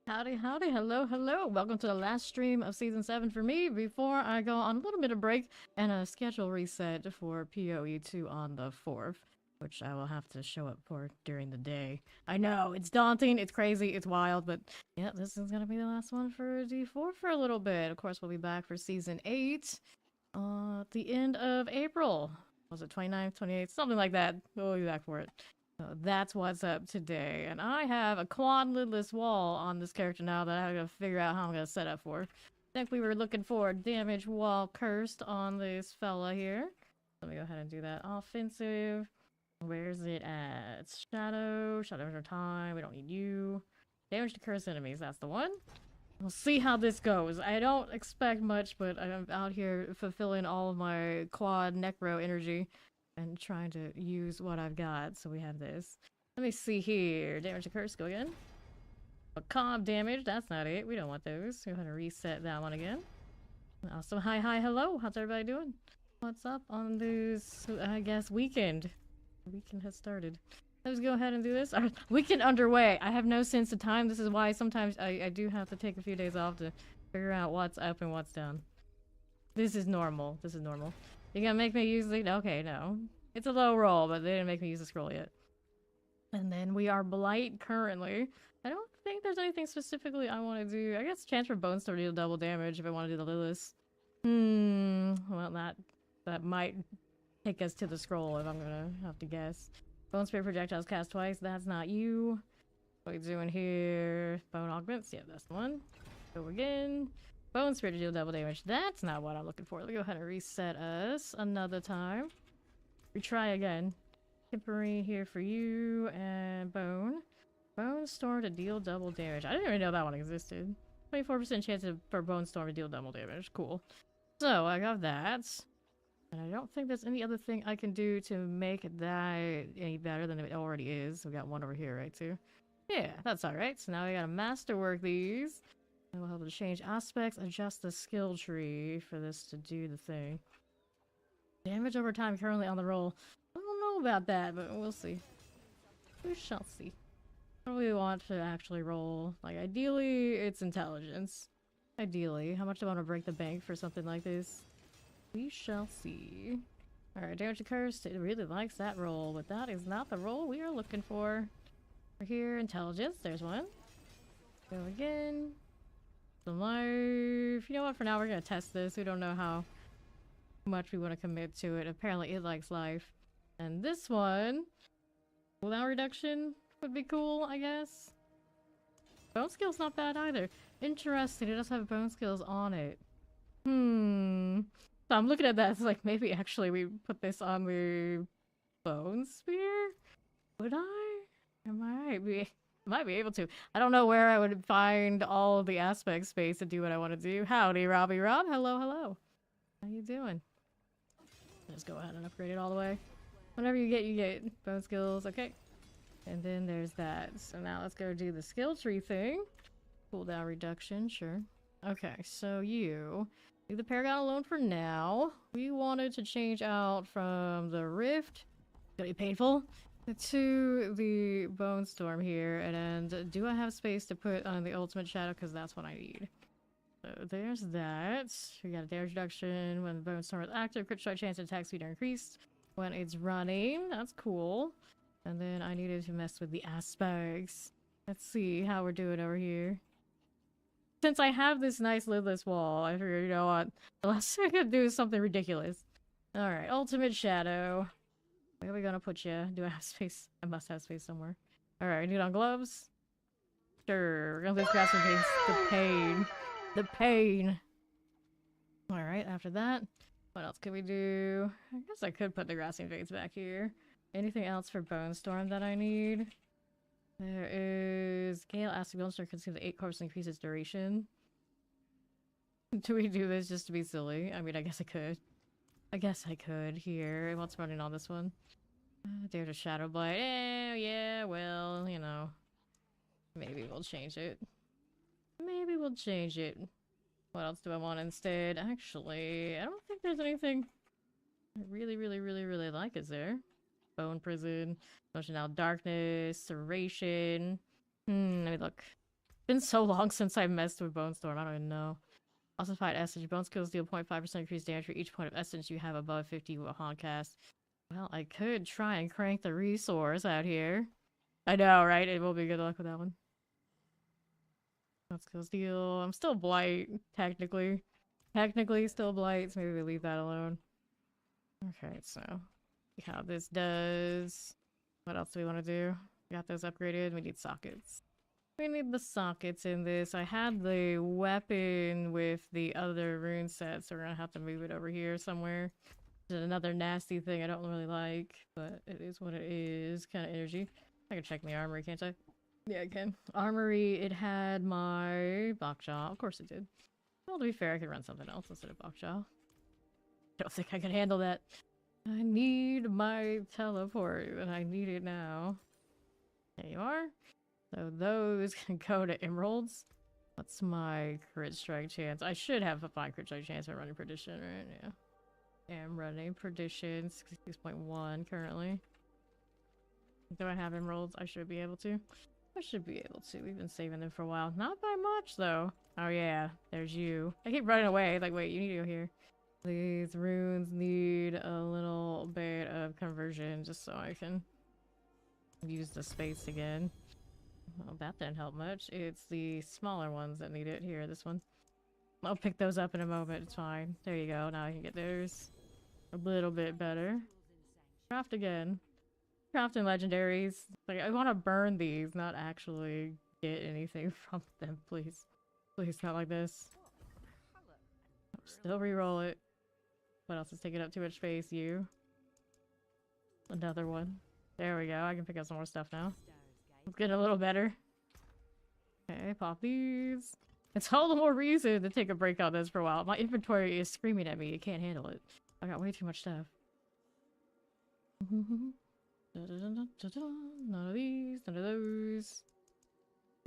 Howdy, howdy, hello, hello. Welcome to the last stream of Season 7 for me before I go on a little bit of break and a schedule reset for PoE2 on the 4th, which I will have to show up for during the day. I know, it's daunting, it's crazy, it's wild, but yeah, this is gonna be the last one for D4 for a little bit. Of course, we'll be back for Season 8 at the end of April. Was it 29th, 28th? Something like that. We'll be back for it. So that's what's up today. And I have a quad lidless wall on this character now that I gotta figure out how I'm gonna set up for. I think we were looking for damage wall cursed on this fella here. Let me go ahead and do that. Offensive. Where's it at? Shadow. Shadow over time. We don't need you. Damage to cursed enemies. That's the one. We'll see how this goes. I don't expect much, but I'm out here fulfilling all of my quad necro energy and trying to use what I've got. So we have this. Let me see here. Damage to curse, go again. A comp damage, that's not it. We don't want those. We're gonna reset that one again. Also, hi, hello. How's everybody doing? What's up on this, I guess, weekend? The weekend has started. Let's go ahead and do this. Weekend underway. I have no sense of time. This is why sometimes I do have to take a few days off to figure out what's up and what's down. This is normal. This is normal. You gonna make me use the... Okay, no. It's a low roll, but they didn't make me use the scroll yet. And then we are Blight currently. I don't think there's anything specifically I want to do. I guess chance for Bones to deal double damage if I want to do the Lilith. Well, that might take us to the scroll if I'm gonna have to guess. Bone Spirit projectiles cast twice. That's not you. What are we doing here? Bone augments. Yeah, that's the one. Go again. Bone Spirit to deal double damage. That's not what I'm looking for. Let me go ahead and reset us another time. Retry again. Temporary here for you and Bone. Bone Storm to deal double damage. I didn't even know that one existed. 24% chance for Bone Storm to deal double damage. Cool. So I got that. And I don't think there's any other thing I can do to make that any better than it already is. We got one over here, right, too? Yeah, that's alright. So now we gotta masterwork these. And we'll have to change aspects, adjust the skill tree for this to do the thing. Damage over time currently on the roll. I don't know about that, but we'll see. We shall see. What do we want to actually roll? Like, ideally, it's intelligence. Ideally. How much do I want to break the bank for something like this? We shall see. Alright, damage to cursed. It really likes that roll, but that is not the roll we are looking for. We're here, intelligence. There's one. Go again. Some life. You know what? For now, we're gonna test this. We don't know how much we want to commit to it. Apparently, it likes life. And this one, cooldown reduction would be cool, I guess. Bone skill's not bad either. Interesting. It does have bone skills on it. So I'm looking at that, it's like, maybe actually we put this on the bone spear? Would I? I might be able to. I don't know where I would find all the aspect space to do what I want to do. Howdy, Robbie Rob. Hello, hello. How you doing? Just go ahead and upgrade it all the way. Whatever you get. Bone skills, okay. And then there's that. So now let's go do the skill tree thing. Cooldown reduction, sure. Okay, so you... leave the Paragon alone for now. We wanted to change out from the Rift, gonna be painful, to the Bone Storm here. And do I have space to put on the Ultimate Shadow? Because that's what I need. So there's that. We got a damage reduction when the Bone Storm is active. Crit strike chance and attack speed are increased when it's running. That's cool. And then I needed to mess with the aspects. Let's see how we're doing over here. Since I have this nice lidless wall, I figured, you know what, the last thing I could do is something ridiculous. Alright, Ultimate Shadow. Where are we gonna put you? Do I have space? I must have space somewhere. Alright, need on gloves? Sure, we're gonna do grasping face. The pain. The pain. Alright, after that, what else could we do? I guess I could put the grasping fades back here. Anything else for Bone Storm that I need? There is Gale Acid Bone Storm consumes 8 corpses and increases duration. Do we do this just to be silly? I mean, I guess I could. I guess I could here. What's running on this one? Dare to Shadow Blight. Yeah, well, you know. Maybe we'll change it. Maybe we'll change it. What else do I want instead? Actually, I don't think there's anything I really like, is there? Bone Prison, Emotional Darkness, Serration. Let me look. Been so long since I messed with Bone Storm, I don't even know. Ossified Essence. Bone skills deal 0.5% increased damage for each point of essence you have above 50 upon cast. Well, I could try and crank the resource out here. I know, right? It will be good luck with that one. Bone skills deal. I'm still Blight, technically. Technically still Blight, so maybe we leave that alone. Okay, so see how this does. What else do we want to do? We got those upgraded. We need sockets. We need the sockets in this. I had the weapon with the other rune set, so we're gonna have to move it over here somewhere. There's another nasty thing I don't really like, but it is what it is. Kind of energy. I can check my armory, can't I? Yeah, I can. Armory, it had my Bokjaw. Of course it did. Well, to be fair, I could run something else instead of Bokjaw. I don't think I can handle that. I need my teleport, and I need it now. There you are. So those can go to emeralds. What's my crit strike chance? I should have a fine crit strike chance for running perdition, right? Yeah. I'm running perdition, 66.1 currently. Do I have emeralds? I should be able to. I should be able to. We've been saving them for a while. Not by much, though. Oh, yeah. There's you. I keep running away. Like, wait, you need to go here. These runes need a little bit of conversion just so I can use the space again. Well, that didn't help much. It's the smaller ones that need it. Here, this one. I'll pick those up in a moment. It's fine. There you go. Now I can get theirs a little bit better. Craft again. Crafting legendaries. Like, I want to burn these, not actually get anything from them, please. Please, not like this. Still re-roll it. What else is taking up too much space? You. Another one. There we go. I can pick up some more stuff now. It's getting a little better. Okay, pop these. It's all the more reason to take a break on this for a while. My inventory is screaming at me. It can't handle it. I got way too much stuff. None of these, none of those.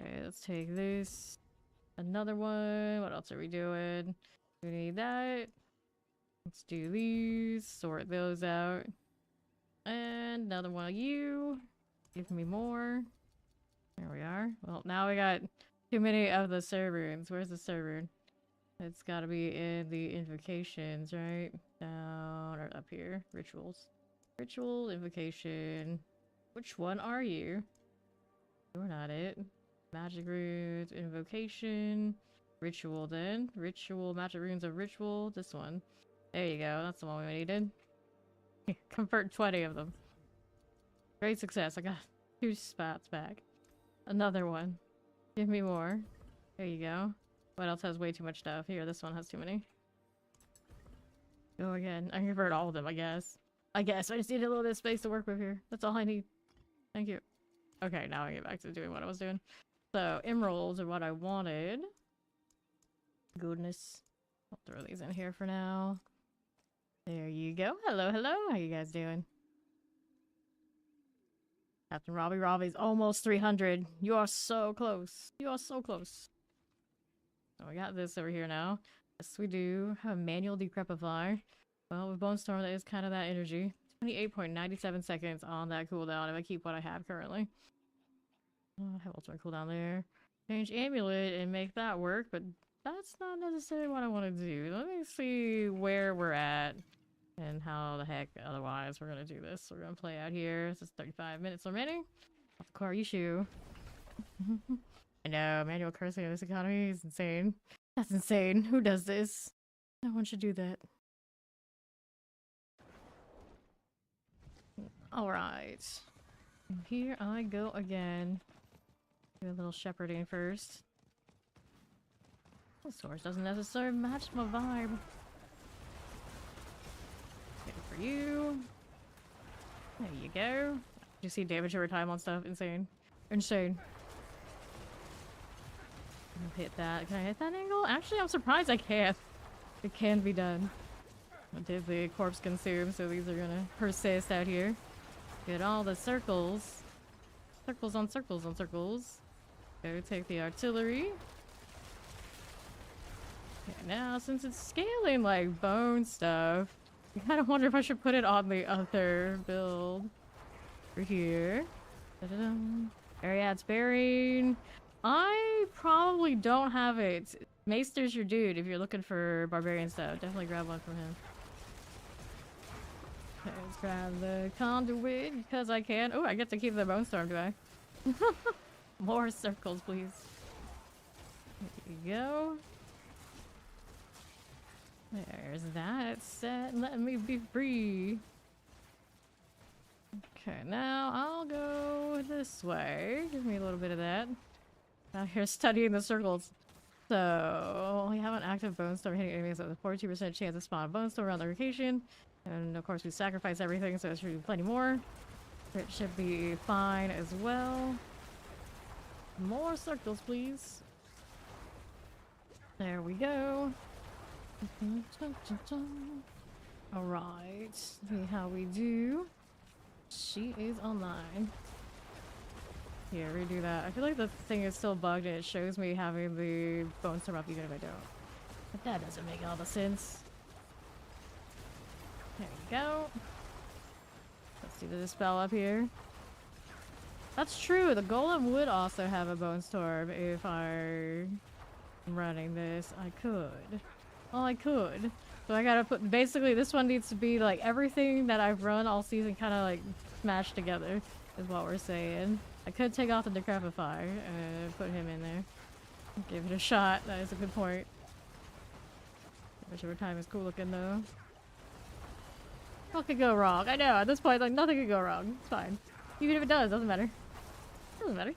Okay, let's take this. Another one. What else are we doing? We need that. Let's do these. Sort those out. And another one of you. Give me more. There we are. Well, now we got too many of the servants. Where's the servant? It's gotta be in the invocations, right? Down or up here. Rituals. Ritual, invocation. Which one are you? You're not it. Magic runes, invocation. Ritual then. Ritual, magic runes of ritual. This one. There you go. That's the one we needed. Convert 20 of them. Great success. I got 2 spots back. Another one. Give me more. There you go. What else has way too much stuff? Here, this one has too many. Go again. I can convert all of them, I guess. I just need a little bit of space to work with here. That's all I need. Thank you. Okay, now I get back to doing what I was doing. So, emeralds are what I wanted. Goodness. I'll throw these in here for now. There you go. Hello, hello. How you guys doing? Captain Robbie's almost 300. You are so close. You are so close. So we got this over here now. Yes, we do have manual decrepify. Well, with Bone Storm, that is kind of that energy. 28.97 seconds on that cooldown if I keep what I have currently. Oh, I have ultimate cooldown there. Change amulet and make that work, but that's not necessarily what I want to do. Let me see where we're at and how the heck otherwise we're going to do this. We're going to play out here. This is 35 minutes remaining. Off the car issue. I know, manual cursing in this economy is insane. That's insane. Who does this? No one should do that. Alright. Here I go again. Do a little shepherding first. This horse doesn't necessarily match my vibe. Good for you. There you go. You see damage over time on stuff? Insane. Insane. I'll hit that. Can I hit that angle? Actually, I'm surprised I can. It can be done. I did the corpse consume, so these are gonna persist out here. Get all the circles. Circles on circles on circles. Go take the artillery. Okay, now, since it's scaling like bone stuff, I kind of wonder if I should put it on the other build. Over here. Da-da-dum. Ariad's bearing. I I probably don't have it. Maester's your dude if you're looking for barbarian stuff. Definitely grab one from him. Okay, let's grab the conduit because I can. Oh, I get to keep the bone storm, do I? More circles, please. There you go. There's that set. Let me be free. Okay, now I'll go this way. Give me a little bit of that. Out here studying the circles. So, we have an active bone storm hitting enemies with a 42% chance to spawn a bone storm around the location. And of course we sacrifice everything, so there should be plenty more. It should be fine as well. More circles, please. There we go. Alright, see how we do. She is online. Here, redo that. I feel like the thing is still bugged and it shows me having the bone storm up even if I don't. But that doesn't make all the sense. There you go. Let's do the dispel up here. That's true, the golem would also have a bone storm if I'm running this. I could. Well, I could. So I gotta put, basically this one needs to be like everything that I've run all season kind of like smashed together is what we're saying. I could take off the Decrepify and put him in there. Give it a shot, that is a good point. Whichever time is cool looking though. What could go wrong? I know, at this point like nothing could go wrong. It's fine. Even if it does, doesn't matter. Doesn't matter.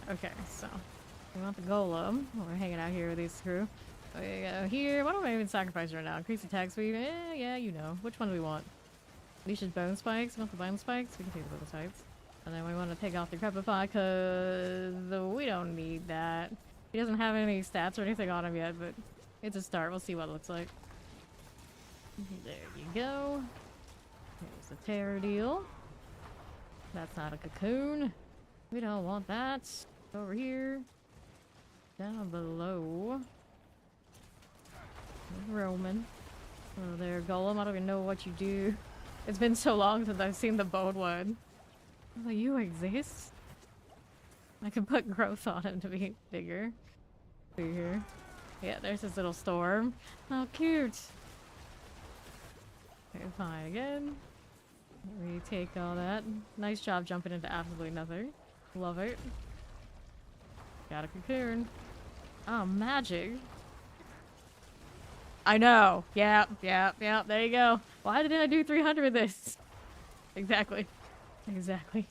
Okay, so we want the golem. We're hanging out here with these crew. We go here. Why don't I even sacrifice right now? Increase attack speed. Yeah, you know. Which one do we want? Leash's bone spikes. We want the bone spikes. We can take the bone spikes. And then we want to take off the Decrepify because we don't need that. He doesn't have any stats or anything on him yet, but it's a start. We'll see what it looks like. There you go. Here's the terror deal. That's not a cocoon. We don't want that. Over here. Down below. Roman. Oh, there, Golem. I don't even know what you do. It's been so long since I've seen the bone one. Oh, you exist? I can put growth on him to be bigger. See here. Yeah, there's his little storm. Oh, cute. Okay, fine again. We take all that. Nice job jumping into absolutely nothing. Love it. Got a cocoon. Oh, magic. I know. Yep. There you go. Why didn't I do 300 of this? Exactly. Exactly.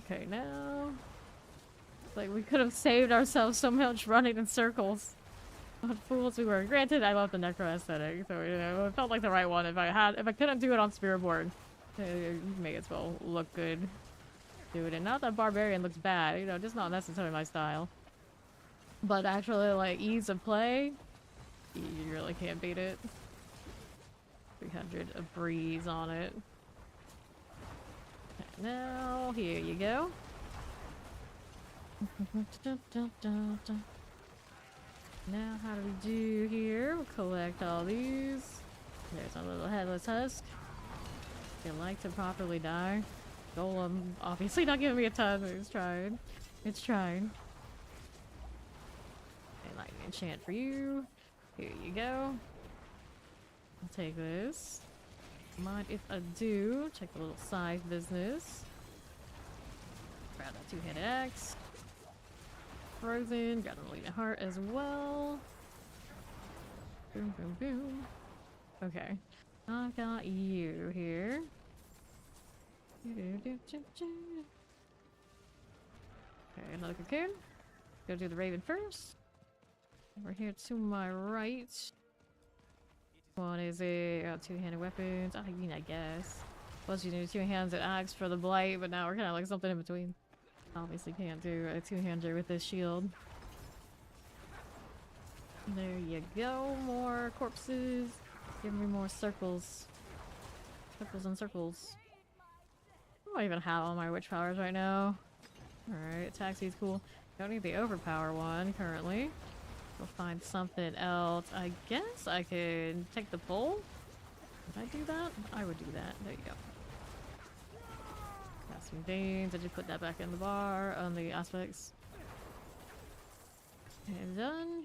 Okay, now. Like, we could have saved ourselves so much running in circles. What fools we were. Granted, I love the Necro aesthetic, so you know, it felt like the right one. If I couldn't do it on Spiritborn, it may as well look good. Do it, and not that Barbarian looks bad. You know, just not necessarily my style. But actually, like ease of play, you really can't beat it. 300 a breeze on it. And now here you go. Now, how do we do here? We'll collect all these. There's our little headless husk. You like to properly die. Golem, obviously not giving me a ton, but it's trying. It's trying. Okay, lightning enchant for you. Here you go. I'll take this. Mind if I do? Check a little side business. Grab that two-handed axe. Frozen, got a lead heart as well. Boom, boom, boom. Okay, I got you here. Okay, another cocoon. Go do the raven first. Over here to my right. One is a two-handed weapons. I mean, I guess. Plus you do two hands at axe for the blight, but now we're kind of like something in between. Obviously can't do a two-hander with this shield. There you go. More corpses. Give me more circles. Circles and circles. I don't even have all my witch powers right now. Alright, attack speed's cool. Don't need the overpower one currently. We'll find something else. I guess I could take the pull. Would I do that? I would do that. There you go. Got Some veins. I just put that back in the bar on the aspects. And done.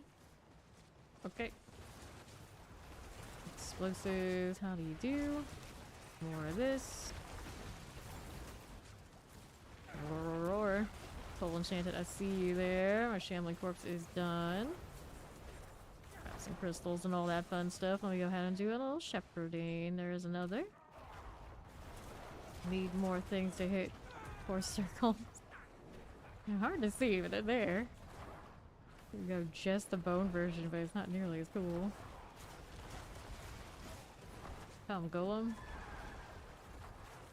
Okay. Explosives. How do you do? More of this. Roar. Soul Enchanted, I see you there. My Shambling Corpse is done. Got some crystals and all that fun stuff. Let me go ahead and do a little shepherding. There is another. Need more things to hit 4 circles. They're hard to see, but they're there. You go just the bone version, but it's not nearly as cool. Come, Golem.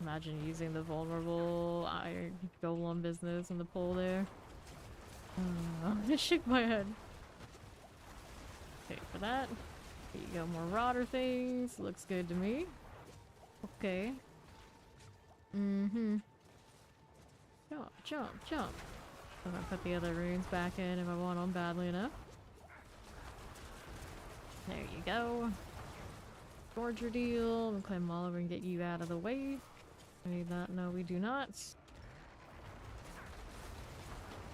Imagine using the vulnerable iron golem business in the pole there. I'm gonna shake my head. Okay, for that. Here you go, more rotter things. Looks good to me. Okay. Jump, jump, jump. I'm gonna put the other runes back in if I want them badly enough. There you go. Forger deal. I'm gonna climb all over and get you out of the way. We need that. No, we do not.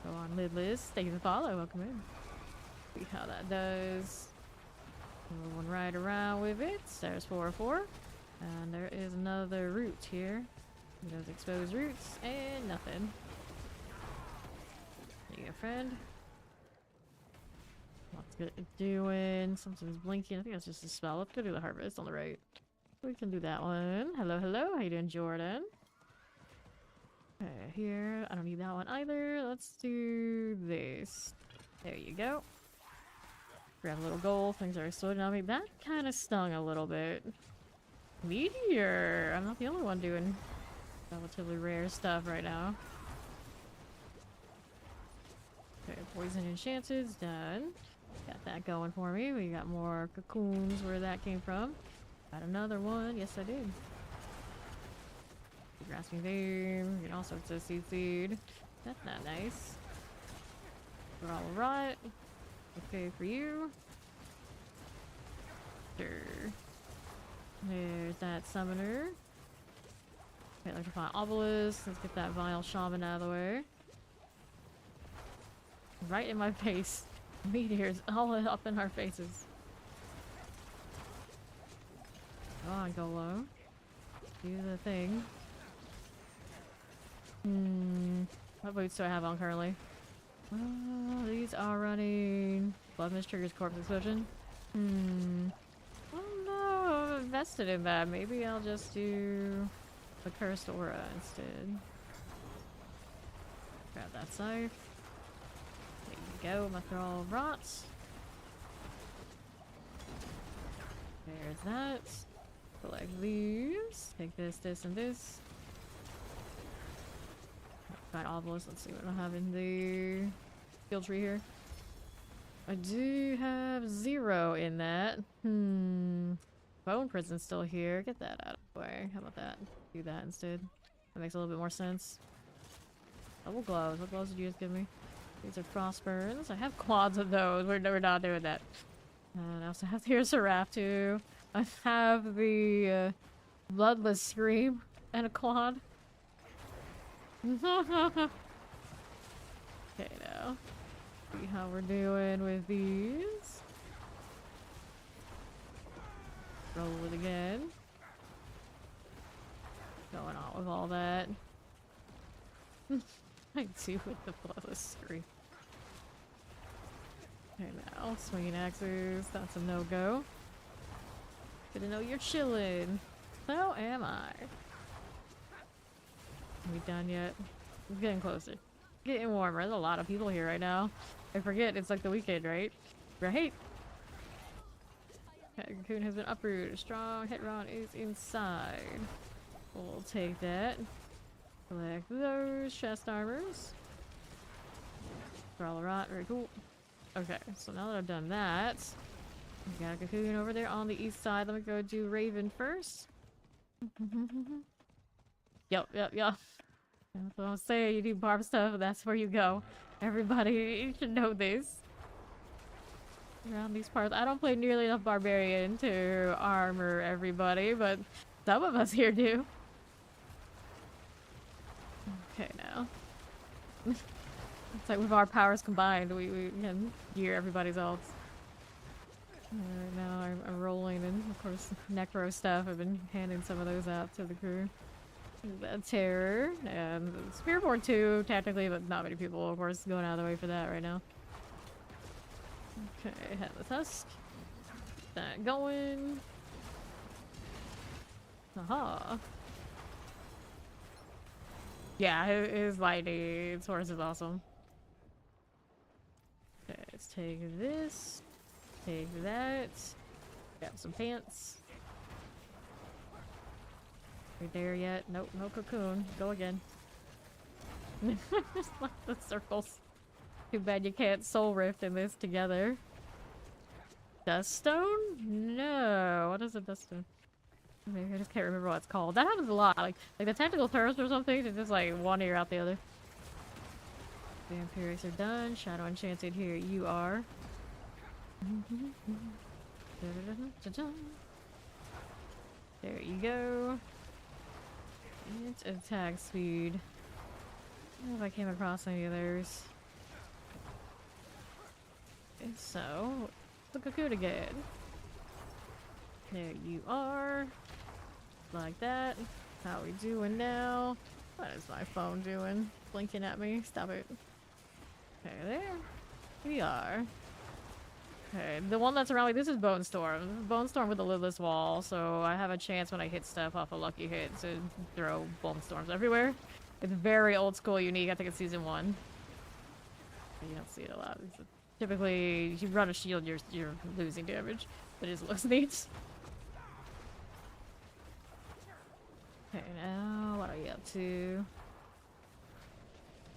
Go on, lidless. Thank you for the follow. Welcome in. See how that does. One right around with it. There's 4-4. And there is another root here. Those exposed roots and nothing. There you go, friend. What's good doing? Something's blinking. I think that's just a spell. Let's go do the harvest on the right. We can do that one. Hello, hello. How you doing, Jordan? Okay, here. I don't need that one either. Let's do this. There you go. Grab a little gold. Things are exploding on me. That kind of stung a little bit. Meteor! I'm not the only one doing relatively rare stuff right now. Okay, poison enchanted. Done. Got that going for me. We got more cocoons where that came from. Got another one. Yes, I did. Grasping Vein. Get all sorts of seed. That's not nice. We're all right. Okay for you. Sure. There's that summoner. Okay, electrify obelisk. Let's get that vile shaman out of the way. Right in my face. Meteors all up in our faces. Go on, go low. Do the thing. What boots do I have on currently? Oh, these are running. Blood Mist triggers corpse explosion. Oh no, I'm invested in that. Maybe I'll just do the cursed aura instead. Grab that scythe. There you go, my thrall rots. There's that. Collect these. Take this, this, and this. Got obelisk. Let's see what I have in the skill tree here. I do have 0 in that. Bone prison's still here. Get that out of the way. How about that? Do that instead. That makes a little bit more sense. Double gloves. What gloves did you just give me? These are frost burns. I have quads of those. We're not doing that. And I also have the Seraph too. I have the Bloodless Scream and a quad. Okay, now. See how we're doing with these. Roll it again. Going on with all that. I do with the Bloodless Scream. Okay, now, swinging axes. That's a no-go. Good to know you're chilling. So am I. Are we done yet? It's getting closer. Getting warmer. There's a lot of people here right now. I forget, it's like the weekend, right? Right? Okay, cocoon has been uprooted. A strong hit rod is inside. We'll take that. Collect those chest armors. Thrall rot, very cool. Okay, so now that I've done that, we got a cocoon over there on the east side. Let me go do Raven first. Yep. That's what I'm saying. You do barb stuff, that's where you go. Everybody should know this. Around these parts, I don't play nearly enough barbarian to armor everybody, but some of us here do. Okay, now. It's like with our powers combined, we can gear everybody's ults. Alright, now I'm rolling, and of course, Necro stuff. I've been handing some of those out to the crew. The Terror, and Spiritborn 2, technically, but not many people, of course, going out of the way for that right now. Okay, Headless Husk. That going. Aha. Yeah, his lightning source is awesome. Okay, let's take this. Take that. Got some pants. Are you there yet? Nope, no cocoon. Go again. Just like the circles. Too bad you can't soul rift in this together. Dust stone? No. What is a dust stone? Maybe I just can't remember what it's called. That happens a lot. Like the tactical thirst or something. It's just like one ear out the other. Vampirics are done. Shadow Enchanted here. You are. There you go. It's attack speed. I don't know if I came across any of theirs. And so, the cocoon again. There you are. Like that. How we doing now? What is my phone doing? Blinking at me? Stop it. Okay, there. We are. Okay, the one that's around me, this is Bone Storm. This is Bone Storm with the lidless wall, so I have a chance when I hit stuff off a lucky hit to throw Bone Storms everywhere. It's very old school, unique. I think it's season 1. You don't see it a lot. Typically, if you run a shield, you're losing damage, but it just looks neat. Okay, now what are you up to?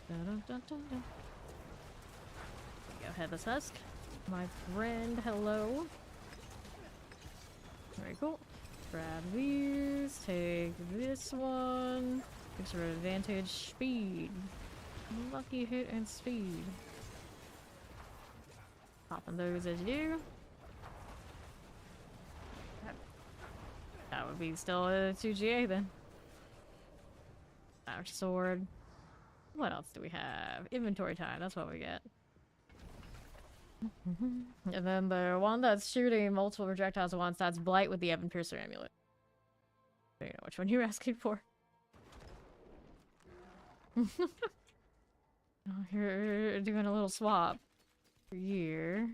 Dun, dun, dun, dun, dun. There you go, Headless Husk. My friend, hello. Very cool. Grab these, take this one. Gives her advantage, speed. Lucky hit and speed. Popping those as you do. That would be still a 2GA then. Our sword. What else do we have? Inventory time, that's what we get. And then the one that's shooting multiple projectiles at once, that's Blight with the Evan Piercer amulet. I don't know which one you're asking for. Oh, you're doing a little swap. Here.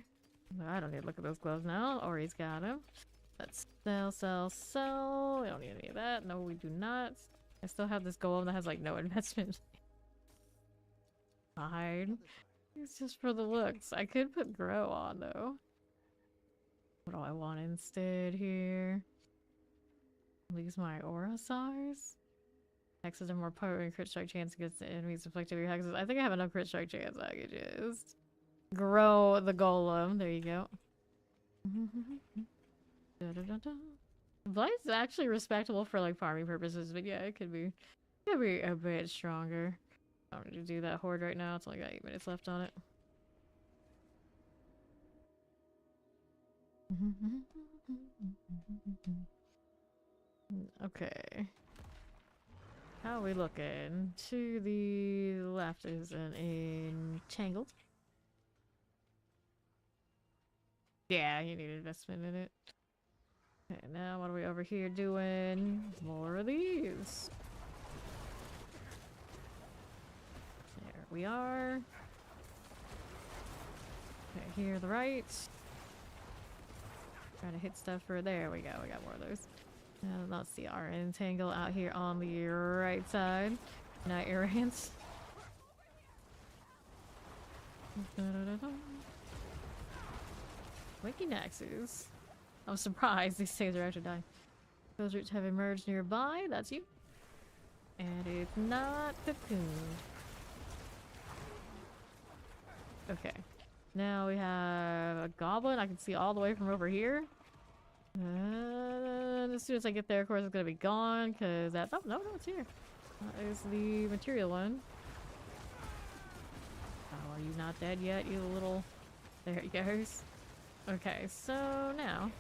I don't need to look at those gloves now. Ori's got them. Let's sell. We don't need any of that. No, we do not. I still have this golem that has like no investment. Fine. It's just for the looks. I could put grow on though. What do I want instead here? Lose my aura size. Hexes are more potent. Crit strike chance against the enemies inflicted with your hexes. I think I have enough crit strike chance. I could just grow the golem. There you go. Blight's actually respectable for like farming purposes, but yeah, it could be a bit stronger. I don't need to do that horde right now. It's only got 8 minutes left on it. Okay. How are we looking? To the left is an entangled. Yeah, you need investment in it. Okay, now what are we over here doing? More of these. There we are. Okay, here to the right. Trying to hit stuff for there we go, we got more of those. Now let's see our entangle out here on the right side. Night errants. Wiki Naxus. I'm surprised these things are actually dying. Those roots have emerged nearby, that's you. And it's not cocooned. Okay. Now we have a goblin. I can see all the way from over here. As soon as I get there, of course, it's gonna be gone, because that's... Oh, no, it's here. That is the material one. Oh, are you not dead yet, you little... There it goes. Okay, so now...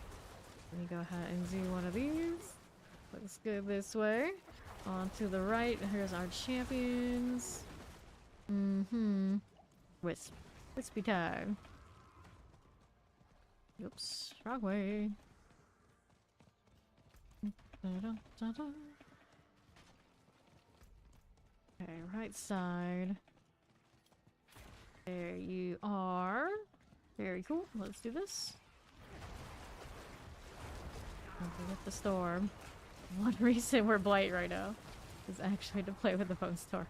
Let me go ahead and do one of these. Looks good this way. On to the right, here's our champions. Wisp. Wispy time. Oops, wrong way. Da-da-da-da. Okay, right side. There you are. Very cool. Let's do this. Don't forget the storm. One reason we're Blight right now is actually to play with the Bone Storm.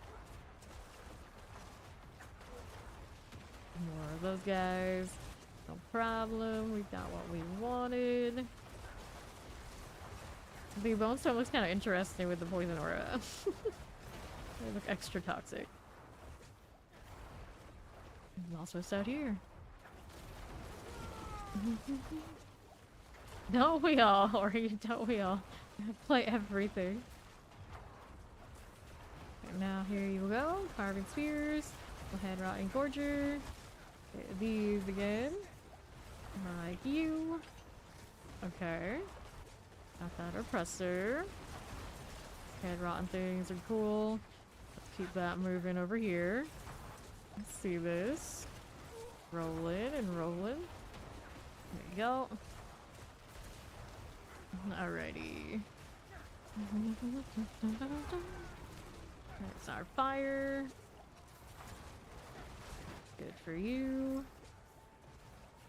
More of those guys. No problem. We got what we wanted. The Bone Storm looks kind of interesting with the poison aura. They look extra toxic. And also it's out here. Don't we all? Or don't we all? Play everything. Okay, now here you go. Carving spears. Go ahead, rotting gorger. Okay, these again. Like you. Okay. Got that oppressor. Head rotten things are cool. Let's keep that moving over here. Let's see this. Rolling and rolling. There you go. Alrighty. There's our fire. Good for you.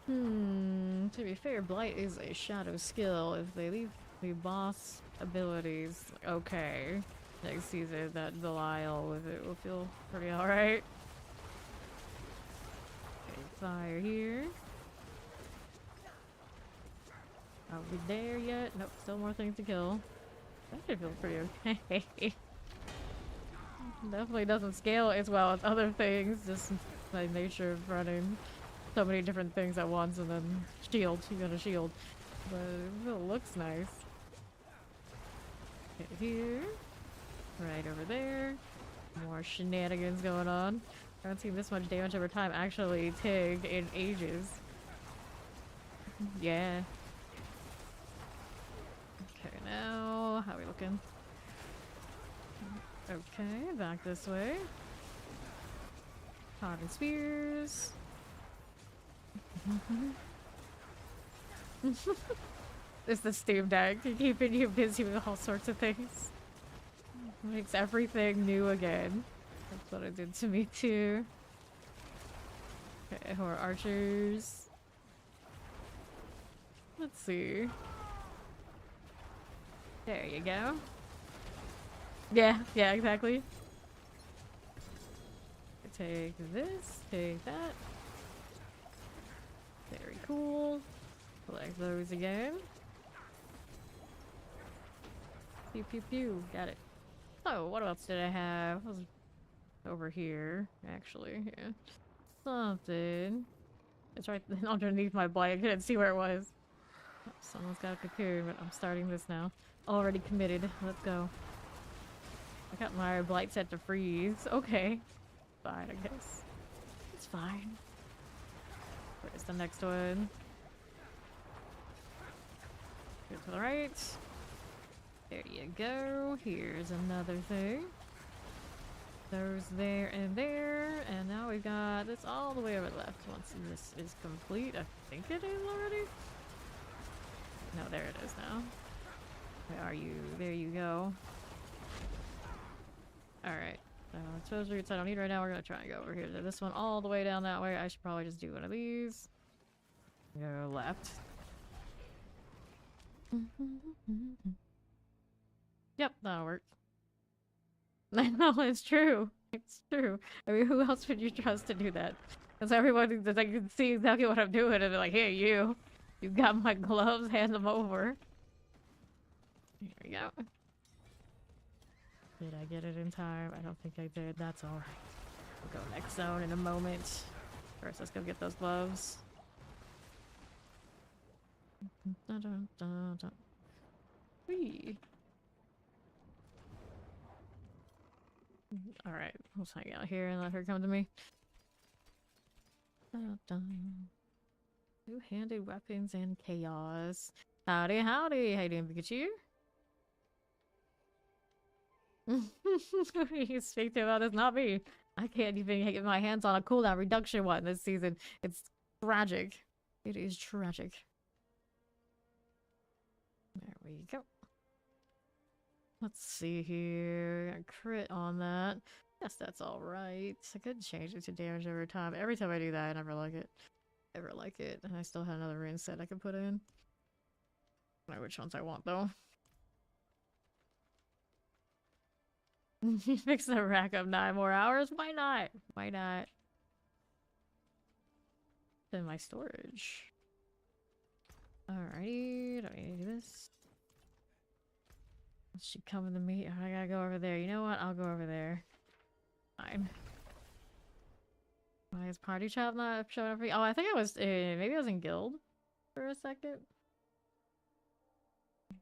To be fair, Blight is a shadow skill. If they leave the boss abilities, okay. Next season, that Belial with it will feel pretty alright. Okay, fire here. Are we there yet? Nope, still more things to kill. That should feel pretty okay. Definitely doesn't scale as well as other things, just by nature of running so many different things at once and then shield. You got a shield. But it looks nice. Okay, here. Right over there. More shenanigans going on. I haven't seen this much damage over time actually take in ages. Yeah. Okay, now how are we looking? Okay, back this way. Carving spears. It's the Steam Deck, keeping you busy with all sorts of things. Makes everything new again. That's what it did to me too. Okay, more archers. Let's see. There you go. Yeah, exactly. Take this, take that. Very cool. Collect those again. Pew pew pew. Got it. Oh, what else did I have? It was over here, actually. Yeah. Something. It's right underneath my blight. I couldn't see where it was. Oh, someone's got a cocoon, but I'm starting this now. Already committed. Let's go. I got my blight set to freeze. Okay. Fine, I guess. It's fine. Where's the next one? Go to the right. There you go. Here's another thing. Those there and there. And now we've got this all the way over left. Once this is complete, I think it is already. No, there it is now. Where are you? There you go. Alright. So those routes I don't need right now. We're gonna try and go over here to this one all the way down that way. I should probably just do one of these. Go left. Yep, that'll work. I know, it's true. It's true. I mean, who else would you trust to do that? Because everyone that I can see exactly what I'm doing and they're like, hey, you got my gloves, hand them over. Here we go. Did I get it in time? I don't think I did. That's alright. We'll go next zone in a moment. First, let's go get those gloves. Dun, dun, dun, dun. Whee. Alright, let's hang out here and let her come to me. Dun, dun. Two-handed weapons and chaos. Howdy, howdy! How you doing, Pikachu? You speak to about this, not me. I can't even get my hands on a cooldown reduction one this season. It's tragic. It is tragic. There we go. Let's see here. A crit on that. Yes, that's alright. I could change it to damage over time. Every time I do that, I never like it. Never like it. And I still have another rune set I can put in. I don't know which ones I want though. Fix the rack up 9 more hours? Why not? Why not? Then my storage. Alrighty, don't need to do this. Is she coming to me? I gotta go over there. You know what? I'll go over there. Fine. Why is Party Chat not showing up for me? Oh, I think I was maybe I was in guild for a second.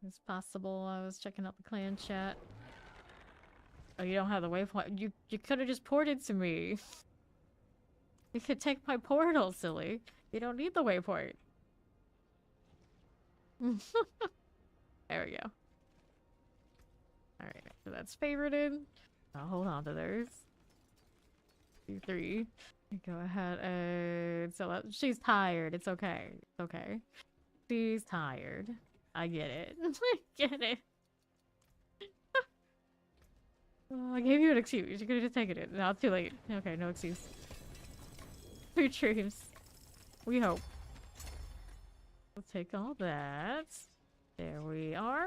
It's possible I was checking out the clan chat. Oh, you don't have the waypoint. You could have just ported to me. You could take my portal, silly. You don't need the waypoint. There we go. Alright, so that's favorited. I'll hold on to those. 2, 3. Go ahead and she's tired. It's okay. It's okay. She's tired. I get it. I get it. Oh, I gave you an excuse. You could have just taken it. No, it's too late. Okay, no excuse. Sweet dreams. We hope. We'll take all that. There we are.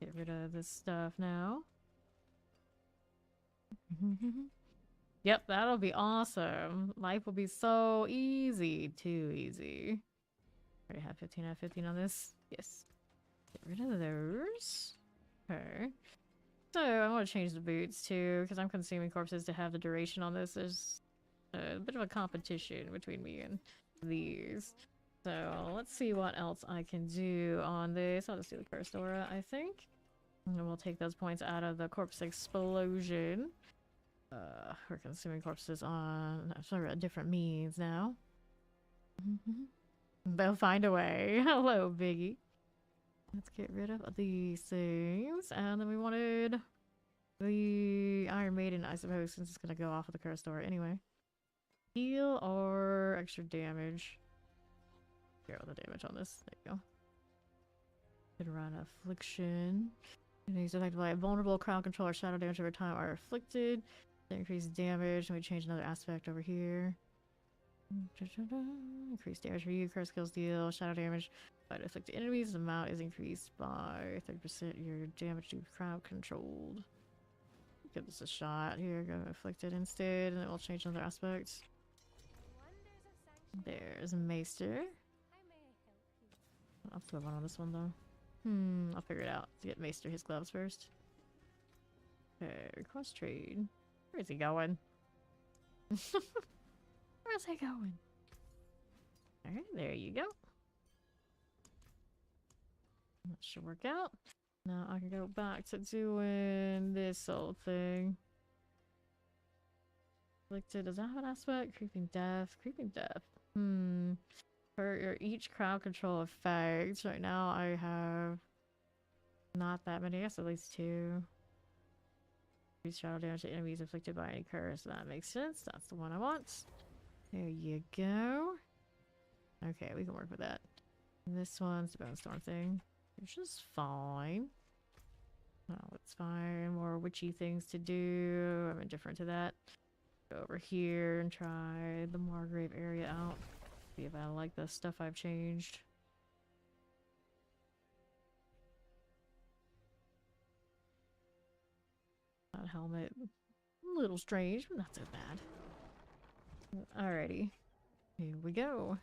Get rid of this stuff now. Yep, that'll be awesome. Life will be so easy. Too easy. Already have 15 out of 15 on this. Yes. Get rid of those. Okay. So I want to change the boots too, because I'm consuming corpses to have the duration on this. There's a bit of a competition between me and these. So let's see what else I can do on this. I'll just do the Cursed Aura, I think. And we'll take those points out of the corpse explosion. We're consuming corpses on sort of different means now. They'll find a way. Hello, Biggie. Let's get rid of these things. And then we wanted the Iron Maiden, I suppose, since it's gonna go off of the Cursed Aura anyway. Heal or extra damage. Zero the damage on this. There you go. Could run Affliction. And he's affected by a vulnerable crowd control or shadow damage over time are afflicted. They increase damage, and we change another aspect over here. Increase damage for you, curse kills deal, shadow damage. By afflicted enemies, the amount is increased by 30%. Your damage to crowd controlled. Give this a shot here, go afflicted instead, and then we'll change another aspect. There's Maester. I'll flip one on this one though. I'll figure it out. To get Maester his gloves first. Okay, request trade. Where's he going? Where's he going? Alright, there you go. That should work out. Now I can go back to doing this old thing. Afflicted, does that have an aspect? Creeping Death. Creeping Death. For each crowd control effect, right now I have not that many. I guess at least 2. Increase shadow damage to enemies afflicted by any curse. That makes sense. That's the one I want. There you go. Okay, we can work with that. And this one's the Bone Storm thing, which is fine. Oh, it's fine. More witchy things to do. I'm indifferent to that. Go over here and try the Margrave area out. See if I like the stuff I've changed. That helmet. A little strange, but not so bad. Alrighty. Here we go.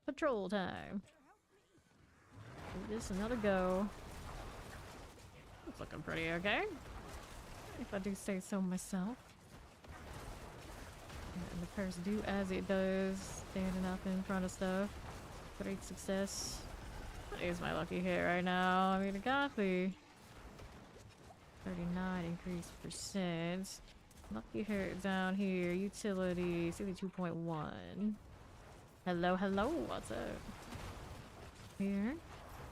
Patrol time. Give this another go. It's looking pretty okay, if I do say so myself. And the curse do as it does, standing up in front of stuff. Great success. That is my lucky hit right now. I mean, it got the 39 increased percent. Lucky hit down here. Utility 62.1. Hello, hello. What's up? here.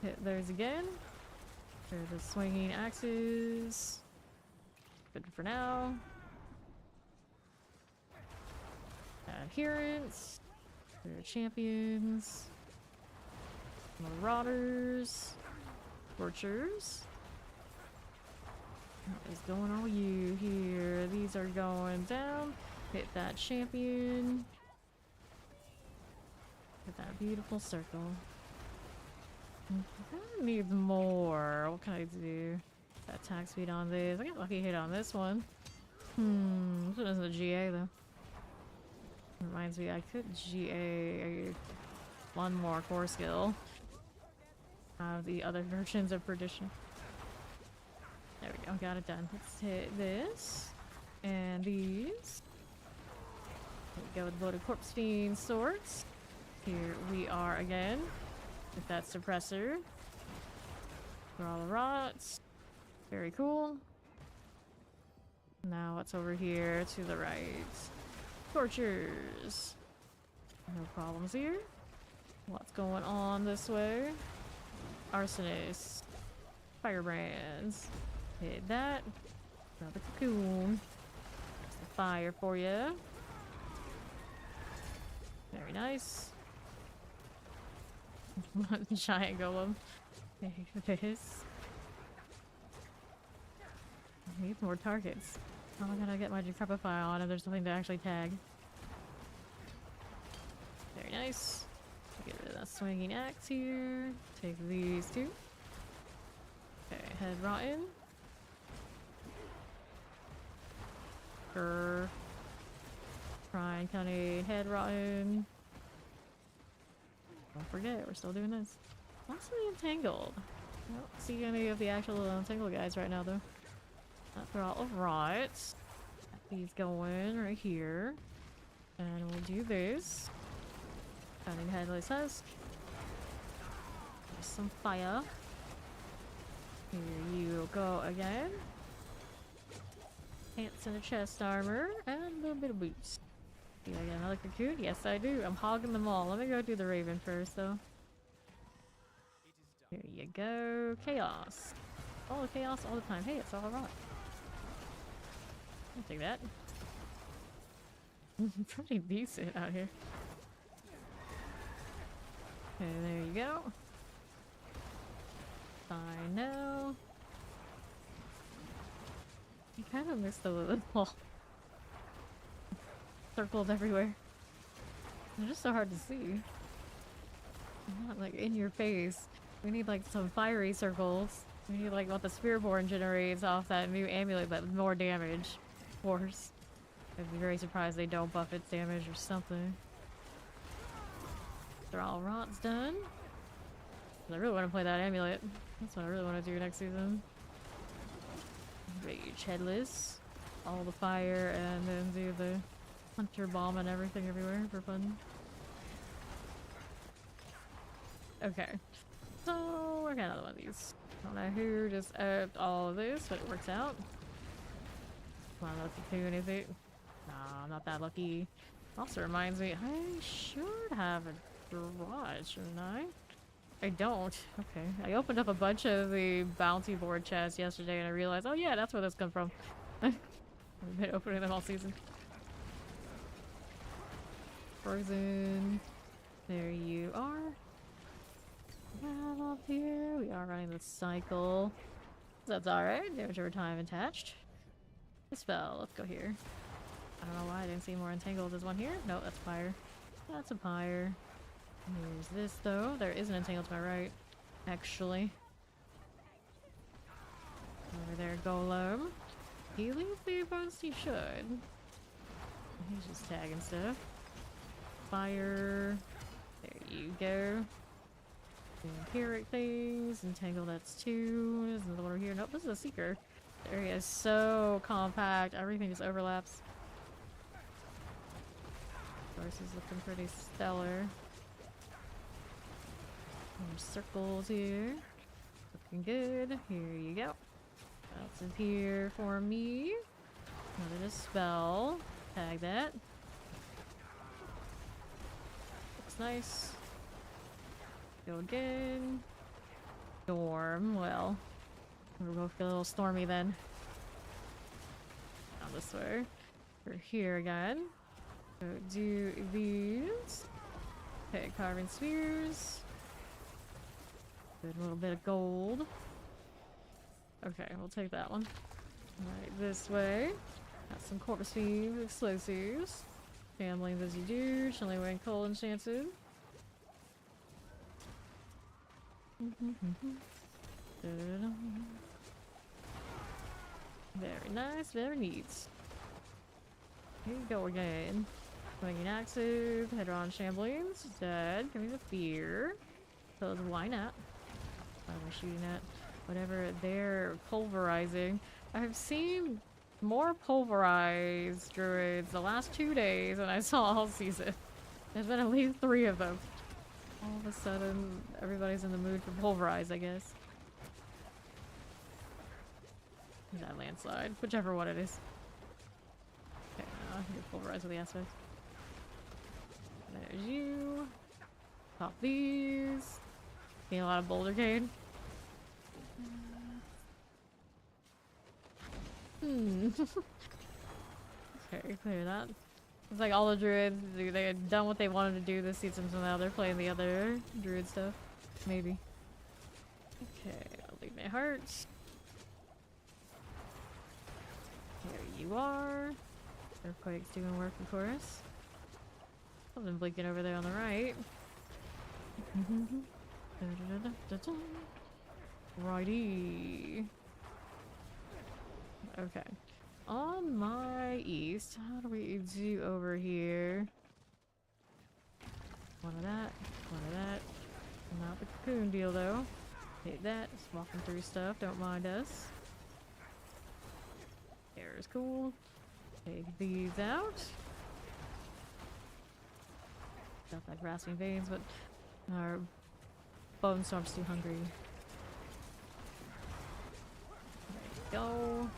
Hit those again. There's the swinging axes. Good for now. Adherents. There are champions. Marauders. Torchers. What is going on with you here? These are going down. Hit that champion. Hit that beautiful circle. That needs more. What can I do? Attack speed on this. I got a lucky hit on this one. This one isn't a GA though. Reminds me, I could GA one more core skill. The other versions of Perdition. There we go, got it done. Let's hit this. And these. There we go with Bloated Corpse Fiend swords. Here we are again. With that suppressor. For all the rots. Very cool. Now what's over here to the right? Tortures. No problems here. What's going on this way? Arsonists. Firebrands. Hit that. Another cocoon. Some fire for you. Very nice. Giant golem. This. I need more targets. How am I gonna get my Decrepify on if there's nothing to actually tag? Very nice. Get rid of that swinging axe here. Take these two. Okay, head rotten. Grr. Prime Cunning, head rotten. Don't forget, we're still doing this. Possibly entangled. I don't see any of the actual entangled guys right now though. Not for all of right. These going right here. And we'll do this. Cunning headless husk. There's some fire. Here you go again. Pants and a chest armor, and a little bit of boots. Do I get another cocoon? Yes, I do. I'm hogging them all. Let me go do the raven first, though. Here you go. Chaos. All the chaos all the time. Hey, it's all right. I'll take that. Pretty decent out here. Okay, there you go. Fine now. I kind of missed the little circles everywhere. They're just so hard to see. Not like in your face. We need like some fiery circles. We need like what the Spiritborn generates off that new amulet, but with more damage. Of course. I'd be very surprised they don't buff its damage or something. They're all rots done. I really want to play that amulet. That's what I really want to do next season. Rage headless. All the fire and then do the hunter bomb and everything everywhere for fun. Okay. So I got another one of these. I don't know who just upped all of this, but it works out. Come on, lucky coon, is it? Nah, I'm not that lucky. Also reminds me, I should have a garage, shouldn't I? I don't. Okay. I opened up a bunch of the bounty board chests yesterday and I realized, oh yeah, that's where this comes from. I've been opening them all season. Frozen. There you are. Well, up here, we are running the cycle. That's alright. Damage over time attached. Spell. Let's go here. I don't know why I didn't see more entangled. There's one here? No, that's fire. That's a fire. Here's this though. There is an entangled to my right, actually. Over there, Golem. He leaves the opponents he should. He's just tagging stuff. Fire. There you go. Vampiric things. Entangle, that's two. There's another one over here. Nope, this is a seeker. The area is so compact. Everything just overlaps. Course is looking pretty stellar. More circles here. Looking good. Here you go. That's in here for me. Another dispel. Tag that. Looks nice. Go again. Storm. Well, we're both a little stormy then. Down this way. We're here again. So do these. Okay, carving spheres. Good little bit of gold. Okay, we'll take that one. Right, this way. Got some corpus thieves, explosives. Families as you do. Chilling away and coal enchanted. Very nice, very neat. Here you go again. Swinging axes, head on shamblings, dead. Give me the fear. Because why not? What am I shooting at? Whatever they're pulverizing. I've seen more pulverized druids the last 2 days than I saw all season. There's been at least 3 of them. All of a sudden, everybody's in the mood for pulverize, I guess. Is that landslide? Whichever one it is. Okay, I can pulverize with the aspect. There's you. Pop these. Getting a lot of bouldercade. Okay, clear that. It's like all the druids, they had done what they wanted to do this season, so now they're playing the other druid stuff. Maybe. Okay, I'll leave my hearts. Here you are. Earthquake's doing work, of course. Something blinking over there on the right. Righty. Okay. On my east, how do we do over here? One of that, one of that. Not the cocoon deal though. Hit that, just walking through stuff, don't mind us. Air is cool. Take these out. Stuff like grasping veins, but our bone storm's too hungry. There you go.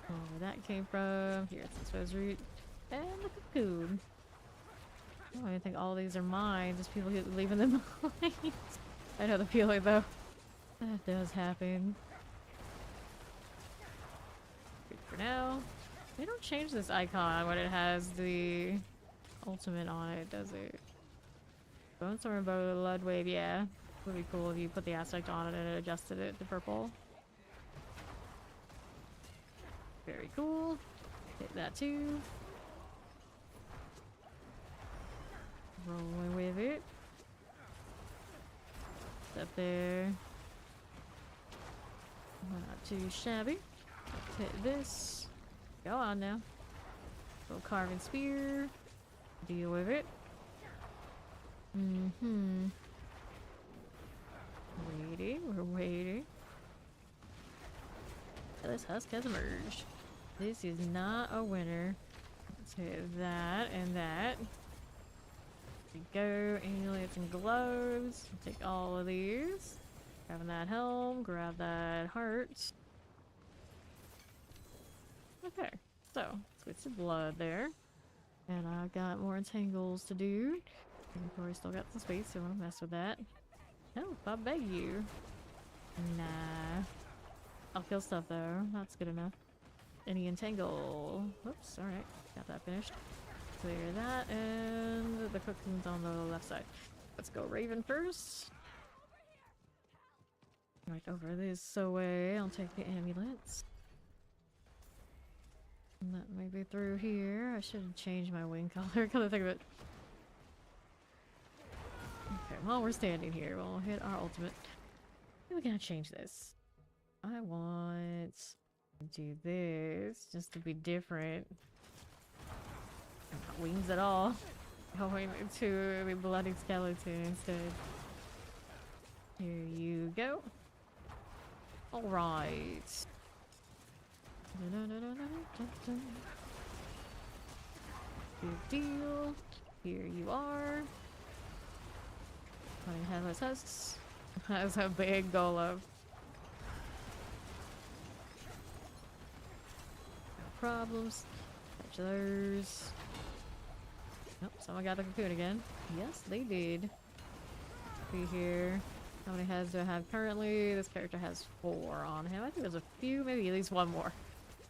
Where that came from. Here's the Swiss root. And the cocoon. I don't even think all these are mine. Just people leaving them behind. I know the feeling though. That does happen. Good for now. They don't change this icon when it has the ultimate on it, does it? Bone Storm and Blood Wave, yeah. Would be cool if you put the aspect on it and it adjusted it to purple. Very cool. Hit that too. Rolling with it. Up there. Not too shabby. Hit this. Go on now. Little carving spear. Deal with it. Waiting, we're waiting. This husk has emerged. This is not a winner. Let's hit that and that. There we go. Amulets and gloves. Take all of these. Grabbing that helm. Grab that heart. Okay, so switch to blood there. And I got more entangles to do. Inventory still got some space, so I want to mess with that. Help, I beg you. Nah. I'll kill stuff though. That's good enough. Any entangle? Whoops, alright. Got that finished. Clear that, and the cocoon's on the left side. Let's go Raven first. Right over this way. I'll take the ambulance. And that may be through here. I should change my wing color. Come to think of it. Okay, while we're standing here, we'll hit our ultimate. We're gonna change this. I want to do this just to be different. Not wings at all. Going to a bloody skeleton instead. Here you go. Alright. Good deal. Here you are. Running headless husks. That's a big golem. No problems. Catch those. Nope, someone got the cocoon again. Yes, they did. see here. How many heads do I have currently? This character has 4 on him. I think there's a few, maybe at least one more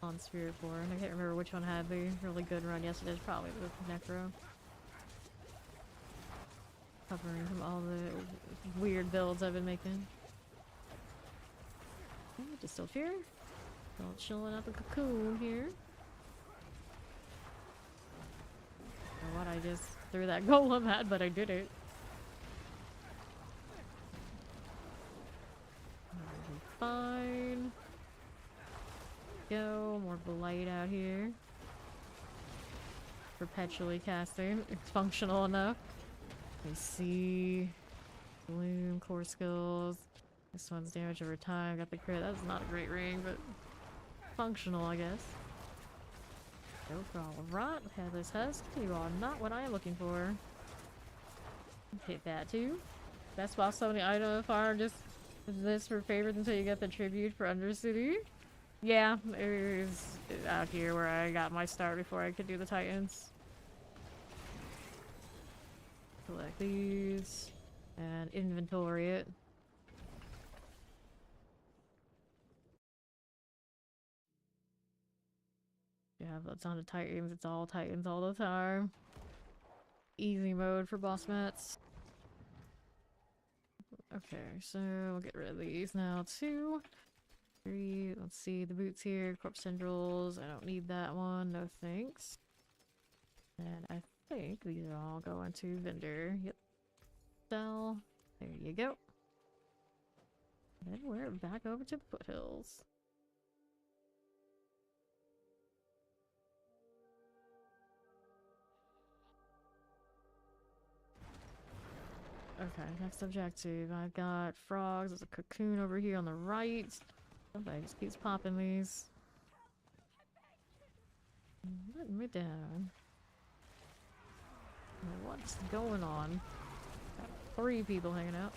on Spiritborn. I can't remember which one had the really good run yesterday. It's probably the Necro. Covering from all the weird builds I've been making. Okay, just still here. Still chilling at the cocoon here. I don't know what I just threw that golem at, but I did it. Fine. Go, more blight out here. Perpetually casting. It's functional enough. We see bloom, core skills. This one's damage over time. Got the crit. That's not a great ring, but functional, I guess. Go for all of rot. Headless husk. You are not what I am looking for. Hit that too. Best boss summoning item if I just this for favorites until you get the tribute for Undercity. Yeah, it is out here where I got my start before I could do the Titans. Collect these and inventory it. You have a ton of Titans, it's all Titans all the time. Easy mode for boss mats. Okay, so we'll get rid of these now. 2, 3, let's see the boots here, corpse tendrils. I don't need that one, no thanks. And I think these are all going to vendor. Yep. Sell. There you go. Then we're back over to the foothills. Okay, next objective. I've got frogs. There's a cocoon over here on the right. Somebody just keeps popping these. Letting me down. What's going on? Got 3 people hanging out.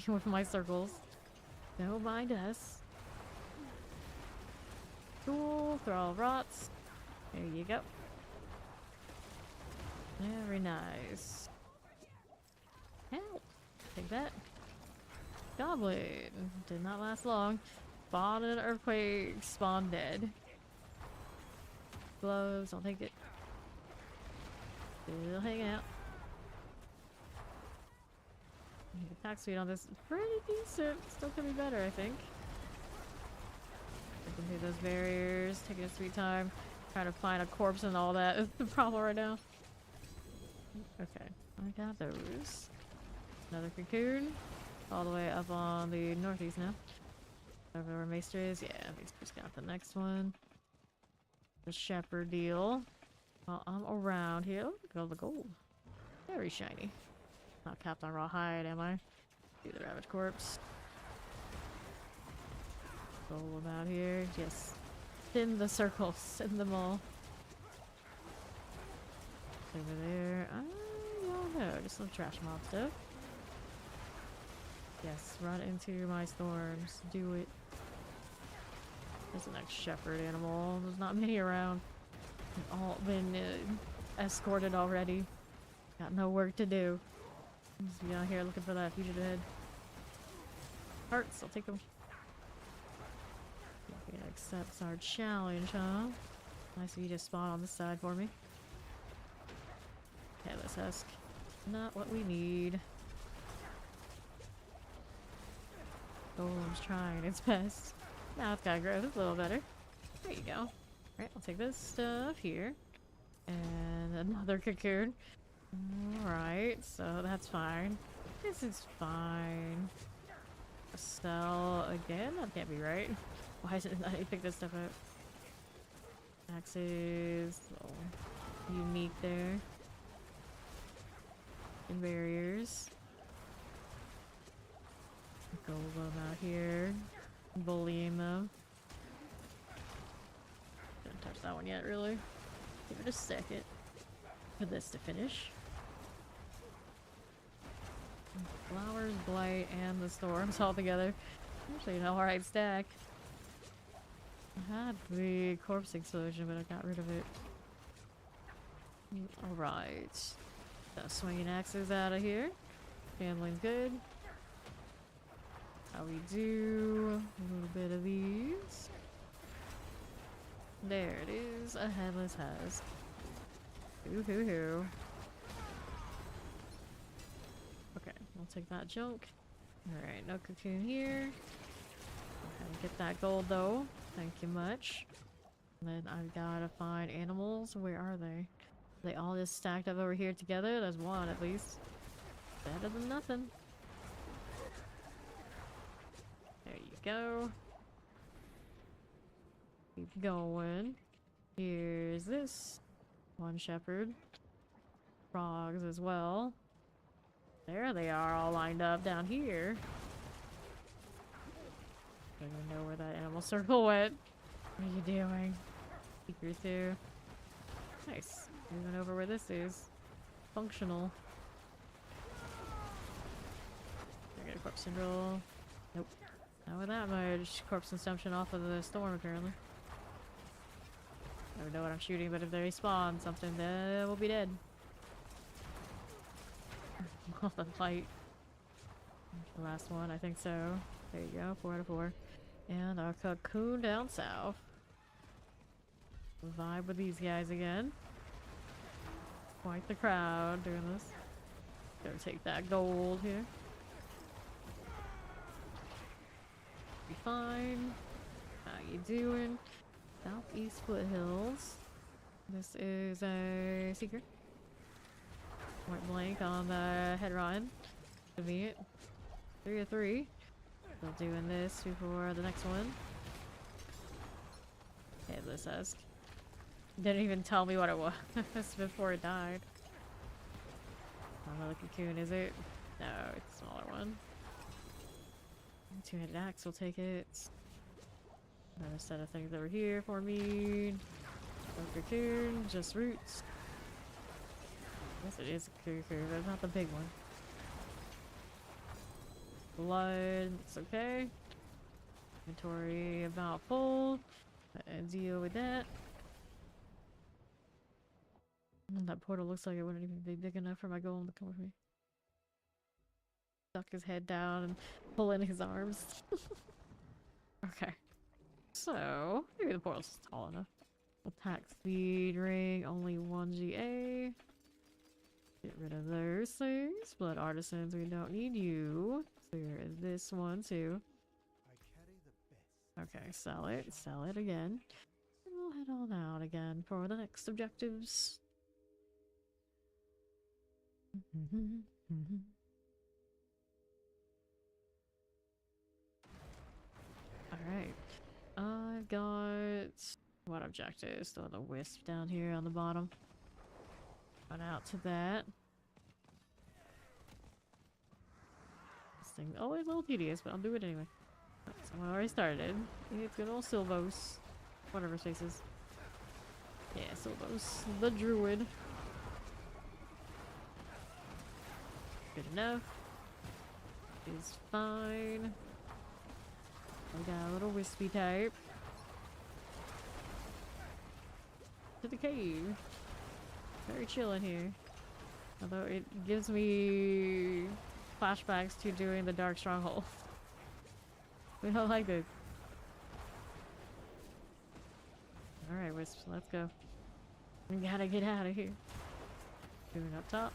With my circles. Don't mind us. Cool. Thrall rots. There you go. Very nice. Help! Take that. Goblin. Did not last long. Spawned an earthquake. Spawned dead. Gloves. I'll take it. Still hang out. The attack speed on this is pretty decent. Still could be better, I think. Looking through those barriers. Taking a sweet time. Trying to find a corpse and all that is the problem right now. Okay. I got those. Another cocoon. All the way up on the northeast now. Over where Maester is. Yeah, Maester's got the next one. The shepherd deal. Well, I'm around here. Oh, look at all the gold. Very shiny. Not capped on raw hide, am I? Do the ravage corpse. Golem out here. Just spin the circles. Send them all. Over there. I don't know. Just some trash mob stuff. Yes, run into my storms. Do it. There's the next shepherd animal. There's not many around. They've all been escorted already. Got no work to do. Just be out here looking for that fugitive head. Hearts, I'll take them. Okay, accepts our challenge, huh? Nice of you to spawn on this side for me. Okay, let's husk. Not what we need. Golem's trying its best. Now it's gotta grow a little better. There you go. Alright, I'll take this stuff here. And another cocoon. Alright, so that's fine. This is fine. Sell again? That can't be right. Why is it not you pick this stuff up? Axes. Unique there. And barriers. Golem out here. Bullying them. Don't touch that one yet, really. Give it a second for this to finish. Flowers, blight, and the storms all together. Actually, an alright stack. I had the corpse explosion, but I got rid of it. Alright. Swinging axes out of here. handling's good. How we do a little bit of these. There it is, a headless husk. Hoo hoo hoo. Okay, I'll take that junk. Alright, no cocoon here. Okay, get that gold though. Thank you much. And then I've gotta find animals. Where are they? Are they all just stacked up over here together? There's one at least. Better than nothing. There you go. Keep going. Here's this. One shepherd. Frogs as well. There they are all lined up down here. Don't even know where that animal circle went. What are you doing? Secret through. Nice. Moving over where this is. Functional. I got a corpse and roll. Nope. Not with that much corpse consumption off of the storm apparently. I don't know what I'm shooting, but if they respawn something, they will be dead. Off the fight. The last one, I think so. There you go, 4 out of 4. And our cocoon down south. Vibe with these guys again. Quite the crowd doing this. Gotta take that gold here. Be fine. How you doing? Southeast foothills. This is a secret. Point blank on the head run. Convenient. 3 of 3. Still doing this before the next one. Headless husk. Didn't even tell me what it was before it died. Another cocoon, is it? No, it's a smaller one. Two-headed axe will take it. Another set of things over here for me. No cocoon, just roots. Yes, it is a cocoon, but not the big one. Blood, it's okay. Inventory about full. Deal with that. And that portal looks like it wouldn't even be big enough for my golem to come with me. Duck his head down and pull in his arms. Okay. So, maybe the portal's tall enough. Attack speed ring, only 1 GA. Get rid of those things. Blood artisans, we don't need you. Clear this one too. Okay, sell it again. And we'll head on out again for the next objectives. Alright. I've got what objectives? Still the wisp down here on the bottom. Run out to that. This thing's always a little tedious, but I'll do it anyway. Someone already started. It's good old Sylvos. Whatever his face is. Yeah, Sylvos. The druid. Good enough. Is fine. We got a little wispy type. To the cave. Very chill in here. Although it gives me flashbacks to doing the Dark Stronghold. We don't like this. Alright, wisps, let's go. We gotta get out of here. Doing up top.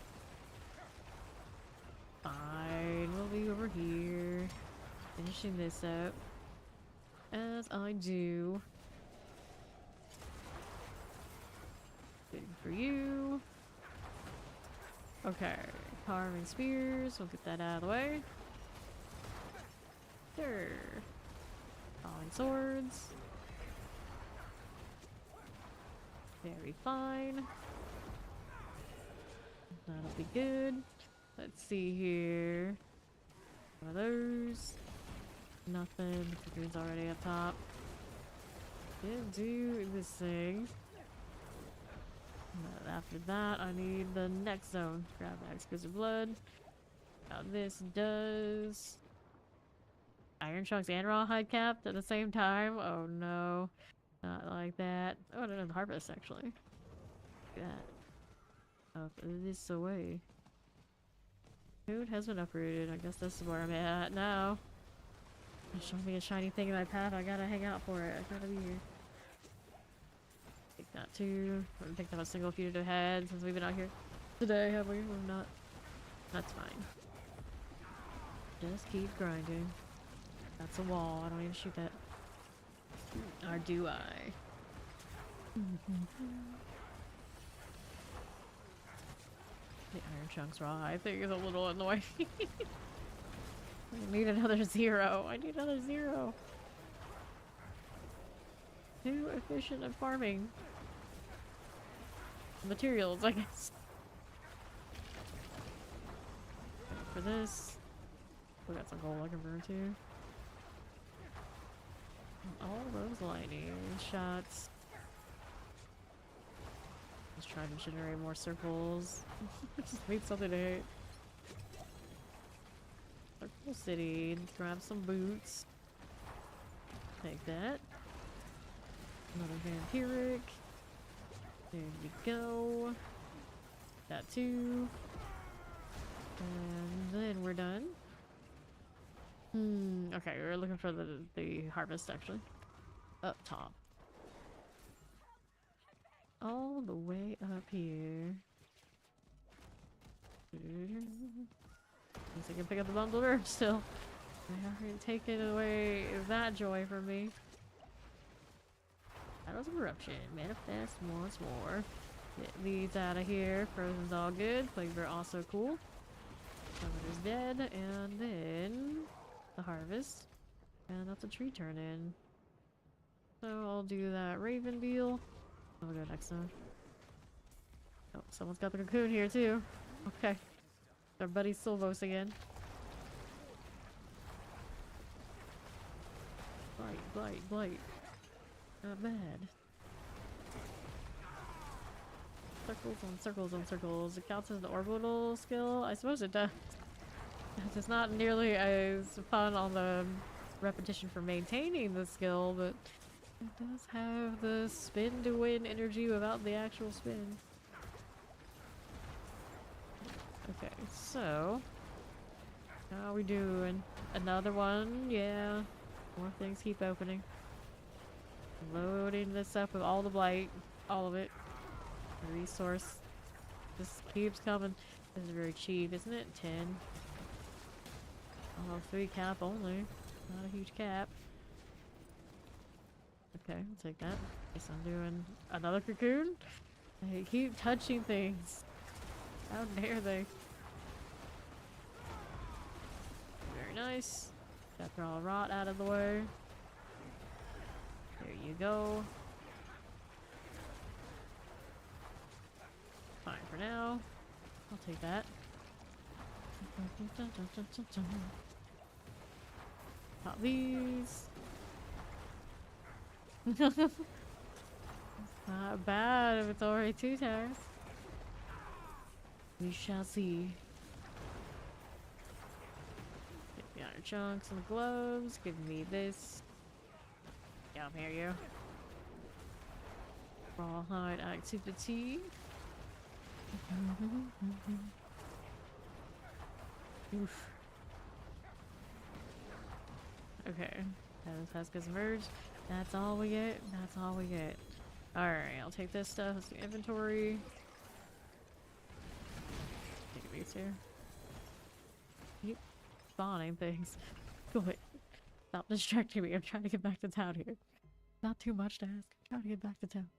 Fine, we'll be over here. Finishing this up. As I do. Good for you. Okay, carving spears. We'll get that out of the way. Sure. Falling swords. Very fine. That'll be good. Let's see here. One of those. Nothing. The cocoon's already up top. Didn't do this thing. But after that, I need the next zone. Grab that exquisite blood. Now this does iron chunks and rawhide capped at the same time. Oh no, not like that. Oh, no, no, harvest actually. Look at that. Up this away. Food has been uprooted. I guess this is where I'm at now. Show me a shiny thing in my path. I gotta hang out for it. I gotta be here. Take that too. I haven't picked up a single fugitive head since we've been out here today, have we? We're not. That's fine. Just keep grinding. That's a wall. I don't even shoot that. Or do I? The iron chunks raw, I think, is a little annoying. I need another 0. I need another 0. Too efficient at farming. Materials, I guess. For this, we got some gold I can burn too. All those lightning shots. Just trying to generate more circles. Just need something to hit. Circle City. Grab some boots. Take that. Another vampiric. There you go. That too. And then we're done. Okay, we're looking for the harvest actually. Up top. All the way up here. Guess I can pick up the bundled herb still. I already taken away that joy from me. Battles of Eruption. Manifest once more. Get these out of here. Frozen's all good. Flavor also cool. Summoner's dead. And then the harvest. And that's a tree turn in. So I'll do that raven deal. I'll go next time. Oh, someone's got the cocoon here too. Okay. Our buddy Silvos again. Blight, blight, blight. Not bad. Circles on circles on circles. It counts as the orbital skill? I suppose it does. It's not nearly as fun on the repetition for maintaining the skill, but it does have the spin to win energy without the actual spin. Okay, so how are we doing? Another one? Yeah. More things keep opening. Loading this up with all the blight. All of it. The resource just keeps coming. This is very cheap, isn't it? 10. Oh, 3 cap only. Not a huge cap. Okay, I'll take that. Guess I'm doing another cocoon. They keep touching things. How dare they? Very nice. Got the all rot out of the way. There you go. Fine for now. I'll take that. Pop these. Not bad if it's already 2 towers. We shall see. Get the iron chunks and the gloves. Give me this. Yeah, here you. Rawhide activity. Oof. Okay. Has gets merged. That's all we get. That's all we get. Alright, I'll take this stuff. Let's do inventory. Take these here. Keep spawning things. Good. Stop distracting me. I'm trying to get back to town here. Not too much to ask. I'm trying to get back to town.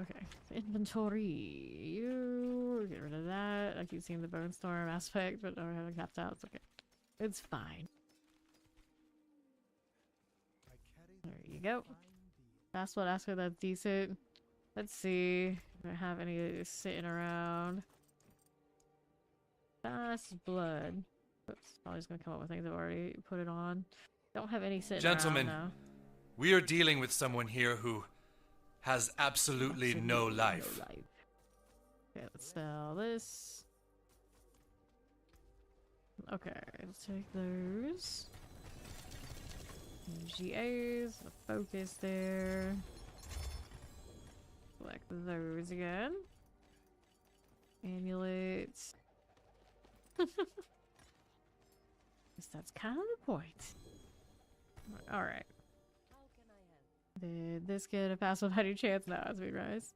Okay. Inventory. You get rid of that. I keep seeing the bone storm aspect, but I haven't capped out. It's okay. It's fine. There you go. That's what asker that's decent. Let's see. I don't have any sitting around. Fast blood. Oops. Probably just gonna come up with things I've already put it on. Don't have any sitting Gentlemen, around now. we are dealing with someone here who has absolutely no life. Okay, let's sell this. Okay, let's take those. GAs, the focus there. Select those again. Amulets. Guess that's kind of the point. Alright. Did this get a pass without any chance now as we rise?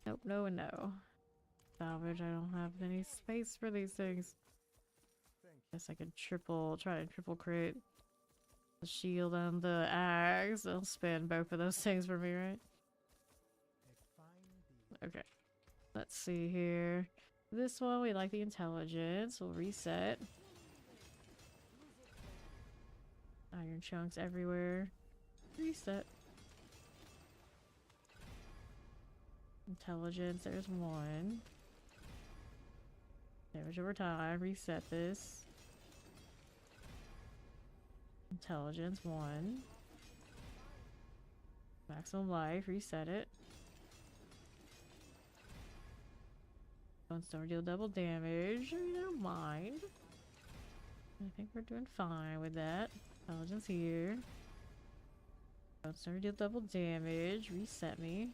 Nope, no and no. Salvage, I don't have any space for these things. Guess I could try to triple crit the shield and the axe. They'll spin both of those things for me, right? Okay. Let's see here. This one, we like the intelligence. We'll reset. Iron chunks everywhere. Reset. Intelligence, there's one. Damage over time, reset this. Intelligence, one. Maximum life, reset it. Bone Storm deal double damage. I don't mind. I think we're doing fine with that. Intelligence here. Bone Storm deal double damage. Reset me.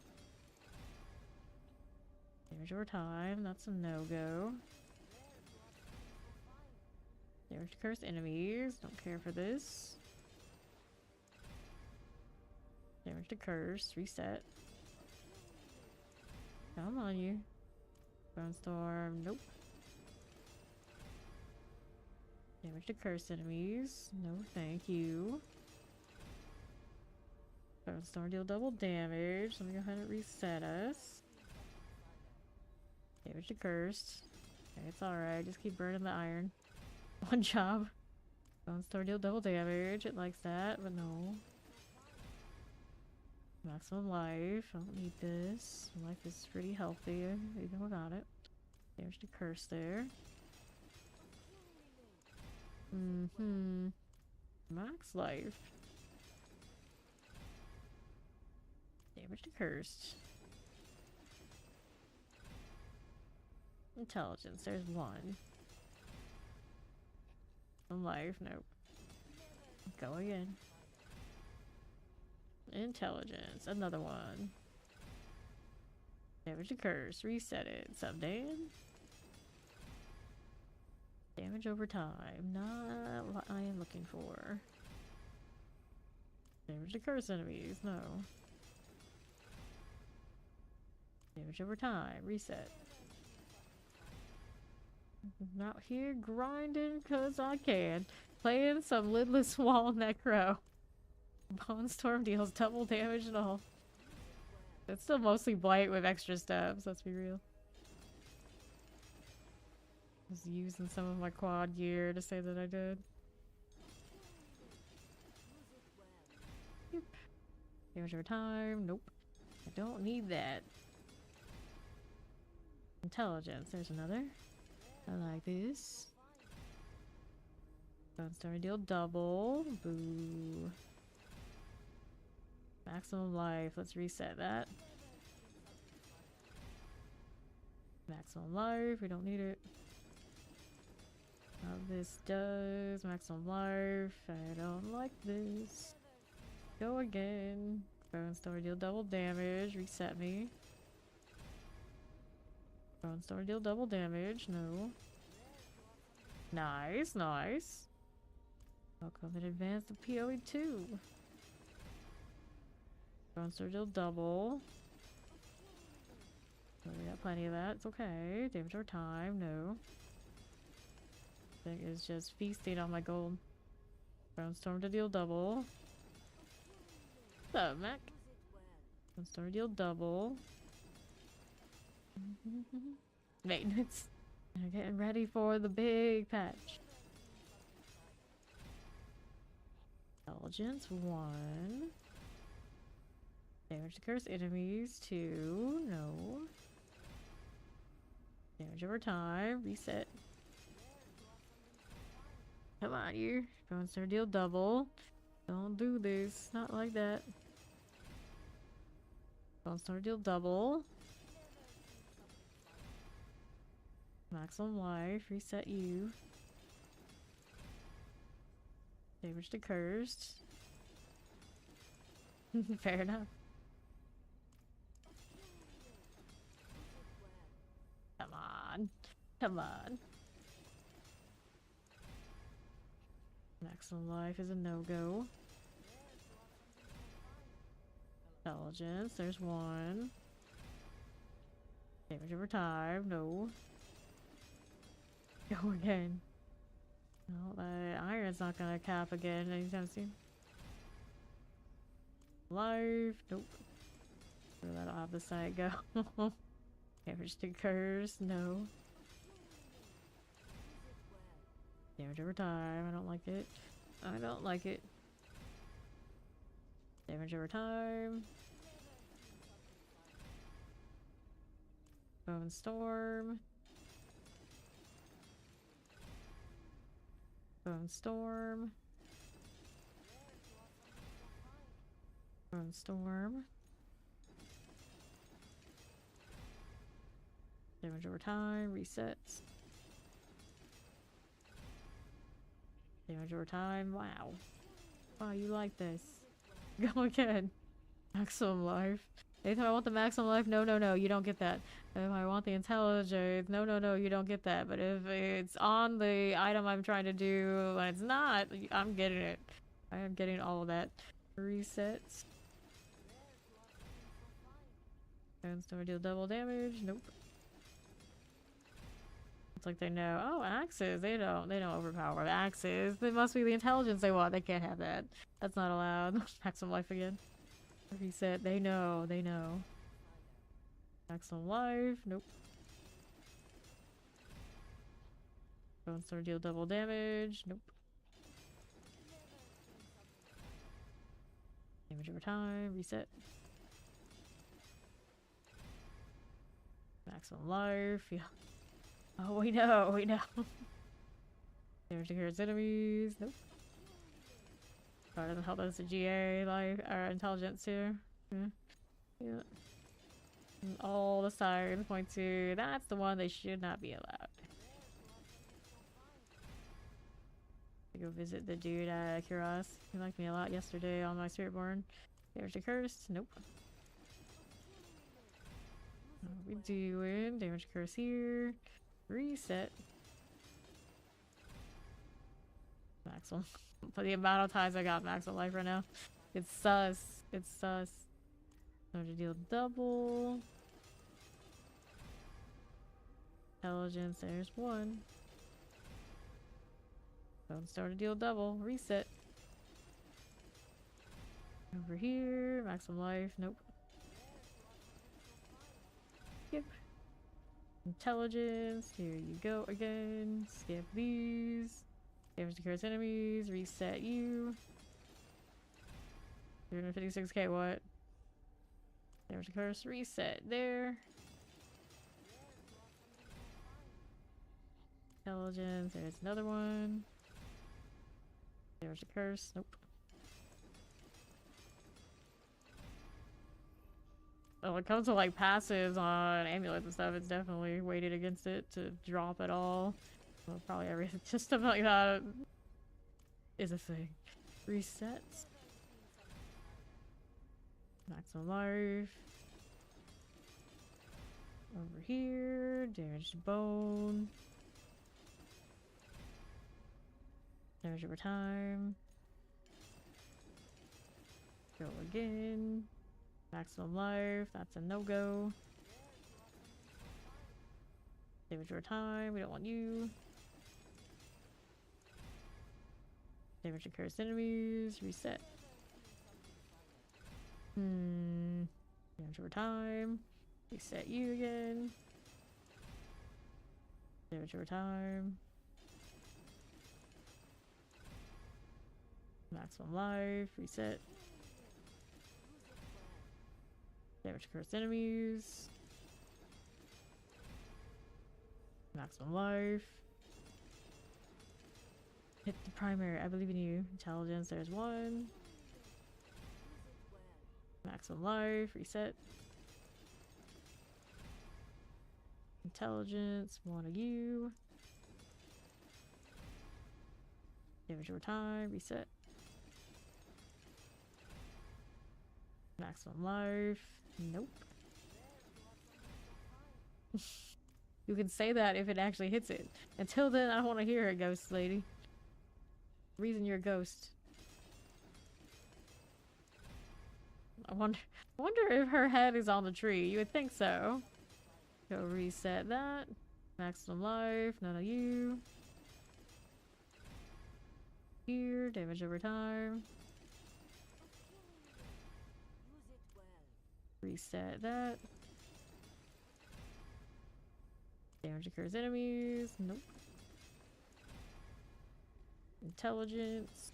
Damage over time. That's a no-go. Damage to cursed enemies. Don't care for this. Damage to curse. Reset. Come on, you. Bone Storm. Nope. Damage to cursed enemies. No, thank you. Bone Storm deal double damage. Let me go ahead and reset us. Damage to cursed. Okay, it's alright. Just keep burning the iron. One job. Bone Storm deal double damage. It likes that, but no. Maximum life. I don't need this. Life is pretty healthy, even without it. Damage to curse there. Max life. Damage to cursed. Intelligence, there's one. Life, nope. Go again. Intelligence, another one. Damage to curse, reset it. Sub Dan. Damage over time, not what I am looking for. Damage to curse enemies, no. Damage over time, reset. I'm out here grinding because I can. Playing some lidless wall necro. Bone Storm deals double damage and all. It's still mostly blight with extra steps, let's be real. Just using some of my quad gear to say that I did. Yep. Damage over time, nope. I don't need that. Intelligence, there's another. I like this. Bone Storm deal double. Boo. Maximum life. Let's reset that. Maximum life. We don't need it. Now this does. Maximum life. I don't like this. Go again. Bone Storm deal double damage. Reset me. Bone Storm deal double damage. No. Nice, nice. Welcome in advance to PoE2. Bone Storm deal double. Oh, we got plenty of that. It's okay. Damage over time. No. Thing is just feasting on my gold. Bone Storm to deal double. What's up, Mac? Bone Storm deal double. Maintenance. We're getting ready for the big patch. Intelligence 1. Damage to curse enemies 2. No. Damage over time. Reset. Come on, you. Bone Storm deal double. Don't do this. Not like that. Bone Storm deal double. Maximum life, reset you. Damage to cursed. Fair enough. Come on. on. Come on. Maximum life is a no-go. Intelligence, there's one. Damage over time, no. Go again. No, the iron's not gonna cap again anytime soon. Life, nope. Where that'll have the side go. Damage to curse, no. Damage over time, I don't like it. I don't like it. Damage over time. Bone Storm. Bone Storm. Bone Storm. Damage over time, resets. Damage over time, wow. Wow, you like this. Go again. Maximum life. Anytime I want the maximum life, no, no, no, you don't get that. If I want the intelligence, no, no, no, you don't get that. But if it's on the item I'm trying to do and it's not, I'm getting it. I am getting all of that. Resets. And so I deal double damage. Nope. It's like they know. Oh, axes. They don't overpower the axes. It must be the intelligence they want. They can't have that. That's not allowed. Maximum life again. Reset. They know. They know. Maximum life. Nope. Bone Storm deal double damage. Nope. Damage over time. Reset. Maximum life. Yeah. Oh, we know. We know. Damage to his enemies. Nope. Oh, it doesn't help us the GA life or intelligence here. Yeah. And all the signs point to that's the one they should not be allowed. I go visit the dude at Kuros. He liked me a lot yesterday on my Spiritborn. Damage to curse. Nope. What are we doing? Damage to curse here. Reset. Maximum. For the amount of times I got maximum life right now. It's sus. It's sus. I'm to deal double. Intelligence, there's one. Don't start to deal double. Reset. Over here. Maximum life. Nope. Skip. Intelligence. Here you go again. Skip these. Damage to curse enemies. Reset you. 356k, what? Damage to curse. Reset there. Intelligence. There's another one. Damage to curse. Nope. Oh, when it comes to like passives on amulets and stuff, it's definitely weighted against it to drop at all. Well, probably everything, just stuff like that is a thing. Resets. Maximum life. Over here, damage to bone. Damage over time. Go again. Maximum life, that's a no-go. Damage over time, we don't want you. Damage to cursed enemies, reset. Damage over time. Reset you again. Damage over time. Maximum life, reset. Damage to cursed enemies. Maximum life. Hit the primary, I believe in you. Intelligence, there's one. Maximum life, reset. Intelligence, one of you. Damage over time, reset. Maximum life, nope. You can say that if it actually hits it. Until then, I don't want to hear it, ghost lady. Reason you're a ghost. I wonder if her head is on the tree. You would think so. Go reset that. Maximum life. None of you. Here. Damage over time. Reset that. Damage occurs enemies. Nope. Intelligence.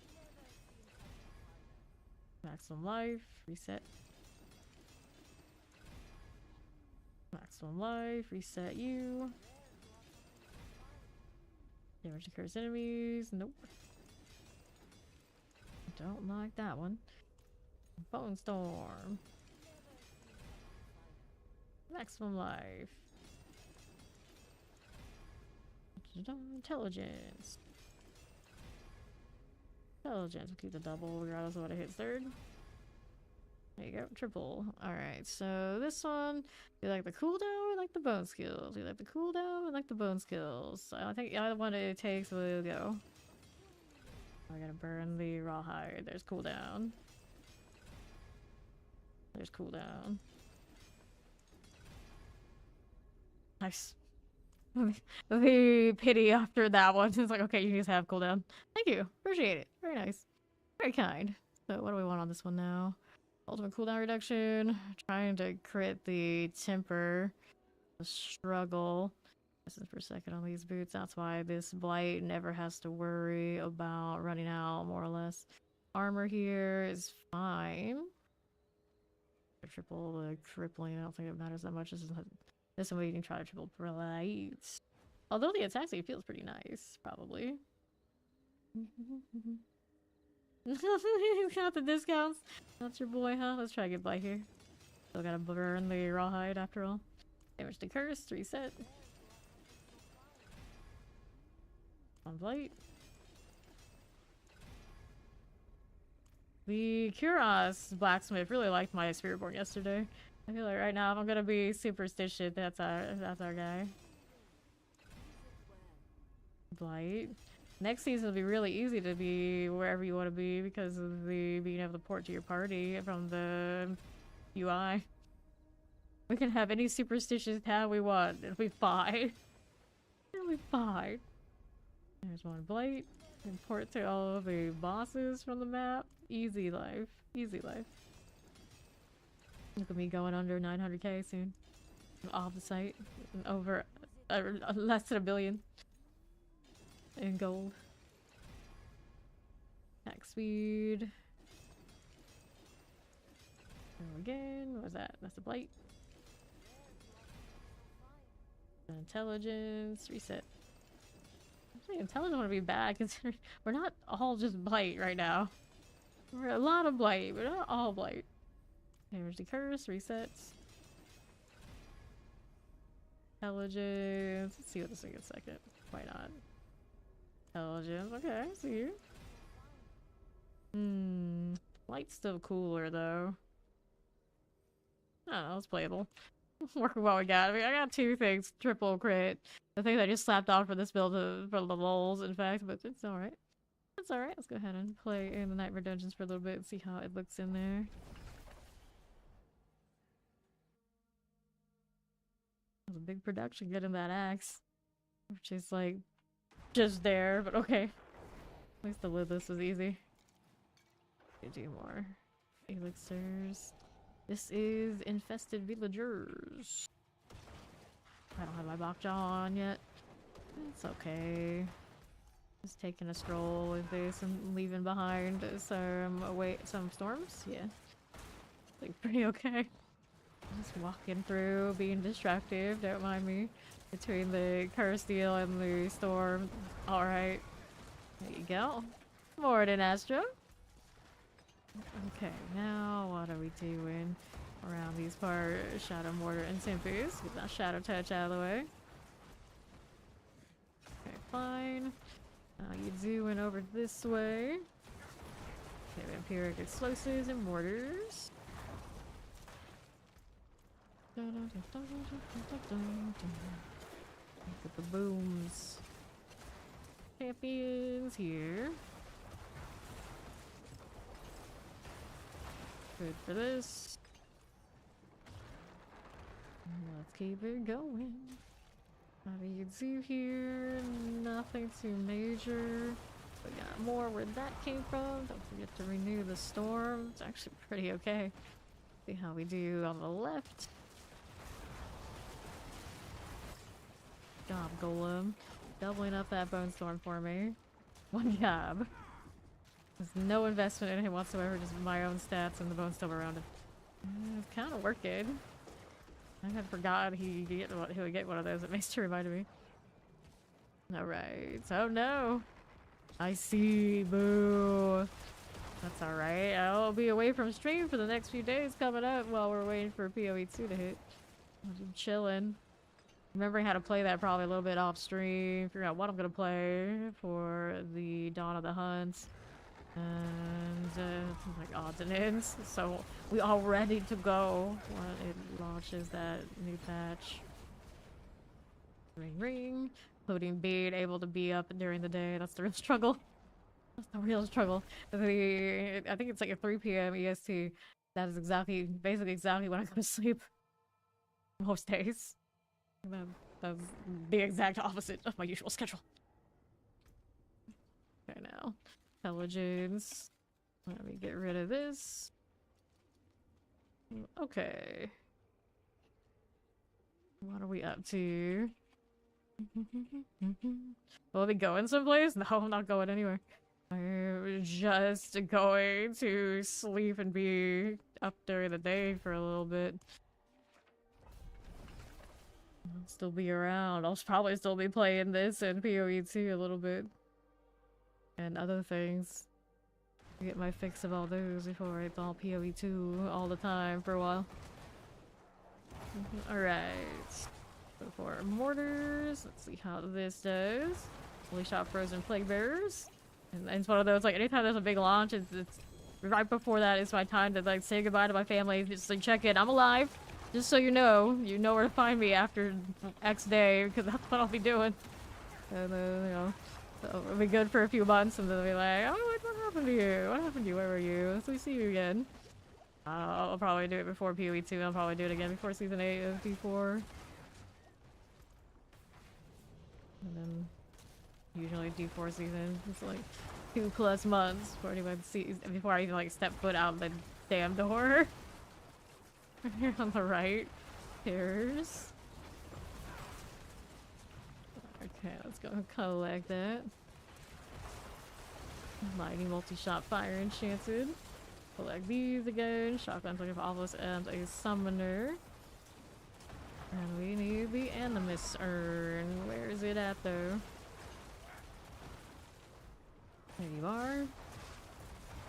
Maximum life. Reset. Maximum life. Reset you. Damage occurs enemies. Nope. Don't like that one. Bone Storm. Maximum life. Intelligence. Intelligence will keep the double regardless of what it hits third. There you go, triple. Alright, so this one, do you like the cooldown or like the bone skills? Do you like the cooldown or like the bone skills? I think either one it takes will go. I gotta burn the rawhide. There's cooldown. There's cooldown. Nice. The pity after that one is like, okay, you just have cooldown. Thank you. Appreciate it. Very nice. Very kind. So what do we want on this one now? Ultimate cooldown reduction. Trying to crit the temper. The struggle. This is for a second on these boots. That's why this blight never has to worry about running out, more or less. Armor here is fine. Triple the crippling. I don't think it matters that much. This one we can try to triple blight. Although the attack speed feels pretty nice, probably. Got the discounts. That's your boy, huh? Let's try to get by here. Still gotta burn the rawhide after all. Damage to curse, reset. On blight. The Kuros blacksmith really liked my Spiritborn yesterday. I feel like right now, if I'm gonna be superstitious, that's our guy. Blight. Next season will be really easy to be wherever you want to be because of the being able to port to your party from the UI. We can have any superstitious tab we want. It'll be fine. It'll be fine. There's one blight. Import to all of the bosses from the map. Easy life. Easy life. Look at me going under 900k soon. Off the site. Over less than 1 billion. In gold. Attack speed. Go again. What was that? That's a blight. Intelligence. Reset. Actually, intelligence wouldn't be bad considering we're not all just blight right now. We're a lot of blight, but not all blight. Damage to curse, resets. Intelligence. Let's see what this thing gets second. Why not? Intelligence. Okay, I see you. Light's still cooler though. I don't know, it's playable. Work with what we got. I mean, I got 2 things. Triple crit. The thing I just slapped on for this build for the lulz, in fact, but it's alright. It's alright. Let's go ahead and play in the Nightmare Dungeons for a little bit and see how it looks in there. That was a big production getting that axe. Which is like just there, but okay. At least the lid this was easy. Do more elixirs. This is infested villagers. I don't have my Bokja on yet. It's okay. Just taking a stroll with this and leaving behind some storms. Yeah, like pretty okay. Just walking through, being destructive. Don't mind me. Between the curse deal and the storm. All right, there you go. Morning, Astro. Okay, now what are we doing around these parts? Shadow Mortar and Simpies. Get that Shadow Touch out of the way. Okay, fine. How you doing over this way? Okay, Vampiric Explosives and Mortars. Look at the booms. Champions here. Good for this. Let's keep it going. What do you do here? Nothing too major. We got more where that came from. Don't forget to renew the storm. It's actually pretty okay. See how we do on the left. Job, Golem. Doubling up that bone storm for me. One job. There's no investment in him whatsoever, just my own stats and the bone storm around it. It's kind of working. I had forgot he would get one of those. It makes sure reminded me. Alright. Oh no! I see. Boo! That's alright. I'll be away from stream for the next few days coming up while we're waiting for PoE2 to hit. I'm chilling. Remembering how to play that probably a little bit off stream. Figure out what I'm gonna play for the Dawn of the Hunt. And like odds and ends. So we all ready to go when it launches that new patch. Ring ring. Including being able to be up during the day. That's the real struggle. That's the real struggle. I think it's like a 3 p.m. EST. That is basically exactly when I go to sleep. Most days. That's the exact opposite of my usual schedule. Okay, now. Intelligence. Let me get rid of this. Okay. What are we up to? Will we going someplace? No, I'm not going anywhere. I'm just going to sleep and be up during the day for a little bit. I'll still be around. I'll probably still be playing this and PoE2 a little bit. And other things. Get my fix of all those before it's all PoE2 all the time for a while. Alright. So for mortars, let's see how this does. Fully shot frozen plague bearers. And it's one of those, like, anytime there's a big launch, it's right before that is my time to, like, say goodbye to my family. Just, like, check in. I'm alive. Just so you know where to find me after X day, because that's what I'll be doing. And then, you know, so it'll be good for a few months, and then they'll be like, oh, what happened to you? What happened to you? Where were you? So we see you again. I'll probably do it before PoE2, I'll probably do it again before Season 8 of D4. And then, usually D4 season, it's like 2+ months before I even, like, step foot out the damn door. Here on the right. Here's. Okay, let's go collect that. Mighty multi-shot fire enchanted. Collect these again. Shotguns looking for Obelisk and a summoner. And we need the Animus urn. Where is it at though? There you are.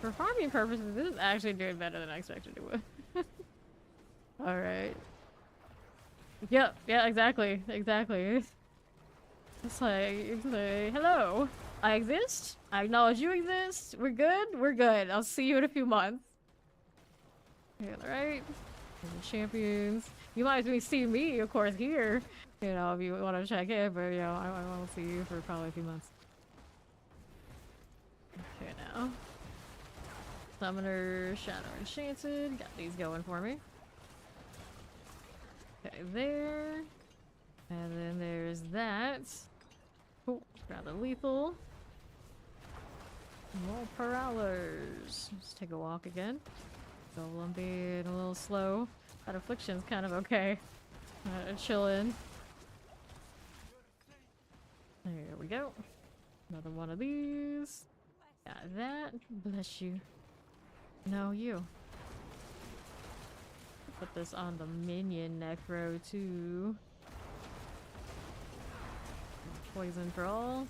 For farming purposes, this is actually doing better than I expected it would. Alright. Yep, yeah, exactly. Exactly. It's like, hello. I exist. I acknowledge you exist. We're good. We're good. I'll see you in a few months. Yeah, alright. Champions. You might see me, of course, here. You know, if you want to check in, but you know, I won't see you for probably a few months. Okay, now. Summoner, Shadow Enchanted. Got these going for me. Okay, there. And then there's that. Oh, rather lethal. More Prowlers. Let's take a walk again. Golem being a little slow. That affliction's kind of okay. Chillin'. There we go. Another one of these. Got that. Bless you. No, you. Put this on the minion Necro too. Poison for all.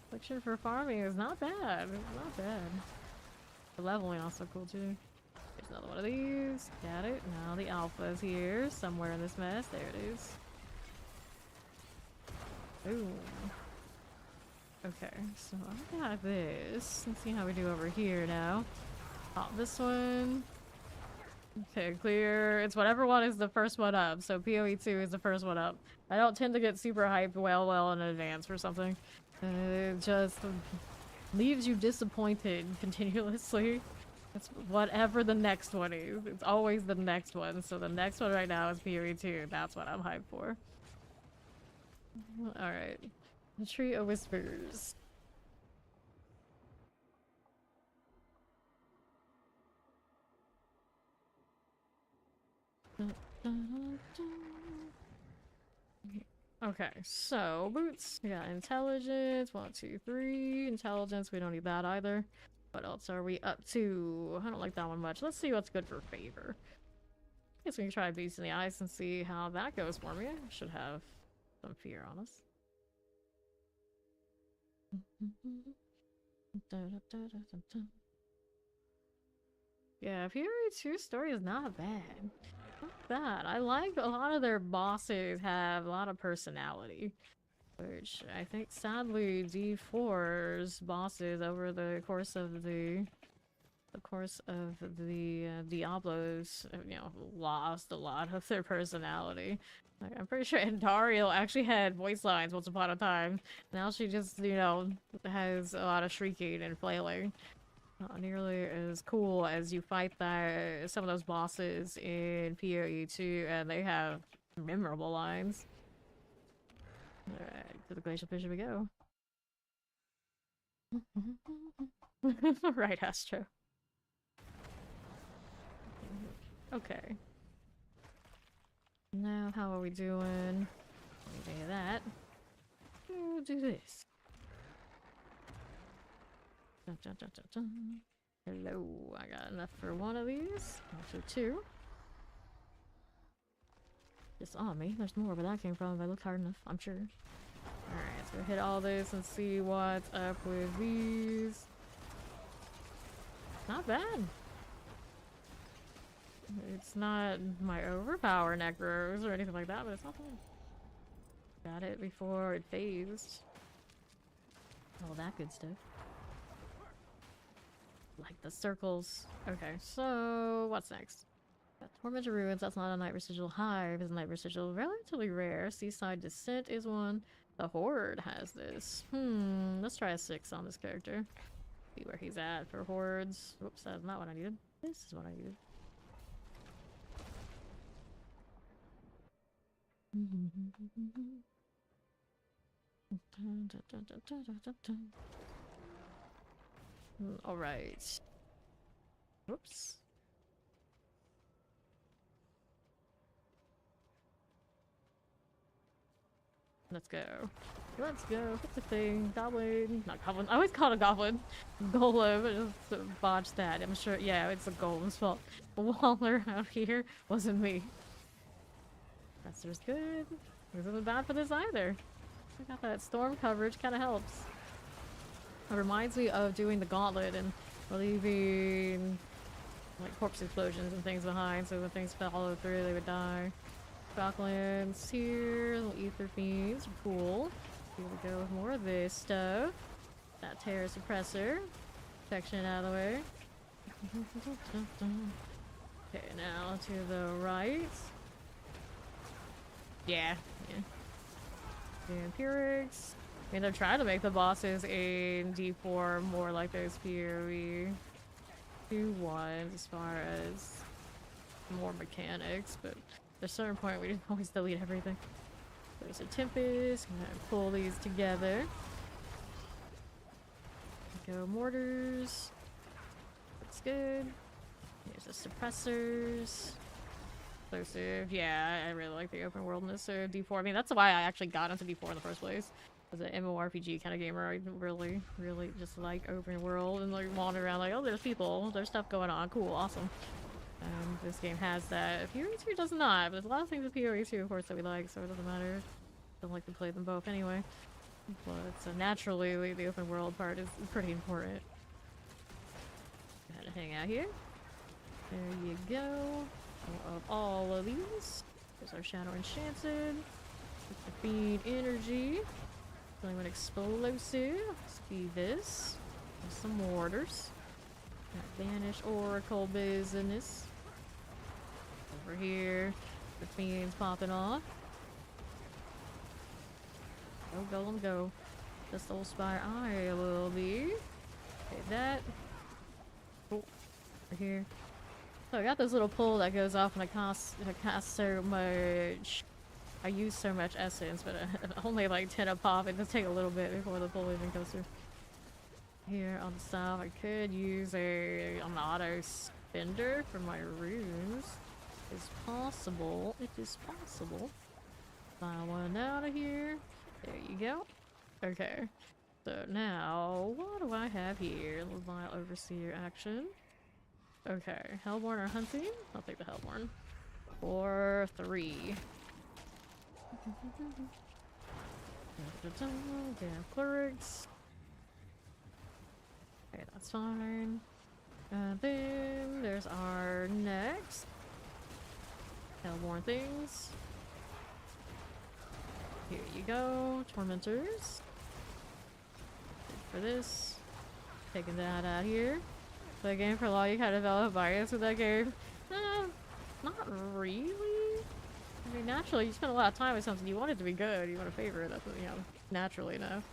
Affliction for farming is not bad. It's not bad. The leveling also cool too. There's another one of these. Got it. Now the alpha is here. Somewhere in this mess. There it is. Ooh. Okay, so I got this. Let's see how we do over here now. Pop this one. Okay, clear. It's whatever one is the first one up. So PoE2 is the first one up. I don't tend to get super hyped well in advance for something. It just leaves you disappointed continuously. It's whatever the next one is. It's always the next one. So the next one right now is PoE2. That's what I'm hyped for. Alright. The Tree of Whispers. Okay, so boots. We got intelligence. 1, 2, 3. Intelligence. We don't need that either. What else are we up to? I don't like that one much. Let's see what's good for favor. Guess we can try Beast in the Ice and see how that goes for me. I should have some fear on us. Yeah, Fury 2 story is not bad. Not bad. I like a lot of their bosses have a lot of personality. Which I think sadly D4's bosses over the course of the Diablos, you know, lost a lot of their personality. Like, I'm pretty sure Andariel actually had voice lines once upon a time. Now she just, you know, has a lot of shrieking and flailing. Not nearly as cool as you fight some of those bosses in PoE2, and they have memorable lines. Alright, to the glacial fissure we go. Right, Astro. Okay. Now, how are we doing? We do that. We'll do this. Dun, dun, dun, dun, dun. Hello, I got enough for one of these. Actually, 2. Just on me. There's more where that came from if I looked hard enough, I'm sure. Alright, so hit all this and see what's up with these. Not bad. It's not my overpower necros or anything like that, but it's not bad. Got it before it phased. All that good stuff. Like the circles. Okay, so what's next? Got Tormented Ruins, that's not a Night Residual. Hive is a Night Residual. Relatively rare. Seaside Descent is one. The Horde has this. Let's try a 6 on this character. See where he's at for hordes. Whoops, that's not what I needed. This is what I needed. Alright. Whoops. Let's go. Let's go. What's the thing? Goblin. Not goblin. I always call it a goblin. Golem. I just botched that. I'm sure. Yeah, it's a golem's fault. Waller out here wasn't me. Pressure's good. Isn't bad for this either. I got that storm coverage. Kind of helps. It reminds me of doing the gauntlet and leaving like corpse explosions and things behind, so when things follow through, they would die. Falklands here, little ether fiends, cool. Here we go with more of this stuff. That terror suppressor. Protection out of the way. Okay, now to the right. Yeah. Vampirics. I mean, they're trying to make the bosses in D4 more like those PoE 2-1s as far as more mechanics, but at a certain point we just always delete everything. There's a Tempest, gonna pull these together. Go mortars. Looks good. Here's the suppressors. Explosive. Yeah, I really like the open worldness of D4. I mean, that's why I actually got into D4 in the first place. As an MMORPG kind of gamer, I really just like open world and like wander around like, oh, there's people, there's stuff going on, cool, awesome. This game has that. PoE2 does not, but there's a lot of things with PoE2, of course, that we like, so it doesn't matter. Don't like to play them both anyway. But naturally, the open world part is pretty important. Gotta hang out here. There you go. Of all of these, there's our Shadow Enchanted. Feed energy. Feeling an explosive. Speed this. There's some mortars. Got Banish Oracle business. over here. The fiends popping off. Go, golem, go. The soul spire I will be. Okay, that. Oh, over here. So I got this little pull that goes off and I cast so much. I use so much essence, but only like 10 a pop. It does take a little bit before the pull even goes through. Here on the south, I could use an auto spender for my runes. It's possible. It is possible. File one out of here. There you go. Okay. So now, what do I have here? Vile Overseer action. Okay. Hellborn are hunting. I'll take the Hellborn. For 3. Damn clerics. Okay, that's fine. And then there's our next Hellborn things. Here you go, Tormentors. Good for this. Taking that out here. The game for a lot, you kind of develop a bias with that game. Not really. I mean, naturally, you spend a lot of time with something you want it to be good. You want to favor it. That's what, you know, naturally enough.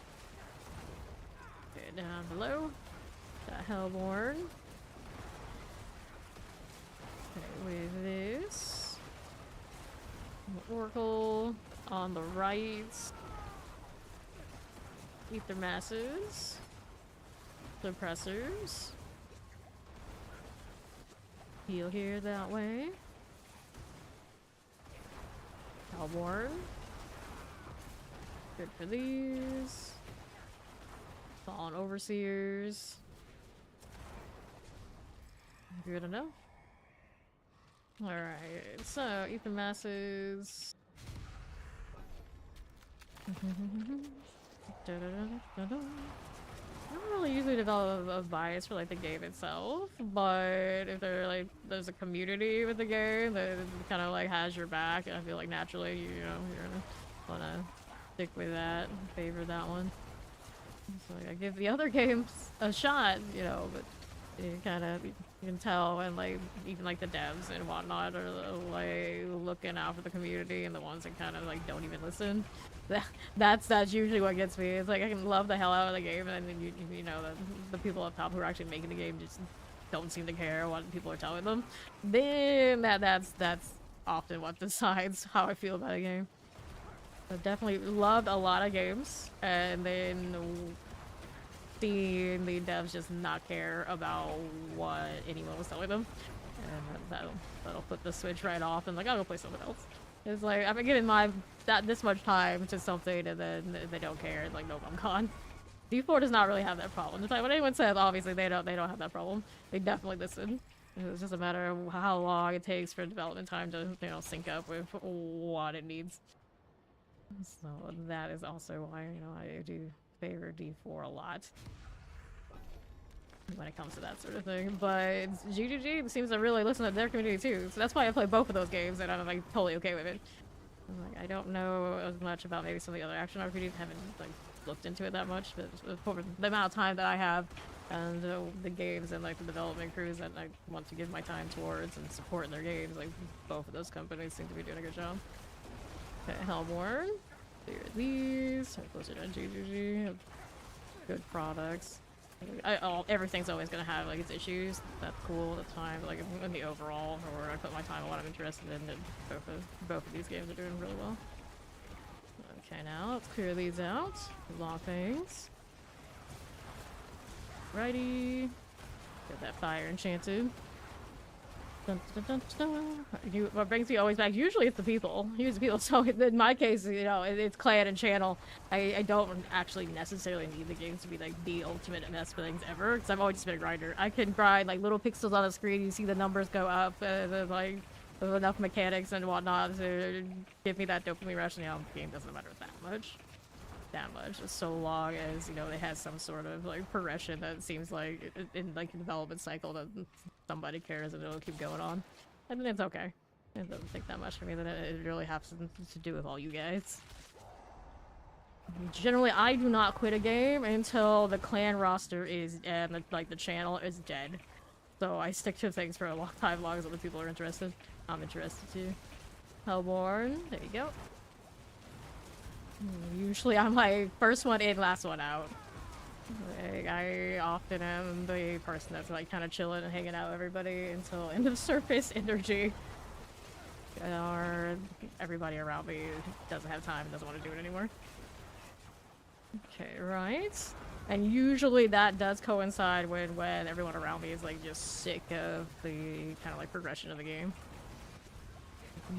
Okay, down below. Got Hellborn. Okay, with this. Oracle on the right. Ether Masses. Suppressors. Heal here that way. Hellborn. Good for these. Fallen Overseers. Good enough. Alright, so Ether Masses. I don't really usually develop a bias for like the game itself, but if there's a community with the game that kind of like has your back, and I feel like naturally you're gonna wanna stick with that, favor that one. So like, I give the other games a shot, you know, but you can tell, and like even like the devs and whatnot are like looking out for the community, and the ones that kind of like don't even listen. That's usually what gets me. It's like I can love the hell out of the game, and then you know the people up top who are actually making the game just don't seem to care what people are telling them. Then that's often what decides how I feel about a game. I definitely loved a lot of games, and then seeing the devs just not care about what anyone was telling them, and that'll put the switch right off, and like I'll go play something else. It's like I've been giving this much time to something, and then they don't care. It's like, nope, I'm gone. D4 does not really have that problem. It's like when anyone says, obviously they don't have that problem. They definitely listen. It's just a matter of how long it takes for development time to, you know, sync up with what it needs. So that is also why, you know, I do favor D4 a lot when it comes to that sort of thing. But GGG seems to really listen to their community too, so that's why I play both of those games, and I'm like totally okay with it. Like, I don't know as much about maybe some of the other action RPGs, haven't like looked into it that much, but for the amount of time that I have, and the games and like the development crews that I want to give my time towards and support in their games, like both of those companies seem to be doing a good job. Okay, Hellborn. Here are these. Closer to GGG. Good products. Everything's always gonna have like its issues. That's cool. That's fine. But, like in the overall, or where I put my time, what I'm interested in, and both of these games are doing really well. Okay, now let's clear these out. Lock things. Righty. Get that fire enchanted. Dun, dun, dun, dun. What brings me always back, usually it's the people. So in my case, you know, it's clan and channel. I don't actually necessarily need the games to be like the ultimate MS things ever, because I've always just been a grinder. I can grind like little pixels on the screen, you see the numbers go up, like with enough mechanics and whatnot to give me that dopamine rush, and, you know, the game doesn't matter that much. Just so long as, you know, it has some sort of like progression that seems like in like a development cycle that somebody cares, and it'll keep going on, and then it's okay. It doesn't take that much for me. That it really has to do with all you guys. Generally, I do not quit a game until the clan roster is and like the channel is dead. So I stick to things for a long time, as long as other people are interested. I'm interested too. Hellborn, there you go. Usually I'm like first one in, last one out. Like, I often am the person that's like kind of chilling and hanging out with everybody until end of surface energy. Or everybody around me doesn't have time and doesn't want to do it anymore. Okay, right. And usually that does coincide with when everyone around me is like just sick of the kind of like progression of the game.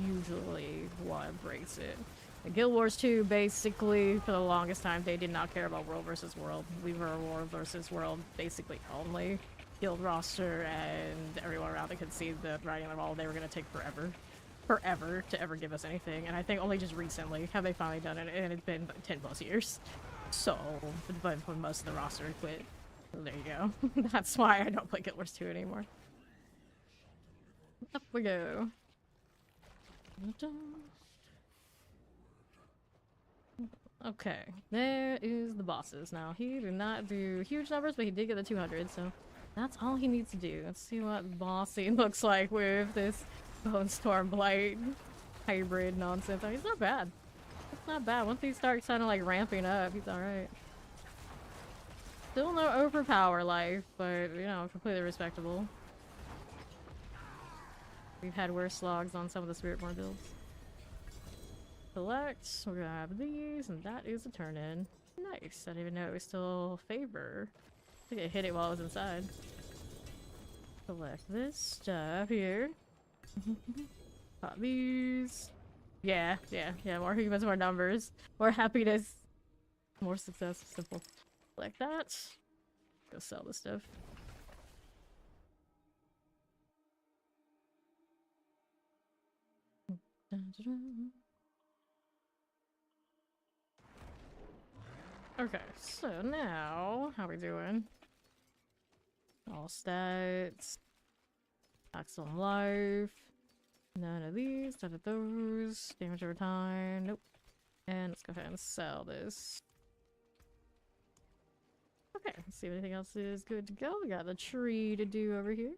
Usually what breaks it. The Guild Wars 2, basically, for the longest time, they did not care about world versus world. We were a world versus world, basically only. Guild roster and everyone around it could see the writing on the wall. They were going to take forever to ever give us anything. And I think only just recently have they finally done it, and it's been 10 plus years. So, but when most of the roster quit. So there you go. That's why I don't play Guild Wars 2 anymore. Up we go. Okay, there is the bosses. Now, he did not do huge numbers, but he did get the 200, so that's all he needs to do. Let's see what boss scene looks like with this Bone Storm Blight hybrid nonsense. He's not bad. It's not bad. Once he starts kind of like ramping up, he's alright. Still no overpower life, but, you know, completely respectable. We've had worse slogs on some of the Spiritborn builds. Select, we'll grab these, and that is a turn in. Nice, I didn't even know it was still favor. I think I hit it while I was inside. Select this stuff here. Pop these. Yeah, more humans, more numbers, more happiness, more success, simple. Select that. Go sell this stuff. Dun, dun, dun. Okay, so now, how we doing? All stats. Max on life. None of these, none of those. Damage over time, nope. And let's go ahead and sell this. Okay, let's see if anything else is good to go. We got the tree to do over here.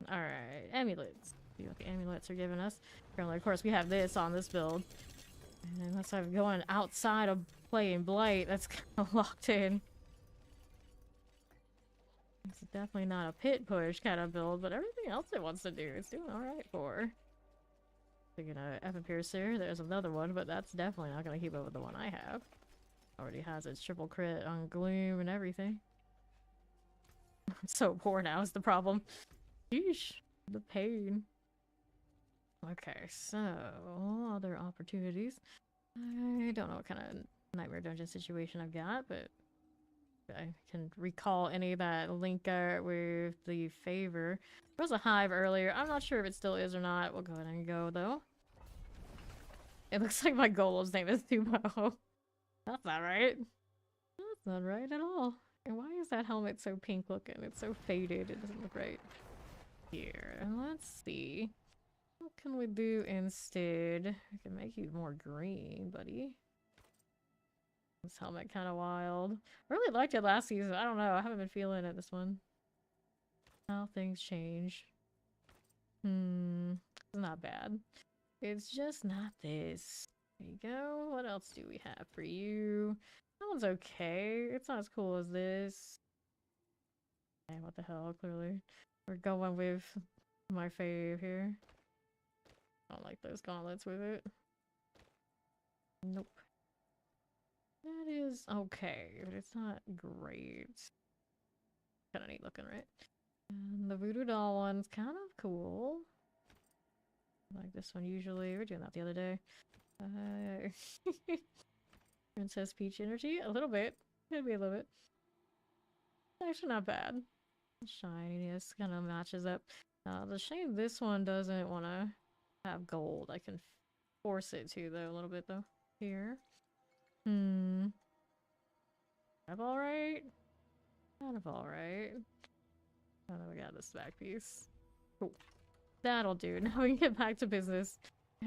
Alright, amulets. See what the amulets are giving us. Currently, of course, we have this on this build. And unless I'm going outside of playing Blight, that's kind of locked in. It's definitely not a pit push kind of build, but everything else it wants to do is doing alright for. Speaking of Evan Piercer, there's another one, but that's definitely not going to keep up with the one I have. Already has its triple crit on Gloom and everything. I'm so poor now is the problem. Sheesh, the pain. Okay, so other opportunities. I don't know what kind of Nightmare Dungeon situation I've got, but I can recall any that link out with the favor. There was a hive earlier. I'm not sure if it still is or not. We'll go ahead and go though. It looks like my golem's name is Tubo. That's not right. That's not right at all. And why is that helmet so pink looking? It's so faded. It doesn't look right. Here, and let's see. What can we do instead? I can make you more green, buddy. This helmet kind of wild. I really liked it last season. I don't know. I haven't been feeling it this one. How things change. It's not bad. It's just not this. There you go. What else do we have for you? That one's okay. It's not as cool as this. Hey, what the hell? Clearly. We're going with my fave here. I don't like those gauntlets with it. Nope. That is okay, but it's not great. Kinda neat looking, right? And the voodoo doll one's kind of cool. I like this one usually. We were doing that the other day. Princess Peach energy? A little bit. Maybe a little bit. Actually not bad. Shininess kind of matches up. The shame this one doesn't want to have gold. I can force it to though a little bit though. Here. Kind of alright. Kind of alright. Oh, we got this back piece. Cool. That'll do. Now we can get back to business.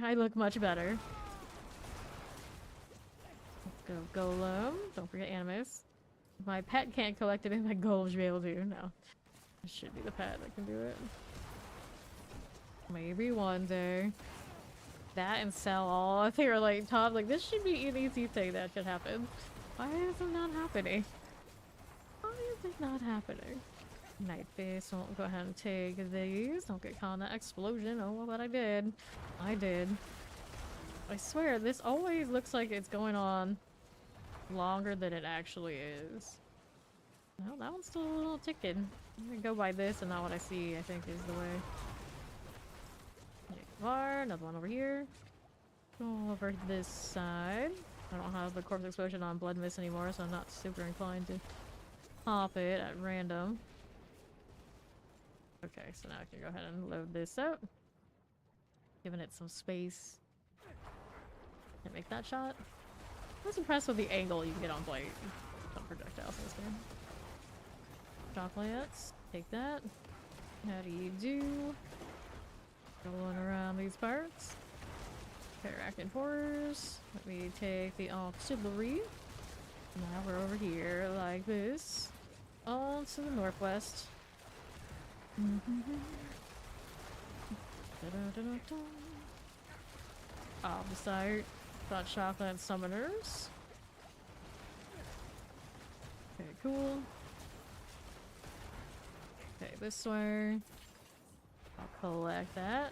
I look much better. Let's go Golem. Don't forget Animus. My pet can't collect it, and my golem should be able to. No. It should be the pet that can do it. Maybe one day. That and sell all. I think are like top. Like, this should be an easy thing that could happen. Why is it not happening? Why is it not happening? Night Fist. I'll go ahead and take these. Don't get caught in that explosion. Oh, well, but I did. I did. I swear, this always looks like it's going on longer than it actually is. Well, that one's still a little ticking. I'm gonna go by this and not what I see, I think is the way. There you are. Another one over here. Go over this side. I don't have the corpse explosion on Blood Mist anymore, so I'm not super inclined to pop it at random. Okay, so now I can go ahead and load this up. Giving it some space. Can't make that shot. I was impressed with the angle you can get on Blade. Some projectiles in this game. Chocolates. Take that. How do you do? Going around these parts. Arachnid horrors. Let me take the auxiliary. Now we're over here like this. On to the northwest. Off the side. Got chocolate summoners. Okay, cool. Okay, this way. I'll collect that.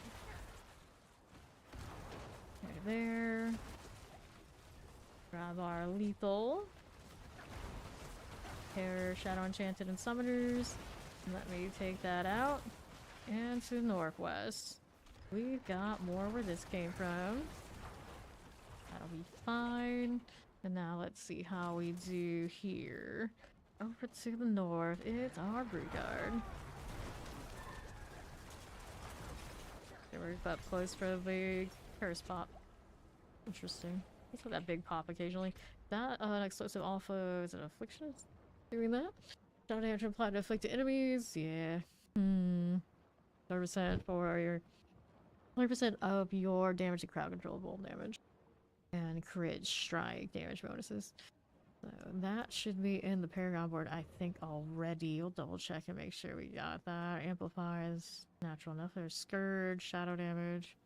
Okay, there. Grab our lethal. Terror, Shadow Enchanted, and Summoners. Let me take that out. And to the northwest. We've got more where this came from. That'll be fine. And now let's see how we do here. Over to the north, it's our Broodguard. Okay, we're up close for the curse pop. Interesting. Let's get that big pop occasionally. That explosive alpha is an affliction. Doing that. Shadow damage applied to afflicted enemies. Yeah. 30% for your 20% of your damage to crowd controllable damage. And crit strike damage bonuses. So that should be in the Paragon board, I think, already. We'll double check and make sure we got that. Amplifies natural enough. There's Scourge, shadow damage.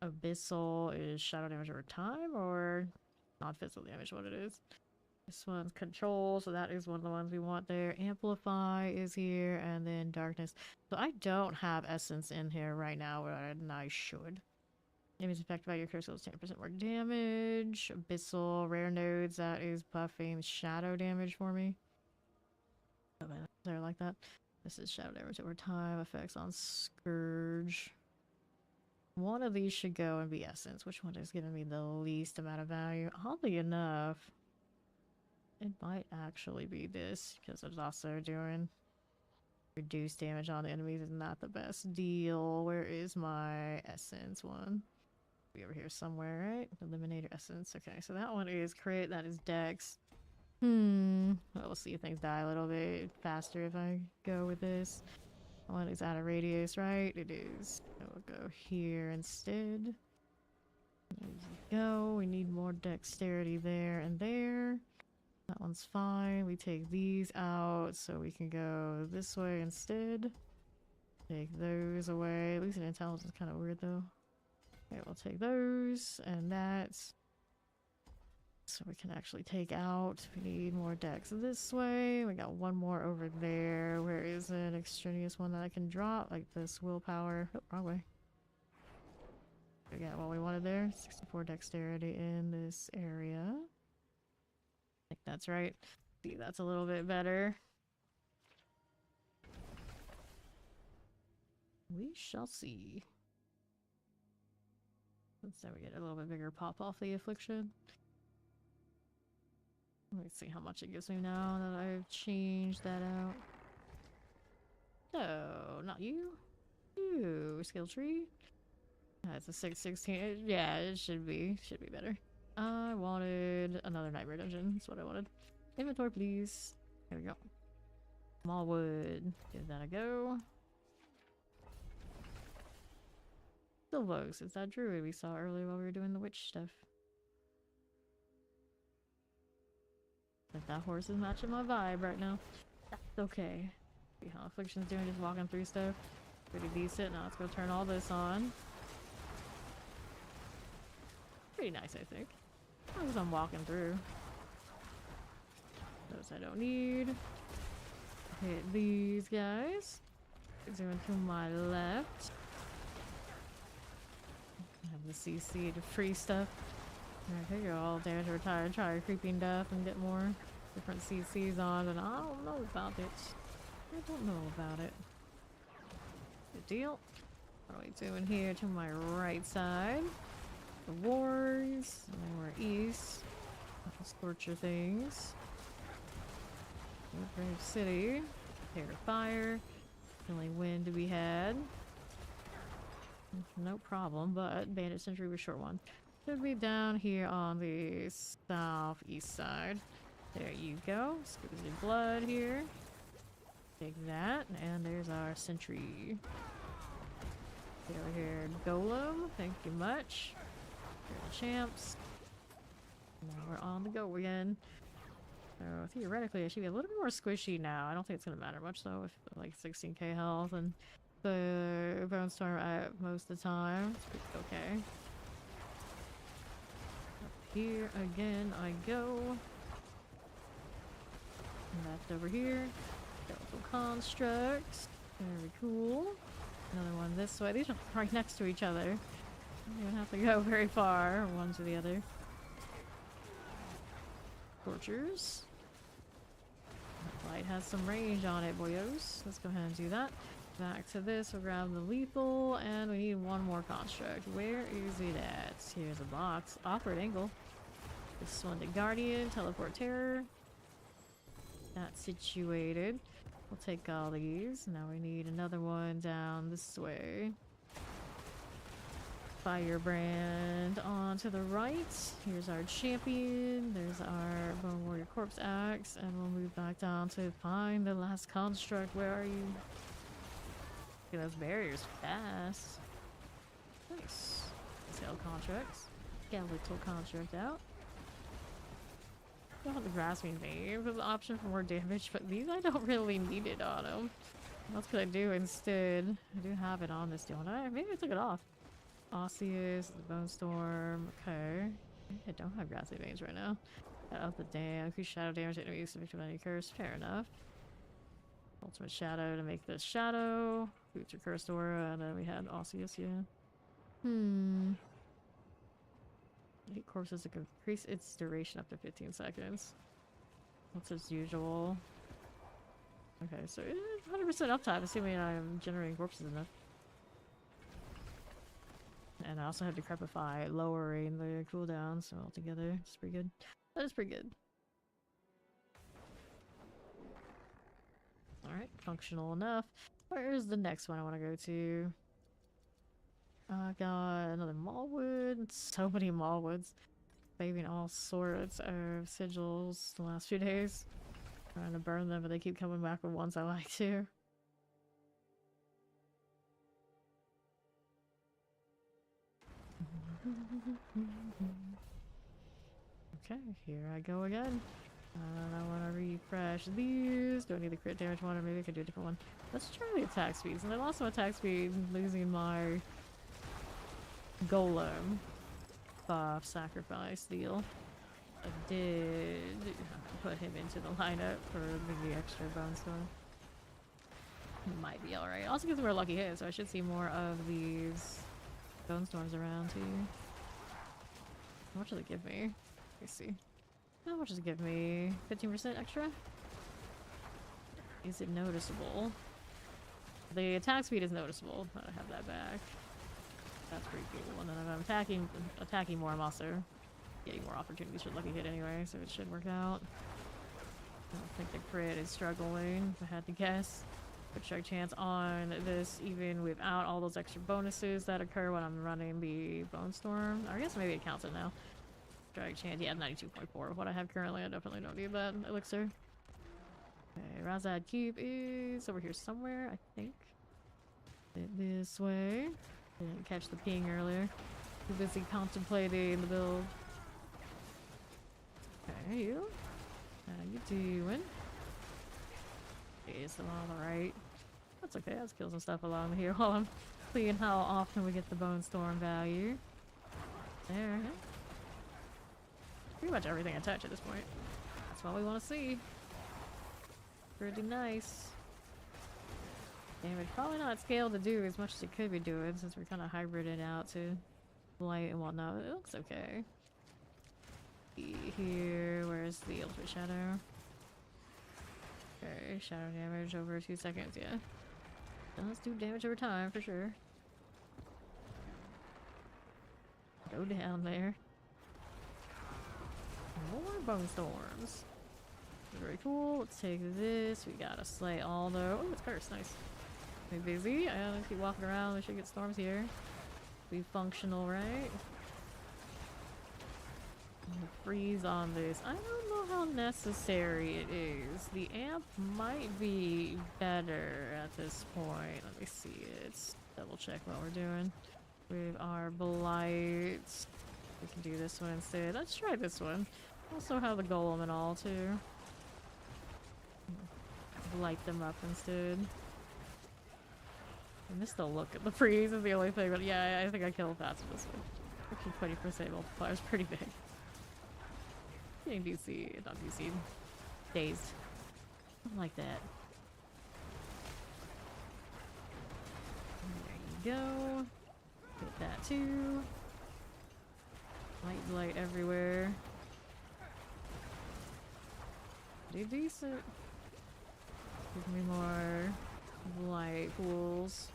Abyssal is shadow damage over time, or not physical damage, what it is. This one's control, so that is one of the ones we want there. Amplify is here, and then darkness. So I don't have essence in here right now, and I should. Enemies affected by your curse deals 10% more damage. Abyssal, rare nodes, that is buffing shadow damage for me. Oh, man, there like that. This is shadow damage over time, effects on Scourge. One of these should go and be essence. Which one is giving me the least amount of value? Oddly enough, it might actually be this, because it's also doing reduced damage on the enemies is not the best deal. Where is my essence one? Be over here somewhere, right? Eliminator essence. Okay, so that one is crit, that is dex. Well, we'll see if things die a little bit faster if I go with this. That one is out of radius, right? It is. So we'll go here instead. There we go. We need more dexterity there and there. That one's fine. We take these out so we can go this way instead. Take those away. Losing intelligence is kind of weird though. Okay, we'll take those and that. So we can actually take out. We need more dex this way. We got one more over there. Where is an extraneous one that I can drop? Like this willpower. Oh, wrong way. We got what we wanted there. 64 dexterity in this area. I think that's right. See, that's a little bit better. We shall see. Let's say we get a little bit bigger pop off the affliction. Let's see how much it gives me now that I've changed that out. No, not you. You, skill tree. That's a 616. Yeah, it should be better. I wanted another nightmare dungeon. That's what I wanted. Inventory, please. There we go. Small wood. Give that a go. Silvos. It's that druid we saw earlier while we were doing the witch stuff. But that horse is matching my vibe right now. That's okay. See how Affliction's doing, just walking through stuff. Pretty decent. Now let's go turn all this on. Pretty nice, I think. As long as I'm walking through. Those I don't need. Hit these guys. Zoom to my left. Have the CC to free stuff. I think you're all damage retired. Try creeping death and get more different CCs on, but I don't know about it. I don't know about it. Good deal. What are we doing here to my right side? The wars. And then we're east. Scorcher things. Grave City. Hair of Fire. Only wind to be had. No problem, but Bandit Sentry was short one. Should be down here on the southeast side. There you go. Squeeze your blood here. Take that, and there's our sentry. Get over here, Golem. Thank you much. Here are the champs. Now we're on the go again. So theoretically, it should be a little bit more squishy now. I don't think it's gonna matter much though. With like 16k health and the Bone Storm at most of the time, it's pretty okay. Up here again, I go. Left over here. Skeletal constructs. Very cool. Another one this way. These are right next to each other. You don't have to go very far, one to the other. Tortures. That light has some range on it, boyos. Let's go ahead and do that. Back to this, we'll grab the lethal, and we need one more construct. Where is it at? Here's a box. Awkward angle. This one to Guardian, Teleport Terror. That's situated. We'll take all these. Now we need another one down this way. Firebrand on to the right. Here's our champion. There's our Bone Warrior Corpse Axe. And we'll move back down to find the last construct. Where are you? Get those barriers fast. Nice. Sale contracts. Skeletal contract out. I want the grasping vein for the option for more damage, but these I don't really need it on them. What else could I do instead? I do have it on this, don't I? Maybe I took it off. Osseous, the Bone Storm. Okay. I don't have grasping veins right now. Got out the dam. Increase shadow damage to enemies victim of any curse. Fair enough. Ultimate shadow to make this shadow. Boots or cursed aura, and then we had Osseous, yeah. Eight corpses to increase its duration up to 15 seconds. What's its usual? Okay, so 100% uptime, assuming I'm generating corpses enough. And I also have Decrepify, lowering the cooldown, so altogether, it's pretty good. That is pretty good. Alright, functional enough. Where is the next one I want to go to? I got another Mallwood. So many Mallwoods. Saving all sorts of sigils the last few days. Trying to burn them, but they keep coming back with ones I like to. Okay, here I go again. I want to refresh these. Don't need the crit damage one, or maybe I could do a different one. Let's try the attack speeds. And I lost some attack speed losing my Golem buff sacrifice deal. I did put him into the lineup for the extra Bone Storm. Might be alright. Also gives me a lucky hit, so I should see more of these Bone Storms around too. How much does it give me? Let's see. How much does it give me? 15% extra? Is it noticeable? The attack speed is noticeable, but I have that back. That's pretty cool. And then if I'm attacking more, I'm also getting more opportunities for lucky hit anyway, so it should work out. I don't think the crit is struggling, if I had to guess. But check chance on this even without all those extra bonuses that occur when I'm running the Bone Storm. I guess maybe it counts it now. Drag chance, yeah, 92.4. What I have currently, I definitely don't need that elixir. Okay, Razad Cube is over here somewhere, I think. This way. Didn't catch the ping earlier. Too busy contemplating the build. Okay, you. How you doing? Okay, still on the right. That's okay, let's kill some stuff along here while I'm seeing how often we get the Bone Storm value. There. Pretty much everything I touch at this point. That's what we want to see. Pretty nice. Damage probably not scaled to do as much as it could be doing since we're kind of hybriding out to light and whatnot. It looks okay. Here, where's the ultimate shadow? Okay, shadow damage over 2 seconds, yeah. Does do damage over time for sure. Go down there. More bone storms. Very cool. Let's take this. We gotta slay Aldo. Oh, it's cursed. Nice. Be busy. I gotta keep walking around. We should get storms here. Be functional, right? Freeze on this. I don't know how necessary it is. The amp might be better at this point. Let me see. Let's double check what we're doing. With our blight. We can do this one instead. Let's try this one. Also have the golem and all too. Light them up instead. I missed the look at the freeze is the only thing, but yeah, I think I killed faster this one. Actually 20% multiplier is pretty big. Getting DC, not DC, dazed. Something like that. There you go. Get that too. Light everywhere. Pretty decent. Give me more light pools.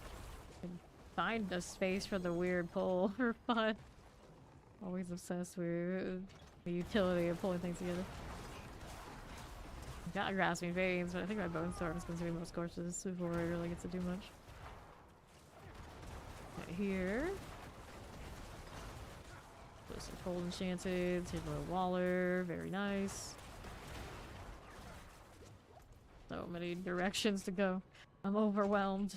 Find a space for the weird pull for fun. Always obsessed with the utility of pulling things together. Got grasping veins, but I think my bone storm is going to be most courses before it really gets to do much. Right here. Put some cold enchanted, take a little waller, very nice. So many directions to go. I'm overwhelmed.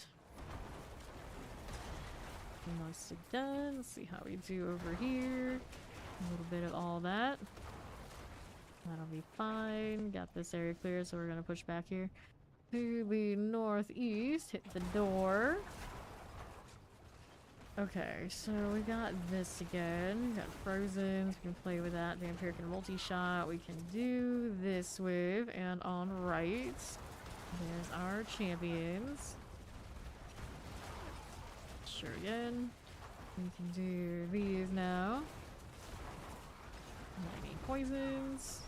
Mostly done. Let's see how we do over here. A little bit of all that. That'll be fine. Got this area clear, so we're gonna push back here to the northeast. Hit the door. Okay, so we got this again. We got frozen. We can play with that. Vampire can multi-shot. We can do this with, and on right, there's our champions. Sure again. We can do these now. I need poisons.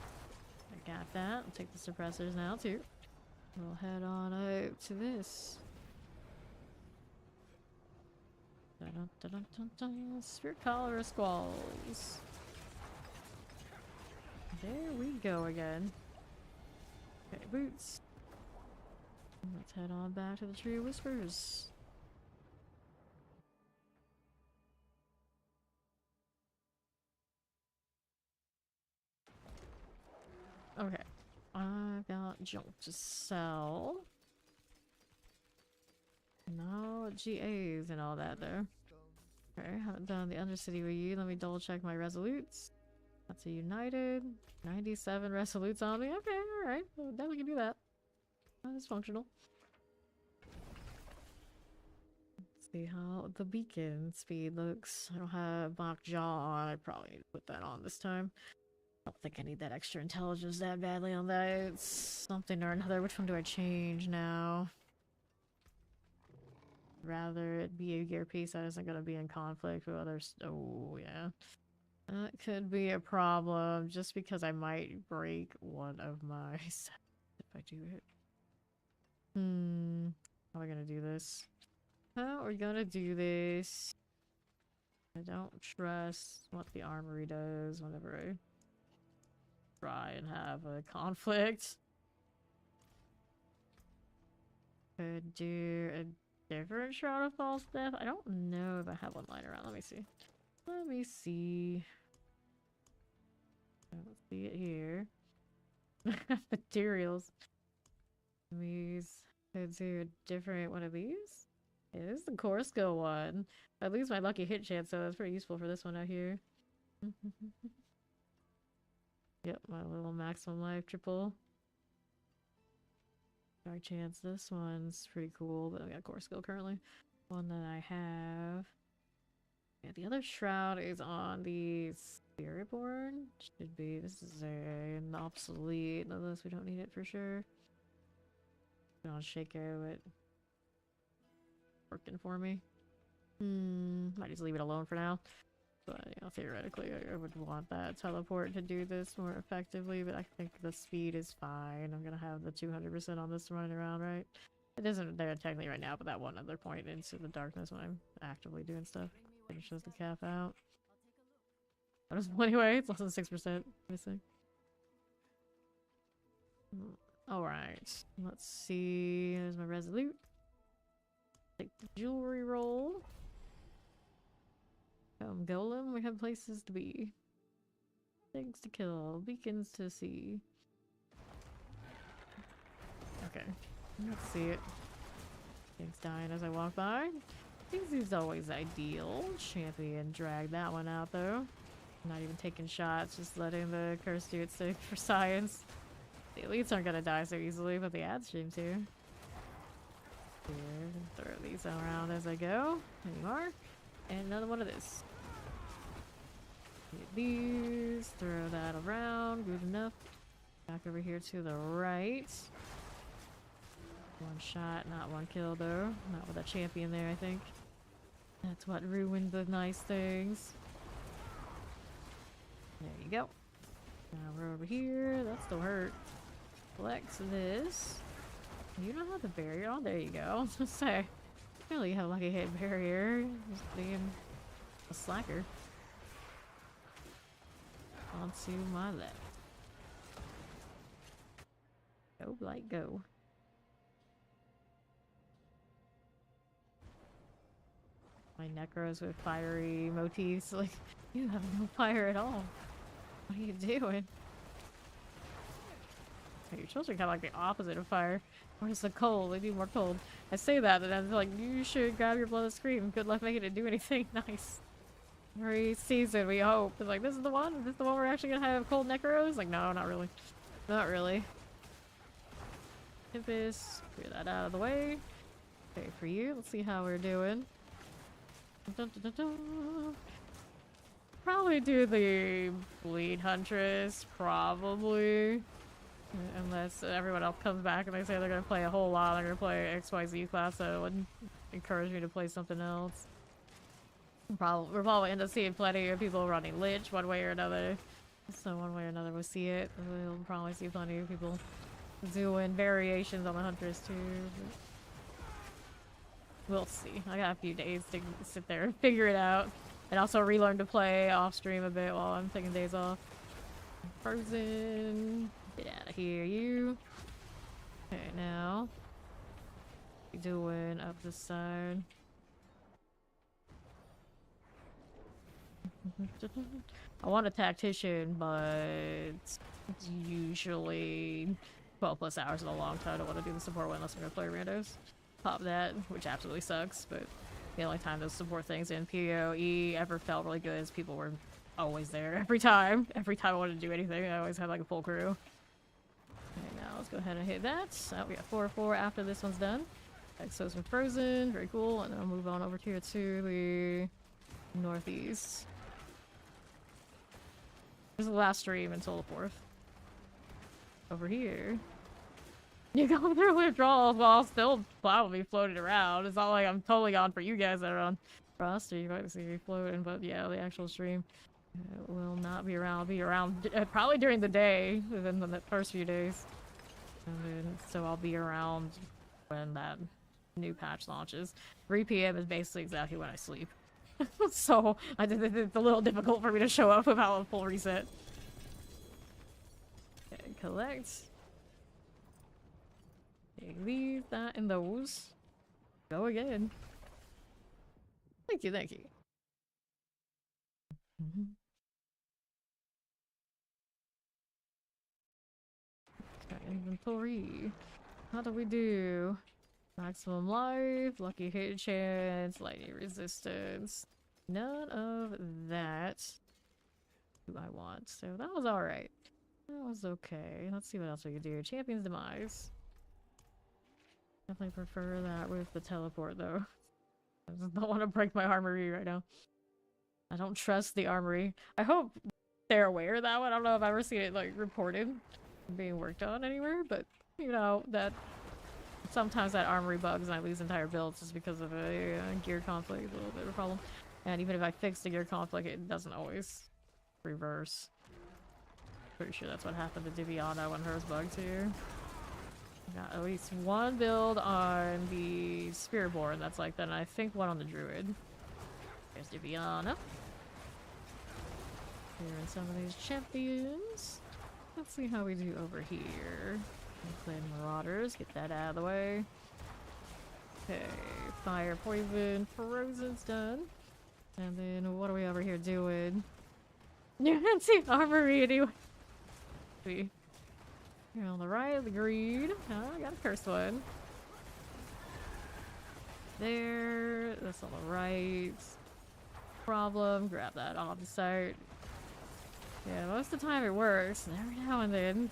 I got that. I'll take the suppressors now too. We'll head on out to this. Dun, dun, dun, dun, dun. Spirit Cholera Squalls. There we go again. Okay, boots. Let's head on back to the Tree of Whispers. Okay, I've got junk to sell. No GAs and all that though. Okay, haven't done the Undercity with you. Let me double check my resolutes. That's a United. 97 resolutes on me. Okay, alright. Well, definitely can do that. That is functional. Let's see how the beacon speed looks. I don't have Bach Jaw on. I probably need to put that on this time. I don't think I need that extra intelligence that badly on that. It's something or another. Which one do I change now? Rather it be a gear piece that isn't going to be in conflict with others. Oh, yeah. That could be a problem just because I might break one of my sets if I do it. How am I going to do this? How are we going to do this? I don't trust what the armory does whenever I try and have a conflict. Could do a different Shroud of False Death. I don't know if I have one lying around. Let me see. Let me see. I don't see it here. Materials. These. Could do a different one of these. It is the Corsica one. I lose my lucky hit chance, so that's pretty useful for this one out here. Yep, my little maximum life triple. Dark chance. This one's pretty cool, but I got core skill currently. One that I have. Yeah, the other shroud is on the Spiritborn. Should be. This is an obsolete. Unless we don't need it for sure. I'll shake it. Working for me. Might just leave it alone for now. But you know, theoretically, I would want that teleport to do this more effectively. But I think the speed is fine. I'm gonna have the 200% on this running around, right? It isn't there technically right now, but that one other point into the darkness when I'm actively doing stuff finishes the cap out. Anyway, it's less than 6%. Missing. Alright, let's see. There's my resolute. Take the jewelry roll. Golem, we have places to be. Things to kill, beacons to see. Okay, let's see it. Things dying as I walk by. Things is always ideal. Champion dragged that one out though. Not even taking shots, just letting the curse do its thing for science. The elites aren't gonna die so easily, but the ad streams here. Here, throw these around as I go. There you are. And another one of this. Get these, throw that around, good enough. Back over here to the right. One shot, not one kill though. Not with a champion there, I think. That's what ruined the nice things. There you go. Now we're over here. That still hurt. Collect this. You don't have the barrier. Oh, there you go. I was gonna say. Really have lucky hit barrier. Just being a slacker. Onto my left. Go, light, go. My necros with fiery motifs. Like, you have no fire at all. What are you doing? Your children kind of like the opposite of fire. Where's the cold? They need more cold. I say that, and then like, you should grab your blood and scream. Good luck making it do anything nice. Every season, we hope. It's like, this is the one? Is this the one we're actually gonna have cold necros? Like, no, not really. Not really. Tempest, clear that out of the way. Okay, for you, let's see how we're doing. Dun, dun, dun, dun. Probably do the Bleed Huntress, probably. Unless everyone else comes back and they say they're gonna play a whole lot, they're gonna play XYZ class, so it would encourage me to play something else. We'll probably end up seeing plenty of people running Lich one way or another. So one way or another we'll see it. We'll probably see plenty of people doing variations on the Huntress too. We'll see. I got a few days to sit there and figure it out. And also relearn to play off stream a bit while I'm taking days off. Frozen. Get out of here, you. Okay, now. What are you doing up this side? I want a tactician, but it's usually 12+ hours in a long time. I don't want to do the support one unless I'm going to play randos. Pop that, which absolutely sucks, but the only time those support things in PoE ever felt really good is people were always there every time. Every time I wanted to do anything, I always had like a full crew. Okay, now let's go ahead and hit that. So we got 4/4 after this one's done. Exo's been frozen, very cool. And then I'll move on over here to the northeast. This is the last stream until the 4th. Over here. You're going through withdrawals while I'll still probably floating around. It's not like I'm totally on for you guys that are on roster. You might see me floating, but yeah, the actual stream will not be around. I'll be around probably during the day, within the first few days. And then, so I'll be around when that new patch launches. 3 PM is basically exactly when I sleep. So it's a little difficult for me to show up without a full reset. Okay, collect. Take these, that, and those. Go again. Thank you, thank you. Okay, inventory. How do we do? Maximum life, lucky hit chance, lightning resistance. None of that do I want, so that was alright. That was okay. Let's see what else we can do. Champion's Demise. Definitely prefer that with the teleport, though. I just don't want to break my armory right now. I don't trust the armory. I hope they're aware of that one. I don't know if I've ever seen it, like, reported being worked on anywhere, but, you know, that sometimes that armory bugs and I lose entire builds just because of a gear conflict. A little bit of a problem. And even if I fix the gear conflict, it doesn't always reverse. Pretty sure that's what happened to Diablo when hers bugged too. Got at least one build on the Spiritborn that's like that, and I think one on the Druid. There's Diablo. Clearing some of these champions. Let's see how we do over here. Play Marauders, get that out of the way. Okay, Fire, Poison, Frozen's done. And then what are we over here doing? You can't see Armory anyway. Here on the right, the green. Oh, I got a cursed one. There, that's on the right. Problem, grab that off the site. Yeah, most of the time it works. Every now and then.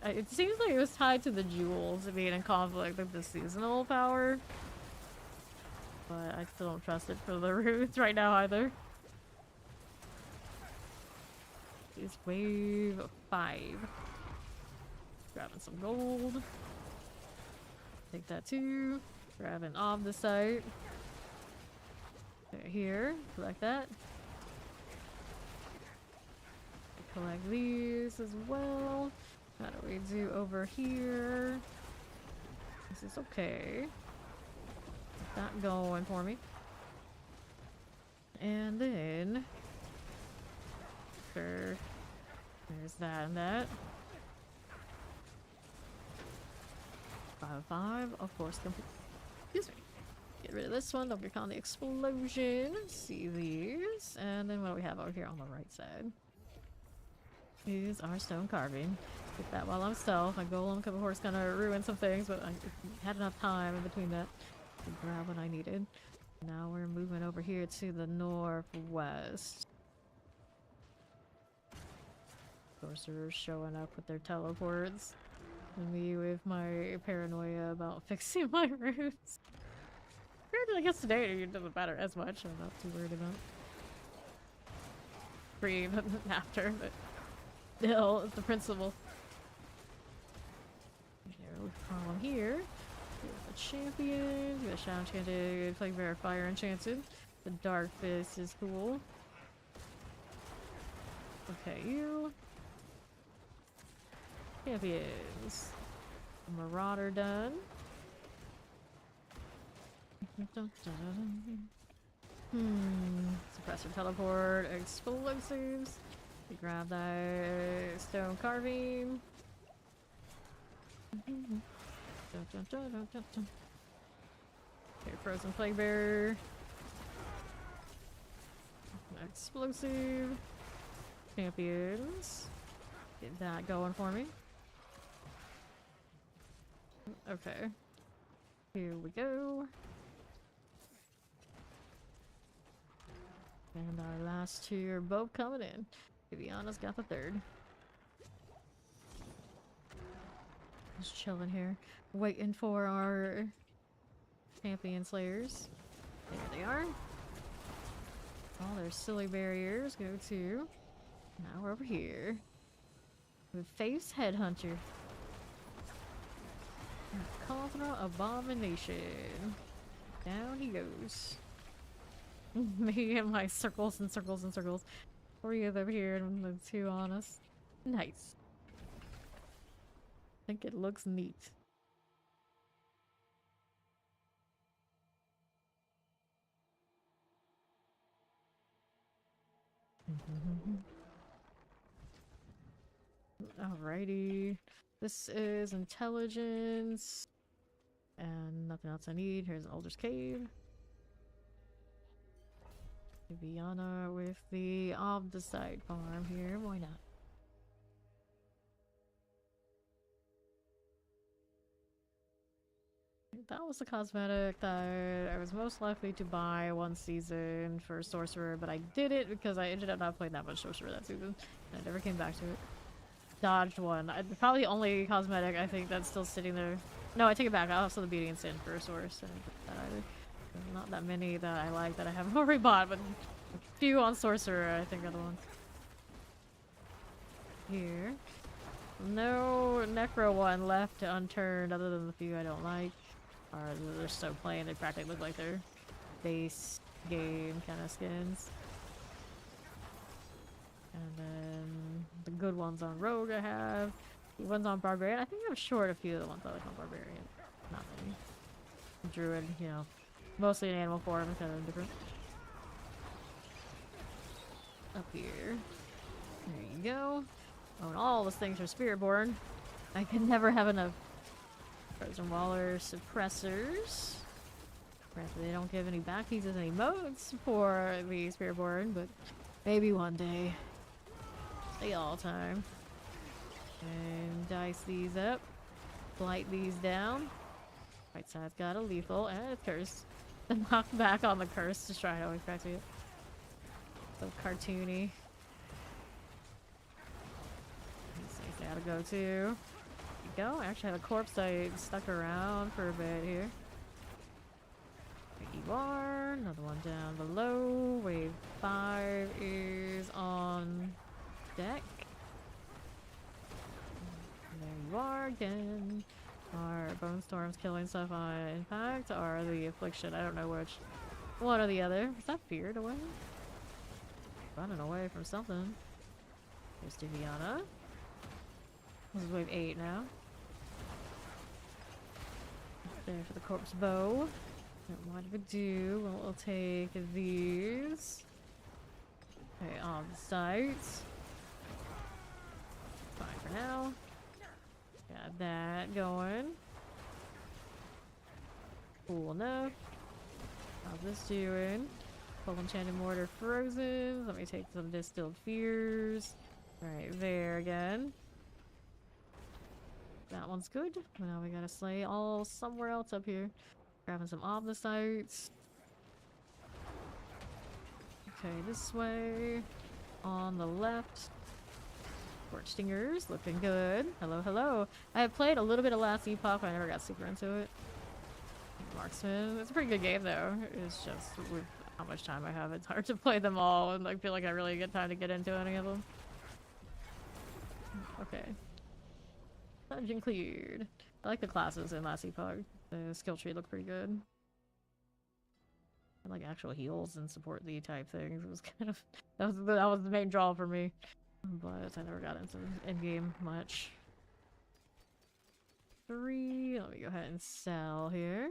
It seems like it was tied to the jewels being in conflict with the seasonal power. But I still don't trust it for the roots right now either. It's wave 5. Grabbing some gold. Take that too. Grabbing off the site. Okay, here, collect that. Collect these as well. How do we do over here? This is okay. Get that going for me. And then sure, there's that and that. 5/5, of course. Excuse me. Get rid of this one. Don't get caught in the explosion. See these, and then what do we have over here on the right side? Is our stone carving. Get that while I'm stealth. My golem cup of horse gonna ruin some things, but I had enough time in between that to grab what I needed. Now we're moving over here to the northwest. Sorcerers showing up with their teleports. And me with my paranoia about fixing my roots. I guess today it doesn't matter as much. I'm not too worried about pre after, but still, it's the principle. No problem here. The champion, the Shadow Enchanted, Plague Bearer, Fire Enchanted. The Dark Fist is cool. Okay, you. Champions. Marauder done. Suppressor, teleport, explosives. Grab that stone carving. Okay, frozen plague bearer. Explosive. Champions. Get that going for me. Okay. Here we go. And our last two are both coming in. Viviana's got the third. Just chilling here, waiting for our champion slayers. There they are. All their silly barriers go to. Now we're over here with Face Headhunter. Cauldron Abomination. Down he goes. Me and my circles and circles and circles. 3 of them here and the 2 on us. Nice. I think it looks neat. Alrighty. This is intelligence. And nothing else I need. Here's an Alder's Cave. Viviana with the off-the-side farm here. Why not? That was the cosmetic that I was most likely to buy one season for Sorcerer, but I did it because I ended up not playing that much Sorcerer that season. And I never came back to it. dodged one. Probably the only cosmetic I think that's still sitting there. No, I take it back. I also the Beauty and Sin for a source. I didn't put that either. There's not that many that I like that I haven't already bought, but a few on Sorcerer I think are the ones. Here. No Necro one left unturned other than the few I don't like. Or they're so plain they practically look like they're base game kind of skins. And then the good ones on Rogue I have. The ones on Barbarian. I think I'm short a few of the ones I like on Barbarian. Not many. Druid, you know. Mostly in animal form, kind of different. Up here. There you go. Oh, and all those things are Spiritborn. I can never have enough. Frozen Waller suppressors. Granted, they don't give any back pieces, any modes for the Spiritborn, but maybe one day. Stay all time. And dice these up. Blight these down. Right side's got a lethal and it's cursed. The knockback on the curse to try to always cracks me up. So cartoony. Gotta go to. There you go. I actually have a corpse I stuck around for a bit here. There you are. Another one down below. Wave 5 is on deck. There you are again. Are Bone Storms killing stuff on impact or the Affliction? I don't know which. One or the other. Is that Feared away? Running away from something. There's Diviana. This is wave 8 now. There for the corpse bow. And what do we do? Well, we'll take these. Okay, on the sides. Fine for now. Got that going. Cool enough. How's this doing? Full Enchanted Mortar frozen. Let me take some Distilled Fears. Right there again. That one's good. Now we gotta slay all somewhere else up here. Grabbing some Omnisites. Okay, this way. On the left. Scorch Stingers, looking good. Hello, hello. I have played a little bit of Last Epoch, but I never got super into it. Marksman. It's a pretty good game though. It's just with how much time I have, it's hard to play them all and like feel like I really get time to get into any of them. Okay. Dungeon cleared. I like the classes in Last Epoch. The skill tree looked pretty good. I like actual heals and support the type things. It was kind of that was the main draw for me. But I never got into in-game much. 3. Let me go ahead and sell here.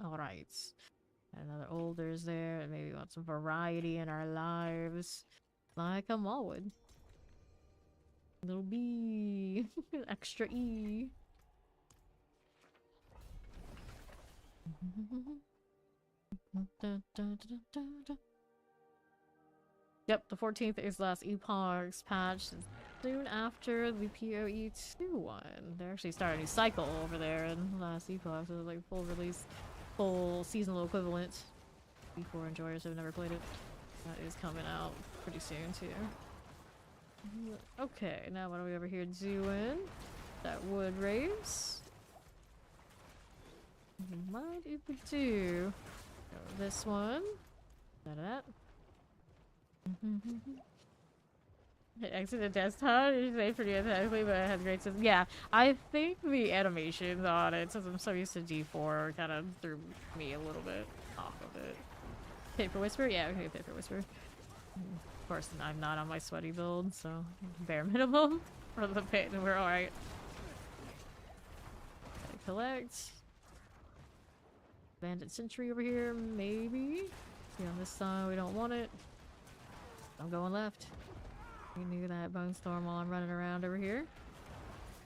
Alright. Another Older's there, and maybe we want some variety in our lives. Like a Mallwood. Little B. Extra E. Yep, the 14th is Last Epoch's patch. Soon after the PoE2 one. They're actually starting a new cycle over there in Last Epoch, so it's like full release, full seasonal equivalent. Before enjoyers who have never played it. That is coming out pretty soon too. Okay, now what are we over here doing? That wood raves. Mind if we do go this one? That. Exit the desktop. You say pretty aesthetically, but it has great system. Yeah, I think the animations on it, since I'm so used to D4, kind of threw me a little bit off of it. Paper Whisper? Yeah, okay, Paper Whisper. Of course, I'm not on my sweaty build, so bare minimum for the pit, and we're alright. Collect. Bandit Sentry over here, maybe. See on this side, we don't want it. I'm going left. You knew that Bone Storm while I'm running around over here.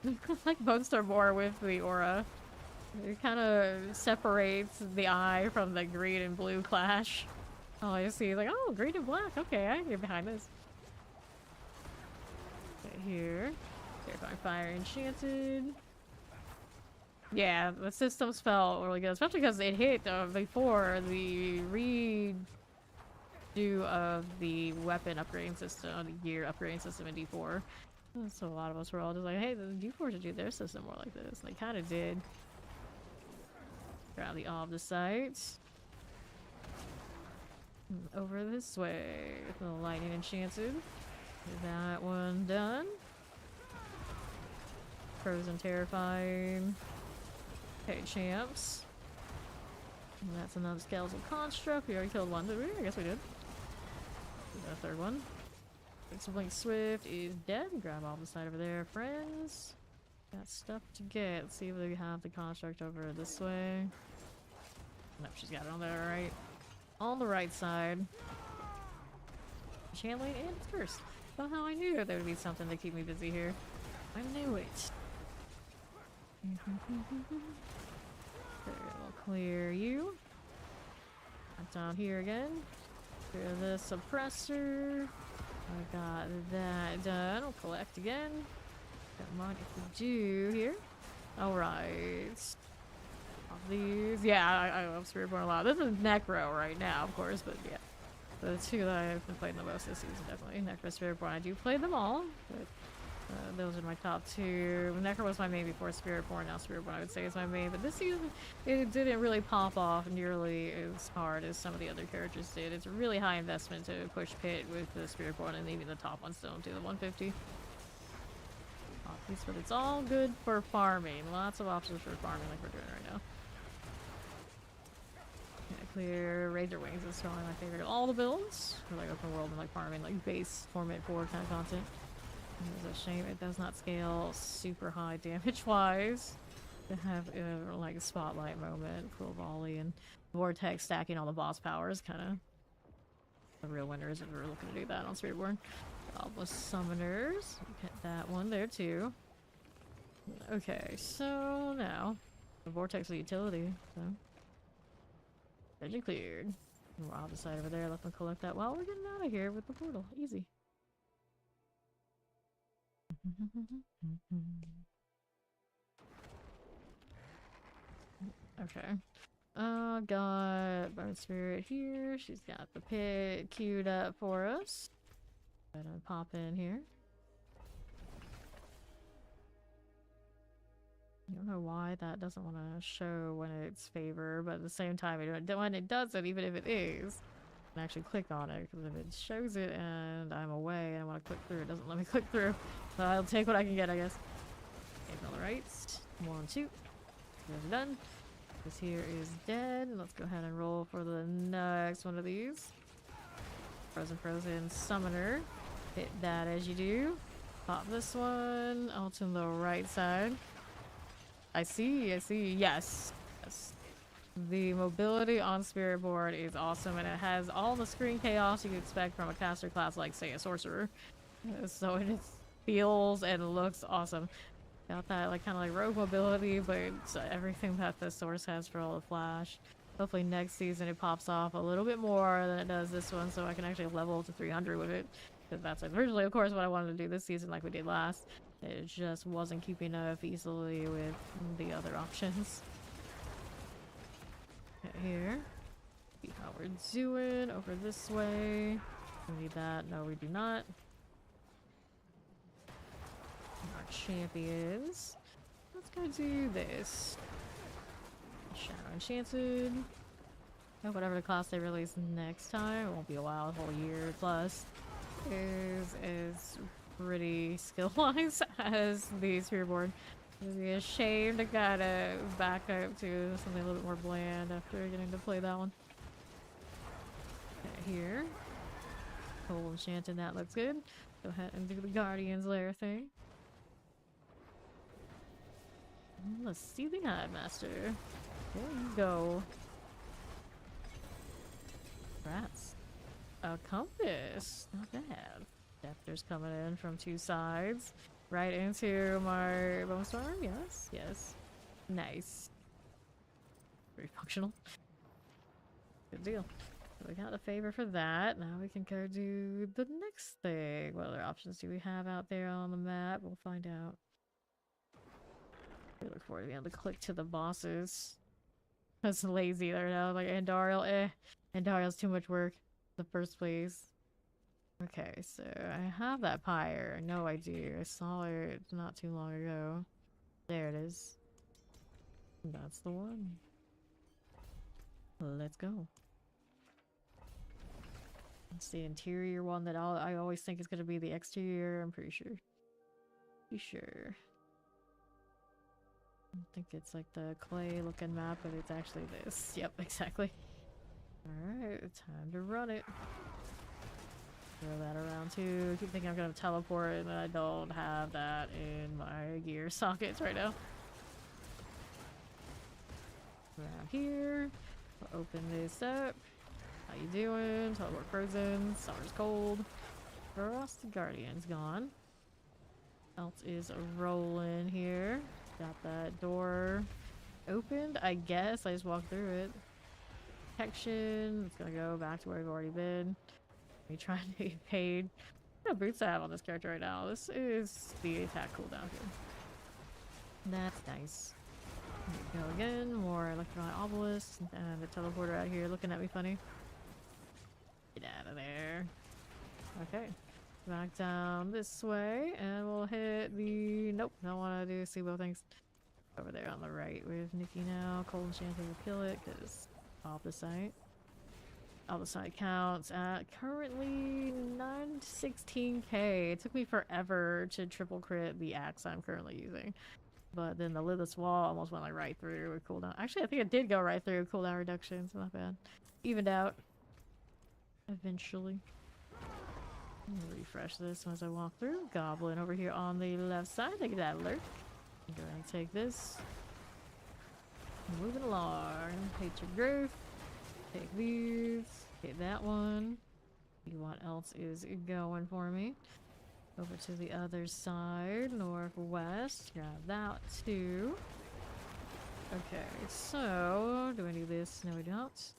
I like Bone Storm more with the aura. It kind of separates the eye from the green and blue clash. All I see is like, oh, green and black. Okay, I can get behind this. Okay, here. Terrifying Fire Enchanted. Yeah, the systems felt really good, especially because it hit before the 2 of the weapon upgrading system, the gear upgrading system in D4. So a lot of us were all just like, hey, the D4 should do their system more like this. And they kind of did. Grab the Obdicite. Over this way. The Lightning Enchanted. That one done. Frozen Terrifying. Okay, champs. And that's another skeletal construct. We already killed one, did we? I guess we did. The third one. Blink Swift is dead. Grab all the side over there, friends. Got stuff to get. Let's see if we have the construct over this way. Nope, she's got it on there, right? On the right side. Channeling and first. Somehow I knew there would be something to keep me busy here. I knew it. Okay, we'll clear you. Up down here again. Clear the suppressor. I got that done. We'll collect again. Got money to do here. Alright. These. Yeah, I love Spiritborn a lot. This is Necro right now, of course, but yeah. The 2 that I've been playing the most this season, definitely. Necro+Spiritborn. I do play them all, but those are my top 2. Necro was my main before Spiritborn. Now Spiritborn I would say is my main, but this season it didn't really pop off nearly as hard as some of the other characters did. It's a really high investment to push Pit with the Spiritborn, and even the top ones don't do the 150. But it's all good for farming. Lots of options for farming like we're doing right now. Clear Razor Wings is probably my favorite of all the builds. For like open world and like farming, like base Torment 4 kind of content. It's a shame it does not scale super high damage wise. To have like a spotlight moment, full volley, and Vortex stacking all the boss powers, kind of the real winners if we're looking to do that on Spiritborn. Obelisk Summoners, get that one there too. Okay, so now the Vortex is a utility, so. Legend cleared. We're off the side over there. Let them collect that while we're getting out of here with the portal. Easy. Okay. Got Burn Spirit here. She's got the pit queued up for us. Gonna pop in here. I don't know why that doesn't want to show when it's favor, but at the same time, when it doesn't, even if it is, I can actually click on it, because if it shows it and I'm away and I want to click through, it doesn't let me click through. So I'll take what I can get, I guess. Okay, on the right. 1, 2. We're done. This here is dead. Let's go ahead and roll for the next one of these. Frozen Summoner. Hit that as you do. Pop this one. Out to the right side. I see, yes. The mobility on Spiritborn is awesome, and it has all the screen chaos you could expect from a caster class like, say, a sorcerer. So it feels and looks awesome. Got that, like, kind of like rogue mobility, but it's everything that the source has for all the flash. Hopefully next season it pops off a little bit more than it does this one, so I can actually level to 300 with it. Because that's originally, of course, what I wanted to do this season like we did last. It just wasn't keeping up easily with the other options. Okay, here. See how we're doing. Over this way. We need that. No, we do not. Our champions. Let's go do this. Shadow Enchanted. Oh, whatever the class they release next time. It won't be a while, a whole year plus. Is pretty skill-wise as the Spiritborn. It'd be a shame to kinda back up to something a little bit more bland after getting to play that one. Okay, here. Cold Enchanted, that looks good. Go ahead and do the Guardian's Lair thing. Let's see the Eye Master. There you go. Rats. A compass. Not bad. Scepter's coming in from 2 sides. Right into my Bone Storm. Yes, yes. Nice. Very functional. Good deal. So we got a favor for that. Now we can go do the next thing. What other options do we have out there on the map? We'll find out. I look forward to being able to click to the bosses. That's lazy there now. Like Andariel, Andariel's too much work. the first place. Okay, so I have that pyre. I know I do. I saw it not too long ago. There it is. That's the one. Let's go. It's the interior one that I always think is going to be the exterior. I'm pretty sure. Pretty sure. I think it's like the clay looking map, but it's actually this. Yep, exactly. Alright, time to run it. Throw that around too. I keep thinking I'm gonna teleport and I don't have that in my gear sockets right now. Around here. We'll open this up. How you doing? Teleport frozen. Summer's cold. Frost Guardian's gone. Else is rolling here. Got that door opened, I guess. I just walked through it. Protection. It's gonna go back to where I've already been. Me trying to get paid. What boots I have on this character right now? This is the attack cooldown here. That's nice. Here we go again. More electron obelisks and the teleporter out here looking at me funny. Get out of there. Okay. Back down this way and we'll hit the... Nope, don't want to do Seabo things. Over there on the right with Nikki now. Cold Enchanter will kill it because off the site. All the site counts at currently 916k. It took me forever to triple crit the axe I'm currently using. But then the lidless wall almost went like right through with cooldown. Actually, I think it did go right through cooldown reduction, so not bad. Evened out. Eventually. Refresh this as I walk through. Goblin over here on the left side. Look at that alert. Go ahead and take this. Moving along. Hatred Growth. Take these. Hit that one. See what else is going for me. Over to the other side. Northwest. Grab that too. Okay, so do I need this? No, we don't.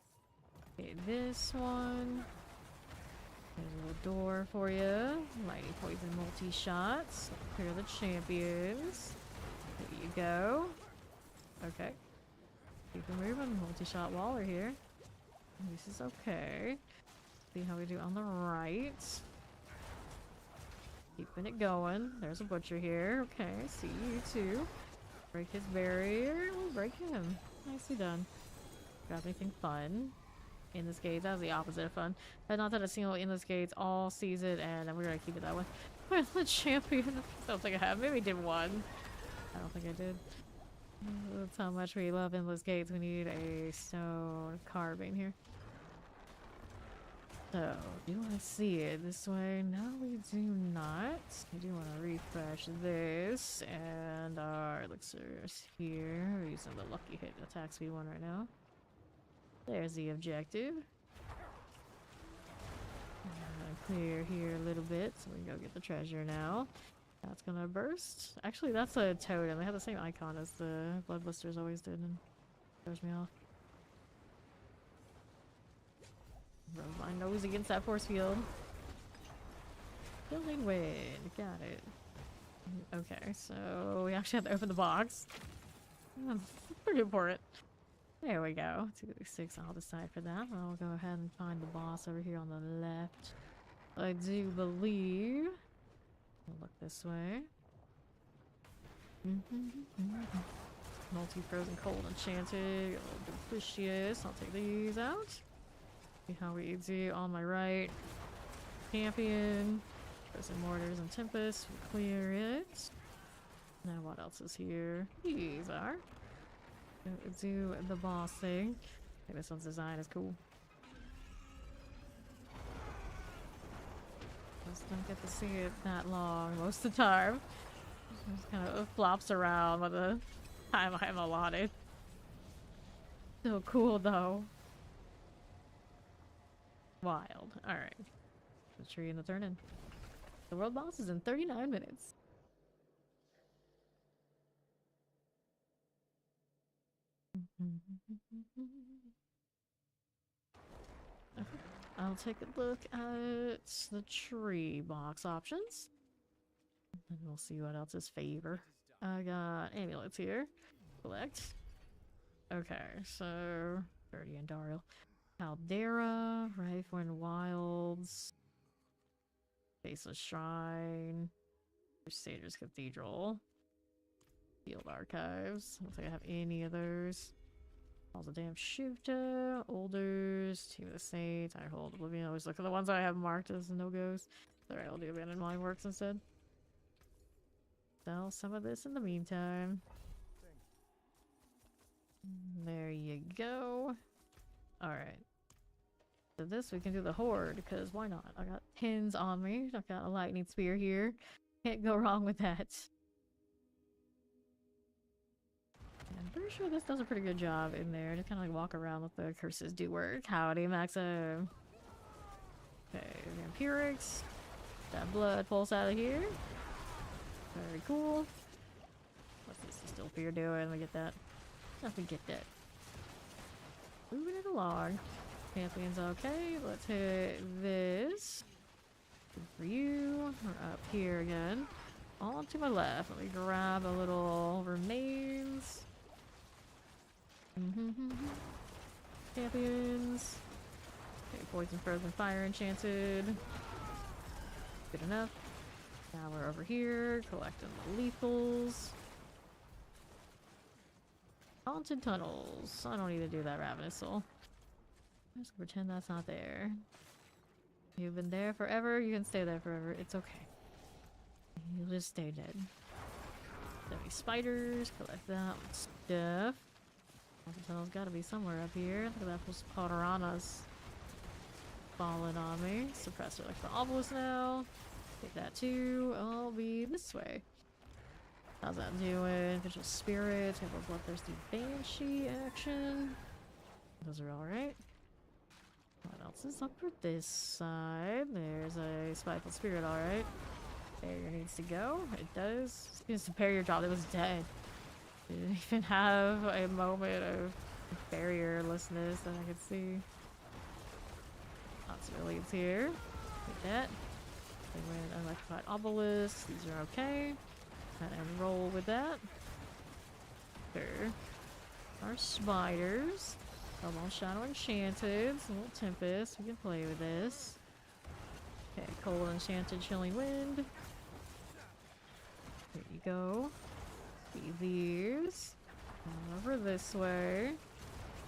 Okay, this one. There's a little door for you. Mighty Poison multi-shots. Clear the champions. There you go. Okay. Keep it moving. Multi-shot waller here. This is okay. See how we do on the right. Keeping it going. There's a butcher here. Okay, see you too. Break his barrier. We'll break him. Nicely done. Grab anything fun. Endless Gates. That was the opposite of fun. I've not done a single Endless Gates all season, and we're gonna keep it that way. Where's the champion? I don't think I have. Maybe I did one. I don't think I did. That's how much we love Endless Gates. We need a stone carving here. So, do I see it this way? No, we do not. We do want to refresh this, and our elixirs here. We're using the lucky hit attack speed one right now. There's the objective. Clear here a little bit, so we can go get the treasure now. That's gonna burst. Actually, that's a totem. They have the same icon as the blood blisters always did, and throws me off. Rub my nose against that force field. Building wind. Got it. Okay, so we actually have to open the box. Pretty important. There we go. 236. I'll decide for that. I'll go ahead and find the boss over here on the left. I do believe. We'll look this way. Multi-frozen cold enchanted. A little delicious. I'll take these out. See how we do on my right. Champion. Frozen mortars and tempest. We'll clear it. Now what else is here? These are. Do the boss thing. I think this one's design is cool. Just don't get to see it that long most of the time. It just kind of flops around by the time I'm allotted. So cool though. Wild. Alright. The tree and the turn-in. The world boss is in 39 minutes. Okay. I'll take a look at the tree box options. And we'll see what else is favor. I got amulets here. Collect. Okay, so 30 and Daryl. Caldera. Rifle and Wilds. Faceless Shrine. Crusaders Cathedral. Field Archives. I don't think I have any of those. All the damn Shivta, Olders, Team of the Saints, I hold Oblivion. I always look at the ones I have marked as no-goes. Alright, I'll do Abandoned Mine Works instead. Sell some of this in the meantime. There you go. Alright. So this we can do the Horde, because why not? I got pins on me. I've got a lightning spear here. Can't go wrong with that. I'm pretty sure this does a pretty good job in there. Just kind of like walk around with the curses do work. Howdy, Maxim. Okay, Vampirics. That blood pulse out of here. Very cool. What's this still fear doing? Let me get that. Let me get that. Moving it along. Champion's okay. Let's hit this. Good for you. We're up here again. All to my left. Let me grab a little remains. Champions. Okay, Poison, Frozen, Fire enchanted. Good enough. Now we're over here collecting the lethals. Haunted tunnels. I don't need to do that, Ravenous Soul. I'm just gonna pretend that's not there. You've been there forever, you can stay there forever. It's okay. You'll just stay dead. There'll be spiders, collect that stuff. Haunted tunnel's gotta be somewhere up here. Look at that, those Potaranas falling on me. Suppressor like the obelisk now. Take that too. I'll be this way. How's that doing? Visual spirits. We have a bloodthirsty banshee action. Those are alright. What else is up for this side? There's a spiteful spirit, alright. Barrier needs to go. It does. As soon as the barrier dropped, it was dead. Didn't even have a moment of barrierlessness that I could see. Lots of elites here. Take that. They went electrified obelisk. These are okay. And roll with that. Sure. Our spiders. Almost Shadow Enchanted. Some little Tempest. We can play with this. Okay, Cold Enchanted Chilling Wind. There you go. See these. Over this way.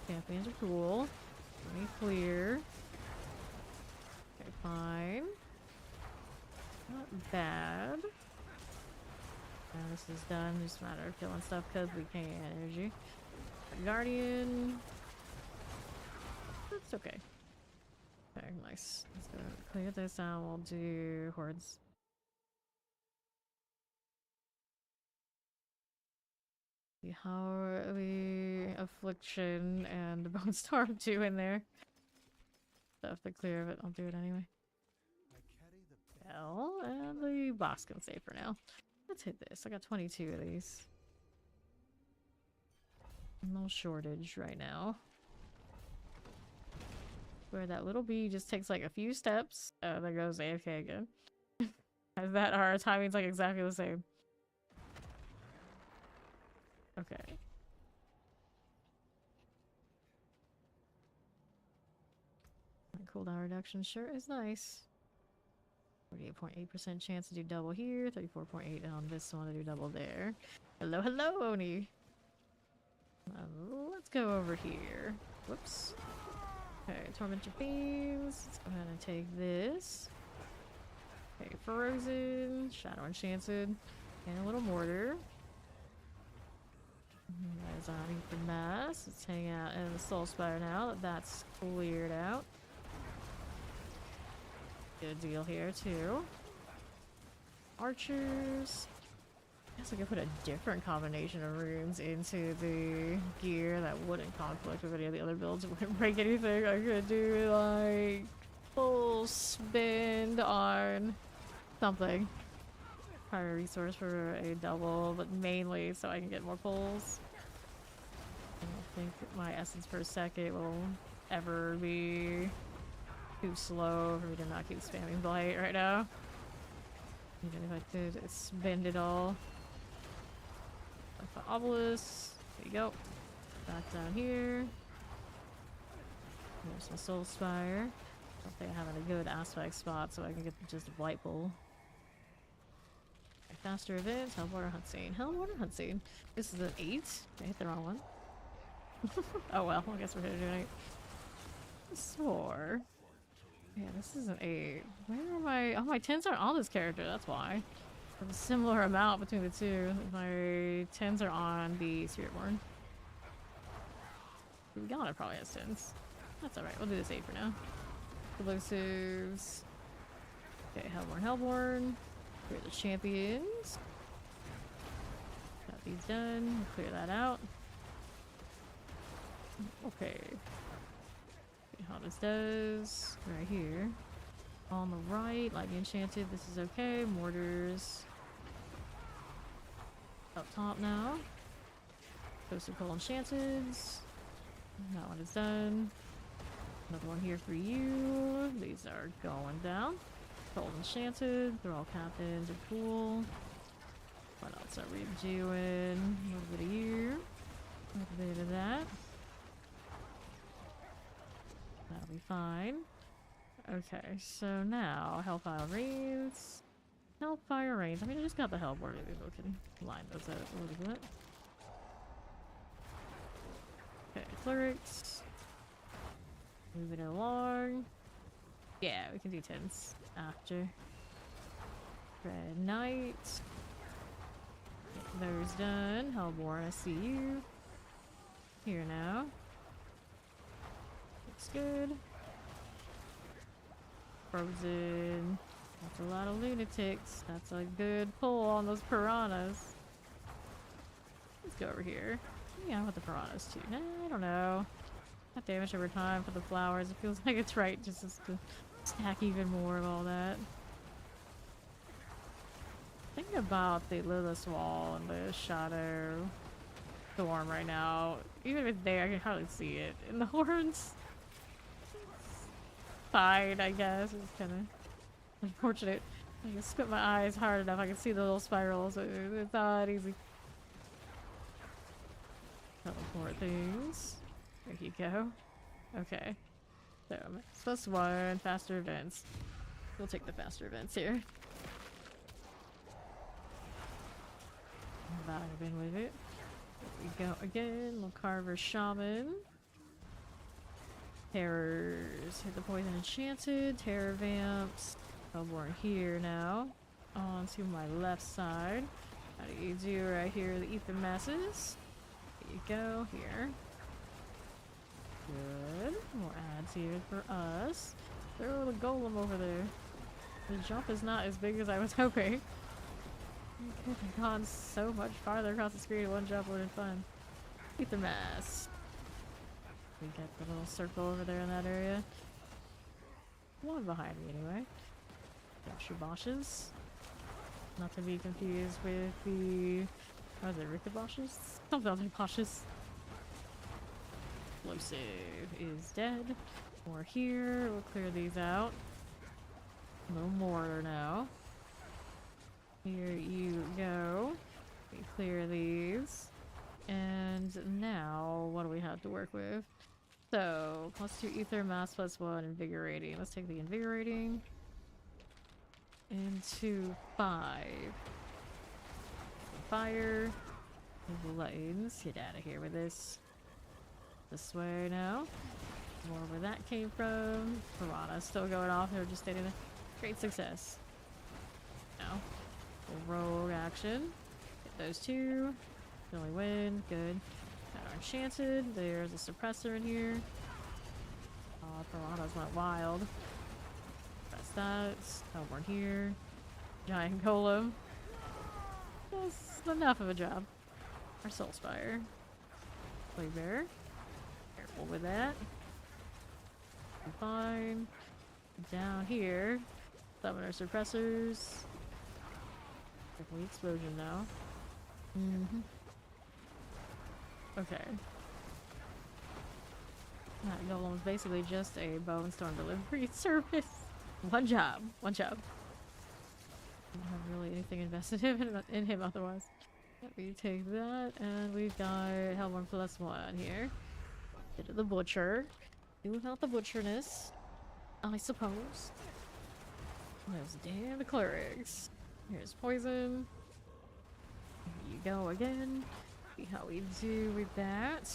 Champions are cool. Let me clear. Okay, fine. Not bad. Now this is done. Just a matter of killing stuff because we can't energy. Guardian. That's okay. Okay, nice. Let's go clear this out. We'll do hordes. See how the affliction and the bone storm do in there. Stuff to clear of it. I'll do it anyway. Well, and the boss can stay for now. Let's hit this. I got 22 of these. No shortage right now. Where that little bee just takes like a few steps, there goes AFK again. As that our timing's like exactly the same. Okay. Cooldown reduction sure is nice. 48.8% chance to do double here, 34.8 on this one to do double there. Hello, hello, Oni! Let's go over here. Whoops. Okay, Torment your Fiends. Let's go ahead and take this. Okay, Frozen, Shadow Enchanted, and a little Mortar. That is on for Mass. Let's hang out in the Soul Spire now that that's cleared out. Good deal here too. Archers. I guess I could put a different combination of runes into the gear that wouldn't conflict with any of the other builds. It wouldn't break anything. I could do like full spend on something. Prior resource for a double, but mainly so I can get more pulls. I don't think my essence per second will ever be too slow for me to not keep spamming Blight right now. Even if I could spend it all. Like the obelisk. There you go. Back down here. There's my Soul Spire. I don't think I have any good aspect spots, so I can get just a Blight Bowl. Okay, faster events, Hellwater Huntscene. Hellwater Huntscene. This is an 8. I hit the wrong one. Oh well, I guess we're gonna do an 8. Soar. Yeah, this is an 8. Where are my... Oh, my 10s aren't on this character, that's why. There's a similar amount between the two. My 10s are on the Spiritborn. Ghana probably has 10s. That's alright, we'll do this 8 for now. Explosives. Okay, Hellborn. Clear the champions. Got these done. Clear that out. Okay. See how this does. Right here. On the right, lightning enchanted. This is okay. Mortars. Up top now. Posted coal enchanted. That one is done. Another one here for you. These are going down. Cold enchanted. They're all captains are cool. What else are we doing? A little bit of you. A little bit of that. That'll be fine. Okay, so now Hellfire Reigns. Hellfire Reigns. I mean, I just got the Hellboard. Maybe we can line those out a little bit. Okay, clerics. Moving it along. Yeah, we can do 10s after. Red Knight. Get those done. Hellborn, I see you. Here now. Looks good. Frozen. That's a lot of lunatics. That's a good pull on those piranhas. Let's go over here. Yeah, I want the piranhas too. Nah, I don't know. Not damage over time for the flowers. It feels like it's right just to stack even more of all that. Think about the Lilith Wall and the Shadow Storm right now. Even if it's there, I can hardly see it. And the horns, fine, I guess. It's kind of unfortunate. I can squint my eyes hard enough. I can see the little spirals. It's not easy. Teleport things. There you go. Okay. So, +1, faster events. We'll take the faster events here. Dive in with it. There we go again. Little Carver Shaman. Terrors. Hit the Poison Enchanted. Terror Vamps. Hellborn here now. On to my left side. How do you do right here? The Ether Masses. There you go. Here. Good. More ads here for us. There's a little golem over there. The jump is not as big as I was hoping. I could have gone so much farther across the screen in one jump would have been fun. Ether Mass. We get the little circle over there in that area. One behind me anyway. Capture Bosches. Not to be confused with the... What is it, Richter Bosches? Something other Bosches. Explosive is dead. More here. We'll clear these out. No mortar now. Here you go. We clear these. And now, what do we have to work with? So, +2 Ether, Mass, +1 Invigorating. Let's take the Invigorating. Into 5. Fire. Lanes. Get out of here with this. This way now. More where that came from. Piranha still going off. They're just standing there. Great success. Now. Rogue action. Get those two. Only win. Good. Got our Enchanted. There's a suppressor in here. Piranhas went wild. Press that. Hellborn here. Giant Golem. That's enough of a job. Our Soul Spire. Play Bear. Careful with that. Fine. Down here. Summoner suppressors. Definitely explosion now. Okay. That golem is basically just a Bone Storm delivery service. One job. One job. Don't have really anything invested in him otherwise. Let me take that, and we've got Hellborn +1 here. Bit of the Butcher. Do without the butcherness, I suppose. Those damn clerics. Here's poison. Here you go again. See how we do with that.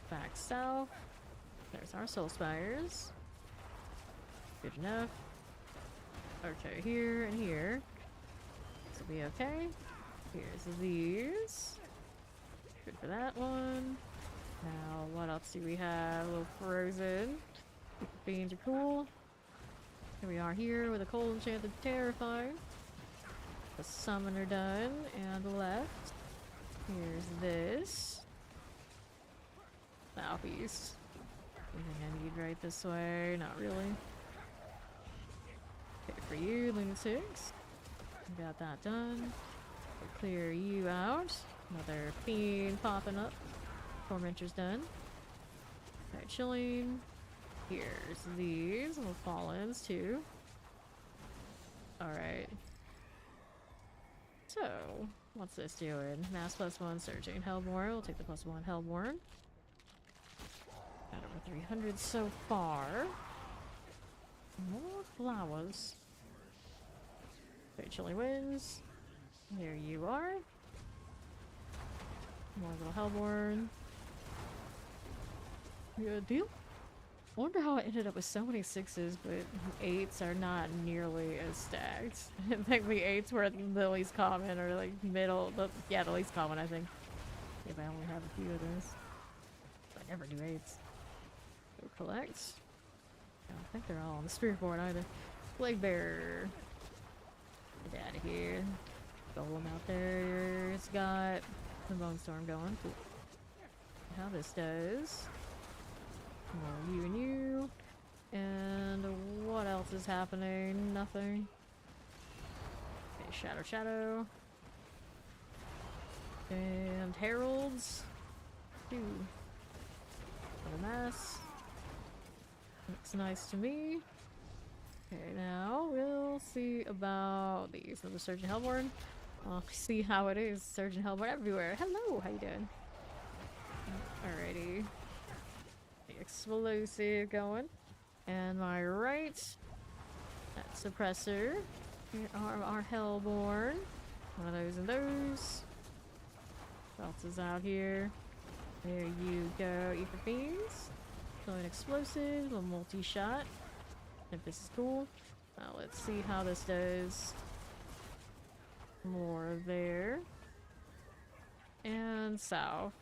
Back south. There's our soul spires. Good enough. Okay, here and here. This will be okay. Here's these. Good for that one. Now, what else do we have? A little frozen. Fiends are cool. Here we are here with a cold enchanted terrifying. The summoner done and left. Here's this. Southeast. Anything I need right this way? Not really. Okay, for you, lunatics. Got that done. We'll clear you out. Another fiend popping up. Tormentor's done. Okay, chilling. Here's these little fallens too. Alright. So, what's this doing? Mass +1 searching. Hellborn. We'll take the +1 Hellborn. Got over 300 so far. More flowers. Okay, chilling winds. There you are. More little Hellborn. Good deal. I wonder how I ended up with so many 6s, but 8s are not nearly as stacked. I think the 8s were the least common, or like middle. Yeah, the least common, I think. If I only have a few of those. I never do 8s. Go collect. I don't think they're all on the Spiritborn either. Plague Bearer. Get out of here. Golem out there. It's got the Bone Storm going. Cool. How this does. More you and you. And what else is happening? Nothing. Okay, Shadow. And Heralds. Two. For the mass. Looks nice to me. Okay, now we'll see about these. Another Surgeon Hellborn. I'll see how it is. Surgeon Hellborn everywhere. Hello, how you doing? Alrighty. Explosive going. And my right, that suppressor. Here are our Hellborn. One of those and those. What else is out here? There you go, Ether Fiends. Killing explosives, a multi-shot. If this is cool. Now let's see how this does. More there. And south.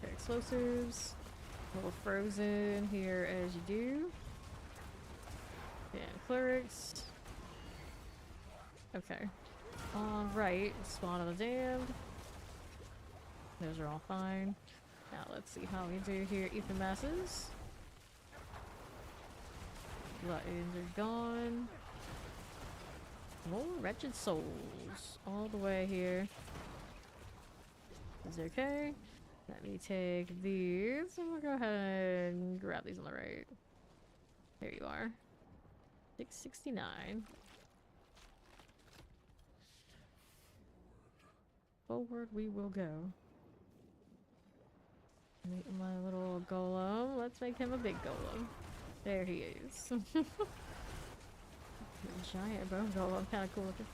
Okay, explosives. A little frozen here as you do. And clerics. Okay. Alright, Spawn of the Damned. Those are all fine. Now let's see how we do here. Ether Masses. Gluttons are gone. More Wretched Souls. All the way here. Is it okay? Let me take these. I'm gonna go ahead and grab these on the right. There you are. 669. Forward we will go. Meet my little golem. Let's make him a big golem. There he is. Giant bone golem. Kind of cool looking.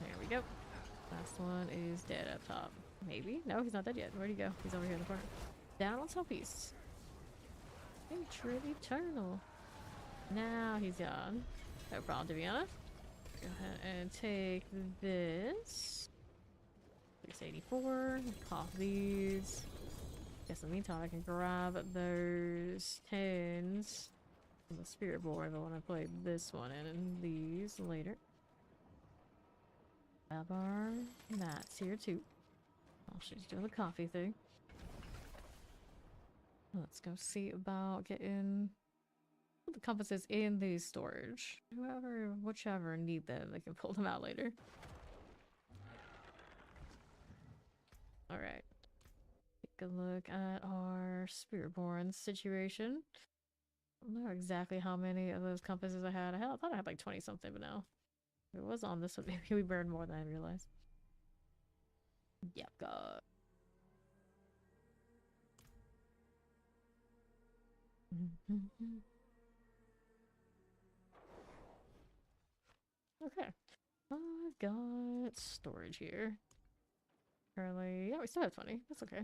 There we go. Last one is dead up top. Maybe? No, he's not dead yet. Where'd he go? He's over here in the corner. Down on southeast. Hatred Eternal. Now he's gone. No problem, to be honest. Go ahead and take this. 684. Pop these. Guess in the meantime I can grab those 10s from the Spiritborn if I want to play this one and these later. Grab our mats here too. Oh, she's doing the coffee thing. Let's go see about getting the compasses in the storage. Whichever need them, they can pull them out later. Alright. Take a look at our Spiritborn situation. I don't know exactly how many of those compasses I had. I thought I had like 20 something, but no. It was on this one. Maybe we burned more than I realized. Yep, God. Okay. I've got storage here. Currently, yeah, we still have 20. That's okay.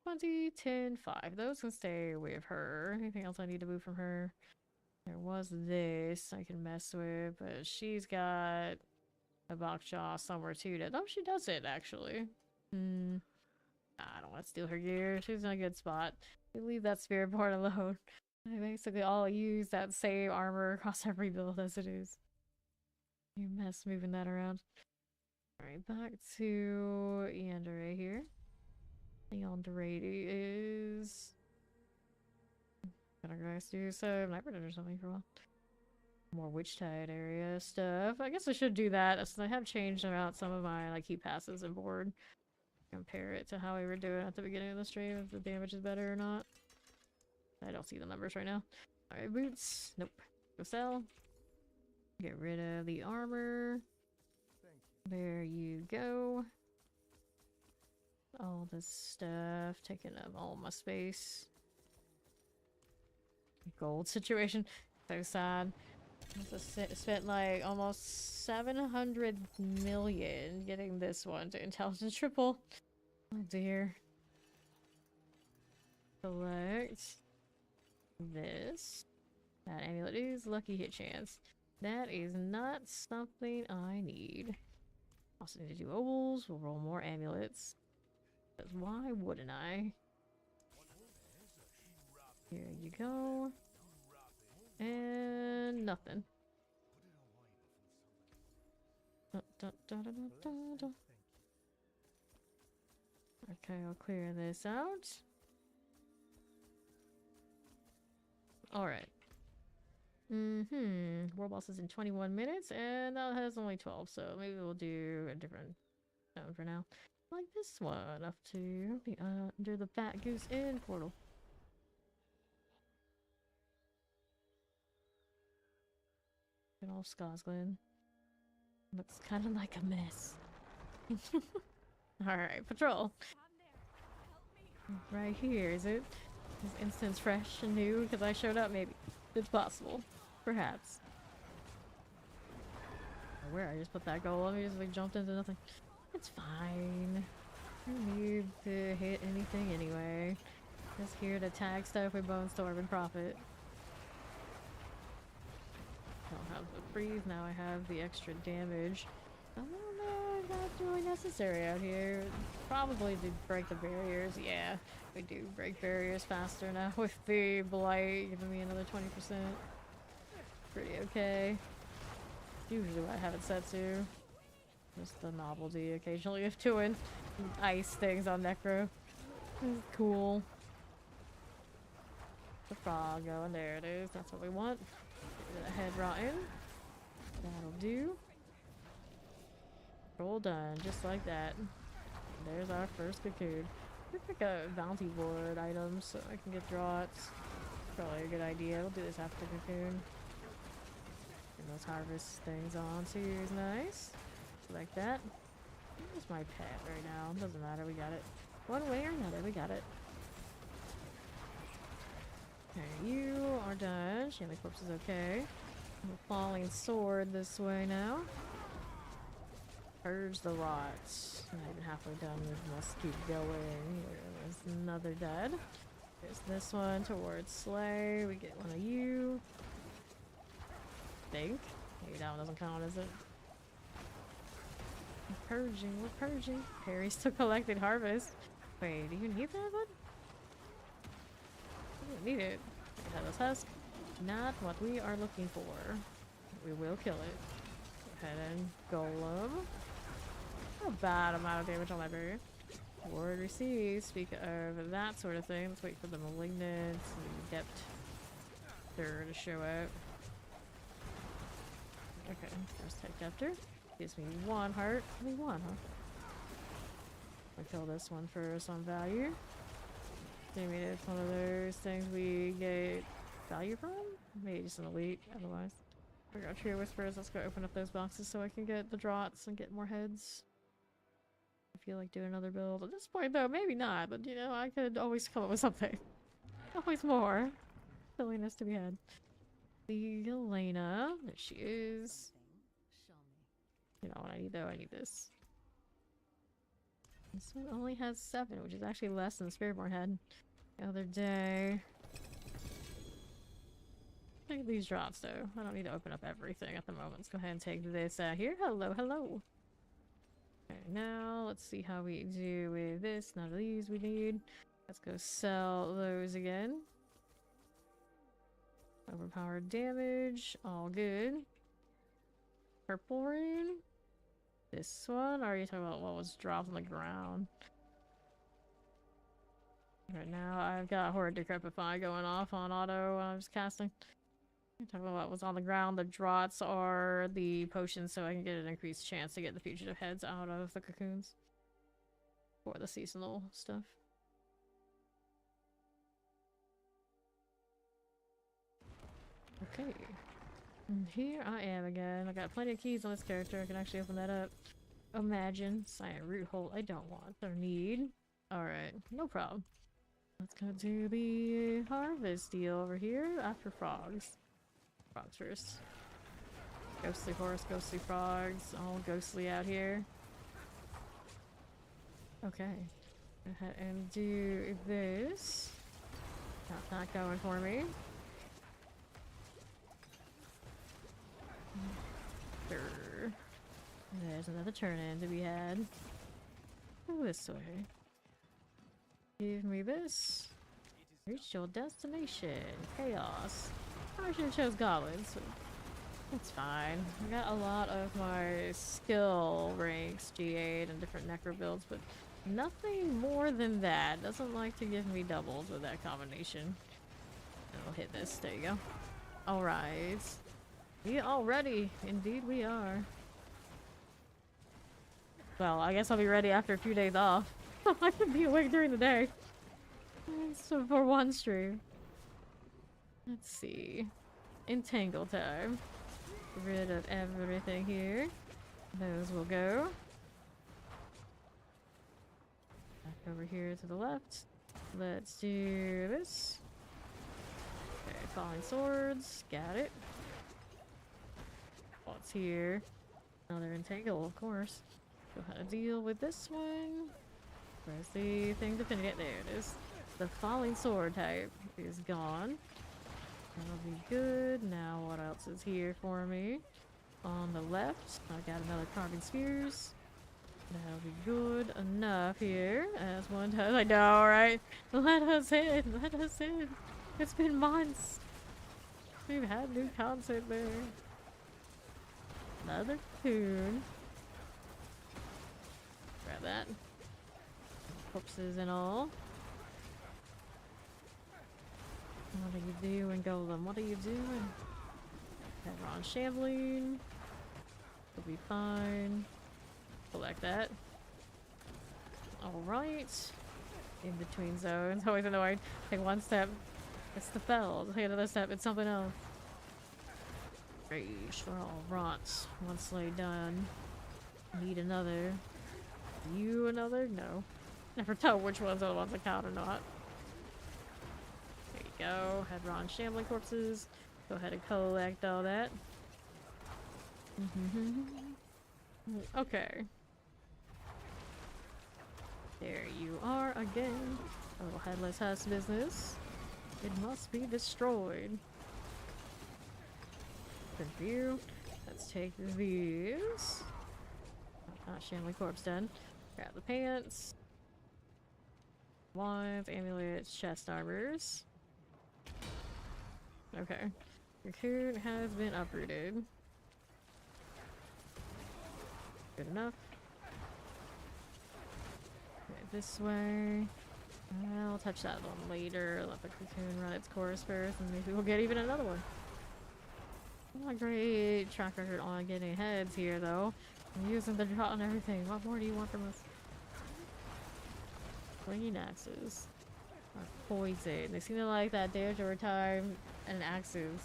20, 10, 5. Those can stay with her. Anything else I need to move from her? There was this I can mess with, but she's got a box jaw somewhere too. Oh, she does it actually. I don't want to steal her gear. She's in a good spot. We leave that Spiritborn alone. I basically all use that same armor across every build as it is. You mess moving that around. Alright, back to Yandere here. Yandere is... Gonna guys do some Night Predator or something for a while. More Witch Tide area stuff. I guess I should do that since I have changed about some of my like key passes and board. Compare it to how we were doing at the beginning of the stream, if the damage is better or not. I don't see the numbers right now. Alright, boots. Nope. Go sell. Get rid of the armor. There you go. All this stuff taking up all my space. Gold situation. So sad. I spent like almost 700 million getting this one to intelligence triple. Oh dear. Select this. That amulet is lucky hit chance. That is not something I need. Also need to do ovals. We'll roll more amulets. Because why wouldn't I? Here you go. And nothing. Okay, I'll clear this out. Alright. World boss is in 21 minutes, and that has only 12, so maybe we'll do a different zone for now. Like this one, up to the under the Fat Goose Inn portal. Good old Skosglen. Looks kind of like a mess. Alright, patrol. Right here, is it? Is instance fresh and new because I showed up? Maybe. It's possible. Perhaps. Where I just put that goal on me, just like jumped into nothing. It's fine. I don't need to hit anything anyway. Just here to tag stuff with Bone Storm and Profit. Don't have the freeze, now I have the extra damage. I don't know if that's really necessary out here. Probably to break the barriers, yeah. We do break barriers faster now with the blight giving me another 20%. Pretty okay. Usually what I have it set to. Just the novelty occasionally of doing ice things on Necro. It's cool. The frog going, there it is, that's what we want. Get the head rotten. That'll do. Roll done, just like that. There's our first cocoon. Let's pick a bounty board item so I can get draughts. Probably a good idea. We'll do this after cocoon. Get those harvest things on too is nice. Like that. Where's my pet right now? Doesn't matter, we got it. One way or another, we got it. Okay, you are done. Shanley Corpse is okay. Falling sword this way now. Purge the rots. Not even halfway done. We must keep going. There's another dead. There's this one towards Slay. We get one of you. Think. Maybe that one doesn't count, is it? We're purging. We're purging. Perry still collected harvest. Wait, do you need that one? I don't need it. Headless Husk. Not what we are looking for. We will kill it. Go ahead and Golem. Not a bad amount of damage on that barrier. Ward received. Speak of that sort of thing. Let's wait for the Malignant and Depth to show up. Okay, first Tech Depter. Gives me 1 heart. Only 1, huh? I'll kill this one for some value. I mean, it's one of those things we get value from? Maybe just an elite, otherwise. We got Trio Whispers. Let's go open up those boxes so I can get the draughts and get more heads. I feel like doing another build. At this point, though, maybe not, but you know, I could always come up with something. Always more. silliness to be had. The Elena. There she is. You know what I need though? I need this. This one only has 7, which is actually less than the Spiritborn had the other day. Look at these drops though. I don't need to open up everything at the moment. Let's go ahead and take this out here. Hello, hello. Okay, now let's see how we do with this. None of these we need. Let's go sell those again. Overpowered damage. All good. Purple rune. This one? Or are you talking about what was dropped on the ground? Right now I've got Horde Decrepify going off on auto when I was casting. I'm talking about what was on the ground. The draughts are the potions, so I can get an increased chance to get the fugitive heads out of the cocoons. For the seasonal stuff. Okay. And here I am again. I got plenty of keys on this character. I can actually open that up. Imagine. Cyan root hole. I don't want or need. Alright. No problem. Let's go do the harvest deal over here after frogs. Frogs first. Ghostly horse, ghostly frogs. All ghostly out here. Okay. Go ahead and do this. Got that going for me. Sure. There's another turn-in to be had. Go this way. Give me this. Reach your destination. Chaos. I should have chose goblins. So that's fine. I got a lot of my skill ranks, G8 and different necro builds, but nothing more than that. Doesn't like to give me doubles with that combination. I'll hit this. There you go. Alright. We all ready. Indeed we are. Well, I guess I'll be ready after a few days off. I can be awake during the day. So for one stream. Let's see. Entangle time. Get rid of everything here. Those will go. Back over here to the left. Let's do this. Okay, falling swords. Got it. What's here? Another entangle, of course. So how to deal with this one? Where's the thing to finish it? There it is. The falling sword type is gone. That'll be good. Now what else is here for me? On the left, I got another carving spears. That'll be good enough here. As one does. I know, right? Let us in. Let us in. It's been months. We've had new content there. Another cocoon. Grab that. Corpses and all. What are you doing, Golem? What are you doing? Headron shambling. We'll be fine. Collect that. Alright. In between zones. Always annoying. Take one step. It's the fells. Take another step. It's something else. Rage for all rot. One slay done. Need another. You another? No. Never tell which ones are the ones that count or not. There you go. Headron shambling corpses. Go ahead and collect all that. Okay. There you are again. A little headless house business. It must be destroyed. Good view. Let's take these. Not shambling corpse done. Grab the pants. Wands, amulets, chest armors. Okay. Cocoon has been uprooted. Good enough. Okay, this way. I'll touch that one later. Let the cocoon run its course first, and maybe we'll get even another one. Not a great track record on getting heads here, though. I'm using the drought and everything. What more do you want from us? Swinging axes are poison. They seem to like that damage over time and axes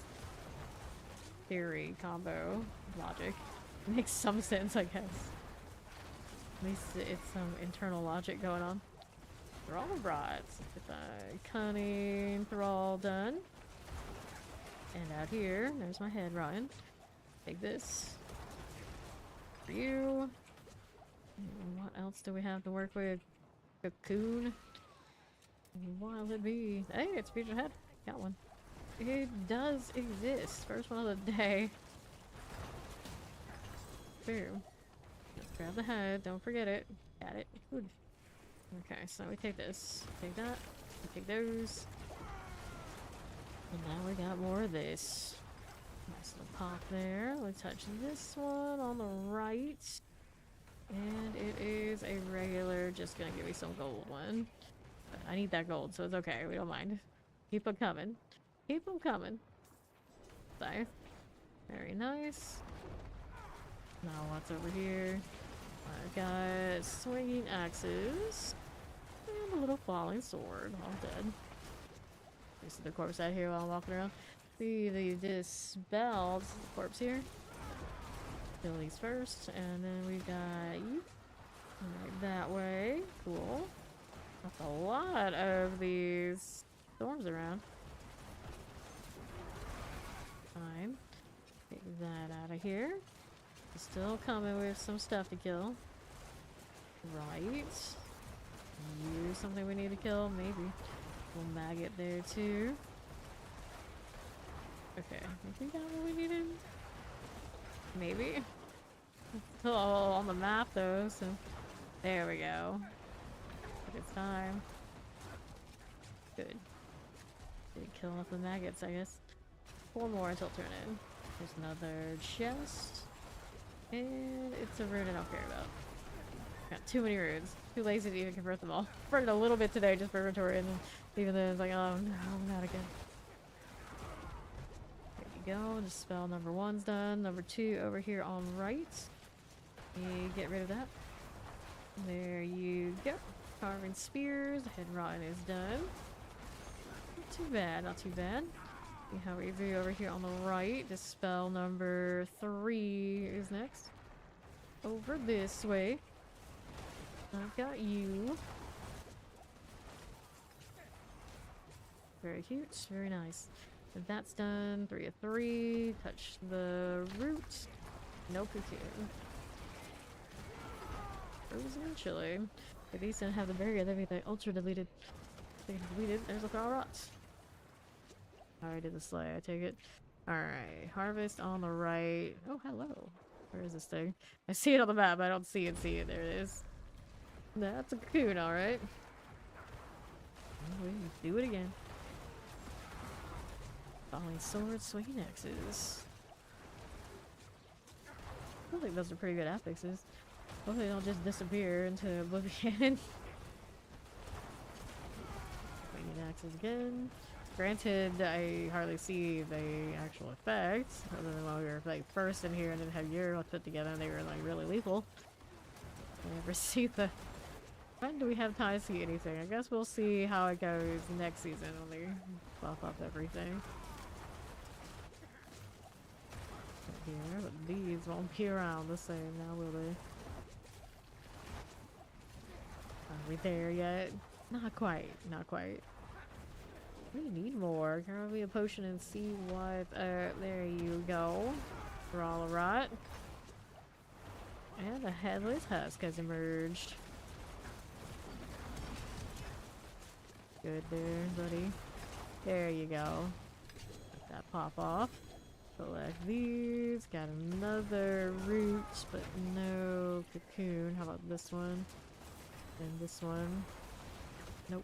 theory combo logic. Makes some sense, I guess. At least it's some internal logic going on. They're all brats. Get that cunning thrall done. And out here, there's my head rotten. Take this. For you. And what else do we have to work with? Cocoon. Wild it be? Hey, it's featured head. Got one. It does exist. First one of the day. Boom. Let's grab the head. Don't forget it. Got it. Good. Okay, so we take this. Take that. We take those. And now we got more of this. Nice little pop there. We touch this one on the right. And it is a regular, just gonna give me some gold one. But I need that gold, so it's okay. We don't mind. Keep them coming. Keep them coming. So, very nice. Now what's over here? I've got swinging axes. And a little falling sword. All dead. You see the corpse out here while I'm walking around. See the dispelled corpse here. Kill these first, and then we got you. Right that way. Cool. That's a lot of these storms around. Fine. Take that out of here. Still coming with some stuff to kill. Right. You something we need to kill? Maybe. Little maggot there too. Okay, I think we got what we needed. Maybe. Still all on the map though, so there we go. It's time. Good. Did kill off the maggots, I guess. 4 more until turn in. There's another chest. And it's a rune I don't care about. Got too many runes. Too lazy to even convert them all. Burned a little bit today just for inventory, and then even then it's like, oh no, not again. There you go. Just spell number 1's done. Number 2 over here on right. You get rid of that. There you go. Carving spears. Head rotten is done. Not too bad, not too bad. See how we do over here on the right. Dispel number 3 is next. Over this way. I've got you. Very cute, very nice. And that's done. 3 of 3. Touch the root. No cocoon. Frozen and chili. If these didn't have the barrier, they'd be like ultra deleted. They deleted. There's a car rots. I already did the sleigh, I take it. Alright, harvest on the right. Oh, hello. Where is this thing? I see it on the map, I don't see it. There it is. That's a cocoon, alright. Oh, we do it again. Falling swords, swinging axes. I think those are pretty good affixes. Hopefully they don't just disappear into oblivion. Swinging axes again. Granted, I hardly see the actual effects, other than when we were like first in here and then had your put together and they were like really lethal. I never see the... When do we have time to see anything? I guess we'll see how it goes next season when they buff up everything. Here, but these won't be around the same now, will they? Are we there yet? Not quite, not quite. We need more. Grab me a potion and see what. There you go. Raw rot. And a headless husk has emerged. Good there, buddy. There you go. Let that pop off. Select these. Got another root, but no cocoon. How about this one? And this one. Nope.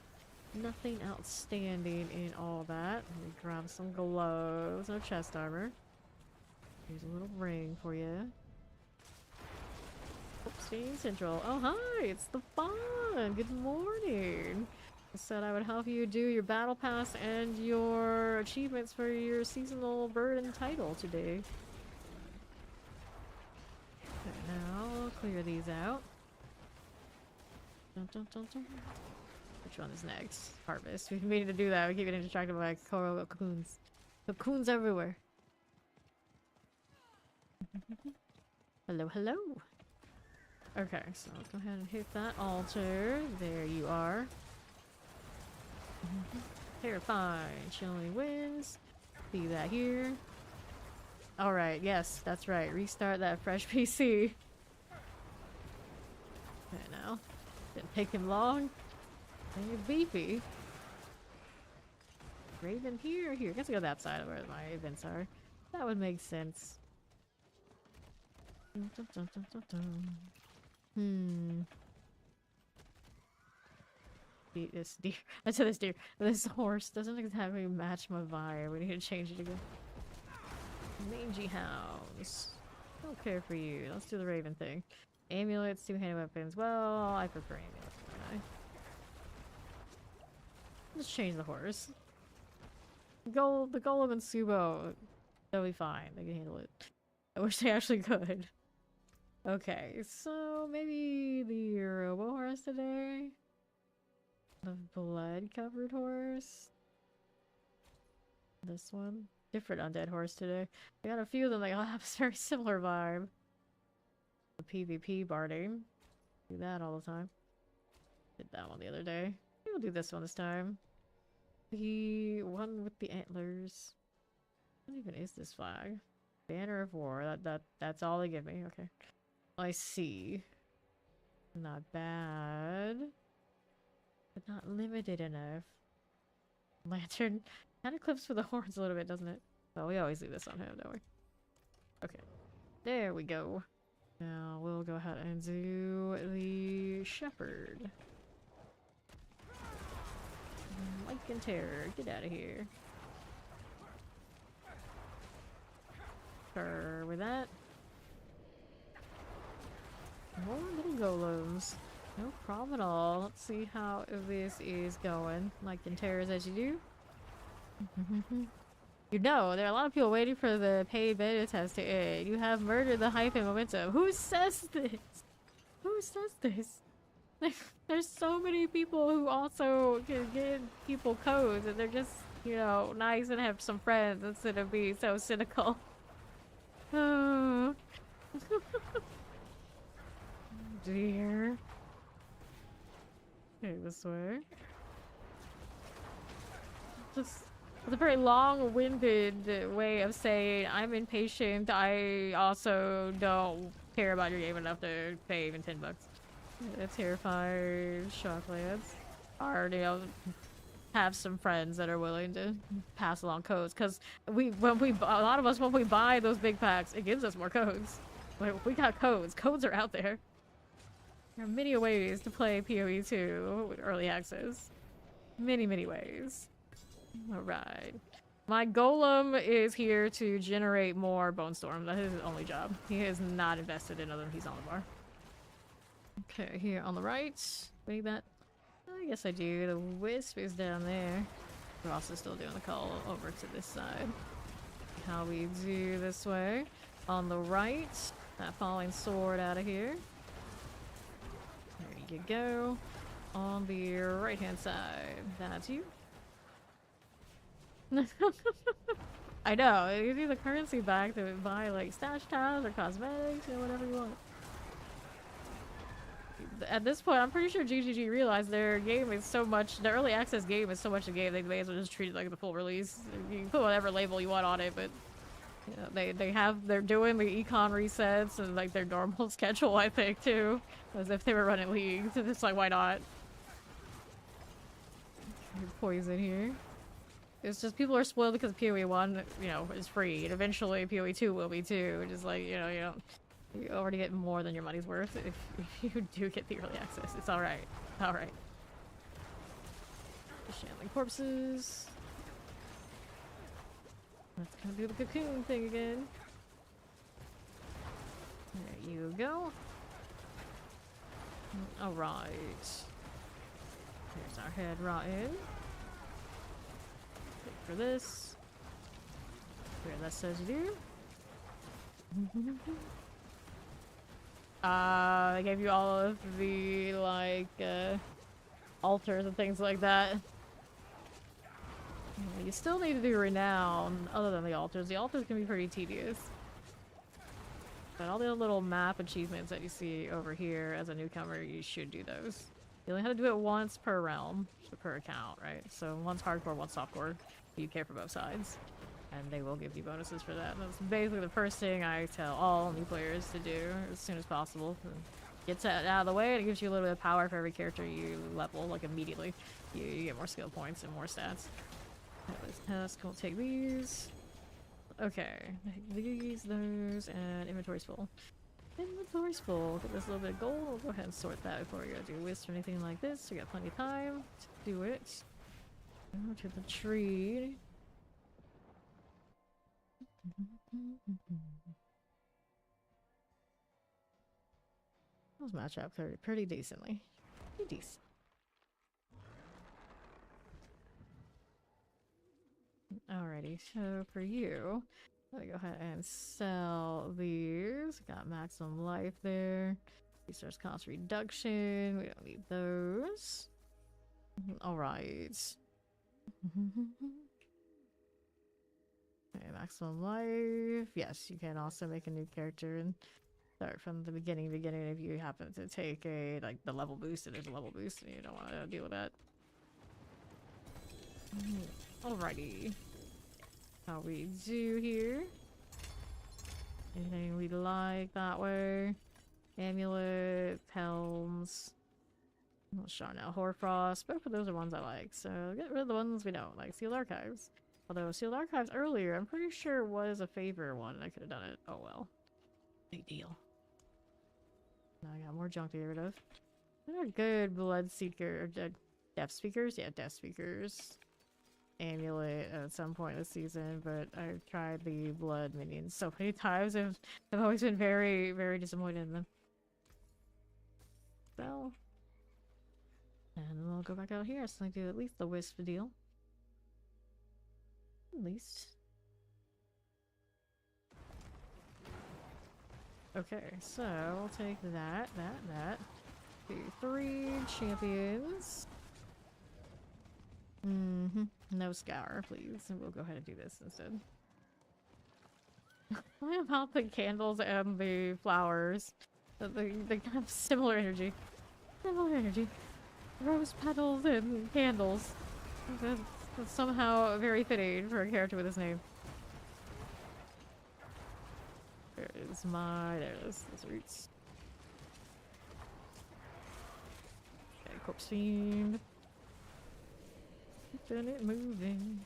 Nothing outstanding in all that. Let me grab some gloves. No chest armor. Here's a little ring for you. Oopsie, Central. Oh, hi! It's the Fawn! Good morning! I said I would help you do your battle pass and your achievements for your seasonal bird and title today. Okay, now I'll clear these out. Dun, dun, dun, dun. Which one is next? Harvest. We've needed to do that. We keep getting distracted by coral cocoons. Cocoons everywhere. Hello, hello. Okay, so let's go ahead and hit that altar. There you are. Terrifying. Chilling winds. See that here. Alright, yes, that's right. Restart that fresh PC. Okay, now. Didn't take him long. He's beefy. Raven here or here? I guess I go that side of where my events are. That would make sense. This deer. I said this deer. This horse doesn't exactly match my vibe. We need to change it again. Mangy hounds. Don't care for you. Let's do the raven thing. Amulets, two-handed weapons. Well, I prefer amulets. Don't I? Let's change the horse. The golem and Subo, they'll be fine. They can handle it. I wish they actually could. Okay, so maybe the robo horse today? The blood-covered horse? This one? Different undead horse today. I got a few of them, they all have a very similar vibe. The PvP barding. Do that all the time. Did that one the other day. Maybe we'll do this one this time. The one with the antlers. What even is this flag? Banner of War. That's all they give me. Okay. I see. Not bad. But not limited enough. Lantern kind of clips for the horns a little bit, doesn't it? Well, we always leave this on him, don't we? Okay. There we go. Now we'll go ahead and do the shepherd. Mike and Terror, get out of here. Sure, with that. More little golems. No problem at all. Let's see how this is going. Mike and Terrors as you do. You know, there are a lot of people waiting for the paid beta test to end. You have murdered the hype and momentum. Who says this? Who says this? There's so many people who also can give people codes and they're just, you know, nice and have some friends instead of being so cynical. Oh. Dear. Okay, this way. Just it's a very long-winded way of saying I'm impatient. I also don't care about your game enough to pay even $10. That's terrified Shocklands. Or, you know, have some friends that are willing to pass along codes. Because a lot of us, when we buy those big packs, it gives us more codes. Like, we got codes. Codes are out there. There are many ways to play PoE2 with early access. Many, many ways. Alright. My golem is here to generate more bone storm. That is his only job. He is not invested in other than he's on the bar. Okay, here on the right. Wait, that. I guess I do. The wisp is down there. We're also still doing the call over to this side. How we do this way. On the right, that falling sword out of here. There you go. On the right hand side, that's you. I know, it gives you the currency back to buy like stash tiles or cosmetics or whatever you want. At this point, I'm pretty sure GGG realized their game is so much, the early access game is so much a game, they may as well just treat it like the full release. You can put whatever label you want on it, but you know, they're doing the econ resets and like their normal schedule, I think, too. As if they were running leagues. It's just like, why not? Poison here. It's just people are spoiled because PoE 1, you know, is free, and eventually PoE 2 will be too. Just like, you know, you already get more than your money's worth if you do get the early access. It's alright. Alright. Shambling corpses. Let's kind of do the cocoon thing again. There you go. Alright. Here's our head rotten. For this. Here, that says you do. They gave you all of the, like, altars and things like that. You still need to do renown, other than the altars. The altars can be pretty tedious. But all the little map achievements that you see over here as a newcomer, you should do those. You only have to do it once per realm, per account, right? So one's hardcore, one's softcore. You care for both sides. and they will give you bonuses for that. That's basically the first thing I tell all new players to do as soon as possible. Gets that out of the way, and it gives you a little bit of power for every character you level, like immediately. You get more skill points and more stats. This task, we'll take these. Okay, these, those, and inventory's full. Inventory's full. Get this little bit of gold. We'll go ahead and sort that before we go do wisp or anything like this. We got plenty of time to do it. Go to the tree. Those match up pretty decently. Pretty decent. Alrighty, so for you, let me go ahead and sell these. Got maximum life there. Resource cost reduction. We don't need those. Alright. Okay, maximum life. Yes, you can also make a new character and start from the beginning if you happen to take like the level boost, and there's a level boost and you don't want to deal with that. Alrighty. How we do here? Anything we like that way? Amulet, helms. I'm not sure now. Hoarfrost. Both of those are ones I like, so get rid of the ones we don't like. Sealed Archives. Although Sealed Archives earlier, I'm pretty sure was a favor one, and I could have done it. Oh well. Big deal. Now I got more junk to get rid of. They're good blood seeker or death speakers. Yeah, death speakers. Amulet at some point this season, but I've tried the blood minions so many times. I've always been very, very disappointed in them. So, and we'll go back out here. So I do at least the wisp deal. At least. Okay, so we'll take that. 2, 3 champions. No scour, please. And we'll go ahead and do this instead. What about the candles and the flowers? They have similar energy. Similar energy. Rose petals and candles. That's somehow very fitting for a character with his name. There it is. Those roots. Okay, corpse fiend. Keeping it moving.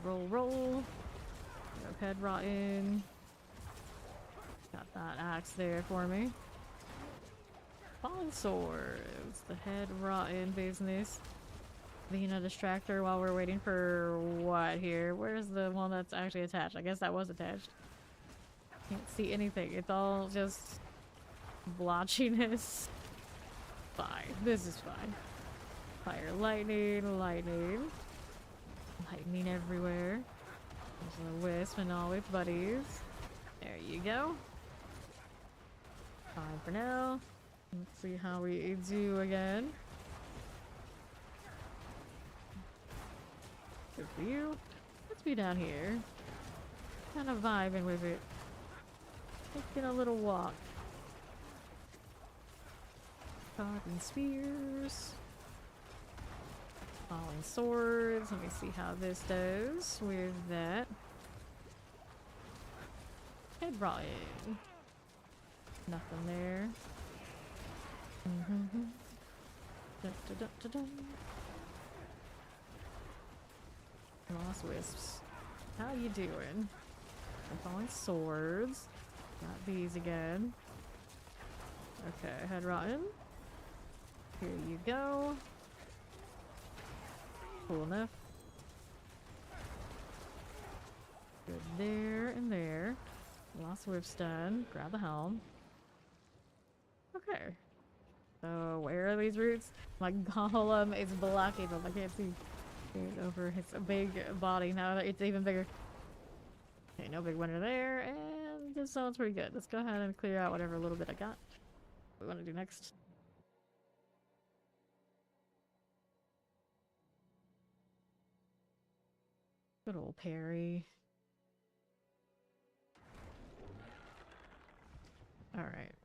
Roll. Go head rotten. Got that axe there for me. Falling swords. The head rotten business. Being a distractor while we're waiting for what here? Where's the one that's actually attached? I guess that was attached. Can't see anything. It's all just blotchiness. Fine. This is fine. Fire, lightning. Lightning everywhere. There's a wisp and all its buddies. There you go. Fine for now. Let's see how we do again. Good for you. Let's be down here. Kind of vibing with it. Taking a little walk. Carbon spears. Falling swords. Let me see how this does with that. Head rotten. Nothing there. Lost wisps. How you doing? I'm falling swords. Got these again. Okay, head rotten. Here you go. Cool enough. Good there and there. Lost whips done. Grab the helm. Okay. So where are these roots? My golem is blocking them. I can't see it over his big body. Now it's even bigger. Okay, no big winner there, and this sounds pretty good. Let's go ahead and clear out whatever little bit I got. What do we want to do next? Good old parry. Alright.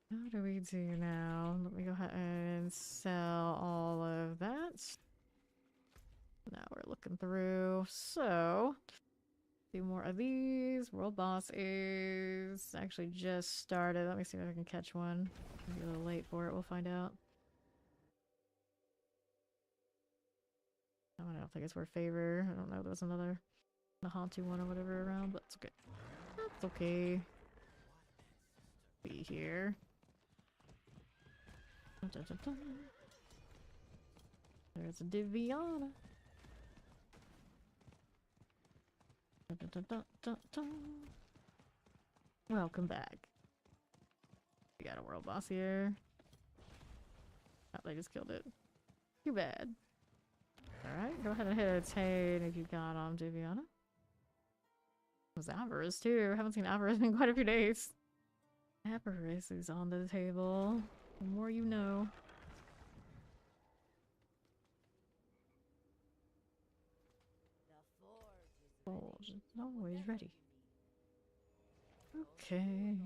How do we do now? Let me go ahead and sell all of that. looking through. So, a few more of these. World boss is actually just started. Let me see if I can catch one. Maybe a little late for it. We'll find out. Oh, I don't think it's worth favor. I don't know. There was another Nahantu one or whatever around, but it's okay. That's okay. Be here. Dun, dun, dun, dun. There's a Diviana. Dun, dun, dun, dun, dun, dun. Welcome back. We got a world boss here. Oh, they just killed it. Too bad. Alright, go ahead and hit a 10 if you got Diviana. There's Avarice too. Haven't seen Avarice in quite a few days. Avarice is on the table. The more you know. Forge is always ready. Okay.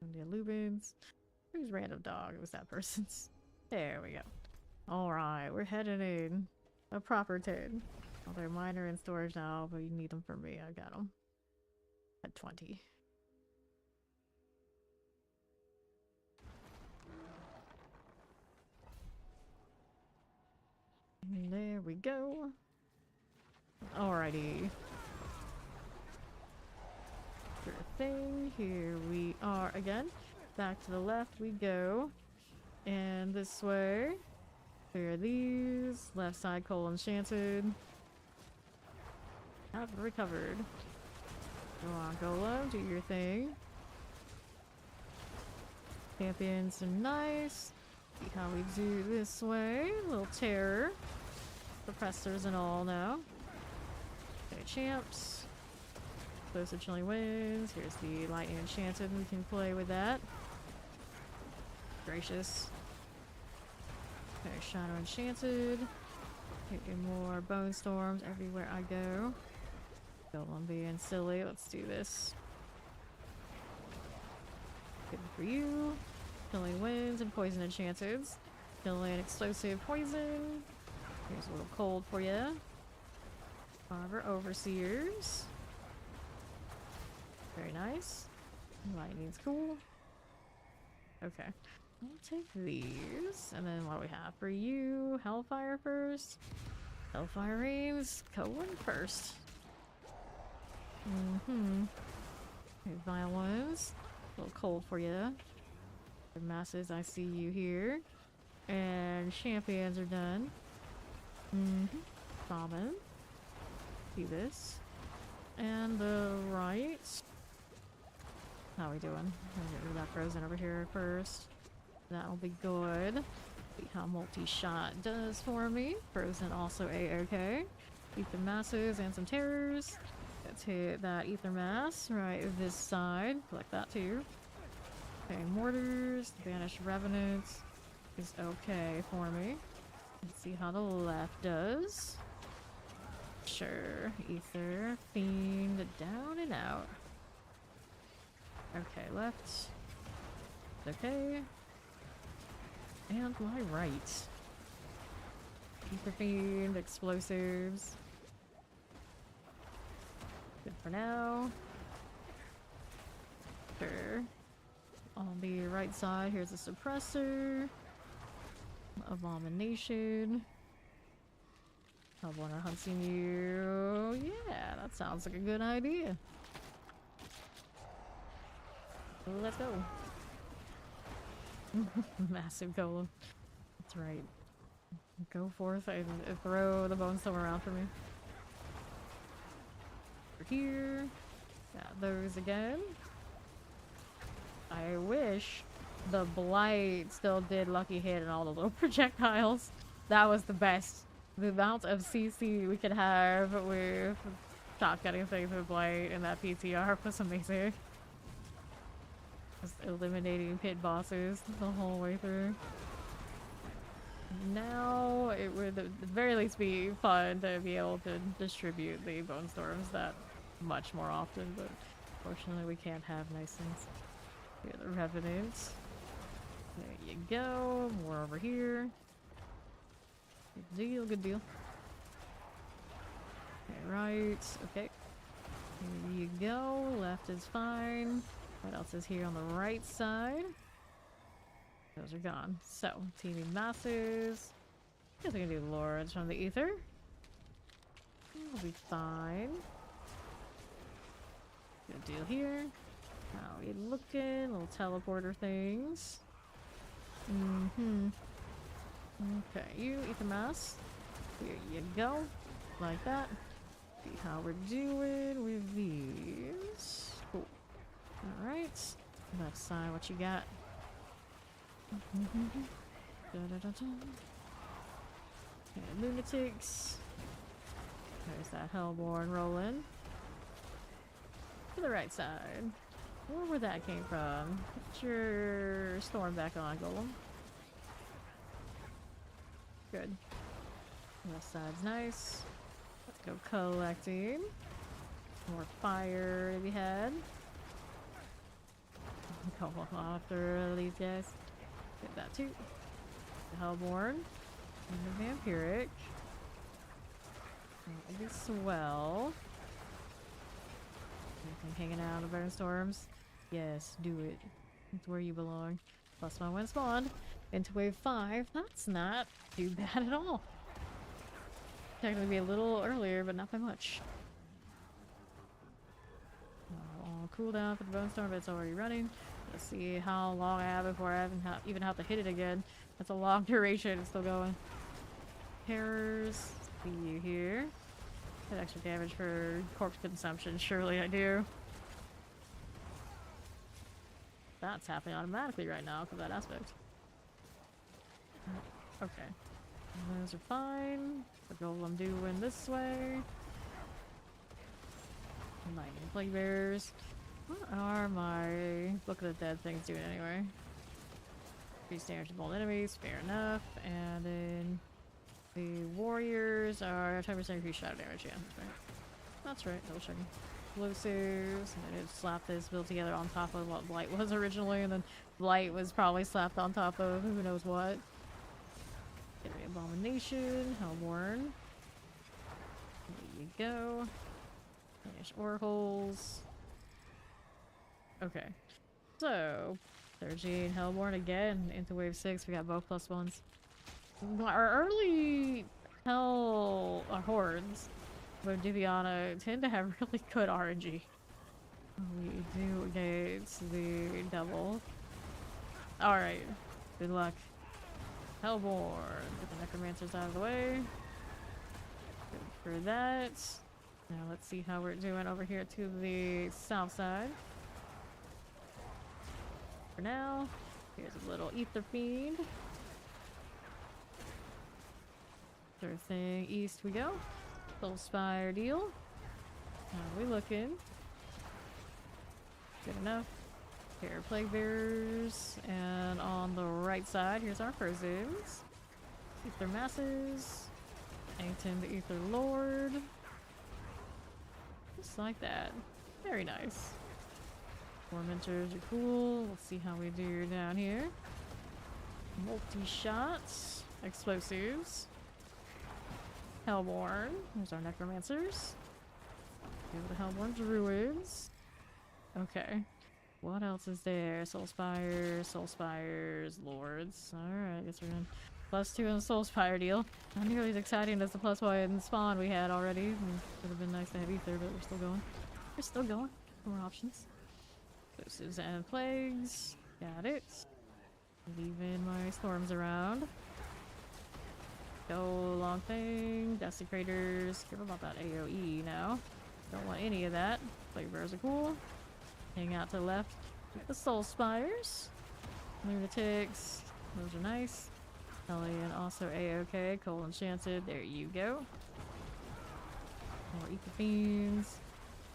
The Lubins. Who's random dog? It was that person's. There we go. Alright, we're heading in. A proper 10. Well, they're minor in storage now, but you need them for me. I got them. At 20. And there we go. Alrighty. Sure thing. Here we are again. Back to the left we go. And this way. Clear these. Left side coal enchanted. Have recovered. Go on, Golem. Do your thing. Champions are nice. See how we do this way. Little terror. Suppressors and all now. Okay, champs. Close to chilling winds. Here's the lightning enchanted. We can play with that. Gracious. Okay, shadow enchanted. Getting more bone storms everywhere I go. Golem being silly. Let's do this. Good for you. Killing winds and poison enchanteds. Killing explosive poison. Here's a little cold for you. Arbor overseers. Very nice. Lightning's cool. Okay. I'll take these. And then what do we have for you? Hellfire first. Hellfire Reigns. Going first. Okay, violins. A little cold for you. The masses, I see you here. And champions are done. Common. See this. And the right. How are we doing? I'm gonna get rid of that frozen over here first. That'll be good. See how multi-shot does for me. Frozen also a-okay. Beat the masses and some terrors. Let's hit that ether mass right this side. Collect that too. Okay, mortars, banished revenants is okay for me. Let's see how the left does. Sure, ether, fiend, down and out. Okay, left. Okay. And my right. Ether fiend, explosives. Good for now. Sure. On the right side, here's a suppressor. Abomination. Hellborn are hunting you. Yeah, that sounds like a good idea. Let's go. Massive golem. That's right. Go forth and throw the bone storm around for me. Over here. Got those again. I wish the blight still did lucky hit and all the little projectiles. That was the best. The amount of CC we could have with shotgunning things with blight and that PTR was amazing. Just eliminating pit bosses the whole way through. Now it would at the very least be fun to be able to distribute the bone storms that much more often, but fortunately we can't have nice things. Here are the revenants. There you go. More over here. Good deal, good deal. Okay, right. Okay. Here you go. Left is fine. What else is here on the right side? Those are gone. So, TV masses. I guess we can do lords from the ether. We'll be fine. Good deal here. How are we looking? Little teleporter things. Okay, you eat the mass. Here you go. Like that. See how we're doing with these. Cool. Alright. Left side, what you got? Okay, lunatics. There's that Hellborn rolling. To the right side. Where that came from? Put your storm back on, Golem. Good. Left side's nice. Let's go collecting. More fire to be had. Go after these guys. Get that too. The Hellborn. And the Vampiric. That would be swell. Anything hanging out in the Burnstorms? Yes, do it. It's where you belong. +1 when spawned. Into wave 5. That's not too bad at all. Technically be a little earlier, but not by much. All cooldown for the Bonestorm, but it's already running. Let's see how long I have before I even have to hit it again. That's a long duration. It's still going. Terrors. See you here. Get extra damage for corpse consumption. Surely I do. That's happening automatically right now for that aspect. Okay. Those are fine. The golem doing this way. Lightning plague bears. What are my Book of the Dead things doing anyway? Increase damage to bold enemies, fair enough. And then the warriors are 10% increased shadow damage, yeah. That's right, double checking. Explosives, and I did slap this build together on top of what Blight was originally, and then Blight was probably slapped on top of who knows what. Get the Abomination, Hellborn. There you go. Finish Oracles. Okay. So, 13 Hellborn again into wave 6. We got both +1s. Our early hordes with Diviana tend to have really good RNG. We do against the double. Alright. Good luck. Hellborn. Get the necromancers out of the way. Good for that. Now let's see how we're doing over here to the south side. For now, here's a little Ether Fiend. Third thing, east we go. Soul Spire deal. How are we looking? Good enough. Here are Plague Bearers. And on the right side, here's our Persons. Ether Masses. Ancient the Ether Lord. Just like that. Very nice. Tormentors are cool. Let's see how we do down here. Multi-shots. Explosives. Hellborn. There's our Necromancers. Give the Hellborn Druids. Okay. What else is there? Soul Spires, Lords. Alright, I guess we're in +2 on the Soul Spire deal. Not nearly as exciting as the +1 spawn we had already. Would have been nice to have Ether, but we're still going. We're still going. More options. Explosives and Plagues. Got it. Leaving my Storms around. Go long thing. Desecrators. Care about that AoE now. Don't want any of that. Plague Bearers are cool. Hang out to the left. The Soul Spires. Lunatics. Those are nice. Hellion also A-OK. Cold Enchanted. There you go. More Ether Fiends.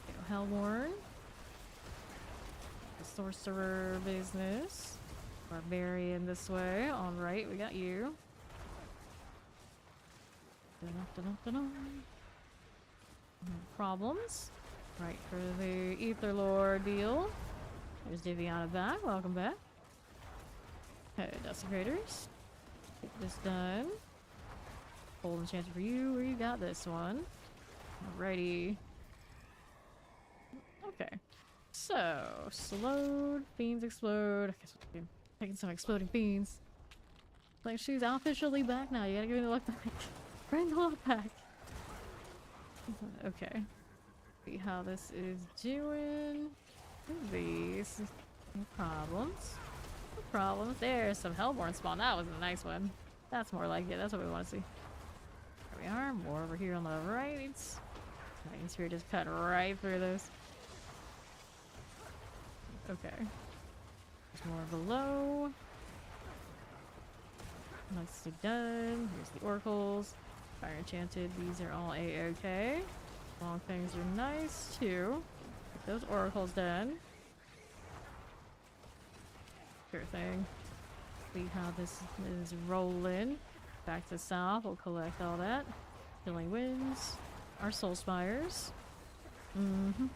Go Hellborn. The Sorcerer business. Barbarian this way. On right, we got you. Problems. Right for the Ether Lord deal. There's Diviana back. Welcome back. Okay, Desecrators. Get this done. Cold Enchanted for you. Where you got this one? Alrighty. Okay. So, slowed, fiends explode. I guess we're taking some exploding fiends. Like, she's officially back now. You gotta give me the luck back. Bring the luck back. Okay. See how this is doing. These. No problems. No problems. There's some Hellborn spawn. That was a nice one. That's more like it. That's what we want to see. There we are. More over here on the right. Titan Spirit just cut right through those. Okay. There's more below. Nicely done. Here's the oracles. Fire enchanted. These are all a-okay. Long things are nice too. Get those oracles done. Sure thing. See how this is rolling. Back to south. We'll collect all that. Killing winds. Our soul spires. Mm-hmm.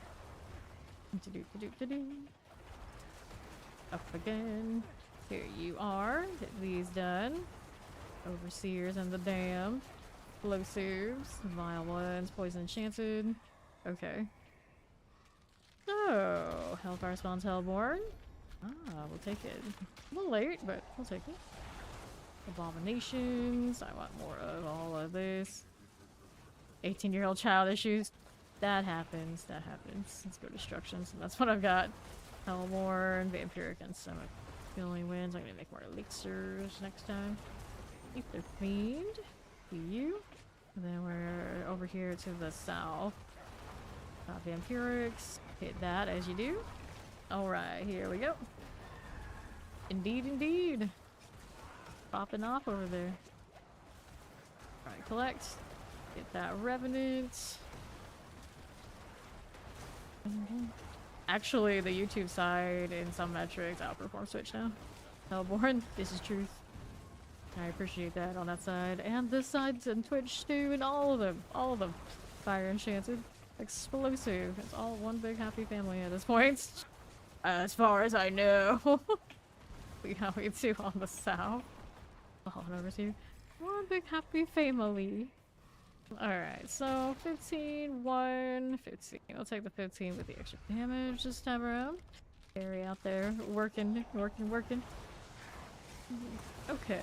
Up again. Here you are. Get these done. Overseers and the dam. Explosives. Vile ones. Poison enchanted. Okay. So, Hellfire spawns Hellborn. Ah, we'll take it. A little late, but we'll take it. Abominations. I want more of all of this. 18-year-old child issues. That happens. That happens. Let's go destructions. That's what I've got. Hellborn, Vampiric, and some Killing Winds. I'm gonna make more elixirs next time. Ether Fiend. You. And then we're over here to the south. Vampirics. Hit that as you do. Alright, here we go. Indeed, indeed. Popping off over there. Alright, collect. Get that Revenant. Actually, the YouTube side in some metrics outperforms Twitch now. Hellborn, this is truth. I appreciate that on that side. And this side and Twitch too, and all of them. All of them. Fire enchanted. Explosive. It's all one big happy family at this point. As far as I know. We have we two on the south. Oh, and over here. One big happy family. Alright, so 15, 1, 15. We'll take the 15 with the extra damage this time around. Carry out there, working. Okay.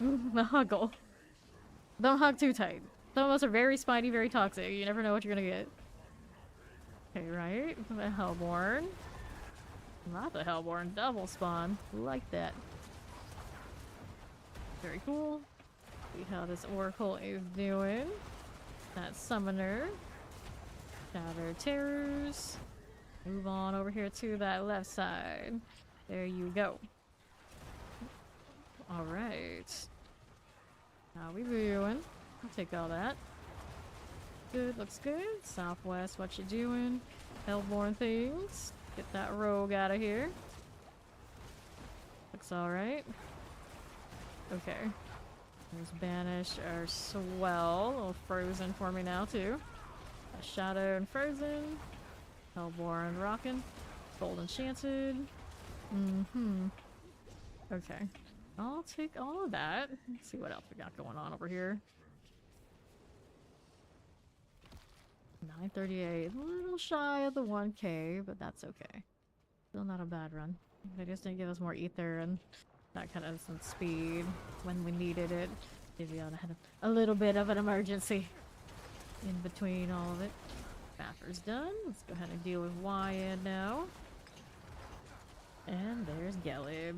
The huggle. Don't hug too tight. Some of us are very spiny, very toxic. You never know what you're gonna get. Okay, right? The Hellborn. Not the Hellborn, double spawn. Like that. Very cool. See how this Oracle is doing. That Summoner. Shatter Terrors. Move on over here to that left side. There you go. Alright. How we doing? I'll take all that. Good, looks good. Southwest, what you doing? Hellborn things. Get that rogue out of here. Looks alright. Okay. There's Banish or Swell. A little frozen for me now, too. A Shadow and Frozen. Hellborn rockin'. Gold Enchanted. Okay. I'll take all of that. Let's see what else we got going on over here. 938. A little shy of the 1k, but that's okay. Still not a bad run. They just didn't give us more ether and that kind of some speed when we needed it. Maybe I had a little bit of an emergency in between all of it. Baffer's done. Let's go ahead and deal with Wyatt now. And there's Gelib.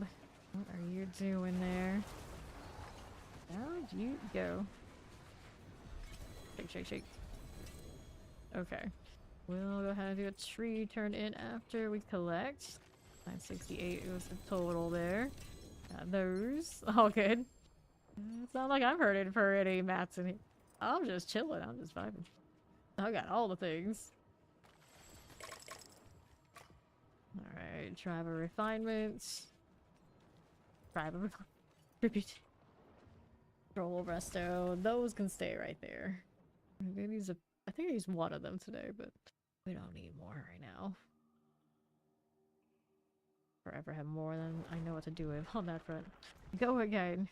What are you doing there? Down you go. Shake, shake, shake. Okay. We'll go ahead and do a tree turn in after we collect. 968 was the total there. Got those. All good. It's not like I'm hurting for any mats in here. I'm just chilling. I'm just vibing. I got all the things. Alright. Tribe of Refinement. Tribe of Repeat. Troll Resto. Those can stay right there. I think I used one of them today, but we don't need more right now. Forever have more than I know what to do with on that front. Go again.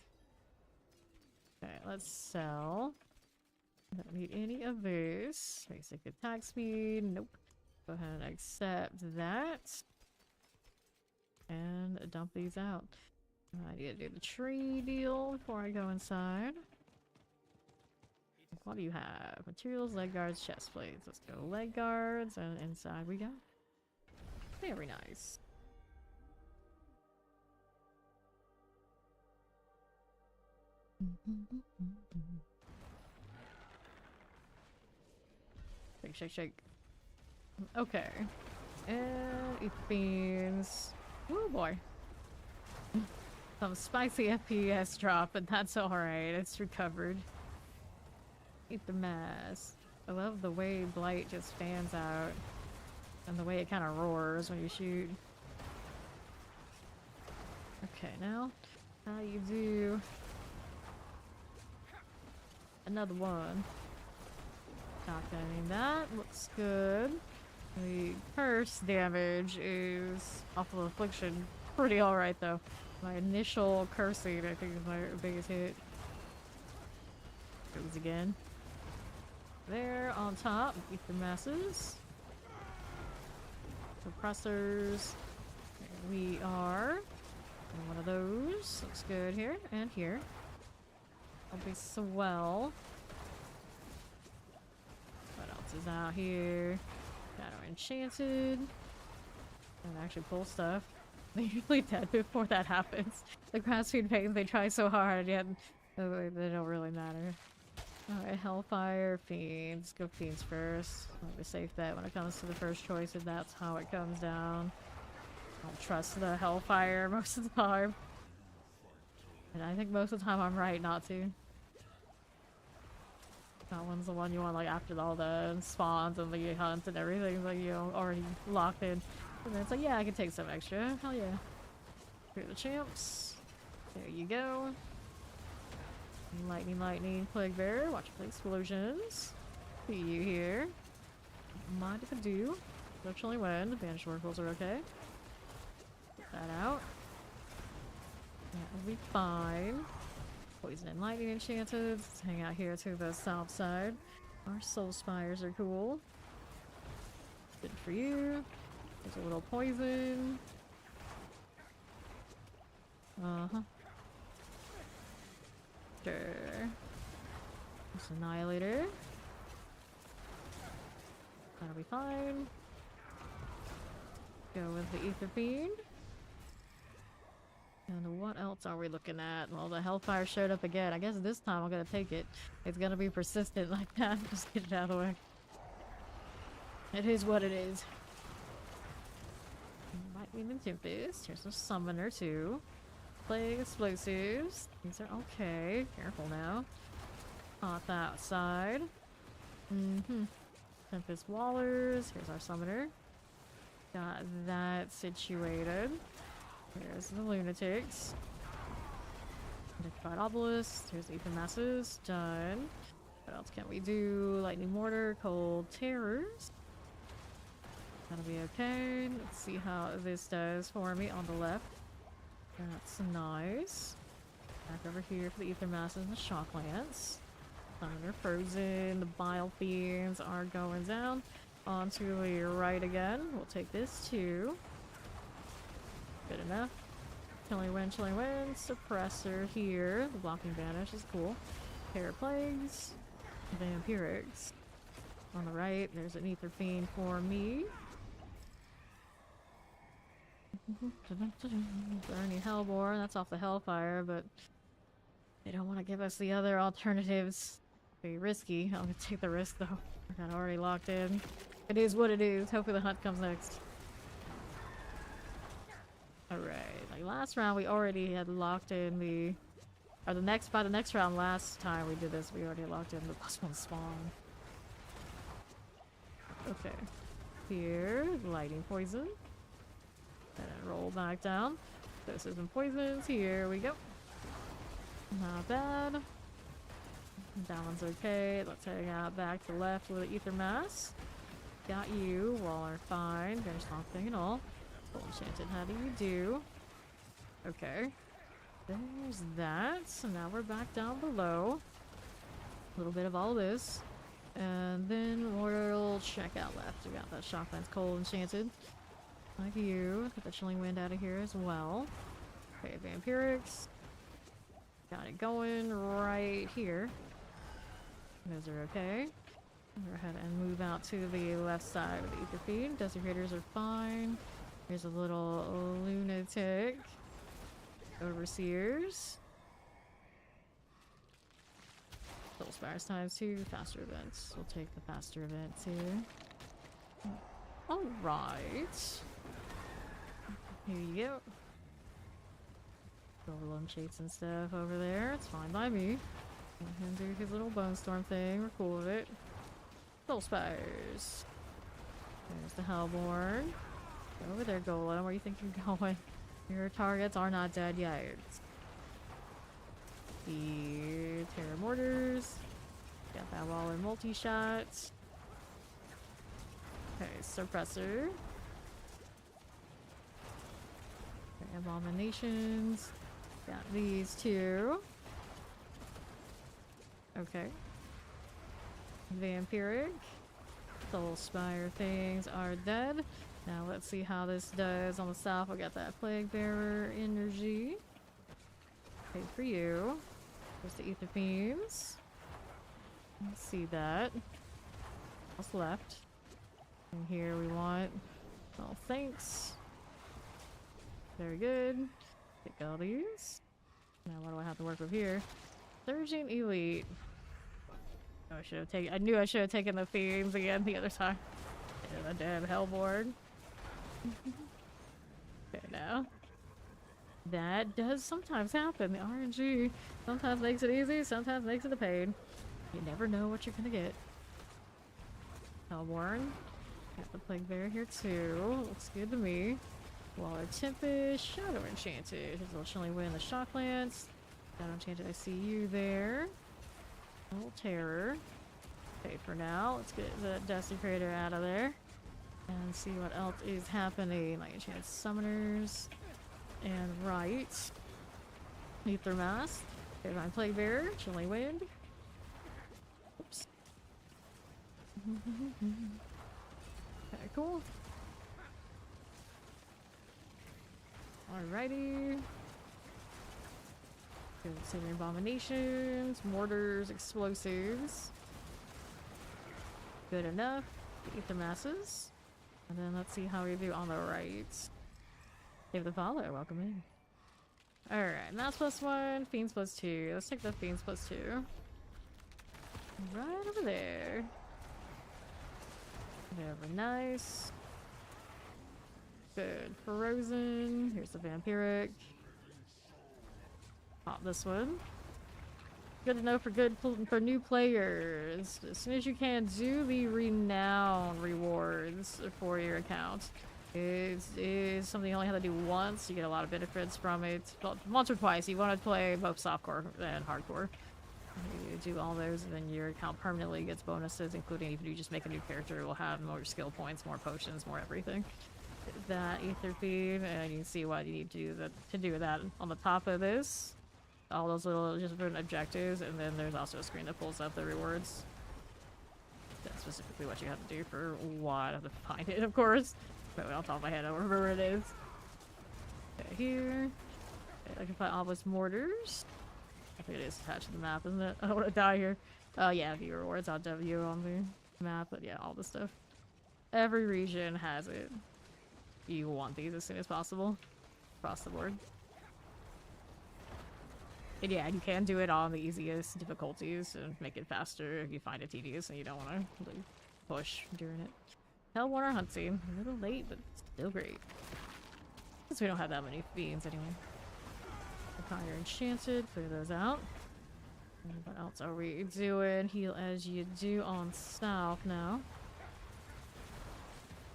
Okay, let's sell. Don't need any of this. Basic attack speed. Nope. Go ahead and accept that. And dump these out. I need to do the tree deal before I go inside. What do you have? Materials, leg guards, chest plates. Let's go leg guards, and inside we go. Very nice. Shake, shake, shake. Okay. And eat beans. Oh boy. Some spicy FPS drop, but that's alright. It's recovered. Eat the mass. I love the way Blight just fans out. And the way it kind of roars when you shoot. Okay, now how you do another one. Shotgunning that looks good. The curse damage is awful affliction. Pretty alright though. My initial cursing I think is my biggest hit. Goes again. There on top, ether masses. Suppressors. There we are. And one of those. Looks good here and here. That'll be swell. What else is out here? Shadow Enchanted. And actually pull stuff. They're usually dead before that happens. The grassroots pains, they try so hard, yet they don't really matter. Alright, Hellfire, Fiends. Go Fiends first. I'll be safe bet when it comes to the first choice, if that's how it comes down. I don't trust the Hellfire most of the time. And I think most of the time I'm right not to. That one's the one you want like after all the spawns and the hunt and everything, like you know, already locked in. And then it's like, yeah, I can take some extra. Hell yeah. Here are the champs. There you go. Lightning, lightning, plague bearer. Watch for explosions. See you here. Don't mind if I do. Virtually when. Banished oracles are okay. Put that out. That will be fine. Poison and lightning enchanted. Let's hang out here to the south side. Our soul spires are cool. Good for you. There's a little poison. Uh-huh. Sure. This annihilator. That'll be fine. Go with the ether fiend. And what else are we looking at? Well, the Hellfire showed up again. I guess this time I'm gonna take it. It's gonna be persistent like that. Just get it out of the way. It is what it is. Lightning and Tempest. Here's a summoner too. Plague explosives. These are okay. Careful now. Off the outside. Tempest Wallers. Here's our summoner. Got that situated. Here's the lunatics. Electrified obelisk. Here's the ether masses. Done. What else can we do? Lightning mortar. Cold terrors. That'll be okay. Let's see how this does for me on the left. That's nice. Back over here for the ether masses and the shock lance. Summoner frozen. The bile fiends are going down. Onto the right again. We'll take this too. Good enough. Chilling wind, chilling wind. Suppressor here. The blocking banish is cool. Paraplagues. Vampirics. On the right, there's an ether fiend for me. Burning Hellborn, that's off the Hellfire, but they don't want to give us the other alternatives. Be risky. I'm gonna take the risk though. I got already locked in. It is what it is. Hopefully the hunt comes next. Alright, like last round we already had locked in the... Or by the next round last time we did this, we already locked in the +1 spawn. Okay. Here, lightning poison. And roll back down. Doses and poisons. Here we go. Not bad. That one's okay. Let's hang out back to the left with the ether mass. Got you. Wall are fine. There's nothing at all. Full enchanted. How do you do? Okay. There's that. So now we're back down below. little bit of all this. And then we'll check out left. We got that Shocklands Coal enchanted. Like you. Get the Chilling Wind out of here as well. Okay, Vampirics. Got it going right here. Those are okay. Go ahead and move out to the left side of the Ether Feed. Desecrators are fine. Here's a little lunatic. Overseers. Soul Spires ×2. Faster events. We'll take the faster events here. Alright. Here you go. Golem Shades and stuff over there. It's fine by me. Let him do his little Bone Storm thing. We're cool with it. Soul Spires. There's the Hellborn. Go over there, Golem. Where do you think you're going? Your targets are not dead yet. The Terror Mortars. Got that wall in multi-shots. Okay, Suppressor. Okay, Abominations. Got these two. Okay. Vampiric. Soul Spire things are dead. Now let's see how this does on the south. We got that Plague Bearer energy. Okay, for you. There's the Ether Fiends. Let's see that. What's left? And here we want... Oh, thanks. Very good. Take all these. Now what do I have to work with here? Surging Elite. Oh, I should have taken... I knew I should have taken the Fiends again the other time. Yeah, the damn Hellborn. Okay, now. That does sometimes happen. The RNG sometimes makes it easy, sometimes makes it a pain. You never know what you're gonna get. Hellborn. Got the Plague Bear here too. Looks good to me. Waller Tempest. Shadow Enchanted. His little Chilling Wind, the Shocklands. Shadow Enchanted, I see you there. Little Terror. Okay, for now, let's get the Desecrator out of there. And see what else is happening. Like Enchanted Summoners. And right. Ether Mask. Okay, my Plague Bearer. Chilling Wind. Oops. Okay, cool. Alrighty. Considering Abominations, Mortars, Explosives. Good enough. Ether Masses. And then let's see how we do on the right. Save the follow. Welcome in. Alright, Mass +1, Fiends +2. Let's take the Fiends +2. Right over there. Very nice. Good. Frozen. Here's the Vampiric. Pop this one. Good to know for new players. As soon as you can, do the Renown rewards for your account. It is something you only have to do once. You get a lot of benefits from it. Well, once or twice. You want to play both softcore and hardcore. You do all those, and then your account permanently gets bonuses, including if you just make a new character, it will have more skill points, more potions, more everything. That Ether Feed, and you can see what you need to do that on the top of this. All those little different objectives, and then there's also a screen that pulls up the rewards. That's specifically what you have to do for what. I have to find it, of course. But on top of my head, I don't remember where it is. Okay, here. Okay, I can find all those mortars. I think it is attached to the map, isn't it? I don't want to die here. Oh yeah, view rewards. I'll W on the map, but yeah, all this stuff. Every region has it. You want these as soon as possible. Across the board. And yeah, you can do it on the easiest difficulties and make it faster if you find it tedious and you don't want to really push during it. Hellborn Hunt Scene. A little late, but still great. Since we don't have that many fiends anyway. Fire Enchanted, clear those out. And what else are we doing? Heal as you do on south now.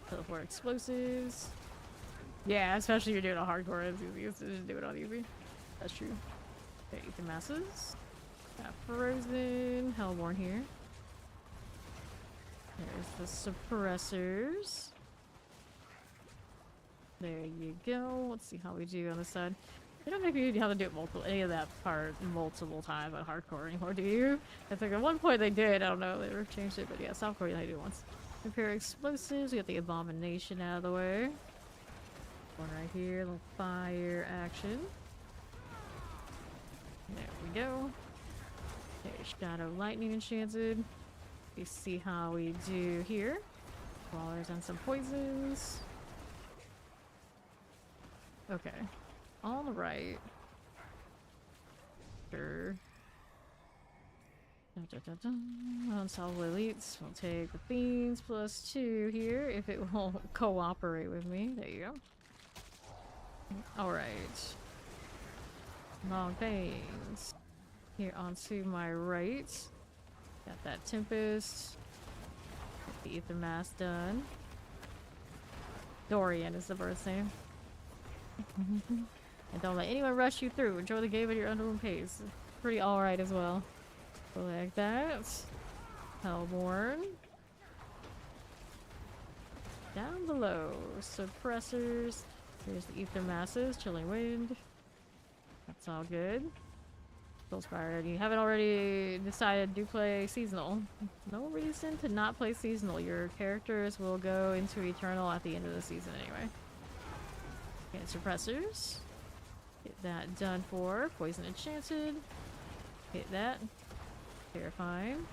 Teleport Explosives. Yeah, especially if you're doing a hardcore, it's easiest to just do it on easy. That's true. Okay, Ether Masses. Got Frozen. Hellborn here. There's the Suppressors. There you go. Let's see how we do on this side. You don't think you have to do it any of that part multiple times on hardcore anymore, do you? I think at one point they did. I don't know. They changed it, but yeah, softcore you only do it once. Repair explosives. We got the abomination out of the way. One right here, little fire action. There we go. Okay, shadow lightning enchanted. You see how we do here. Crawlers and some poisons. Okay. On the right. Sure. Unsolvable elites. We'll take the fiends plus 2 here if it will cooperate with me. There you go. Alright. Long veins. Here onto my right. Got that Tempest. Get the Ether Mass done. Dorian is the birth name. And don't let anyone rush you through. Enjoy the game at your own pace. Pretty alright as well. Like that. Hellborn. Down below. Suppressors. Here's the Ether Masses. Chilling Wind. That's all good. Soulspire. You haven't already decided to play seasonal. No reason to not play seasonal. Your characters will go into Eternal at the end of the season anyway. Okay, suppressors. Get that done for. Poison enchanted. Hit that. Terrifying.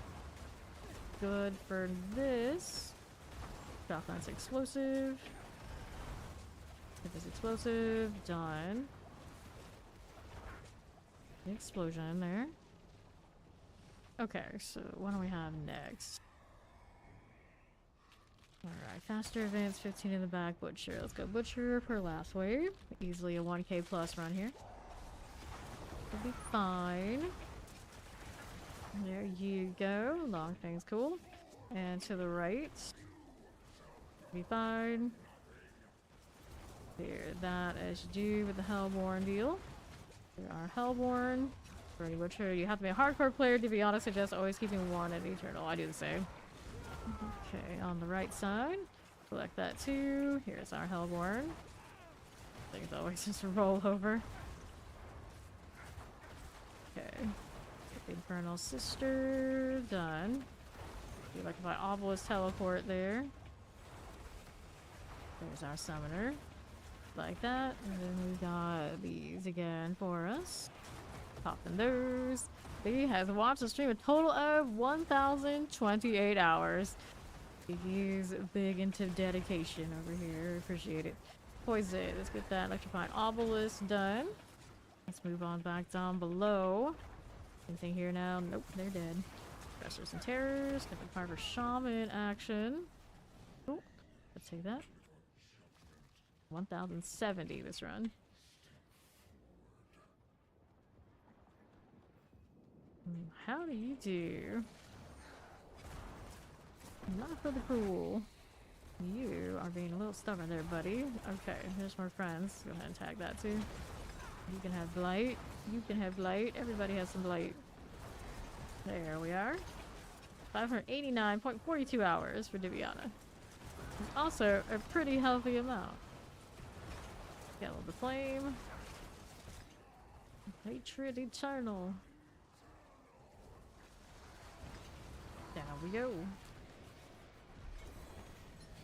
Good for this. Shotgun's explosive. Hit this explosive. Done. Explosion in there. Okay, so what do we have next? Alright, faster advance, 15 in the back, Butcher. Let's go Butcher for last wave. Easily a 1k plus run here. We'll be fine. There you go. Long thing's cool. And to the right. Be fine. Clear that as you do with the Hellborn deal. There are Hellborn. For any Butcher, you have to be a hardcore player to be honest. Suggest always keeping 1 at Eternal. I do the same. Okay, on the right side. Select that too. Here's our Hellborn. Things always just roll over. Okay. Infernal Sister. Done. Do like my obelisk teleport there. There's our summoner. Like that. And then we got these again for us. Popping those. He has watched the stream a total of 1,028 hours. He's big into dedication over here. Appreciate it. Poison. Let's get that electrifying obelisk done. Let's move on back down below. Anything here now? Nope, they're dead. Pressers and Terrors. Got the Carver Shaman action. Oh, let's take that. 1,070 this run. How do you do? Not for the cruel. You are being a little stubborn there, buddy. Okay, here's more friends. Go ahead and tag that too. You can have blight. You can have blight. Everybody has some blight. There we are. 589.42 hours for Diviana. It's also a pretty healthy amount. Yellow the Flame. Hatred Eternal. There we go.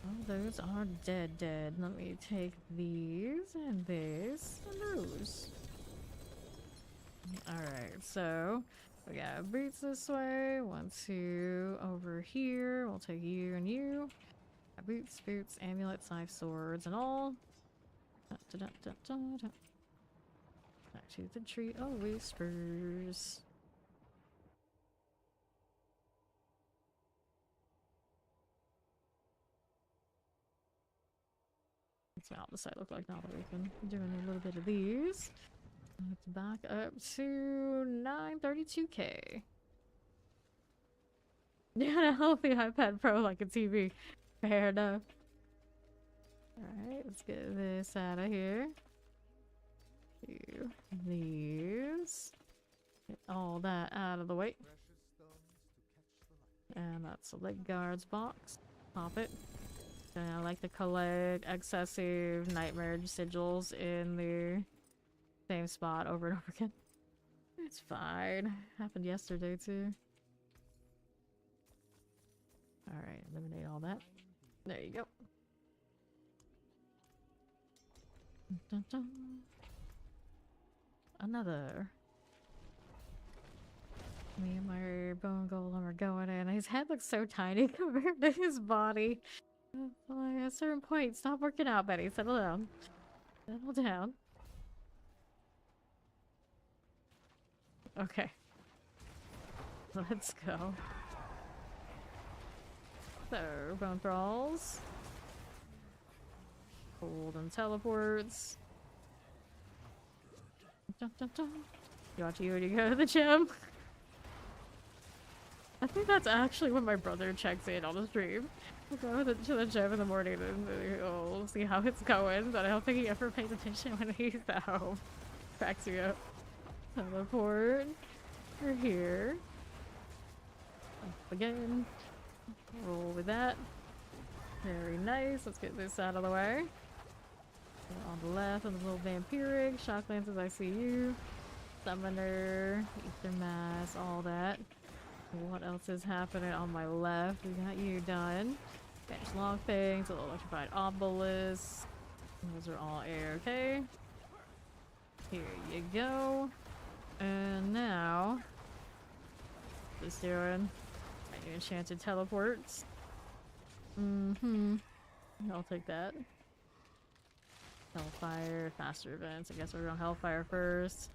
Oh, those are dead. Let me take these and this and those. Alright, so we got boots this way. 1, 2 over here. We'll take you and you. Got boots, amulets, knife, swords, and all. Back to the tree of whispers. That's what the site look like now that we've been doing a little bit of these. Let's back up to 932k. Yeah, a healthy iPad Pro like a TV. Fair enough. Alright, let's get this out of here. These. Get all that out of the way. And that's a leg guards box. Pop it. And I like to collect excessive nightmare sigils in there. Same spot over and over again. It's fine. Happened yesterday too. Alright, eliminate all that. There you go. Dun, dun. Another. Me and my bone golem are going in. His head looks so tiny compared to his body. Like, at a certain point, stop working out, Betty. Settle down. Settle down. Okay. Let's go. So, bone thralls. Golden teleports. Dun, dun, dun. You want you when you go to the gym? I think that's actually when my brother checks in on the stream. I'll go to the gym in the morning and we'll see how it's going, but I don't think he ever pays attention when he's at home. Cracks me up. Teleport. We're here. Up again. Roll with that. Very nice. Let's get this out of the way. On the left, and the little vampiric. Shock lances, I see you. Summoner, ether mass, all that. What else is happening on my left? We got you done. Bench long things, a little electrified obelisk. Those are all A-okay. Here you go. And now, just doing any enchanted teleports. I'll take that. Hellfire, faster events. I guess we're on Hellfire first.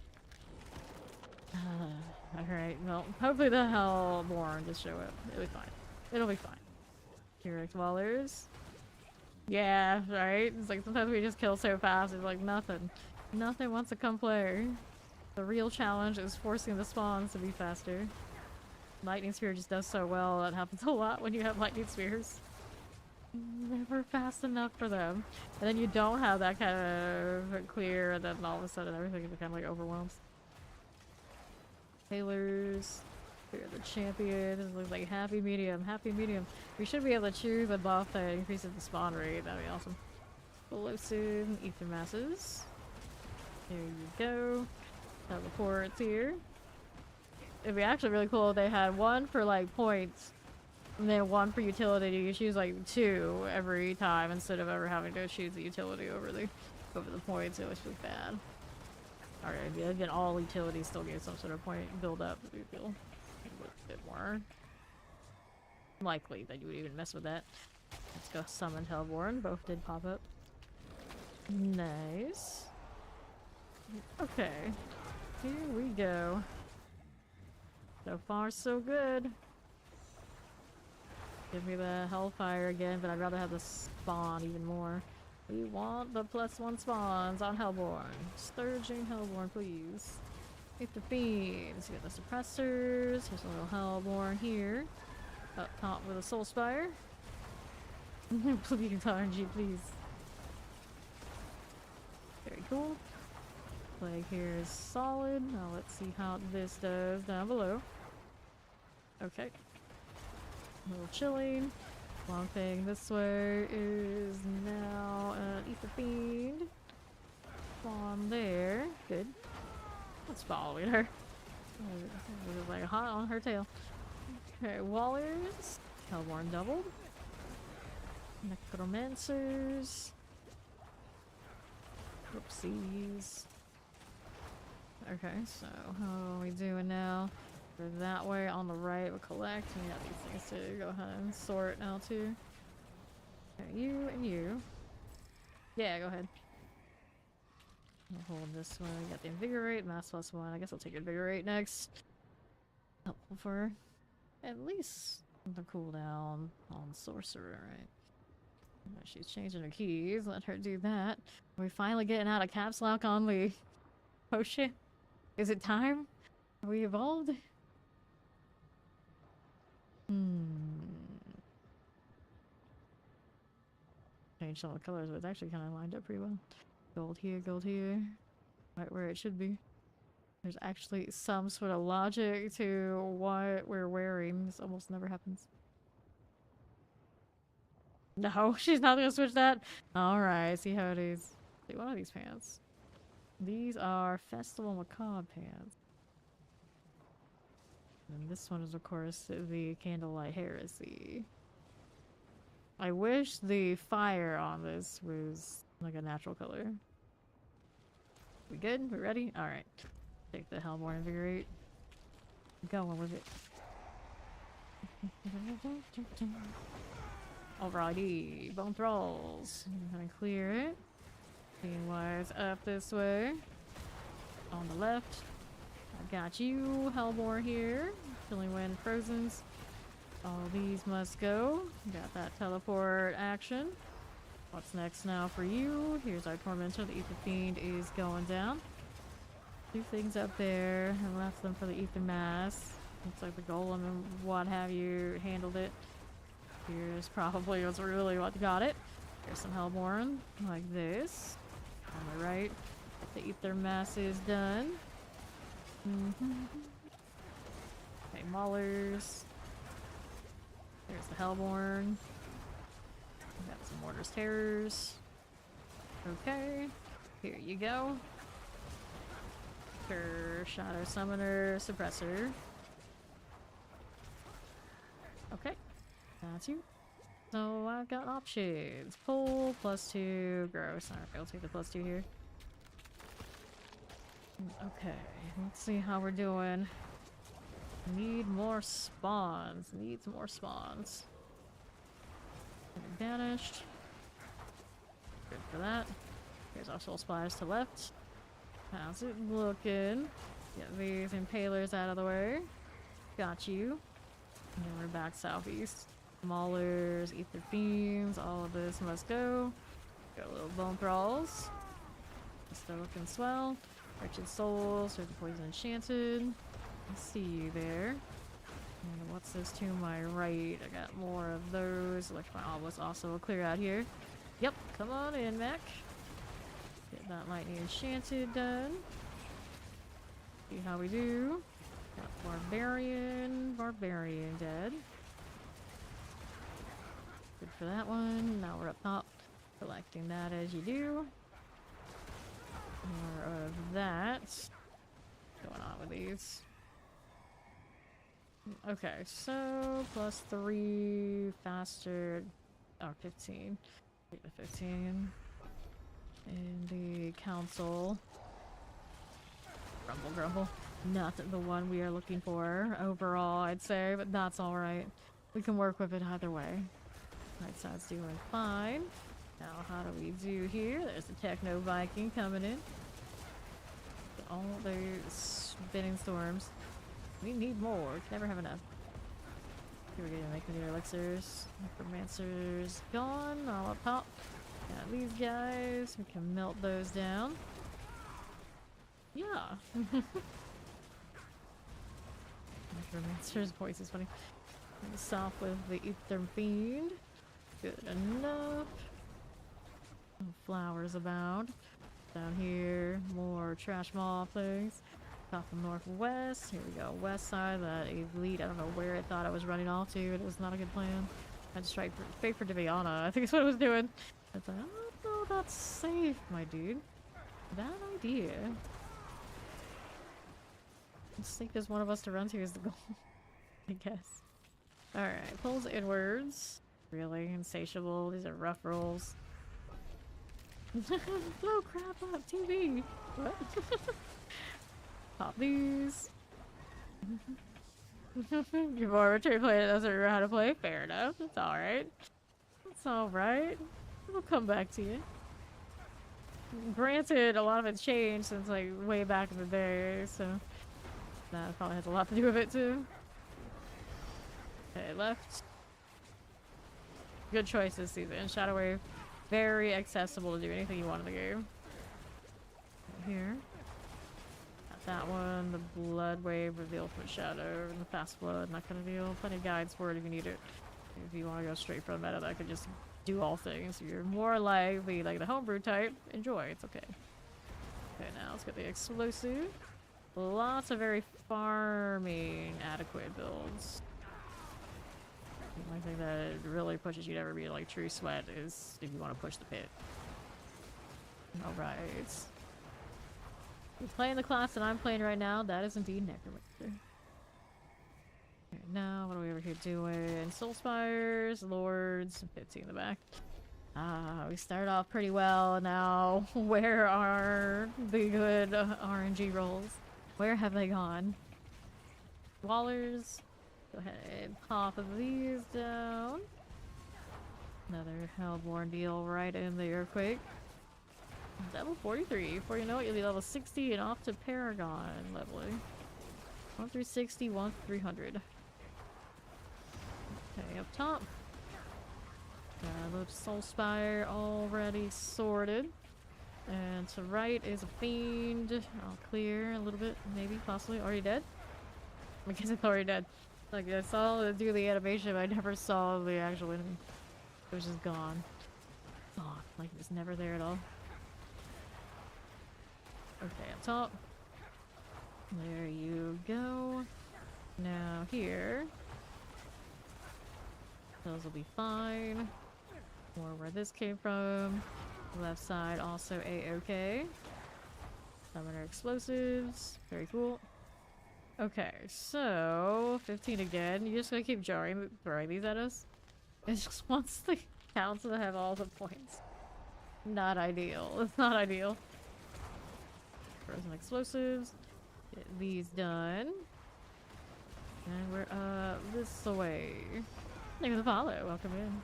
Alright, well, hopefully the Hellborn just show up. It'll be fine. It'll be fine. Direct Wallers. Yeah, right? It's like sometimes we just kill so fast, it's like nothing. Nothing wants to come play. The real challenge is forcing the spawns to be faster. Lightning Spear just does so well, that happens a lot when you have Lightning Spears. Never fast enough for them. And then you don't have that kind of clear, and then all of a sudden everything kind of like overwhelms. Tailors. Clear the champion. This looks like happy medium. Happy medium. We should be able to choose a buff that increases the spawn rate. That'd be awesome. Explosive ether masses. There you go. Teleports here. It'd be actually really cool if they had one for like points and then one for utility. You could choose like 2 every time instead of ever having to choose the utility over the points. It was just bad. Alright, yeah, again, all utilities still get some sort of point build up. We feel a bit more likely that you would even mess with that. Let's go summon Hellborn. Both did pop up. Nice. Okay. Here we go. So far, so good. Give me the Hellfire again, but I'd rather have the spawn even more. We want the +1 spawns on Hellborn. Sturging Hellborn, please. Hit the fiends. Get the suppressors. Here's a little Hellborn here. Up top with a Soul Spire. Please, RNG, please. Very cool. Plague here is solid. Now let's see how this does down below. Okay. A little chilling. Long thing this way is now Ether Fiend. Spawn there. Good. What's following her? It was like hot on her tail. Okay, Wallers. Hellborn doubled. Necromancers. Oopsies. Okay, so how are we doing now? We're that way on the right, we'll collect. We got these things to go ahead and sort now too. Okay, you and you. Yeah, go ahead. I'll hold this one. We got the Invigorate, Mass +1. I guess I'll take Invigorate next. Helpful for at least the cooldown on Sorcerer, right? She's changing her keys. Let her do that. Are we finally getting out of caps lock on the potion? Is it time? Are we evolved? Changed all the colors, but it's actually kind of lined up pretty well. Gold here. Right where it should be. There's actually some sort of logic to what we're wearing. This almost never happens. No, she's not gonna switch that. Alright, see how it is. See, one of these pants. These are Festival Macabre pants. And this one is, of course, the Candlelight Heresy. I wish the fire on this was like a natural color. We good? We ready? Alright. Take the Hellborn Invigorate. Going with it. Alrighty. Bone Thralls. I'm gonna clear it. Being wise up this way. On the left. I got you, Hellborn here. Chilling Wind Frozens. All these must go. Got that teleport action. What's next now for you? Here's our Tormentor. The Ether Fiend is going down. Two things up there. I left them for the Ether Mass. Looks like the Golem and what have you handled it. Here's probably what's really what got it. Here's some Hellborn, like this. On the right, the Ether Mass is done. Okay, Maulers. There's the Hellborn. Got some Mortar's Terrors. Okay, here you go. Shadow Summoner Suppressor. Okay, that's you. So I've got options. Pull, +2, gross. Alright, I'll take the +2 here. Okay, let's see how we're doing. Need more spawns. Needs more spawns. Banished. Good for that. Here's our soul splatters to left. How's it looking? Get these impalers out of the way. Got you. And then we're back southeast. Maulers, Ether Fiends, all of this must go. Got a little Bone Thralls. Still looking swell. Wretched Souls, or the Poison Enchanted. I see you there. And what's this to my right? I got more of those. Electrifying Obelisk also clear out here. Yep, come on in, Mac. Get that Lightning Enchanted done. See how we do. Got Barbarian dead. Good for that one. Now we're up top. Collecting that as you do. More of that. What's going on with these? Okay, so +3 faster. Oh, 15. Take the 15. And the council. Grumble. Not the one we are looking for overall, I'd say, but that's alright. We can work with it either way. Right side's doing fine. Now, how do we do here? There's the Techno Viking coming in. All the spinning storms. We need more. We can never have enough. Here we go. Making the elixirs. Necromancer's gone. All up top. Got these guys. We can melt those down. Yeah. Necromancer's voice is funny. South with the Ether Fiend. Good enough. Flowers abound. Down here, more trash mob things. Top of northwest. Here we go. West side, that elite. I don't know where it thought I was running off to. It was not a good plan. I had to strike for Diviana. I think that's what I was doing. It's like, oh no, that's safe, my dude. Bad idea. As safe as one of us to run to is the goal, I guess. Alright, pulls inwards. Really insatiable. These are rough rolls. Blow crap up, TV! What? Pop these. You've already played it, doesn't know how to play? Fair enough. It's alright. It's alright. It'll come back to you. Granted, a lot of it's changed since like way back in the day, so that probably has a lot to do with it too. Okay, left. Good choice this season. Shadow Wave. Very accessible to do anything you want in the game. Here. Got that one. The Blood Wave with the Ultimate Shadow and the Fast Blood. Not gonna deal. Plenty of guides for it if you need it. If you want to go straight for the meta, that could just do all things. If you're more likely like the homebrew type, enjoy. It's okay. Okay, now let's get the explosive. Lots of very farming adequate builds. The only thing that really pushes you to ever be like true sweat is if you want to push the pit. Alright. playing the class that I'm playing right now, that is indeed Necromancer. Okay, now, what are we over here doing? Soul Spires, Lords, 15 in the back. We started off pretty well. Now, where are the good RNG rolls? Where have they gone? Wallers. Go ahead and pop these down. Another Hellborn deal right in the Earthquake. Level 43. Before you know it, you'll be level 60 and off to Paragon leveling. 1 through 60, 1 through 300. Okay, up top. Got a little Soul Spire already sorted. And to right is a Fiend. I'll clear a little bit, maybe, possibly. Already dead? I guess it's already dead. Like, I saw it do the animation, but I never saw the actual enemy. It was just gone. Oh, like it was never there at all. Okay, up top. There you go. Now here. Those will be fine. Or where this came from. Left side also A-OK. Summoner explosives. Very cool. Okay, so 15 again. You're just gonna keep throwing these at us? It just wants the council to have all the points. Not ideal. It's not ideal. Frozen explosives. Get these done. And we're this way. Thank you for the follow. Welcome in.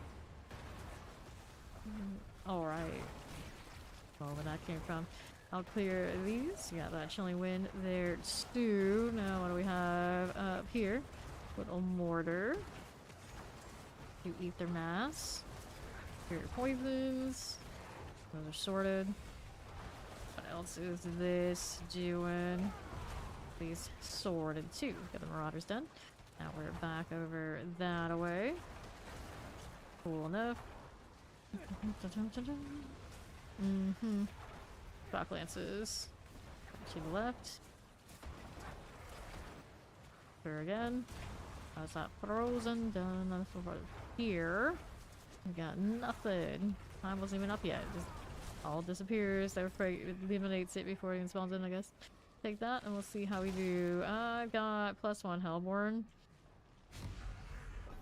Alright. Oh, where that came from. I'll clear these. Got that chilling wind there too. Now what do we have up here? Little mortar. Do ether mass. Here are poisons. Those are sorted. What else is this doing? These sorted too. Got the marauders done. Now we're back over that way. Cool enough. Shock lances. To the left. Here again. How's that frozen? Done. Nothing over here. We got nothing. Time wasn't even up yet. Just all disappears. That eliminates it before it even spawns in, I guess. Take that and we'll see how we do. I've got +1 Hellborn.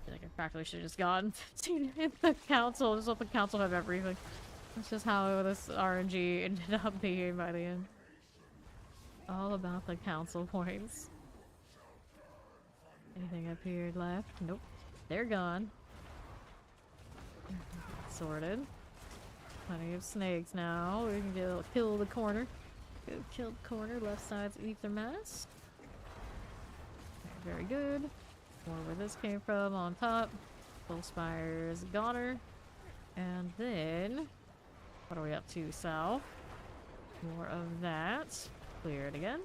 I think I practically should have just gone 15 in the council. Just let the council have everything. That's just how this RNG ended up being by the end. All about the council points. Anything up here left? Nope. They're gone. Sorted. Plenty of snakes now. We can go kill the corner. Go kill the corner. Left side's ether mass. Very good. More where this came from on top. Full Spire's goner. And then, what are we up to? South. More of that. Clear it again.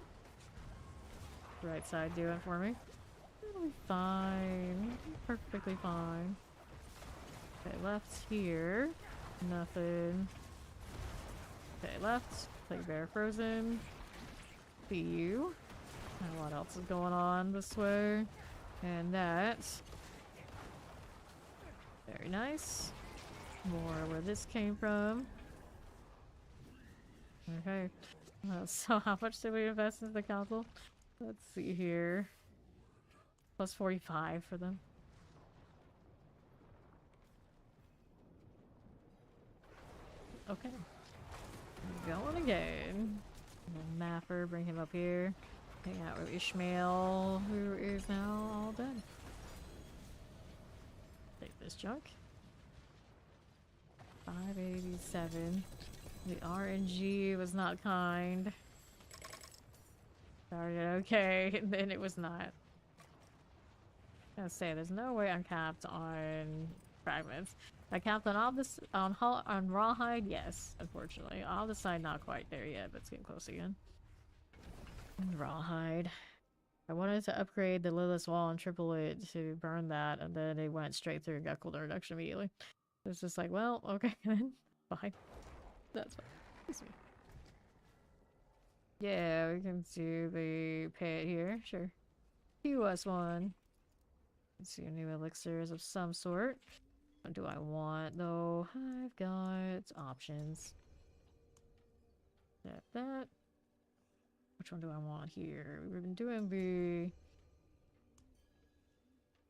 Right side doing for me. It'll be fine. Perfectly fine. Okay, left here. Nothing. Okay, left. Play bear frozen. See you. And what else is going on this way? And that. Very nice. More where this came from. Okay. So how much did we invest into the council? Let's see here. +45 for them. Okay. Going again. And then Mapper, bring him up here. Hang out with Ishmael, who is now all dead. Take this junk. 587. The RNG was not kind. Started okay, and then it was not. I was gonna say, there's no way I'm capped on fragments. I capped on all this on rawhide, yes, unfortunately. On the side, not quite there yet, but it's getting close again. Rawhide. I wanted to upgrade the Lilith's Wall and triple it to burn that, and then it went straight through and got cooldown reduction immediately. It's just like, well, okay, then. Fine. That's fine. Excuse me. Yeah, we can do the pit here, sure. QS1. Let's see, new elixirs of some sort. What do I want, though? I've got options. That. Which one do I want here? We've been doing the...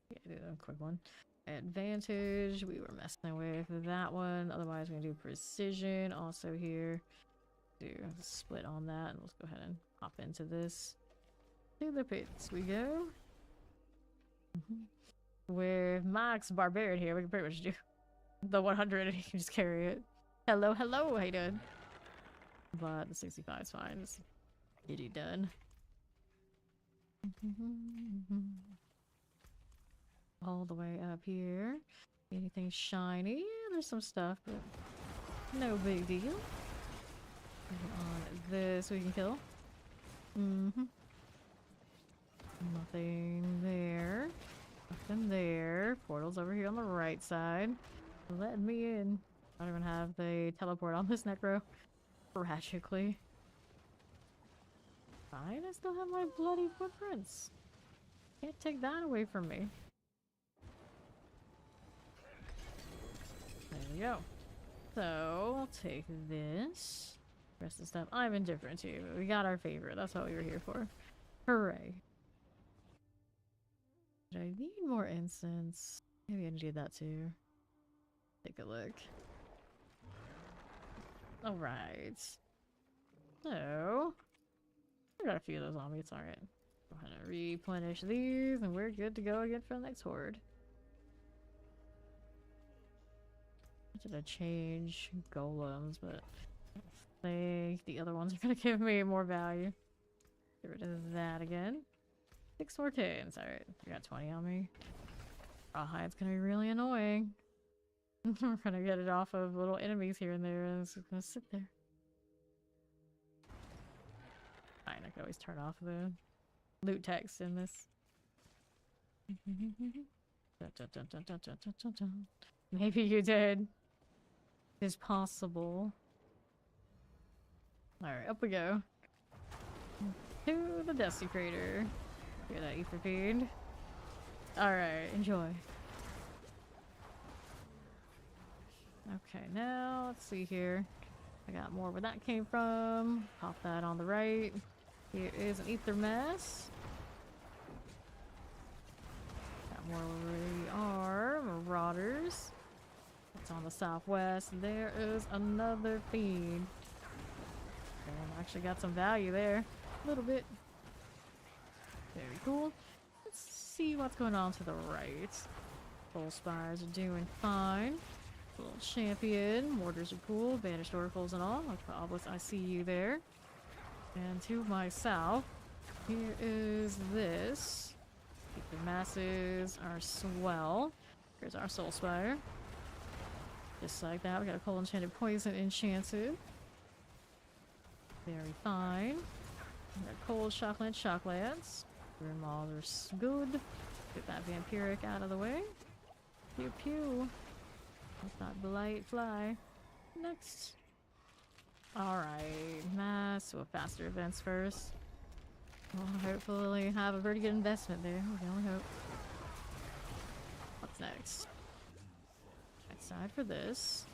Yeah, do a quick one. Advantage, we were messing with that one. Otherwise, we're gonna do precision also here. Do a split on that, and let's go ahead and hop into this. To the pits we go. With Max Barbarian here, we can pretty much do the 100 and he can just carry it. Hello, hello, how you doing? But the 65 is fine. Just get it done. All the way up here. Anything shiny? Yeah, there's some stuff, but no big deal. On this we can kill. Nothing there. Nothing there. Portal's over here on the right side. Let me in. I don't even have the teleport on this Necro. Tragically. Fine, I still have my bloody footprints. Can't take that away from me. There we go. So, I'll take this. The rest of the stuff, I'm indifferent to, but we got our favorite. That's what we were here for. Hooray. I need more incense. Maybe I need that too. Take a look. Alright. So, I got a few of those on me, it's alright. Go ahead and replenish these, and we're good to go again for the next horde. I did I change golems, but I think the other ones are gonna give me more value. Get rid of that again. 6 more tins. Alright, I got 20 on me. Rawhide's gonna be really annoying. We're gonna get it off of little enemies here and there, and it's just gonna sit there. Fine, I can always turn off the loot text in this. Maybe you did. It's possible. Alright, up we go. To the Dusty Crater. Hear that, Ether Fiend? Alright, enjoy. Okay, now let's see here. I got more where that came from. Pop that on the right. Here is an Ether Mass. Got more where we are. Marauders. That's on the southwest. There is another Fiend. And actually got some value there. A little bit. Very cool. Let's see what's going on to the right. Soul Spires are doing fine. Little champion. Mortars are cool. Banished oracles and all. Like the obelisk, I see you there. And to my south, here is this. The masses are swell. Here's our Soul Spire. Just like that, we got a cold enchanted poison enchanted. Very fine. We got cold shocklands. Rune walls are good. Get that vampiric out of the way. Pew pew. Let that blight fly. Next. Alright, mass with faster events first. We'll hopefully have a pretty good investment there. We can only hope. What's next? Side for this.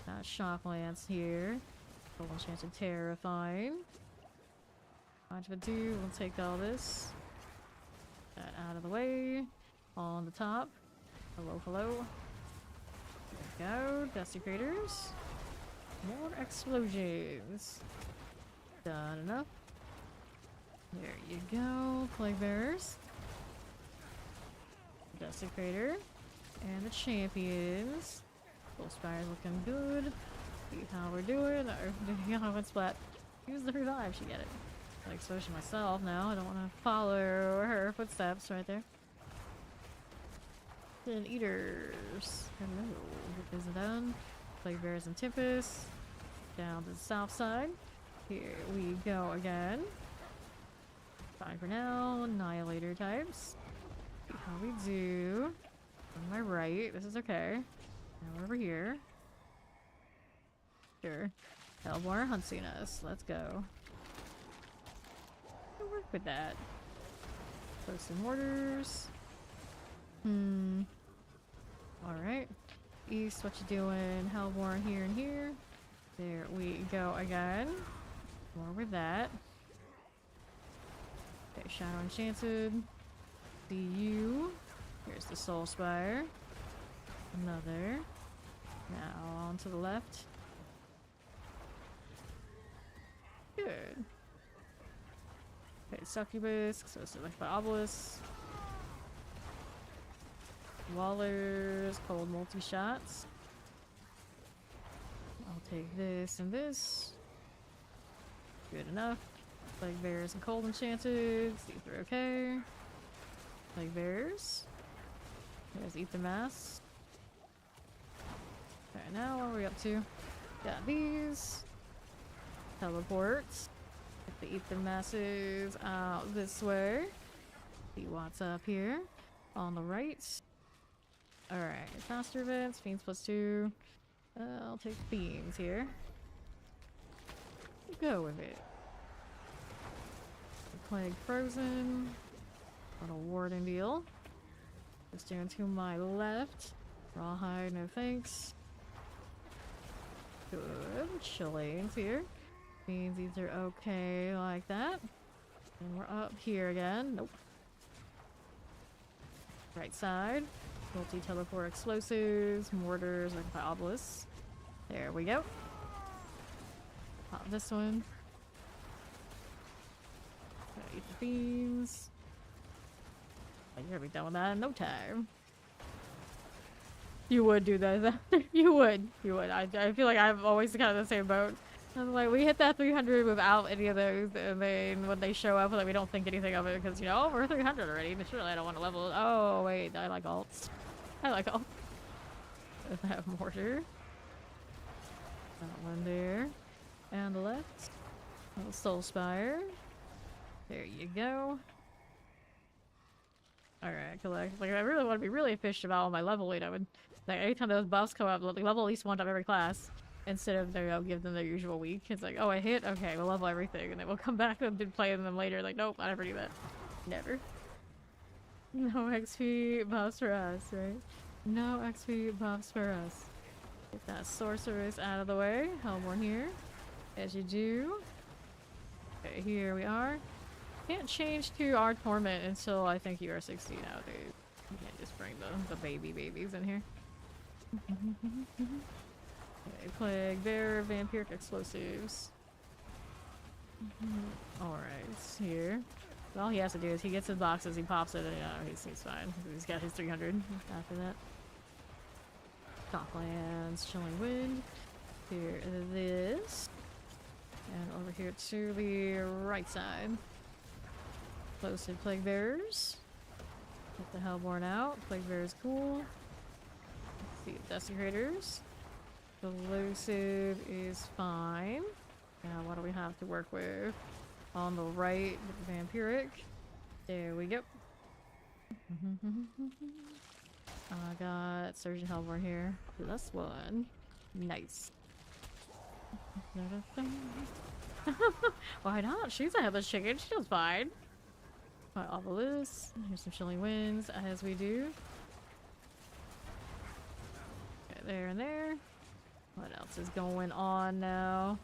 Got Shocklance here. Full enchanted terrifying. Much of a do, we'll take all this. That out of the way. On the top. Hello, hello. There we go. Dusty Craters. More explosions. Done enough. There you go. Plague Bearers. Dusty Crater. And the champions. Soul Spire's looking good. See how we're doing. One splat. Use the revive, she get it. I'm exposing myself now. I don't want to follow her footsteps right there. Then Eaters. Hello. Get this done. Plague Bears and Tempest. Down to the south side. Here we go again. Fine for now. Annihilator types. See how we do. On my right. This is okay. Now we're over here. Sure. Hellborn hunting us. Let's go. I'll work with that. Post some mortars. Alright. East, what you doing? Hellborn here and here. There we go again. More with that. Okay, Shadow Enchanted. See you. Here's the Soul Spire. Another. Now on to the left. Good. Okay, Succubus, so it's like the Obelisk. Wallers, cold multi-shots. I'll take this and this. Good enough. Plague Bears and Cold Enchanted. See if they're okay. Plague Bears. There's Ether Mass. Okay, now what are we up to? Got these. Teleports. Get the Ether Masses out this way. See what's up here. On the right. Alright, faster events, Fiends +2. I'll take Fiends here. Go with it. Plague Frozen. On a Warden deal. Just doing to my left. Rawhide, no thanks. Good. Chillings here. Means these are okay like that. And we're up here again. Nope. Right side. Multi-teleport explosives, mortars, like by obelisks. There we go. Pop this one. Gotta eat the beams. Oh, you're gonna be done with that in no time. You would do that. You would. You would. I feel like I'm always kind of the same boat. I'm like, we hit that 300 without any of those, and then when they show up, like, we don't think anything of it because, you know, oh, we're 300 already, but surely I don't want to level it. Oh, wait, I like alts. I like alts. I have mortar. That one there. And the left. Little Soul Spire. There you go. Alright, collect. Like, I really want to be really efficient about all my leveling. I would, like, anytime those buffs come up, level at least one time every class. Instead of, I'll give them their usual week. It's like, oh, I hit? Okay, we'll level everything. And then we'll come back and play them later. Like, nope, I never do that. Never. No XP buffs for us, right? No XP buffs for us. Get that sorceress out of the way. Hellborn here. As you do. Okay, here we are. Can't change to our torment until I think you are 60 nowadays. You can't just bring the babies in here. Okay, Plague Bear, Vampiric Explosives. Alright, here. All he has to do is he gets his boxes, he pops it, and he's fine. He's got his 300 after that. Docklands, Chilling Wind. Here this. And over here to the right side. Explosive Plague Bearers. Get the Hellborn out. Plague Bearers cool. Let's see, Desecrators. Elusive is fine. Now what do we have to work with? On the right, Vampiric. There we go. I got Surgeon Hellborn here. Plus one. Nice. Why not? She's a headless chicken. She does fine. My Obelisk. Here's some Chilling Winds as we do. Okay, there and there. What else is going on now?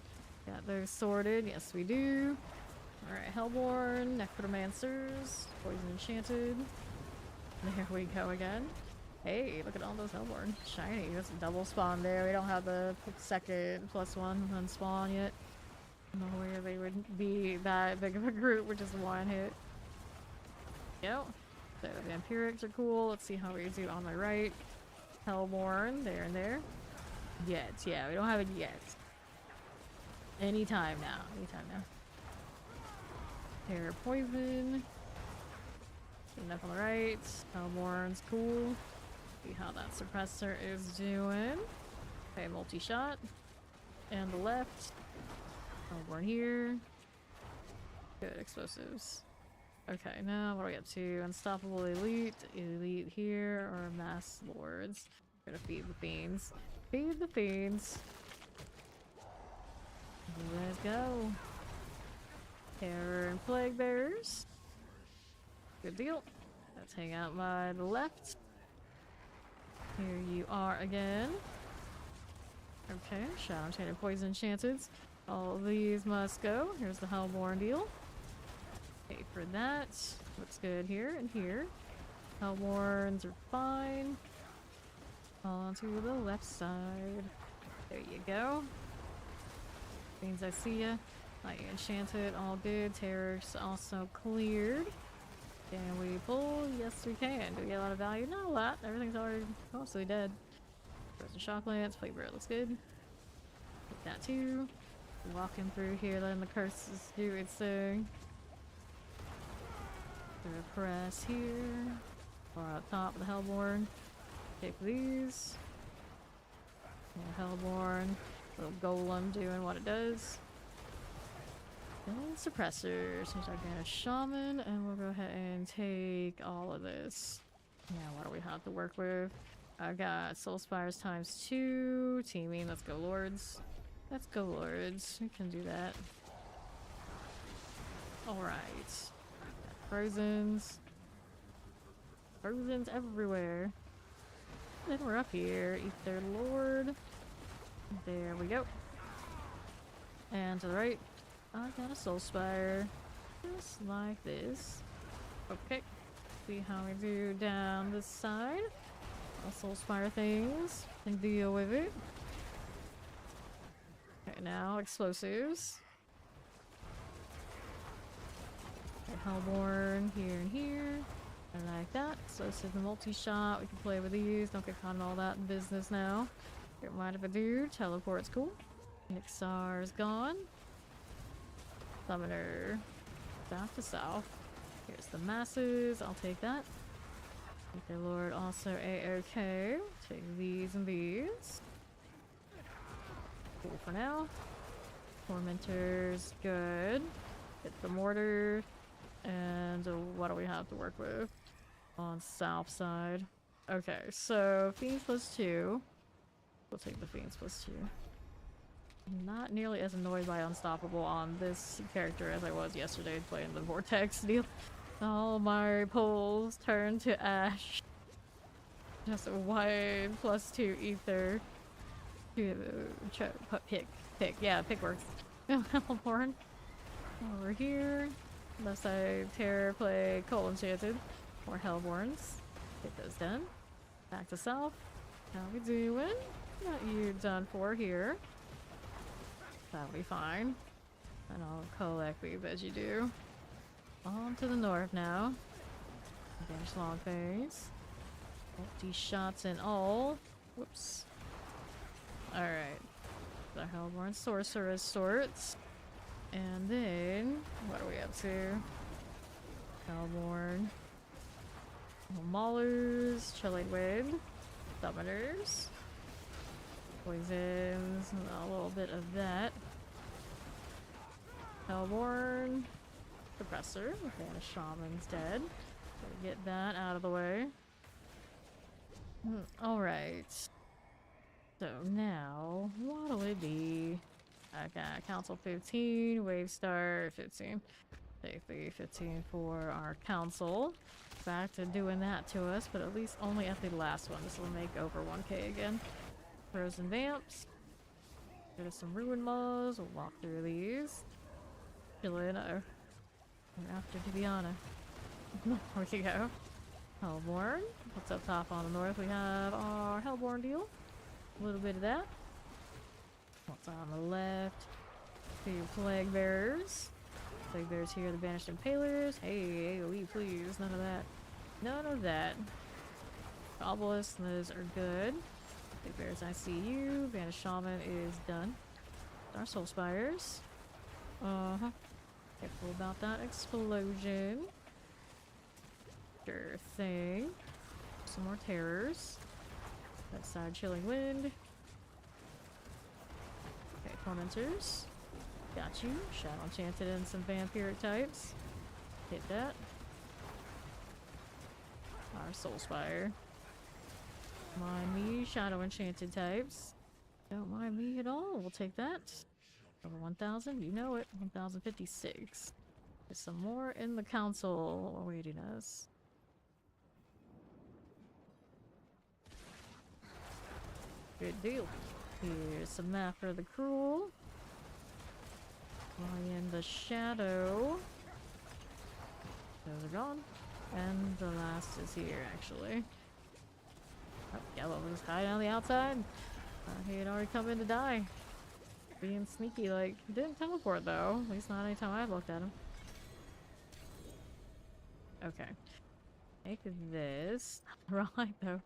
Got those sorted. Yes, we do. Alright, Hellborn, Necromancers, Poison Enchanted. There we go again. Hey, look at all those Hellborn. Shiny. That's a double spawn there. We don't have the second +1 unspawn yet. I don't know where they would be that big of a group, which is one hit. Yep. So the Vampirics are cool. Let's see how we do on the right. Hellborn, there and there. Yet, yeah, we don't have it yet. Anytime now. Anytime now. Terror Poison. Enough on the right. Hellborn's cool. See how that suppressor is doing. Okay, multi-shot. And the left. Hellborn here. Good explosives. Okay, now what are we up to? Unstoppable Elite. Elite here. Or Mass Lords. We're gonna feed the Fiends. Feed the Fiends. Let's go. Terror and Plague Bearers. Good deal. Let's hang out by the left. Here you are again. Okay, Shadow Enchanted, Poison Enchanted. All of these must go. Here's the Hellborn deal. Okay, for that. Looks good here and here. Hellborns are fine. On to the left side. There you go. Means I see ya. I enchanted, all good. Terror's also cleared. Can we pull? Yes, we can. Do we get a lot of value? Not a lot. Everything's already mostly dead. Frozen shock lance, flavor looks good. Take that too. Walking through here, letting the curses do its thing. Press here. Or up top of the Hellborn. Take these. Yeah, Hellborn. Little golem doing what it does. And suppressors. Here's our Ganesh Shaman, and we'll go ahead and take all of this. Now, what do we have to work with? I got Soul Spires ×2. Teaming. Let's go, Lords. Let's go, Lords. We can do that. Alright. Frozens. Frozens everywhere. Then we're up here. Ether Lord. There we go. And to the right, I got a Soul Spire. Just like this. Okay. See how we do down this side. All Soul Spire things. Can deal with it. Okay, now explosives. Okay, Hellborn here and here. I like that. Explosive and multi-shot. We can play with these. Don't get caught in all that business now. Get mind if I do. Teleport's cool. Nixar's gone. Summoner. Back to south. Here's the masses. I'll take that. Ether Lord also A-OK. Take these and these. Cool for now. Tormentors, good. Get the mortar. And what do we have to work with? On south side. Okay, so Fiends +2. We'll take the Fiends +2. I'm not nearly as annoyed by Unstoppable on this character as I was yesterday playing the Vortex deal. All my pulls turn to ash. Just a wide +2 ether. Pick. Yeah, pick works. Hellborn. Over here. Left side Terror, play Coal Enchanted. More Hellborns. Get those done. Back to south. How we doing? Got you done for here. That'll be fine. And I'll collect these as you do. On to the north now. Vanish long phase. Multi-shots and all. Whoops. Alright. The Hellborn Sorceress sorts. And then, what are we up to? Hellborn. Maulers, Chilling Wind, Summoners, Poisons, a little bit of that. Hellborn, Suppressor, Vanish Shaman's dead. So get that out of the way. Alright. So now, what'll it be? I got Council 15, Wave Star 15. Take the 15 for our Council. Back to doing that to us, but at least only at the last one. This will make over 1k again. Frozen Vamps. Get us some Ruin Maws. We'll walk through these. Chillin'. We're after Diablo. Where you go? Hellborn. What's up top on the north? We have our Hellborn deal. A little bit of that. What's on the left? Two Plague Bearers. Plague Bearers here, the Banished Impalers. Hey, AoE please, none of that. None of that. Obelisks, those are good. Plague Bearers, I see you. Banished Shaman is done. Our Soul Spires. Careful about that explosion. Sure thing. Some more terrors. That side Chilling Wind. Okay, Tormentors. Got you. Shadow Enchanted and some Vampiric types. Hit that. Our Soul Spire. Mind me, Shadow Enchanted types. Don't mind me at all. We'll take that. Over 1,000, you know it. 1,056. There's some more in the council awaiting us. Good deal. Here's some map for the Cruel. Fly in the Shadow. Those are gone. And the last is here, actually. Oh, Yellow was hiding on the outside. He had already come in to die. Being sneaky, like, he didn't teleport though. At least not any time I looked at him. Okay. Take this. Right though.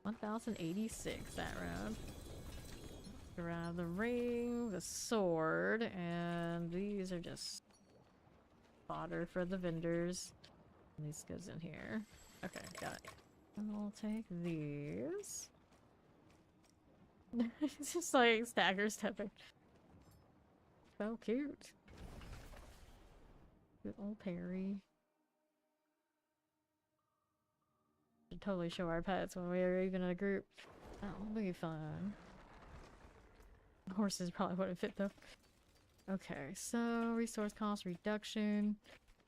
1086 that round. Grab the ring, the sword, and these are just fodder for the vendors. And these goes in here. Okay, got it. And I'll take these. It's just like stagger stepping. So cute. Good old Perry. Should totally show our pets when we are even in a group. That'll be fun. Horses probably wouldn't fit though. Okay, so resource cost reduction.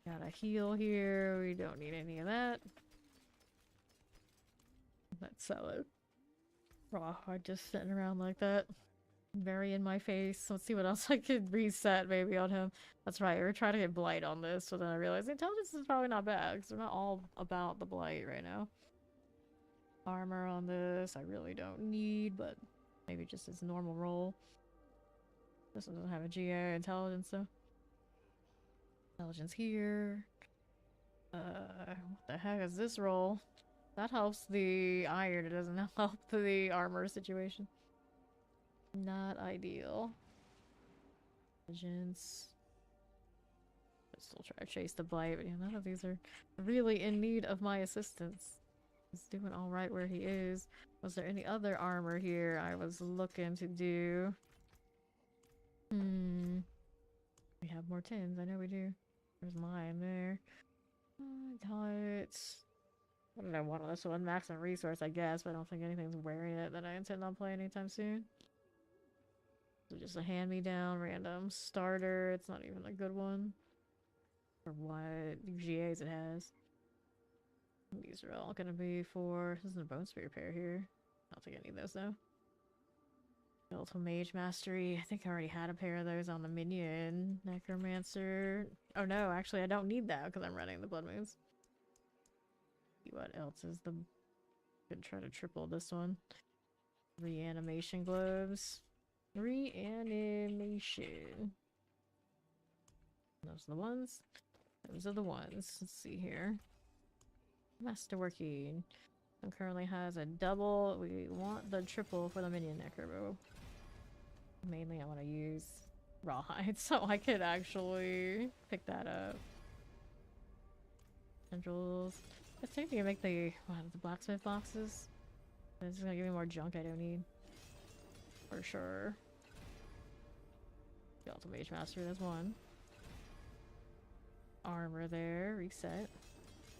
Got a heal here. We don't need any of that. Let's sell it. Rawhide just sitting around like that. Very in my face. Let's see what else I could reset maybe on him. That's right, we're trying to get blight on this, so then I realized intelligence is probably not bad because they're not all about the blight right now. Armor on this I really don't need, but maybe just his normal roll. This one doesn't have a GA intelligence though. Intelligence here. What the heck is this roll? That helps the iron, it doesn't help the armor situation. Not ideal. Intelligence. I'll still try to chase the blight, but yeah, none of these are really in need of my assistance. He's doing alright where he is. Was there any other armor here I was looking to do? We have more tins, I know we do. There's mine there. Tights. What did I want on this one? Maximum resource, I guess, but I don't think anything's wearing it that I intend on playing anytime soon. So just a hand-me-down random starter. It's not even a good one. For what GAs it has. These are all gonna be for... This is a bone spear pair here. I don't think I need those though. Skeletal Mage Mastery. I think I already had a pair of those on the minion. Necromancer. Oh no, actually I don't need that because I'm running the Blood Moons. See what else is the... Could try to triple this one. Reanimation Globes. Reanimation. Those are the ones. Those are the ones. Let's see here. Masterworking. It currently has a double. We want the triple for the minion necro. Mainly I want to use rawhide so I could actually pick that up. Centrals. Let's see if you can make the blacksmith boxes. This is gonna give me more junk I don't need. For sure. The Ultimate Mage Master, there's one. Armor there, reset.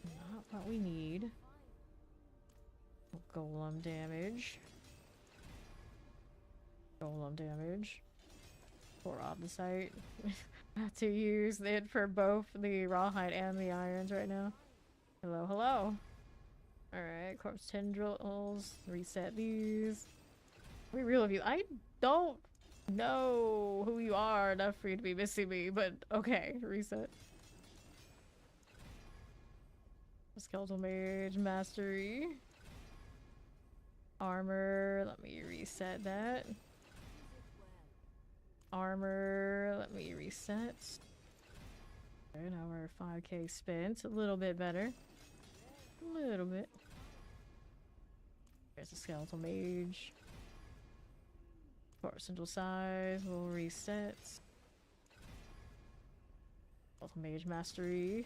Not what we need. Golem damage. Golem damage. For Obdicite. I have to use it for both the rawhide and the irons right now. Hello, hello. Alright, corpse tendrils. Reset these. We real of you. I don't know who you are enough for you to be missing me, but okay, reset. Skeletal Mage Mastery. Armor, let me reset that. Armor, let me reset. Okay, now we're 5k spent. A little bit better. A little bit. There's a Skeletal Mage. Central size, we'll reset. Skeletal Mage Mastery.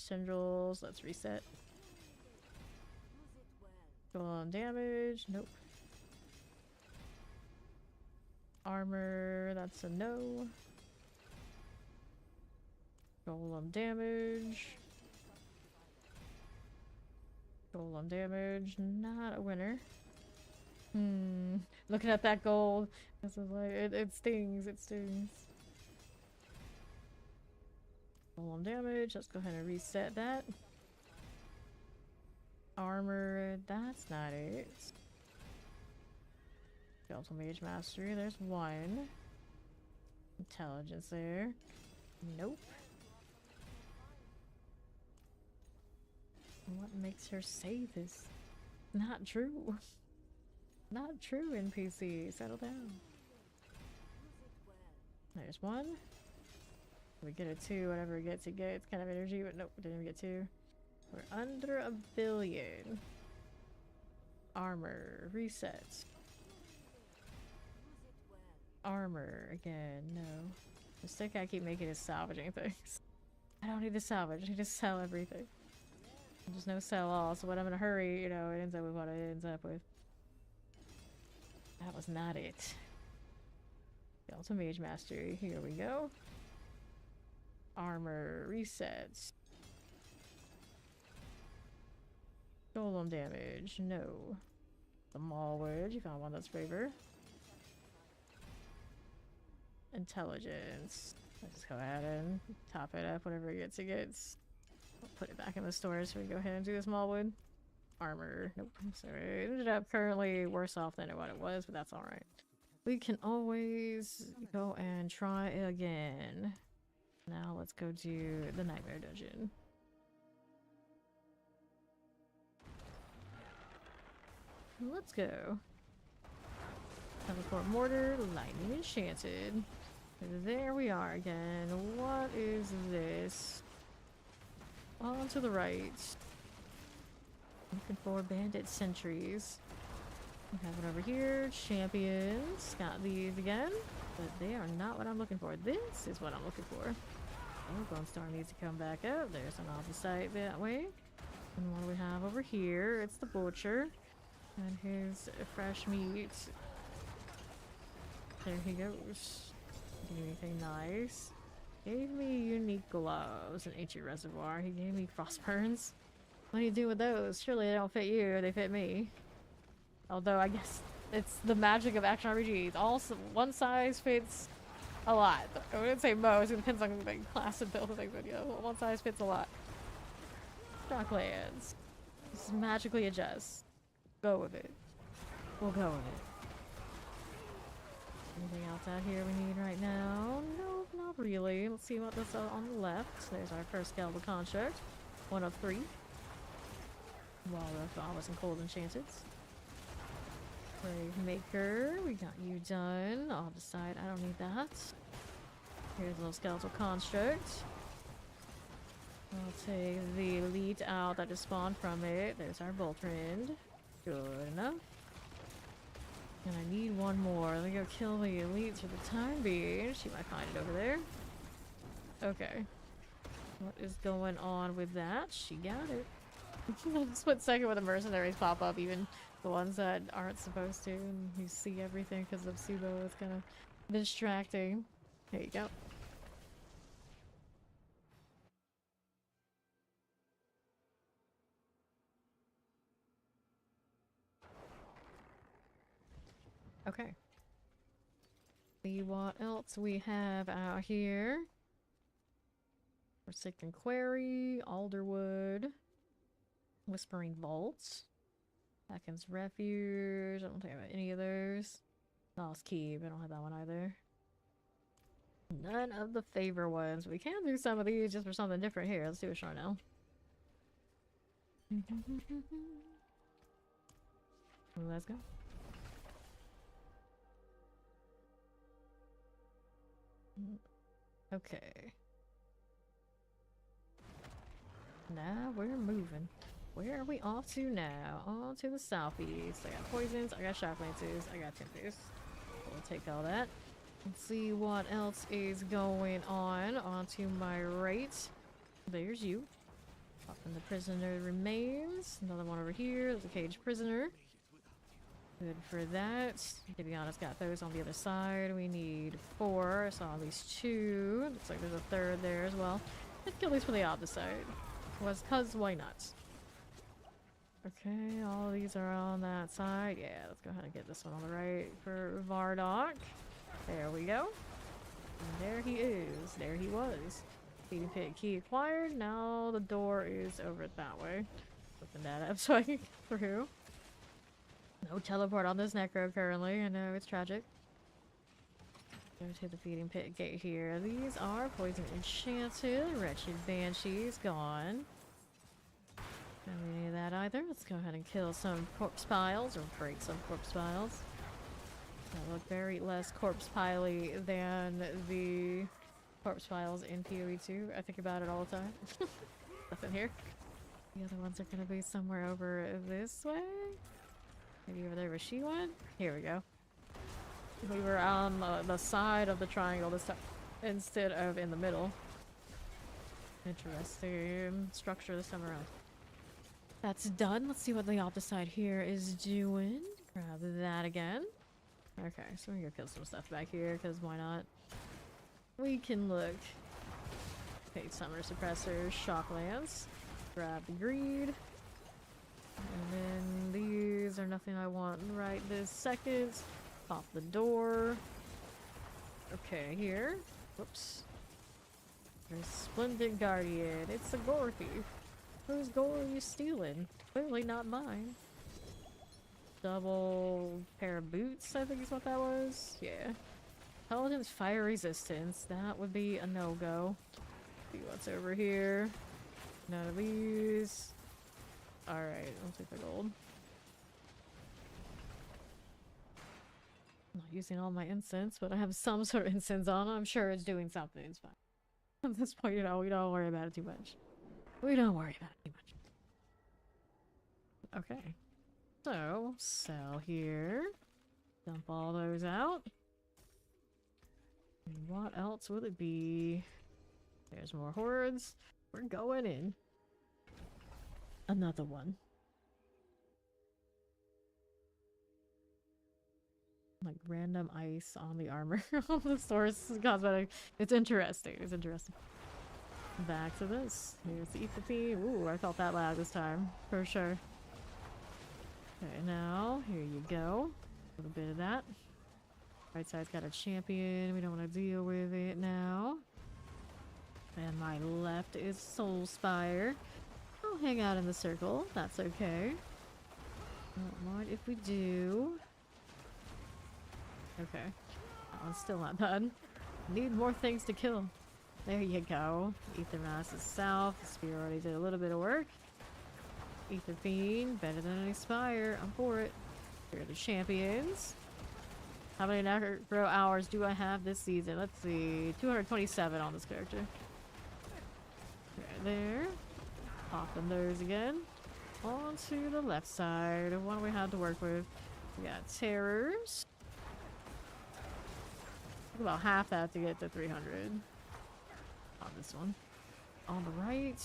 Tendrils, let's reset. Go on damage, nope. Armor, that's a no. Golem damage. Golem damage, not a winner. Looking at that gold, this is like, it stings, it stings. Golem damage, let's go ahead and reset that. Armor, that's not it. Skeletal Mage Mastery, there's one. Intelligence there. Nope. What makes her say this? Not true. Not true, NPC. Settle down. There's one. We get a 2, whatever it gets, he gets kind of energy, but nope, didn't even get 2. We're under 1 billion. Armor, reset. Armor, again, no. The mistake I keep making is salvaging things. I don't need to salvage, I need to sell everything. There's no sell all, so when I'm in a hurry, you know, it ends up with what it ends up with. That was not it. Delta Mage Mastery, here we go. Armor, resets. Golem damage, no. The Maulwood, you found one that's braver. Intelligence. Let's just go ahead and top it up, whatever it gets, it gets. I'll put it back in the storage so we can go ahead and do this Maulwood. Armor, nope. So it ended up currently worse off than what it was, but that's alright. We can always go and try again. Now let's go do the Nightmare Dungeon. Let's go. Teleport Mortar, Lightning Enchanted. There we are again. What is this? On to the right. Looking for bandit sentries. We have it over here. Champions. Got these again. But they are not what I'm looking for. This is what I'm looking for. Oh, Bone Storm needs to come back up. There's an opposite that way. And what do we have over here? It's the Butcher. And his fresh meat. There he goes. Give me anything nice. Gave me unique gloves, an ancient reservoir. He gave me frostburns. What do you do with those? Surely they don't fit you, they fit me. Although I guess it's the magic of action RPGs. One size fits a lot. I wouldn't say most, it depends on the class and build and things, but yeah, one size fits a lot. Darklands. Just magically adjust. Go with it. We'll go with it. Anything else out here we need right now? No, not really. Let's see what that's on the left. There's our first skeletal construct. 1 of 3. Wall of Flowers and Cold Enchanted. Grave Maker, we got you done. I'll decide I don't need that. Here's a little skeletal construct. I'll take the elite out that just spawned from it. There's our Boltrend. Good enough. And I need one more. Let me go kill the elites for the time being. She might find it over there. Okay. What is going on with that? She got it. A split second when the mercenaries pop up, even the ones that aren't supposed to, and you see everything because of Subo. It's kind of distracting. There you go. Okay. See what else we have out here. Forsaken Quarry, Alderwood, Whispering Vaults, Hacken's Refuge. I don't think I have any of those. Lost Keep, I don't have that one either. None of the favor ones. We can do some of these just for something different here. Let's do a show now. Let's go. Okay. Now we're moving. Where are we off to now? On to the southeast. I got poisons, I got shock lances, I got tempest. We'll take all that. Let's see what else is going on. On to my right. There's you. Up in the prisoner remains. Another one over here. There's a caged prisoner. Good for that. To be honest, got those on the other side. We need 4, so at least 2. Looks like there's a 3rd there as well. Let's kill these for the opposite side. Cause why not? Okay, all these are on that side. Yeah, let's go ahead and get this one on the right for Vardock. There we go. And there he is. There he was. Feeding pit key acquired. Now the door is over that way. Open that up so I can get through. No teleport on this Necro currently. I know, it's tragic. Go to the feeding pit gate here. These are poison enchanted. Wretched Banshees gone. Don't need that either. Let's go ahead and kill some corpse piles, or break some corpse piles. That look very less corpse piley than the corpse piles in PoE2. I think about it all the time. Nothing here. The other ones are gonna be somewhere over this way. Maybe over there where she went? Here we go. We were on the side of the triangle this time, instead of in the middle. Interesting structure this time around. That's done. Let's see what the opposite side here is doing. Grab that again. Okay, so we're gonna kill some stuff back here, because why not? We can look. Okay, summoner suppressors, shock lance. Grab the greed. And then these are nothing I want right this second. Pop the door. Okay, here. Whoops. There's Splendid Guardian. It's a gore thief. Whose gore are you stealing? Clearly not mine. Double pair of boots, I think is what that was. Yeah. Paladin's fire resistance. That would be a no-go. See what's over here. None of these. Alright, I'll take the gold. I'm not using all my incense, but I have some sort of incense on. I'm sure it's doing something. It's fine. At this point, you know, we don't worry about it too much. We don't worry about it too much. Okay. So, sell here. Dump all those out. And what else would it be? There's more hordes. We're going in. Another one. Like random ice on the armor on the source cosmetic. It's interesting. It's interesting. Back to this. Here's the Ether. Ooh, I felt that loud this time. For sure. Okay, now, here you go. A little bit of that. Right side's got a champion. We don't want to deal with it now. And my left is Soulspire. I'll hang out in the circle. That's okay. Don't mind if we do. Okay. That one's still not done. Need more things to kill. There you go. Ether Mass is south. The Spear already did a little bit of work. Ether Fiend, better than any Spire. I'm for it. Here are the champions. How many Necro hours do I have this season? Let's see. 227 on this character. Right there. Popping those again. On to the left side. What do we have to work with? We got Terrors. About half that to get to 300. On this one. On the right.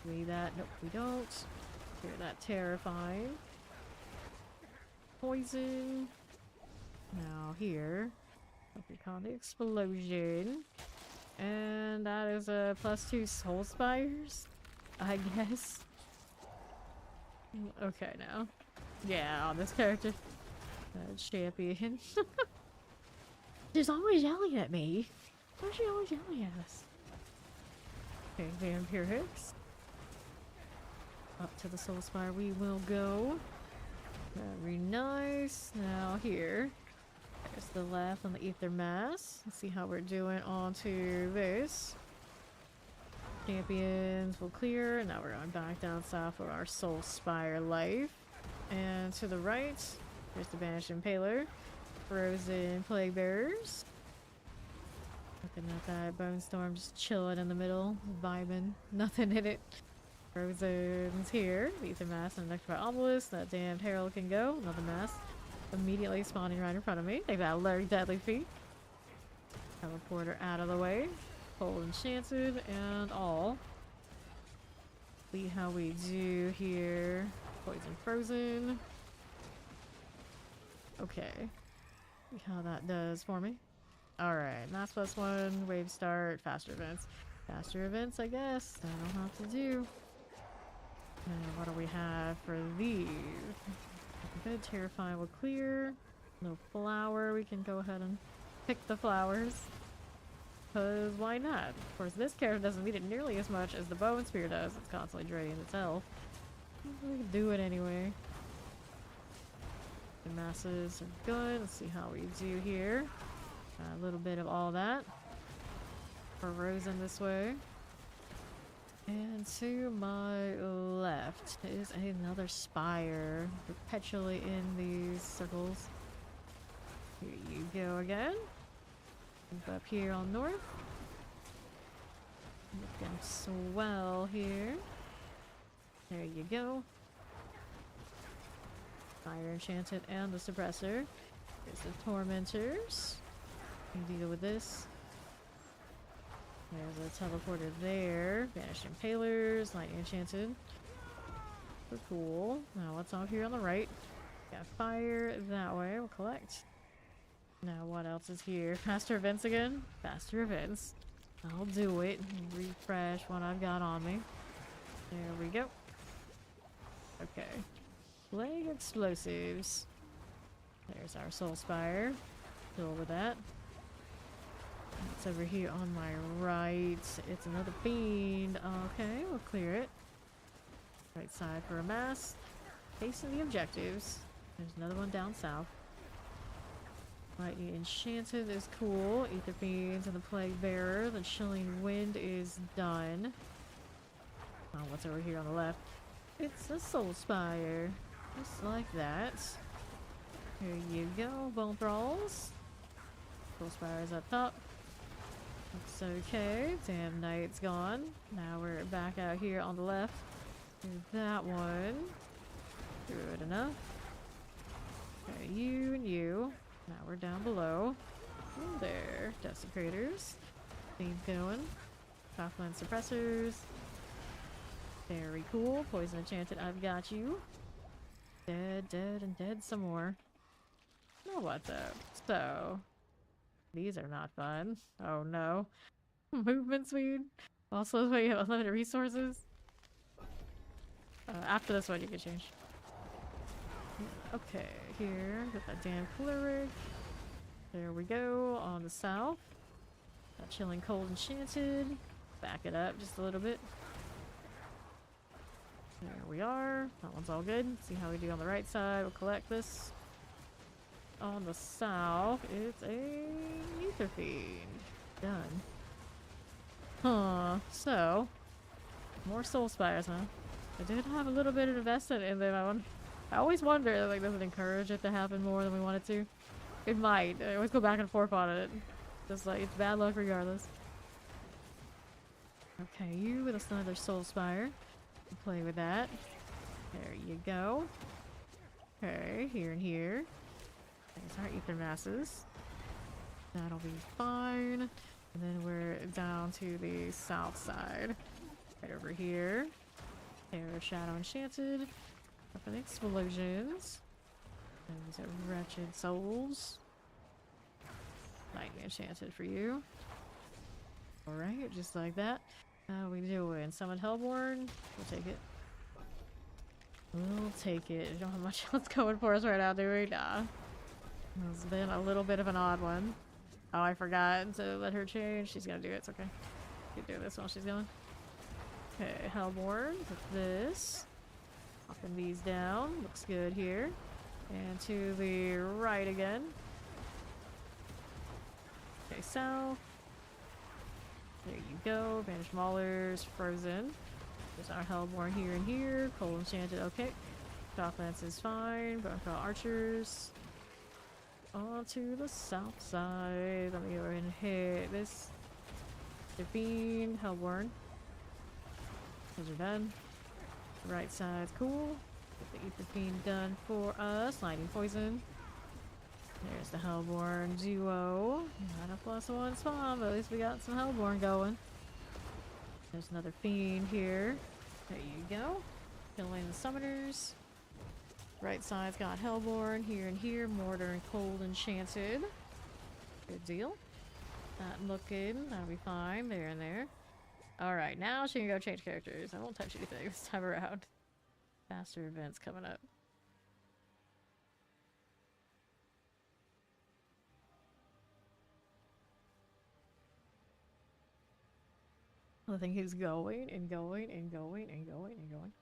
Do we need that? Nope, we don't. Hear that terrifying. Poison. Now here. What we call the explosion. And that is a +2 soul spires, I guess. Okay, now. Yeah, on this character. Champion. She's always yelling at me. Why is she always yelling at us? Okay, Vampire Hicks. Up to the Soul Spire we will go. Very nice. Now here. There's the left on the Ether Mass. Let's see how we're doing onto this. Champions will clear. Now we're going back down south for our Soul Spire life. And to the right, there's the Banished Impaler. Frozen Plague Bearers. Looking at that Bone Storm just chilling in the middle, vibing. Nothing in it. Frozen's here. Ether Mass and the next Obelisk. That damned Herald can go. Another mass. Immediately spawning right in front of me. They've got Larry Deadly Feet. Teleporter out of the way. Full enchanted and all. See how we do here. Poison Frozen. Okay. See how that does for me. Alright, Mass +1, wave start, faster events. Faster events, I guess. That'll have to do. And what do we have for these? Good, Terrify will clear. No flower, we can go ahead and pick the flowers. Because why not? Of course, this character doesn't need it nearly as much as the Bow and Spear does. It's constantly draining its health. We can do it anyway. The masses are good. Let's see how we do here. A little bit of all that. For Rosen this way. And to my left is another spire, perpetually in these circles. Here you go again. Move up here on north. Looking swell here. There you go. Fire Enchanted and the Suppressor. Here's the Tormentors. You can deal with this. There's a teleporter there. Banished Impalers, Lightning Enchanted. Super cool. Now what's off here on the right? Got fire that way. We'll collect. Now what else is here? Faster events again? Faster events. I'll do it. Refresh what I've got on me. There we go. Okay. Plague Explosives. There's our Soul Spire. Deal with that. It's over here on my right. It's another fiend. Okay, we'll clear it. Right side for a mass. Facing the objectives. There's another one down south. Lightning Enchanted is cool. Ether Fiends and the Plague Bearer. The Chilling Wind is done. Oh, what's over here on the left? It's a Soul Spire. Just like that. Here you go. Bone Thralls. Soul Spire's up top. Looks okay. Damn Knight's gone. Now we're back out here on the left. Do that one. Good enough. Okay, you and you. Now we're down below. Oh, there. Desecrators. Theme going. Copland Suppressors. Very cool. Poison Enchanted, I've got you. Dead, dead, and dead some more. Now what's up? So, these are not fun. Oh no. Movement speed. Also, you have unlimited resources. After this one, you can change. Okay, here. Got that damn cleric. There we go. On the south. That Chilling Cold Enchanted. Back it up just a little bit. There we are. That one's all good. See how we do on the right side. We'll collect this. On the south, it's a Ether Fiend. Done. Huh. So, more Soul Spires, huh? I did have a little bit of investment in them. I always wonder, like, does it encourage it to happen more than we want it to? It might. I always go back and forth on it. Just like, it's bad luck regardless. Okay, you with another Soul Spire. Play with that. There you go. Okay, here and here. There's our Ether Masses. That'll be fine. And then we're down to the south side. Right over here. Terror Shadow Enchanted. Weapon Explosions. Those are Wretched Souls. Nightmare Enchanted for you. Alright, just like that. How we doing? Summon Hellborn? We'll take it. We'll take it. We don't have much else going for us right now, do we? Nah. It's been a little bit of an odd one. Oh, I forgot to let her change. She's gonna do it. It's okay. You do this while she's going. Okay, Hellborn with this. Popping these down. Looks good here. And to the right again. Okay, south. There you go. Banished Maulers, Frozen. There's our Hellborn here and here. Cold Enchanted, okay. Shock is fine. Bonefell Archers. On to the south side. Let me go ahead and hit this. The Fiend, Hellborn. Those are done. Right side's cool. Get the Ether Fiend done for us. Lightning Poison. There's the Hellborn duo. Not a +1 spawn, but at least we got some Hellborn going. There's another Fiend here. There you go. Killing the Summoners. Right side's got Hellborn here and here. Mortar and Cold Enchanted. Good deal. Not looking. That'll be fine. There and there. Alright, now she can go change characters. I won't touch anything this time around. Faster events coming up. The thing keeps going and going and going and going and going.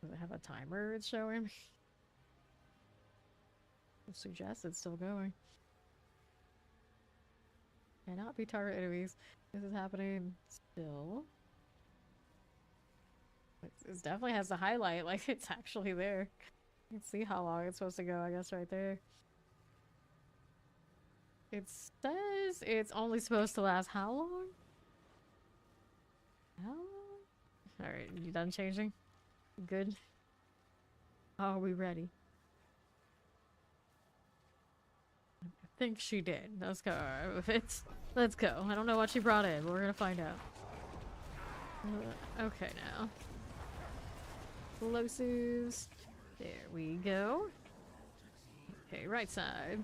Does it have a timer it's showing? It suggests it's still going. Cannot be target enemies. This is happening still. It definitely has the highlight, like it's actually there. You can see how long it's supposed to go, I guess, right there. It says it's only supposed to last how long? How long? Alright, you done changing? Good? Are we ready? I think she did. Let's go. Let's go. I don't know what she brought in, but we're gonna find out. Okay, now. Explosives. There we go. Okay, right side.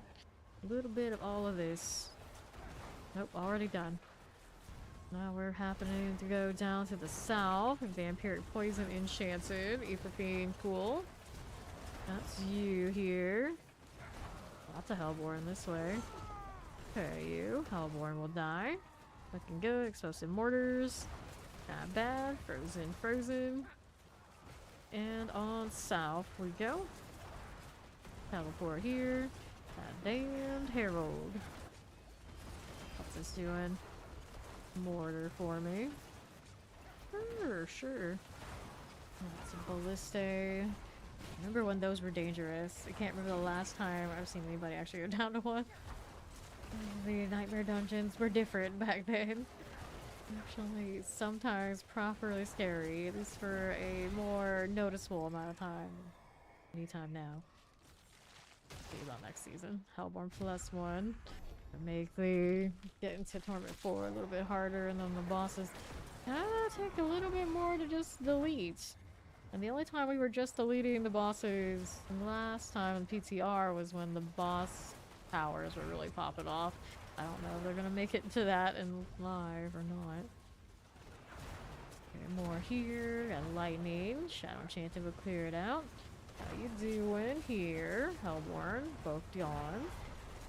A little bit of all of this. Nope, already done. Now we're happening to go down to the south. Vampiric Poison Enchanted. Aethiopian Pool. That's you here. Lots of Hellborn this way. Okay, you. Hellborn will die. Looking good. Explosive Mortars. Not bad. Frozen. And on south we go. Teleport here. That damned Herald. What's this doing? Mortar for me. Sure. That's a Ballista. Remember when those were dangerous? I can't remember the last time I've seen anybody actually go down to one. The nightmare dungeons were different back then. Actually, sometimes properly scary, at least for a more noticeable amount of time. Anytime now. See about next season. Hellborn +1. Make the get into Torment 4 a little bit harder, and then the bosses take a little bit more to just delete. And the only time we were just deleting the bosses last time in PTR was when the boss powers were really popping off. I don't know if they're gonna make it to that in live or not. Okay, more here. Got lightning. Shadow Enchanted will clear it out. How you doing here? Hellborn, both gone.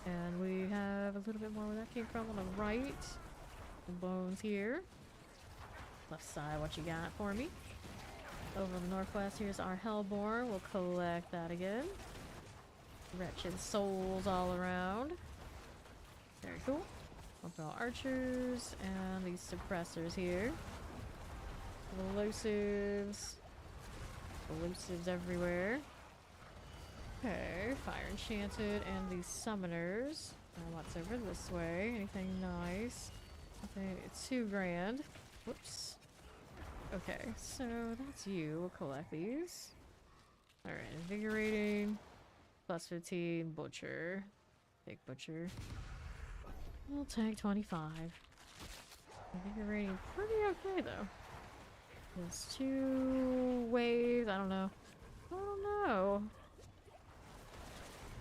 And we have a little bit more where that came from on the right. The bones here. Left side, what you got for me? Over in the northwest, here's our Hellborn. We'll collect that again. Wretched souls all around. Very cool. Open all archers and these suppressors here. Explosives. Explosives everywhere. Okay, Fire Enchanted and these summoners. What's over this way? Anything nice? Okay, it's $2 grand. Whoops. Okay, so that's you. We'll collect these. Alright, Invigorating. +15, Butcher. Big Butcher. We'll take 25. Invigorating pretty okay though. There's 2 waves. I don't know.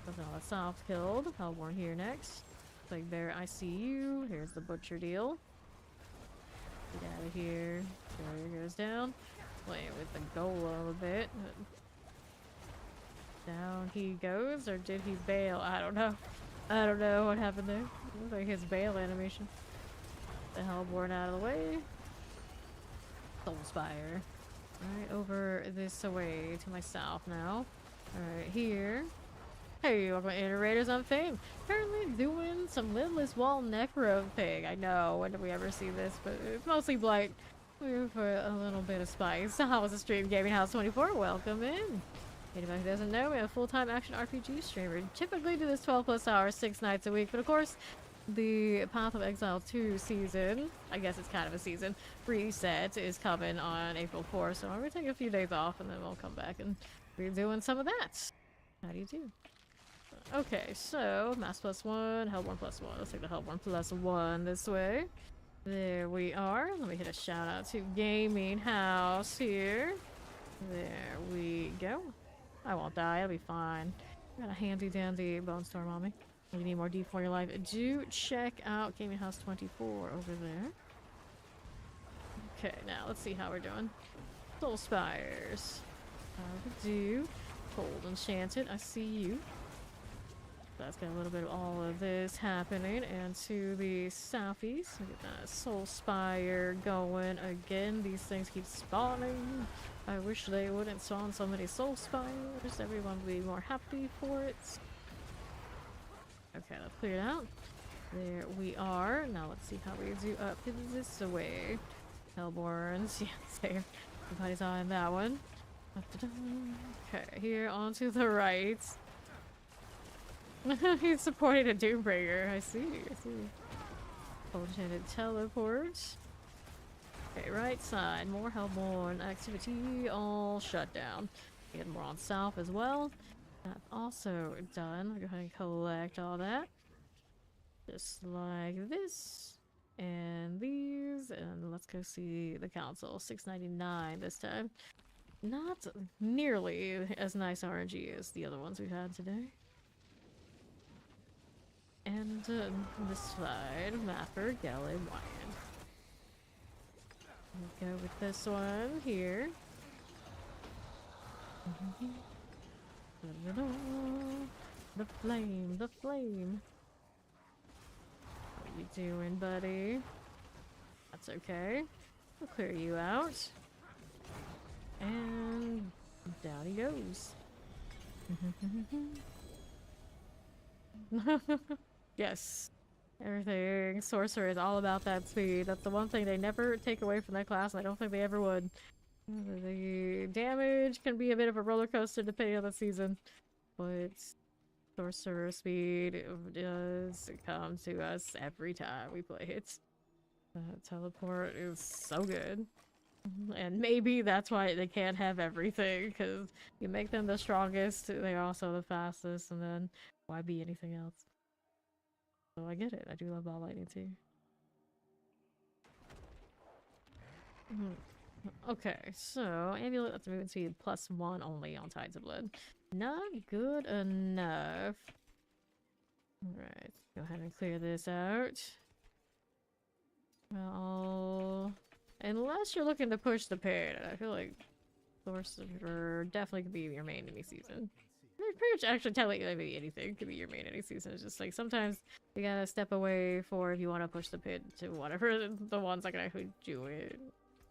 That's all that's south killed. Hellborn here next. Like there, I see you. Here's the Butcher deal. Get out of here. There goes down. Playing with the golem a bit. Down he goes, or did he bail? I don't know. I don't know what happened there. It looks like his bail animation. The Hellborn out of the way. Soulspire. Alright, over this way to my south now. Alright, here. Hey, welcome to Iterators on Fame. Apparently doing some Lidless Wall Necro thing. I know, when did we ever see this? But it's mostly Blight. We're for a little bit of spice. How was the stream? Gaming House 24, welcome in. Anybody who doesn't know, we have a full-time action RPG streamer. Typically do this 12+ hours, 6 nights a week, but of course, the Path of Exile 2 season, I guess it's kind of a season, reset is coming on April 4th, so I'm going to take a few days off and then we'll come back and we're doing some of that. How do you do? Okay, so Mass +1, Hellborn +1. Let's take the Hellborn +1 this way. There we are. Let me hit a shout out to Gaming House here. There we go. I won't die, I'll be fine. Got a handy dandy bone storm on me. If you need more D4 in your life, do check out Gaming House 24 over there. Okay, now let's see how we're doing. Soul Spires. How we do. Cold Enchanted, I see you. That's got a little bit of all of this happening. And to the southeast, we get that Soul Spire going again. These things keep spawning. I wish they wouldn't spawn so many Soul Spires. Everyone would be more happy for it. Okay, that's cleared out. There we are. Now let's see how we do up this way. Hellborns, yes, Nobody's on that one. Okay, here onto the right. He's supporting a Doombringer. I see. Enchanted teleport. Okay, right side. More Hellborn activity. All shut down. Get more on south as well. That's also done. I'll go ahead and collect all that. Just like this. And these. And let's go see the council. $6.99 this time. Not nearly as nice RNG as the other ones we've had today. And this side, Mapper, Galley, Wyan. We'll go with this one here. The flame, the flame. What are you doing, buddy? That's okay. We'll clear you out. And down he goes. Yes. Everything. Sorcerer is all about that speed. That's the one thing they never take away from that class, and I don't think they ever would. The damage can be a bit of a roller coaster depending on the season, but sorcerer speed does come to us every time we play it. Teleport is so good. And maybe that's why they can't have everything, because you make them the strongest, they're also the fastest, and then why be anything else? So I get it. I do love ball lightning too. Okay, so amulet, let's move into +1 only on Tides of Blood. Not good enough. Alright, go ahead and clear this out. Well, unless you're looking to push the pit, I feel like Sorcerer definitely could be your main any season. Pretty much actually telling you maybe anything could be your main any season. It's just like sometimes you gotta step away for if you want to push the pit to whatever the ones that can actually do it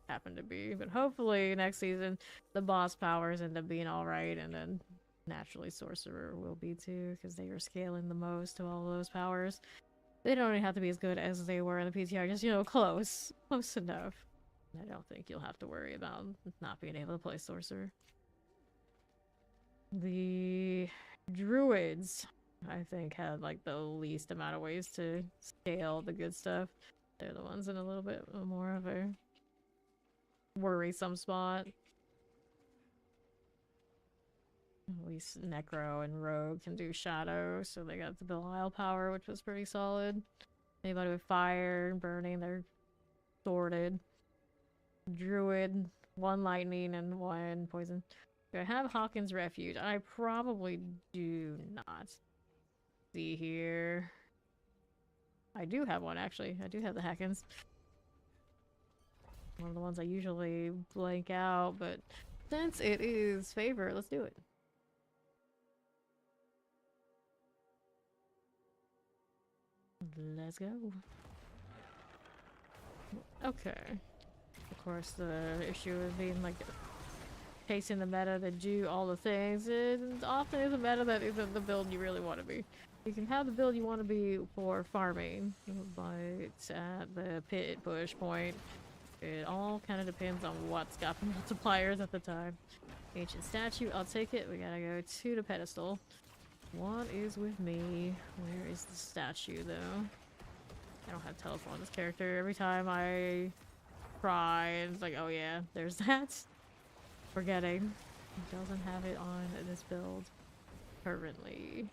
happen to be. But hopefully next season the boss powers end up being alright, and then naturally Sorcerer will be too, because they are scaling the most of all those powers. They don't even have to be as good as they were in the PTR, just, you know, close enough. I don't think you'll have to worry about not being able to play Sorcerer. The Druids, I think, had like the least amount of ways to scale the good stuff. They're the ones in a little bit more of a worrisome spot. At least Necro and Rogue can do Shadow, so they got the Belial power, which was pretty solid. Anybody with fire and burning, they're sorted. Druid, 1 lightning and 1 poison. Do I have Hawkins Refuge? I probably do not. See here. I do have one, actually. I do have the Hawkins. One of the ones I usually blank out, but since it is favor, let's do it. Let's go. Okay. Of course, the issue is being like chasing the meta to do all the things. It often is a meta that isn't the build you really want to be. You can have the build you want to be for farming, but at the pit push point, it all kind of depends on what's got the multipliers at the time. Ancient statue, I'll take it. We gotta go to the pedestal. What is with me? Where is the statue, though? I don't have teleport on this character. Every time I try, it's like, oh yeah, there's that. Forgetting. It doesn't have it on this build currently.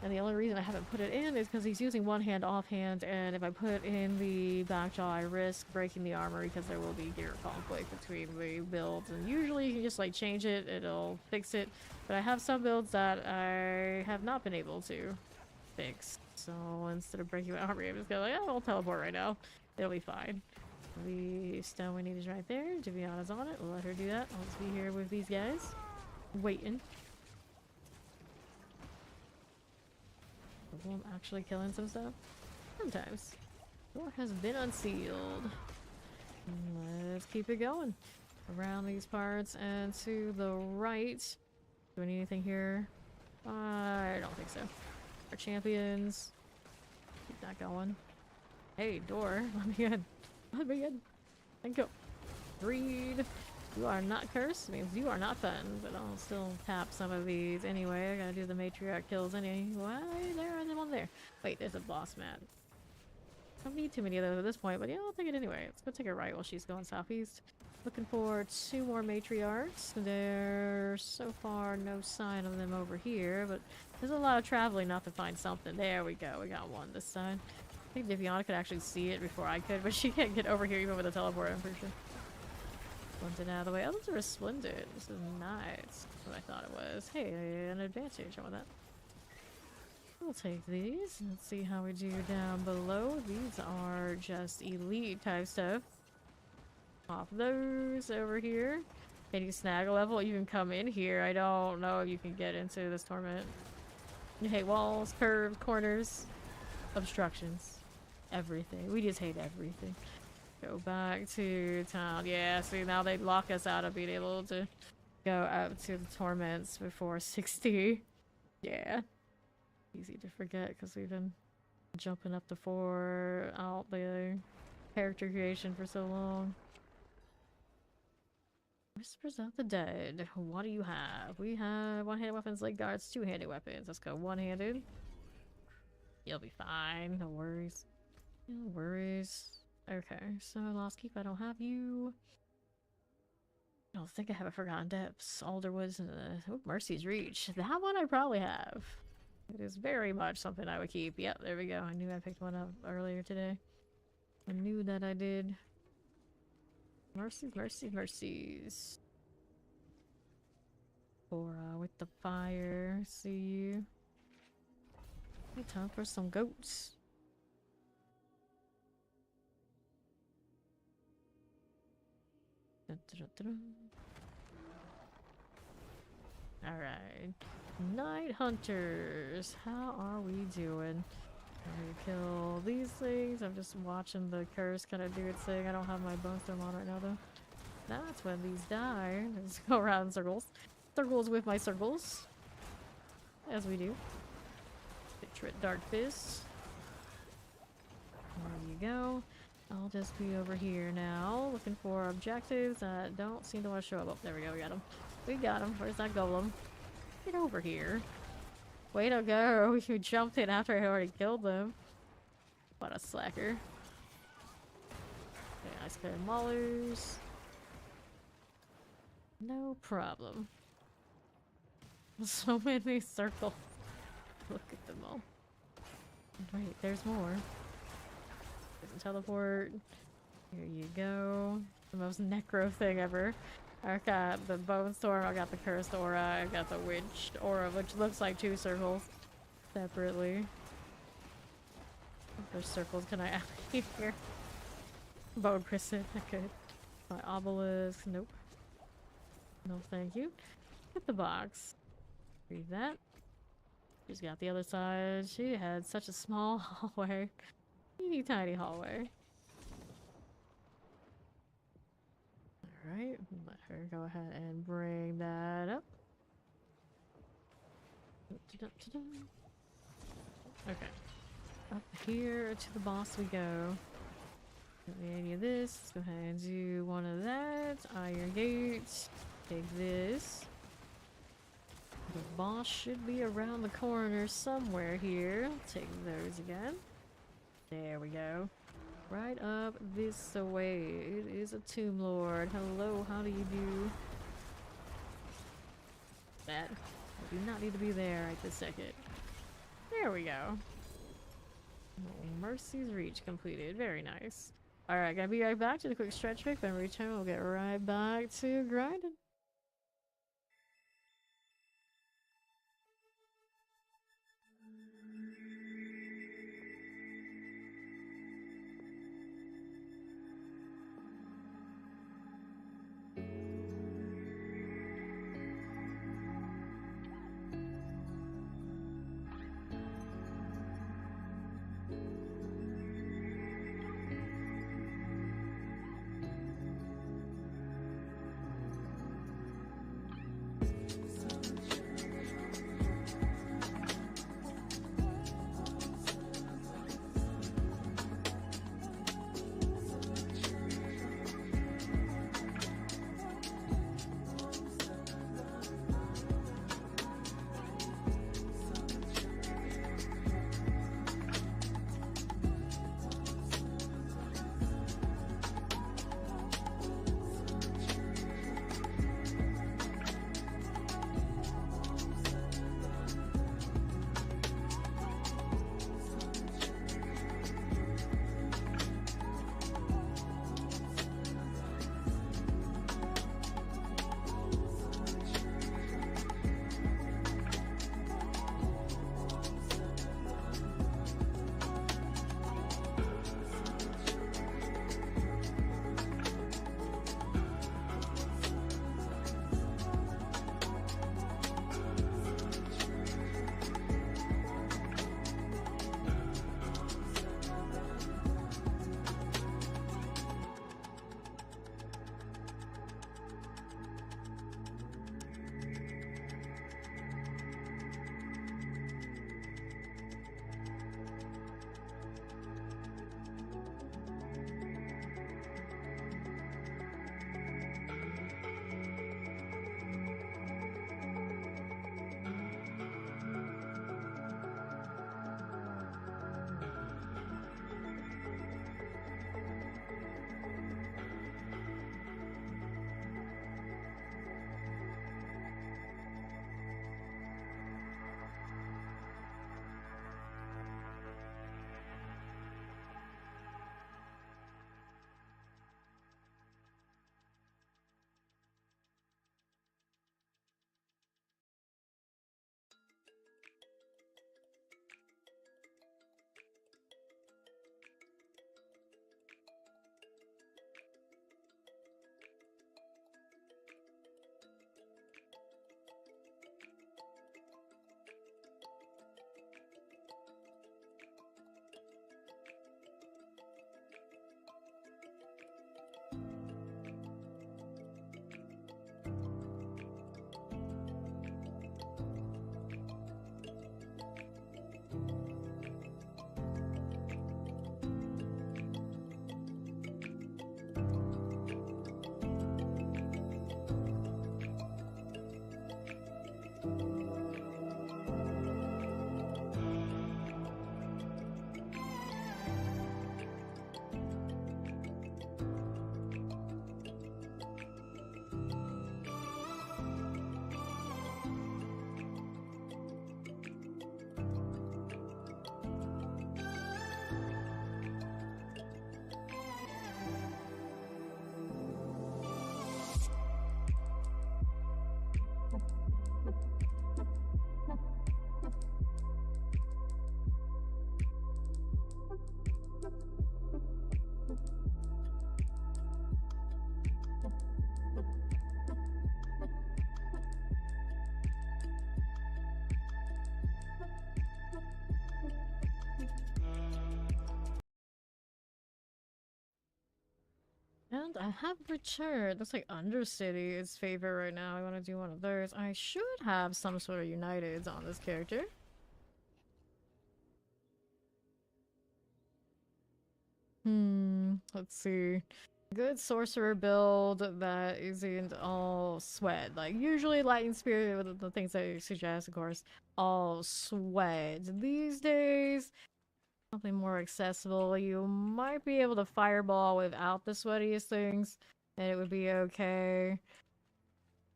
And the only reason I haven't put it in is because he's using one hand offhand, and if I put in the backjaw, I risk breaking the armor because there will be gear conflict between the builds. And usually you can just like change it, it'll fix it. But I have some builds that I have not been able to fix. So instead of breaking my armor, I'm just gonna like, oh, I'll teleport right now. It'll be fine. The stone we need is right there. Viviana's on it. We'll let her do that. I'll just be here with these guys. Waiting. I'm actually killing some stuff. Sometimes. Door has been unsealed. Let's keep it going. Around these parts and to the right. Do I need anything here? I don't think so. Our champions. Keep that going. Hey, door. Let me in. Let me in. And go. Read. You are not cursed, means you are not fun, but I'll still tap some of these anyway. I gotta do the matriarch kills anyway. There's one there. Wait, there's a boss mat. Don't need too many of those at this point, but yeah, I'll take it anyway. Let's go take a right while she's going southeast. Looking for 2 more matriarchs. There's so far no sign of them over here, but there's a lot of traveling not to find something. There we go. We got one this side. I think Diviana could actually see it before I could, but she can't get over here even with a teleport, I'm pretty sure. Wanted out of the way. Oh, those are resplendent. This is nice. That's what I thought it was. Hey, an advantage. I want that. We'll take these. Let's see how we do down below. These are just elite type stuff. Pop those over here. Can you snag a level? You can come in here. I don't know if you can get into this torment. You hate walls, curves, corners, obstructions. Everything. We just hate everything. Go back to town. Yeah, see, now they lock us out of being able to go up to the torments before 60. Yeah. Easy to forget because we've been jumping up to 4 out the character creation for so long. Whispers of the Dead. What do you have? We have one-handed weapons, leg guards, 2-handed weapons. Let's go one-handed. You'll be fine. No worries. No worries. Okay, so Lost Keep, I don't have you. I don't think I have a Forgotten Depths, Alderwoods, and Mercy's Reach. That one I probably have. It is very much something I would keep. Yep, there we go. I knew I picked one up earlier today. I knew that I did. Mercies, mercies, mercies. Aura with the fire. See you. Time for some goats. Alright. Night Hunters. How are we doing? We kill these things. I'm just watching the curse kind of do its thing. I don't have my bone storm on right now though. That's when these die. Let's go around in circles. Circles with my circles. As we do. Trit Dark Fist. There you go. I'll just be over here now, looking for objectives that don't seem to want to show up. Oh, there we go, we got him. We got him. Where's that golem? Get over here. Way to go. You jumped in after I already killed them. What a slacker. Okay, nice clear maulers. No problem. So many circles. Look at them all. Wait, there's more. There's a teleport. Here you go. The most necro thing ever. I got the bone storm, I got the cursed aura, I got the witched aura, which looks like 2 circles separately. What other circles can I add here? Bone crescent, I could. My obelisk, nope. No thank you. Hit the box. Read that. She's got the other side. She had such a small hallway. Teeny tiny hallway. Alright, let her go ahead and bring that up. Okay. Up here to the boss we go. Don't need any of this. Let's go ahead and do one of that. Iron Gate. Take this. The boss should be around the corner somewhere here. Take those again. There we go. Right up this way. It is a Tomb Lord. Hello, how do you do? That. I do not need to be there right this second. There we go. Mercy's Reach completed. Very nice. Alright, gonna be right back to the quick stretch pick. When we return, we'll get right back to grinding. And I have returned. Looks like Undercity is favorite right now. I want to do one of those. I should have some sort of Uniteds on this character. Let's see. Good sorcerer build that isn't all sweat. Like, usually Lightning Spirit, with the things I suggest, of course, all sweat. These days, something more accessible. You might be able to fireball without the sweatiest things, and it would be okay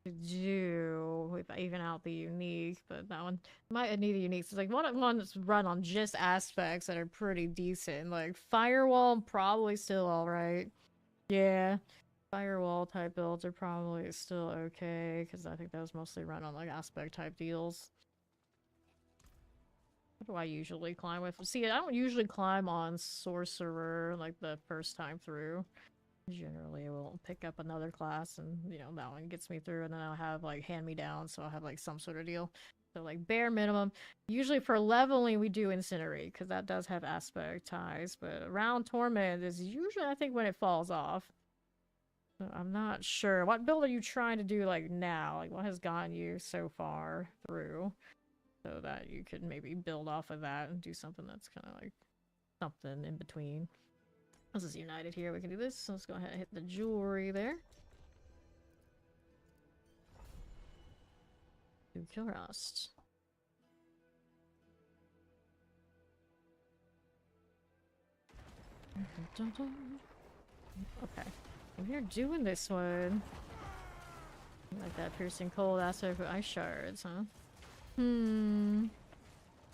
to do with even out the unique, but that one might need a unique. So like one's run on just aspects that are pretty decent. Like firewall, probably still alright. Yeah. Firewall type builds are probably still okay, because I think that was mostly run on like aspect type deals. What do I usually climb with? See, I don't usually climb on sorcerer like the first time through. Generally, I will pick up another class, and you know that one gets me through, and then I'll have like hand me down, so I'll have like some sort of deal. So like bare minimum. Usually for leveling, we do incinerate because that does have aspect ties, but around torment is usually I think when it falls off. So I'm not sure. What build are you trying to do like now? Like what has gotten you so far through, so that you could maybe build off of that and do something that's kind of like something in between. This is United here. We can do this. So let's go ahead and hit the jewelry there. Do kill rust. Okay. If you're doing this one, like that piercing cold aspect with ice shards, huh?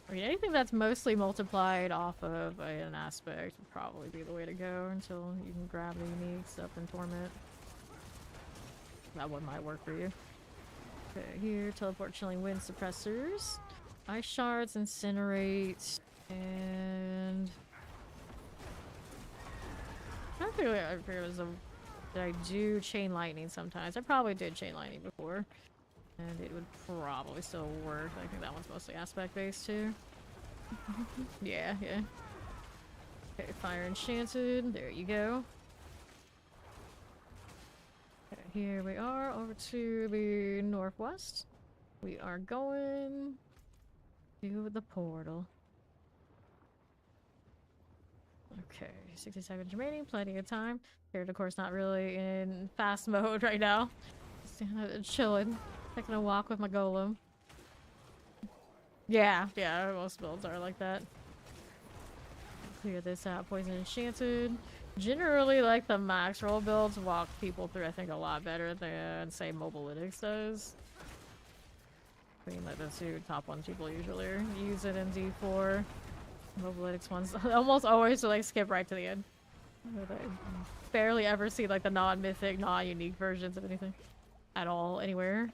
I mean, anything that's mostly multiplied off of an aspect would probably be the way to go until you can grab the uniques up in Torment. That one might work for you. Okay, here, teleport chilling wind suppressors. Ice shards, incinerate, and... I feel like there was a... Did I do chain lightning sometimes? I probably did chain lightning before. And it would probably still work. I think that one's mostly aspect based too. Yeah. Okay, fire enchanted. There you go. Okay, here we are over to the northwest. We are going to the portal. Okay, 60 seconds remaining. Plenty of time. Here, of course, not really in fast mode right now. Just chilling. Taking a walk with my golem. Yeah, most builds are like that. Clear this out. Poison enchanted. Generally, like the max roll builds walk people through, I think, a lot better than, say, Mobilytics does. I mean, like the two top ones people usually use it in D4. Mobilytics ones almost always like skip right to the end. I barely ever see like the non-mythic, non-unique versions of anything at all, anywhere.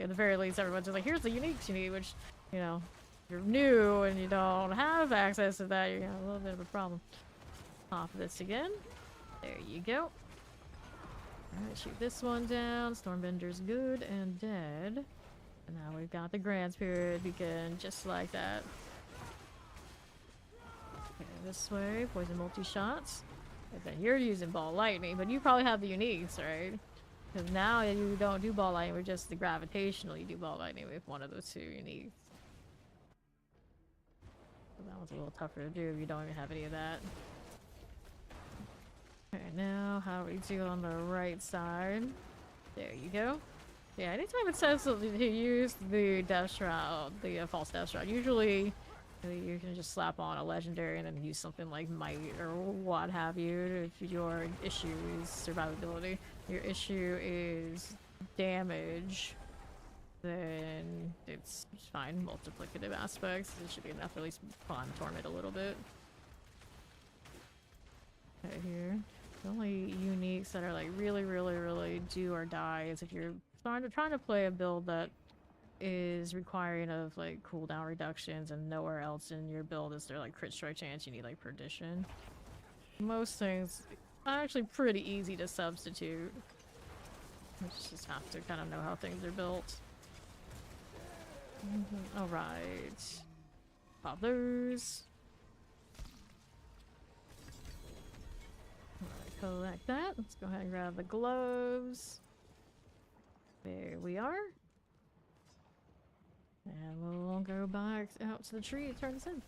At the very least, everyone's just like, here's the uniques you need, which, you know, if you're new and you don't have access to that, you're gonna have a little bit of a problem. Off this again. There you go. Alright, shoot this one down. Stormbender's good and dead. And now we've got the Grand Spirit begin just like that. Okay, this way. Poison multi-shots. And then you're using ball lightning, but you probably have the uniques, right? Because now you don't do ball lightning with just the gravitational, you do ball lightning with one of those two uniques. So that one's a little tougher to do if you don't even have any of that. Okay, now how do we do on the right side? There you go. Yeah, anytime it says to use the Death Shroud, the false Death Shroud, usually you can just slap on a legendary and then use something like Might or what have you if your issue is survivability. Your issue is damage, then it's fine. Multiplicative aspects. It should be enough to at least fun torment a little bit. Okay, here. The only uniques that are like really do or die is if you're trying to play a build that is requiring of like cooldown reductions and nowhere else in your build is there like crit strike chance, you need like perdition. Most things are actually pretty easy to substitute. You just have to kind of know how things are built. Alright. Pop those. Alright, collect that. Let's go ahead and grab the gloves. There we are. And we'll go back out to the tree to turn this in.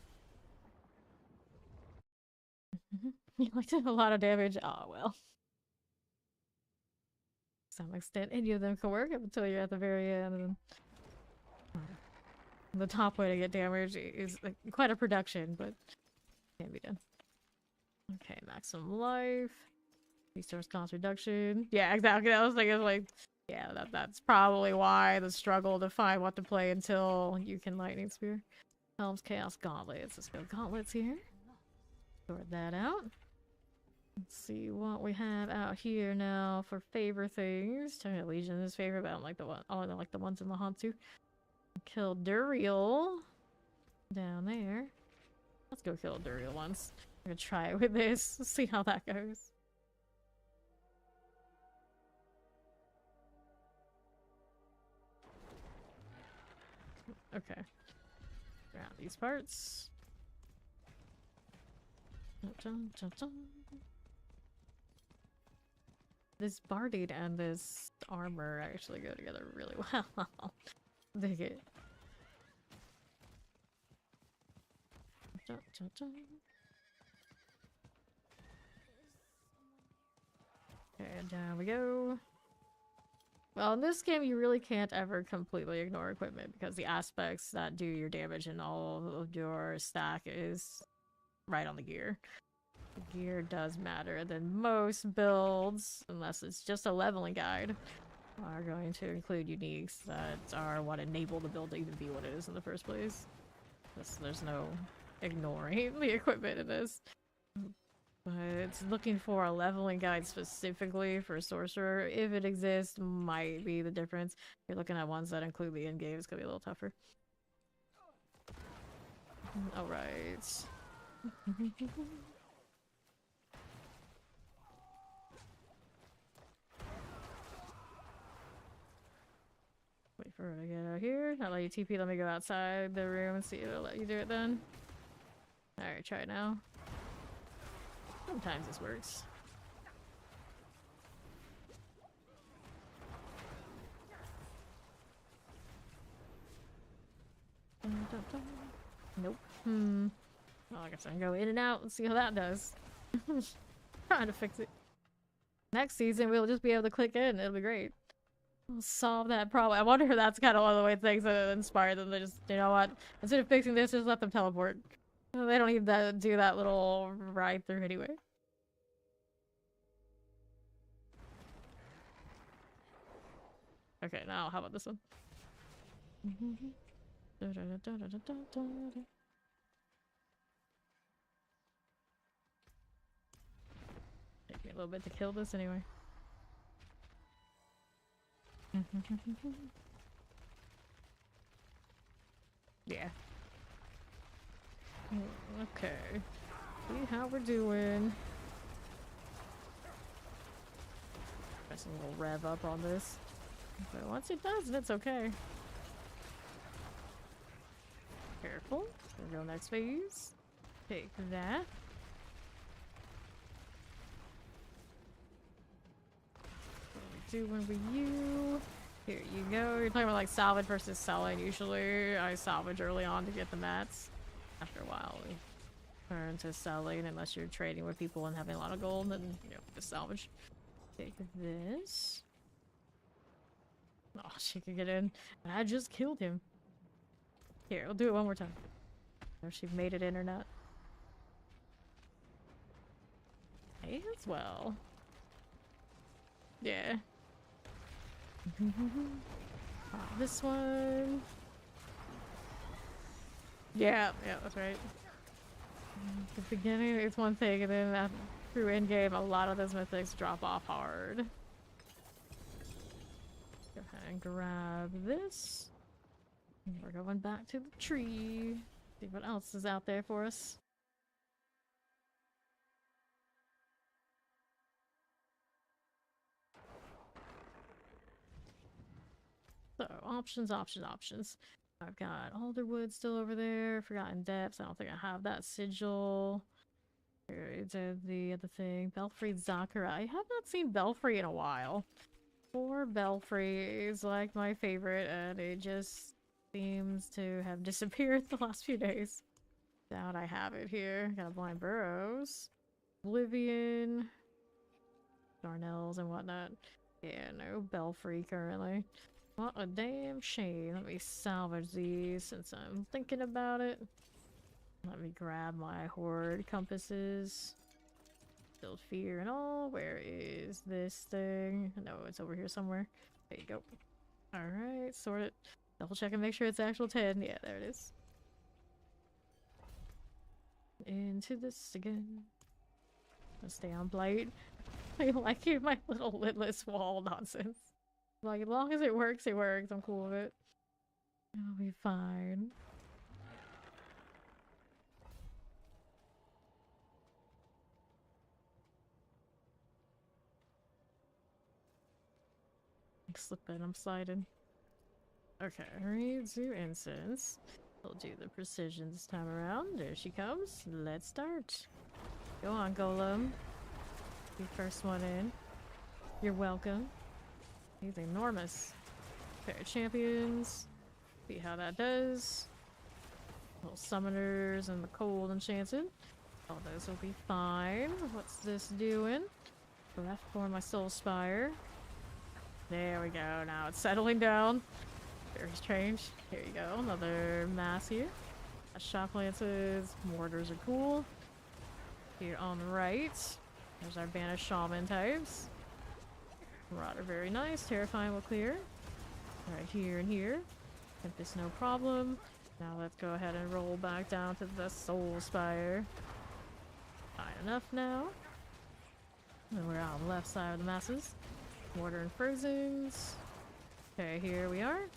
You like to have a lot of damage? Oh, well. To some extent, any of them can work up until you're at the very end. And the top way to get damage is like, quite a production, but can be done. Okay, maximum life. Resource cost reduction. Yeah, exactly. I was thinking, like, yeah, that's probably why the struggle to find what to play until you can Lightning Spear. Helm's Chaos Gauntlets. Let's go gauntlets here. Sort that out. Let's see what we have out here now for favor things. Technically Legion is favorite, but I don't like the one. Oh, I don't like the ones in the Hantu. Kill Duriel down there. Let's go kill Duriel once. I'm gonna try it with this. See how that goes. Okay. Grab these parts. Dun, dun, dun. This barding and this armor actually go together really well. Dig it. Dun, dun, dun. And down we go. Well, in this game, you really can't ever completely ignore equipment because the aspects that do your damage and all of your stack is right on the gear. The gear does matter. And then most builds, unless it's just a leveling guide, are going to include uniques that are what enable the build to even be what it is in the first place. There's no ignoring the equipment in this. But it's looking for a leveling guide specifically for Sorcerer. If it exists, might be the difference. If you're looking at ones that include the in-game, it's gonna be a little tougher. Alright. Wait for her to get out here. I'll let you TP, let me go outside the room and see if it'll let you do it then. Alright, try it now. Sometimes this works. Nope. Well, I guess I can go in and out and see how that does. Trying to fix it. Next season, we'll just be able to click in. It'll be great. We'll solve that problem. I wonder if that's kind of one of the way things that inspire them to just, you know what? Instead of fixing this, just let them teleport. They don't need to do that little ride through anyway. Okay, now how about this one? Take me a little bit to kill this anyway. Yeah. Okay. See how we're doing. Press a little rev up on this. But once it does, it's okay. Careful. We'll go next phase. Take that. What we do when we you. Here you go. You're talking about like salvage versus selling. Usually I salvage early on to get the mats. After a while we turn to selling unless you're trading with people and having a lot of gold, then you know, just salvage. Take this. Oh, she can get in. And I just killed him. Here, we'll do it one more time. If she made it in or not. May as well. Yeah. This one. Yeah, that's right. At the beginning, it's one thing, and then through endgame, a lot of those mythics drop off hard. Go ahead and grab this. And we're going back to the tree. See what else is out there for us. So, options. I've got Alderwood still over there. Forgotten Depths. I don't think I have that sigil. Here, did the other thing. Belfry Zakura. I have not seen Belfry in a while. Poor Belfry is like my favorite, and it just seems to have disappeared the last few days. Doubt I have it here. Got a Blind Burrows, Oblivion, Darnells, and whatnot. Yeah, no Belfry currently. What a damn shame. Let me salvage these since I'm thinking about it. Let me grab my Horde compasses. Build fear and all. Where is this thing? No, it's over here somewhere. There you go. Alright, sort it. Double check and make sure it's actual 10. Yeah, there it is. Into this again. Let's stay on Blight. I like it, my little lidless wall nonsense. Like, as long as it works, it works. I'm cool with it. It'll be fine. I'm slipping, I'm sliding. Okay, read to incense. We'll do the precision this time around. There she comes. Let's start. Go on, Golem. Be first one in. You're welcome. He's enormous. Pair of champions. See how that does. Little summoners and the cold enchanted. All those will be fine. What's this doing? Left for my soul spire. There we go. Now it's settling down. Very strange. Here you go. Another mass here. Shock lances. Mortars are cool. Here on the right. There's our banished shaman types. Marauder, very nice. Terrifying will clear. Right here and here. Tempest, no problem. Now let's go ahead and roll back down to the Soul Spire. Fine enough now. And we're on the left side of the masses. Mortar and Frozens. Okay, here we are.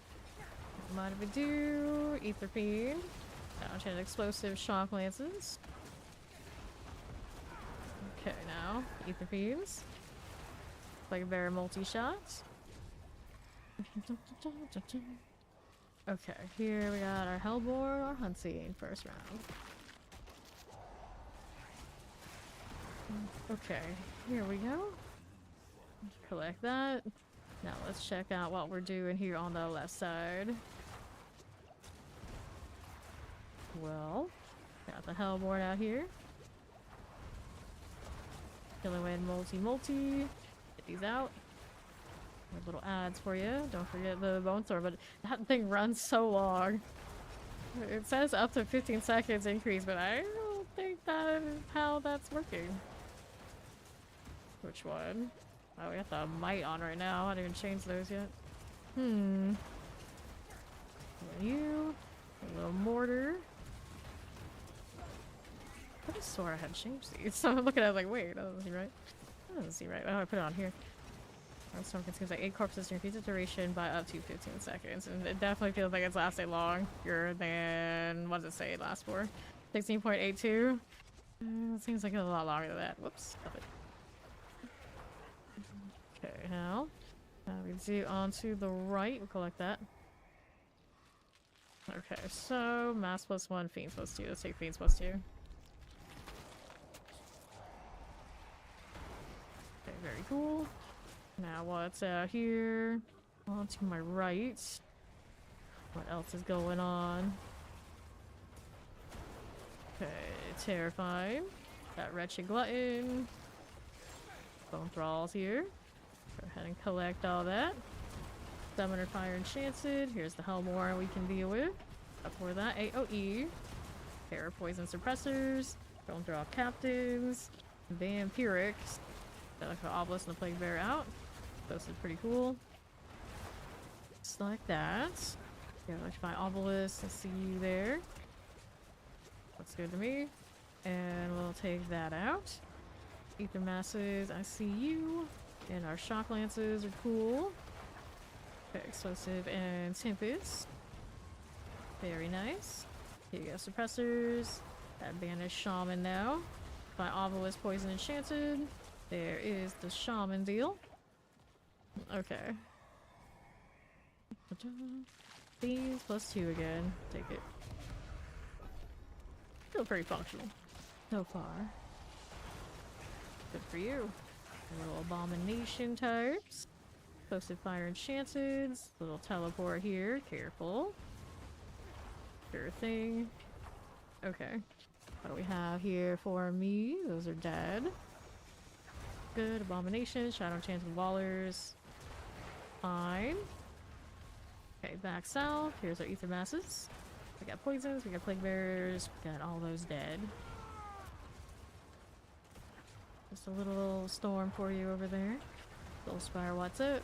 What do we do? Ether Fiend. Down explosive shock lances. Okay, now Ether Fiends. Like a bear multi-shot. Okay, here we got our Hellboar, our Huntsing, first round. Okay, here we go. Collect that. Now let's check out what we're doing here on the left side. Well, got the Hellboar out here. Killing Wind multi. Get these out. Little ads for you. Don't forget the Bone Sword, but that thing runs so long. It says up to 15 seconds increase, but I don't think that is how that's working. Which one? Oh, we got the Might on right now. I didn't even change those yet. You. A little Mortar. I just swore I had changed these. So I'm looking at it like, wait, that doesn't seem right. That doesn't seem right. Oh, I put it on here. Storm consumes like 8 corpses during pizza duration by up to 15 seconds. And it definitely feels like it's lasting longer than, what does it say it lasts for? 16.82? It seems like it's a lot longer than that. Whoops. Stop it. Okay, now we do onto the right. We'll collect that. Okay, so Mass +1, Fiends +2. Let's take Fiends +2. Okay, very cool. Now what's out here? On to my right. What else is going on? Okay, Terrifying. Got Wretched Glutton. Bone Thralls here. Go ahead and collect all that. Summoner Fire Enchanted. Here's the Hellboar we can deal with. Up for that, AoE. Pair of Poison Suppressors. Bone Thrall Captains. Vampirics. Got like the Obelisk and the Plague Bear out. This is pretty cool. Just like that. Yeah, let's find Obelisk. I see you there. Looks good to me. And we'll take that out. Ether Masses, I see you. And our Shock Lances are cool. Okay, Explosive and Tempest. Very nice. Here you go, Suppressors. That Banished Shaman now. By Obelisk, Poison Enchanted. There is the Shaman deal. Okay. These +2 again. Take it. Feel pretty functional so far. Good for you. Little abomination types. Posted fire enchanted. Little teleport here. Careful. Sure thing. Okay. What do we have here for me? Those are dead. Good. Abomination. Shadow enchanted wallers. Fine. Okay, back south. Here's our ether masses. We got poisons. We got plague bearers. We got all those dead. Just a little storm for you over there. Little Spire, what's up?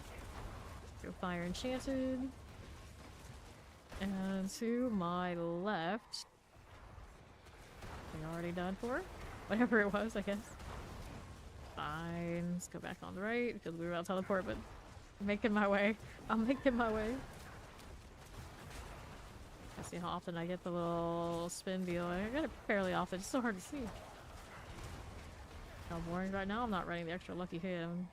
Go fire enchanted. And to my left. We already done for? Whatever it was, I guess. Fine. Let's go back on the right because we were about to teleport, but I'm making my way. I'm making my way. I see how often I get the little spin deal. I get it fairly often. It's so hard to see. How boring right now. I'm not running the extra lucky hit. I'm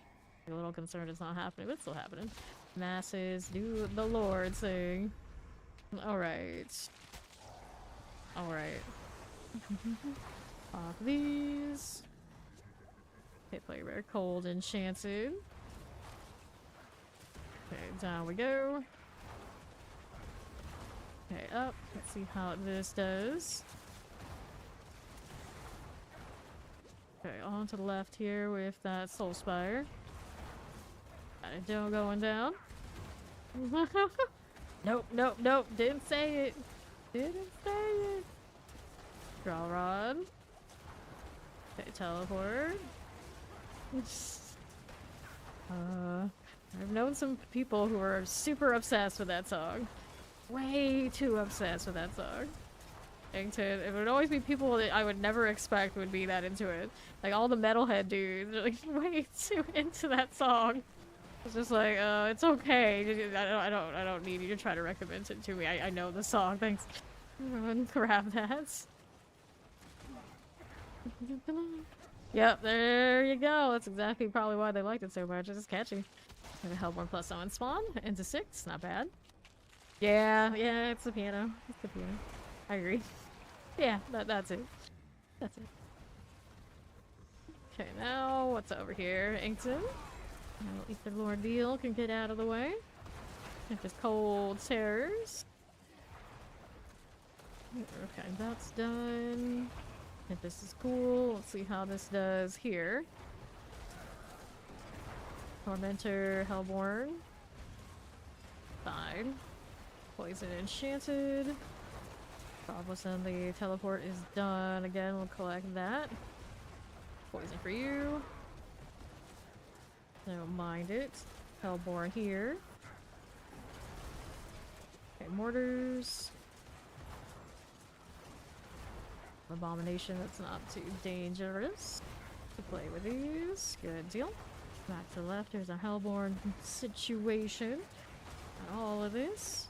a little concerned it's not happening, but it's still happening. Masses, do the Lord thing. Alright. Alright. Off these. Hit play rare cold enchanted. Okay, down we go. Okay, up. Let's see how this does. Okay, on to the left here with that Soul Spire. Got it down going down. Nope, nope, nope. Didn't say it. Didn't say it. Draw rod. Okay, teleport. I've known some people who are super obsessed with that song. Way too obsessed with that song. It would always be people that I would never expect would be that into it. Like all the metalhead dudes are like way too into that song. It's just like, it's okay. I don't need you to try to recommend it to me. I know the song. Thanks. Everyone grab that. Yep, there you go. That's exactly probably why they liked it so much. It's just catchy. Gonna help 1 plus summon spawn into 6. Not bad. Yeah, it's the piano. It's the piano. I agree. Yeah, that's it. That's it. Okay, now what's over here? Inkton. Now Ether Lord Deal can get out of the way. If it's cold terrors. Okay, that's done. If this is cool, let's see how this does here. Tormentor, Hellborn. Fine. Poison enchanted. Probably the teleport is done again. We'll collect that. Poison for you. Don't mind it. Hellborn here. Okay, mortars. Abomination, that's not too dangerous to play with these. Good deal. Back to the left, there's a Hellborn situation. Got all of this.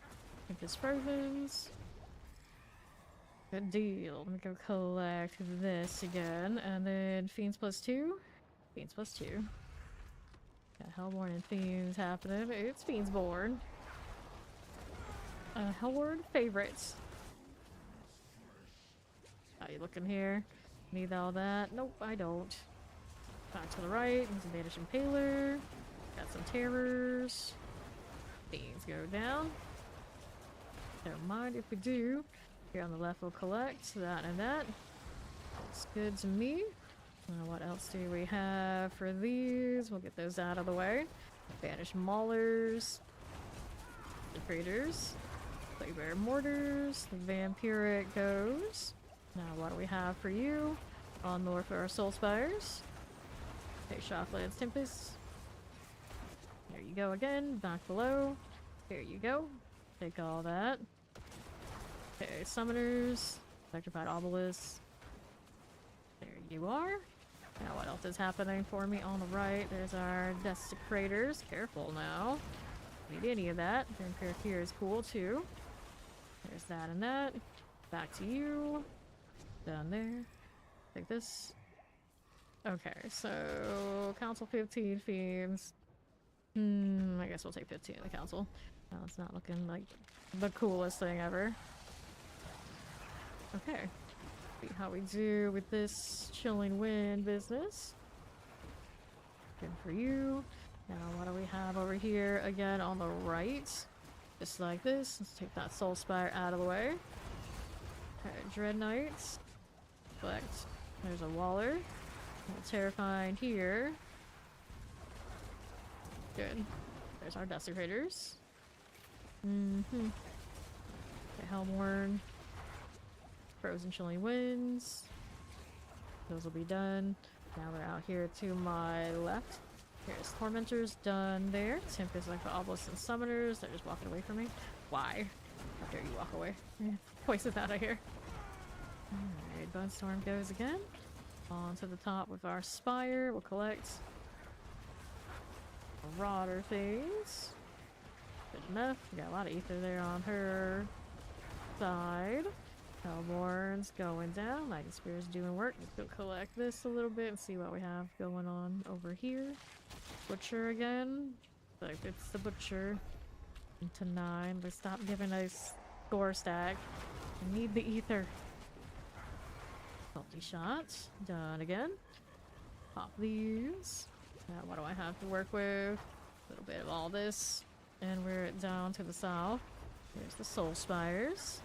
I think it's Frozen's. Good deal. Let me go collect this again. And then Fiends +2. Fiends +2. Got Hellborn and Fiends happening. It's Fiendsborn. Hellborn favorites. How you looking here? Need all that? Nope, I don't. Back to the right. Some Banish Impaler. Got some Terrors. Fiends go down. Don't mind if we do. Here on the left we'll collect that and that. Looks good to me. What else do we have for these? We'll get those out of the way. Banish Maulers. Degraders. Plaguebearer Mortars. The Vampiric goes. Now what do we have for you? On north for our Soul Spires. Okay, Shocklands Tempest. There you go again. Back below. There you go. Take all that. Okay, Summoners. Electrified Obelisk. There you are. Now what else is happening for me on the right? There's our Desecrators. Careful now. Don't need any of that. Vampiric here is cool too. There's that and that. Back to you. Down there. Take this. Okay, so Council 15 Fiends. I guess we'll take 15 in the Council. No, it's not looking like the coolest thing ever. Okay. See how we do with this Chilling Wind business. Good for you. Now, what do we have over here again on the right? Just like this. Let's take that Soul Spire out of the way. Okay, Dread Knights. Select. There's a Waller. Terrifying here. Good. There's our Desecrators. Okay, Hellborn. Frozen Chilling Winds. Those will be done. Now we're out here to my left. Here's Tormentors done there. Tempest, like the Obelisks and Summoners. They're just walking away from me. Why? How dare you walk away? Poison out of here. Alright, Bunstorm goes again. On to the top with our Spire. We'll collect Marauder things. Good enough. We got a lot of ether there on her side. Hellborn's going down. Lightning Spear's doing work. Let's go collect this a little bit and see what we have going on over here. Butcher again. Like it's the Butcher. Into 9. But stop giving us score stack. I need the ether. Multi-shot. Done again. Pop these. Now what do I have to work with? A little bit of all this. And we're down to the south. Here's the Soul Spires.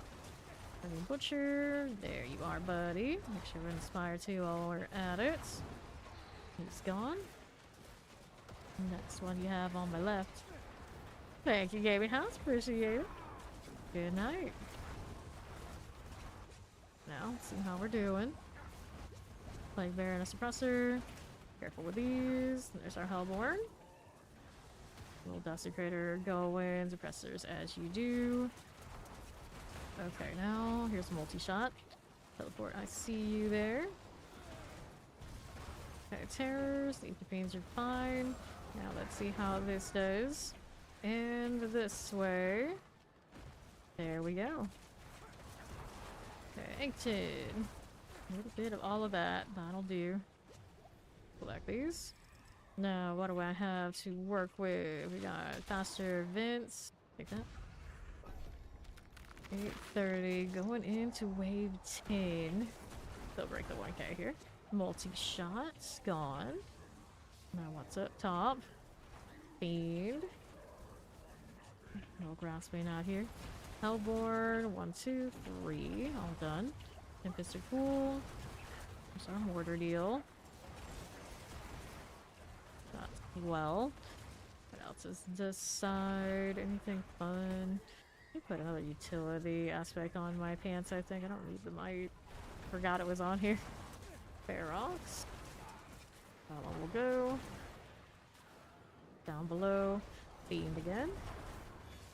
Butcher, there you are, buddy. Make sure we inspire too while we're at it. He's gone. Next one you have on my left. Thank you, Gaming House. Appreciate it. Good night. Now, let's see how we're doing. Plague Bear and a Suppressor. Careful with these. There's our Hellborn. Little Desecrator going. Suppressors as you do. Okay, now here's a multi-shot. Teleport, I see you there. Okay, Terrors, the Fiends are fine. Now let's see how this does. And this way. There we go. Okay, Inkton. A little bit of all of that. That'll do. Collect these. Now, what do I have to work with? We got faster vents. Take that. 8:30 going into wave 10. They'll break the 1k here. Multi-shots gone. Now what's up top? Fiend. No grasping out here. Hellborn. 1, 2, 3. All done. Tempest are cool. There's our mortar deal. That's well. What else is this side? Anything fun? I put another utility aspect on my pants, I think. I don't need the might. Forgot it was on here. Ferox. That one will go. Down below. Fiend again.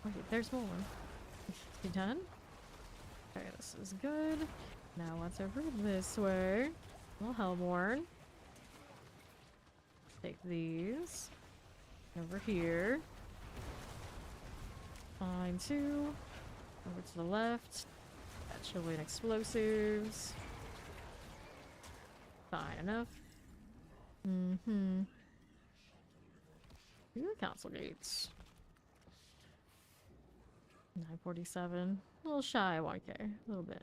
Wait, there's more. You done? Okay, this is good. Now what's over this way? Well, Hellborn. Take these. Over here. Fine too. Over to the left. Got chilling explosives. Fine enough. Two council gates. 947. A little shy of 1k. A little bit.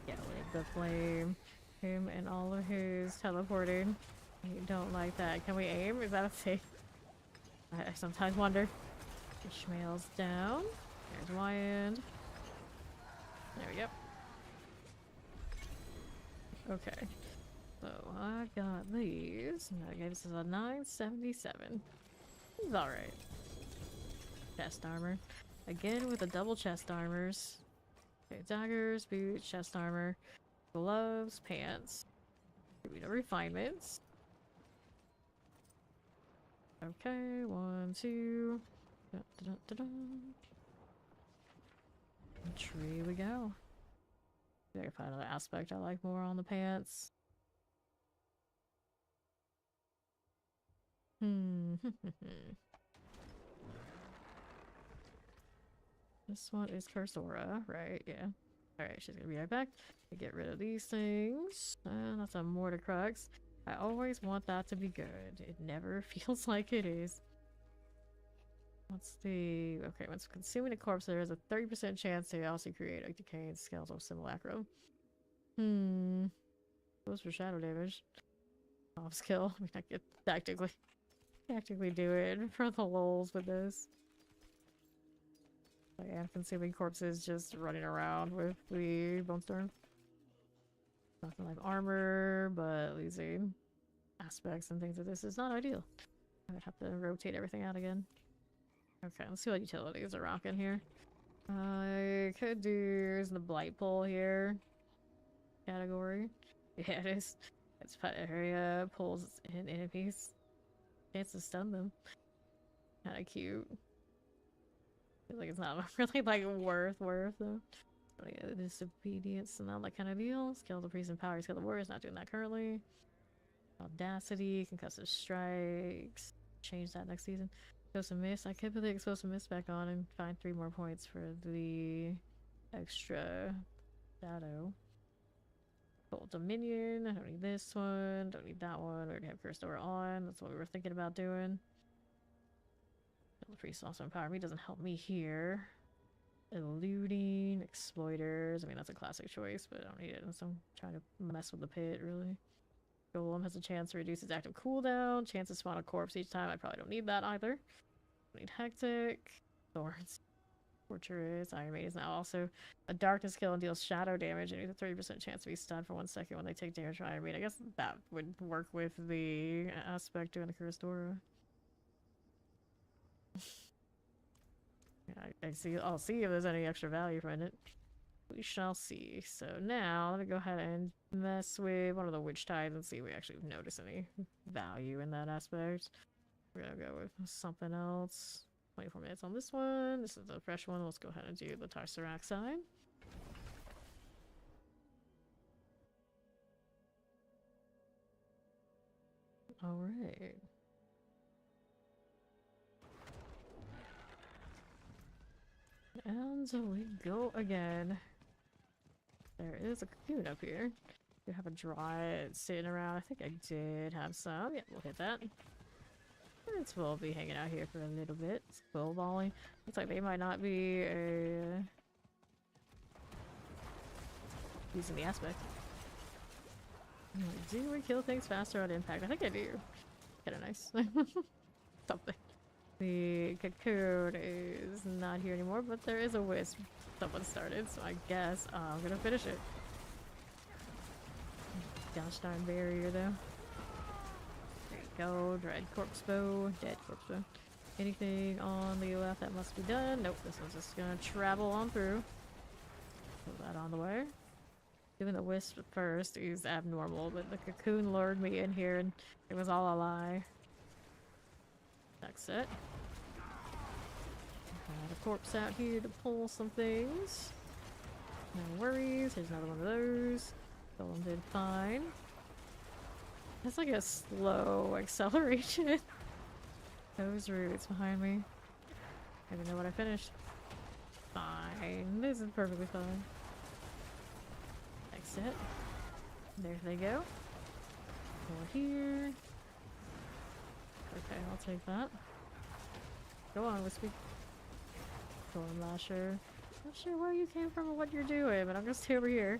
Yeah, like the flame. Him and all of his teleporting. You don't like that. Can we aim? Is that a thing? I sometimes wonder. Ishmael's down. There's Wyand. There we go. Okay. So I got these. And that gave us a 977. It's alright. Chest armor. Again with the double chest armors. Okay, daggers, boots, chest armor, gloves, pants. Here we go, refinements. Okay, 1, 2. Dun, dun, dun, dun. Tree we go. Maybe I find another aspect I like more on the pants. This one is Cursora, right? Yeah. Alright, she's gonna be right back. Get rid of these things. That's a mortar crux. I always want that to be good. It never feels like it is. What's the... Okay, once consuming a corpse, there is a 30% chance to also create a decaying skeletal simulacrum. Goes for shadow damage. Off skill. I mean, I could tactically do it for the lulz with this. But yeah, consuming corpses just running around with the Bone Storm. Nothing like armor, but losing aspects and things of this is not ideal. I would have to rotate everything out again. Okay, let's see what utilities are rocking here. I could do the blight pull here. Category. Yeah, it is. It's pet area, pulls in enemies. Chance to stun them. Kinda cute. Feel like it's not really like worth though. But yeah, disobedience and all that kind of deal. Scale the priest and power, scale the warriors, not doing that currently. Audacity, concussive strikes. Change that next season. Explosive Mist. I could put the Explosive Mist back on and find 3 more points for the extra shadow. Full Dominion. I don't need this one. Don't need that one. We already have Cursed Aura on. That's what we were thinking about doing. The priest also empower me. Doesn't help me here. Eluding. Exploiters. I mean, that's a classic choice, but I don't need it. So I'm trying to mess with the pit, really. Golem has a chance to reduce its active cooldown. Chance to spawn a corpse each time. I probably don't need that either. Don't need Hectic. Thorns. Torturous. Iron Maiden is now also a darkness skill and deals shadow damage and has a 30% chance to be stunned for 1 second when they take damage from Iron Maiden. I guess that would work with the aspect doing the Cursed Aura. I see. I'll see if there's any extra value from it. We shall see. So now, let me go ahead and mess with one of the witch tides and see if we actually notice any value in that aspect. We're gonna go with something else. 24 minutes on this one. This is the fresh one. Let's go ahead and do the Tarsarak side. Alright. And so we go again. There is a cocoon up here. You have a dry sitting around. I think I did have some. Yeah, we'll hit that. Birds will be hanging out here for a little bit. Quill volley. Looks like they might not be using the aspect. Do we kill things faster on impact? I think I do. Kinda nice. Something. The cocoon is not here anymore, but there is a wisp. Someone started, so I guess I'm gonna finish it. Gosh darn barrier though. There you go. Dread corpse bow. Dead corpse bow. Anything on the left that must be done? Nope, this one's just gonna travel on through. Put that on the way. Doing the wisp first is abnormal, but the cocoon lured me in here and it was all a lie. That's it. Got a corpse out here to pull some things. No worries, here's another one of those. Golem did fine. That's like a slow acceleration. Those roots behind me. I don't know what I finished. Fine. This is perfectly fine. Exit. There they go. Over here. Okay, I'll take that. Go on, Wispy. Golem Lasher. Not sure where you came from or what you're doing, but I'm gonna stay over here.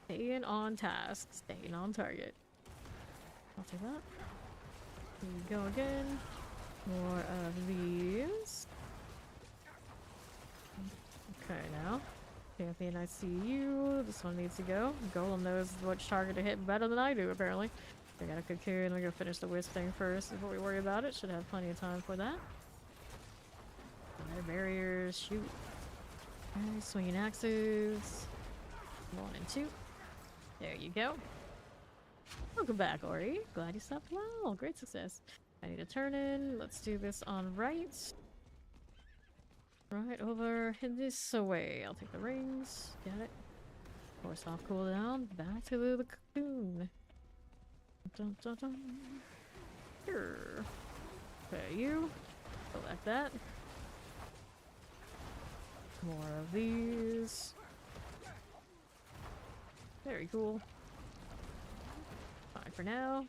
Staying on task. Staying on target. I'll take that. Here we go again. More of these. Okay, now. Champion, I see you. This one needs to go. Golem knows which target to hit better than I do, apparently. I got a cocoon. We're gonna finish the wisp thing first before we worry about it. Should have plenty of time for that. Fire barriers, shoot. Okay, swinging axes. 1 and 2. There you go. Welcome back, Ori. Glad you stopped well. Great success. I need to turn in. Let's do this on right. Right over this way. I'll take the rings. Get it. Force off cooldown. Back to the cocoon. Dun, dun, dun. Here. Okay, you. Collect that. More of these. Very cool. Fine for now.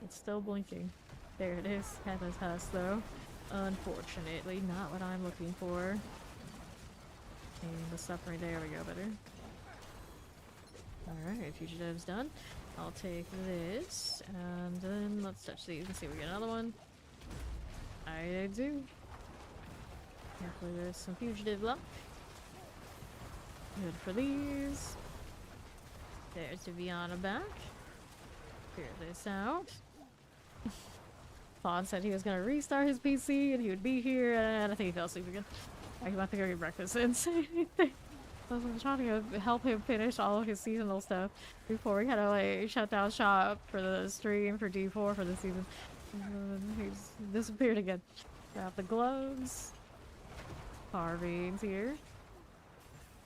It's still blinking. There it is. Heather's Husk, though. Unfortunately, not what I'm looking for. And the suffering. There we go, better. Alright, fugitive's done. I'll take this, and then let's touch these and see if we get another one. I do. Hopefully there's some fugitive luck. Good for these. There's Viviana back. Clear this out. Fawn said he was gonna restart his PC and he would be here, and I think he fell asleep again. I'm about to go get breakfast and say anything. I was trying to help him finish all of his seasonal stuff before we had to like shut down shop for the stream for D4 for the season. He's disappeared again. Grab the gloves. Carvings here.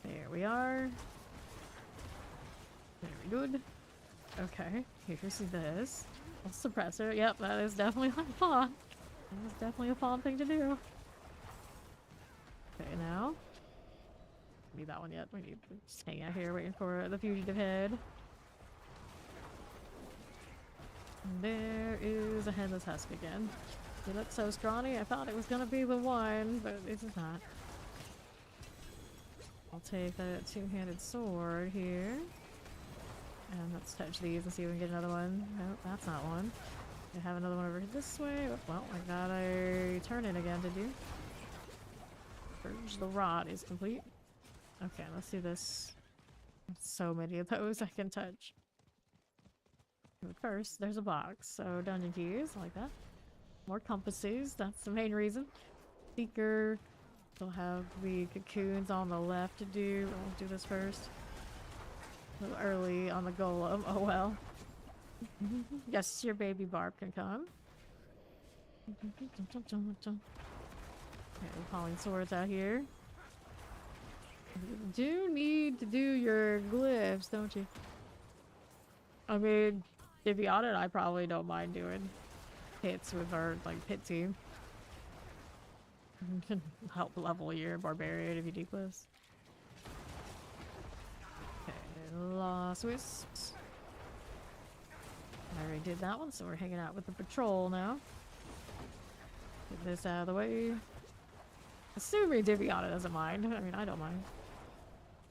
There we are. Very good. Okay, here's this. A suppressor. Yep, that is definitely like fawn. That is definitely a fawn thing to do. Okay, now. Need that one yet. We need to just hang out here waiting for the fugitive head. And there is a headless husk again. He looks so scrawny. I thought it was gonna be the one, but it's not. I'll take that two-handed sword here. And let's touch these and see if we can get another one. Nope, that's not one. I have another one over this way. Oh, well, I got a turn in again to do. Purge the rot is complete. Okay, let's do this. So many of those I can touch. But first, there's a box. So dungeon keys, like that. More compasses, that's the main reason. Seeker. We'll have the cocoons on the left to do. We'll do this first. A little early on the golem. Oh well. Yes, your baby Barb can come. Okay, we're calling swords out here. You do need to do your glyphs, don't you? I mean, to be honest, I probably don't mind doing hits with our like pit team. Can help level your barbarian if you do glyphs. Lost wisps. I already did that one, so we're hanging out with the patrol now. Get this out of the way. Assuming Diviana doesn't mind. I mean, I don't mind.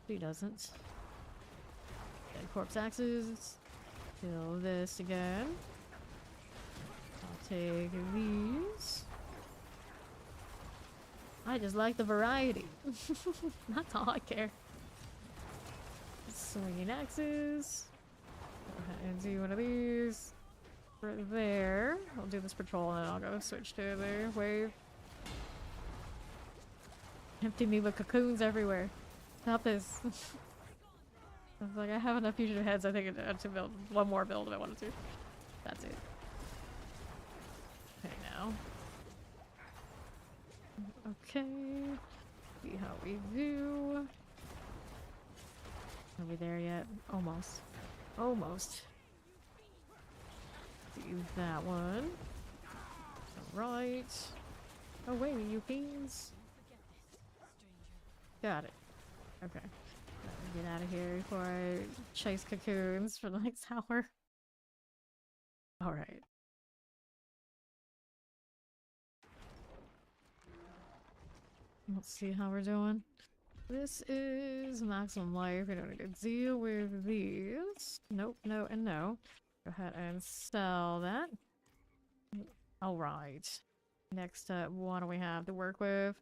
She doesn't. Dead corpse axes. Kill this again. I'll take these. I just like the variety. That's all I care. Swinging axes. Go ahead and do one of these. Right there. I'll do this patrol and then I'll go switch to the wave. Empty me with cocoons everywhere. Stop this. I was like, I have enough fugitive heads. I think I had to build one more build if I wanted to. That's it. Okay, now. Okay. See how we do. Are we there yet? Almost. Almost. Do that one. Alright. Oh wait, you fiends. Got it. Okay. Get out of here before I chase cocoons for the next hour. Alright. Let's see how we're doing. This is maximum life. We don't need to deal with these. Nope, no, and no. Go ahead and sell that. Alright. Next up, what do we have to work with?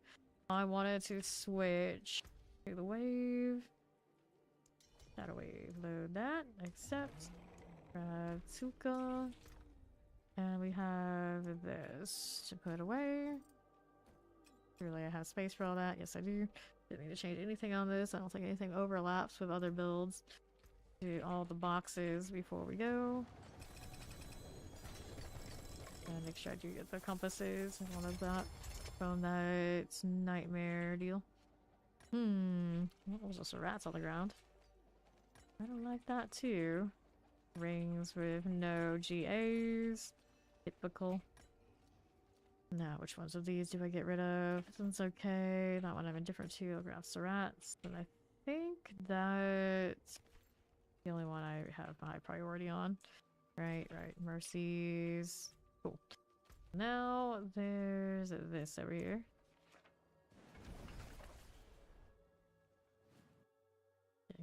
I wanted to switch to the wave. Shadow wave. Load that. Accept. Grab Tsuka. And we have this to put away. Surely I have space for all that. Yes, I do. Didn't need to change anything on this. I don't think anything overlaps with other builds. Do all the boxes before we go. And make sure I do get the compasses. I wanted that from that nightmare deal. What was this? Rats on the ground. I don't like that too. Rings with no GAs. Typical. Now, which ones of these do I get rid of? This one's okay. That one I'm indifferent to. I'll grab Surats. And I think that's the only one I have a high priority on. Right. Mercies. Cool. Now, there's this over here.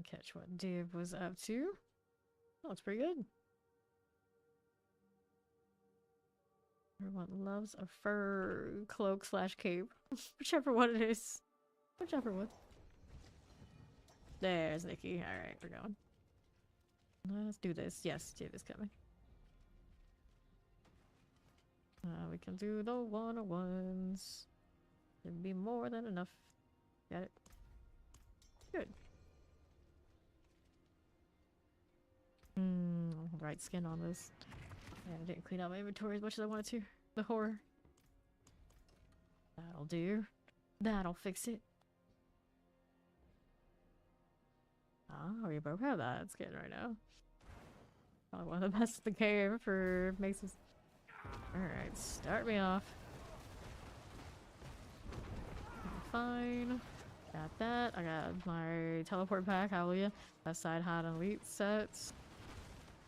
and catch what Dib was up to. That looks pretty good. Everyone loves a fur cloak slash cape. Whichever one it is. Whichever one. There's Nikki. Alright, we're going. Let's do this. Yes, Dib is coming. We can do the 101s. It'd be more than enough. Got it. Good. Right skin on this. Yeah, I didn't clean out my inventory as much as I wanted to. The horror. That'll do. That'll fix it. Oh, we both have that skin right now. Probably one of the best in the game for maces. Alright, start me off. Fine. Got that. I got my teleport pack, hallelujah. Left side hot and elite sets.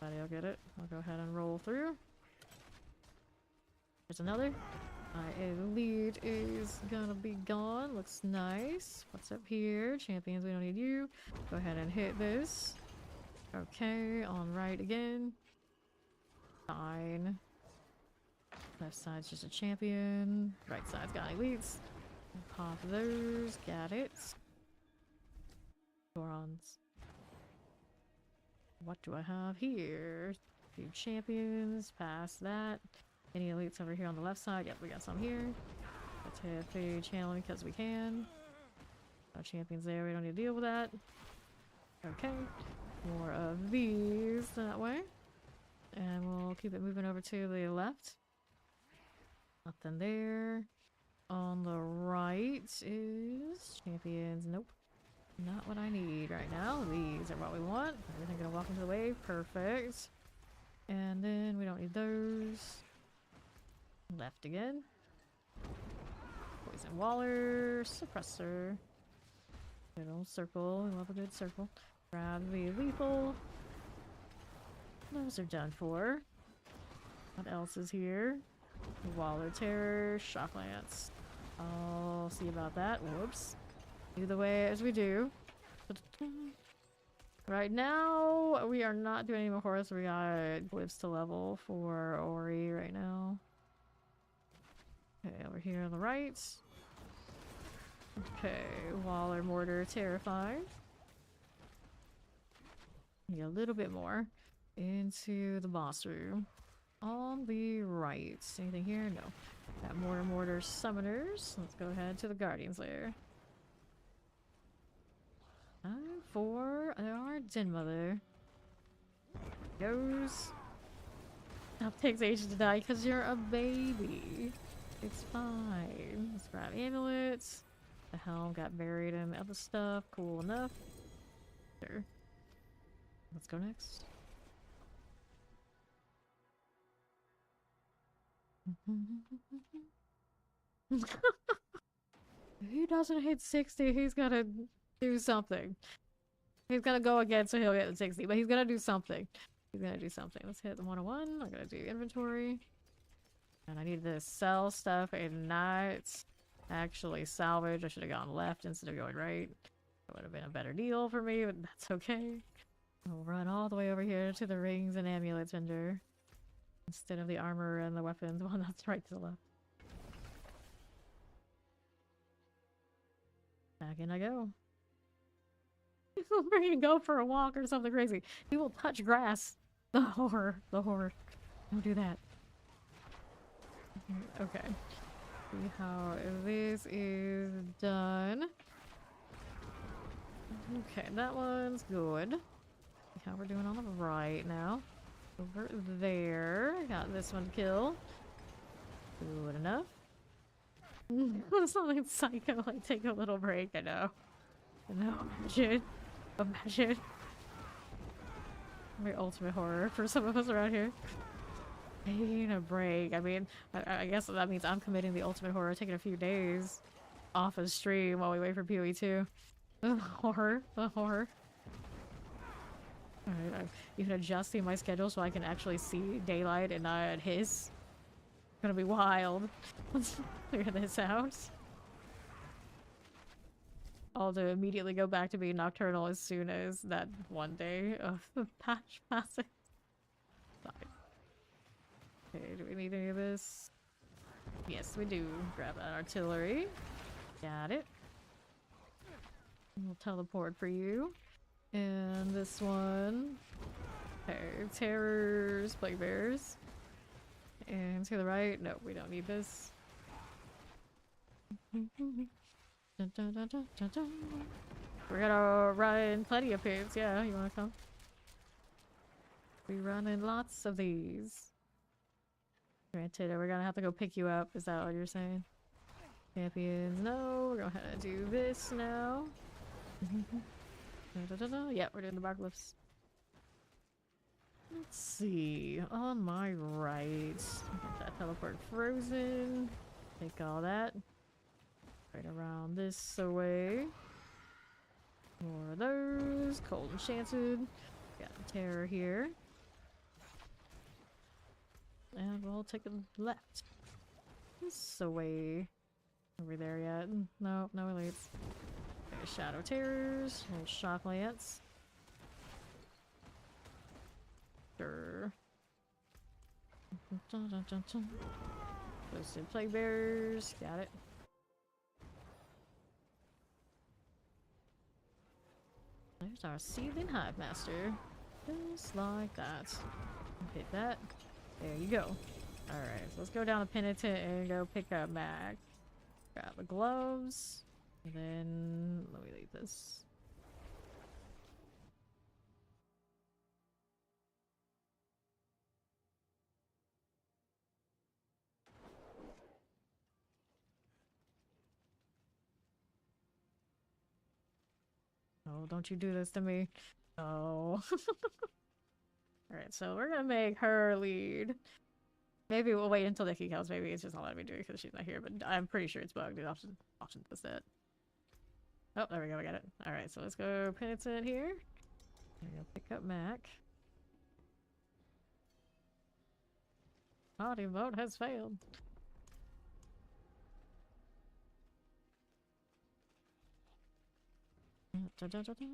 I'll get it. I'll go ahead and roll through. There's another. My elite is gonna be gone. Looks nice. What's up here? Champions, we don't need you. Go ahead and hit this. Okay, on right again. Fine. Left side's just a champion. Right side's got elites. Pop those. Got it. Gorons. What do I have here? A few champions. Past that. Any elites over here on the left side? Yep, we got some here. Let's hit the channel because we can. No champions there. We don't need to deal with that. Okay. More of these that way. And we'll keep it moving over to the left. Nothing there. On the right is champions. Nope. Not what I need right now. These are what we want. Everything gonna walk into the wave. Perfect. And then we don't need those. Left again. Poison Waller. Suppressor. Good old circle. We love a good circle. Grab the lethal. Those are done for. What else is here? Waller Terror. Shock Lance. I'll see about that. Whoops. Do the way as we do. Right now, we are not doing any more horrors. We got glyphs to level for Ori right now. Okay, over here on the right. Okay, Waller Mortar Terrified. Need a little bit more into the boss room. On the right. Anything here? No. Got Mortar Summoners. Let's go ahead to the Guardian's Lair. For our Den Mother. Goes. That takes ages to die because you're a baby. It's fine. Let's grab amulets. The helm got buried in the other stuff. Cool enough. Sure. Let's go next. If he doesn't hit 60, he's gotta do something. He's gonna go again so he'll get 60, but he's gonna do something. He's gonna do something. Let's hit the 101. I'm gonna do inventory. And I need to sell stuff and not actually salvage. I should have gone left instead of going right. That would have been a better deal for me, but that's okay. We'll run all the way over here to the rings and amulets vendor. Instead of the armor and the weapons. Well, that's right to the left. Back in I go. We're gonna go for a walk or something crazy. He will touch grass. The horror. The horror. Don't do that. Okay. See how this is done. Okay, that one's good. See how we're doing on the right now. Over there. Got this one to kill. Good enough. It's not like Psycho, like, take a little break, I know. I know, imagine. Imagine. My ultimate horror for some of us around here. Taking a break. I mean, I guess that means I'm committing the ultimate horror, taking a few days off of stream while we wait for PoE2. The horror. The horror. Alright, I'm even adjusting my schedule so I can actually see daylight and not his. It's gonna be wild. Let's figure this out. all to immediately go back to being nocturnal as soon as that one day of the patch passes. Fine. Okay, do we need any of this? Yes, we do. Grab that artillery. Got it. We'll teleport for you. And this one. Okay, terrors, plague bears. And to the right. No, we don't need this. Dun, dun, dun, dun, dun, dun. We're gonna run plenty of pits. Yeah, you wanna come? We running lots of these. Granted, we're gonna have to go pick you up. Is that what you're saying? Champions, no. We're gonna have to do this now. Yeah, we're doing the bar glyphs. Let's see. On my right, get that teleport frozen. Take all that. Right around this away. More of those. Cold enchanted. Got a terror here. And we'll take a left. This away. Are we there yet? No, no elites. Okay, shadow terrors. Little shock lance. Sure. Boosted plague bears. Got it. There's our seething hive master. Just like that. Hit that. There you go. Alright, so let's go down to Penitent and go pick up Mac. Grab the gloves. And then let me leave this. Oh, don't you do this to me. Oh. Alright, so we're gonna make her lead. Maybe we'll wait until Nikki comes. Maybe it's just not letting me do it because she's not here, but I'm pretty sure it's bugged. It often does that. Oh, there we go. I got it. Alright, so let's go Penitent here. I'm gonna pick up Mac. Party vote has failed. Da, da, da, da.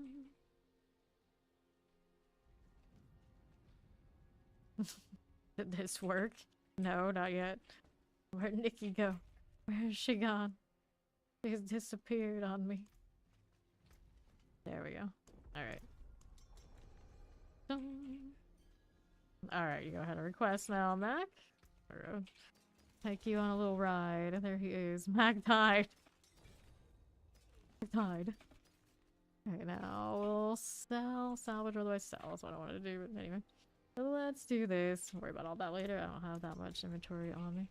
Did this work? No, not yet. Where'd Nikki go? Where's she gone? She's disappeared on me. There we go. Alright. Alright, you go ahead and request now, Mac. Take you on a little ride. There he is. Mac died. Mac died. Alright, now we'll salvage, or otherwise sell. That's what I wanted to do, but anyway. Let's do this. Don't worry about all that later. I don't have that much inventory on me.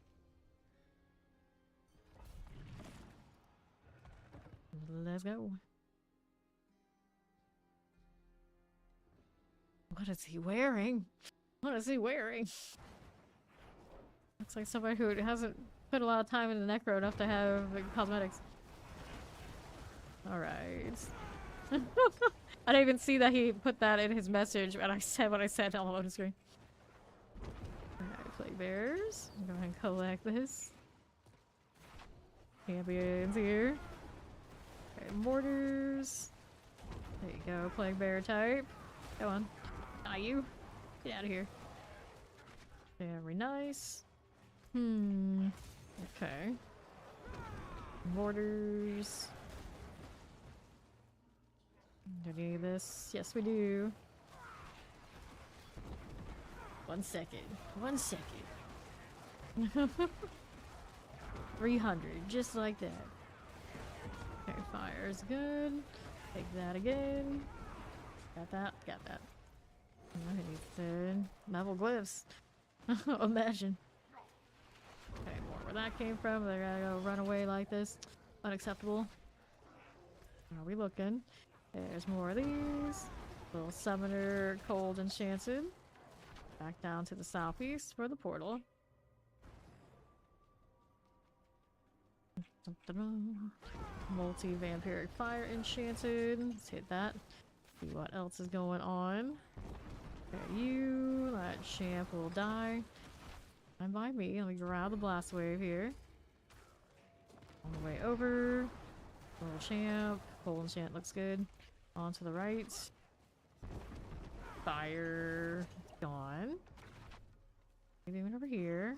Let's go. What is he wearing? What is he wearing? Looks like somebody who hasn't put a lot of time into Necro enough to have like, cosmetics. Alright. I didn't even see that he put that in his message, and I said what I said on the loading screen. Alright, plague bears. Go ahead and collect this. Champions here. Okay, mortars. There you go, plague bear type. Go on. Not you. Get out of here. Very nice. Okay. Mortars. Do we need this? Yes, we do. 1 second. 1 second. 300, just like that. Okay, fire's good. Take that again. Got that. Got that. I need to level glyphs. Imagine. Okay, more where that came from. They're gonna go run away like this. Unacceptable. How are we looking? There's more of these. Little summoner, cold enchanted. Back down to the southeast for the portal. Multi-vampiric fire enchanted. Let's hit that. See what else is going on. Okay, you. That champ will die. And by me. Let me grab the blast wave here. On the way over. Little champ. pole enchant looks good. On to the right. Fire. Gone. Moving over here.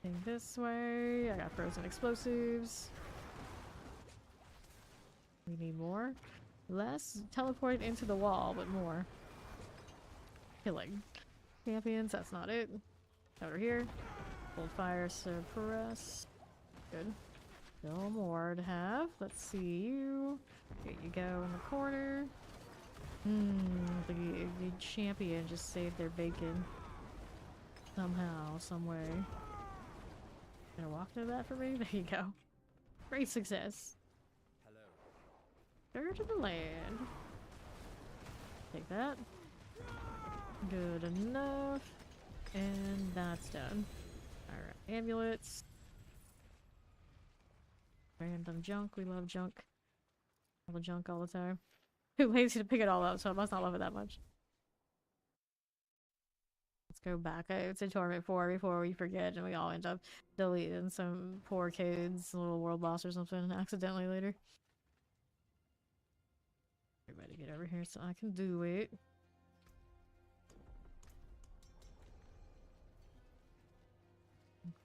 Heading this way. I got frozen explosives. We need more. Less teleporting into the wall, but more killing. Champions, that's not it. Over here. Hold fire, suppress. Good. Still more to have. Let's see you. Here you go in the corner. The champion just saved their bacon. Somehow, some way. Gonna walk through that for me? There you go. Great success. Hello. Dirt to the land. Take that. Good enough. And that's done. Alright, amulets. Random junk. We love junk. All the junk all the time. Too lazy to pick it all up, so I must not love it that much. Let's go back to Torment 4 before we forget and we all end up deleting some poor kid's little world boss or something accidentally later. Everybody get over here so I can do it.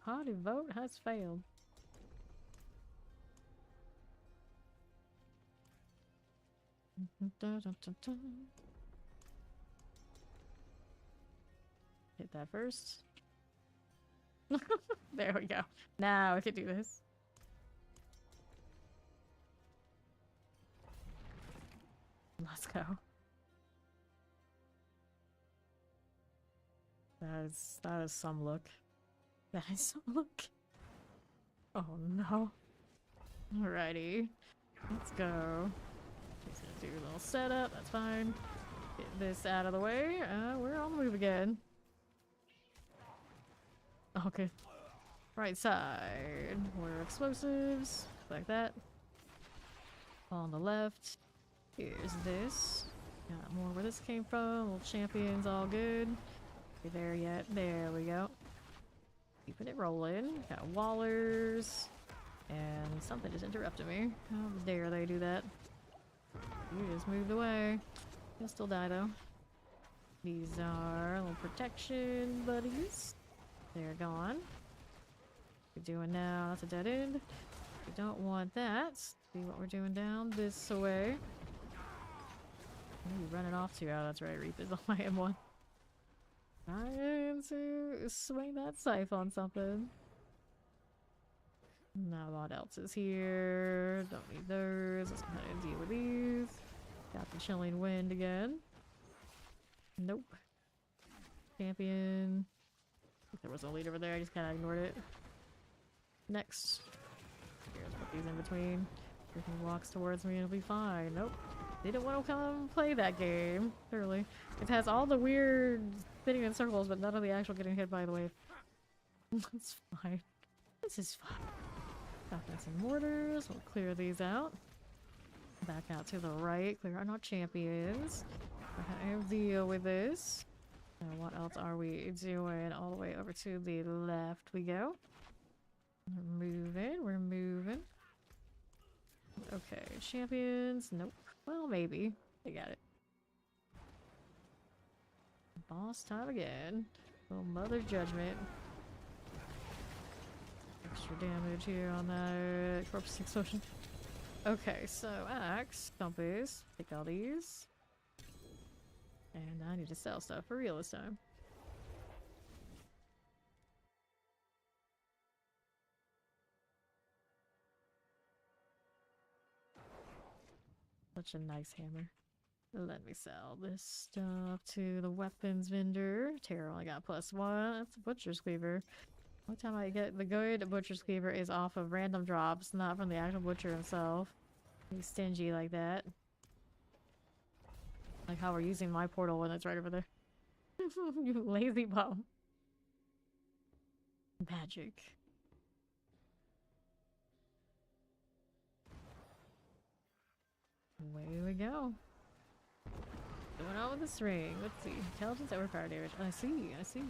Party vote has failed. Hit that first. There we go. Now we can do this. Let's go. That is some look. That is some look. Oh no. Alrighty. Let's go. Just gonna do a little setup, that's fine. Get this out of the way. We're on the move again. Okay. Right side. More explosives. Like that. On the left. Here's this. Got more where this came from. Little champions, all good. Be there yet. There we go. Keeping it rolling. Got wallers. And something just interrupted me. How dare they do that? You just moved away. You'll still die though. These are little protection buddies. They're gone. What we're doing now, that's a dead end. We don't want that. See what we're doing down this way. Ooh, running off to. Oh, that's right. Reap is on my M1. Trying to swing that scythe on something. Now what else is here? Don't need those. Let's go ahead and deal with these. Got the chilling wind again. Nope. Champion. I think there was a lead over there. I just kind of ignored it. Next. Here, let's put these in between. If he walks towards me, it'll be fine. Nope. Didn't want to come play that game. Clearly. It has all the weird spinning in circles, but none of the actual getting hit by the wave. That's fine. This is fine. Got some mortars. We'll clear these out. Back out to the right. Clear out our champions. We'll deal with this. And what else are we doing? All the way over to the left we go. We're moving. We're moving. Okay. Champions. Nope. Well, maybe. They got it. Boss time again. Little Mother Judgment. Extra damage here on that corpse explosion. Okay, so axe, stumpies, take all these. And I need to sell stuff for real this time. Such a nice hammer. Let me sell this stuff to the weapons vendor. Terror only got +1. That's a butcher's cleaver. One time I get the good butcher's cleaver is off of random drops, not from the actual butcher himself. He's stingy like that. Like how we're using my portal when it's right over there. You lazy bum. Magic. Away we go. Going on with this ring. Let's see. Intelligence over fire damage. I see. I see.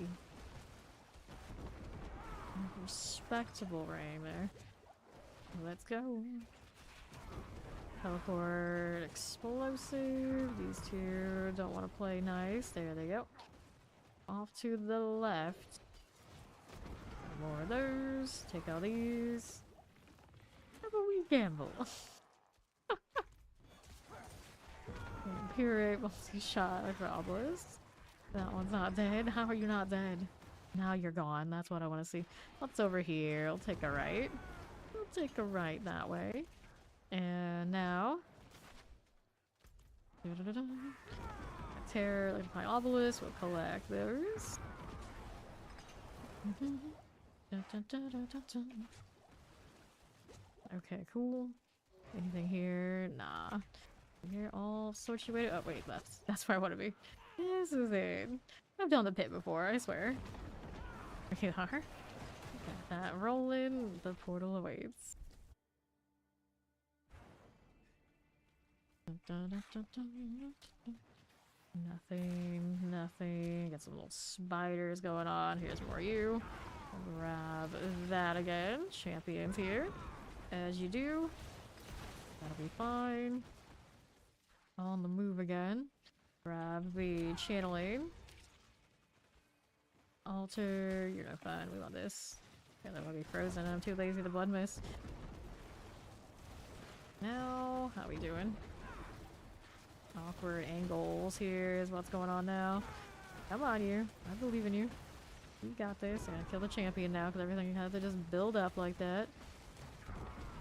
Respectable ring there. Let's go. Teleport explosive. These two don't want to play nice. There they go. Off to the left. More of those. Take all these. How about we gamble? Imperial multi-shot Acropolis. That one's not dead. How are you not dead? Now you're gone. That's what I want to see. What's over here? I'll take a right. We'll take a right that way. And now... Terror, like my obelisk, we'll collect those. Okay, cool. Anything here? Nah. Here, all situated. Oh, wait, that's where I want to be. This is it. I've done the pit before, I swear. Here you are. Got that rolling. The portal awaits. Nothing, nothing. Got some little spiders going on. Here's more you. Grab that again. Champions here. As you do. That'll be fine. On the move again. Grab the channeling. Alter. You're not fine. We want this. Yeah, that might be frozen. I'm too lazy to blood mist. Now, how we doing? Awkward angles here is what's going on now. Come on, you. I believe in you. You got this. I gotta kill the champion now because everything had to just build up like that.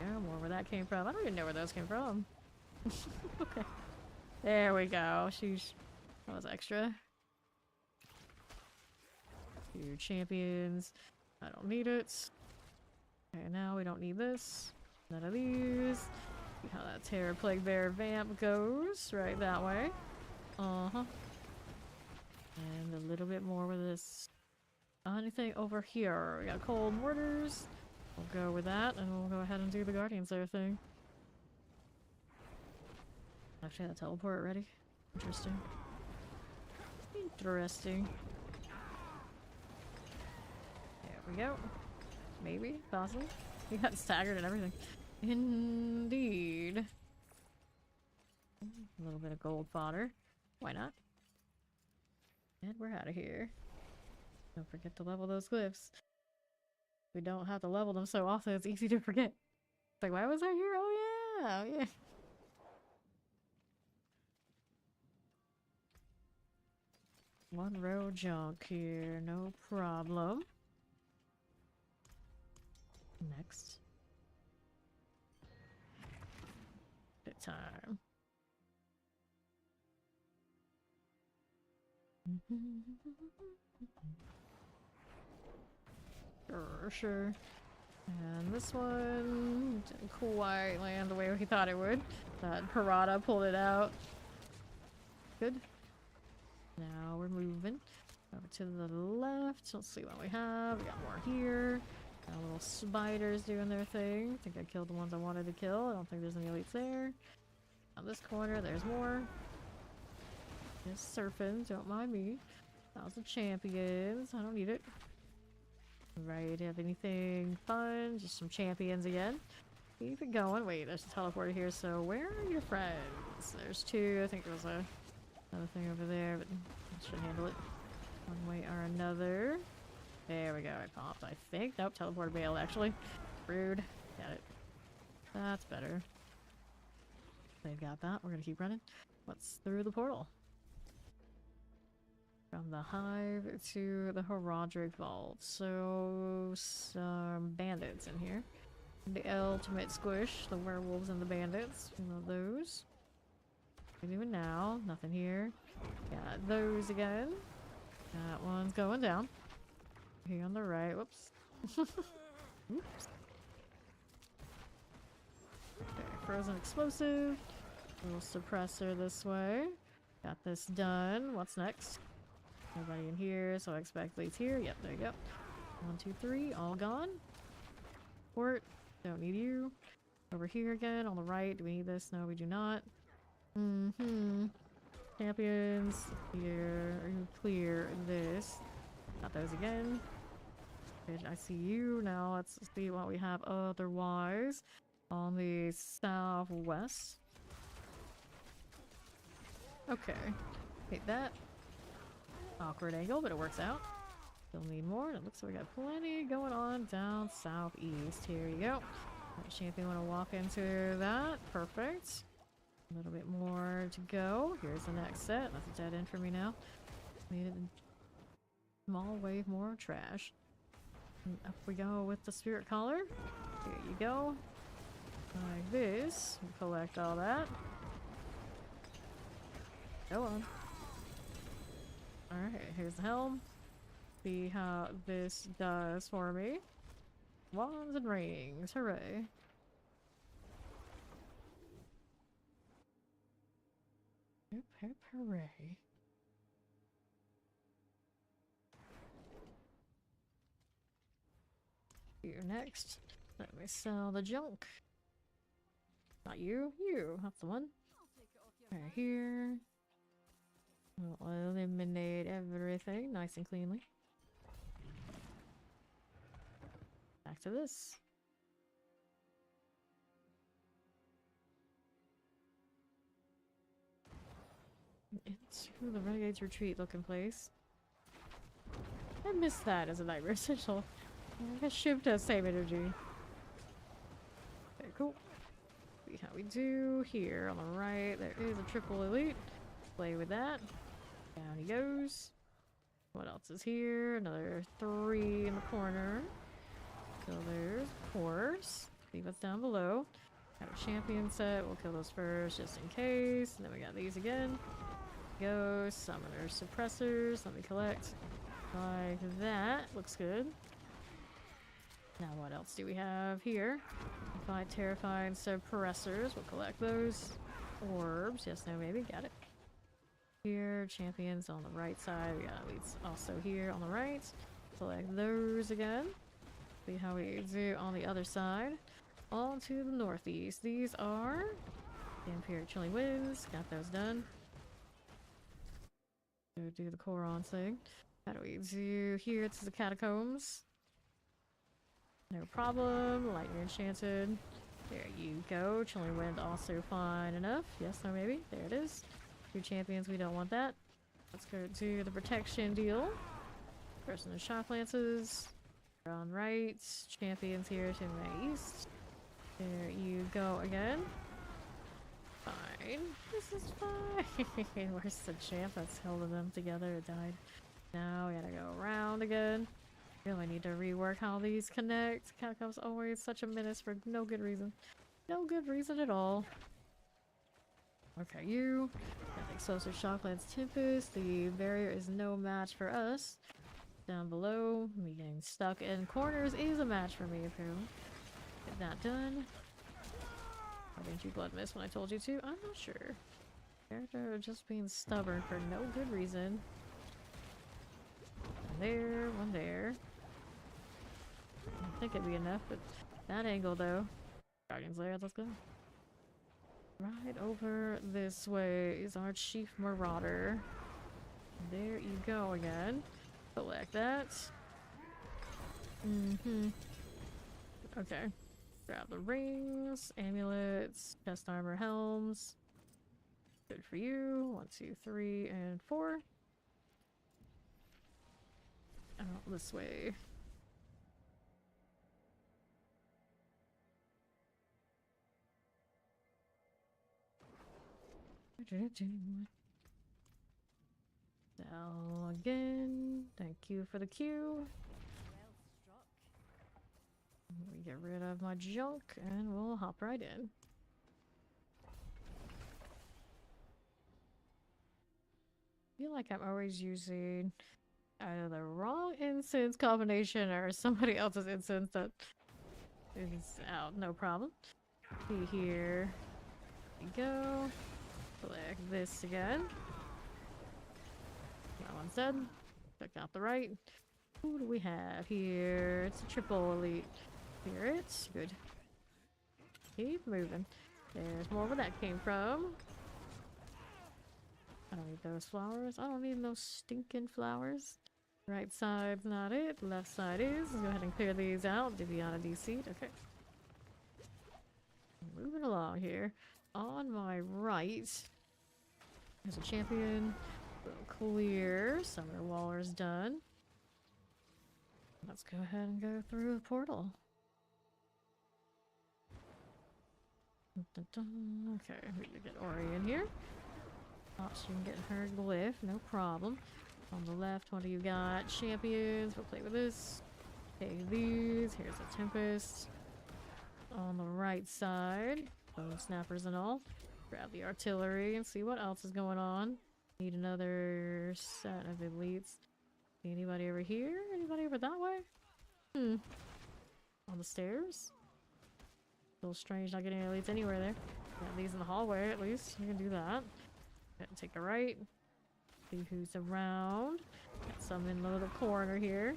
Yeah, more where that came from. I don't even know where those came from. Okay. There we go. Sheesh. That was extra. Two champions. I don't need it. Okay, now we don't need this. None of these. See how that Terror Plague Bear vamp goes. Right that way. Uh-huh. And a little bit more with this. Anything over here? We got cold mortars. We'll go with that, and we'll go ahead and do the Guardian Slayer thing. Actually, that teleport ready. Interesting. Interesting. There we go. Maybe, possibly. He got staggered and everything. Indeed. A little bit of gold fodder. Why not? And we're out of here. Don't forget to level those glyphs. We don't have to level them so often, it's easy to forget. It's like, why was I here? Oh yeah, oh yeah. One row junk here, no problem. Next. Good time. Sure. And this one didn't quite land the way we thought it would. That Parada pulled it out. Good. Now we're moving over to the left. Let's see what we have. We got more here. Got little spiders doing their thing. I think I killed the ones I wanted to kill. I don't think there's any elites there. On this corner, there's more. Just surfing, don't mind me. That was the champions. I don't need it. Right, have anything fun? Just some champions again. Keep it going. Wait, there's a teleporter here, so where are your friends? There's two. I think there was another thing over there, but I should handle it one way or another. There we go. I popped, I think. Nope, teleporter bailed, actually. Rude. Got it. That's better. They've got that. We're gonna keep running. What's through the portal? From the hive to the Herodric Vault. So, some bandits in here. The ultimate squish, the werewolves and the bandits. We love those. What are we doing now? Nothing here. Got those again. That one's going down. Here on the right. Whoops. Oops. Okay, frozen explosive. Little suppressor this way. Got this done. What's next? Nobody in here, so I expect leads here. Yep, there you go. 1, 2, 3, all gone. Port, don't need you. Over here again, on the right. Do we need this? No, we do not. Champions, here. Are you clear this? Got those again. Good, I see you. Now let's see what we have otherwise. On the southwest. Okay. Hate that. Awkward angle, but it works out. Still need more. It looks like we got plenty going on down southeast. Here you go. Alright, champion want to walk into that. Perfect. A little bit more to go. Here's the next set. That's a dead end for me now. Need a small wave more trash. And up we go with the spirit collar. Here you go. Like this. We'll collect all that. Go on. Alright, here's the helm. See how this does for me. Wands and rings. Hooray. Hip hip hooray. You next. Let me sell the junk. Not you. You. That's the one. Right here. We'll eliminate everything nice and cleanly. Back to this. Into the Renegade's Retreat looking place. I missed that as a Nightmare Essential. I guess Shiv does same energy. Okay, cool. See how we do here on the right. There is a triple elite. Play with that. Down he goes. What else is here? Another 3 in the corner. So there's, of course. See what's down below. Got a champion set. We'll kill those first just in case. And then we got these again. Go. Summoner suppressors. Let me collect. Like that. Looks good. Now what else do we have here? 5 terrifying suppressors. We'll collect those. Orbs. Yes, no, maybe. Got it. Here, champions on the right side. We got elites also here on the right. Select those again. See how we do on the other side. On to the northeast. These are the Imperial Chilling Winds. Got those done. Go do the Koron thing. How do we do here? It's the catacombs. No problem. Lightning enchanted. There you go. Chilling Wind also fine enough. Yes, no, maybe. There it is. 2 champions, we don't want that. Let's go to the protection deal. Person and shock lances. We're on right. Champions here to the east. There you go again. Fine. This is fine. Where's the champ that's holding them together? It died. Now we gotta go around again. Really need to rework how these connect. Catacombs always such a menace for no good reason. No good reason at all. Okay, you. Got the Explosive Shocklands Tempest. The barrier is no match for us. Down below, me getting stuck in corners is a match for me, apparently. Get that done. Why didn't you blood miss when I told you to? I'm not sure. Character just being stubborn for no good reason. One there, one there. I think it'd be enough, but that angle though. Guardian's Lair, let's go. Right over this way is our Chief Marauder. There you go again. Select that. Okay. Grab the rings, amulets, chest armor, helms. Good for you. 1, 2, 3, and 4. Out this way. Sell again. Thank you for the queue. We get rid of my junk and we'll hop right in. I feel like I'm always using either the wrong incense combination or somebody else's incense that is out. No problem. See here. There we go. Select this again. That one's done. Check out the right. Who do we have here? It's a triple elite. Spirits. Good. Keep moving. There's more where that came from. I don't need those flowers. I don't need those stinking flowers. Right side's not it. Left side is. Let's go ahead and clear these out. Diviana DC'd. Okay. Moving along here. On my right. There's a champion. We'll clear. Summoner Waller's done. Let's go ahead and go through the portal. Okay, we can get Ori in here. Oh, she can get her glyph, no problem. On the left, what do you got? Champions, we'll play with this. Take these, here's a Tempest. On the right side, bone snappers and all. Grab the artillery and see what else is going on. Need another set of elites. See anybody over here? Anybody over that way? On the stairs? A little strange not getting elites anywhere there. Got these in the hallway at least. We can do that. Take the right. See who's around. Got some in the little corner here.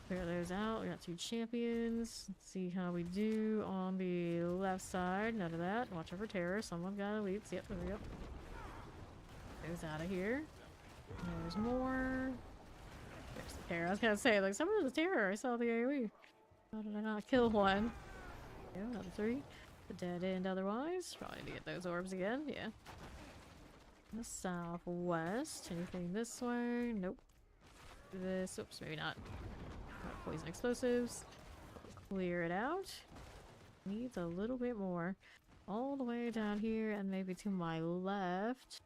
Clear those out. We got 2 champions. Let's see how we do on the left side. None of that. Watch out for terror. Someone got elites. Yep, there we go. Those out of here. There's more. There's the terror. I was gonna say, like, someone was terror. I saw the AoE. How did I not kill one? Yeah, another 3. The dead end otherwise. Probably need to get those orbs again. Yeah. The southwest. Anything this way? Nope. This. Oops, maybe not. Poison explosives. Clear it out. Needs a little bit more. All the way down here and maybe to my left.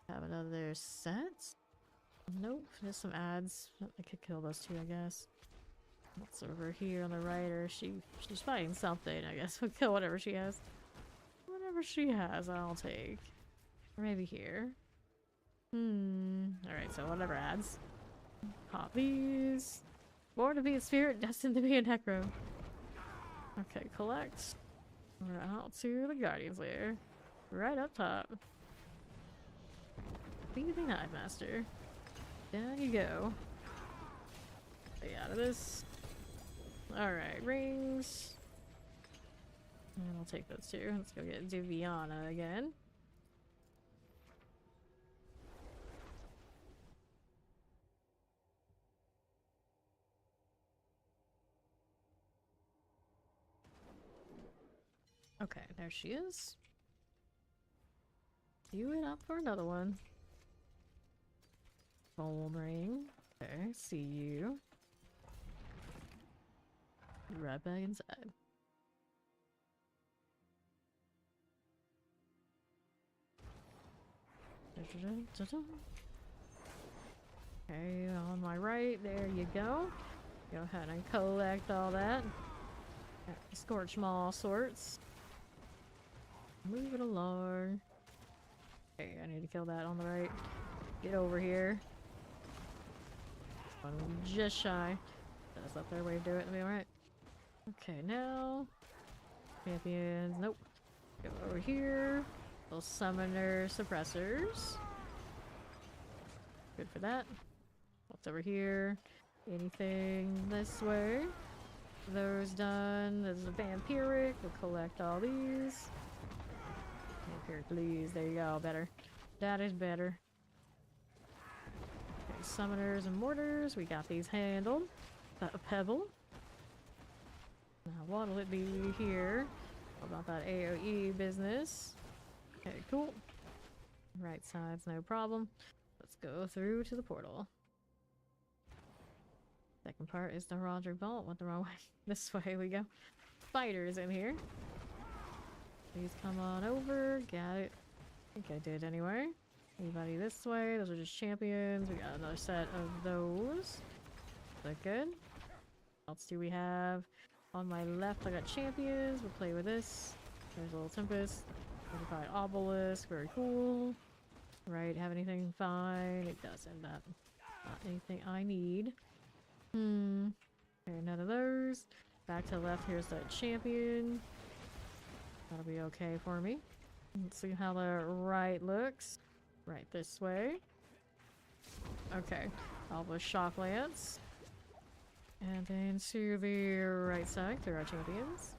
Have another set. Nope. There's some ads. I could kill those 2, I guess. What's over here on the right? Or she's fighting something, I guess. We'll kill whatever she has. Whatever she has, I'll take. Or maybe here. Alright, so whatever adds. Pop these. Born to be a spirit, destined to be a necro. Okay, collect. We're out to the Guardian's Lair. Right up top. Be the Knife Master. Down you go. Stay out of this. Alright, rings. And I'll take those 2. Let's go get Diviana again. Okay, there she is. You it up for another one. Gold ring. Okay, see you. Right back inside. Okay, on my right, there you go. Go ahead and collect all that. Scorch maw sorts. Move it along. Okay, I need to kill that on the right. Get over here. I'm just shy. That's not their way to do it. It'll be alright. Okay, now. Champions. Nope. Go over here. Little summoner suppressors. Good for that. What's over here? Anything this way? Those done. There's a vampiric. We'll collect all these. Vampiric, please. There you go. Better. That is better. Okay, summoners and mortars. We got these handled. Got a pebble. Now, what'll it be here? What about that AoE business? Okay, cool. Right side's no problem. Let's go through to the portal. Second part is the Roger Vault. Went the wrong way. This way we go. Fighters in here. Please come on over. Got it. I think I did anyway. Anybody this way? Those are just champions. We got another set of those. Is that good? What else do we have? On my left I got champions. We'll play with this. There's a little Tempest. Certified Obelisk. Very cool. Right, have anything? Fine. It doesn't. Not anything I need. Okay, none of those. Back to the left, here's the champion. That'll be okay for me. Let's see how the right looks. Right this way. Okay, all the shock lance. And then to the right side, there are champions.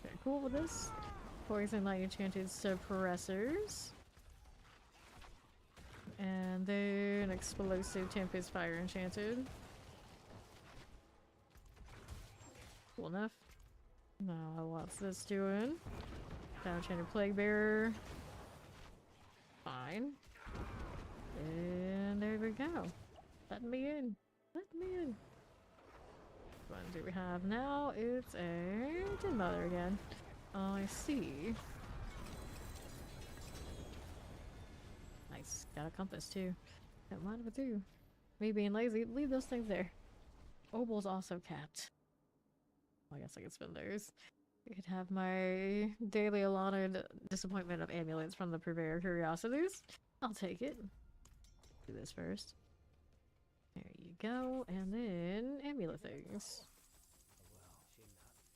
Okay, cool with this. Poison light enchanted suppressors. And then explosive tempest fire enchanted. Cool enough. Now what's this doing? Down Enchanted Plague Bearer. Fine. And there we go. Let me in. Let me in. What do we have now? It's a Din Mother again. Oh, I see. Nice. Got a compass too. Don't mind if I do. Me being lazy, leave those things there. Obel's also capped. Well, I guess I could spend those. I could have my daily allotted disappointment of amulets from the Purveyor of Curiosities. I'll take it. Do this first. There you go. And then amulet things.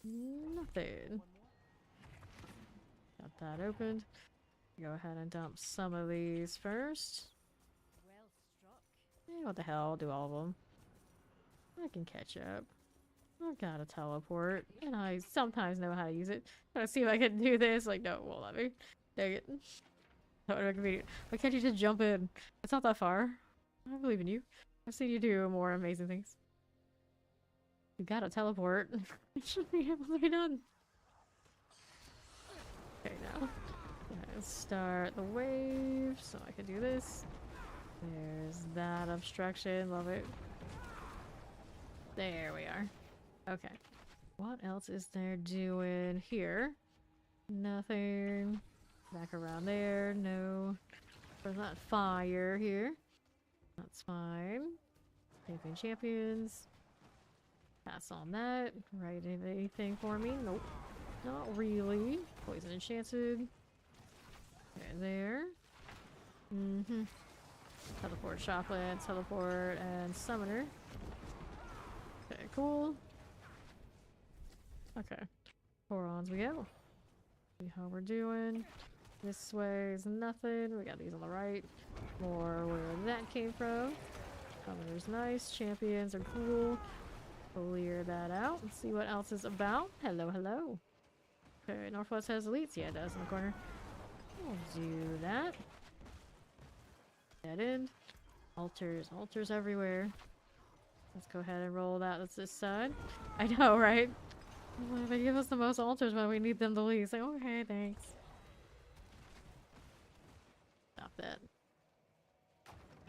Nothing. Got that opened. Go ahead and dump some of these first. Yeah, what the hell, I'll do all of them. I can catch up. I've got a teleport, and I sometimes know how to use it. I'm gonna see if I can do this. Like, no, it won't let me. Dang it. That would be convenient. Why can't you just jump in? It's not that far. I believe in you. I've seen you do more amazing things. You gotta teleport. It should be able to be done. Okay, now. Let's start the wave so I can do this. There's that obstruction. Love it. There we are. Okay. What else is there doing here? Nothing. Back around there. No. There's not fire here. That's fine. Champion champions. Pass on that. Write anything for me? Nope. Not really. Poison enchanted. There. Mm-hmm. Teleport Shopland, teleport, and summoner. Okay, cool. Okay. Corons we go. See how we're doing. This way is nothing. We got these on the right. More where that came from. Summoner's nice. Champions are cool. Clear that out and see what else is about. Hello, hello. Okay, Northwest has elites. Yeah, it does in the corner. We'll do that. Dead end. Altars. Altars everywhere. Let's go ahead and roll that. That's this side. I know, right? Why they give us the most altars when we need them the least? Like, okay, thanks. Stop that.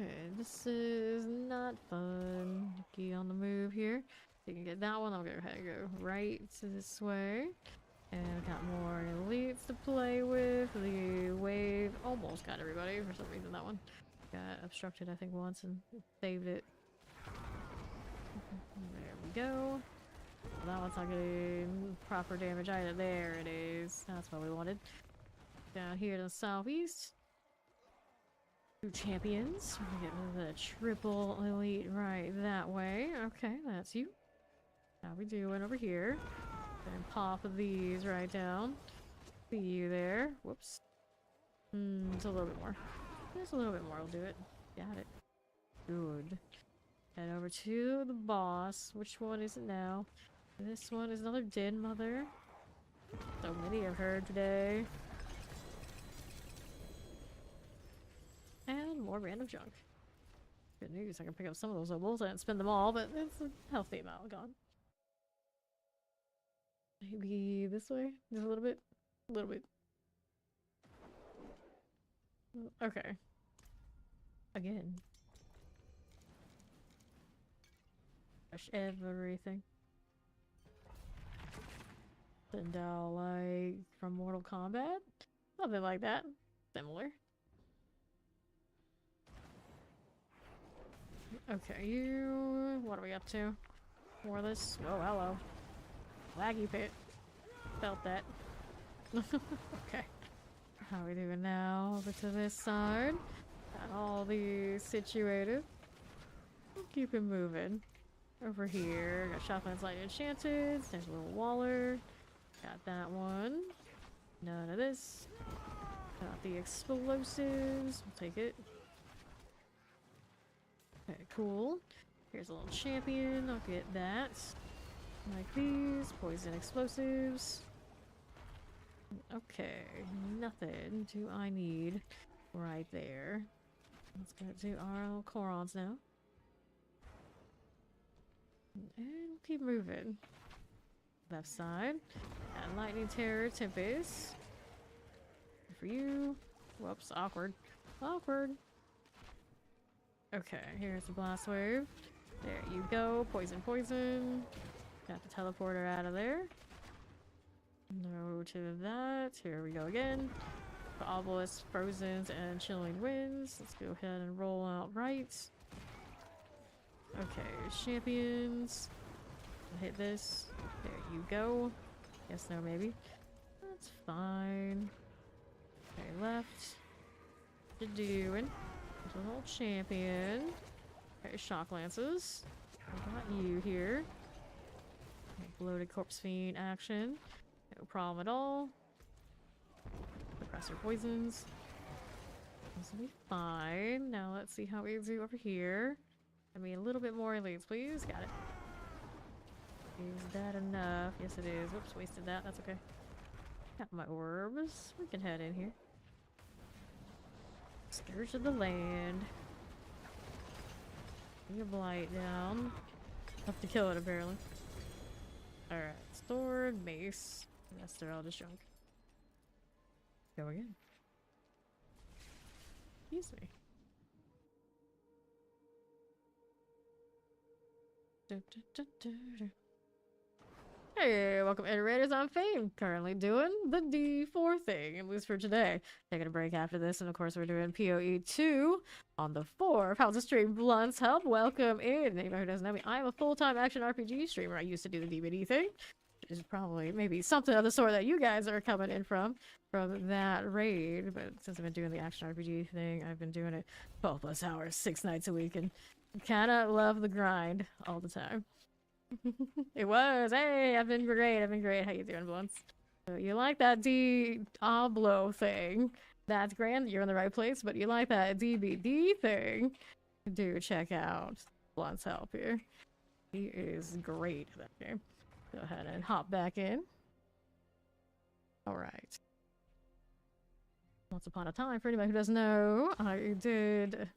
Okay, this is not fun. Key on the move here. So you can get that one. I'll go ahead and go right to this way. And I've got more elites to play with. The wave almost got everybody for some reason. That one got obstructed, I think, once and saved it. There we go. Well, that one's not getting proper damage either. There it is. That's what we wanted. Down here to the southeast. 2 champions. We're getting the triple elite right that way. Okay, that's you. How we doing over here? And pop these right down. See you there. Whoops. It's a little bit more. Just a little bit more will do it. Got it. Good. Head over to the boss. Which one is it now? This one is another Din Mother. So many of her today. And more random junk. Good news, I can pick up some of those obels. I didn't spend them all, but it's a healthy amount gone. Maybe this way? Just a little bit? A little bit. Okay. Again. Crush everything. Send out like from Mortal Kombat? Something like that. Similar. Okay, you... What are we up to? More of this? Oh, hello. Laggy pit. Felt that. Okay. How are we doing now? Over to this side. Got all these situated. We'll keep it moving. Over here, got Shopland's Light Enchanted. There's a little Waller. Got that one. None of this. Got the explosives. We'll take it. Okay, cool. Here's a little champion. I'll get that. Like these. Poison explosives. Okay. Nothing do I need right there. Let's go to our little Corons now. And we'll keep moving. Left side. Got Lightning Terror Tempest. for you. Whoops, awkward. Awkward. Okay, here's the blast wave. There you go. Poison, poison. Got the teleporter out of there. No to that. Here we go again. Obelisk, Frozens, and Chilling Winds. Let's go ahead and roll out right. Okay, champions. I'll hit this. There you go. Yes, no, maybe. That's fine. Okay, left. What you doing? There's a little champion. Okay, shock lances. I got you here. Okay, bloated corpse fiend action. No problem at all. Suppressor poisons. This will be fine. Now let's see how we do over here. I mean, a little bit more elites, please. Got it. Is that enough? Yes, it is. Whoops, wasted that. That's okay. Got my orbs. We can head in here. Scourge of the land. Bring a blight down. Have to kill it, apparently. Alright. Sword, mace. The rest are all just junk. Go again. Excuse me. Hey, welcome Iterators on Fame. Currently doing the D4 thing, at least for today. Taking a break after this, and of course we're doing PoE2 on the 4th. How's the stream? Blunts help. Welcome in. Anybody who doesn't know me, I'm a full-time action RPG streamer. I used to do the DVD thing, which is probably maybe something of the sort that you guys are coming in from that raid. But since I've been doing the action RPG thing, I've been doing it 12 plus hours, 6 nights a week, and kind of love the grind all the time. It was. Hey, I've been great. I've been great. How you doing, Blunts? So you like that Diablo thing? That's grand. You're in the right place. But you like that DBD thing? Do check out Blunt's help here. He is great at that game. Go ahead and hop back in. All right. Once upon a time, for anybody who doesn't know, I did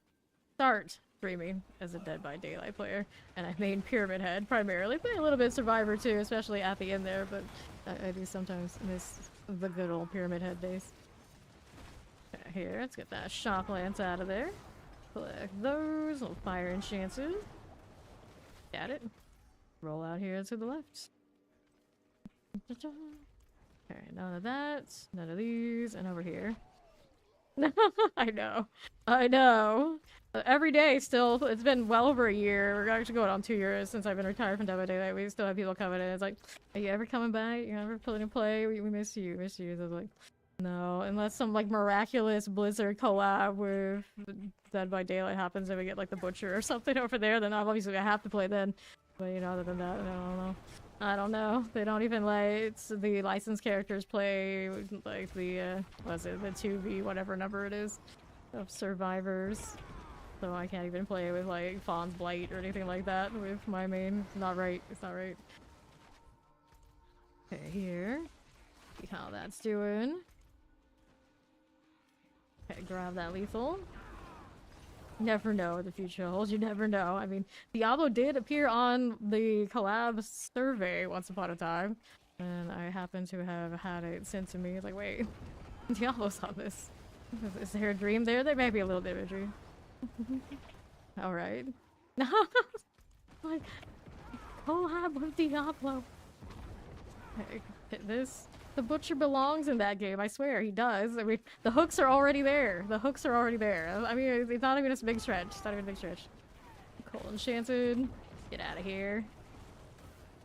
start streaming as a Dead by Daylight player, and I made Pyramid Head primarily. Play a little bit Survivor too, especially at the end there, but I do sometimes miss the good old Pyramid Head days. Okay, here, let's get that shock lance out of there. Collect those, little fire enchanted. Got it. Roll out here to the left. Okay, none of that, none of these, and over here. I know. I know. Every day still, it's been well over a year. We're actually going on 2 years since I've been retired from Dead by Daylight. We still have people coming in. It's like, are you ever coming back? You ever pulling to play? We miss you. Miss you. So I was like, no, unless some like miraculous Blizzard collab with Dead by Daylight happens and we get like the Butcher or something over there, then obviously I have to play then. But you know, other than that, I don't know. I don't know. They don't even let the licensed characters play like the what's it, the 2v whatever number it is of survivors. So I can't even play with like Fawn's Blight or anything like that with my main. It's not right. It's not right. Okay, here. See how that's doing. Okay, grab that lethal. Never know what the future holds. You never know. I mean, Diablo did appear on the collab survey once upon a time, and I happen to have had it sent to me. It's like, wait, Diablo's on this. Is there a dream there? There may be a little bit of a dream. All right. Like, collab with Diablo. Okay, hit this. The Butcher belongs in that game, I swear, he does. I mean, the hooks are already there. The hooks are already there. I mean, it's not even a big stretch. It's not even a big stretch. Cold Enchanted. Get out of here.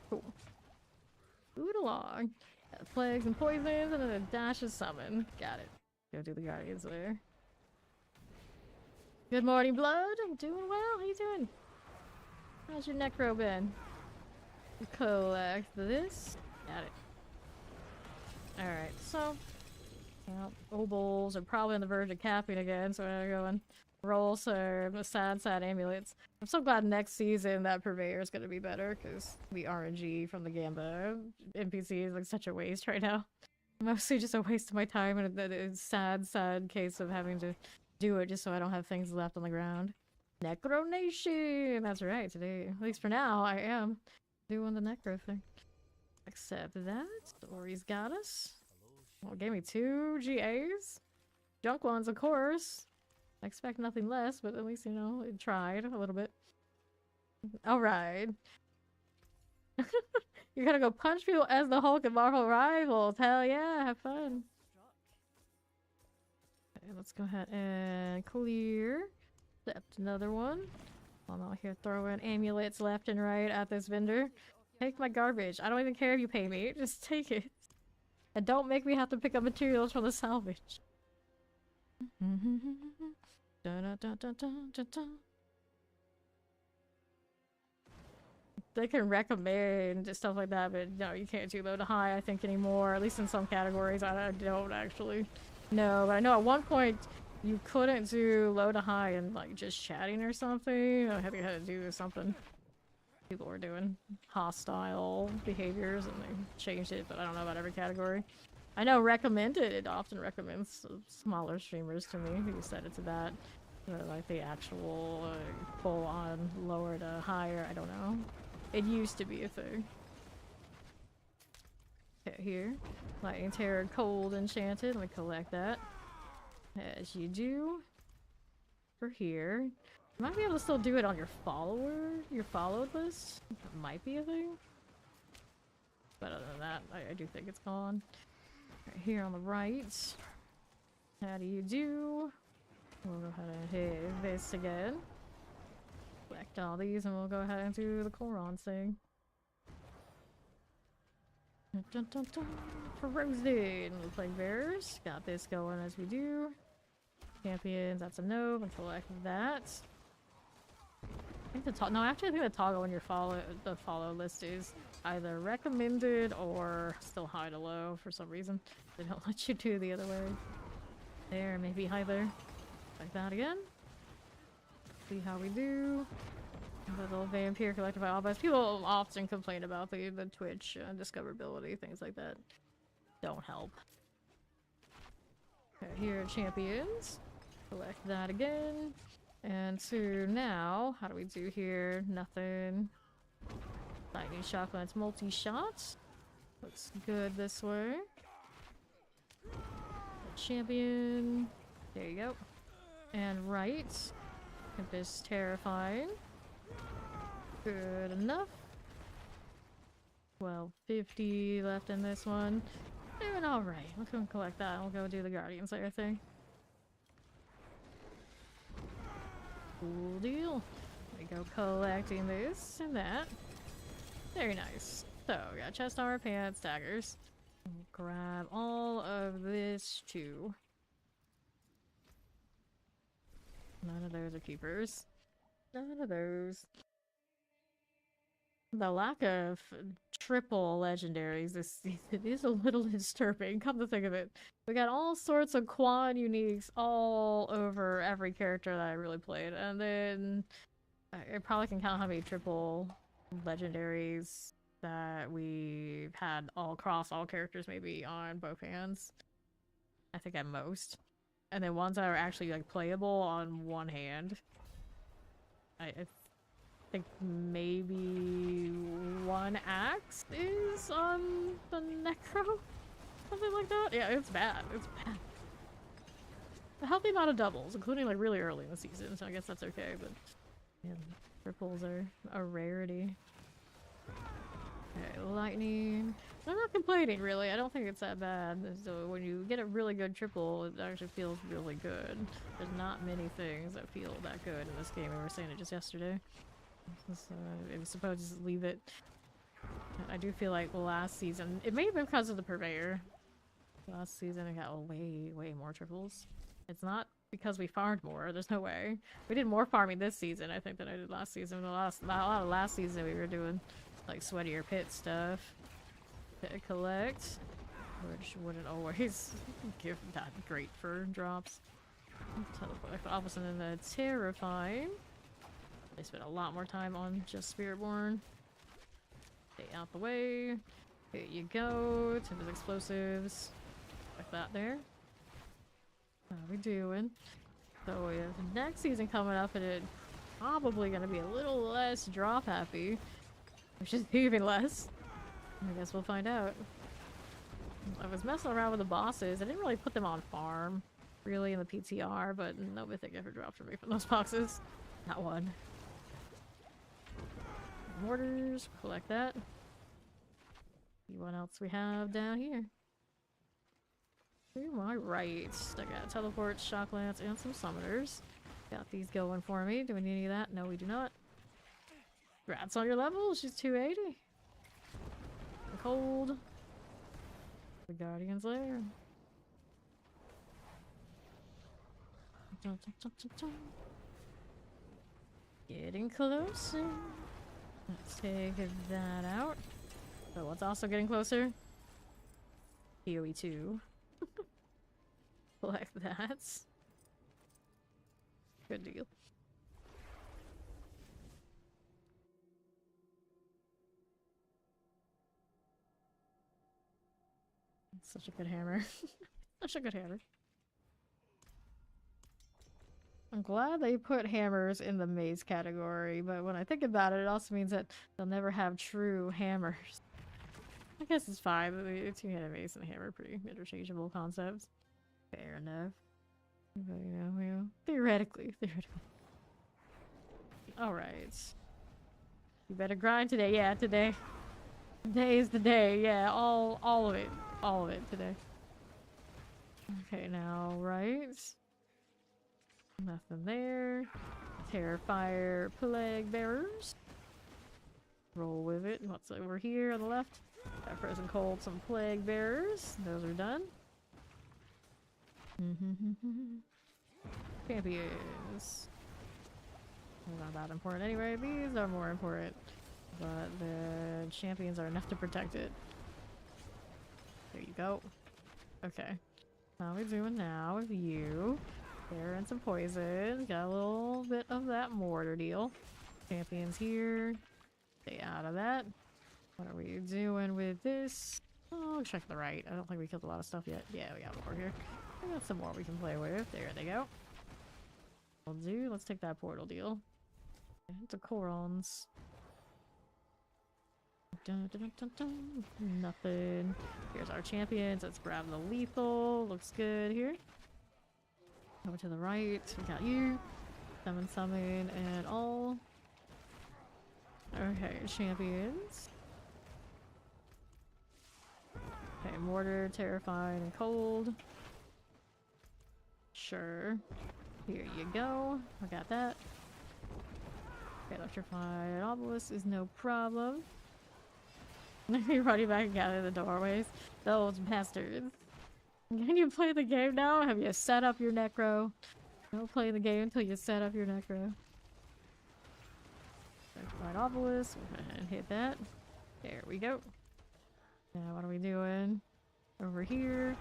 Cool. Move it along. Got plagues and poisons, and then a dash of summon. Got it. Go do the Guardians there. Good morning, Blood. I'm doing well. How you doing? How's your Necro been? Collect this. Got it. Alright, so, well, Obols are probably on the verge of capping again, so I'm gonna go and roll some sad amulets. I'm so glad next season that Purveyor is gonna be better, because the RNG from the Gamba NPC is like such a waste right now. Mostly just a waste of my time, and it's sad case of having to do it just so I don't have things left on the ground. Necro Nation! That's right, today, at least for now, I am doing the Necro thing. Accept that. Ori's got us. Well, it gave me 2 GAs. Junk ones, of course. I expect nothing less, but at least, you know, it tried a little bit. Alright. You're gonna go punch people as the Hulk and Marvel Rivals. Hell yeah, have fun. Okay, let's go ahead and clear. Accept another one. I'm out here throwing amulets left and right at this vendor. Take my garbage. I don't even care if you pay me. Just take it. And don't make me have to pick up materials from the salvage. They can recommend stuff like that, but no, you can't do low to high, I think, anymore. At least in some categories. I don't actually know. But I know at one point you couldn't do low to high and like just chatting or something. I think I had to do something. People were doing hostile behaviors and they changed it, but I don't know about every category. I know recommended, it often recommends smaller streamers to me who set it to that. But like the actual full on lower to higher, I don't know. It used to be a thing. Okay, here. Lightning Terror Cold Enchanted. Let me collect that. As you do. For here. You might be able to still do it on your followed list. That might be a thing. But other than that, I do think it's gone. Right here on the right. How do you do? We'll go ahead and hit this again. Select all these and we'll go ahead and do the Korons thing. Dun, dun, dun. Frozen! We'll play Bears. Got this going as we do. Champions, that's a no. And collect that. I think the actually I think the toggle on your follow list is either recommended or still high to low for some reason. They don't let you do the other way. There, maybe either. Like that again. See how we do. Little vampire collective albums. People often complain about the Twitch discoverability, things like that. Don't help. Okay, here are champions. Collect that again. And so now, how do we do here? Nothing. Lightning shotguns, multi-shots. Looks good this way. Champion. There you go. And right. This terrifying. Good enough. 1250 left in this one. Doing alright. Let's go and collect that. We'll go do the Guardian Slayer thing. Cool deal. We go collecting this and that. Very nice. So, we got chest armor, pants, daggers. We'll grab all of this too. None of those are keepers. None of those. The lack of triple legendaries this season is a little disturbing, come to think of it. We got all sorts of quad uniques all over every character that I really played. And then I probably can count how many triple legendaries that we've had all across all characters maybe on both hands. I think at most. And then ones that are actually like playable on one hand. I think maybe one axe is on the Necro? Something like that? Yeah, it's bad. It's bad. A healthy amount of doubles, including like really early in the season, so I guess that's okay, but yeah, triples are a rarity. Okay, lightning. I'm not complaining, really. I don't think it's that bad. So when you get a really good triple, it actually feels really good. There's not many things that feel that good in this game. We were saying it just yesterday. So I was supposed to just leave it. I do feel like last season, it may have been because of the purveyor. Last season I got way more triples. It's not because we farmed more. There's no way. We did more farming this season, I think, than I did last season. A lot of last season we were doing like sweatier pit stuff. Pit collect, which wouldn't always give that great for drops. Teleport officer and then the terrifying. They spent a lot more time on just Spiritborn. Stay out the way. Here you go. Tempest explosives. Like that there. How we doing? So we have next season coming up and it's probably gonna be a little less drop happy. Which is even less. I guess we'll find out. I was messing around with the bosses. I didn't really put them on farm. really in the PTR, but no mythic ever dropped for me from those boxes. Not one. Mortars, collect that. See what else we have down here. To my right, I got teleports, shock lance, and some summoners. Got these going for me. Do we need any of that? No, we do not. Congrats on your level. She's 280. Cold. The Guardian's Lair. Dun, dun, dun, dun, dun. Getting closer. Let's take that out. So what's also getting closer? PoE2. Like that. Good deal. Such a good hammer. Such a good hammer. I'm glad they put hammers in the maze category, but when I think about it, it also means that they'll never have true hammers. I guess it's fine. The two-handed mace and hammer are pretty interchangeable concepts. Fair enough. But, you know, theoretically. Alright. You better grind today. Yeah, today. Today is the day. Yeah, all of it. All of it today. Okay, now, right. Nothing there. Terrifier, Plague Bearers. Roll with it. What's over here on the left? Got Frozen Cold, some Plague Bearers. Those are done. Champions. They're not that important anyway. These are more important. But the champions are enough to protect it. There you go. Okay. How are we doing now with you? There and some poison. Got a little bit of that mortar deal. Champions here. Stay out of that. What are we doing with this? Oh, check the right. I don't think we killed a lot of stuff yet. Yeah, we got more here. We got some more we can play with. There they go. Will do. Let's take that portal deal. The Corons. Dun, dun, dun, dun. Nothing. Here's our champions. Let's grab the lethal. Looks good here. Over to the right. We got you. Summon, and all. Okay, champions. Okay, mortar, terrified, and cold. Sure. Here you go. I got that. Okay, electrified obelisk is no problem. You're running back and gathering the doorways. Those bastards. Can you play the game now? Have you set up your Necro? Don't play the game until you set up your Necro. Electrified obelisk. We'll go ahead and hit that. There we go. Now what are we doing? Over here.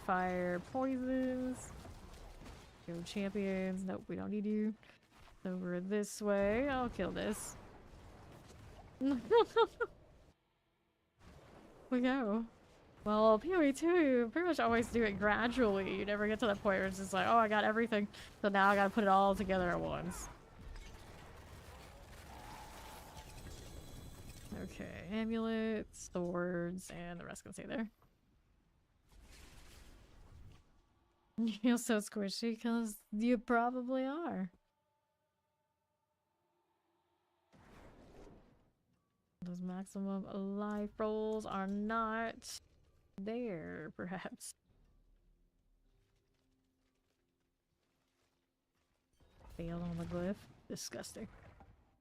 Fire poisons. Go champions. Nope, we don't need you. Over this way. I'll kill this. We go. Well, PoE2, you pretty much always do it gradually. You never get to that point where it's just like, oh, I got everything. So now I gotta put it all together at once. Okay, amulets, swords, and the rest can stay there. You feel so squishy because you probably are. Those maximum life rolls are not there, perhaps. Fail on the glyph. Disgusting.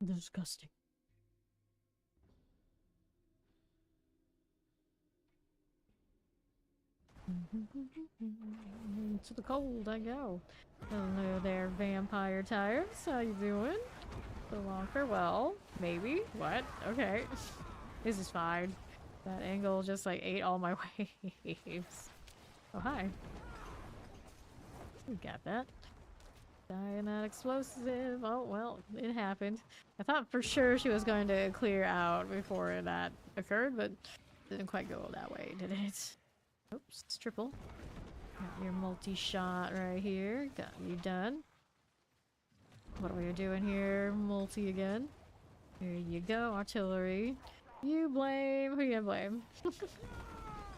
Disgusting. To the cold I go. Hello there, vampire tires. How you doing? So long farewell. Maybe? What? Okay. This is fine. That angle just like ate all my waves. Oh, hi. We got that. Dying that explosive. Oh, well, it happened. I thought for sure she was going to clear out before that occurred, but didn't quite go that way, did it? Oops, it's triple. Got your multi-shot right here. Got you done. What are we doing here? Multi again. Here you go, artillery. You blame. Who you gonna blame?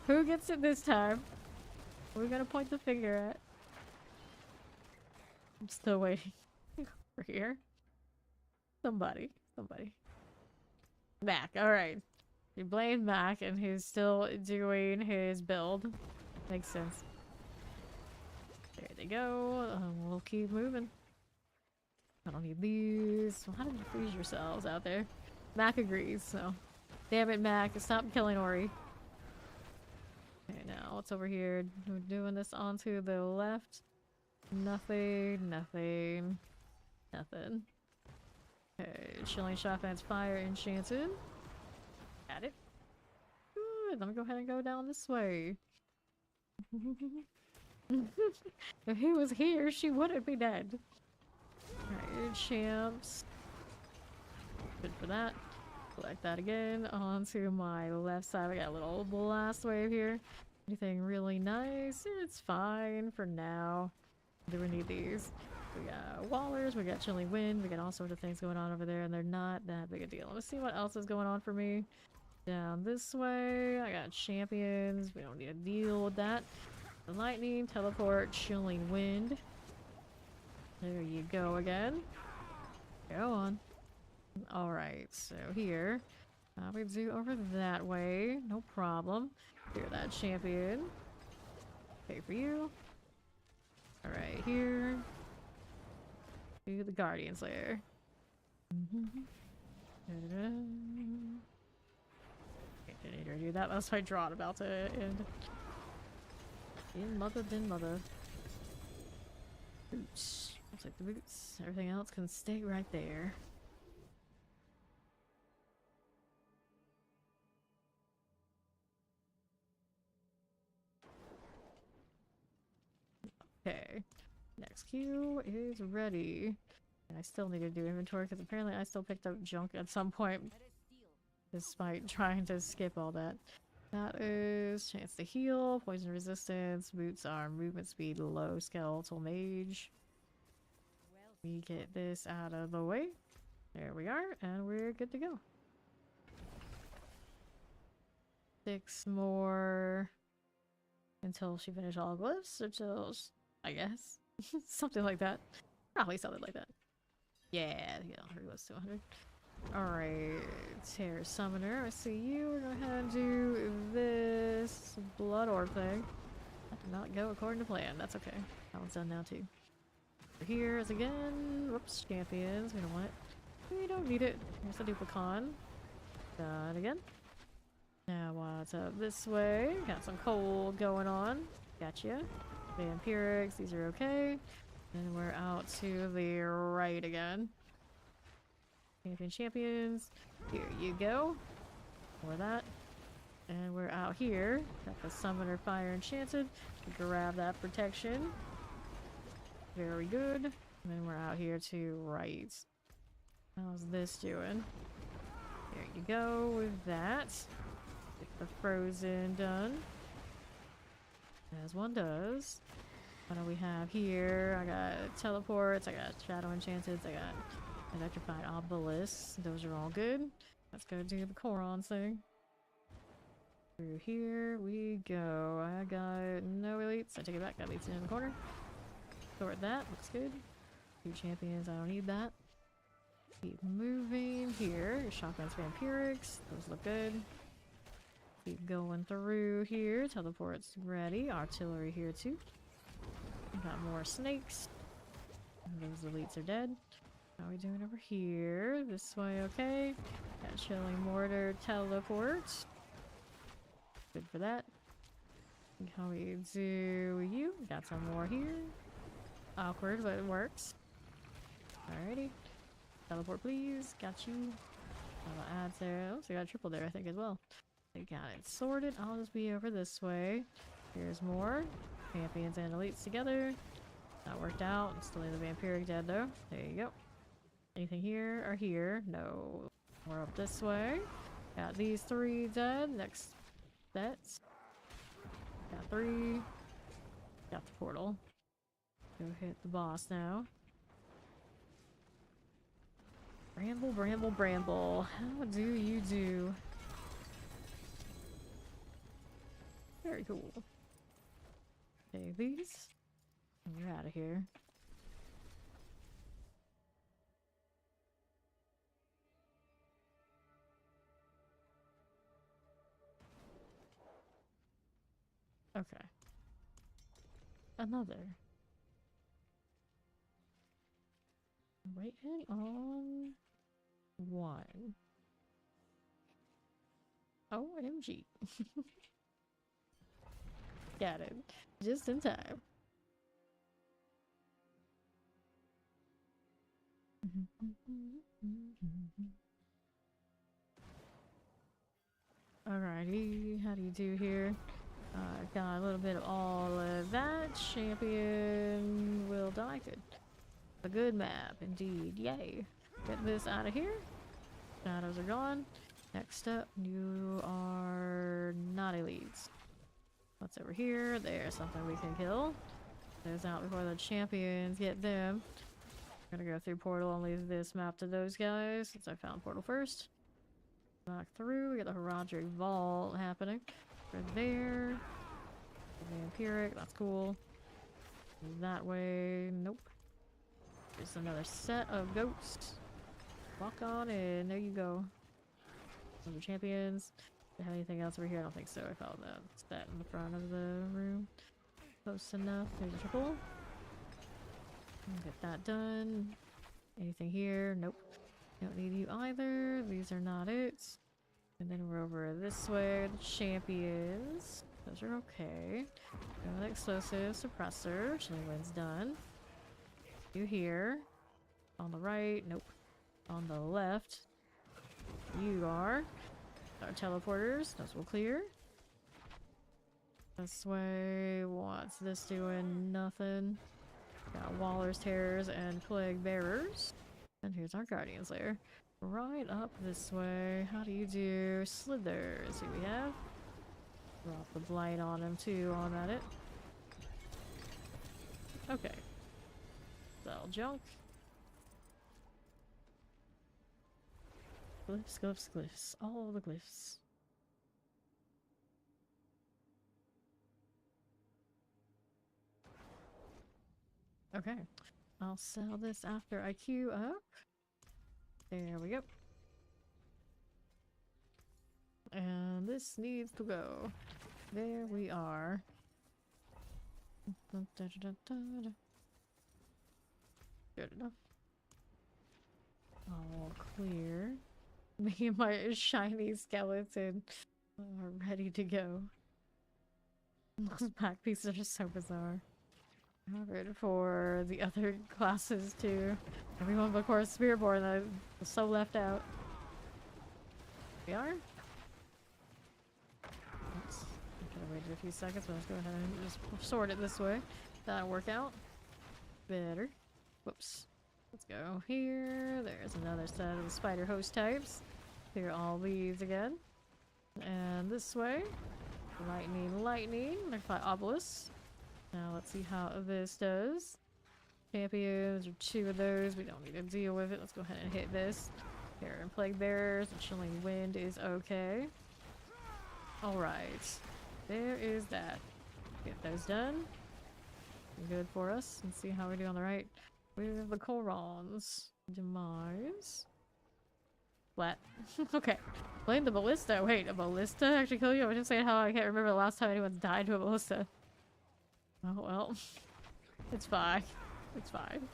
Who gets it this time? Who are we gonna point the finger at? I'm still waiting over here. Somebody. Mac, alright. You blame Mac and he's still doing his build. Makes sense. There they go. We'll keep moving. I don't need these. Well, how did you freeze yourselves out there? Mac agrees, so. Damn it, Mac. Stop killing Ori. Okay, now what's over here? We're doing this onto the left. Nothing. Okay, chilling shotgun's fire enchanted. Got it. Good. Let me go ahead and go down this way. If he was here, she wouldn't be dead. Alright, champs. Good for that. Collect that again. Onto my left side. We got a little blast wave here. Anything really nice? It's fine for now. Do we need these? We got wallers, we got chilling wind, we got all sorts of things going on over there, and they're not that big a deal. Let's see what else is going on for me. Down this way, I got champions. We don't need to deal with that. The lightning, teleport, chilling wind. There you go again. Go on. Alright, so here. We do over that way. No problem. Clear that champion. Pay for you. Alright, here. Do the Guardian's Lair. Okay, didn't do that. That's my draw about to end. Din mother. Boots. I'll take the boots. Everything else can stay right there. Okay. Next queue is ready. And I still need to do inventory because apparently I still picked up junk at some point. Despite trying to skip all that. That is chance to heal, poison resistance, boots are movement speed low, skeletal mage. We get this out of the way. There we are, and we're good to go. 6 more until she finished all glyphs, or till, I guess. Something like that. Probably something like that. Yeah, her was 200. Alright, Terror Summoner, I see you. We're gonna go ahead and do this Blood Orb thing. That did not go according to plan. That's okay. That one's done now too. Here is again. Whoops, champions. We don't want it. We don't need it. Here's the Duplicon. Done again. Now what's up this way? Got some cold going on. Gotcha. Vampirics, these are okay. And we're out to the right again. Champions. Here you go. For that. And we're out here. Got the Summoner Fire Enchanted. Grab that protection. Very good. And then we're out here to right. How's this doing? There you go with that. Get the Frozen done. As one does. What do we have here? I got teleports, I got Shadow Enchanteds, I got Electrified Obelisks. Those are all good. Let's go do the Korons thing. Through here we go. I got no elites. I take it back. Got elites in the corner. Sort that. Looks good. 2 champions. I don't need that. Keep moving here. Shotguns, Vampirics. Those look good. Keep going through here. Teleports ready. Artillery here too. Got more snakes. Those elites are dead. How are we doing over here? This way, okay. Got Chilling Mortar, teleport. Good for that. How we do you? Got some more here. Awkward, but it works. Alrighty. Teleport, please. Got you. I'll add there. Oh, so I got triple there, I think, as well. They got it sorted. I'll just be over this way. Here's more. Champions and elites together. That worked out. Still need the Vampiric dead, though. There you go. Anything here or here? No. We're up this way. Got these 3 dead. Next sets. Got 3. Got the portal. Go hit the boss now. Bramble, bramble, bramble. How do you do? Very cool. Okay, these. We're out of here. Okay. Another. Waiting on one. OMG. Got it. Just in time. Alrighty, how do you do here? Got a little bit of all of that. Champion will die. Good. A good map, indeed. Yay. Get this out of here. Shadows are gone. Next up, you are not elites. What's over here? There's something we can kill. Those out before the champions get them. I'm gonna go through portal and leave this map to those guys since I found portal first. Knock through. We got the Heraldric Vault happening. Right there. Vampiric, that's cool. That way, nope. There's another set of ghosts. Walk on in. There you go. Some of the champions. Do I have anything else over here? I don't think so. I found that set in the front of the room. Close enough. There's a triple. Get that done. Anything here? Nope. Don't need you either. These are not it. And then we're over this way. The champions. Those are okay. Go with explosive suppressor. Chilling Wind's done. You here. On the right. Nope. On the left. You are. Our teleporters. Those will clear. This way. What's this doing? Nothing. Got Waller's Terrors and Plague Bearers. And here's our Guardian's Lair. Right up this way. How do you do? Slithers. Here we have. Drop the blight on him too. On at it. Okay. Sell junk. Glyphs, glyphs, glyphs. All the glyphs. Okay. I'll sell this after I queue up. There we go. And this needs to go. There we are. Good enough. All clear. Me and my shiny skeleton are ready to go. Those back pieces are so bizarre. Covered for the other classes too. Everyone but Necro+Spiritborn that was so left out. We are. Oops. I could have waited a few seconds, but let's go ahead and just sort it this way. That'll work out better. Whoops. Let's go here. There's another set of the spider host types. Clear all these again. And this way. Lightning, lightning. There's 5 obelisks. Now let's see how this does. Champions or 2 of those. We don't need to deal with it. Let's go ahead and hit this. Here, and Plague Bearers. The Chilling Wind is okay. Alright. There is that. Get those done. Good for us. Let's see how we do on the right. We have the Korons. Demise. Flat. Okay. Blame the ballista. Wait, a ballista actually killed you? I was just saying how I can't remember the last time anyone's died to a ballista. Oh well. It's fine. It's fine.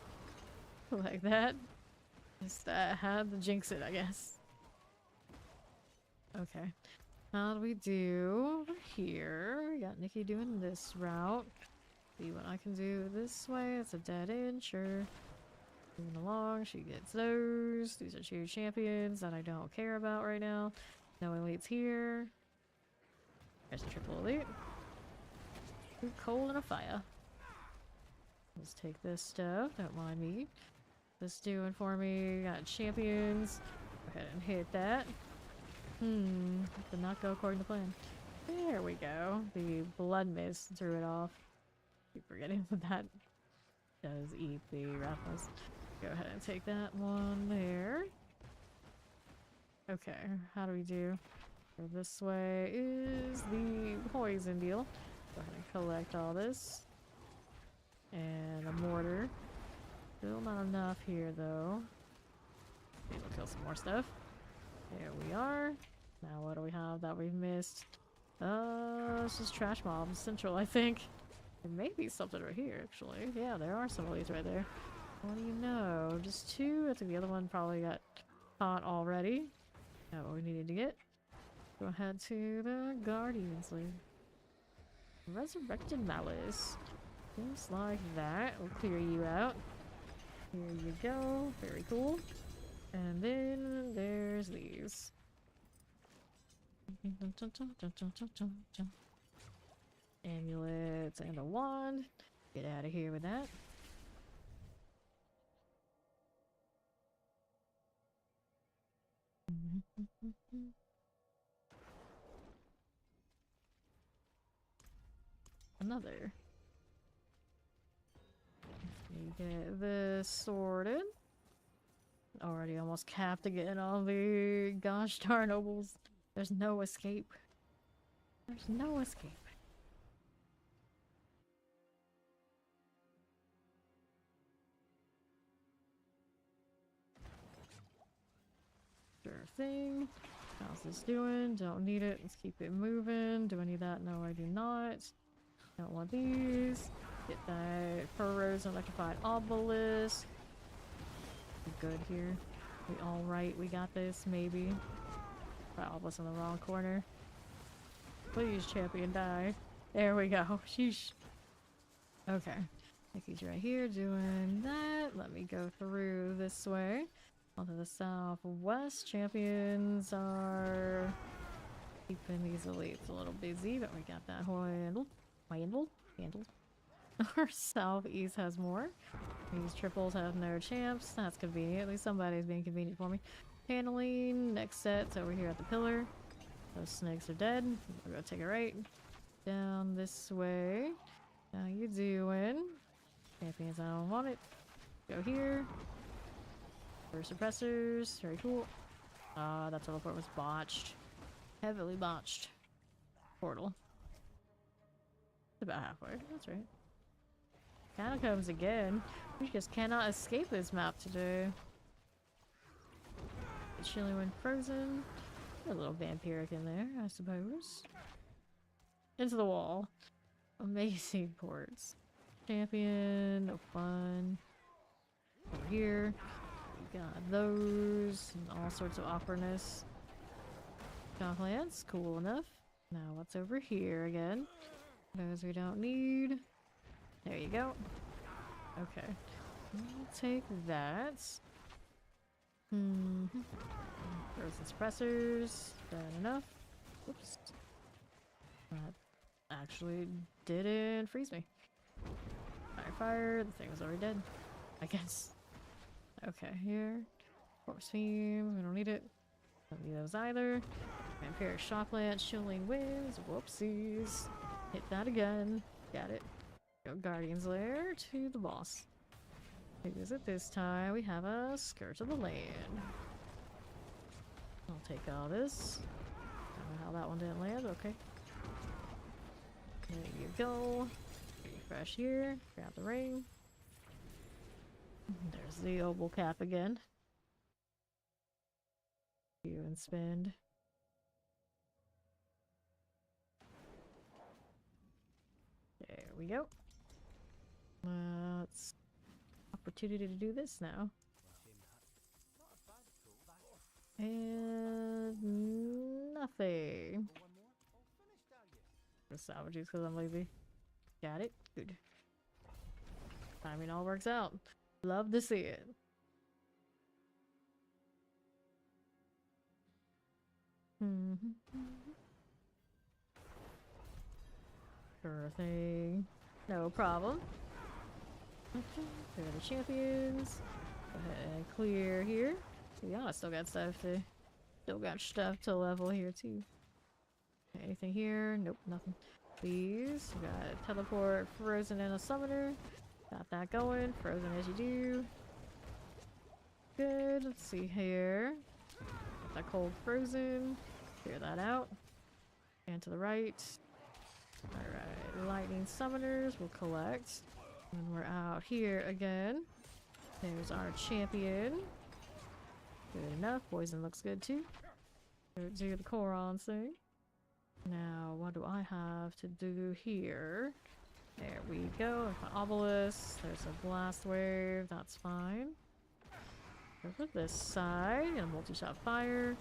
Like that. Just had to jinx it, I guess. Okay. How do we do here? We got Nikki doing this route. See what I can do this way. It's a dead end, sure. Moving along, she gets those. These are 2 champions that I don't care about right now. No elites here. There's a triple elite. 2 coal and a fire. Let's take this stuff. Don't mind me. This doing for me. Got champions. Go ahead and hit that. Did not go according to plan. There we go. The blood mist threw it off. Keep forgetting that that does eat the raffles. Go ahead and take that one there. Okay, how do we do? So this way is the poison deal. Go ahead and collect all this. And a mortar. Still not enough here though. Maybe we'll kill some more stuff. There we are. Now what do we have that we've missed? it's just trash mobs central, I think. There may be something right here, actually. Yeah, there are some of these right there. What do you know? Just two? I think the other one probably got caught already. Got what we needed to get. Go ahead to the Guardians League. Resurrected Malice. Just like that. We'll clear you out. Here you go. Very cool. And then there's these. Amulets and a wand. Get out of here with that. Another. You get this sorted. Already almost capped again on the gosh darn nobles. There's no escape. There's no escape. Sure thing. How's this doing? Don't need it. Let's keep it moving. Do I need that? No, I do not. Don't want these. Get that furrows and electrified obelisk. We're good here. We alright? We got this, maybe. That obelisk in the wrong corner. Please, champion, die. There we go. Sheesh. Okay. Nikki's right here doing that. Let me go through this way. Onto the southwest. Champions are keeping these elites a little busy, but we got that handled. Handled. Our southeast has more. These triples have no champs. That's convenient. At least somebody's being convenient for me. Handling. Next set's over here at the pillar. Those snakes are dead. We're gonna take a right. Down this way. How you doing? Champions, I don't want it. Go here. For suppressors. Very cool. That teleport was botched. Heavily botched. Portal. It's about halfway. That's right. Catacombs again. We just cannot escape this map today. Chilly when frozen. A little vampiric in there, I suppose. Into the wall. Amazing ports. Champion, no fun. Over here. We got those and all sorts of awkwardness. Shocklands, cool enough. Now what's over here again? Those we don't need. There you go. Okay. We'll take that. Frozen suppressors. That enough? Oops. That actually didn't freeze me. Fire. The thing was already dead. I guess. Okay, here. Corpse theme. We don't need it. Don't need those either. Vampiric Shocklands. Chilling Winds. Whoopsies. Hit that again. Got it. Go Guardian's Lair to the boss. Who is it this time? We have a Scourge of the Land. I'll take all this. Don't know how that one didn't land. Okay. There you go. Refresh here. Grab the ring. There's the oval cap again. You and spend. There we go. Let's opportunity to do this now. And nothing. The salvages because I'm lazy. Got it. Good. Timing all works out. Love to see it. Sure thing. No problem. There are the champions. Go ahead and clear here. Yeah, I still got stuff to level here too. Anything here? Nope, nothing. These. We got teleport, frozen, and a summoner. Got that going. Frozen as you do. Good. Let's see here. Got that cold frozen. Clear that out. And to the right. Alright. Lightning summoners. We'll collect. And we're out here again. There's our champion. Good enough. Poison looks good too. Go do the Korons thing. Now, what do I have to do here? There we go. An obelisk. There's a blast wave. That's fine. Over this side. And a multi-shot fire.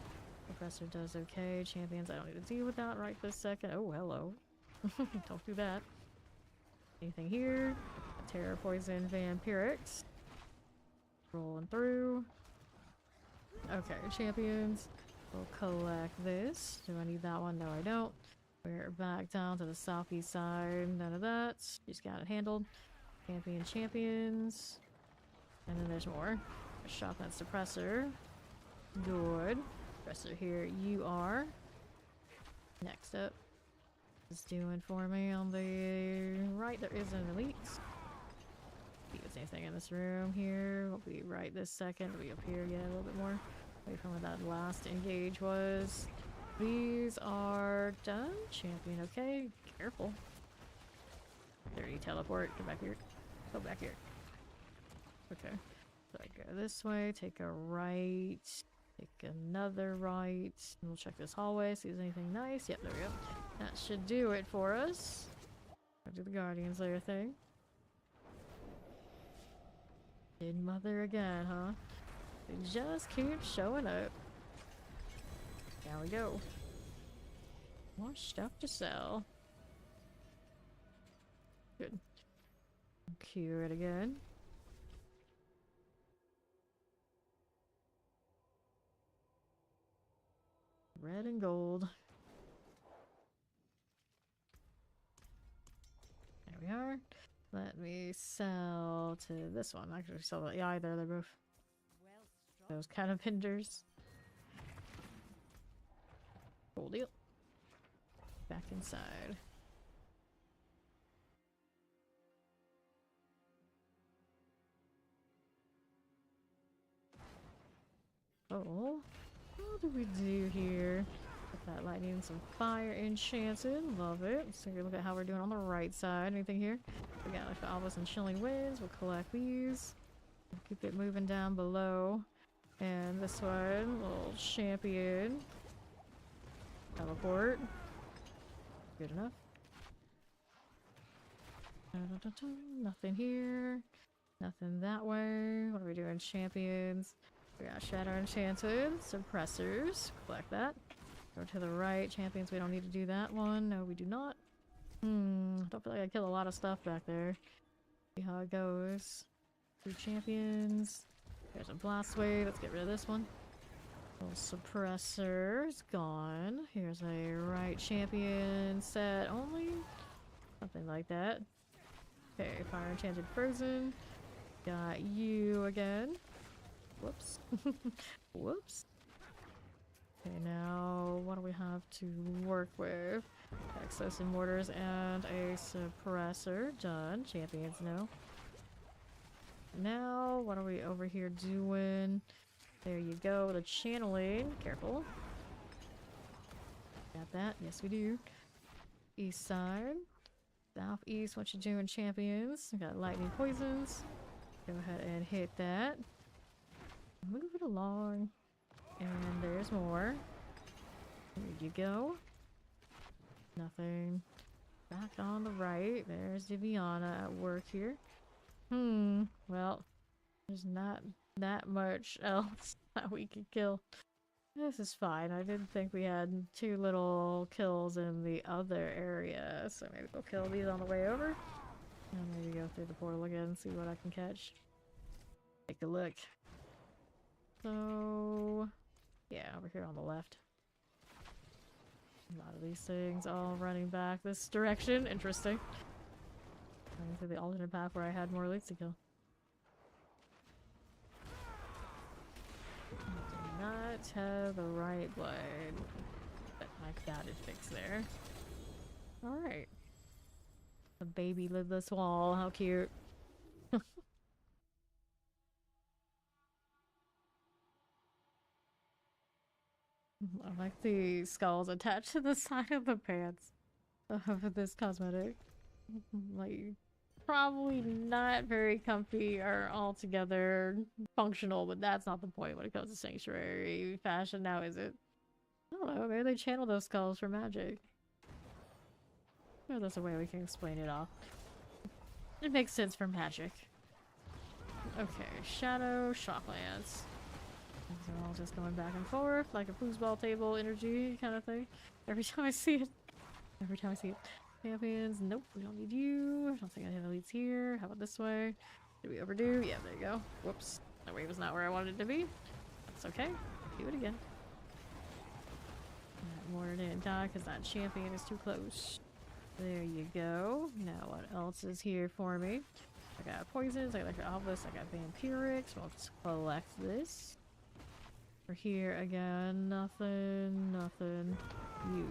Professor does okay. Champions, I don't need to deal with that right this second. Oh, hello. Don't do that. Anything here? Terror, poison, vampirics. Rolling through. Okay, champions. We'll collect this. Do I need that one? No, I don't. We're back down to the southeast side. None of that. Just got it handled. Champions. And then there's more. A shotgun suppressor. Good. Suppressor here. You are. Next up. Is doing for me on the right. There is an elite. See if there's anything in this room here. We'll be right this second. We'll be up here, yeah, a little bit more. Away from where that last engage was. These are done. Champion, okay. Careful. 30 teleport. Come back here. Go back here. Okay. So I go this way. Take a right. Take another right. And we'll check this hallway. See if there's anything nice. Yep, there we go. That should do it for us. I'll do the Guardian Slayer thing. Did mother again, huh? They just keep showing up. There we go. More stuff to sell. Good. Cue it again. Red and gold. There we are. Let me sell to this one. Actually, sell that. Yeah, either. They're both those kind of hinders. Cool deal. Back inside. Oh, what do we do here? Put that lightning and some fire enchanted. Love it. Let's take a look at how we're doing on the right side. Anything here? We got like the obelisk and chilling winds. We'll collect these. Keep it moving down below. And this one, little champion. Teleport. Good enough. Nothing here. Nothing that way. What are we doing? Champions. We got Shadow Enchanted. Suppressors. Collect that. Go to the right. Champions, we don't need to do that one. No, we do not. I don't feel like I killed a lot of stuff back there. See how it goes. 2 champions. There's a blast wave. Let's get rid of this one. Little suppressor's gone. Here's a right champion set only. Something like that. Okay, fire enchanted frozen. Got you again. Whoops. Whoops. Okay, now what do we have to work with? Explosive mortars and a suppressor. Done. Champions, no. Now, what are we over here doing? There you go. The channeling. Careful. Got that? Yes, we do. East side. Southeast, what you doing, champions? We got lightning poisons. Go ahead and hit that. Move it along. And there's more. There you go. Nothing. Back on the right. There's Diviana at work here. Well, there's not that much else that we could kill. This is fine. I didn't think we had too little kills in the other area, so maybe we'll kill these on the way over. And maybe go through the portal again and see what I can catch. Take a look. So, yeah, over here on the left. A lot of these things all running back this direction. Interesting. Running through the alternate path where I had more leads to kill. Do not have the right blade. But I got it fixed there. Alright. The baby lidless wall. How cute. I like the skulls attached to the side of the pants of this cosmetic. Like, probably not very comfy or altogether functional, but that's not the point when it comes to sanctuary fashion now, is it? I don't know, maybe they channel those skulls for magic. Or there's a way we can explain it all. It makes sense for magic. Okay, Shadow, Shocklands. These are all just going back and forth like a foosball table energy kind of thing. Every time I see it. Every time I see it. Champions, nope, we don't need you. I don't think I have elites here. How about this way? Did we overdo? Yeah, there you go. Whoops. That wave was not where I wanted it to be. That's okay. Do it again. That mortar didn't die because that champion is too close. There you go. Now what else is here for me? I got poisons, I got electric obelisk, I got vampirics. Well, let's collect this. We're here again. Nothing, nothing. You.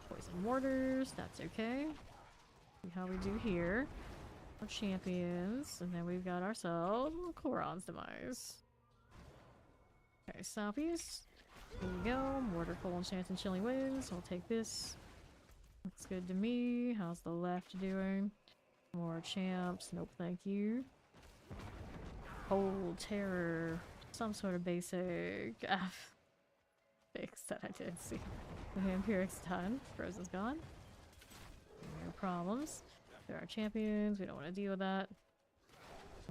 Poison mortars, that's okay. See how we do here. Our champions, and then we've got ourselves Koron's demise. Okay, southeast. Here we go. Mortar, cold enchant, and chilling winds. I'll take this. Looks good to me. How's the left doing? More champs. Nope, thank you. Hold terror. Some sort of basic fix that I didn't see. The vampiric's done. Frozen's gone. No problems. There are champions. We don't want to deal with that.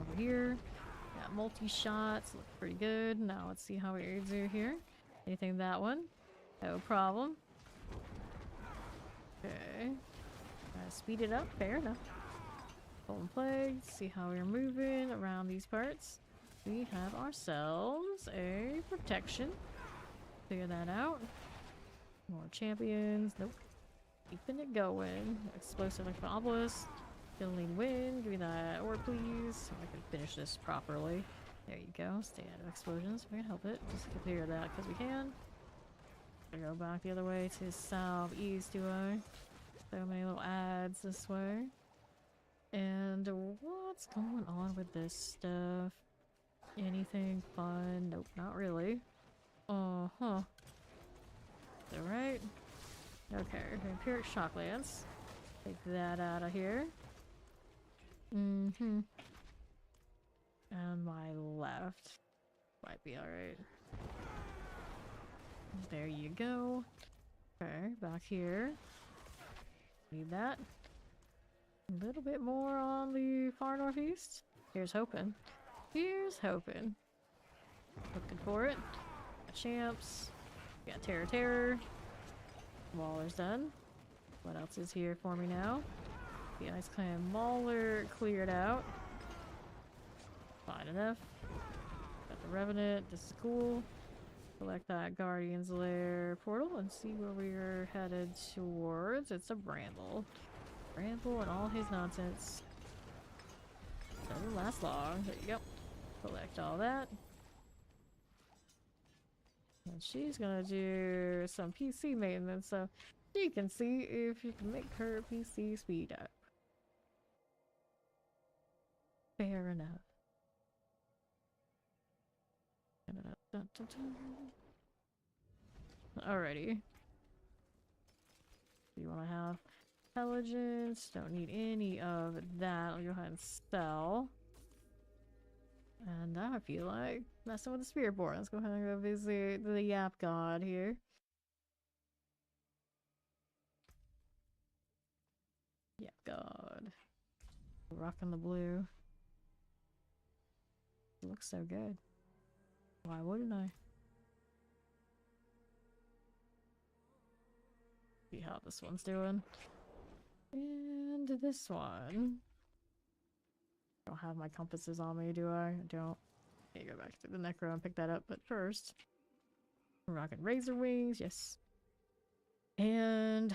Over here. Got multi-shots. Look pretty good. Now let's see how we do here. Anything that one? No problem. Okay. Speed it up. Fair enough. Golden Plague. See how we're moving around these parts. We have ourselves a protection. Figure that out. More champions. Nope. Keeping it going. Explosive like obelisk. Filling wind. Give me that ore, please. So I can finish this properly. There you go. Stay out of explosions. We can help it. Just clear that because we can. I go back the other way to southeast, do I? So many little ads this way. And what's going on with this stuff? Anything fun? Nope, not really. Uh-huh. Is that right? Okay, Vampiric Shocklands. Take that out of here. Mm-hmm. And my left. Might be alright. There you go. Okay, back here. Need that. A little bit more on the far northeast. Here's hoping. Here's hoping. Looking for it. Got champs. Got terror. Waller's done. What else is here for me now? The Ice Clan Mauler cleared out. Fine enough. Got the Revenant. This is cool. Select that Guardian's Lair portal and see where we're headed towards. It's a Bramble. Bramble and all his nonsense. Doesn't last long. There you go. Collect all that. And she's gonna do some PC maintenance, so she can see if you can make her PC speed up. Fair enough. Alrighty. You want to have intelligence? Don't need any of that. I'll go ahead and sell. And I feel like messing with the Spiritborn. Let's go ahead and go visit the Yap God here. Yap God. Rocking the blue. It looks so good. Why wouldn't I? See how this one's doing. And this one. I don't have my compasses on me, do I? I don't. Okay, go back to the Necro and pick that up, but first. Rocket Razor Wings, yes. And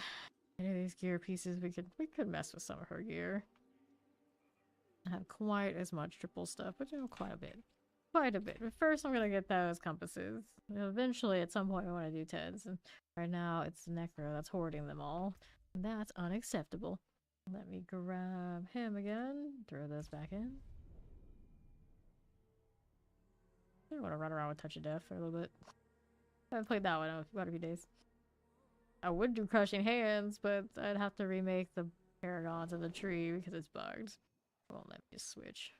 any of these gear pieces, we could mess with some of her gear. I have quite as much triple stuff, but you know, quite a bit. Quite a bit. But first I'm gonna get those compasses. Eventually, at some point, I want to do TEDs. And right now, it's Necro that's hoarding them all. And that's unacceptable. Let me grab him again. Throw those back in. I don't want to run around with Touch of Death for a little bit. I haven't played that one in quite a few days. I would do Crushing Hands, but I'd have to remake the Paragons of the tree because it's bugged. Won't let me switch.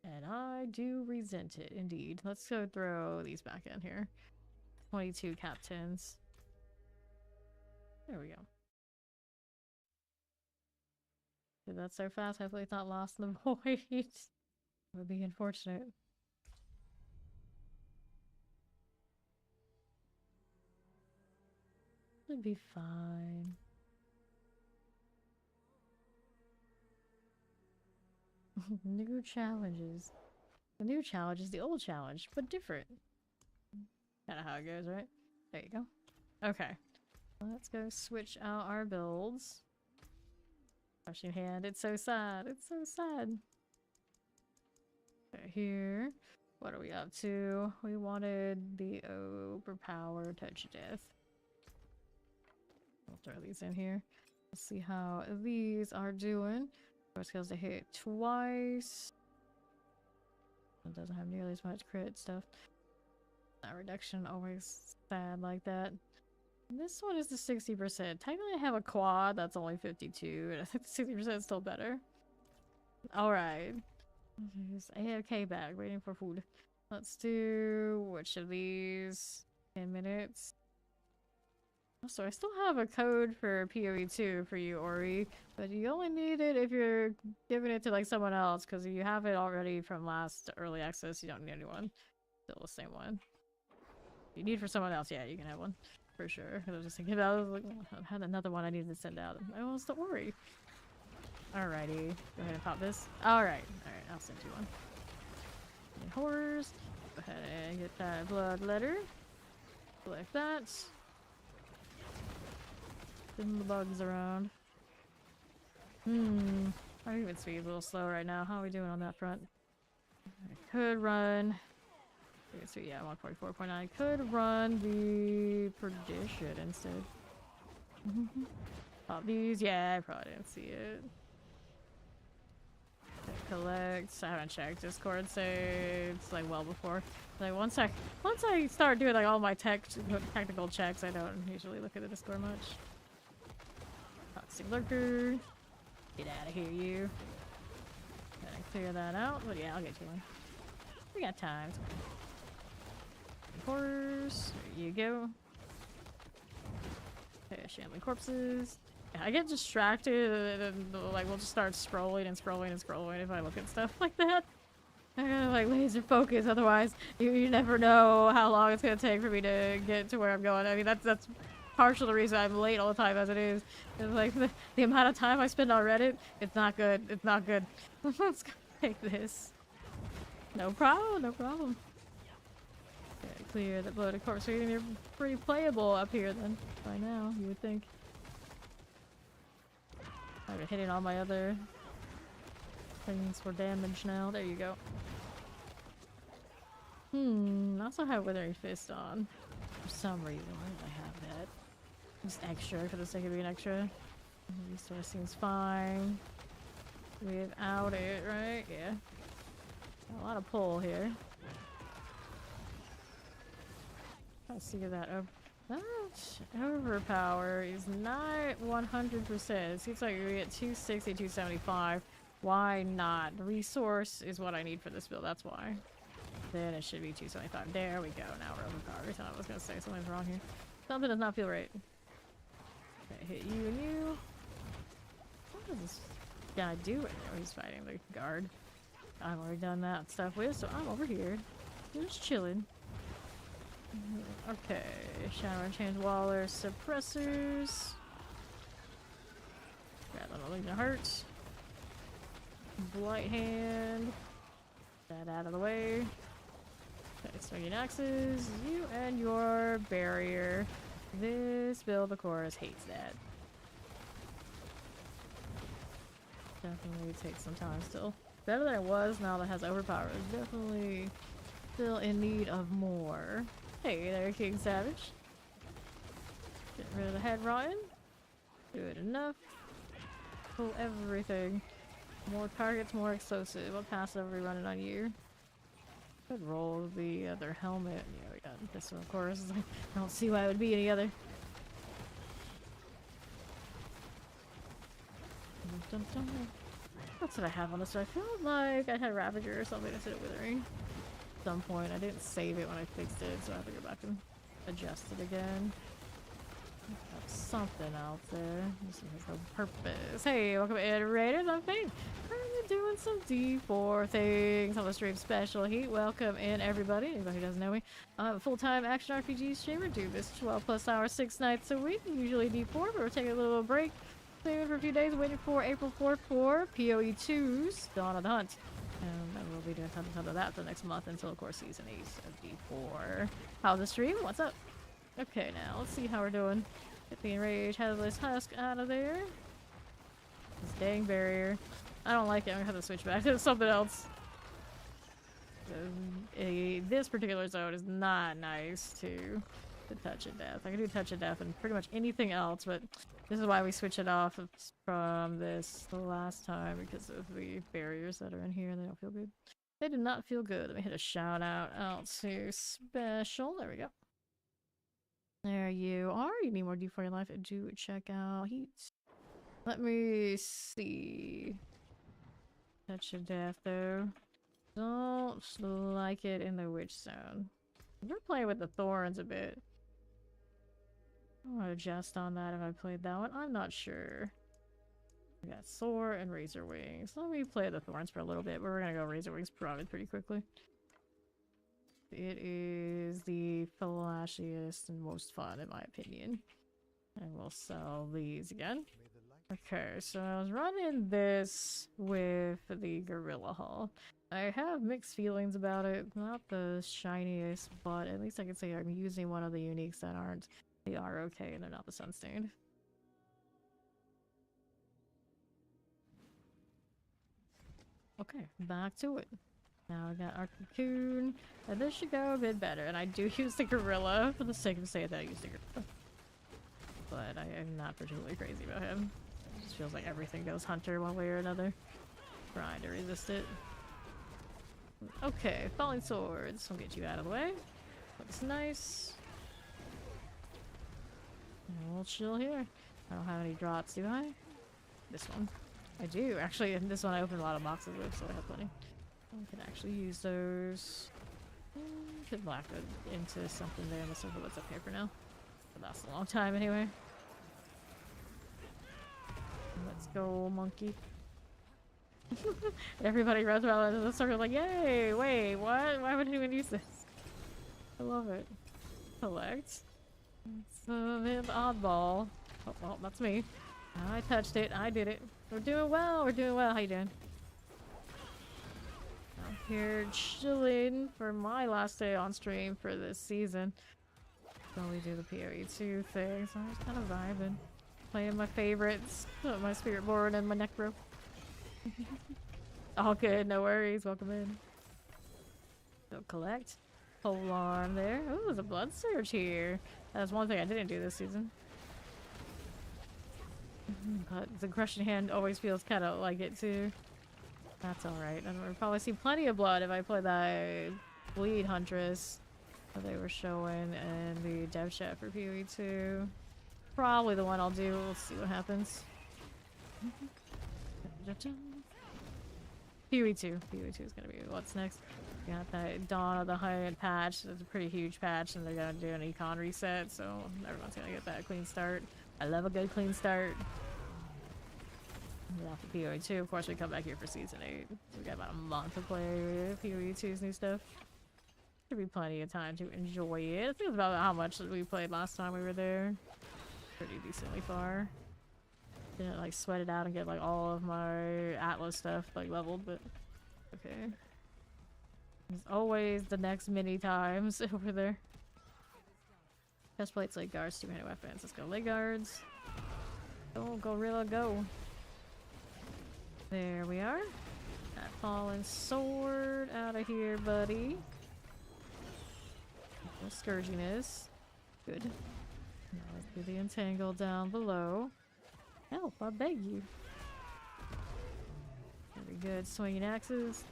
And I do resent it, indeed. Let's go throw these back in here. 22 captains. There we go. Did that so fast? Hopefully it's not lost in the void. Would be unfortunate. It'd be fine. New challenges. The new challenge is the old challenge, but different. Kinda how it goes, right? There you go. Okay. Let's go switch out our builds. Rushing hand, it's so sad. It's so sad. Okay, here. What are we up to? We wanted the overpower touch death. I'll throw these in here. Let's see how these are doing. First skills to hit twice. It doesn't have nearly as much crit stuff. That reduction always sad like that. This one is the 60%. Technically I have a quad that's only 52, and I think the 60% is still better. Alright. There's AFK back, waiting for food. Let's do which of these? 10 minutes. So I still have a code for PoE2 for you, Ori, but you only need it if you're giving it to like someone else, because if you have it already from last early access, you don't need anyone. Still the same one. If you need for someone else, yeah, you can have one. For sure. I was just thinking about it. I was like, oh, I had another one I needed to send out. Oh, it's the Ori. Alrighty. Go ahead and pop this. Alright. Alright, I'll send you one. And horrors. Go ahead and get that blood letter. Like that. Send the bugs around. Our movement speed's a little slow right now. How are we doing on that front? I could run. So yeah, 144.9. Could run the perdition instead. Pop these. Yeah, I probably didn't see it. Okay, collect. I haven't checked Discord, so it's like well before. Like once I start doing like all my technical checks, I don't usually look at the Discord much. Toxic lurker. Get out of here, you. Gotta clear that out. But yeah, I'll get you one. We got time. Horrors. There you go. Okay, shambling corpses. Yeah, I get distracted and like we'll just start scrolling and scrolling and scrolling if I look at stuff like that. I gotta like laser focus, otherwise you never know how long it's gonna take for me to get to where I'm going. I mean that's partial the reason I'm late all the time as it is. It's like the amount of time I spend on Reddit, it's not good. It's not good. Let's go take this. No problem, no problem. Okay, clear the bloated corpse. You're pretty playable up here then. By now, you would think. I've been hitting all my other things for damage now. There you go. I also have Withering Fist on. For some reason, why did I have that? Just extra for the sake of being extra. Resource seems fine. Without it, right? Yeah. A lot of pull here. Let's see that overpower is not 100%. It seems like we get 260, 275. Why not? The resource is what I need for this build, that's why. Then it should be 275. There we go. Now we're overpowered. I thought I was gonna say something's wrong here. Something does not feel right. Okay, hit you and you. What does this guy do right now? He's fighting the guard. I've already done that stuff with, so I'm over here. Just chilling. Okay, Shadow and Change Waller suppressors. Grab a Malignant Heart. Blight Hand. That out of the way. Okay, swinging axes. You and your barrier. This build, of course, hates that. Definitely takes some time still. Better than it was now that it has overpower. It's definitely still in need of more. Hey there, King Savage. Get rid of the head rotten. Good enough. Pull everything. More targets, more explosive. What passive are we running on you? Could roll the other helmet. Yeah, we got this one, of course. I don't see why it would be any other. Dun, dun, dun. What did I have on this? I feel like I had Ravager or something instead of Withering. At some point, I didn't save it when I fixed it, so I have to go back and adjust it again. Got something out there. This has no purpose. Hey, welcome in, Raiders. I'm Fane. Currently doing some D4 things on the stream. Special heat. Welcome in, everybody. Anybody who doesn't know me. I'm a full-time action RPG streamer. Do this 12 plus hours, 6 nights a week. Usually D4, but we're taking a little break. Staying for a few days, waiting for April 4th for PoE2's Dawn of the Hunt. And we'll be doing a ton of that for the next month until, of course, Season 8 of D4. How's the stream? What's up? Okay, now, let's see how we're doing. Get the Enraged Headless Husk out of there. This dang barrier. I don't like it. I'm gonna have to switch back to something else. This particular zone is not nice to touch of death. I can do touch of death and pretty much anything else, but this is why we switch it off from this the last time, because of the barriers that are in here. They don't feel good. They do not feel good. Let me hit a shout out to Special. There we go. There you are. You need more D for your life. Do check out Heat. Let me see. Touch of death though. Don't like it in the witch zone. We're playing with the thorns a bit. I want to adjust on that if I played that one. I'm not sure. We got Soar and Razor Wings. Let me play the thorns for a little bit, but we're gonna go Razor Wings probably pretty quickly. It is the flashiest and most fun in my opinion. And we'll sell these again. Okay, so I was running this with the Gorilla Hull. I have mixed feelings about it. Not the shiniest, but at least I can say I'm using one of the uniques that aren't. They are okay, and they're not the Sunstained. Okay, back to it. Now I got our Cocoon, and this should go a bit better. And I do use the Gorilla for the sake of saying that I use the Gorilla. But I am not particularly crazy about him. It just feels like everything goes Hunter one way or another. Trying to resist it. Okay, Falling Swords. We'll get you out of the way. Looks nice. And we'll chill here. I don't have any drops, do I? This one. I do. Actually, in this one I opened a lot of boxes with, so I have plenty. I can actually use those. Could black it into something there. Let's look at what's up here for now. But that's a long time anyway. Let's go, monkey. Everybody runs around in the circle like, yay! Wait, what? Why would anyone use this? I love it. Collect. It's a bit oddball. Oh, well, that's me. I touched it. I did it. We're doing well. We're doing well. How you doing? I'm here chilling for my last day on stream for this season. Only do the PoE2 thing, so I'm just kind of vibing. Playing my favorites. My Spiritborn and my Necro. All good. No worries. Welcome in. So collect. Hold on there. Oh, there's a blood surge here. That's one thing I didn't do this season. But the crushing hand always feels kind of like it too. That's alright. And we'll probably see plenty of blood if I play that Bleed Huntress that they were showing in the dev chat for PoE2. Probably the one I'll do. We'll see what happens. PoE2. PoE2 is gonna be what's next. Got that Dawn of the Hunt patch. It's a pretty huge patch, and they're gonna do an econ reset, so everyone's gonna get that clean start. I love a good clean start. Yeah, for PoE2, of course, we come back here for Season 8. So we got about a month to play PoE2's new stuff. Should be plenty of time to enjoy it. I think it's about how much we played last time we were there. Pretty decently far. Didn't like sweat it out and get like all of my Atlas stuff like leveled, but okay. There's always the next many times over there. Chest plates, leg guards, two-handed weapons. Let's go leg guards. Go, Gorilla, go. There we are. That fallen sword out of here, buddy. No scourginess. Good. Now let's do the entangle down below. Help, I beg you. Very good. Swinging axes.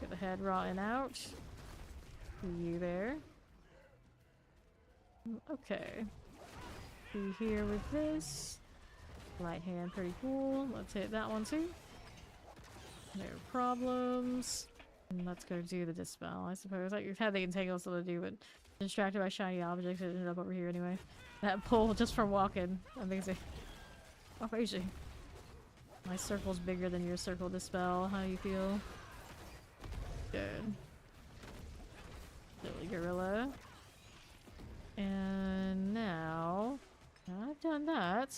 Get the head rotting out. See you there. Okay. Be here with this. Light hand, pretty cool. Let's hit that one too. No problems. And let's go do the dispel, I suppose. Like, we've had the entangle still to do, but Distracted by shiny objects, it ended up over here anyway. That pull just from walking. Amazing. Amazing. My circle's bigger than your circle to spell. How do you feel? Good. Silly gorilla. And now I've done that.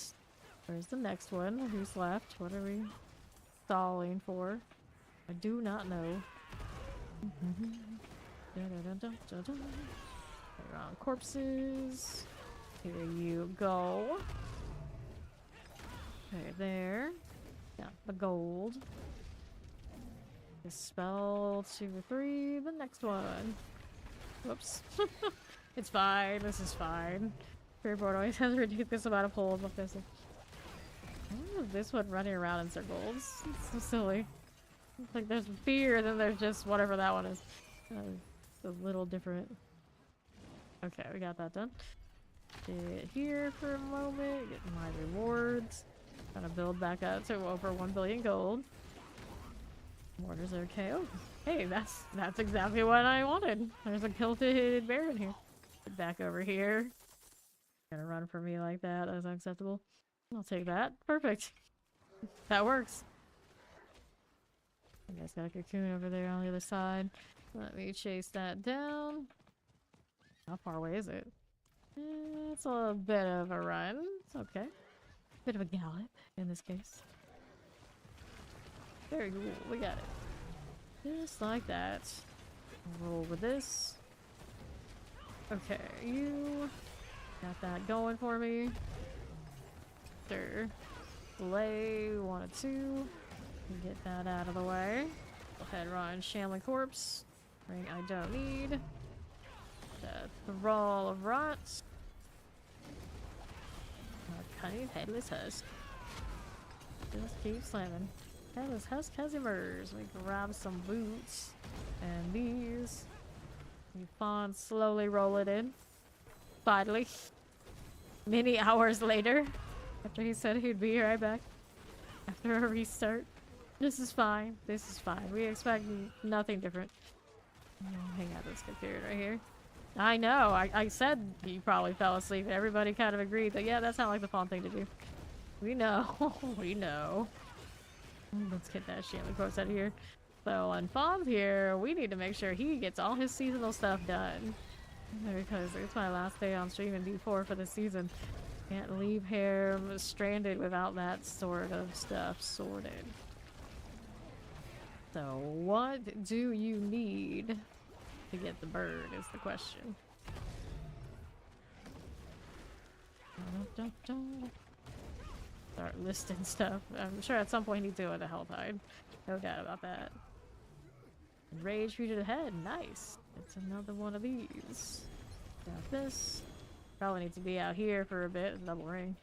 Where's the next one? Who's left? What are we stalling for? I do not know. Around corpses. Here you go. Okay, there. Got the gold. Dispel 2 or 3. The next one. Whoops. It's fine. This is fine. Spiritborn always has a ridiculous amount of pulls with this. I love this one running around in circles. It's so silly. It's like there's fear, then there's just whatever that one is. It's a little different. Okay, we got that done. Get here for a moment. Get my rewards. Gonna build back up to over 1 billion gold. Mortars are okay. Oh, hey, that's exactly what I wanted. There's a kilted bear in here. Get back over here. Gonna run for me like that. That's unacceptable. I'll take that. Perfect. That works. You guys got a cocoon over there on the other side. Let me chase that down. How far away is it? It's a bit of a run. It's okay. Bit of a gallop in this case. Very cool. We got it. Just like that. Roll with this. Okay, you got that going for me. Sure. Delay 1 or 2. Get that out of the way. Go ahead, run Shambling Corpse. Ring I don't need. The Thrall of Rots. Cunning Headless Husk. Just keep slamming. Headless Husk has emerged. We grab some boots. And these. You fawn slowly roll it in. Finally. Many hours later. After he said he'd be right back. After a restart. This is fine. This is fine. We expect nothing different. Hang out this good period right here. I know. I said you probably fell asleep. Everybody kind of agreed that, yeah, that's not like the fun thing to do. We know. We know. Let's get that Shambling Corpse out of here. So on Fawn's here, we need to make sure he gets all his seasonal stuff done. Because it's my last day on stream in D4 for the season. Can't leave him stranded without that sort of stuff sorted. So what do you need to get the bird is the question. Start listing stuff. I'm sure at some point he needs to go with the Hell Tide. No doubt about that. Rage Fugitive Head. Nice. It's another one of these. Got this. Probably needs to be out here for a bit. Double ring.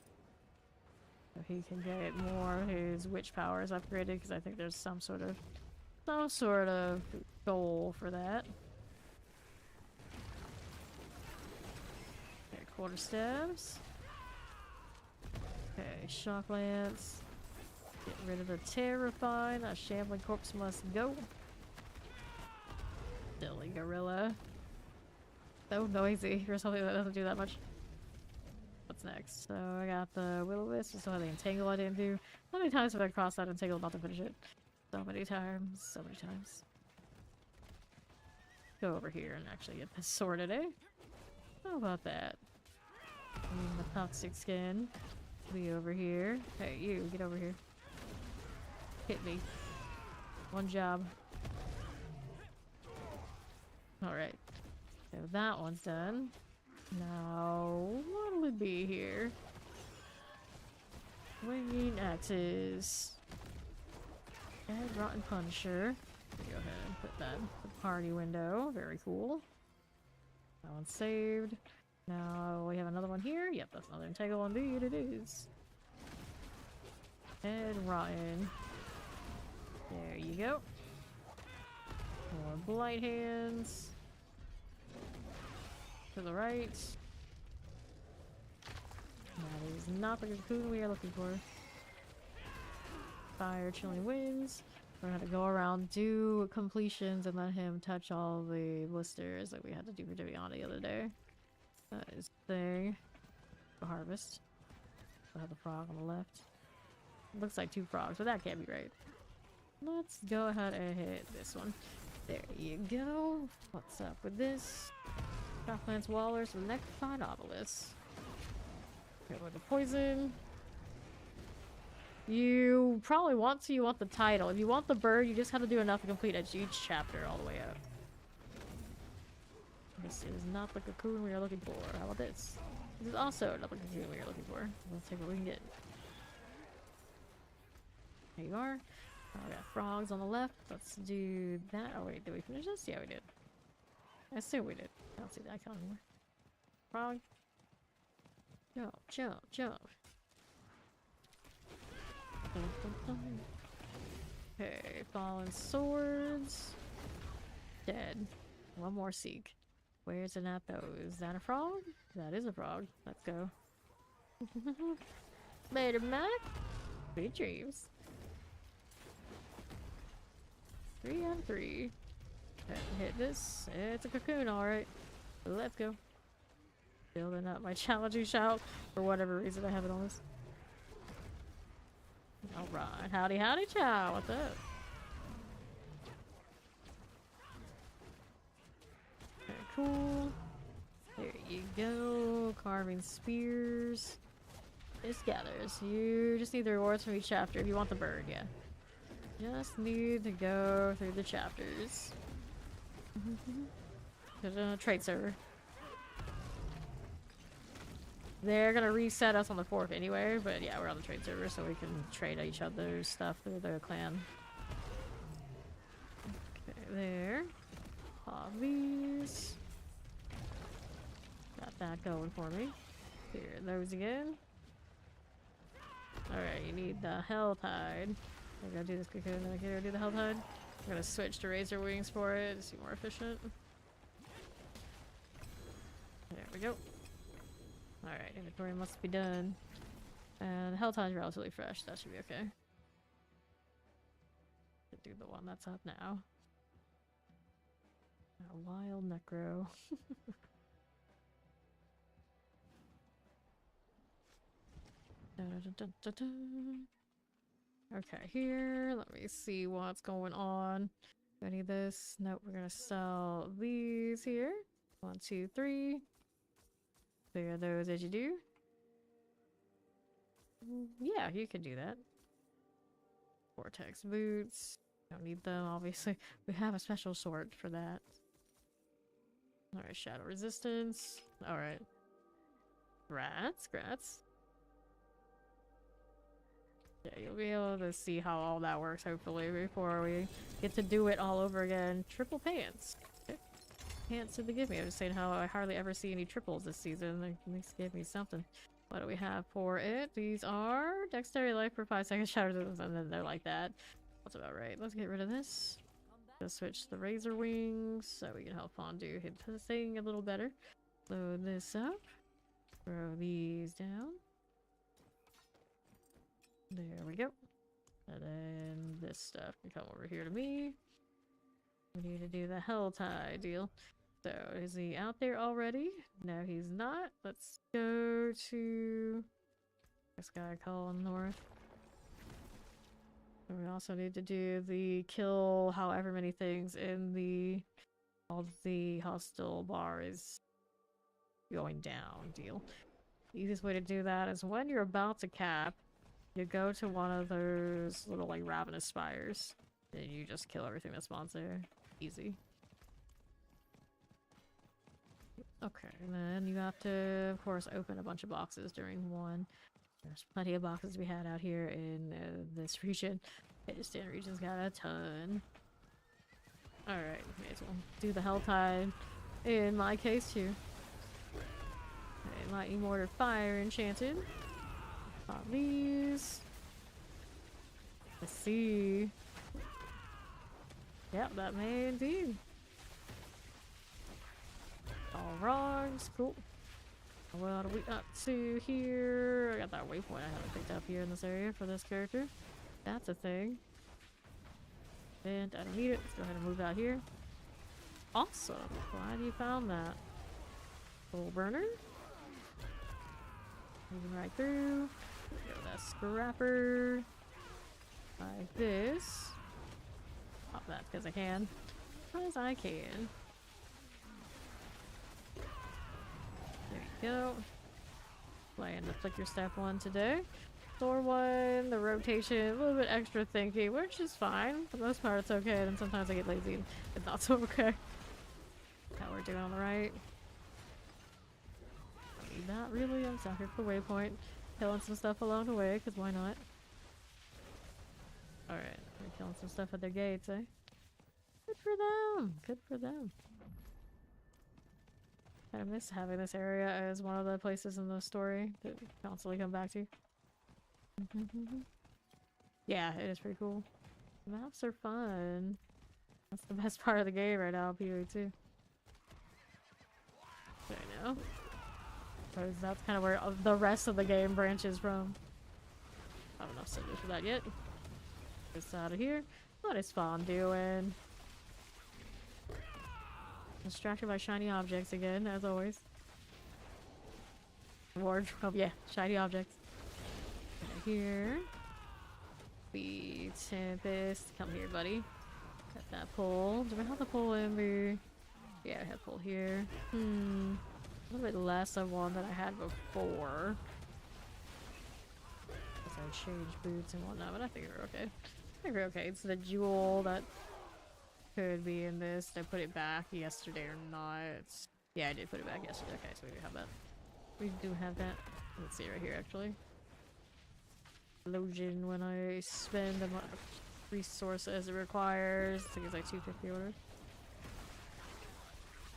So he can get more of his witch powers upgraded because I think there's some sort of goal for that. Okay, quarter stabs. Okay, shock lance. Get rid of the terrifying. A Shambling Corpse must go. Silly gorilla. So noisy for something that doesn't do that much. What's next? So I got the Will-O-Wisp. We still have the Entangle I didn't do. How many times have I crossed that Entangle about to finish it? So many times. So many times. Go over here and actually get this sorted, eh? How about that? And the toxic skin. Be over here. Hey, you, get over here. Hit me. One job. Alright. So that one's done. Now, what'll it be here? Swinging axes. And Rotten Punisher. Go ahead and put that in the party window. Very cool. That one's saved. Now we have another one here. Yep, that's another Entangle indeed. It is. And Rotten. There you go. More Blight Hands. To the right. That is not the cocoon we are looking for. Fire Chilling Winds. We're gonna go around, do completions, and let him touch all the blisters that we had to do for Diviana the other day. That is the thing. For harvest. We'll have the frog on the left. Looks like 2 frogs, but that can't be right. Let's go ahead and hit this one. There you go. What's up with this? Craftlands Waller, so the next obelisk. Okay, with the poison. You probably want to, you want the title. If you want the bird, you just have to do enough to complete each chapter all the way up. This is not the cocoon we are looking for. How about this? This is also not the cocoon we are looking for. Let's take what we can get. There you are. Oh, we got frogs on the left. Let's do that. Oh wait, did we finish this? Yeah, we did. I assume we did. I don't see the icon anymore. Frog. Jump, jump, jump. Dun, dun, dun. Okay, fallen swords. Dead. One more seek. Where's it at though? Is that a frog? That is a frog. Let's go. Made a Mac. Sweet dreams. 3 out of 3. Hit this. It's a cocoon, alright. Let's go. Building up my challenging shout. For whatever reason I have it on this. Alright. Howdy, howdy, chow. What's up? Okay, cool. There you go. Carving spears. Just gathers. You just need the rewards from each chapter if you want the bird, yeah. Just need to go through the chapters. There's a trade server. They're gonna reset us on the 4th anyway, but yeah, we're on the trade server so we can trade each other's stuff through the clan. Okay, there. Pop these. Got that going for me. Here, those again. Alright, you need the Hell Tide. I gotta do this cocoon, then I gotta do the Hell Tide. I'm gonna switch to Razor Wings for it to be more efficient. There we go. Alright, inventory must be done. And Hell Tide's relatively fresh, that should be okay. Do the one that's up now. A wild Necro. Okay, here, let me see what's going on. Do I need this? Nope, we're gonna sell these here. 1, 2, 3. Clear those as you do. Yeah, you can do that. Vortex boots. Don't need them, obviously. We have a special sort for that. Alright, shadow resistance. Alright. Grats. Yeah, you'll be able to see how all that works, hopefully, before we get to do it all over again. Triple pants. Okay. Pants did they give me? I was saying how I hardly ever see any triples this season. They at least give me something. What do we have for it? These are Dexterity Life for 5 seconds, shadow resistance, and then they're like that. That's about right. Let's get rid of this. Let's switch the Razor Wings so we can help Fondue hit this thing a little better. Load this up. Throw these down. There we go. And then this stuff can come over here to me. We need to do the Hell Tide deal. So, is he out there already? No, he's not. Let's go to this guy calling north. And we also need to do the kill however many things in the all the hostile bar is going down deal. The easiest way to do that is when you're about to cap, you go to one of those little like ravenous spires and you just kill everything that spawns there. Easy. Okay, and then you have to, of course, open a bunch of boxes during one. There's plenty of boxes to be had out here in this region. Hidden region's got a ton. Alright, may as well do the Hell Tide in my case too. Okay, Lightning Mortar Fire enchanted. Pop these. Let's see. Yep, that may indeed. All wrongs, cool. What are we up to here? I got that waypoint I haven't picked up here in this area for this character. That's a thing. And I don't need it. Let's go ahead and move out here. Awesome. Glad you found that. Full burner. Moving right through. Go that scrapper. Like this. Pop that because I can. Because I can. There you go. Playing the flicker step one today. Door one, the rotation, a little bit extra thinking, which is fine. For the most part, it's okay. And sometimes I get lazy and it's not so okay. How we're doing on the right. Don't need that really. I'm out here for the waypoint. Killing some stuff along the way, because why not? Alright, we're killing some stuff at their gates, eh? Good for them! Good for them. I miss having this area as one of the places in the story that we constantly come back to. Yeah, it is pretty cool. Maps are fun. That's the best part of the game right now, PoE2. I know. Because that's kind of where the rest of the game branches from. I don't know if cinders for that yet. Get out of here. What is Spawn doing? Distracted by shiny objects again, as always. Wardrobe, yeah, shiny objects. Right here. The Tempest. Come here, buddy. Got that pole. Do we have the pole in the... Yeah, I have pole here. A little bit less of one that I had before. Guess I changed boots and whatnot, but I think we're okay. I think we're okay. It's the jewel that could be in this. Did I put it back yesterday or not? Yeah, I did put it back yesterday. Okay, so we do have that. We do have that. Let's see right here, actually. Illusion when I spend the resources it requires. I think it's like 250 orders.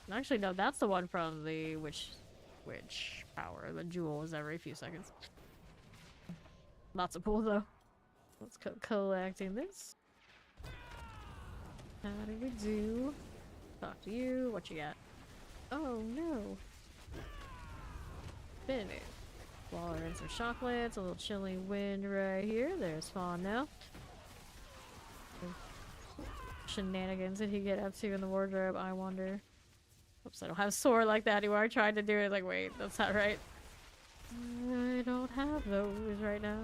Actually, no, that's the one from the witch power. The jewel is every few seconds. Lots of pools though. Let's collecting this. How do we do? Talk to you. What you got? Oh no. Spin it. Waller in some chocolates. A little chilly wind right here. There's Spawn now. Shenanigans did he get up to in the wardrobe? I wonder. Oops, I don't have a sword like that anymore. I tried to do it. Like, wait, that's not right. I don't have those right now.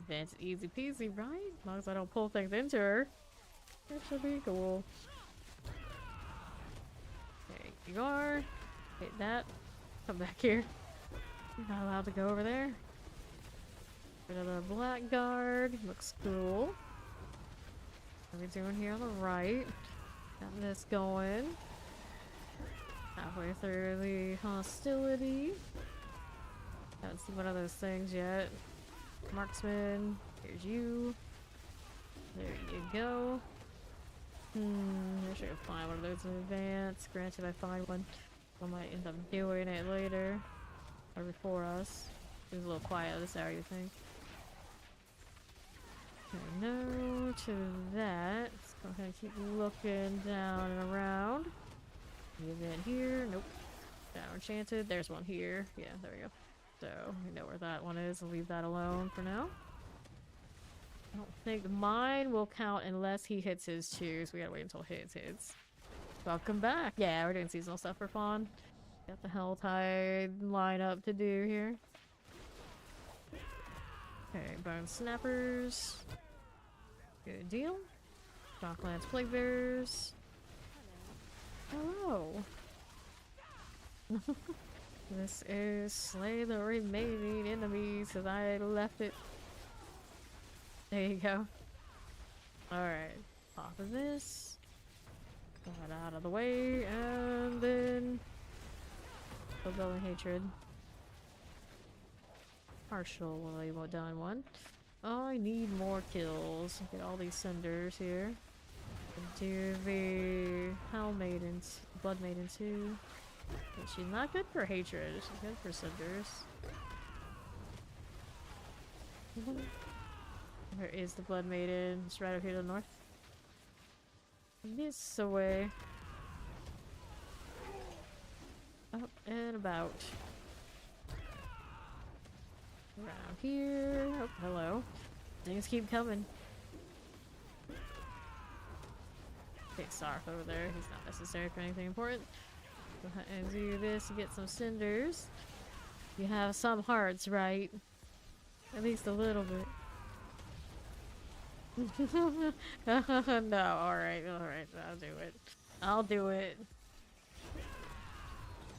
That's easy peasy, right? As long as I don't pull things into her. That should be cool. There you are. Hit that. Come back here. You're not allowed to go over there. Another blackguard. Looks cool. What are we doing here on the right? Got this going. Halfway through the hostility. Haven't seen one of those things yet. Marksman. Here's you. There you go. I should find one of those in advance. Granted, I find one. I might end up doing it later. Or before us. It was a little quiet in this area, you think. Okay, no to that. Let's go ahead and keep looking down and around. The event here. Nope. Down enchanted. There's one here. Yeah, there we go. So, we know where that one is. I'll leave that alone for now. I don't think mine will count unless he hits his too, so we gotta wait until his hits. Welcome back! Yeah, we're doing seasonal stuff for Fawn. Got the Helltide lineup to do here. Okay, Bone Snappers. Good deal. Shocklands Plague Bearers. Hello! This is slay the remaining enemies because I left it. There you go. Alright. Pop of this. Got out of the way and then Building Hatred. Partially done one. I need more kills. Get all these cinders here. Do the Hell Maidens, Blood Maiden too. But she's not good for hatred, she's good for cinders. Where is the Blood Maiden? It's right up here to the north. This way. Up and about. Around here. Oh, hello. Things keep coming. Take Sarth over there. He's not necessary for anything important. Go ahead and do this to get some cinders. You have some hearts, right? At least a little bit. No, alright, I'll do it. I'll do it.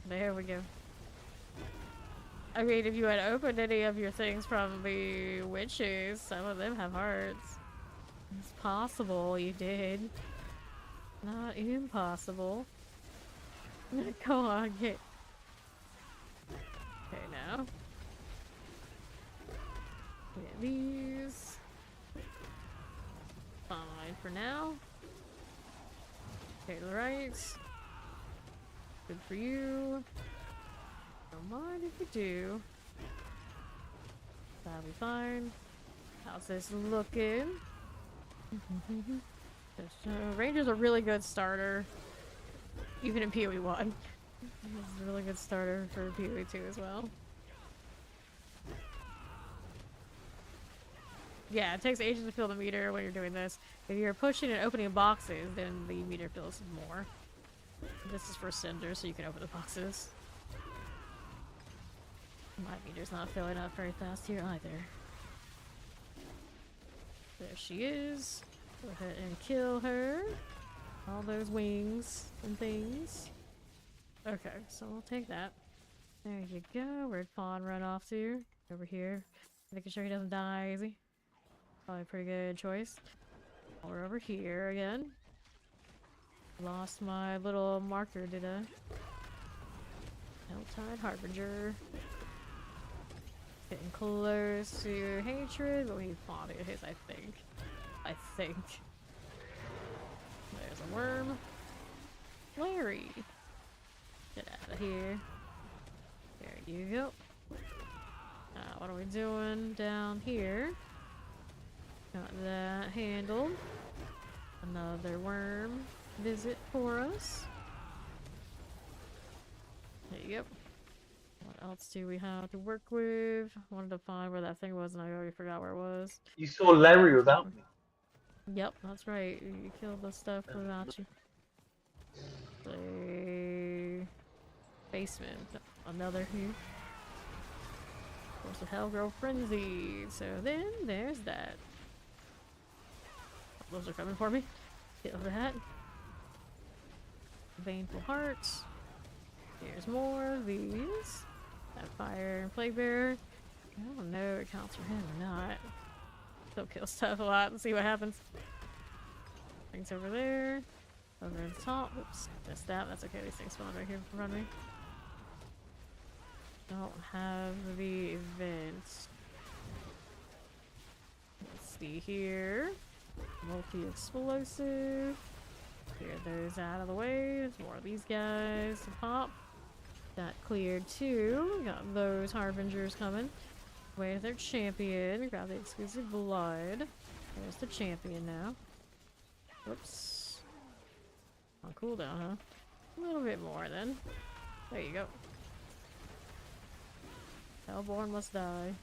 There we go. I mean, if you had opened any of your things from the witches, some of them have hearts. It's possible you did. Not impossible. Go on, get. Okay, now. Get these. Fine for now. Okay, to the right. Good for you. Don't mind if you do. That'll be fine. How's this looking? Ranger's a really good starter. Even in PoE 1. It's a really good starter for PoE 2 as well. Yeah, it takes ages to fill the meter when you're doing this. If you're pushing and opening boxes, then the meter fills more. This is for cinders, so you can open the boxes. My meter's not filling up very fast here either. There she is. Go ahead and kill her. All those wings and things. Okay, so we'll take that. There you go. Where'd Fawn run off to? Over here. Making sure he doesn't die, is he? Probably a pretty good choice. We're over here again. Lost my little marker, did I? Helltide Harbinger. Getting close to hatred, but we fought it, I think. I think. There's a worm. Larry! Get out of here. There you go. What are we doing down here? Got that handled. Another worm visit for us. There you go. What else do we have to work with? I wanted to find where that thing was and I already forgot where it was. You saw Larry without me. Yep, that's right. You killed the stuff without you. The basement. Another here. Force of Hellgirl Frenzy. So then, there's that. Those are coming for me. Kill that. Baneful Hearts. Here's more of these. That Fire and Plague Bearer. I don't know if it counts for him or not. Still kill stuff a lot and see what happens. Things over there. Over at the top. Oops. Missed that. That's okay. These things spawn right here in front of me. Don't have the event. Let's see here. Multi-explosive. Clear those out of the way. There's more of these guys to pop. That cleared too. Got those Harbingers coming. Wait for their champion. Grab the exclusive blood. There's the champion now. Whoops. On cooldown, huh? A little bit more then. There you go. Hellborn must die.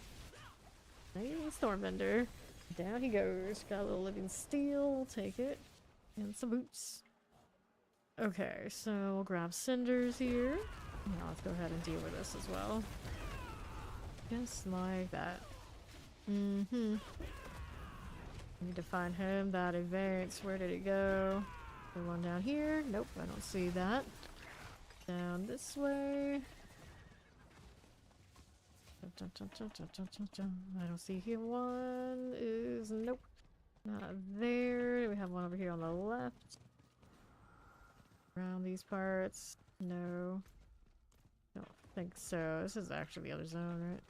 Hey, Stormbender. Down he goes. Got a little living steel. We'll take it. And some boots. Okay, so we'll grab cinders here. Now let's go ahead and deal with this as well. Just like that. Mm-hmm. Need to find him. That advance. Where did it go? The one down here? Nope, I don't see that. Down this way. I don't see him. One is nope. Not there. We have one over here on the left. Around these parts. No. Don't think so. This is actually the other zone, right?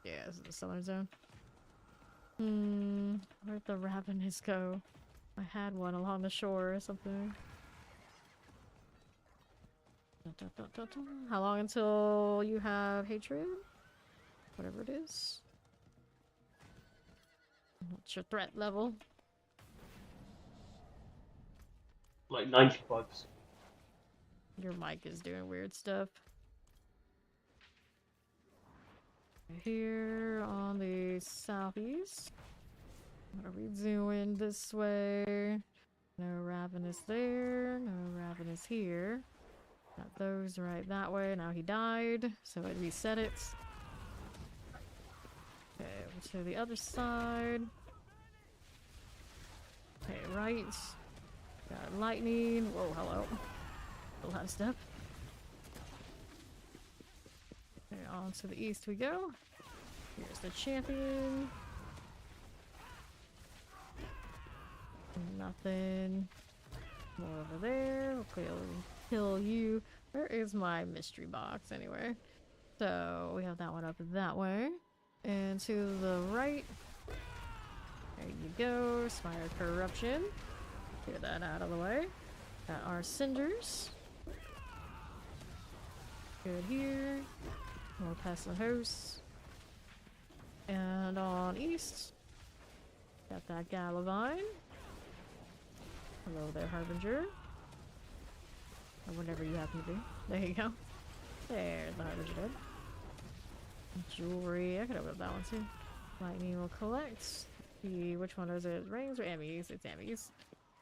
Yeah, this is the southern zone. Where'd the ravenous go? I had one along the shore or something. How long until you have hatred? Whatever it is. What's your threat level? Like 95%. Your mic is doing weird stuff. Here on the southeast. What are we doing this way? No Ravenous there, no Ravenous here. Got those right that way. Now he died, so it reset it. Okay, over to the other side. Okay, right. Got lightning. Whoa, hello. A lot of stuff. Okay, on to the east we go. Here's the champion. Nothing. More over there. Okay, I'll kill you. Where is my mystery box anyway? So we have that one up that way. And to the right. There you go. Spire Corruption. Clear that out of the way. Got our cinders. Good here. More past the house. And on east. Got that Galavine. Hello there, Harbinger. Or whatever you happen to be. There you go. There's the Harbinger dead. Jewelry. I could open up that one too. Lightning will collect. See which one is it? Rings or Emmys? It's Emmys.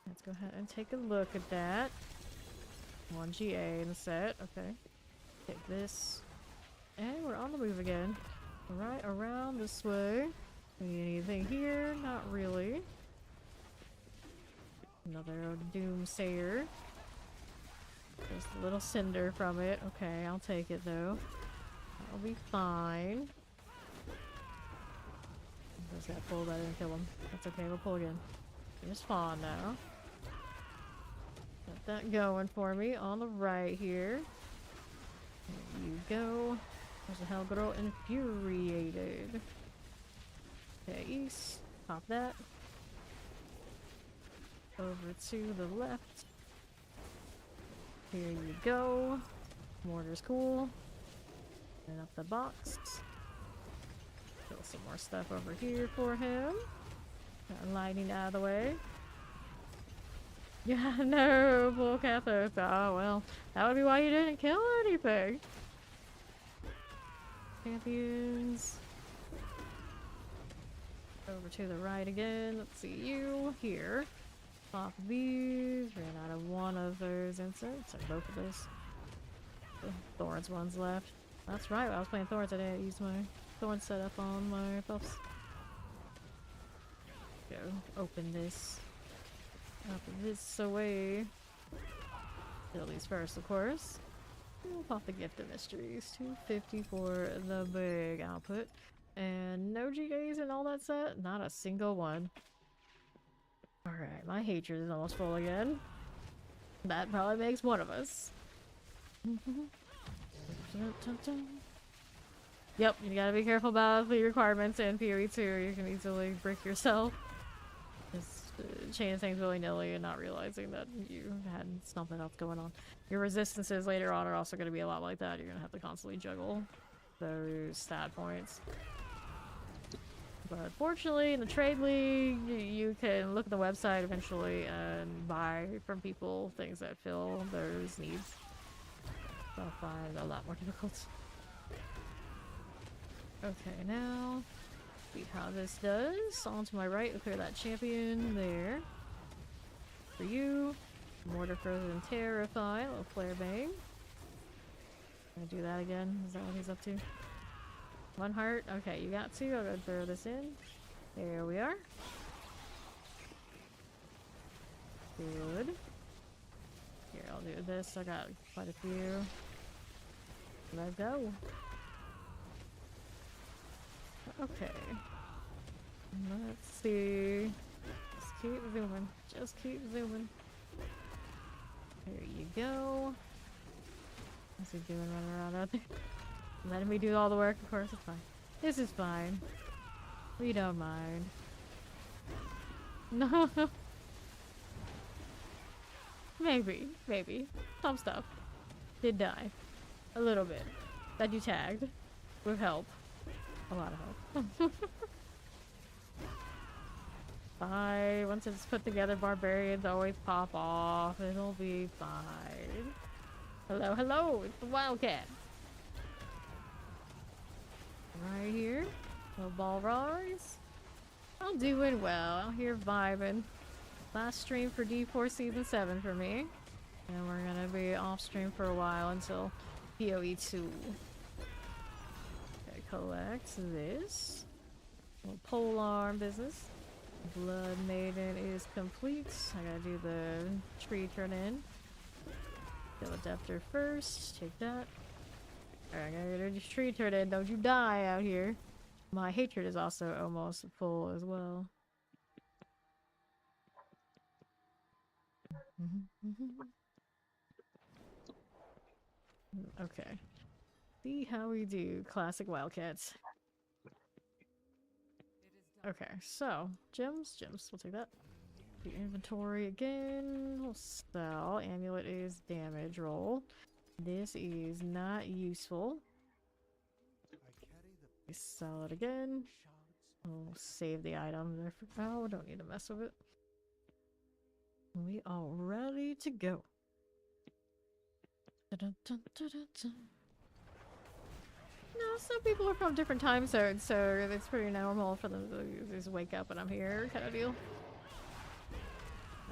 Let's go ahead and take a look at that. 1 GA in the set. Okay. Take this. And we're on the move again. Right around this way. Anything here? Not really. Another Doomsayer. Just a little cinder from it. Okay, I'll take it though. That'll be fine. Just gotta pull that and kill him. That's okay, we'll pull again. Just spawn now. Got that going for me on the right here. There you go. There's a Hellgirl Infuriated. Okay, east. Pop that. Over to the left. Here you go. Mortar's cool. And up the box. Kill some more stuff over here for him. Got lightning out of the way. Yeah, no, full Cathos. Oh, well, that would be why you didn't kill anything. Champions. Over to the right again. Let's see you here. Pop these. Ran out of one of those inserts. Or both of those. The Thorns one's left. That's right, I was playing Thorns. I didn't use my Thorn setup on my buffs. Go. Open this. Up this away. Kill these first, of course. We'll pop the Gift of Mysteries. 250 for the big output. And no GAs in all that set? Not a single one. Alright, my hatred is almost full again. That probably makes one of us. Yep, you gotta be careful about the requirements in PoE2 or you can easily brick yourself. Just chain things willy-nilly and not realizing that you had something else going on. Your resistances later on are also going to be a lot like that. You're going to have to constantly juggle those stat points. But fortunately, in the trade league, you can look at the website eventually and buy from people things that fill those needs. So I'll find a lot more difficult. Okay, now see how this does. On to my right, we'll clear that champion there. For you, Mortar Frozen Terrify, little Flare Bang. Gonna do that again. Is that what he's up to? 1 heart. Okay, you got 2. I'm gonna throw this in. There we are. Good. Here, I'll do this. I got quite a few. Let's go. Okay. Let's see. Just keep zooming. Just keep zooming. There you go. What's he doing running around out there? Letting me do all the work, of course, it's fine. This is fine. We don't mind. No. Maybe. Some stuff did die. A little bit. That you tagged. With help. A lot of help. Fine. Once it's put together, barbarians always pop off. It'll be fine. Hello, hello! It's the Wildcat! Right here. Little ball rise. I'm doing well. Out here vibing. last stream for D4 Season 7 for me. And we're gonna be off stream for a while until PoE2. Okay, collect this. Little polearm business. Blood Maiden is complete. I gotta do the tree turn in. Kill Adapter first. Take that. Alright, I gotta do the tree turn in. Don't you die out here. My hatred is also almost full as well. Okay. See how we do. Classic Wildcats. Okay, so gems. We'll take that. The inventory again. We'll sell. Amulet is damage roll. This is not useful. We sell it again. We'll save the item there. Oh, we don't need to mess with it. We are ready to go. Dun-dun-dun-dun-dun-dun. No, some people are from different time zones, so it's pretty normal for them to just wake up when I'm here, kind of deal.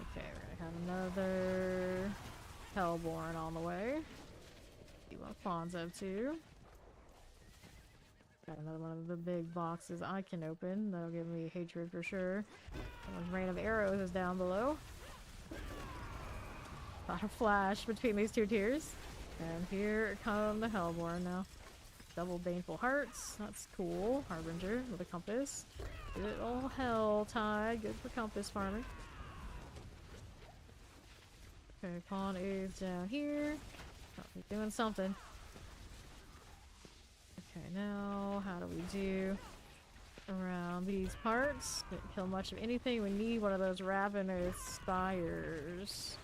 Okay, we're gonna have another Hellborn on the way. See what Fawn's up to. Got another one of the big boxes I can open. That'll give me hatred for sure. One rain of arrows is down below. Got a flash between these two tiers. And here come the Hellborn now. Double Baneful Hearts. That's cool. Harbinger with a compass. Good old Hell Tide. Good for compass farming. Okay, Pawn is down here. Oh, he's doing something. Okay, now how do we do around these parts? Didn't kill much of anything. We need one of those ravenous spires.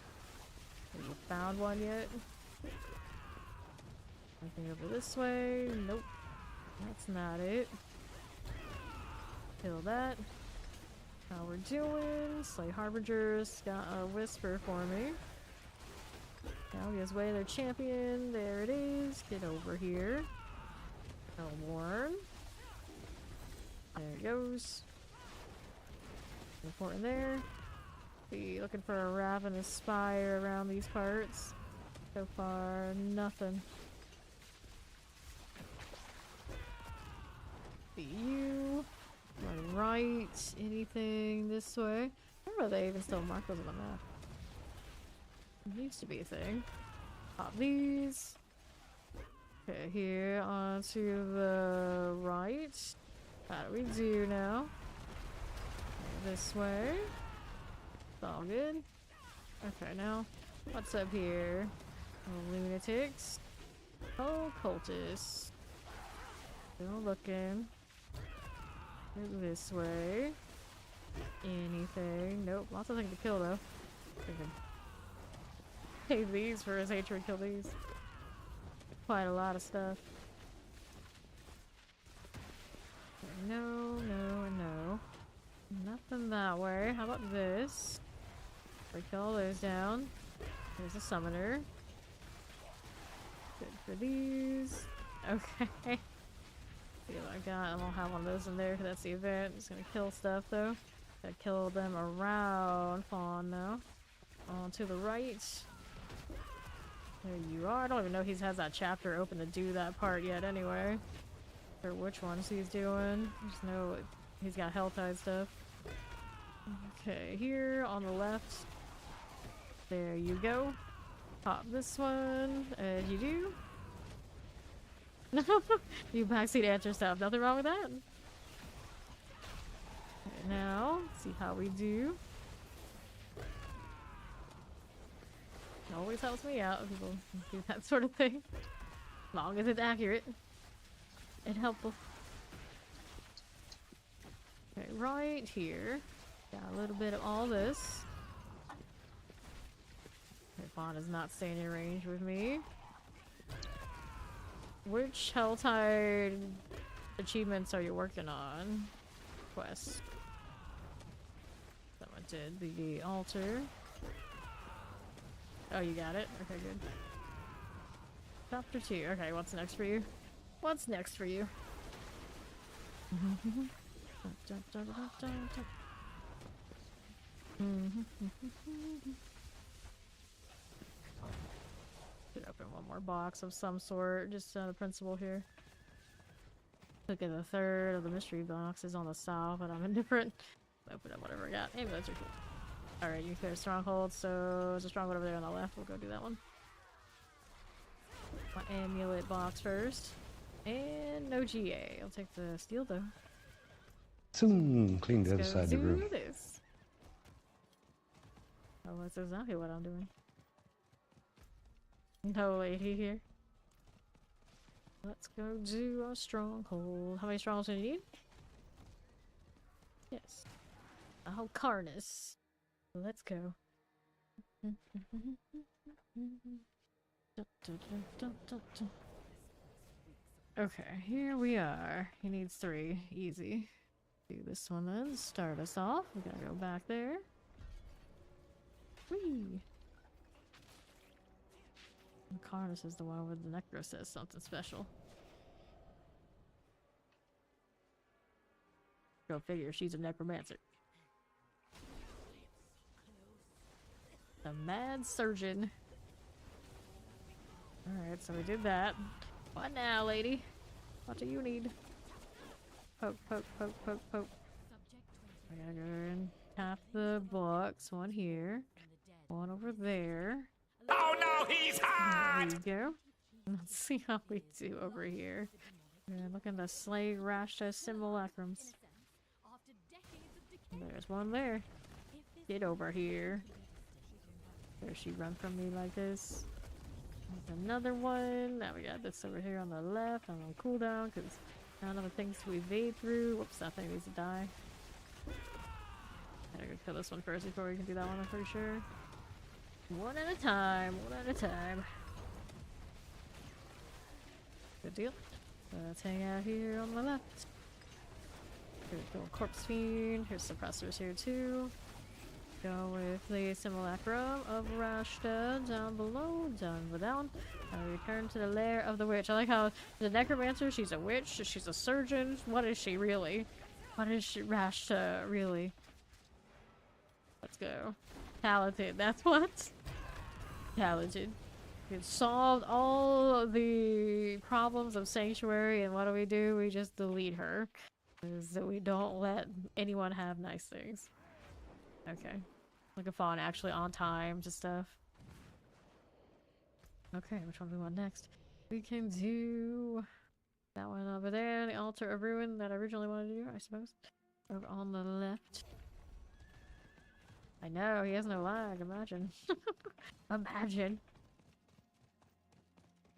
Have you found one yet? Anything over this way? Nope. That's not it. Kill that. How we're doing? Slay Harbingers. Got a whisper for me. Now we just way their champion. There it is. Get over here. Hellborn. There it goes. Important there. Be looking for a ravenous spire around these parts. So far, nothing. Be you. My right. Anything this way? I don't know if they even still mark those on the map. It used to be a thing. Pop these. Okay, here onto the right. How do we do now? This way. It's all good. Okay, now what's up here? Oh, lunatics. Oh, cultists. Still looking. This way. Anything? Nope. Lots of things to kill though. Save these for his hatred. Kill these. Quite a lot of stuff. No, no, and no. Nothing that way. How about this? Break all those down. There's a summoner. Good for these. Okay. See what I got. I don't have one of those in there because that's the event. Just gonna kill stuff though. Gotta kill them around Fawn now. On to the right. There you are. I don't even know if he has that chapter open to do that part yet anyway. Or which ones he's doing. Just know he's got Helltide stuff. Okay, here on the left. There you go. Pop this one, as you do. No, you backseat answer stuff. Nothing wrong with that. Okay, now, see how we do. It always helps me out when people do that sort of thing. As long as it's accurate and helpful. Okay, right here. Got a little bit of all this. Okay, Fawn is not staying in range with me. Which Helltide achievements are you working on? Quest. Someone did the altar. Oh, you got it? Okay, good. Chapter 2. Okay, what's next for you? What's next for you? Should open one more box of some sort, just the principle here. Look at the third of the mystery boxes on the south, but I'm indifferent. Open up whatever I got. Hey, those are cool. Alright, you clear stronghold, so there's a stronghold over there on the left. We'll go do that one. My amulet box first. And no GA. I'll take the steel though. Soon clean the other side of the room. Let's do this. Oh, that's exactly what I'm doing. No lady here. Let's go do a stronghold. How many strongholds do you need? Yes. A whole Carnus. Let's go. Okay, here we are. He needs 3. Easy. Do this one then. Start us off. We gotta go back there. Whee! Carnus is the one where the Necro says something special. Go figure, she's a necromancer. The mad surgeon. Alright, so we did that. What now, lady? What do you need? Poke, poke, poke, poke, poke. I gotta go and tap the box. One here. One over there. Oh no, he's hot! There you go. Let's see how we do over here. We're looking to slay Rashta simulacrums. There's one there. Get over here. There she run from me like this. There's another one. Now we got this over here on the left. I'm on cooldown because none of the things to evade through. Whoops, that thing needs to die. Gotta go kill this one first before we can do that one, I'm pretty sure. One at a time, one at a time. Good deal. So let's hang out here on the left. Here's the corpse fiend. Here's suppressors here too. Go with the simulacrum of Rashta down below. Down the down. Return to the lair of the witch. I like how the necromancer, she's a witch, she's a surgeon. What is she really? What is she, Rashta really? Let's go. Talented, that's what? Talented. We've solved all the problems of Sanctuary, and what do? We just delete her. Because we don't let anyone have nice things. Okay. Looking fun, actually on time to stuff. Okay, which one do we want next? We can do that one over there, the Altar of Ruin that I originally wanted to do, I suppose. Over on the left. I know, he has no lag, imagine. Imagine.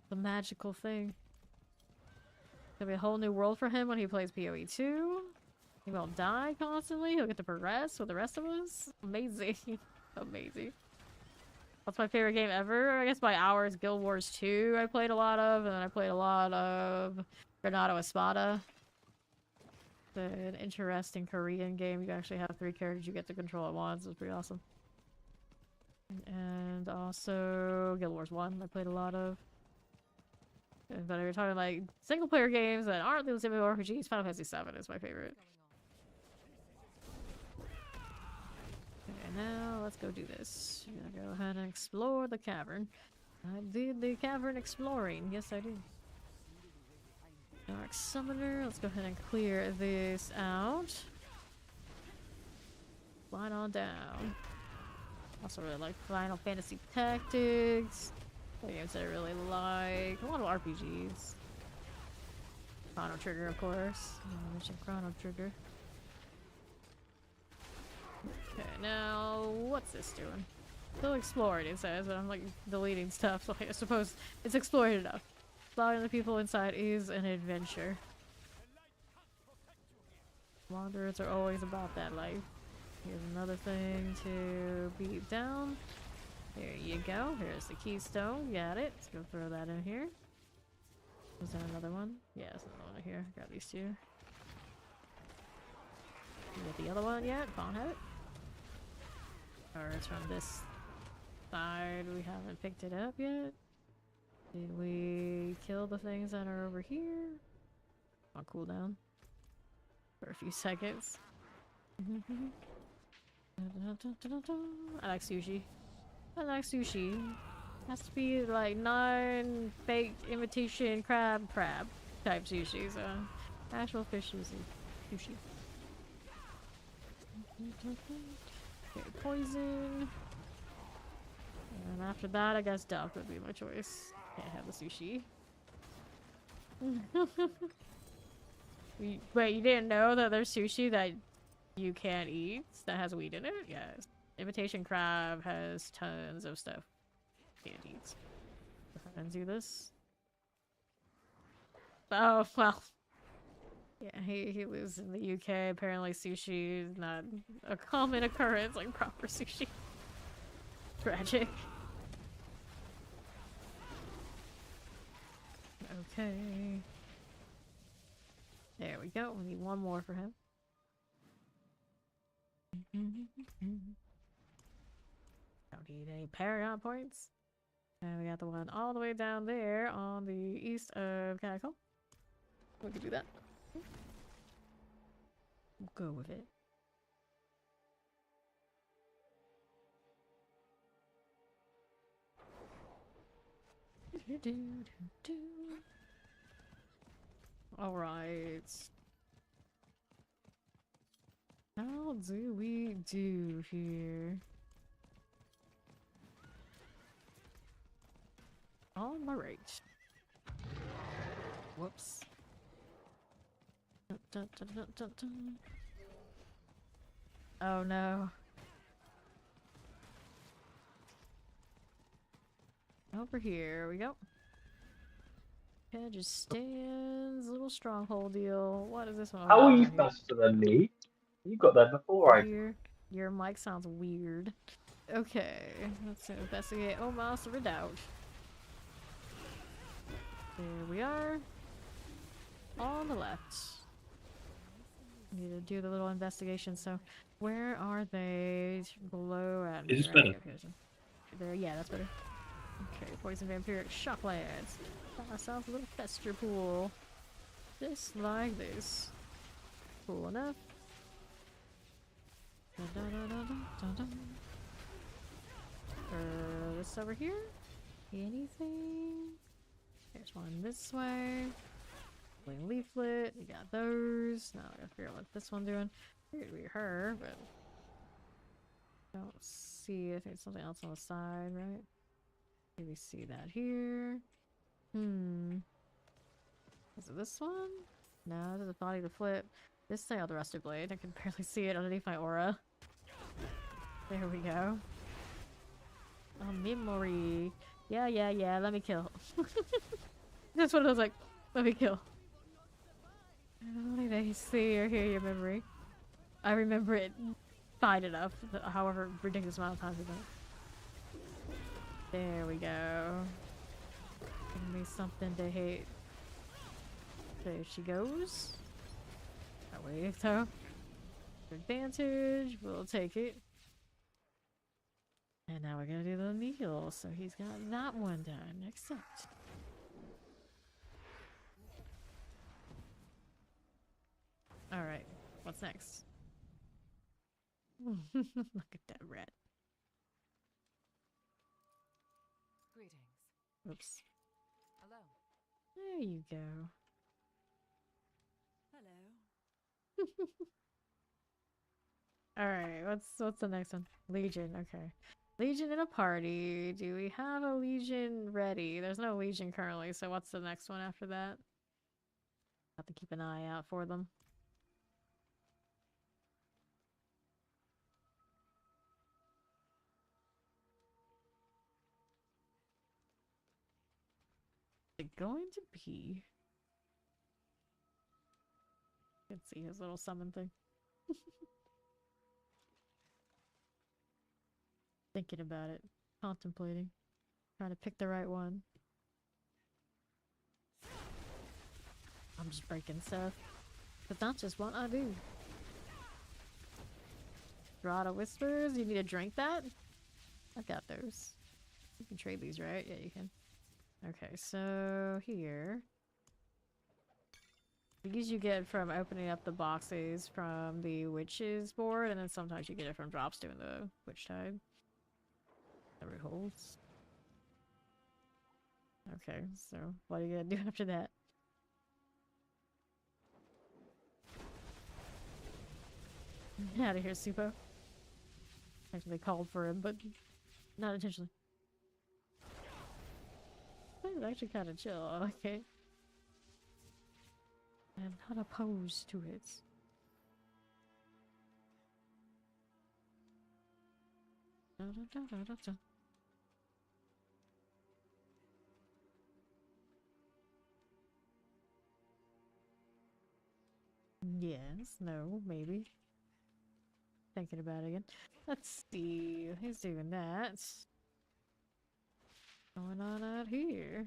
The magical thing. Gonna be a whole new world for him when he plays PoE2. He won't die constantly, he'll get to progress with the rest of us. Amazing. Amazing. What's my favorite game ever? I guess by hours, Guild Wars 2 I played a lot of, and then I played a lot of Granado Espada. An interesting Korean game. You actually have 3 characters you get to control at once. It's pretty awesome. And also Guild Wars 1 I played a lot of. But if you're talking like single player games that aren't those MMORPGs, Final Fantasy 7 is my favorite. Okay, now let's go do this. I'm gonna go ahead and explore the cavern. I did the cavern exploring. Yes, I did. Dark Summoner. Let's go ahead and clear this out. Slide on down. Also really like Final Fantasy Tactics. The games that I really like. A lot of RPGs. Chrono Trigger, of course. I mentioned Chrono Trigger. Okay, now what's this doing? Still exploring, it says, but I'm like deleting stuff, so I suppose it's explored enough. Slaughtering the people inside is an adventure. Wanderers are always about that life. Here's another thing to beat down. There you go. Here's the keystone. Got it. Let's go throw that in here. Was there another one? Yeah, there's another one here. Got these 2. You get the other one yet? Don't have it. Or it's from this side. We haven't picked it up yet. Did we kill the things that are over here? On cooldown for a few seconds. I like sushi. I like sushi. Has to be like non-baked imitation crab type sushi, so actual fish sushi. Okay, poison. And after that, I guess duck would be my choice. Can't have the sushi. Wait, you didn't know that there's sushi that you can't eat that has weed in it? Yes. Imitation crab has tons of stuff. Can't eat. And do this. Oh, well. Yeah, he lives in the UK. Apparently sushi is not a common occurrence like proper sushi. Tragic. Okay. There we go. We need one more for him. Don't need any Paragon points. And we got the one all the way down there on the east of Catacomb. We can do that. We'll go with it. Alright. How do we do here? On my right. Whoops. Dun, dun, dun, dun, dun. Oh no. Over here we go. Okay, just stands, little stronghold deal. What is this one? How Oh, are you here. faster than me? You got there before I did. Your mic sounds weird. Okay, let's investigate Omos Redoubt. There we are. On the left. Need to do the little investigation. So, where are they? Below at. Is this better? There, yeah, that's better. Okay, poison vampiric shocklands. Got myself a little fester pool. Just like this. Cool enough. Dun, dun, dun, dun, dun, dun. This over here? Anything? There's one this way. Bling leaflet. We got those. Now I gotta figure out what this one doing. Figured it'd be her, but don't see if it's something else on the side, right? Maybe see that here. Is it this one? No, this is a body to flip. This thing on the rusted blade. I can barely see it underneath my aura. There we go. Oh, memory. Yeah, let me kill. That's what I was like. Let me kill. I don't think they see or hear your memory. I remember it fine enough, however ridiculous amount of times ago. There we go. Give me something to hate. There she goes. That way, so. Advantage, we'll take it. And now we're gonna do the meal, so he's got that one done. Accept. Alright, what's next? Look at that rat. Greetings. Oops. Hello. There you go. Hello. Alright, what's the next one? Legion, okay. Legion in a party. Do we have a Legion ready? There's no Legion currently, so what's the next one after that? Have to keep an eye out for them. Is it going to be? You can see his little summon thing. Thinking about it. Contemplating. Trying to pick the right one. I'm just breaking stuff. But that's just what I do. Grotto Whispers, you need to drink that? I've got those. You can trade these, right? Yeah, you can. Okay, so here. These you get from opening up the boxes from the witch's board, and then sometimes you get it from drops doing the witch tide. Every holds. Okay, so what are you gonna do after that? Out of here, Supo. Actually, they called for him, but not intentionally. It's actually kind of chill. Okay. I'm not opposed to it. Da, da, da, da, da, da. Yes, no, maybe. Thinking about it again. Let's see. He's doing that. Going on out here.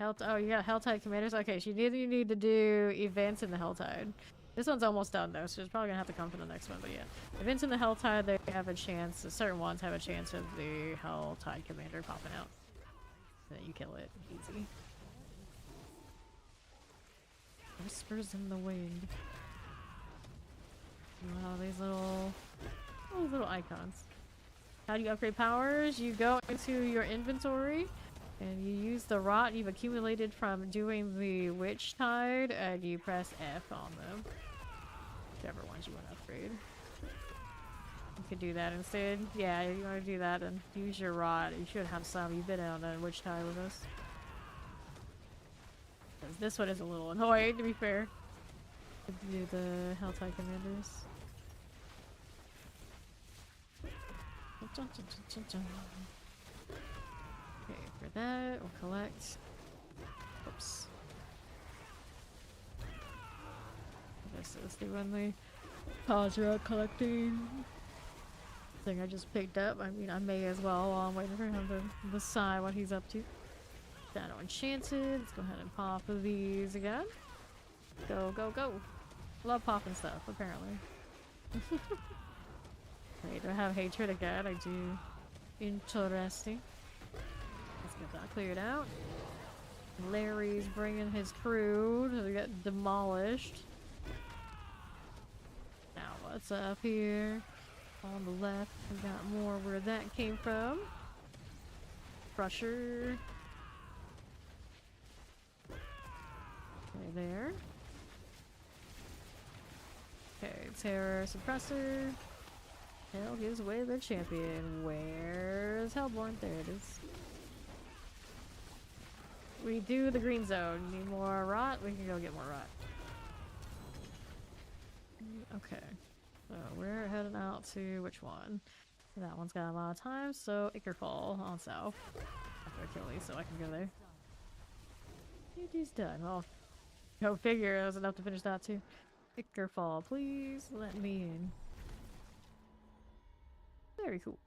Oh, you got Helltide Commanders? Okay, so you need to do events in the Helltide. This one's almost done though, so it's probably gonna have to come for the next one, but yeah. Events in the Helltide, they have a chance, certain ones have a chance of the Helltide Commander popping out. So you kill it. Easy. Whispers in the wind. Wow, these little icons. How do you upgrade powers? You go into your inventory and you use the rot you've accumulated from doing the witch tide, and you press F on them. Whichever ones you want to upgrade. You could do that instead. Yeah, you want to do that and use your rot. You should have some. You've been on that witch tide with us. This one is a little annoying, to be fair. To do the Helltide Commanders. Okay, for that, we'll collect. Oops. This is the one the Kazra collecting thing I just picked up. I mean, I may as well while I'm waiting for him to decide what he's up to. Shadow Enchanted. Let's go ahead and pop these again. Go, go, go. Love popping stuff, apparently. Wait, do I have hatred again? I do. Interesting. Let's get that cleared out. Larry's bringing his crew to get demolished. Now, what's up here? On the left, we got more where that came from. Crusher. There. Okay, Terror Suppressor. Hell gives away their champion. Where's Hellborn? There it is. We do the green zone. Need more rot? We can go get more rot. Okay. So we're heading out to which one? That one's got a lot of time, so Ickerfall on south. After I kill these, so I can go there. Duty's done. Well, go figure, it was enough to finish that too. Ickerfall, please let me in. Very cool.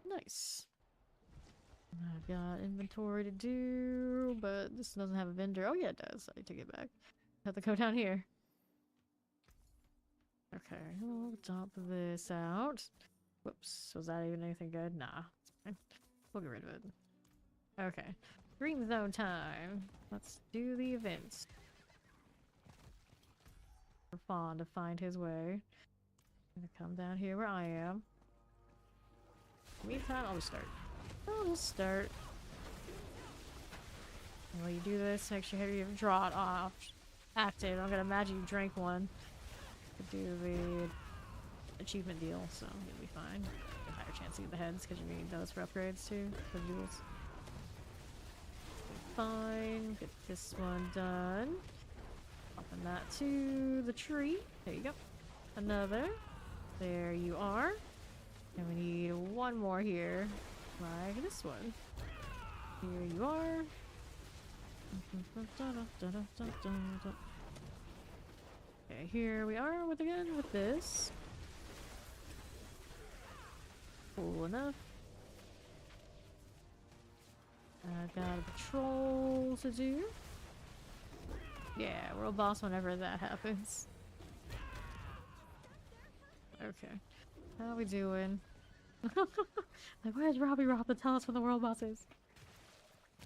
Nice. I've got inventory to do, but this doesn't have a vendor. Oh yeah, it does. I take it back. Have to go down here. Okay, we'll dump this out. Whoops, was that even anything good? Nah, it's fine. We'll get rid of it. Okay, green zone time. Let's do the events. For Fawn to find his way. I'm gonna come down here where I am. Meantime, I'll just start. While you do this, make sure you have your drought off. Active. I'm gonna imagine you drank one. To do the achievement deal, so you'll be fine. A higher chance to get the heads because you need those for upgrades too, for jewels. Fine. Get this one done. Popping that to the tree. There you go. Another. There you are. And we need one more here. Like this one. Here you are. Okay, here we are with this. Cool enough. I've got a patrol to do. Yeah, world boss whenever that happens. Okay. How we doing? Like, where's Robbie Rob to tell us when the world boss is?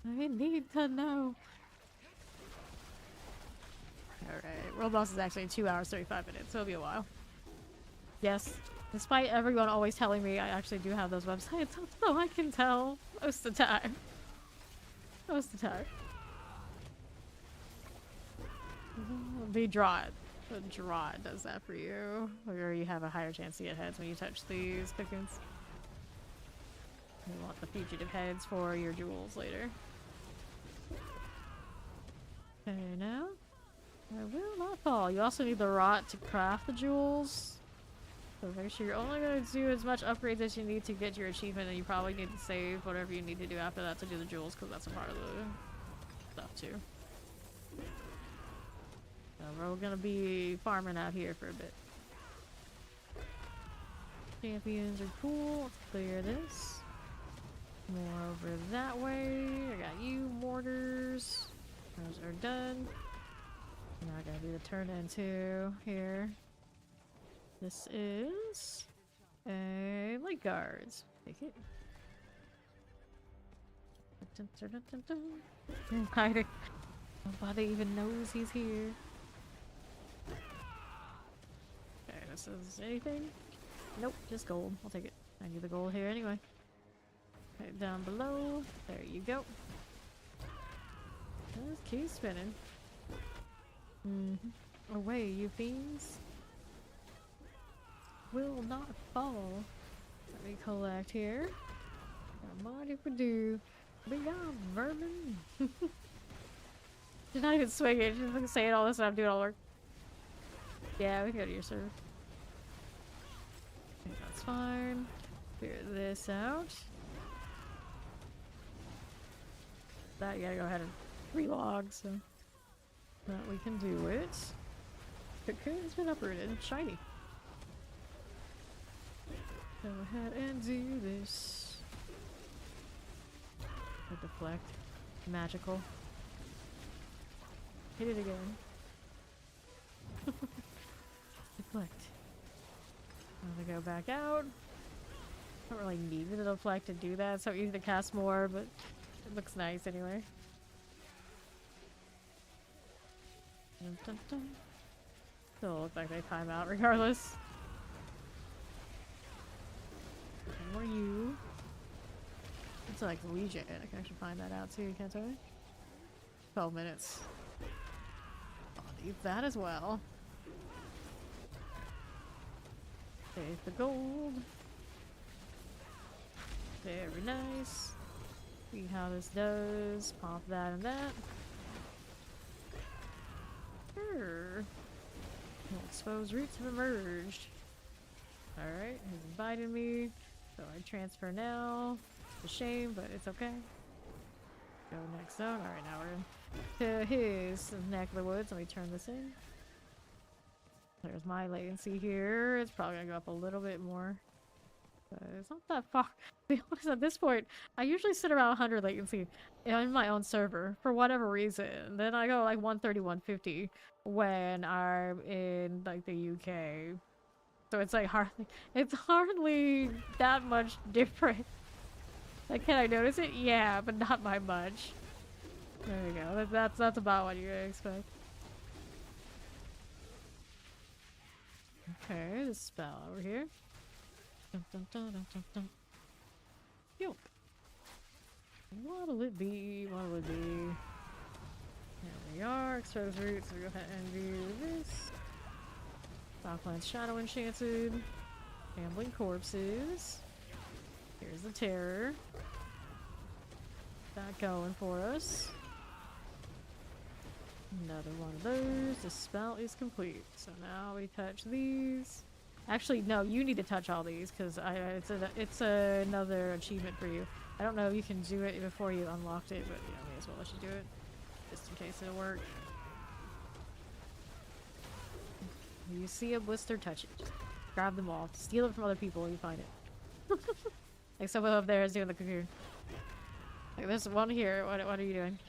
I need to know. Alright, world boss is actually 2 hours 35 minutes, so it'll be a while. Yes, despite everyone always telling me I actually do have those websites, so I can tell most of the time. Most of the time. The Draught. The Draught does that for you. Or you have a higher chance to get heads when you touch these pickings. You want the fugitive heads for your jewels later. Okay, now. I will not fall. You also need the rot to craft the jewels. So make sure you're only going to do as much upgrades as you need to get your achievement, and you probably need to save whatever you need to do after that to do the jewels, because that's a part of the stuff too. So we're gonna be farming out here for a bit. Champions are cool. Let's clear this. More over that way. I got you, mortars. Those are done. Now I gotta do the turn into here. This is a light guards. Take it. Hiding. Nobody even knows he's here. Okay, this is anything? Nope, just gold. I'll take it. I need the gold here anyway. Right down below. There you go. Just keep spinning. Away, you fiends. Will not fall. Let me collect here. What if we do? Beyond vermin. She's not even swinging. She's like saying all this and I'm doing all the work. Yeah, we can go to your server. Okay, that's fine. Clear this out. That you gotta go ahead and relog so that we can do it. Cocoon's been uprooted. Shiny. Go ahead and do this. Deflect. Magical. Hit it again. Deflect. I'm gonna go back out. Don't really need the deflect to do that. It's so easy to cast more, but it looks nice anyway. Dun, dun, dun. Still look like they time out regardless. More you. It's like Legion. I can actually find that out too, can't I? 12 minutes. I'll need that as well. Save the gold. Very nice. See how this does. Pop that and that. Sure. Exposed roots have emerged. Alright, he's invited me. So I transfer now. It's a shame, but it's okay. Go next zone. Alright, now we're in to his neck of the woods. Let me turn this in. There's my latency here. It's probably gonna go up a little bit more. But it's not that far. To be honest, at this point, I usually sit around 100 latency in my own server for whatever reason. Then I go like 130, 150 when I'm in like the UK. So it's like hardly that much different. Like, can I notice it? Yeah, but not by much. There we go. That's about what you're gonna expect. Okay, this spell over here. Dun, dun, dun, dun, dun, dun. Yo. What'll it be? What'll it be? There we are. Exposed roots. We go ahead and do this. Falkland's Shadow Enchanted. Gambling Corpses. Here's the Terror. That going for us. Another one of those. The spell is complete. So now we touch these. Actually, no, you need to touch all these because it's another achievement for you. I don't know if you can do it before you unlocked it, but may as well let you do it just in case it'll work. You see a blister, touch it. Just grab them all. Steal it from other people when you find it. Like someone up there is doing the cocoon. Like there's one here. What are you doing?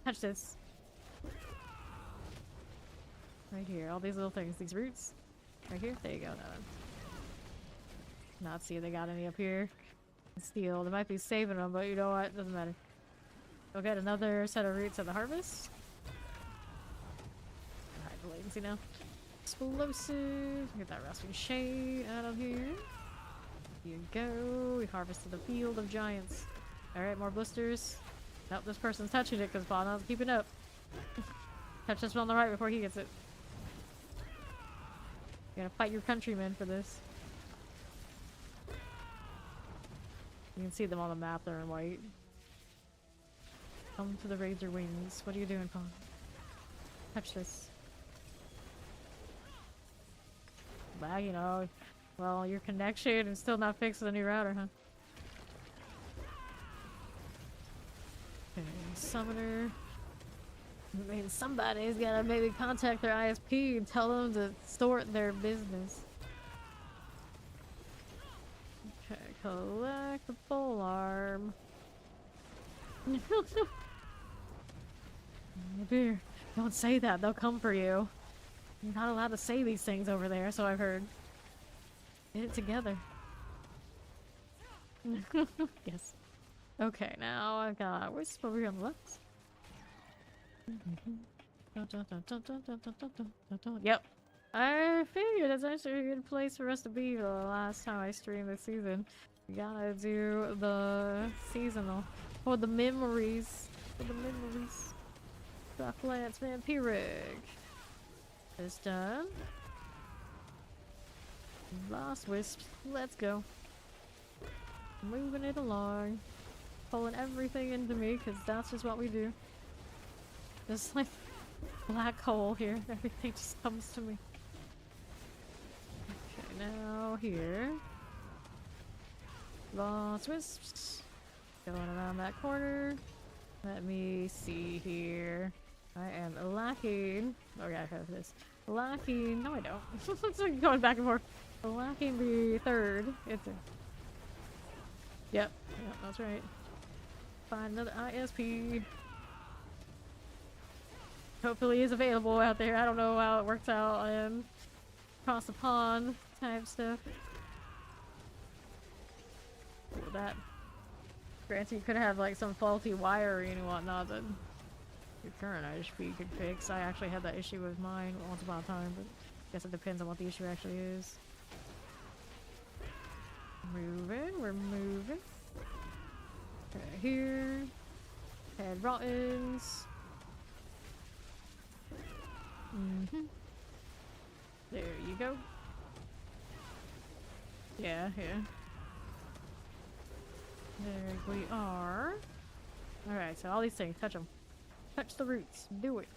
Touch this. Right here. All these little things. These roots. Right here. There you go. That one. not see if they got any up here. Steel. They might be saving them, but you know what? Doesn't matter. We'll get another set of roots at the harvest. Hide the latency now. Explosive. Get that rusting shade out of here. Here you go. We harvested the field of giants. Alright, more blisters. Nope, this person's touching it because Bonna's keeping up. Touch this one on the right before he gets it. You gotta fight your countrymen for this. You can see them on the map, they're in white. Come to the razor wings. What are you doing, Pawn? Touch this. Well, you know, well, your connection is still not fixed with a new router, huh? Okay, summoner. I mean, somebody's gotta maybe contact their ISP and tell them to sort their business. Okay, collect the pole arm. Dear, don't say that, they'll come for you. You're not allowed to say these things over there, so I've heard. Get it together. Yes. Okay, now I've got Wisp over here on the left. Yep. I figured that's actually a good place for us to be the last time I streamed this season. We gotta do the seasonal. For the memories. For the memories. Darklance Vampiric. It's done. Lost Wisps. Let's go. Moving it along. Pulling everything into me, because that's just what we do. Just like black hole here. Everything just comes to me. Okay, now here. Lost Wisps. Going around that corner. Let me see here. I am lacking. Oh yeah, I have this. Lacking. No, I don't. It's like going back and forth. Lacking the third. It's a. Yep. Yep, that's right. Find another ISP. Hopefully is available out there. I don't know how it works out and across the pond type stuff. With that. Granted, you could have like some faulty wiring and whatnot that your current ISP could fix. I actually had that issue with mine once upon a time, but I guess it depends on what the issue actually is. Moving, we're moving. Okay, here. Head rottens. There you go. Yeah, yeah. There we are. Alright, so all these things, touch them. Touch the roots. Do it.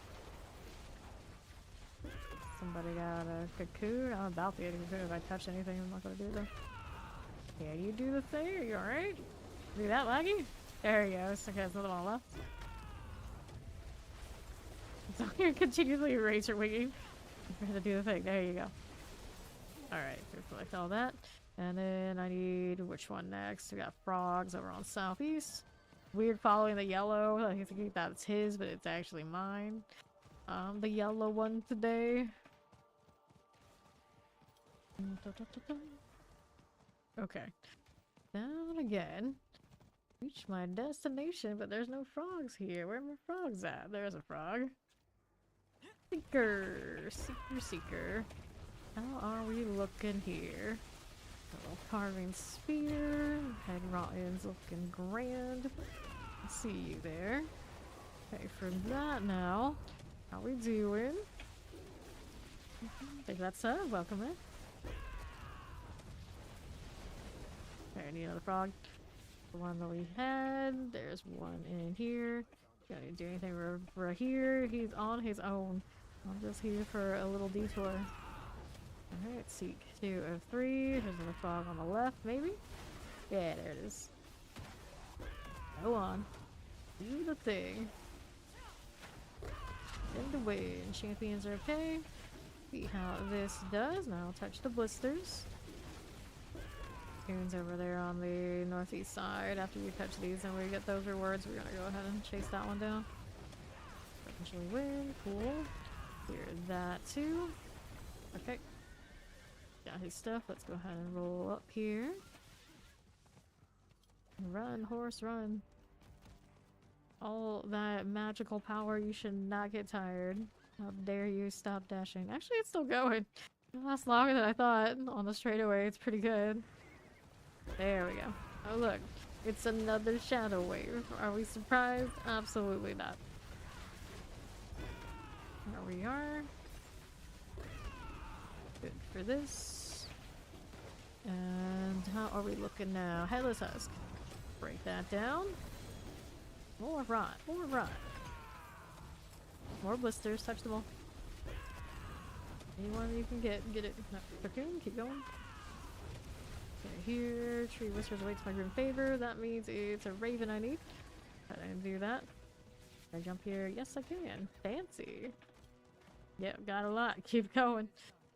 Somebody got a cocoon? I'm about to get a cocoon. If I touch anything, I'm not gonna do it though. Yeah, you do the thing. Are you alright? Do that, laggy? There you go. Okay, there's another one left. So you're continuously erase your winging. You're gonna do the thing. There you go. Alright, collect all that. And then I need which one next? We got frogs over on southeast. Weird following the yellow. I think that's his, but it's actually mine. The yellow one today. Okay. Down again. Reach my destination, but there's no frogs here. Where are my frogs at? There's a frog. Seeker. Seeker, seeker. How are we looking here? Little carving spear. Head rottens looking grand. See you there. Okay, for that now. How we doing? I think that's welcome in. Okay, I need another frog. The one that we had. There's one in here. Gotta do anything over here. He's on his own. I'm just here for a little detour. Alright, seek 2 of 3. There's another frog on the left, maybe? Yeah, there it is. Go on. Do the thing. In the wind. Champions are okay. See how this does. Now I'll touch the blisters. Coons over there on the northeast side. After we touch these and we get those rewards, we're gonna go ahead and chase that one down. Potentially win. Cool. Clear that too. Okay. got his stuff. Let's go ahead and roll up here. Run, horse, run. All that magical power, you should not get tired. How dare you stop dashing. Actually, it's still going. It lasts longer than I thought. On the straightaway, it's pretty good. There we go. Oh look, it's another shadow wave. Are we surprised? Absolutely not. There we are. Good for this. And how are we looking now? Headless Husk. Break that down. More rot. More rot. More blisters. Touch them all. Anyone you can get it. No, cocoon, keep going. Okay, here. Tree Whispers awaits my grim favor. That means it's a raven I need. I didn't do that. Can I jump here? Yes, I can. Fancy. Yep, got a lot. Keep going.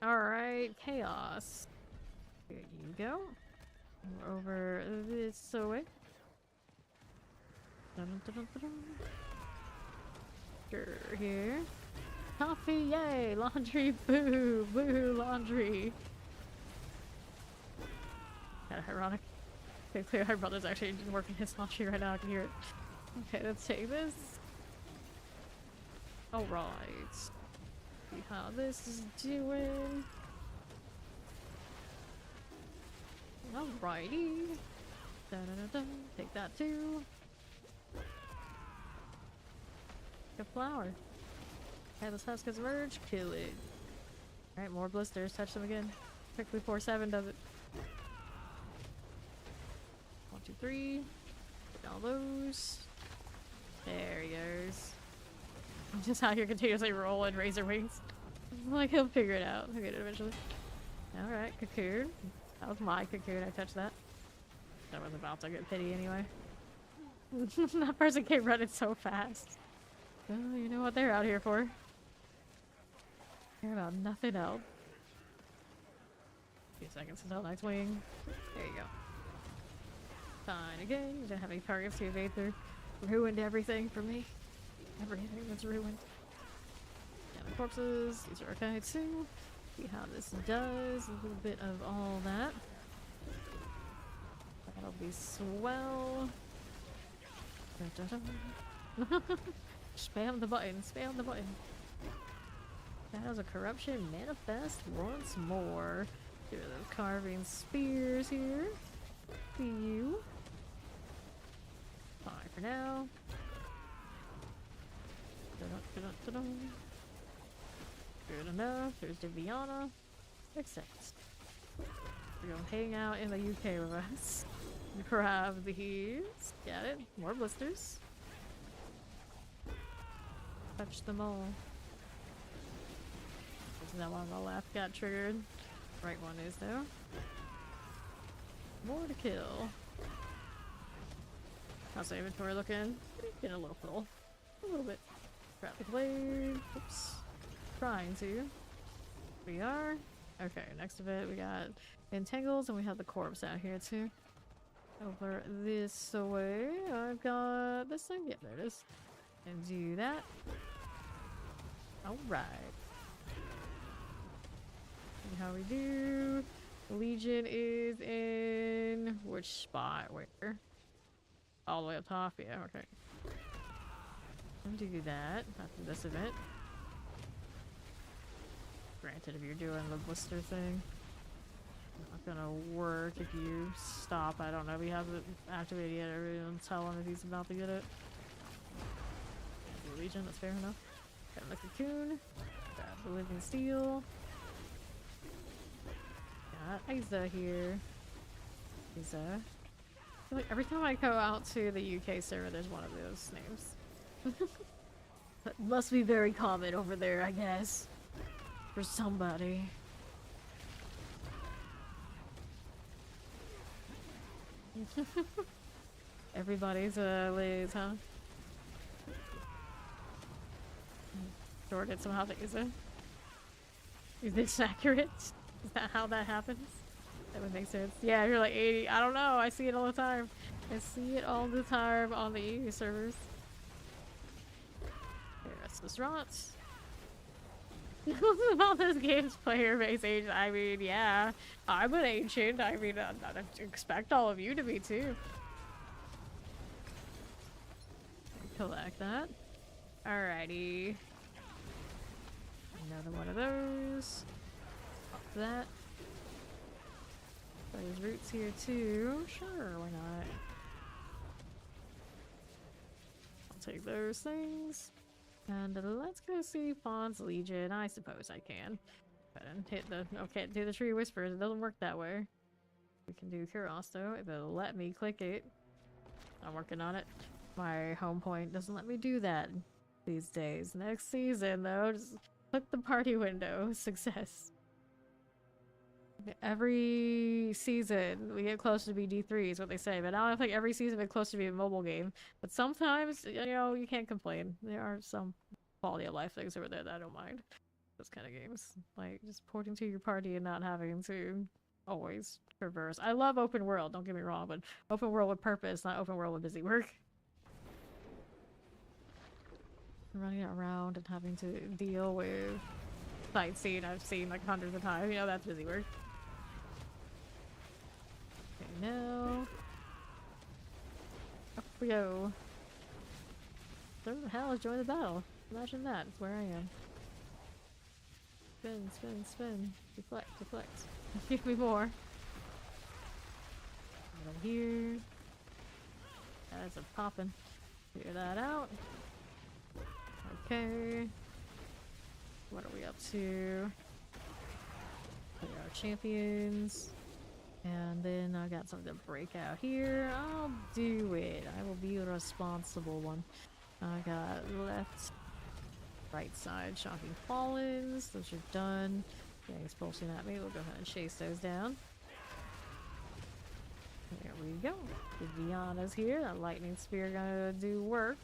Alright, chaos. Here you go. We're over this way. Sure, here. Coffee, yay! Laundry, boo! Boo, laundry! Kinda ironic. Okay, clear, my brother's actually working his laundry right now, I can hear it. Okay, let's take this. Alright. See how this is doing. Alrighty. Da da da da. Take that too. A flower. Okay, this house gets merged. Kill it. Alright, more blisters. Touch them again. Quickly 4-7 does it. 1, 2, 3. Get all those. There he goes. I'm just out here continuously rolling razor wings. Like, he'll figure it out. He'll get it eventually. Alright, cocoon. That was my cocoon. I touched that. That was about to get pity anyway. That person came running so fast. Oh, you know what they're out here for. Care about nothing else. A few seconds until next wing. There you go. Fine again. You don't have any targets to evade through. Ruined everything for me. Everything was ruined. Yeah, the corpses. These are okay too. See how this does. A little bit of all that. That'll be swell. Spam the button. Spam the button. Shadows of Corruption manifest once more. Do those carving spears here. See you. Fine for now. Good enough. There's Diviana. Makes sense. We're gonna hang out in the UK with us. Grab these. Got it. More blisters. Touch them all. Isn't that one on the left got triggered? Right one is though. More to kill. How's the inventory looking? Getting a little full. A little bit. Grab the blade. Oops. Trying to. We are. Okay, next of it we got Entangles and we have the corpse out here too. Over this way. I've got this thing. Yeah, there it is. And do that. Alright. See how we do. Legion is in which spot? Where? All the way up top? Yeah, okay. And do that after this event. Granted, if you're doing the blister thing, not gonna work if you stop. I don't know if he hasn't activated yet. Everyone tell him if he's about to get it. The Legion, that's fair enough. Got the cocoon. Grab the living steel. Got Isa here. Isa. I feel like every time I go out to the UK server, there's one of those names. That must be very common over there, I guess. For somebody. Everybody's Liz, huh? Sorted somehow to Isa. Is this accurate? Is that how that happens? That would make sense. Yeah, you're like 80. I don't know. I see it all the time. I see it all the time on the EU servers. Okay, that's the rots. All this game's player base age. I mean, yeah, I'm an ancient. I mean, I expect all of you to be too. Collect that. Alrighty. Another one of those. Pop that. There's roots here too. Sure, why not? I'll take those things. And let's go see Fawn's Legion. I suppose I can. But hit the... Okay, do the Tree Whispers. It doesn't work that way. We can do Kuros though, if it'll let me click it. I'm working on it. My home point doesn't let me do that these days. Next season though, just click the party window. Success. Every season we get close to BD3 is what they say, but now I think every season we get close to be a mobile game. But sometimes, you know, you can't complain. There are some quality of life things over there that I don't mind. Those kind of games. Like, just porting to your party and not having to always traverse. I love open world, don't get me wrong, but open world with purpose, not open world with busy work. Running around and having to deal with sightseeing I've seen like hundreds of times, you know, that's busy work. Okay, now up we go. Where the hell is join the battle? Imagine that, it's where I am. Spin, spin, spin. Deflect, deflect. Give me more. Over here. That's a poppin'. Figure that out. Okay. What are we up to? We are champions. And then I got something to break out here. I'll do it. I will be a responsible one. I got left, right side, shocking fallens. Those are done. Yeah, he's pulsing at me. We'll go ahead and chase those down. There we go. The Diana's here. That lightning spear gonna do work.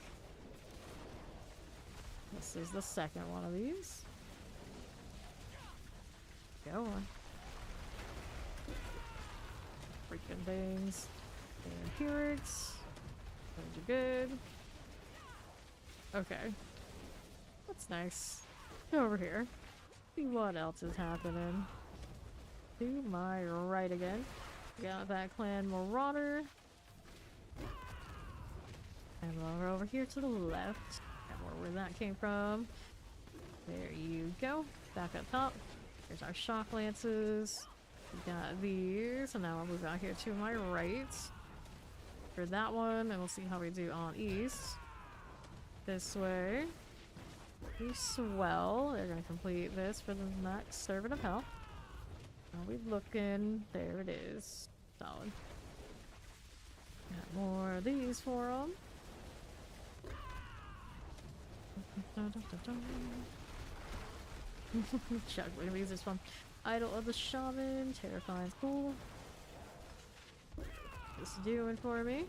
This is the second one of these. Go on. Freaking things. And Pyrrhix. Those are good. Okay. That's nice. Go over here. See what else is happening. To my right again. Got that clan Marauder. And we're over here to the left. Where that came from. There you go. Back up top. Here's our shock lances. We got these. And now I'll move out here to my right. For that one, and we'll see how we do on east. This way. We swell. They're gonna complete this for the next Servant of Hell. Are we looking? There it is. Solid. Got more of these for them. Chuck, we're gonna use this one. Idol of the Shaman, terrifying, cool. What's this doing for me?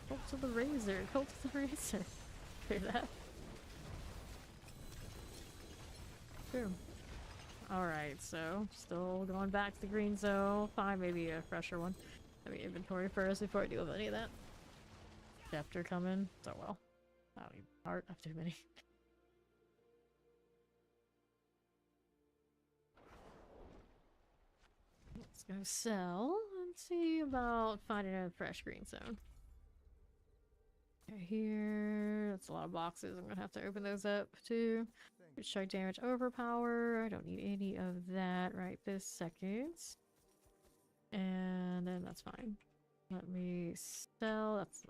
Cult of the Razor, Cult of the Razor. Hear that? Boom. Alright, so still going back to the green zone. Fine, maybe a fresher one. Let me inventory first before I deal with any of that. Chapter coming. So well. I don't need art. I have too many. Let's go sell and see about finding a fresh green zone. Okay, here. That's a lot of boxes. I'm gonna have to open those up too. Strike damage overpower. I don't need any of that right this second. And then that's fine. Let me sell. That's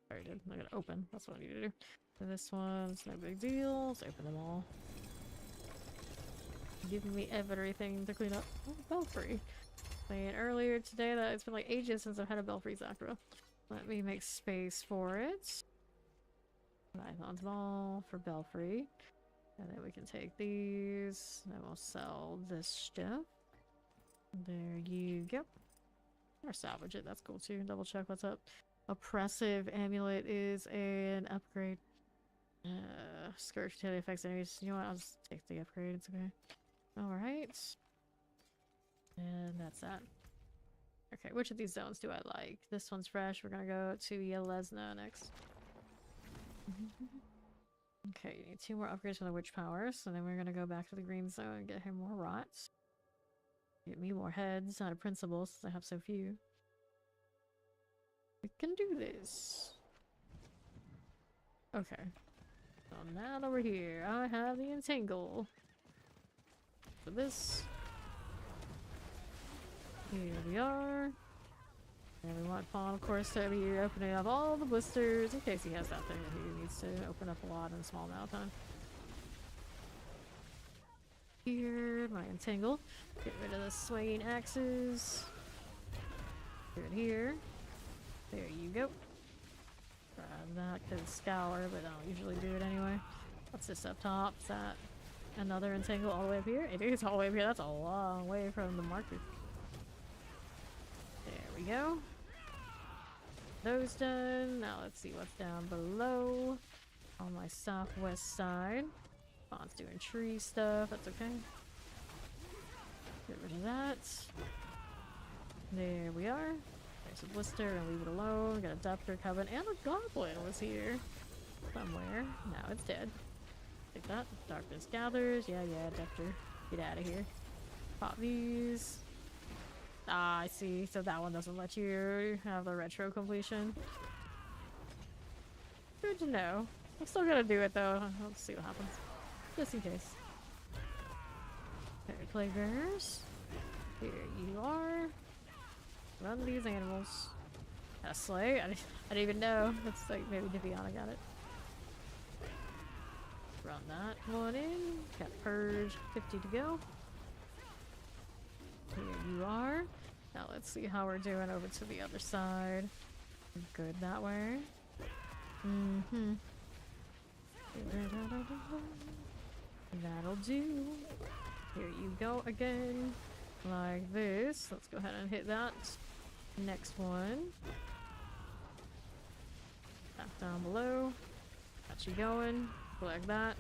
very good. I'm gonna open. That's what I need to do. So this one's no big deal. Let's open them all. Giving me everything to clean up. Oh, Belfry. Saying earlier today that it's been like ages since I've had a Belfry Zakra. Let me make space for it. Python's Ball for Belfry. And then we can take these. And we'll sell this stuff. There you go. Or salvage it. That's cool too. Double check what's up. Oppressive Amulet is an upgrade. Scourge Fatality affects enemies. You know what? I'll just take the upgrade. It's okay. Alright. And that's that. Okay, which of these zones do I like? This one's fresh. We're gonna go to Yelesna next. Okay, you need 2 more upgrades for the witch power, so then we're gonna go back to the green zone and get him more rots. Get me more heads out of principles since I have so few. We can do this. Okay. So now over here, I have the entangle. For this. Here we are. And we want Pawn, of course, to be opening up all the blisters in case he has that thing that he needs to open up a lot in a small amount of time. Here, my entangle. Get rid of the swinging axes. Do it here. There you go. Grab that because scour, but I don't usually do it anyway. What's this up top? Is that another entangle all the way up here? It is all the way up here. That's a long way from the marker. There we go. Those done. Now let's see what's down below. On my southwest side. Bond's doing tree stuff. That's okay. Get rid of that. There we are. There's a blister and leave it alone. Got a Doctor Coven and a goblin was here. Somewhere. Now it's dead. Take that. Darkness gathers. Yeah, Doctor. Get out of here. Pop these. Ah, I see. So that one doesn't let you have the retro completion. Good to know. I'm still gonna do it though. Let's see what happens. Just in case. Okay, players. Here you are. Run these animals. Got a sleigh? I didn't even know. Looks like maybe Diviana got it. Run that one in. Got purge. 50 to go. Here you are. Now let's see how we're doing over to the other side. Good that way. Mm-hmm. That'll do. Here you go again. Like this. Let's go ahead and hit that. Next one. Back down below. Got you going. Like that.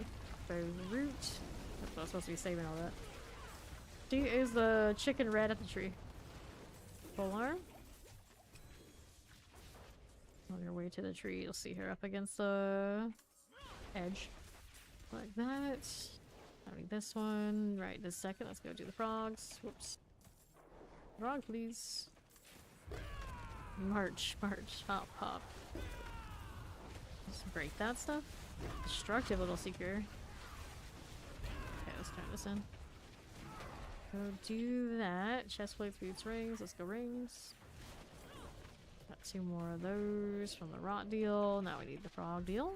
Bow root. That's what I was supposed to be saving all that. She is the chicken red at the tree. Full arm. On your way to the tree, you'll see her up against the edge. Like that. I need this one right this second. Let's go do the frogs. Whoops. Frog, please. March, march, hop, hop. Just break that stuff. Destructive little seeker. Okay, let's turn this in. Go do that. Chest plates, boots, rings. Let's go rings. Got 2 more of those from the rot deal. Now we need the frog deal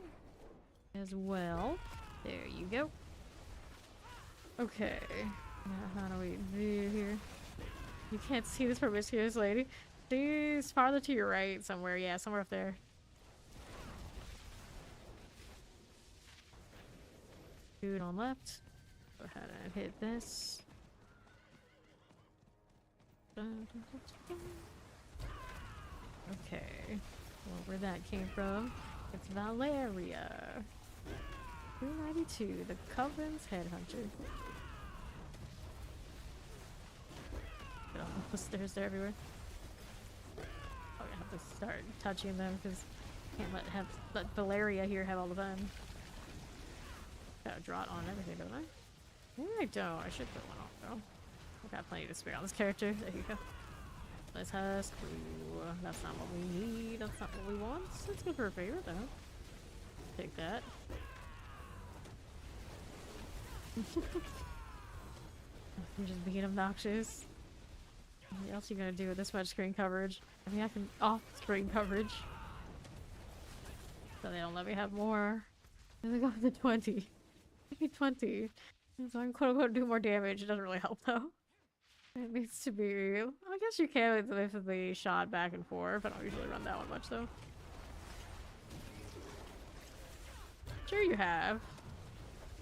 as well. There you go. Okay. Now how do we do here? You can't see this promiscuous lady. She's farther to your right somewhere. Yeah, somewhere up there. Dude on left. Go ahead and hit this. Okay. Well, where that came from? It's Valeria. 292, the Coven's headhunter. Get off the stairs, they're everywhere. I'm gonna have to start touching them because can't let Valeria here have all the fun. Got a draught on everything, don't I? Maybe I don't. I should put one on though. I've got plenty to spare on this character. There you go. Nice husk. Ooh, that's not what we need. That's not what we want. It's good for a favorite though. Take that. I'm just being obnoxious. What else are you gonna do with this much screen coverage? I mean, I can off screen coverage. So they don't let me have more. And they go to 20. Give me 20. So I can quote unquote do more damage. It doesn't really help though. It needs to be. I guess you can with the shot back and forth. I don't usually run that one much though. Sure you have.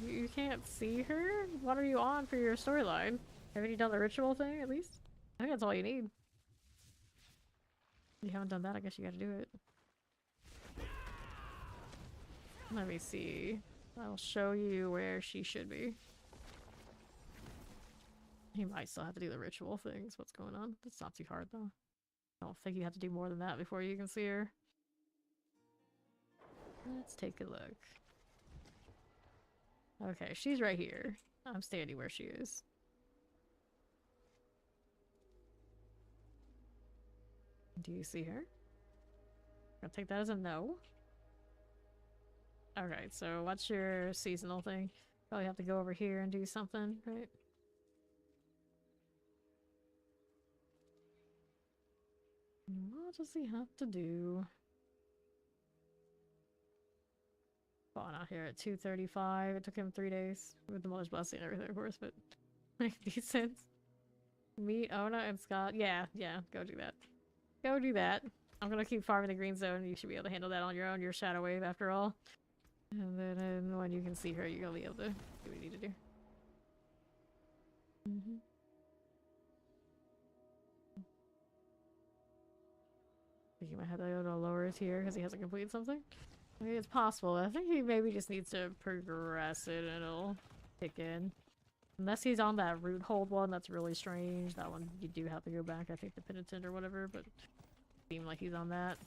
You can't see her? What are you on for your storyline? Haven't you done the ritual thing at least? I think that's all you need. If you haven't done that, I guess you gotta do it. Let me see. I'll show you where she should be. You might still have to do the ritual things. What's going on? It's not too hard though. I don't think you have to do more than that before you can see her. Let's take a look. Okay, she's right here. I'm standing where she is. Do you see her? I'll take that as a no. Alright, so what's your seasonal thing? Probably have to go over here and do something, right? What does he have to do? Falling out here at 2:35. It took him 3 days with the Mother's Blessing and everything, of course, but decent. Meet Ona and Scott. Yeah, go do that. Go do that. I'm gonna keep farming the green zone. You should be able to handle that on your own. You're Shadow Wave after all. And then when you can see her, you're gonna be able to do what you need to do. Thinking my head a little lower is here because he hasn't completed something. I mean, it's possible. I think he maybe just needs to progress it and it'll kick in. Unless he's on that root hold one, that's really strange. That one you do have to go back, I think, the penitent or whatever, but it seemed like he's on that.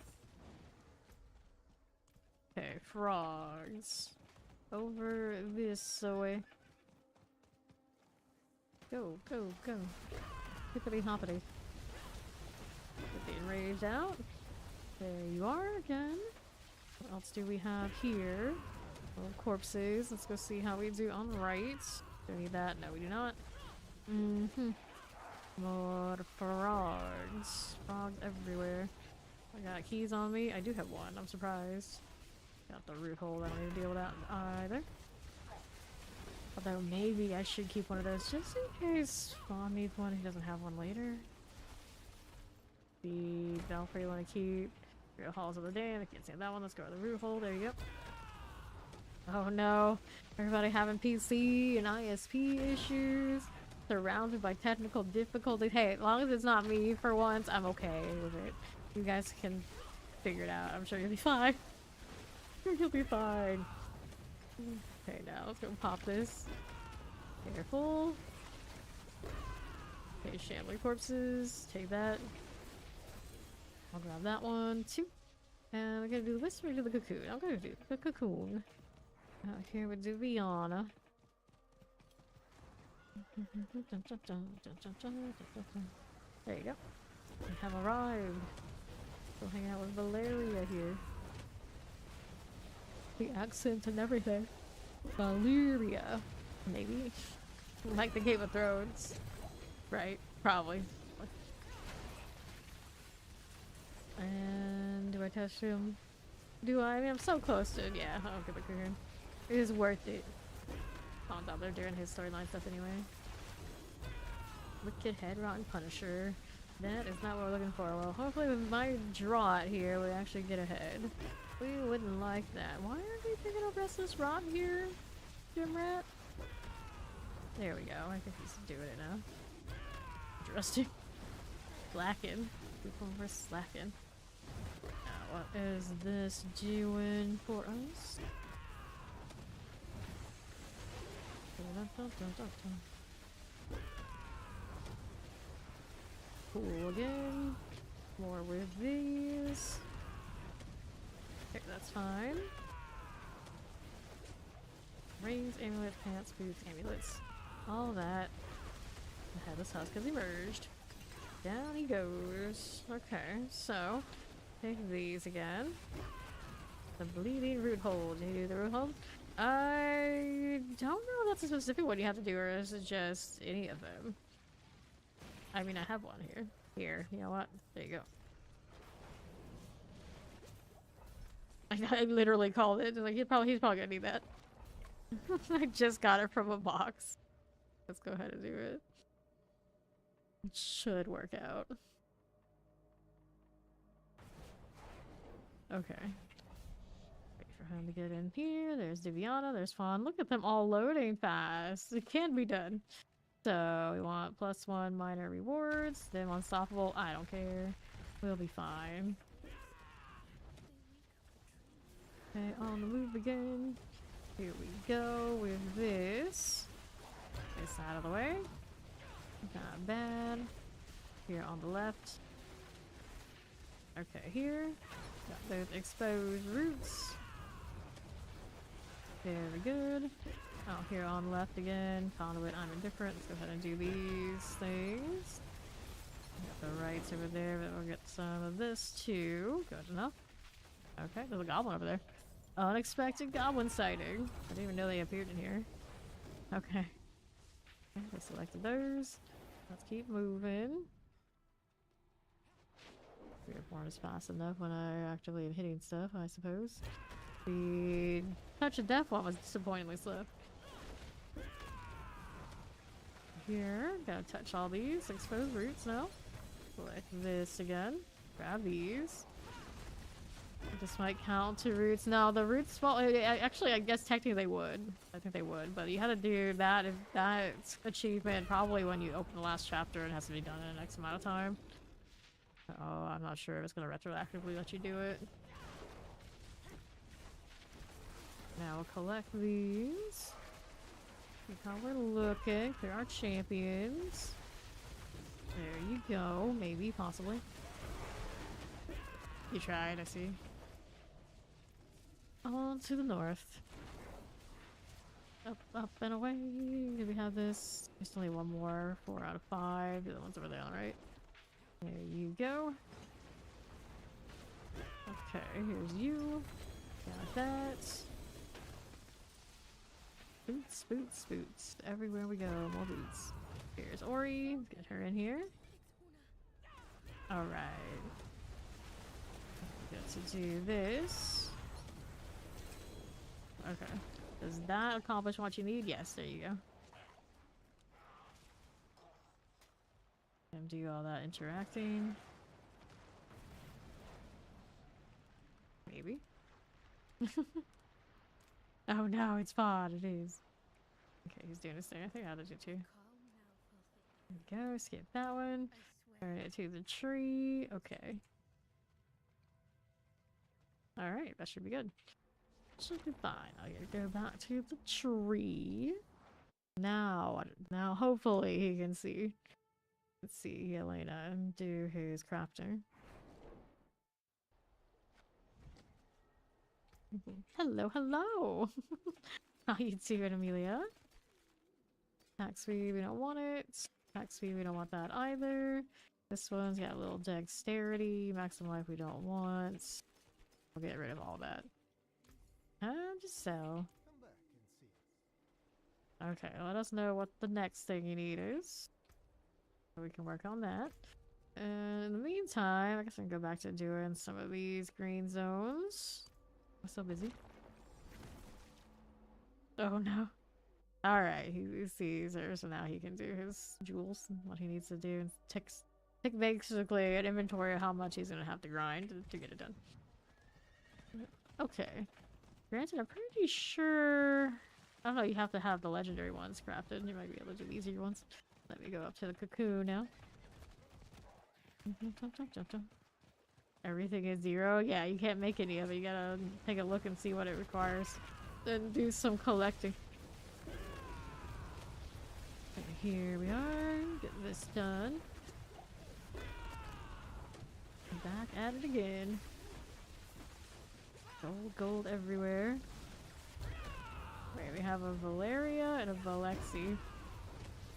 Okay, frogs. Over this way. Go, go, go. Hippity hoppity. Get the enraged out. There you are again. What else do we have here? Little corpses. Let's go see how we do on the right. Do we need that? No, we do not. More frogs. Frogs everywhere. I got keys on me. I do have one. I'm surprised. Got the root hold. I don't need to deal with that either. Although maybe I should keep one of those just in case Spawn needs one. He doesn't have one later. The Belfry you want to keep. Real Halls of the Day. I can't say that one. Let's go to the root hold. There you go. Oh no. Everybody having PC and ISP issues. Surrounded by technical difficulties. Hey, as long as it's not me for once, I'm okay with it. You guys can figure it out. I'm sure you'll be fine. You'll be fine. Okay, now let's go pop this. Careful. Okay, shambling corpses. Take that. I'll grab that one too. And I'm gonna do the whisper to the cocoon. I'm gonna do the cocoon. Out here with Duviana. There you go. We have arrived. Go hang out with Valeria here. The accent and everything. Valeria. Maybe. Like the Game of Thrones. Right? Probably. And do I touch him? Do I? I mean, I'm so close to it. Yeah, I'll give it to him. It is worth it. Found out they're doing his storyline stuff anyway. Wicked Head Rotten Punisher. That is not what we're looking for. Well, hopefully with my drought here, we actually get ahead. We wouldn't like that. Why aren't we picking up Restless Rot here, Jim Rat? There we go. I think he's doing it now. Interesting. Slacking. People were slacking. Now, what is this doing for us? Cool again. More with these. Okay, that's fine. Rings, amulets, pants, boots, amulets. All that. I had this house because he merged. Down he goes. Okay, so take these again. The bleeding root hold. Do you do the root hold? I don't know if that's a specific one you have to do, or is it just any of them? I mean, I have one here. Here, you know what? There you go. I literally called it. Like he's probably gonna need that. I just got it from a box. Let's go ahead and do it. It should work out. Okay. Wait for him to get in here. There's Diviana. There's Fawn. Look at them all loading fast. It can be done. So we want +1 minor rewards. Then unstoppable. I don't care. We'll be fine. Okay, on the move again. Here we go with this. This out of the way. Not bad. Here on the left. Okay, here. Got those exposed roots. Very good. out here on left again. Conduit, I'm indifferent. Let's go ahead and do these things. Got the rights over there, but we'll get some of this too. Good enough. Okay, there's a goblin over there. Unexpected goblin sighting. I didn't even know they appeared in here. Okay. Okay, I selected those. Let's keep moving. Spiritborn is fast enough when I actively am hitting stuff, I suppose. The touch of death one was disappointingly slow. Here, gotta touch all these. Expose roots now. Select this again. Grab these. This might count to roots. No, the roots, well, actually, I guess technically they would. I think they would, but you had to do that if that achievement probably when you open the last chapter and it has to be done in an X amount of time. Oh, I'm not sure if it's gonna retroactively let you do it. Now we'll collect these. Look how we're looking. There are champions. There you go. Maybe, possibly. You tried, I see. On to the north. Up, up, and away. Do we have this? There's only one more. 4 out of 5. The other one's over there, alright. There you go. Okay, here's you. Got that. Boots, boots, boots. Everywhere we go, more boots. Here's Ori. Let's get her in here. Alright. Got to do this. Okay. Does that accomplish what you need? Yes, there you go. And do all that interacting. Maybe. Oh no, it's Pod, it is. Okay, he's doing his thing. I think I ought to do too. There we go, skip that one. Turn it to the tree. Okay. Alright, that should be good. Should be fine. I'll go back to the tree. Now hopefully he can see. Let's see Elena do his crafting. Hello, hello! How you doing, Amelia? Attack speed, we don't want it. Attack speed, we don't want that either. This one's got a little dexterity. Maximum life, we don't want. We'll get rid of all that. And just sell. Okay, let us know what the next thing you need is. So we can work on that. And in the meantime, I guess I can go back to doing some of these green zones. I'm so busy. Oh no. Alright, he sees her, so now he can do his jewels and what he needs to do and tick basically an inventory of how much he's gonna have to grind to get it done. Okay. Granted, I'm pretty sure... I don't know, you have to have the legendary ones crafted. You might be able to do the easier ones. Let me go up to the cocoon now. Everything is 0? Yeah, you can't make any of it. You gotta take a look and see what it requires. Then do some collecting. And here we are. Get this done. Back at it again. Gold, gold everywhere. Wait, we have a Valeria and a Valexi.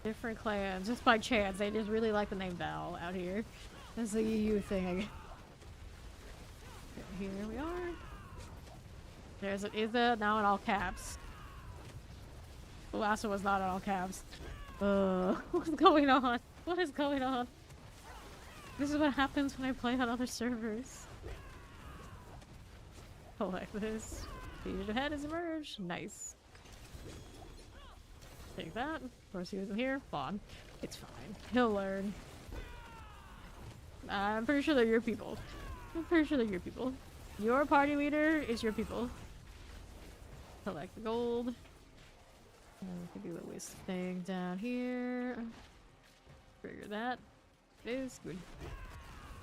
Different clans, just by chance. They just really like the name Val out here. That's the EU thing, I guess. Here we are. There's an Iza, now in all caps. The last one was not in all caps. What's going on? What is going on? This is what happens when I play on other servers. Collect this. Fugitive head has emerged. Nice. Take that. Of course he wasn't here. Fawn. It's fine. He'll learn. I'm pretty sure they're your people. I'm pretty sure they're your people. Your party leader is your people. Collect the gold. And we can do the wisp thing down here. Trigger that. It is good.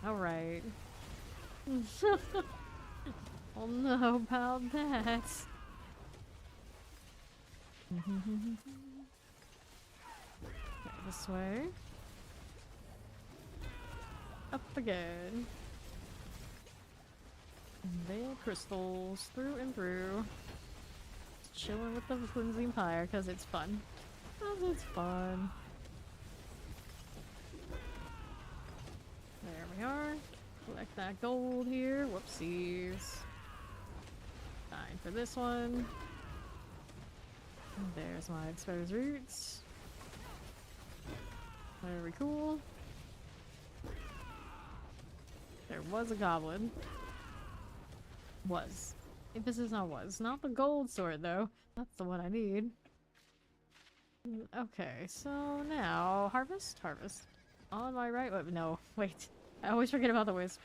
Alright. Oh no about that. Okay, this way. Up again. Veil crystals through and through. chilling with the Flimsy Empire because it's fun. Because it's fun. There we are. Collect that gold here. Whoopsies. Fine for this one. There's my exposed roots. Very cool. There was a goblin. Was. Emphasis on was. Not the gold sword though. That's the one I need. Okay, so now harvest? Harvest. On my right? Wait, no, wait. I always forget about the wisp.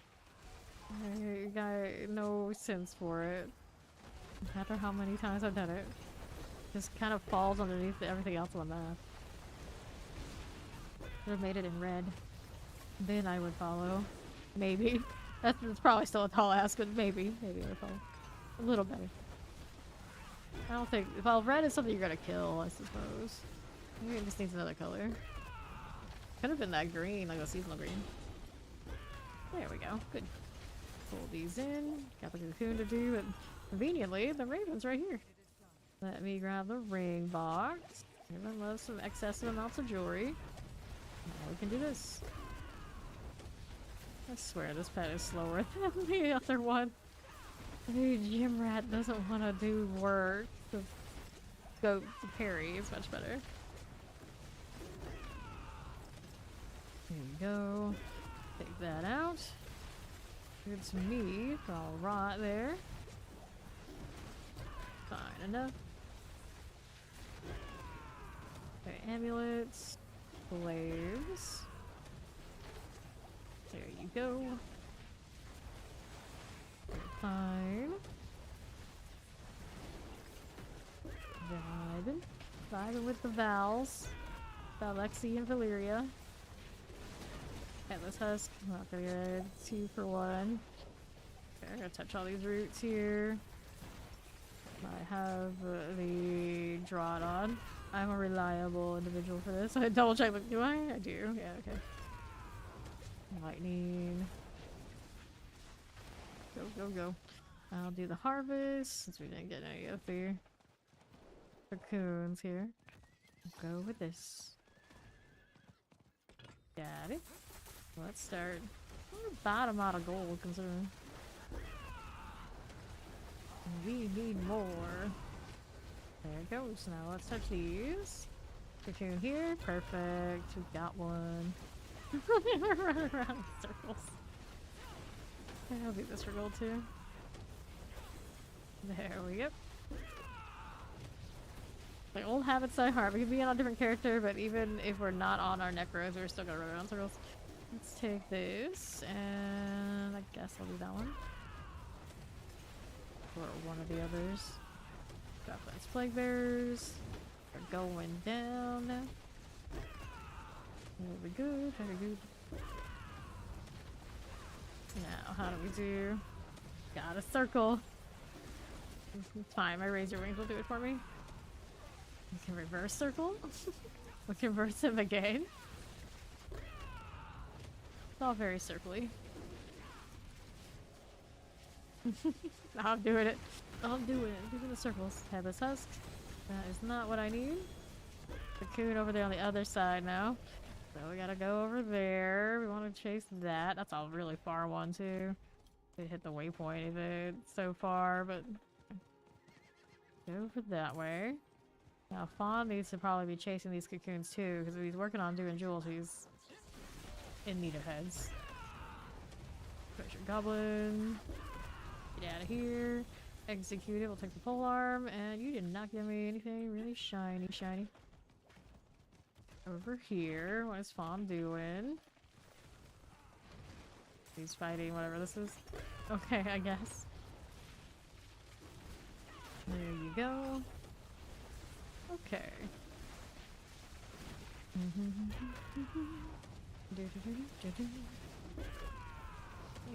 I got no sense for it. No matter how many times I've done it. Just kind of falls underneath everything else on the map. Should have made it in red. Then I would follow. Maybe. That's probably still a tall ask, but maybe. Maybe I would follow. A little better. I don't think... Well, red is something you're gonna kill, I suppose. Maybe it just needs another color. Could have been that green, like the seasonal green. There we go. Good. Pull these in. Got the cocoon to do, but conveniently, the raven's right here. Let me grab the ring box. Everyone loves some excessive amounts of jewelry. Now we can do this. I swear this pet is slower than the other one. The gym rat doesn't want to do work. The goat, the parry is much better. Here we go. Take that out. Good to me. All right there. Fine enough. Okay, amulets. Slaves. There you go. Fine. Vibing with the Vals. Valexi and Valyria. Headless Husk. I'm not gonna get 2 for 1. Okay, I'm gonna touch all these roots here. I have the Drawt on. I'm a reliable individual for this. I double check, but do I? I do. Yeah, okay. Lightning. Go, go, go. I'll do the harvest since we didn't get any of the cocoons here. I'll go with this. Got it. Let's start. I'm about amount of gold considering. We need more. There it goes. Now let's touch these. Cocoon here. Perfect. We got one. We're running around in circles. I'll do this for gold too. There we go. My old habits die hard. We can be on a different character, but even if we're not on our Necros, we're still gonna run around in circles. Let's take this, and I guess I'll do that one. Or one of the others. Goblins, Plague Bearers. We're going down now. Very good, very good. Now, how do we do? Got a circle. It's fine, my razor wings will do it for me. We can reverse circle. We can reverse him again. It's all very circly. I'm doing it. I'm doing the circles. Headless Husk. That is not what I need. Cocoon over there on the other side now. So we gotta go over there. We want to chase that. That's a really far one too. They hit the waypoint even so far, but go over that way. Now Fawn needs to probably be chasing these cocoons too, because if he's working on doing jewels, he's in need of heads. Push your goblin. Get out of here. Execute it. We'll take the polearm, and you did not give me anything really shiny. Over here, what is Fawn doing? He's fighting whatever this is. Okay, I guess. There you go. Okay.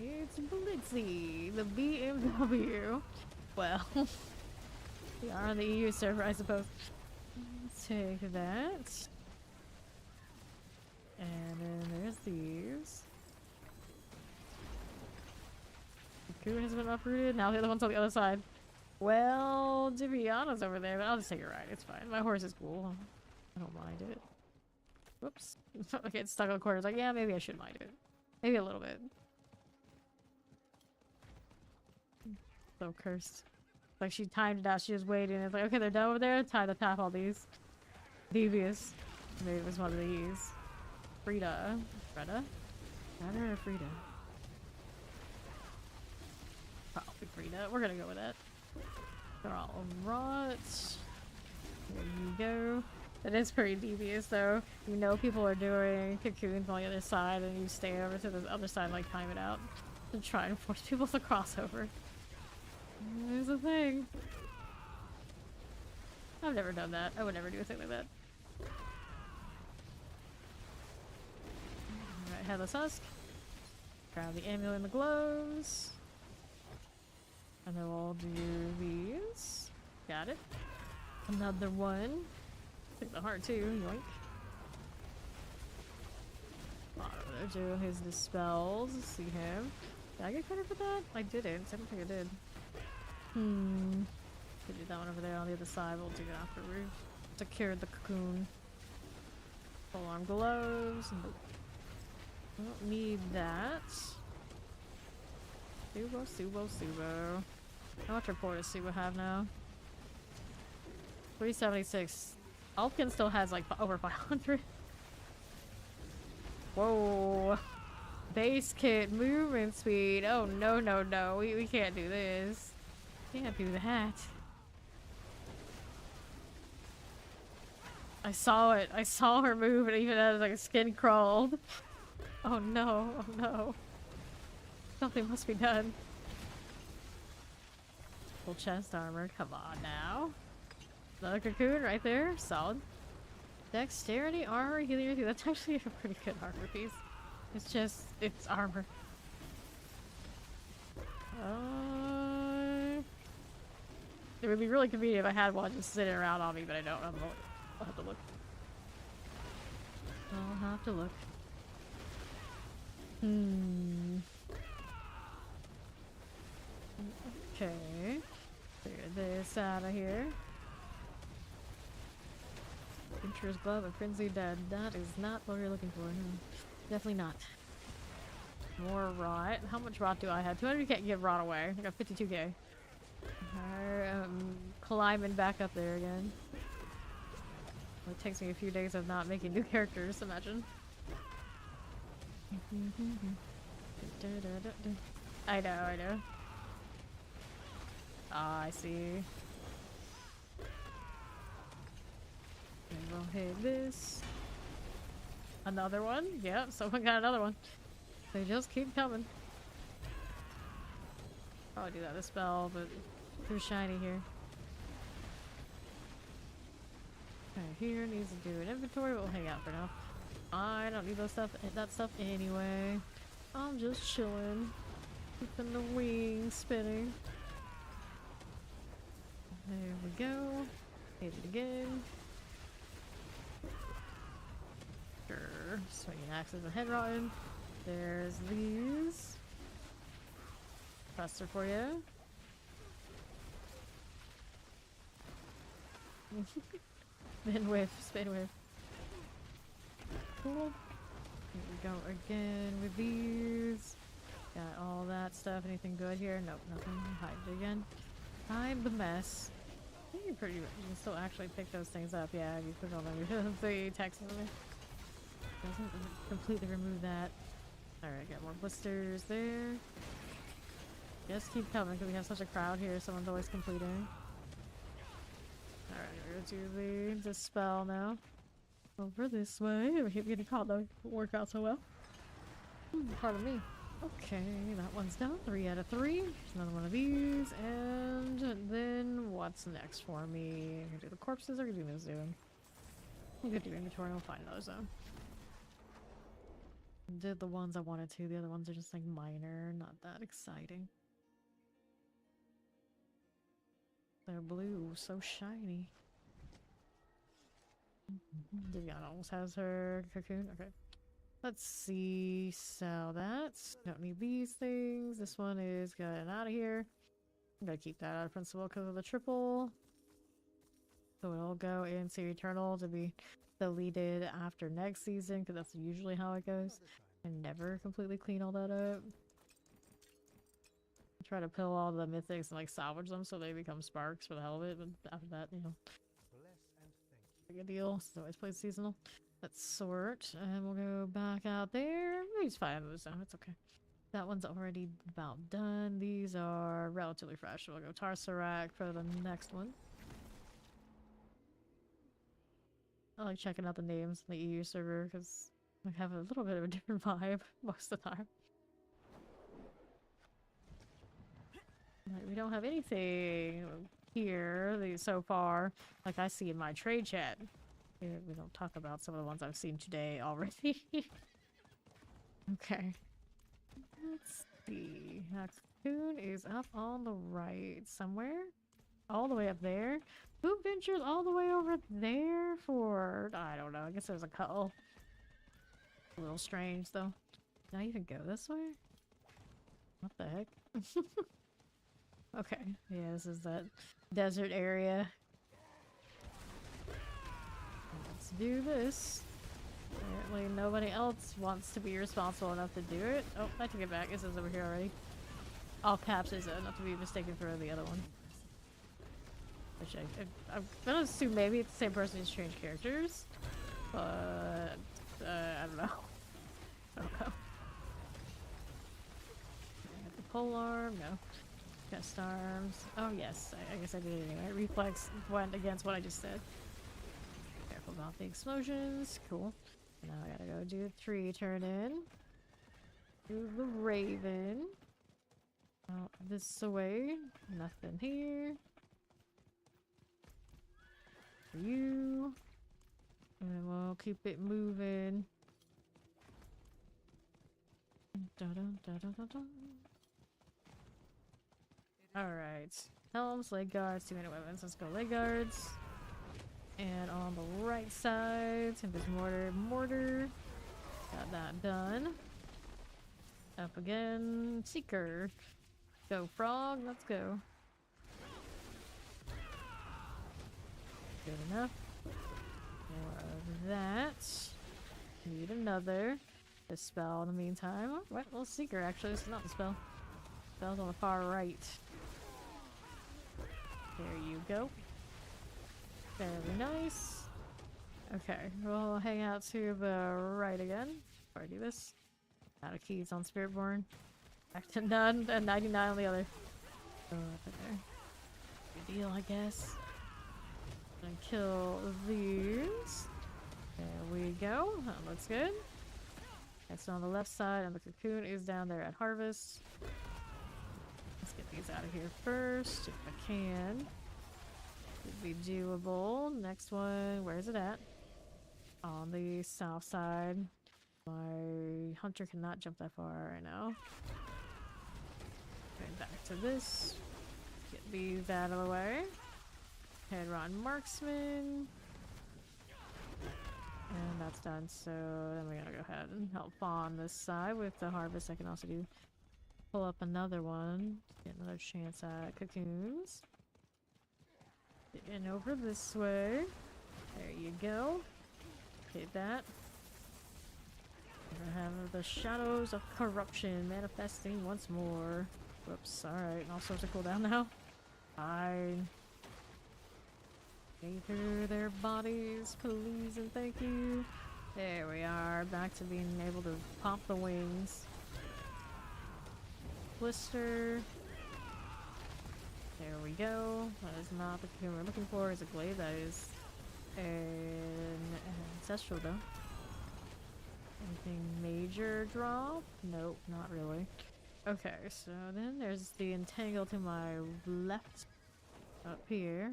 It's Blitzy, the BMW. Well, we are on the EU server, I suppose. Let's take that. And then there's these. The cocoon has been uprooted. Now the other one's on the other side. Well, Diviana's over there, but I'll just take a ride. It's fine. My horse is cool. I don't mind it. Whoops. I get stuck on the corner. It's like, yeah, maybe I should mind it. Maybe a little bit. So cursed. Like, she timed it out. She was waiting. It's like, okay, they're done over there. Time to tap all these. Devious. Maybe it was one of these. Frida. Frida? Frida or Frida? Probably Frida. We're gonna go with that. They're all rot. There you go. It is pretty devious though. You know people are doing cocoons on the other side and you stay over to the other side and like time it out. To try and force people to cross over. There's a thing. I've never done that. I would never do a thing like that. Alright, Headless Husk. Grab the amulet and the gloves. And then we'll do these. Got it. Another one. Take the heart too, yoink. Do his dispels. See him. Did I get credit for that? I didn't. I don't think I did. Could do that one over there on the other side. We'll do it after we secured the cocoon. Full arm gloves. I don't need that. Subo. How much report does Subo have now? 376. Alpkin still has like over 500. Whoa. Base kit, movement speed. Oh no. We can't do this. Can't do that. I saw it. I saw her move and even as like a skin crawled. Oh no. Something must be done. Full chest armor. Come on now. Another cocoon right there. Solid. Dexterity, armor, healing. That's actually a pretty good armor piece. It's just, it's armor. It would be really convenient if I had one just sitting around on me, but I don't. I'll have to look. I'll have to look. Okay. Clear this out of here. Adventurer's Glove and Frenzy Dead. That is not what we're looking for. No. Definitely not. More rot. How much rot do I have? 200 can't give rot away. I got 52k. Climbing back up there again. It takes me a few days of not making new characters, imagine. I know. Ah, I see. And we'll hit this. Another one? Yep, someone got another one. They just keep coming. Probably do that with a spell, but too shiny here. Okay, here needs to do an inventory, but we'll hang out for now. I don't need that stuff anyway. I'm just chilling. Keeping the wings spinning. There we go. Hit it again. Sure. Swinging axes and head rotten. There's these. Faster for you. Spin whiff. Cool. Here we go again with these. Got all that stuff. Anything good here? Nope, nothing. Hide it again. Hide the mess. I think you can still actually pick those things up. Yeah, you click on them. The text on there. Doesn't completely remove that. Alright, got more blisters there. Just keep coming because we have such a crowd here. Someone's always completing. Alright, we're gonna do the dispel now. Over this way. We keep getting caught though. It worked out so well. Pardon me. Okay, that one's done. 3 out of 3. There's another one of these. And then what's next for me? I'm gonna do the corpses or I'm gonna do this doing? I'm gonna do inventory. I'll find another zone. Did the ones I wanted to. The other ones are just like minor. Not that exciting. They're blue. So shiny. Diana almost has her cocoon. Okay. Let's see. So that's... Don't need these things. This one is getting out of here. I'm gonna keep that out of principle because of the triple. So it'll go into Eternal to be deleted after next season because that's usually how it goes. And never completely clean all that up. Try to pill all the mythics and like salvage them so they become sparks for the hell of it, but after that, you know, big a deal. So always play seasonal. Let's sort, and we'll go back out there. He's 5 moves now, it's okay. That one's already about done. These are relatively fresh. We'll go Tarsarak for the next one. I like checking out the names on the EU server because we have a little bit of a different vibe most of the time. Like, we don't have anything here so far, like I see in my trade chat. We don't talk about some of the ones I've seen today already. Okay. Let's see. Cocoon is up on the right somewhere. All the way up there. Who ventures all the way over there for? I don't know. I guess there's a couple. A little strange though. Can I even go this way? What the heck? Okay, yeah, this is that desert area. Let's do this. Apparently nobody else wants to be responsible enough to do it. Oh, I took it back. It says over here already. All caps is not to be mistaken for the other one. Which I'm gonna assume maybe it's the same person who's changed characters. But, I don't know. I don't know. The polearm, no. Chest arms. Oh yes, I guess I did it anyway. Reflex went against what I just said. Careful about the explosions. Cool. Now I gotta go do 3 turn in. Do the Raven. Oh, this way. Nothing here. For you. And then we'll keep it moving. Dun, dun, dun, dun, dun, dun. Alright. Helms, leg guards, 2 minute weapons. Let's go leg guards. And on the right side, Tempest Mortar. Got that done. Up again. Seeker. Go Frog, let's go. Good enough. More of that. Need another. The spell in the meantime. Oh, what? Well, Seeker actually. This is not the spell. Spell's on the far right. There you go. Very nice. Okay, we'll hang out to the right again. Before I do this. Out of keys on Spiritborn. Back to none, and 99 on the other. Up in there. Good deal, I guess. And kill these. There we go. That looks good. That's on the left side, and the cocoon is down there at harvest. Let's get these out of here first, if I can. Should be doable. Next one, where's it at? On the south side. My hunter cannot jump that far right now. Okay, back to this. Get these out of the way. Head Rotten Marksman. And that's done, so then we gotta go ahead and help on this side with the harvest. I can also do pull up another one. Get another chance at cocoons. Getting over this way. There you go. Hit that. We're gonna have the shadows of corruption manifesting once more. Whoops, alright, and all sorts of cooldown now. Fine. Getting through their bodies, please and thank you. There we are, back to being able to pop the wings. Blister. There we go. That is not the cocoon we're looking for. Is a glaive. That is an ancestral though. Anything major drop? Nope, not really. Okay, so then there's the entangle to my left up here.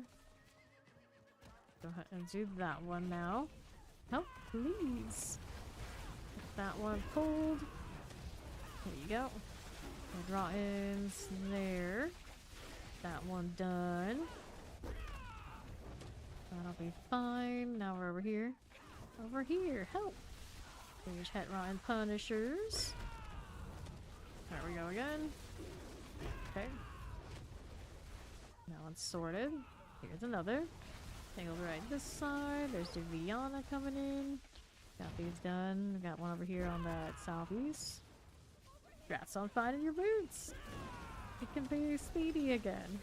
Go ahead and do that one now. Help, please. Get that one pulled. There you go. Draw ins there. That one done. That'll be fine. Now we're over here. Over here, help! There's Het Rotten Punishers. There we go again. Okay. one's sorted. Here's another. Tangled right this side. There's Diviana coming in. Got these done. Got one over here on that southeast. Congrats on finding your boots. It can be speedy again.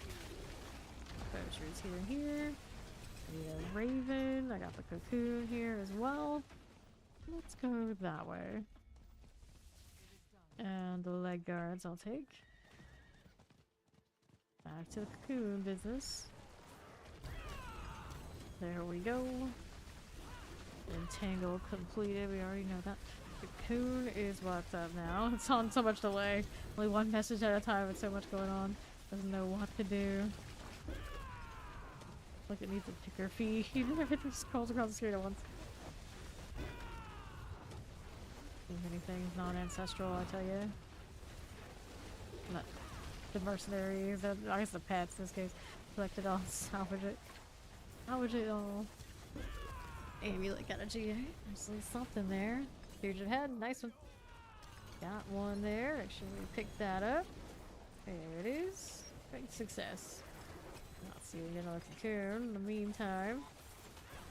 Poachers here and here. Need a raven. I got the cocoon here as well. Let's go that way. And the leg guards I'll take. Back to the cocoon business. There we go. Entangle completed. We already know that. Cocoon is what's up now. It's on so much delay. Only one message at a time with so much going on. Doesn't know what to do. Like it needs a picker fee. Even if it just scrolls across the screen at once. Too many things non-ancestral, I tell you. Not the mercenaries, I guess the pets in this case. Collect it all, salvage it. Salvage it all. Amulet got a GA. There's at least something there. Fugitive head, nice one. Got one there. Actually, we picked that up. There it is. Great success. Not seeing another cocoon in the meantime.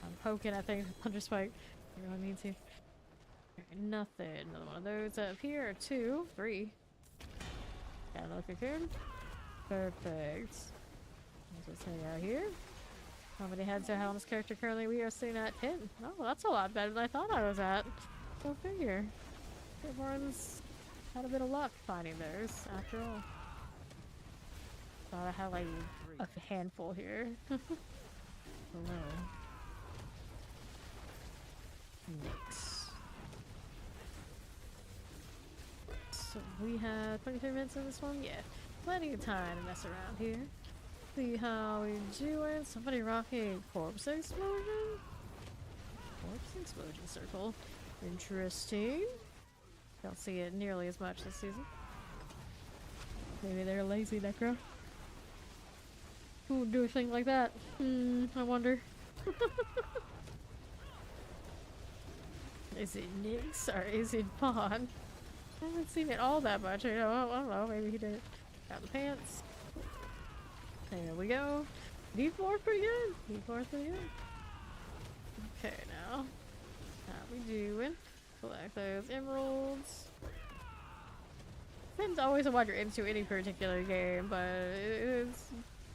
I'm poking at things with Thunder Spike. I really need to. Nothing. Another one of those up here. 2, 3. Got another cocoon. Perfect. Let's just hang out here. How many heads I have on this character currently? We are sitting at 10. Oh, that's a lot better than I thought I was at. Go figure. Everyone's had a bit of luck finding theirs, after all. Thought I had like a handful here. Hello. Next. So we have 23 minutes in this one? Yeah. Plenty of time to mess around here. See how we doing. Somebody rocking corpse explosion? Corpse explosion circle. Interesting. Don't see it nearly as much this season. Maybe they're lazy, Necro. Who would do a thing like that? I wonder. Is it Nyx or is it Bond? I haven't seen it all that much. I don't know. Maybe he did it. Got the pants. There we go. D4 pretty good. D4 pretty good. Okay, now. How we doing? Collect those emeralds. Depends always on what you're into any particular game, but it's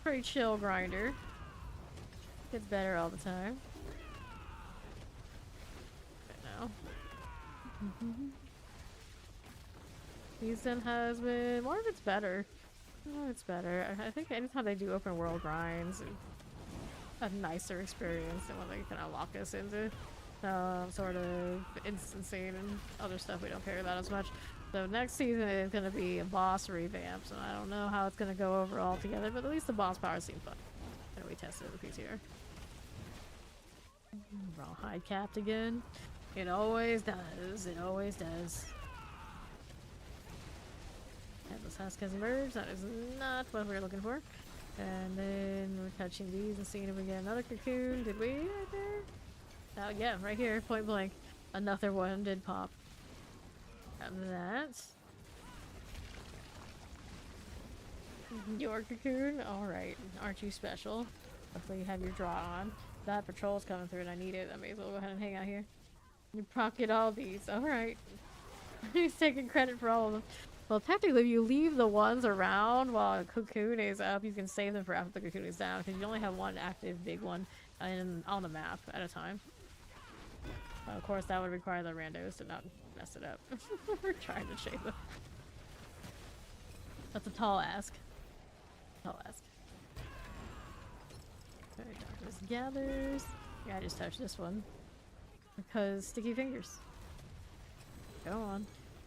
pretty chill grinder. Gets better all the time. Okay, now. Season has been more of it's better. Oh, it's better. I think anytime they do open world grinds, a nicer experience than what they kind of lock us into. Sort of instancing and other stuff we don't care about as much. So next season is going to be a boss revamp, so I don't know how it's going to go overall together, but at least the boss powers seem fun. And we tested the PTR. Rawhide capped again. It always does. It always does. Headless Husk has emerged. That is not what we were looking for. And then we're touching these and seeing if we get another cocoon. Did we right there? Oh yeah, right here, point blank. Another one did pop. And that. Your cocoon? Alright. Aren't you special? Hopefully you have your draw on. That patrol's coming through and I need it. I may as well go ahead and hang out here. You pocket all these. Alright. He's taking credit for all of them. Well, technically, if you leave the ones around while a cocoon is up, you can save them for after the cocoon is down, because you only have one active big one on the map at a time. Of course, that would require the randos to not mess it up. We're trying to shade them. That's a tall ask. Tall ask. Okay, Darkness Gathers. Yeah, I just touched this one. Because sticky fingers. Go on.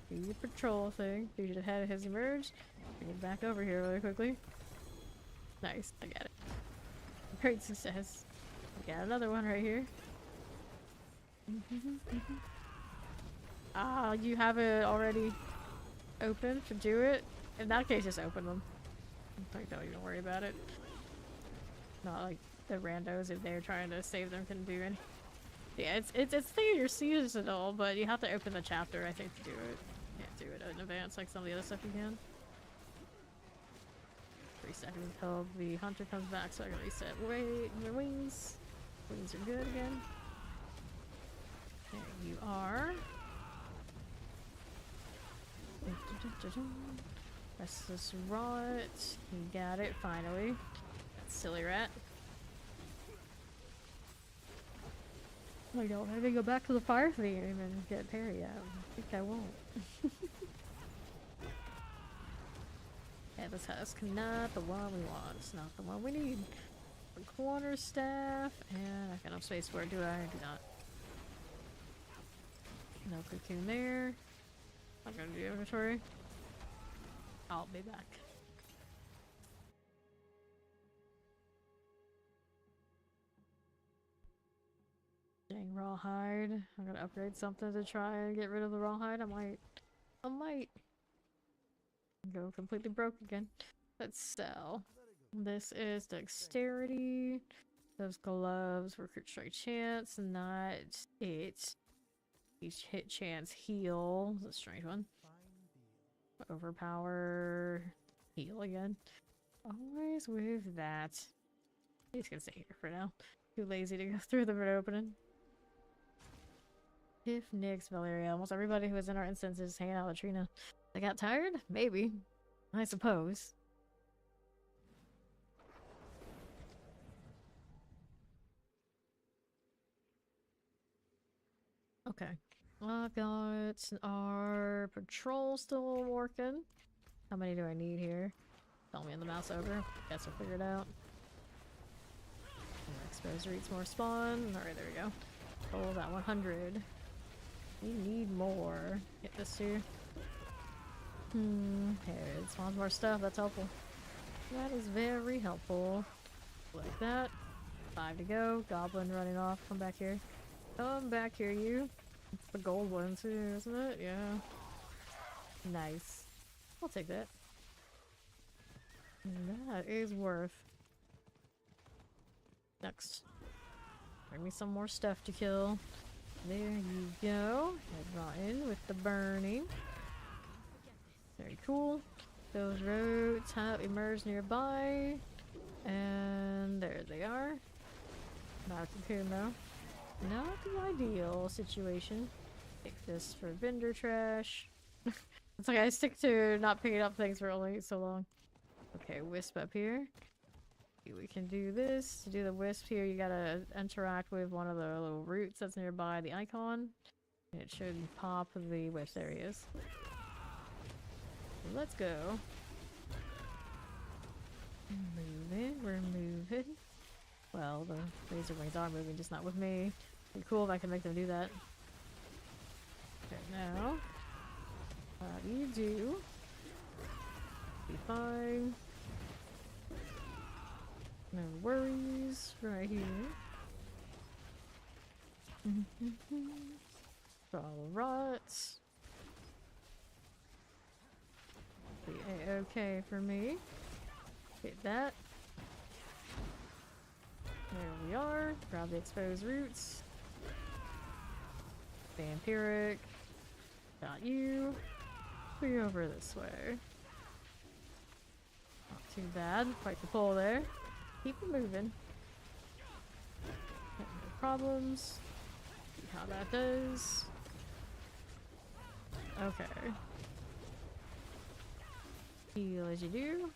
Do your patrol thing. Fugitive head has emerged. Bring it back over here really quickly. Nice, I got it. Great success. We got another one right here. Ah, you have it already open to do it? In that case, just open them. Like, don't even worry about it. Not like the randos, if they're trying to save them, can do anything. Yeah, it's thing you're seasonal, but you have to open the chapter, I think, to do it. Can't do it in advance like some of the other stuff you can. resetting until the hunter comes back, so I can reset their wings. Wings are good again. There you are. Restless rot. You got it, finally. That silly rat. I don't have to go back to the fire theme and get parry out. I think I won't. Yeah, this husk, not the one we want. It's not the one we need. The quarterstaff, and I've got enough space for it, do I? I do not. No cocoon there. I'm gonna do inventory. I'll be back. Dang, rawhide. I'm gonna upgrade something to try and get rid of the rawhide. I might go completely broke again. Let's sell. This is dexterity. Those gloves were crit strike chance, not it. Each hit chance heal. That's a strange one. Overpower. Heal again. Always with that. He's gonna stay here for now. Too lazy to go through the red opening. If Nyx, Valeria, almost everybody who was in our instances hanging out with Trina. They got tired? Maybe. I suppose. Okay. I've got our patrol still working. How many do I need here? Tell me on the mouse over. Guess we'll figure it out. Expose reads more spawn. Alright, there we go. Oh, that 100. We need more. Get this too. Here, it spawns more stuff. That's helpful. That is very helpful. Like that. 5 to go. Goblin running off. Come back here. Come back here, you. It's the gold one too, isn't it? Yeah. Nice. I'll take that. That is worth. Next. Bring me some more stuff to kill. There you go. Head rotten with the burning. Very cool. Those roads have emerged nearby. And there they are. Not a cocoon though. Not the ideal situation. Take this for vendor trash. It's like I stick to not picking up things for only so long. Okay, wisp up here. We can do this. To do the wisp here, you gotta interact with one of the little roots that's nearby the icon. And it should pop the wisp. There he is. Let's go. Moving, we're moving. Well, the laser wings are moving, just not with me. It'd be cool if I can make them do that. Okay, now. How do you do? Be fine. No worries, right here. Follow rots. Be a-okay for me. Get that. There we are. Grab the exposed roots. Vampiric. Got you. Be over this way. Not too bad. Quite the pull there. Keep it moving. No problems. See how that does. Okay. Heal as you do.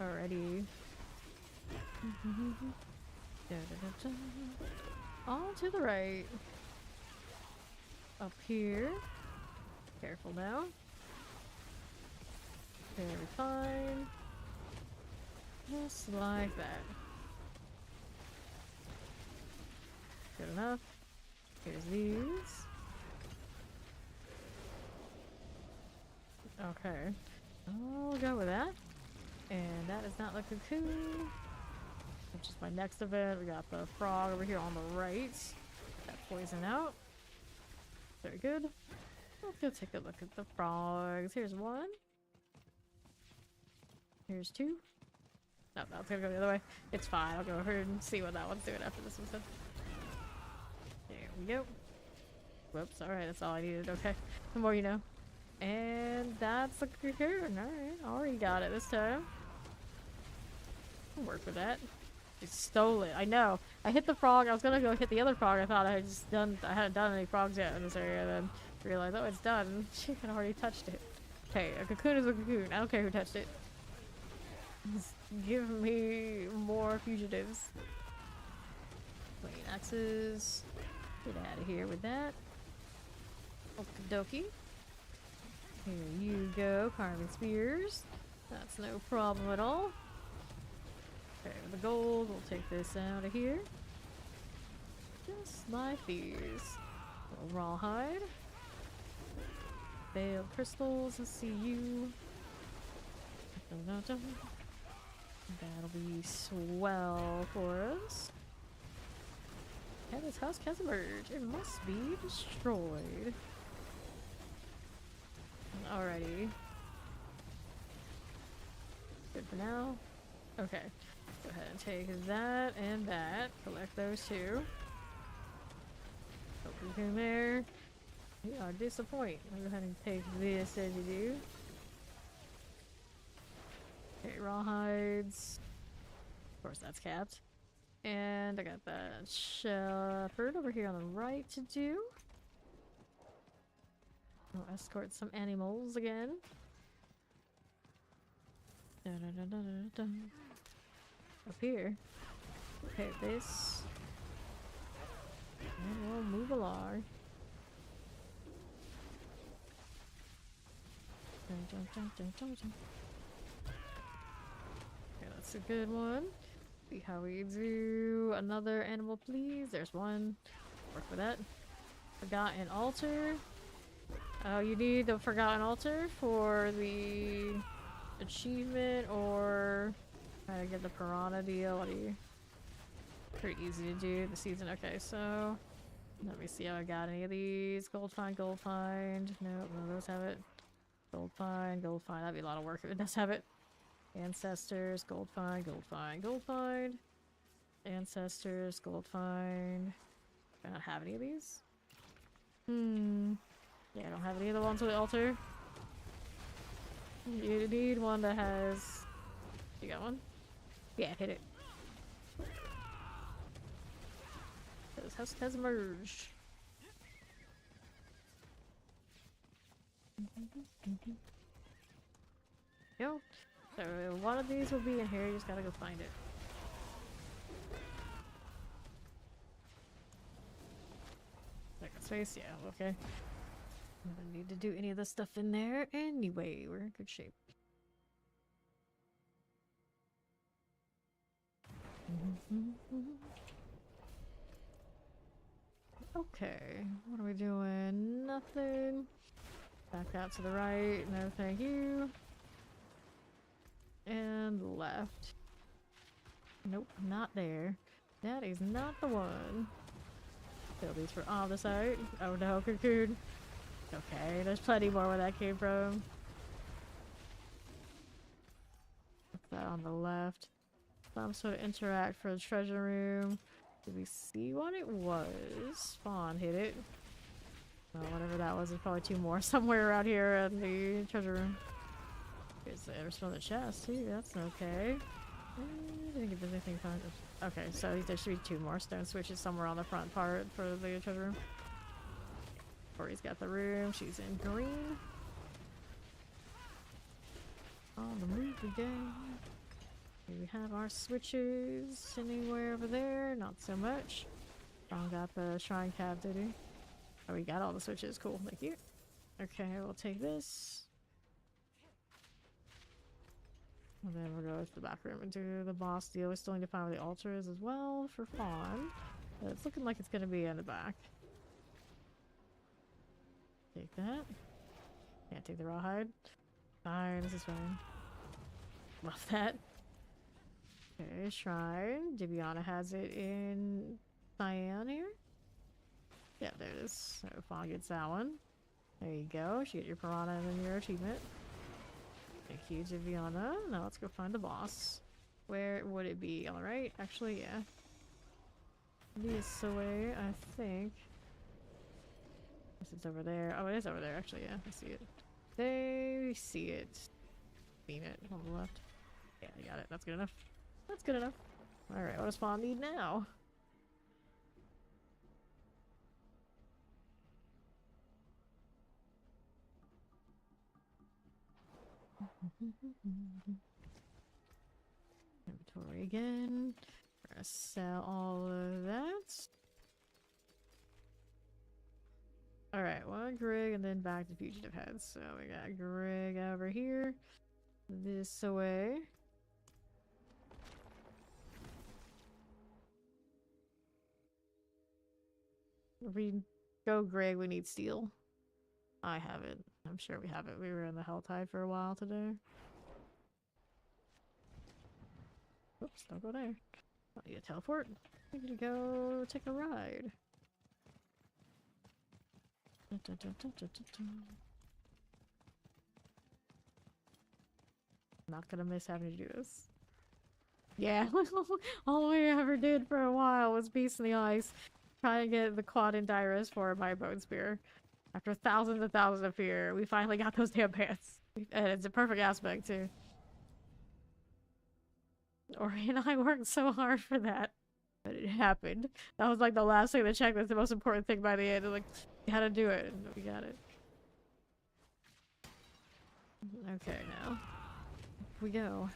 Alrighty. On to the right. Up here. Careful now. Very fine. Just like that. Good enough. Here's these. Okay. I'll go with that. And that is not the cocoon. Which is my next event. We got the frog over here on the right. That poison out. Very good. Let's go take a look at the frogs. Here's one. Here's two. No, that's gonna go the other way. It's fine. I'll go over and see what that one's doing after this one's done. There we go. Whoops. Alright, that's all I needed. Okay. The more you know. And that's a cocoon. Alright, already got it this time. I'll work with that. I stole it. I know. I hit the frog. I was gonna go hit the other frog. I thought I hadn't done any frogs yet in this area. Then realized, oh, it's done. She had already touched it. Hey, a cocoon is a cocoon. I don't care who touched it. Just give me more fugitives. Wait, axes. Get out of here with that. Okie dokie. Here you go, carving spears. That's no problem at all. Okay, with the gold, we'll take this out of here. Just like these. Little rawhide. Veiled crystals, I see you. That'll be swell for us. Yeah, this house has emerged. It must be destroyed. Alrighty. Good for now. Okay. Go ahead and take that and that. Collect those two. Open in there. You are disappointed. I'll go ahead and take this as you do. Okay, rawhides. Of course, that's capped. And I got that shepherd over here on the right to do. I'll escort some animals again. Up here. Okay, this. And we'll move along. Okay, that's a good one. See how we do. Another animal, please. There's one. Work with that. Forgotten altar. Oh, you need the Forgotten Altar for the achievement or try to get the piranha deal. What do you? Pretty easy to do the season. Okay, so let me see how I got any of these. Gold find, gold find. Nope, none of those have it. Gold find, gold find. That'd be a lot of work if it does have it. Ancestors, gold find, gold find, gold find. Ancestors, gold find. Do I not have any of these? Yeah, I don't have any of the ones with the altar. You need one that has... You got one? Yeah, hit it. This house has emerged. Yo. So one of these will be in here, you just gotta go find it. Second space, yeah, okay. I don't need to do any of the stuff in there anyway. We're in good shape. Okay, what are we doing? Nothing. Back out to the right. No, thank you. And left. Nope, not there. That is not the one. Fill these for on the side. Oh no, cocoon. Okay, there's plenty more where that came from. What's that on the left? Some sort of interact for the treasure room. Did we see what it was? Spawn hit it. Well, whatever that was, there's probably two more somewhere around here in the treasure room. There's from the chest too, that's okay. I didn't get anything fun. Okay, so there should be two more stone switches somewhere on the front part for the treasure room. Corey's got the room, she's in green. On the move again. Do we have our switches anywhere over there? Not so much. John got the shrine cab, did he? Oh, we got all the switches. Cool, thank you. Okay, we'll take this. And then we'll go to the back room and do the boss deal. We still need to find where the altar is as well for Fawn. But it's looking like it's going to be in the back. Take that. Can't take the rawhide. Fine, this is fine. Love that. Okay, shrine. Dibiana has it in cyan here. Yeah, there it is. So Fawn gets that one. There you go. She get your piranha and then your achievement. Thank you, Dibiana. Now let's go find the boss. Where would it be? Alright, actually, yeah. This way, I think. This is over there. Oh, it is over there, actually, yeah. I see it. They see it. Seen it on the left. Yeah, I got it. That's good enough. That's good enough. Alright, what does Spawn need now? Inventory again. We're gonna sell all of that. Alright, one Grig and then back to Fugitive Heads. So we got Grig over here. This way. If we go Grig, we need steel. I have it. I'm sure we have it. We were in the Helltide for a while today. Oops, don't go there. I need to teleport. I need to go take a ride. Not gonna miss having to do this. Yeah, all we ever did for a while was Beast in the Ice. Trying to get the quad and Dyrus for my bone spear. After thousands and thousands of fear, we finally got those damn pants. And it's a perfect aspect too. Ori and I worked so hard for that. But it happened. That was like the last thing on the checklist, the most important thing by the end. Like, we had to do it, and we got it. Okay, now. Up we go.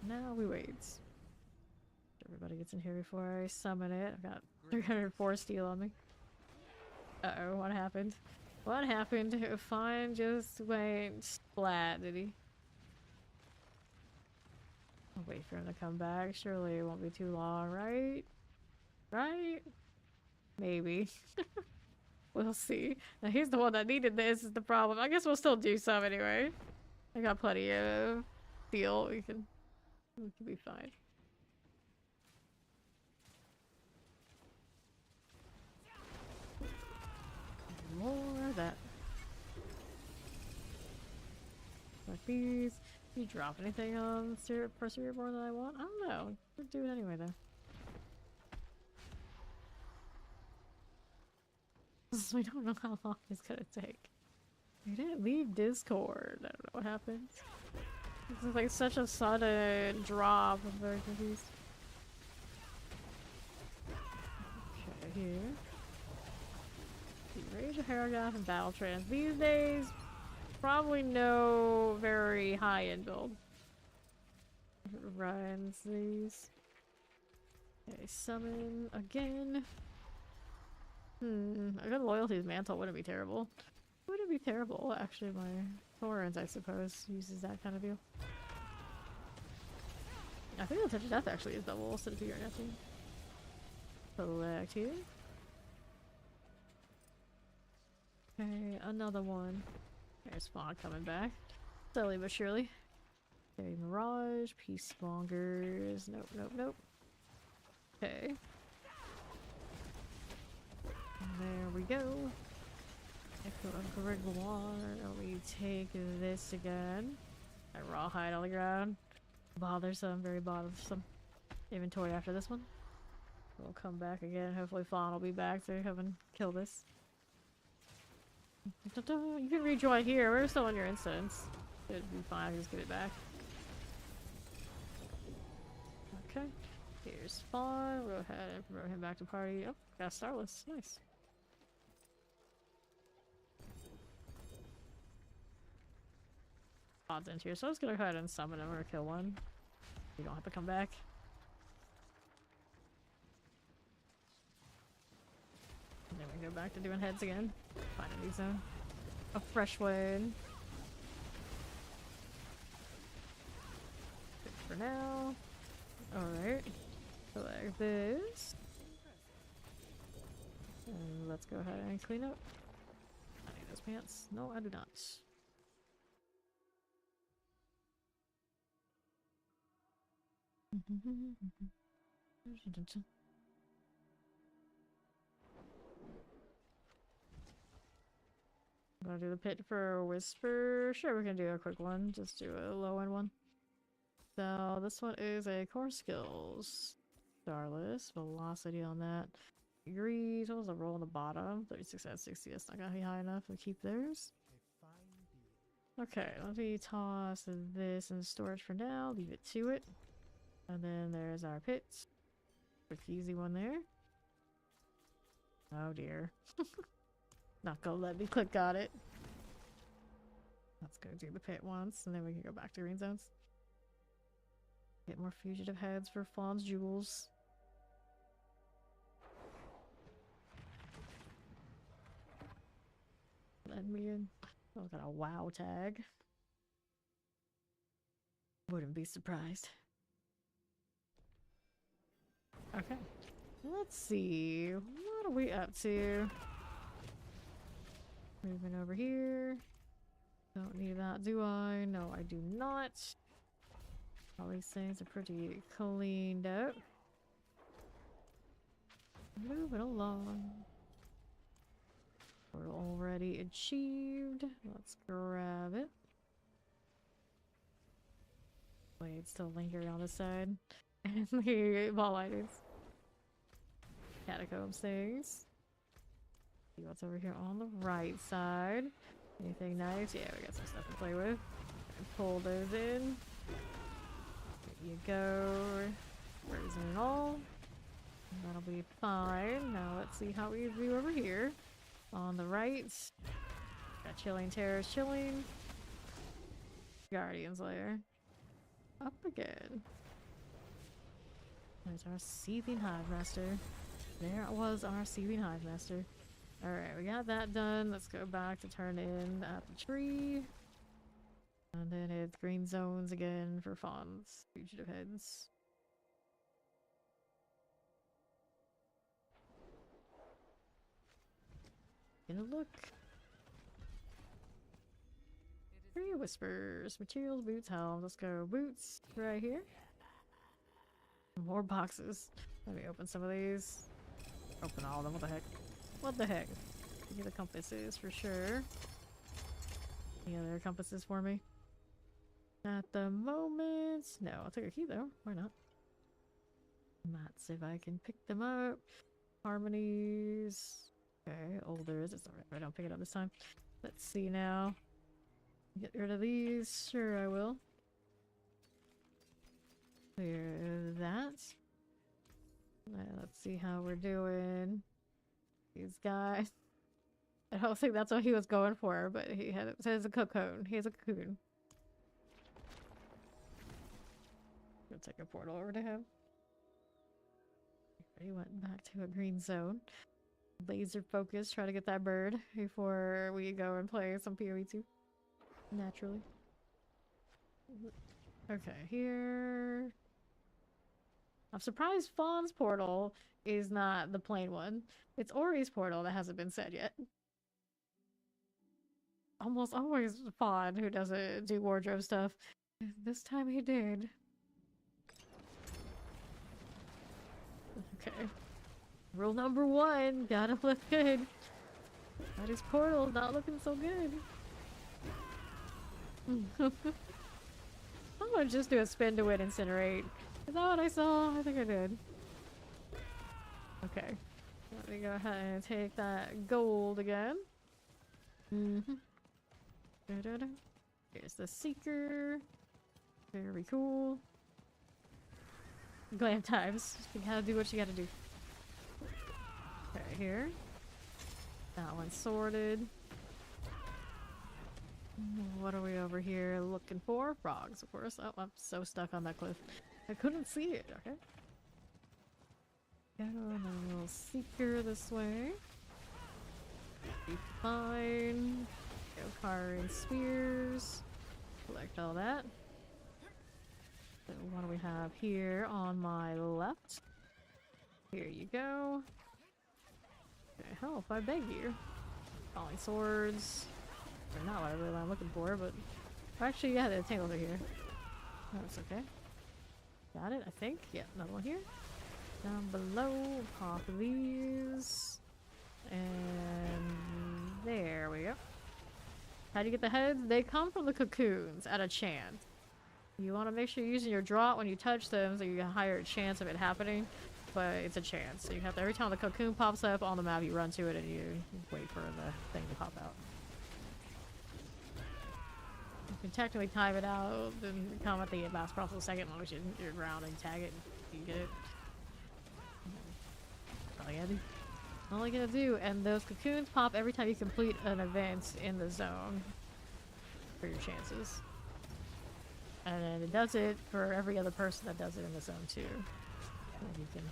Now we wait. Everybody gets in here before I summon it. I've got 304 steel on me. Uh-oh, what happened? What happened? Fine just went flat, did he? I'll wait for him to come back. Surely it won't be too long, right? Right? Maybe. We'll see. Now he's the one that needed this is the problem. I guess we'll still do some anyway. I got plenty of steel. We can be fine. More of that. Like these. You drop anything on Spiritborn that I want? I don't know. We'll do it anyway though. We don't know how long it's gonna take. We didn't leave Discord. I don't know what happened. This is like such a sudden drop. I'm very confused. Okay, here. Rage of Harrogath and Battle Trance. These days, probably no very high-end build. Runs these. Okay, summon again. A good loyalty's mantle wouldn't be terrible. Wouldn't be terrible, actually. My Thorns, I suppose, uses that kind of deal. I think the Touch of Death actually is double instead of figuring out to. Select here. Okay, another one. There's Spawn coming back. Slowly but surely. Okay, Mirage, Peacemongers. Nope, nope, nope. Okay. There we go. Echo of Gregoire. Let me take this again. I rawhide on the ground. Bothersome, very bothersome. Inventory after this one. We'll come back again. Hopefully Fawn will be back to come and kill this. You can rejoin here. We're still on your instance. It'd be fine. Just give it back. Okay. Here's Fawn. We'll go ahead and promote him back to party. Oh, got Starless. Nice. Odds in here, so I was gonna go ahead and summon him or kill one. You don't have to come back. And then we go back to doing heads again. Find a new zone. A fresh one. Good for now. Alright. Select this. And let's go ahead and clean up. I need those pants. No, I do not. Wanna do the pit for Whisper? Sure, we can do a quick one. Just do a low end one. So this one is a core skills. Starless, velocity on that. degrees. What was the roll on the bottom? 36 out of 60. That's not gonna be high enough to keep theirs. Okay, let me toss this in storage for now. Leave it to it. And then there's our pits. Quick, easy one there. Oh dear. Not gonna let me click on it. Let's go do the pit once, and then we can go back to green zones. Get more fugitive heads for Fawn's jewels. Let me in. Oh, got a WoW tag. Wouldn't be surprised. Okay. Let's see. What are we up to? Moving over here. Don't need that, do I? No, I do not. All these things are pretty cleaned up. Moving along. We're already achieved. Let's grab it. Wait, it's still lingering on the side. And the ball lighters. Catacombs things. See what's over here on the right side. Anything nice? Yeah, we got some stuff to play with. Pull those in. There you go. Frozen and all. That'll be fine. Now let's see how we do over here. On the right. Got Chilling Terrors chilling. Guardian's Lair. Up again. There's our Seething Hive Master. There was our Seething Hive Master. Alright, we got that done. Let's go back to turn in at the tree. And then it's green zones again for Fawn's fugitive heads. Gonna look. Tree Whispers. Materials, boots, helms. Let's go boots right here. More boxes. Let me open some of these. Open all of them. What the heck? What the heck? Give me the compasses for sure. Any other compasses for me? At the moment. No, I'll take a key though. Why not? Let's see if I can pick them up. Harmonies. Okay, olders. It's alright if I don't pick it up this time. Let's see now. Get rid of these. Sure, I will. Clear that. Let's see how we're doing. These guys. I don't think that's what he was going for, but he had it says a cocoon. He has a cocoon. Let's take a portal over to him. He went back to a green zone. Laser focus, try to get that bird before we go and play some PoE2. Naturally. Okay, here. I'm surprised Fawn's portal is not the plain one. It's Ori's portal that hasn't been said yet. Almost always Fawn who doesn't do wardrobe stuff. This time he did. Okay. Rule number 1, gotta look good. That is portal not looking so good. I'm gonna just do a spin to win incinerate. Is that what I saw? I think I did. Okay. Let me go ahead and take that gold again. Here's the Seeker. Very cool. Glam times. You gotta do what you gotta do. Okay, here. That one's sorted. What are we over here looking for? Frogs, of course. Oh, I'm so stuck on that cliff. I couldn't see it. Okay. Go on a little Seeker this way. Be fine. Go carrying spears. Collect all that. So what do we have here on my left? Here you go. Okay, help, I beg you. Falling swords. They're not what I really am looking for, but actually, yeah, the tangles are here. Oh, that's okay. Got it, I think. Yeah, another one here. Down below, pop these. And there we go. How do you get the heads? They come from the cocoons at a chance. You want to make sure you're using your draught when you touch them so you get a higher chance of it happening. but it's a chance. So you have to, every time the cocoon pops up on the map, you run to it and you wait for the thing to pop out. You can technically time it out, then come at the last possible second, long as you're ground and tag it and you get it. That's all you gotta do. All you gotta do, and those cocoons pop every time you complete an event in the zone for your chances. And then it does it for every other person that does it in the zone too. And you can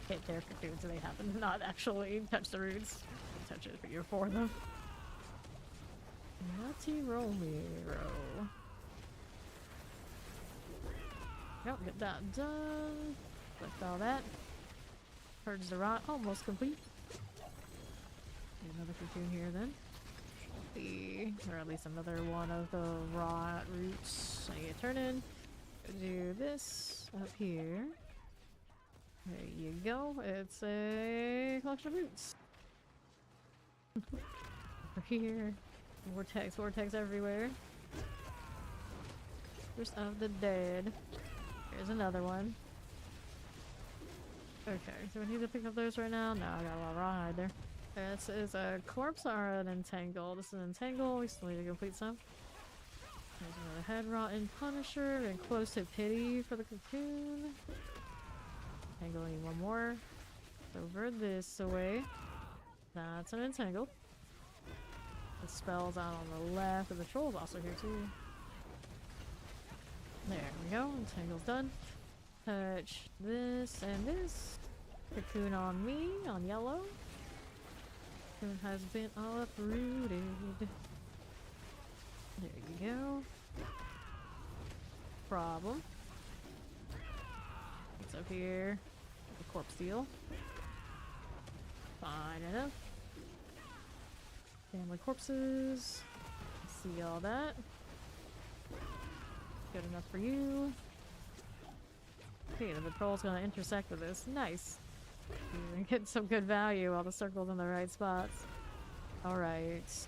hit their cocoons so they happen to not actually touch the roots. You touch it, but you're for them. Naughty Romero. Yep, get that done. Collect all that. Purge the rot, almost complete. Get another cocoon here then. Or at least another one of the rot roots I need to turn in. Do this up here. There you go. It's a collection of roots. Over here. Vortex everywhere. First of the dead. Here's another one. Okay, so we need to pick up those right now. No, I got a lot of rawhide there. This is a corpse or an entangle. This is an entangle. We still need to complete some. There's another head rotten punisher and close to pity for the cocoon. Entangle, need one more. Over this way. That's an entangle. The spell's out on the left, and the troll's also here too. There we go. Entangle's done. Touch this and this. Cocoon on me, on yellow. Cocoon has been uprooted. There you go. Problem. It's up here. The corpse deal. Fine enough. Family corpses. See all that. Good enough for you. Okay, the patrol's gonna intersect with this. Nice. You're getting some good value, all the circles in the right spots. Alright.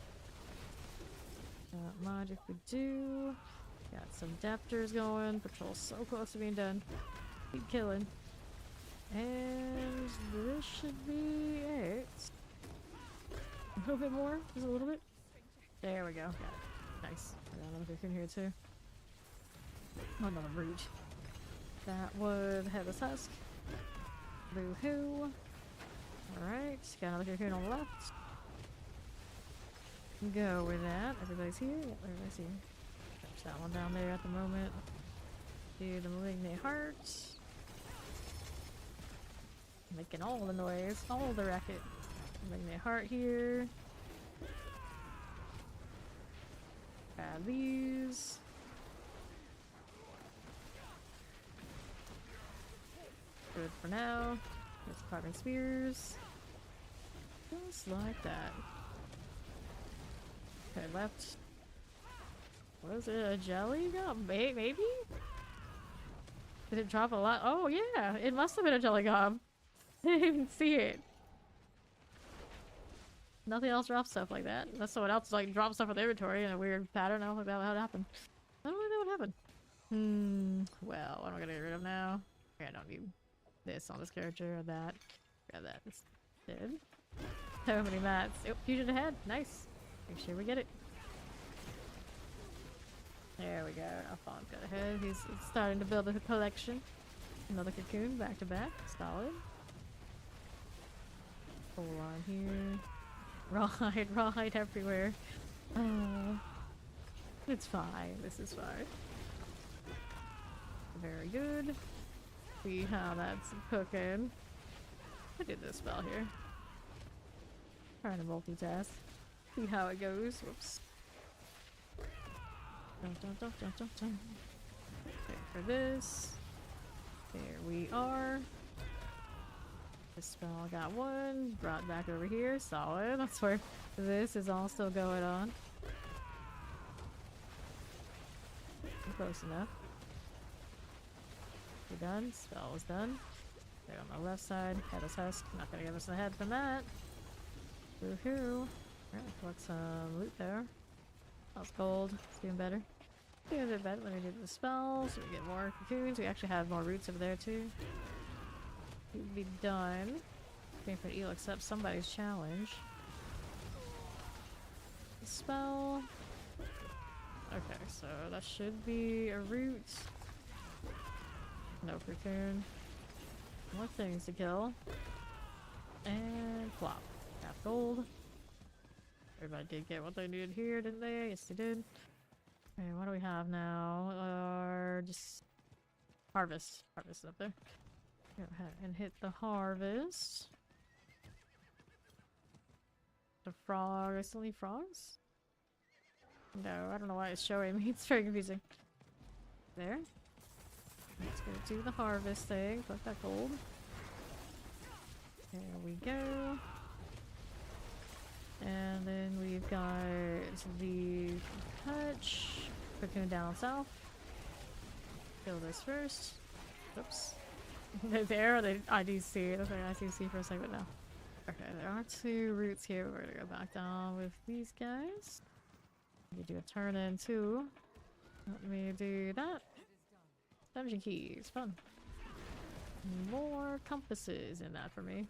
Magic we do. Got some depters going. Patrol's so close to being done. Keep killing. And this should be it. A little bit more? Just a little bit? There we go. Got it. Nice. I got another cocoon here too. Another root. That would have a husk. Boo-hoo. Alright, got another cocoon on the left. Go with that. Everybody's here? Yep, everybody's here. Touch that one down there at the moment. Do the malignant heart. Making all the noise, all the racket. Malignant heart here. Add these. Good for now. There's carbon spears. Just like that. Okay, left. What is it? A jelly gob? Maybe? Did it drop a lot? Oh yeah! It must have been a jelly gob. I didn't even see it. Nothing else drops stuff like that. Unless someone else like dropped stuff in the inventory in a weird pattern. I don't think that would happen. I don't really know what happened. Well, what am I gonna get rid of now? Okay, I don't need this on this character or that. Grab that. It's dead. So many mats. Oh, fusion ahead. Nice. Make sure we get it. There we go. Alphonse got ahead. He's starting to build a collection. Another cocoon back to back. Solid. Full on here. Rawhide everywhere. It's fine. This is fine. Very good. See how that's cooking. I did this spell here. Trying to multitask. See how it goes. Whoops. Dun. Okay, for this. There we are. This spell got one. Brought back over here. Solid. That's where this is all still going on. Close enough. We're done. Spell is done. There on the left side. Head is husk. Not gonna give us a head from that. Woohoo. Alright, collect some loot there. That's gold. It's doing better. Doing a bit better. Let me do the spell so we get more cocoons. We actually have more roots over there too. Should be done. Waiting for Eel accept somebody's challenge. Spell. Okay, so that should be a root. No cocoon. More things to kill. And flop. Half gold. Everybody did get what they needed here, didn't they? Yes, they did. Okay, what do we have now? Just harvest. Harvest is up there. Go ahead and hit the harvest. The frog. I still need frogs? No, I don't know why it's showing me. It's very confusing. There. Let's go do the harvest thing. Collect that gold. There we go. And then we've got the touch. Cocoon down south. Kill this first. Oops. They're there, or they IDC. Okay, IDC for a second now. Okay, there are 2 roots here. We're gonna go back down with these guys. Let me do a turn in too. Let me do that. Dungeon keys, fun. More compasses in that for me.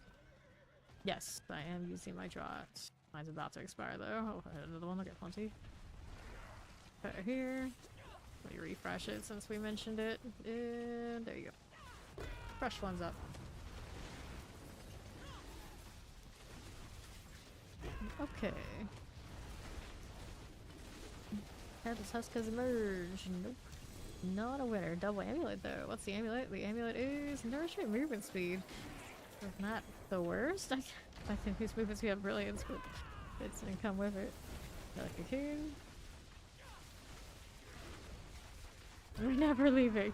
Yes, I am using my draught. Mine's about to expire though. Oh, another one, I'll get plenty. Put it here. Let me refresh it since we mentioned it. And there you go. Fresh ones up. Okay. Headless Husk has emerged. Nope. Not a winner. Double amulet though. What's the amulet? The amulet is nourishment movement speed. Not the worst. I think these movements we have brilliance, but it's gonna come with it. Like a cocoon. We're never leaving.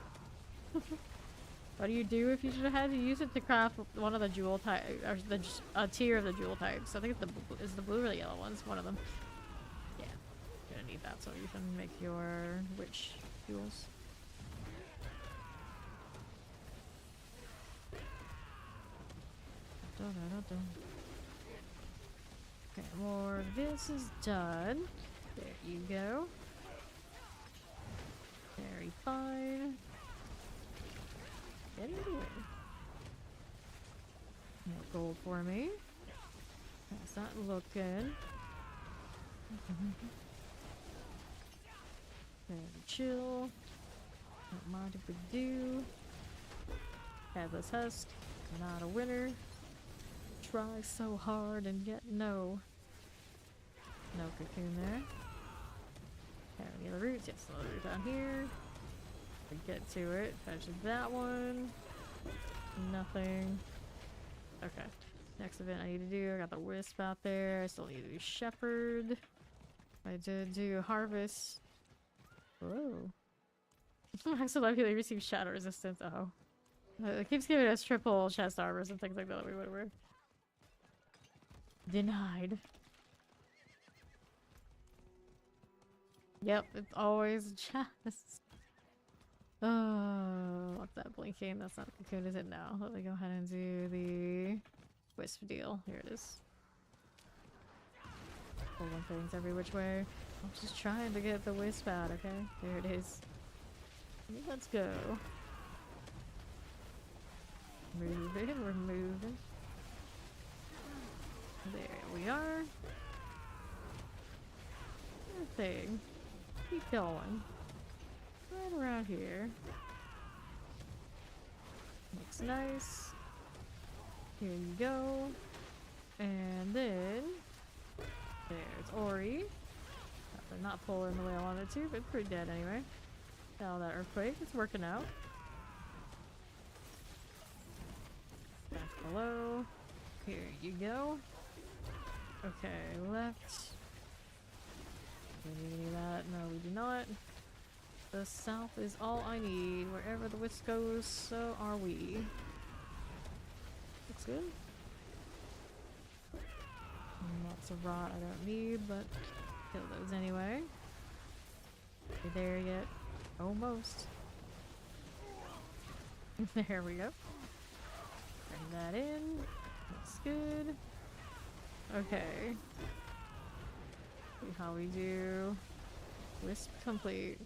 What do you do if you should have had to use it to craft one of the jewel type, or the tier of the jewel types? I think it's the blue or the yellow ones. One of them. Yeah, you're gonna need that so you can make your witch jewels. Okay, more of this is done. There you go. Very fine. Get into it. No gold for me. How's that looking? Very chill. Don't mind if we do. Headless Husk. Not a winner. Try so hard and yet no. No cocoon there. Any other roots? Yes, another root down here. We get to it. Fetch that one. Nothing. Okay. Next event I need to do. I got the wisp out there. I still need to do shepherd. I did do harvest. Whoa. I still luckily received shadow resistance. Oh. It keeps giving us triple chest armors and things like that we would wear. Denied. Yep, it's always chest. Oh, what's that blinking? That's not a cocoon, is it now? Let me go ahead and do the wisp deal. Here it is. Pulling things every which way. I'm just trying to get the wisp out, okay? There it is. Let's go. Moving, we're moving. There we are. Good thing. Keep going. Right around here. Looks nice. Here you go. And then there's Ori. They're not pulling the way I wanted to, but pretty dead anyway. Now that earthquake, it's working out. Back below. Here you go. Okay, left. Do we need that? No, we do not. The south is all I need. Wherever the wisp goes, so are we. Looks good. Lots of rot I don't need, but kill those anyway. You there yet? Almost. There we go. Bring that in. Looks good. Okay. See how we do. Wisp complete.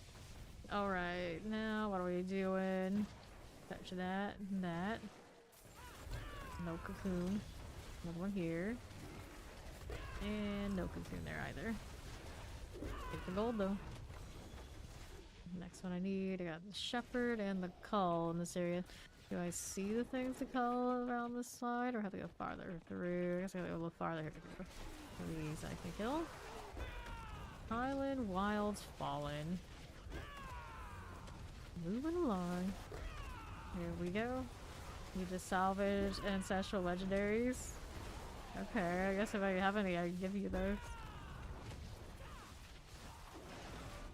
Alright, now what are we doing? Touch that and that. No cocoon. Another one here. And no cocoon there either. Take the gold though. Next one I need, I got the shepherd and the cull in this area. Do I see the things to cull around this side or have to go farther through? I guess I gotta go a little farther here. These I can kill. Island, Wilds, Fallen. Moving along. Here we go. Need to salvage ancestral legendaries. Okay, I guess if I have any, I can give you those.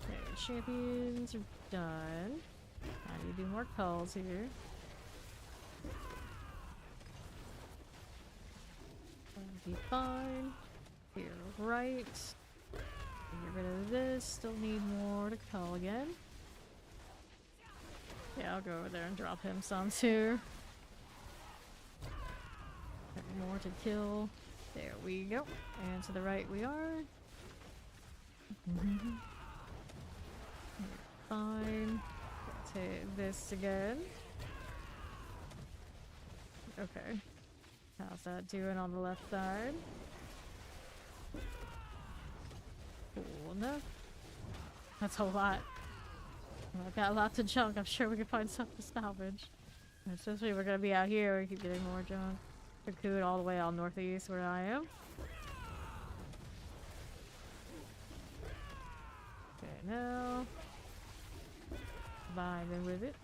Okay, champions are done. I need to do more culls here. That'll be fine. Here, right. Get rid of this. Still need more to cull again. Yeah, I'll go over there and drop him some too. More to kill. There we go. And to the right we are. Fine. Take this again. Okay. How's that doing on the left side? Cool enough. That's a lot. I've got lots of junk. I'm sure we can find something to salvage. Especially if we're gonna be out here, we keep getting more junk. Cocoon all the way out northeast where I am. Okay, now vibing with it.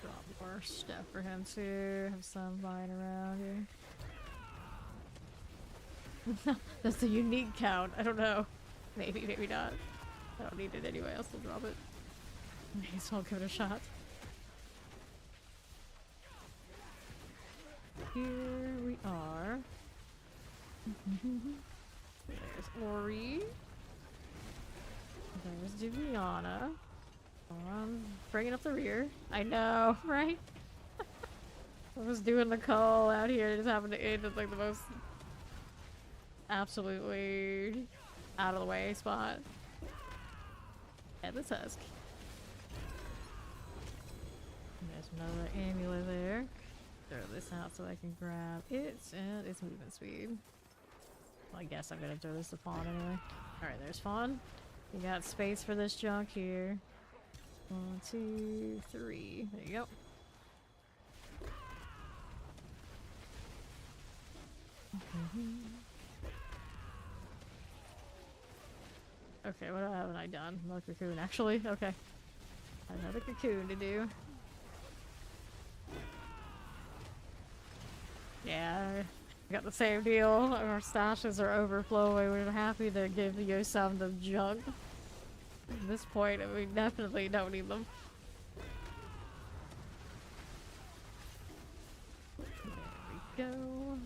Drop more stuff for him too. Have some lying around here. That's a unique count. I don't know. Maybe, maybe not. I don't need it anyway. I'll still drop it. May as well give it a shot. Here we are. There's Ori. There's Duviana. I'm bringing up the rear. I know, right? I was doing the call out here. It just happened to end at like the most absolutely out of the way spot. And the tusk. There's another amulet there. Throw this out so I can grab it and its movement speed. Well, I guess I'm gonna throw this to Fawn anyway. Alright, there's Fawn. You got space for this junk here. 1, 2, 3. There you go. Okay, what haven't I done? Another cocoon, actually? Okay. Another cocoon to do. Yeah, I got the same deal. Our stashes are overflowing. We're happy to give you some of the junk. At this point, we definitely don't need them. There we go.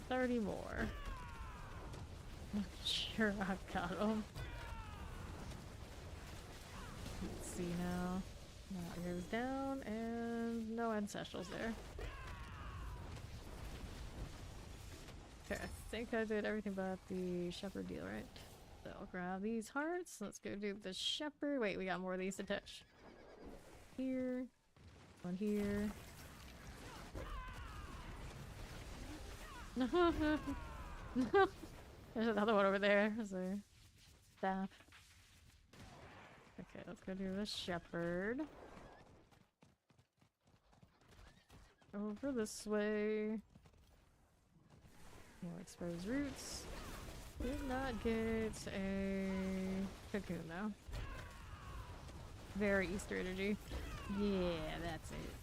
30 more. I'm sure I've got them. Let's see now. Now it goes down, and no ancestrals there. Okay, I think I did everything but the shepherd deal, right? So I'll grab these hearts. Let's go do the shepherd. Wait, we got more of these to touch. Here. One here. No. No. There's another one over there. There's a staff. Okay, let's go do the shepherd. Over this way. More exposed roots. Did not get a cocoon though. Very Easter energy. Yeah, that's it.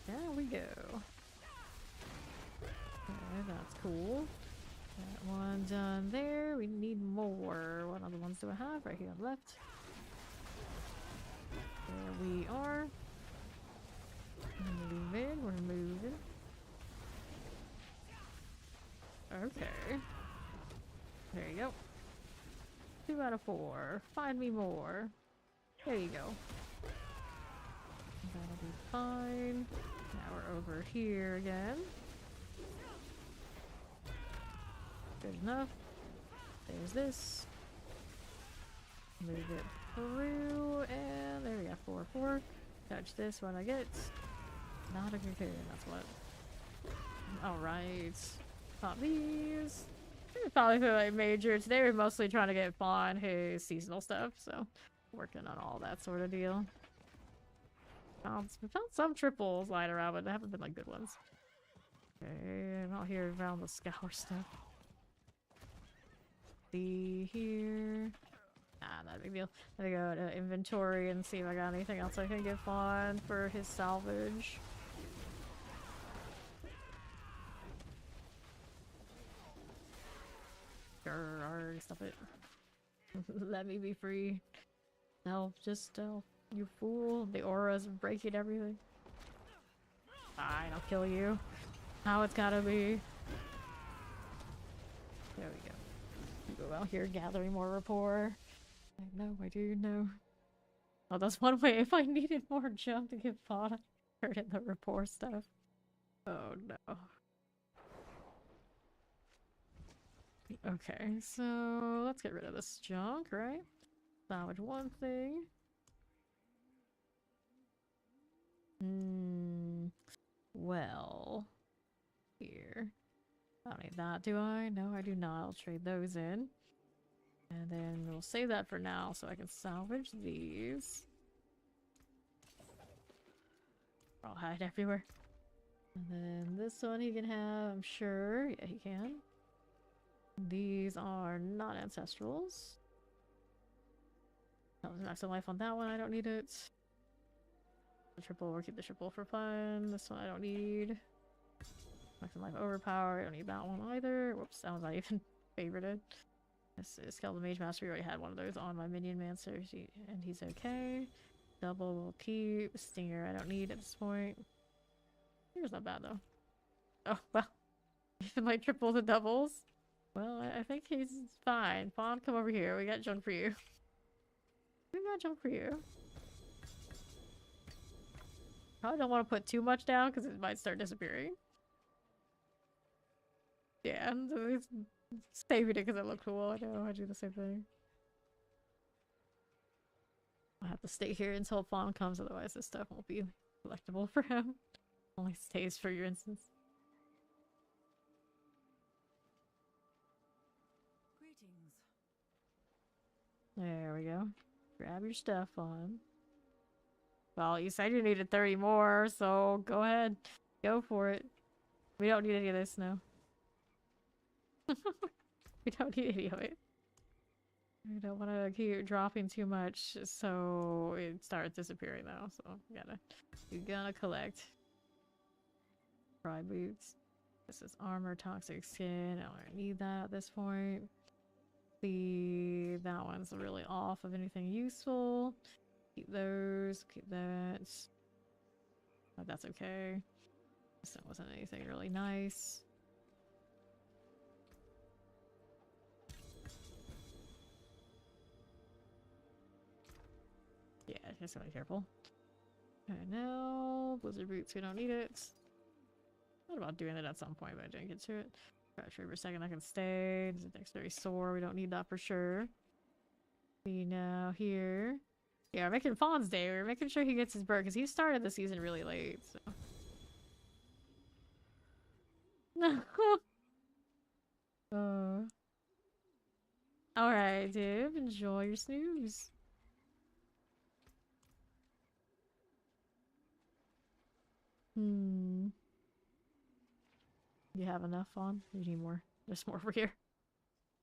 There we go. Okay, that's cool. That one done there. We need more. What other ones do I have? Right here on the left. There we are. Moving, we're moving. Okay. There you go. 2 out of 4. Find me more. There you go. That'll be fine. Now we're over here again. Good enough. There's this. Move it through, and there we go. 4, 4. Touch this, what I get? Not a cocoon, that's what. Alright. Pop these. Probably feel like major. Today we're mostly trying to get Fawn his seasonal stuff, so working on all that sort of deal. We found some triples lying around, but they haven't been like good ones. Okay, I'm out here around the scour stuff. See here. Nah, not a big deal. Let me go to inventory and see if I got anything else I can get Fawn for his salvage. Grr, stop it. Let me be free. No, just stealth. You fool. The aura's breaking everything. Fine, I'll kill you. How it's gotta be. There we go. Go out here gathering more rapport. I know, I do know. Oh, that's one way. If I needed more jump to get fought, I heard in the rapport stuff. Oh no. Okay, so let's get rid of this junk, right? Salvage one thing. Well, here. I don't need that, do I? No, I do not. I'll trade those in. And then we'll save that for now so I can salvage these. I'll hide everywhere. And then this one he can have, I'm sure. Yeah, he can. These are not ancestrals. That was max life on that one, I don't need it. The triple, we'll keep the triple for fun. This one I don't need. Max life overpower, I don't need that one either. Whoops, that one's not even favorited. This is Skeleton Mage Master, we already had one of those on my Minion Mancer, and he's okay. Double will keep. Stinger I don't need at this point. Stinger's not bad though. Oh, well. Even like triples and doubles. Well, I think he's fine. Fawn, come over here. We got junk for you. We got junk for you. Probably don't want to put too much down because it might start disappearing. Yeah, it's saving it because it looked cool. I know, I do the same thing. I'll have to stay here until Fawn comes, otherwise this stuff won't be collectible for him. Only stays for your instance. Greetings. There we go. Grab your stuff on. Well, you said you needed 30 more, so go ahead. Go for it. We don't need any of this now. We don't need any of it. We don't want to keep dropping too much, so it starts disappearing now. So you gotta collect. Pry boots. This is armor, toxic skin. I don't need that at this point. That one's really off of anything useful. Keep those. Keep that. Oh, that's okay. This wasn't anything really nice. Yeah, just gotta be careful. Okay, now blizzard boots, we don't need it. Thought about doing it at some point, but I didn't get to it. Crouch for a second, I can stay. There's a dexterity sword, we don't need that for sure. See now here. Yeah, we're making Fawn's day. We're making sure he gets his bird because he started the season really late. So. Alright, dude. Enjoy your snooze. You have enough on? You need more. There's more over here.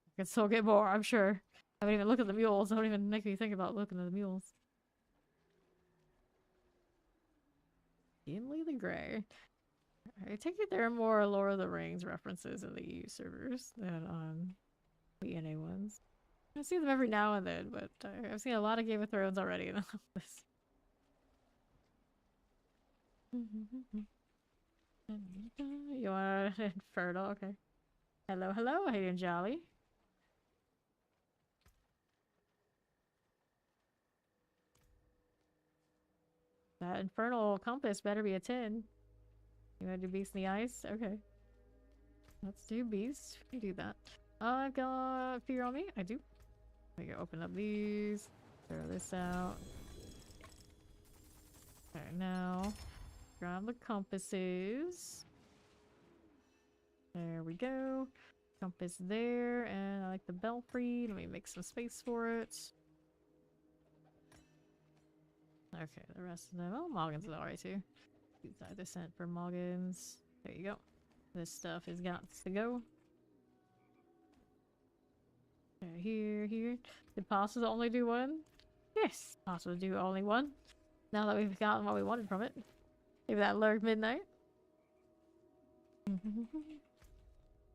I can still get more, I'm sure. I haven't even looked at the mules. Don't even make me think about looking at the mules. Gimli the Grey. I take it there are more Lord of the Rings references in the EU servers than on the NA ones. I see them every now and then, but I've seen a lot of Game of Thrones already in this. You want Infernal? Okay. Hello, hello, Hayden Jolly. That Infernal Compass better be a 10. You want to do Beast in the Ice? Okay. Let's do Beast. We can do that. I've got Fear on me. I do. Let me go open up these. Throw this out. Okay, now grab the compasses. There we go. Compass there, and I like the belfry. Let me make some space for it. Okay, the rest of them. Oh, Moggins is alright too. Use that descent for Moggins. There you go. This stuff has got to go. Okay, here. Did pasta only do one? Yes, pasta do only one. Now that we've gotten what we wanted from it. Maybe that lurk midnight.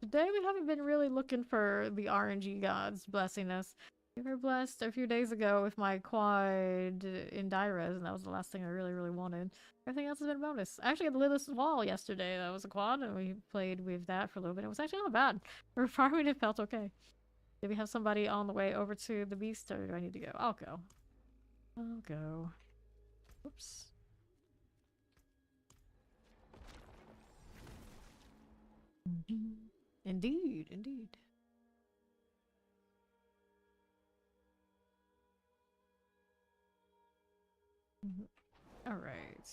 Today we haven't been really looking for the RNG gods blessing us. We were blessed a few days ago with my quad in Dyrez, and that was the last thing I really wanted. Everything else has been a bonus. I actually had the Lilith's Wall yesterday. That was a quad, and we played with that for a little bit. It was actually not bad. For farming, it felt okay. Did we have somebody on the way over to the beast, or do I need to go? I'll go. I'll go. Oops. Indeed. All right.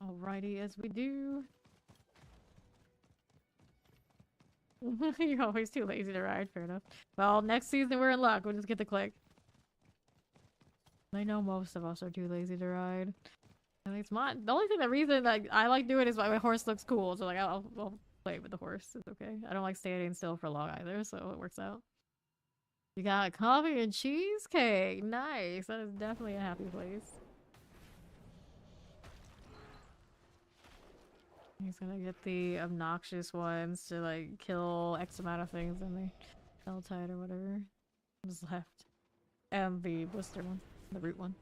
Alrighty, as we do. You're always too lazy to ride, fair enough. Well, next season we're in luck. We'll just get the click. I know most of us are too lazy to ride. I mean, it's mine. The only thing, the reason that I like doing it is my horse looks cool. So like, I'll play with the horse. It's okay. I don't like standing still for long either, so it works out. You got coffee and cheesecake. Nice. That is definitely a happy place. He's gonna get the obnoxious ones to like kill X amount of things and the L-tide or whatever was left. And the blister one. The root one.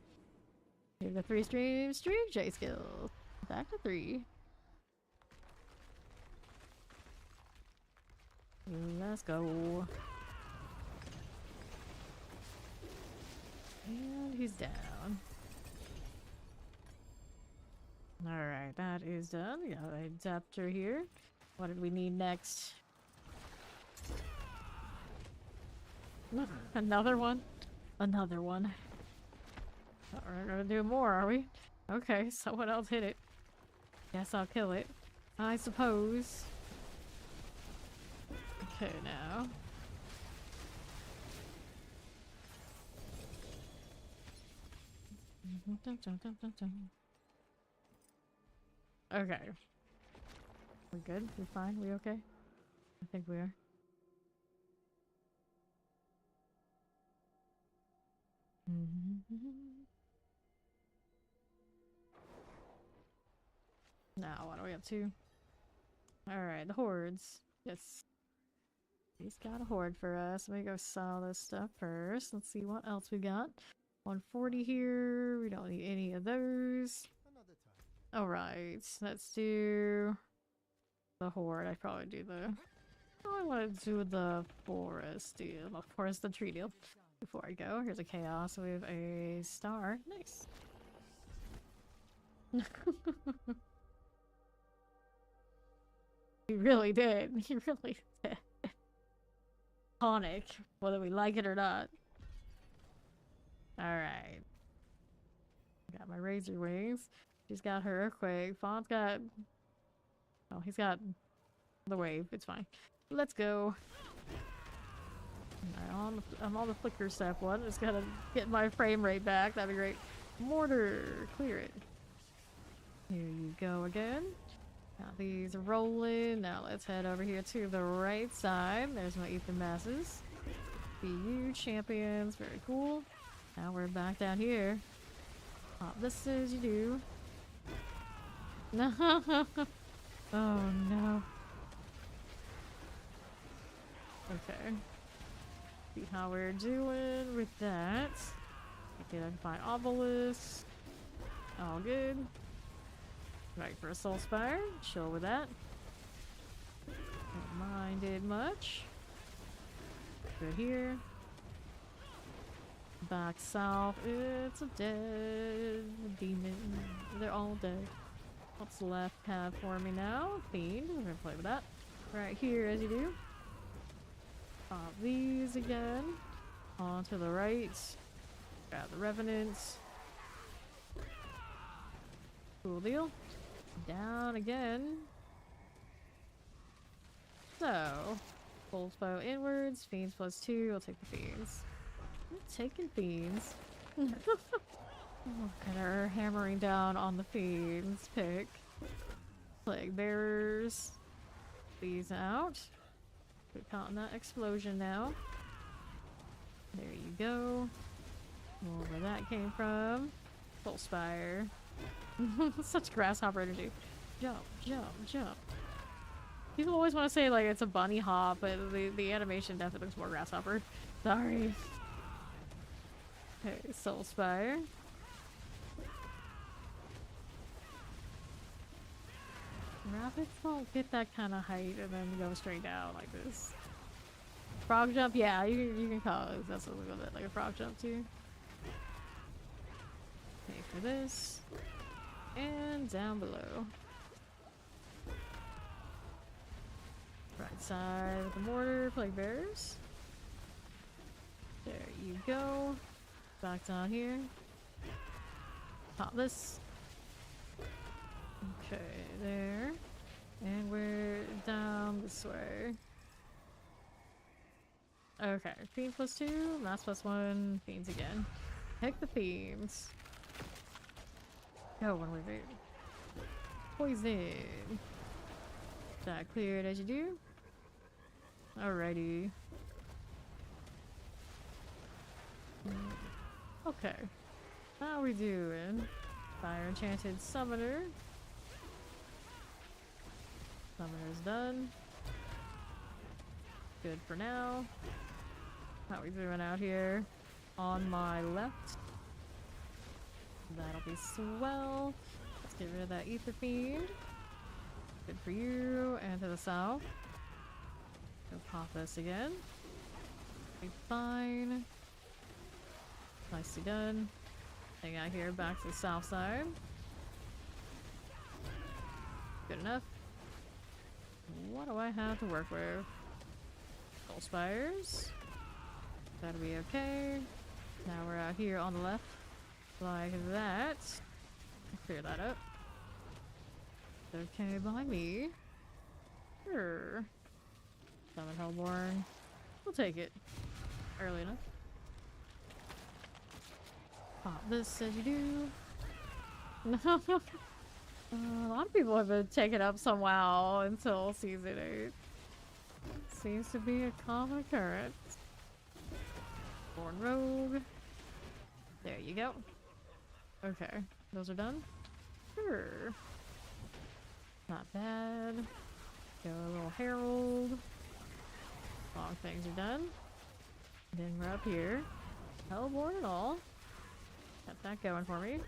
Here's the 3 stream J skills. Back to 3. Let's go. And he's down. Alright, that is done. We got an adapter here. What did we need next? Another one? Another one. We're gonna do more, are we? Okay, someone else hit it. Guess I'll kill it. I suppose. Okay, now. Okay. We good? We fine? We okay? I think we are. Now, what do we have to? Alright, the hordes. Yes. He's got a horde for us. Let me go sell this stuff first. Let's see what else we got. 140 here. We don't need any of those. Alright, let's do the horde. I'd probably do the... I want to do the forest deal. The forest, the tree deal. Before I go, here's a chaos with a star. Nice. He really did. He really did. Iconic, whether we like it or not. Alright. Got my razor wings. She's got her earthquake. Fawn's got... Oh, he's got the wave. It's fine. Let's go. I'm on the flicker step one. Just gotta get my frame rate back. That'd be great. Mortar. Clear it. Here you go again. Got these rolling. Now let's head over here to the right side. There's my Ethan Masses. BU champions. Very cool. Now we're back down here. Pop this as you do. No. Oh no. Okay. See how we're doing with that. Okay, I can find obelisks. All good. Right for a soul spire. Chill with that. Don't mind it much. Good here. Back south. It's a dead demon. They're all dead. What's left have for me now? Fiend. We're gonna play with that. Right here as you do. Pop these again. On to the right. Got the Revenants. Cool deal. Down again. So, Full Bow inwards, Fiends +2. I'll take the Fiends. I'm taking Fiends. Kind of hammering down on the Fiends pick. Plague Bearers. These out. We're counting that explosion now. There you go. Where that came from. Full Spire. Such grasshopper energy. Jump, jump, jump. People always want to say like it's a bunny hop, but the animation definitely looks more grasshopper. Sorry. Okay, Soul Spire. Rabbits won't get that kind of height and then go straight down like this. Frog jump, yeah, you can call it. That's a little bit like a frog jump too. Okay, for this. And down below. Right side with the mortar, Plague Bearers. There you go. Back down here. Pop this. Okay, there. And we're down this way. Okay, Fiend +2, Mass +1, Fiends again. Pick the Fiends. Go when we move. Poison. That cleared as you do. Alrighty. Okay. How we doing? Fire Enchanted Summoner. Summoner's done. Good for now. How we doing out here? On my left. That'll be swell. Let's get rid of that Ether Fiend. Good for you. And to the south. Go pop this again. Be fine. Nicely done. Hang out here back to the south side. Good enough. What do I have to work with? Soul Spires. That'll be okay. Now we're out here on the left. Like that. Clear that up. Okay by me. Sure. Summon Hellborn. We'll take it. Early enough. Pop this as you do. A lot of people have been taken up some WoW until Season 8. Seems to be a common occurrence. Born Rogue. There you go. Okay, those are done. Sure. Not bad. Go a little Herald. Long things are done. Then we're up here. Hellborn and all. Got that going for me.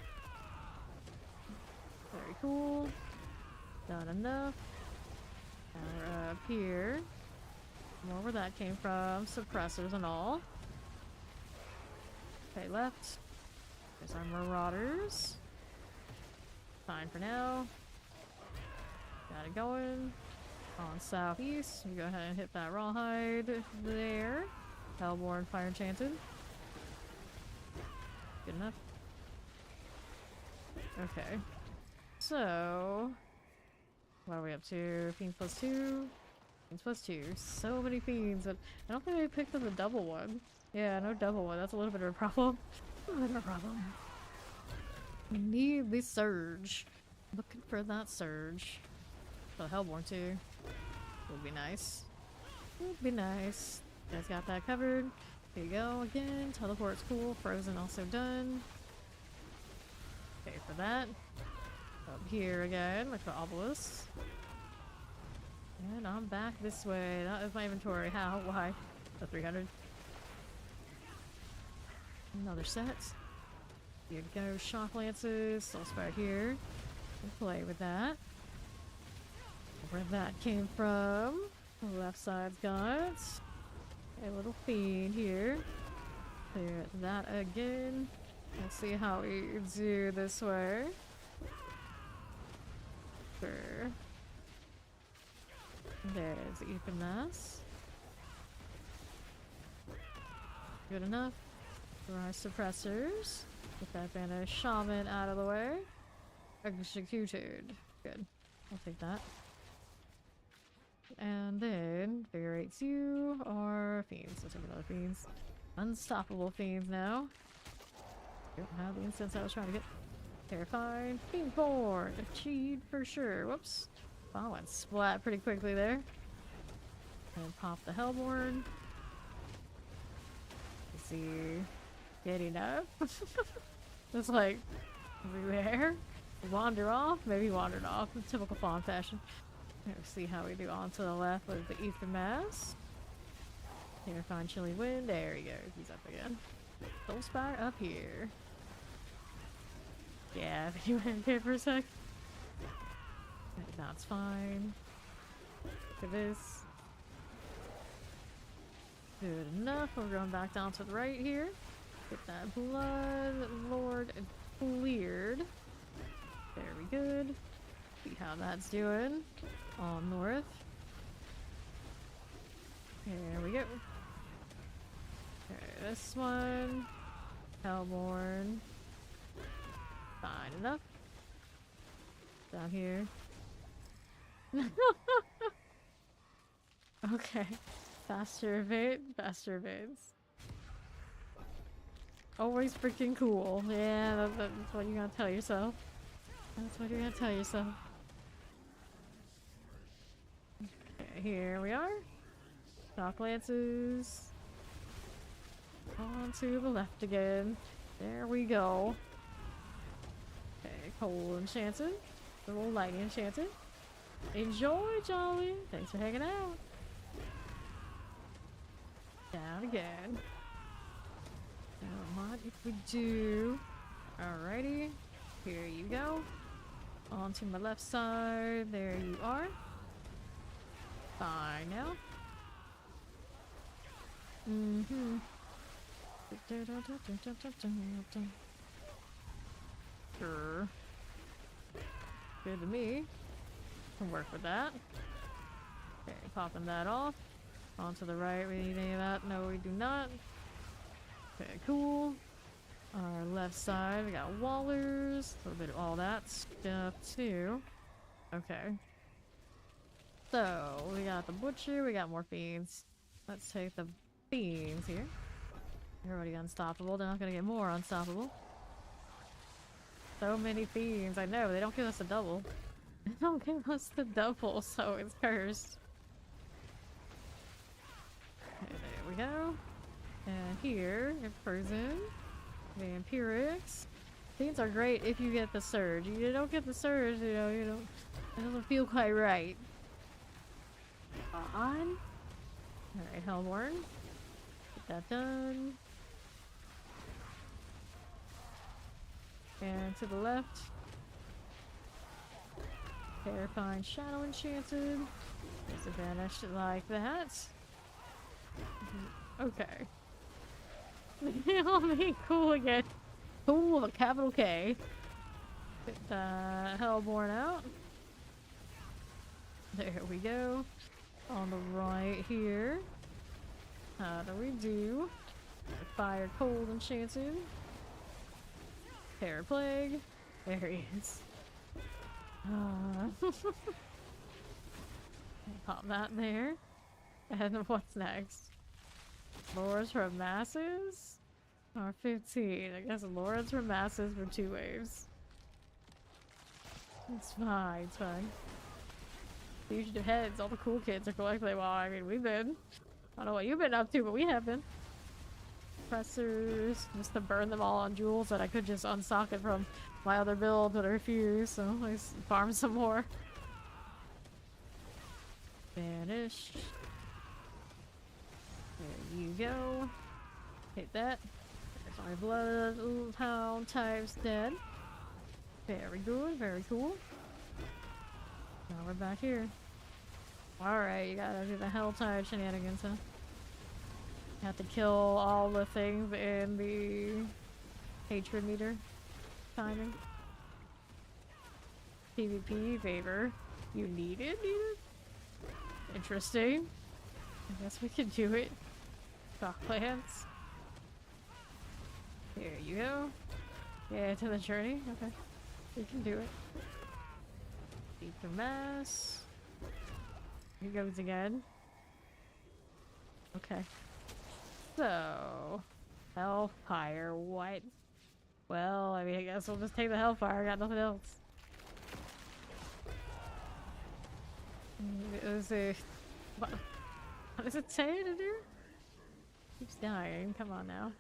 Very cool. Done enough. Now we're up here. More where that came from. Suppressors and all. Okay, left. There's our Marauders. Fine for now. Got it going. On southeast. We go ahead and hit that Rawhide there. Hellborn Fire Enchanted. Good enough. Okay. So, what are we up to? Fiends +2. Fiends +2. So many fiends. I don't think I picked up the double one. Yeah, no double one. That's a little bit of a problem. A little bit of a problem. We need the surge. Looking for that surge. The Hellborn too. Would be nice. Would be nice. You guys got that covered. Here you go again. Teleport's cool. Frozen also done. Okay, for that. Up here again with the obelisk. And I'm back this way. That is my inventory. How? Why? The 300. Another set. Here you go. Shock Lances. Soul Spire here. We'll play with that. Where that came from. The left side's got a little fiend here. Clear that again. Let's see how we do this way. Sure. There's Ether Mass. Good enough. Dry suppressors. Get that banished shaman out of the way. Executed. Good. I'll take that. And then figure eights you or fiends. Let's take another fiends. Unstoppable fiends now. Don't have the instance I was trying to get. Terrified. Fiendborn. Achieved for sure. Whoops. Wow, I went splat pretty quickly there. And pop the Hellborn. Let's see. Getting up. It's like everywhere. Wander off. Maybe wandered off in typical fawn fashion. Let's see how we do on to the left with the Ether Mass. Terrifying Chilly Wind. There he goes. He's up again. Soul Spire up here. Yeah, I think he went here for a sec. That's fine. Look at this. Good enough. We're going back down to the right here. Get that Blood Lord cleared. Very good. See how that's doing. On north. There we go. Okay, this one. Hellborn. Fine enough. Down here. Okay. Faster evade. Faster evades. Always freaking cool. Yeah, that's what you're gonna tell yourself. That's what you're gonna tell yourself. Okay, here we are. Shock lances. On to the left again. There we go. Okay, cold enchanted. A little light enchanted. Enjoy, Jolly. Thanks for hanging out. Down again. Now, what if we do? Alrighty. Here you go. On to my left side. There you are. Fine now. Mm-hmm. Sure. Good to me. Can work with that. Okay, popping that off. On to the right, we need any of that? No, we do not. Okay, cool. Our left side, we got Wallers. A little bit of all that stuff too. Okay. So, we got the Butcher, we got more Fiends. Let's take the Fiends here. They're already unstoppable, they're not gonna get more unstoppable. So many Fiends, I know, they don't give us a double. They don't give us the double, so it's cursed. Okay, there we go. And here, in person, Vampirics. Fiends are great if you get the Surge. You don't get the Surge, you know, it doesn't feel quite right. On. Alright, Hellborn. Get that done. And to the left. Terrifying Shadow Enchanted. There's a vanished like that. Okay. I'll be cool again. Cool with a capital K. Get the Hellborn out. There we go. On the right here. How do we do? Fire Cold Enchanted. Terror Plague. There he is. Pop that there. And what's next? Lords from Masses? Or 15. I guess Lords from Masses for 2 waves. It's fine, it's fine. Fugitive Heads, all the cool kids are collecting. Well, I mean, we've been. I don't know what you've been up to, but we have been. Pressers, just to burn them all on jewels that I could just unsock it from my other build, but I refuse, so I farm some more. Vanish. There you go. Hit that. There's my Bloodhound types dead. Very good, very cool. Now we're back here. Alright, you gotta do the Helltide shenanigans, huh? You have to kill all the things in the hatred meter timing. PvP favor. You need it? Interesting. I guess we could do it. Shock plants. Here you go. Yeah, to the journey. Okay. You can do it. Deep the mass. Here goes again. Okay. So, Hellfire, what? Well, I mean, I guess we'll just take the Hellfire, I got nothing else. It was a... What does it say to do? Keeps dying, come on now.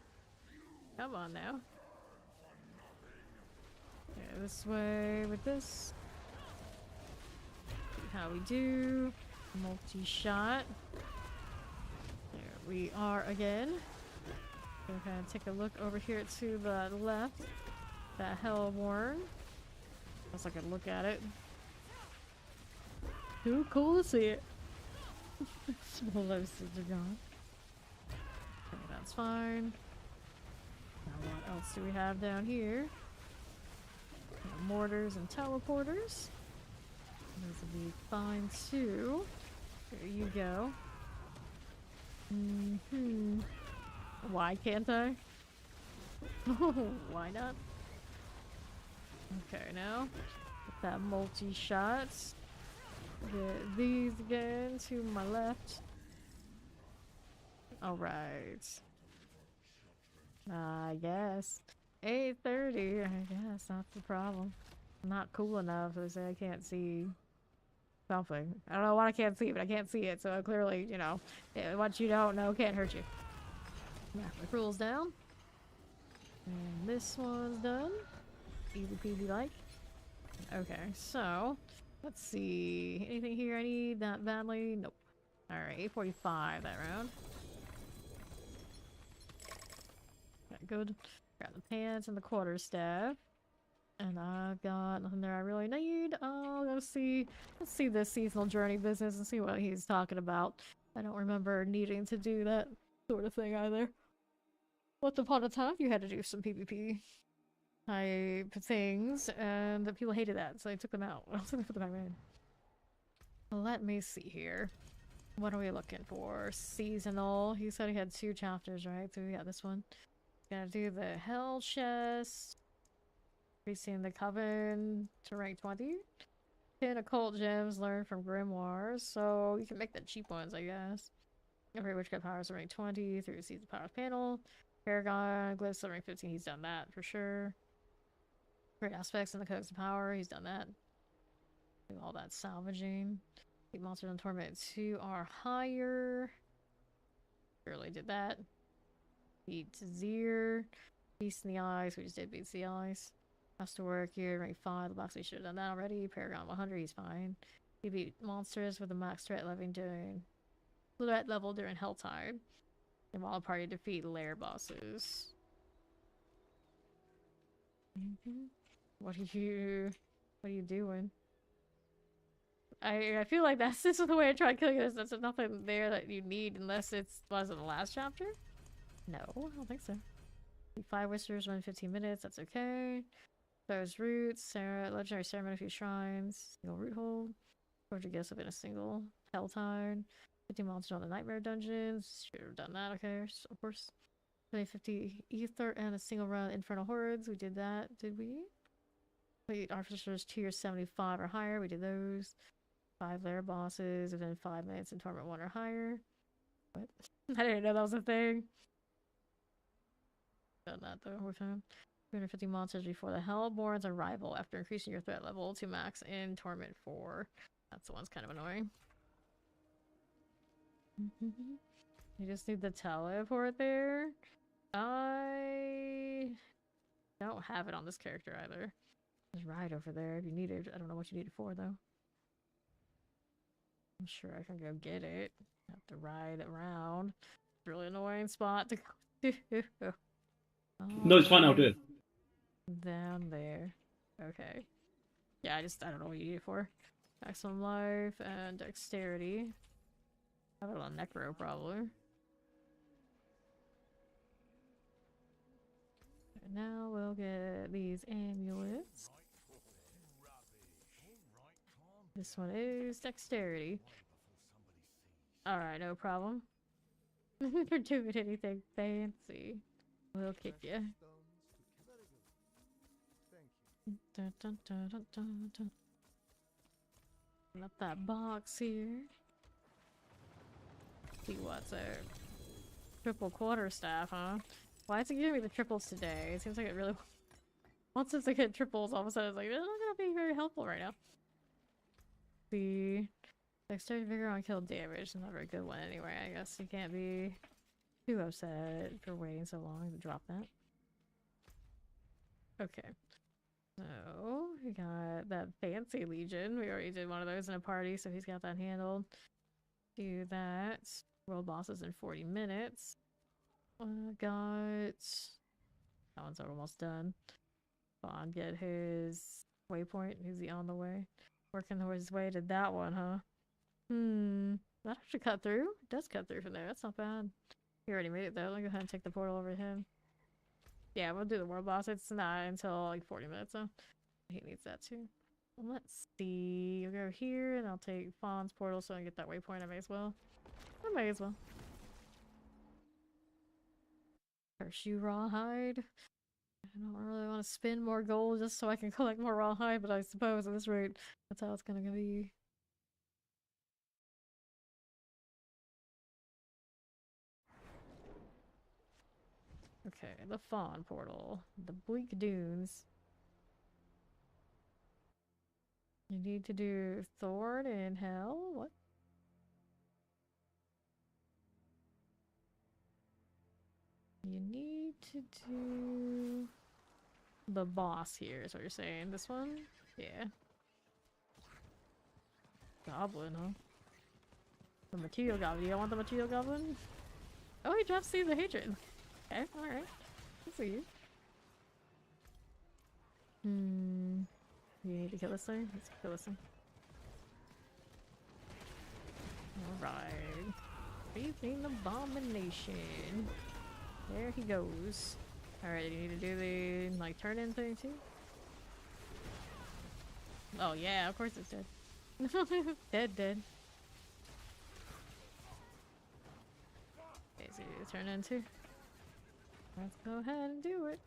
Come on now. Yeah, this way with this. See how we do. Multi-shot. There we are again. We're gonna take a look over here to the left. That Hellborn. Guess I can look at it. Too cool to see it. Explosives are gone. Okay, that's fine. Now what else do we have down here? Mortars and teleporters. Those will be fine too. There you go. Why can't I? Why not? Okay, now with that multi-shot. Get these again to my left. Alright. I guess. 8:30, I guess that's the problem. I'm not cool enough to say I can't see something. I don't know what I can't see, but I can't see it, so clearly, you know, what you don't know can't hurt you. Yeah, the rules down. And this one's done. Easy peasy like. Okay, so let's see. Anything here I need that badly? Nope. Alright, 8:45 that round. Okay, good. Got the pants and the quarterstaff. And I've got nothing there I really need. I'll go see. Let's see this seasonal journey business and see what he's talking about. I don't remember needing to do that sort of thing either. Once upon a time, you had to do some PvP type things, and the people hated that, so I took them out. I was gonna put them back in. Let me see here. What are we looking for? Seasonal. He said he had 2 chapters, right? So we got this one. Gonna do the Hell Chest. Increasing the Coven to rank 20. 10 occult gems learned from grimoires, so you can make the cheap ones, I guess. Every witchcraft powers to rank 20 through Season Powers panel. Paragon glyphs to rank 15, he's done that for sure. Great aspects in the Codes of Power, he's done that. Do all that salvaging. Keep monsters in torment 2 or higher. Surely did that. Beat Zir. Beast in the Eyes, we just did Beats the Eyes. Masterworking, rank 5, the box we should have done that already. Paragon 100, he's fine. He beat monsters with a max threat level during Helltide. And while a party defeat lair bosses. What are you doing? I feel like this is the way I try killing this. There's nothing there that you need unless it was in the last chapter. No, I don't think so. 5 whispers, run 15 minutes, that's okay. Those roots, legendary ceremony, a few shrines, single root hold. Forge a guess in a single Helltide. 50 monsters on the nightmare dungeons. Should have done that, okay, of course. 50 ether and a single run infernal hordes. We did that, did we? Wait, officers tier 75 or higher. We did those. 5 lair bosses within 5 minutes in torment 1 or higher. What? I didn't know that was a thing. Done that though with him. 250 monsters before the Hellborn's arrival after increasing your threat level to max in torment 4. That's the one's kind of annoying. You just need the teleport there. I don't have it on this character either. There's ride over there if you need it. I don't know what you need it for though. I'm sure I can go get it. Have to ride around. Really annoying spot to go to. No, it's fine. I'll do it. Down there. Okay. Yeah, I don't know what you need it for. Maximum life and dexterity. I have it on Necro probably. And now we'll get these amulets. This one is dexterity. Alright, no problem. For doing anything fancy. We'll kick you. Dun, dun, dun, dun, dun, dun. Open up that box here. See what's a triple quarterstaff, huh? Why is it giving me the triples today? It seems like it really once it's like hit triples, all of a sudden it's like, it's not gonna be very helpful right now. The dexterity vigor on kill damage, not a very good one anyway. I guess you can't be too upset for waiting so long to drop that. Okay. So, we got that fancy legion. We already did one of those in a party, so he's got that handled. Do that. World bosses in 40 minutes. Got... That one's almost done. Bond get his waypoint. Is he on the way? Working his way to that one, huh? That actually cut through? It does cut through from there. That's not bad. He already made it though. Let me go ahead and take the portal over to him. Yeah, we'll do the world boss. It's not until like 40 minutes though. He needs that too. Let's see. I'll go here and I'll take Fawn's portal so I can get that waypoint. I may as well. Pursue rawhide. I don't really want to spend more gold just so I can collect more rawhide, but I suppose at this rate, that's how it's gonna be. Okay, the Fawn portal. The Bleak Dunes. You need to do Thorn in Hell? What? You need to do the boss here, is what you're saying. This one? Yeah. Goblin, huh? The material goblin. You don't want the material goblin? Oh, he drops Seed of Hatred. Okay, alright. I see you. You need to kill this thing? Let's kill this thing. Alright. Evening Abomination. There he goes. Alright, you need to do the, like, turn-in thing, too? Oh, yeah, of course it's dead. Dead. Okay, so you turn-in, too? Let's go ahead and do it.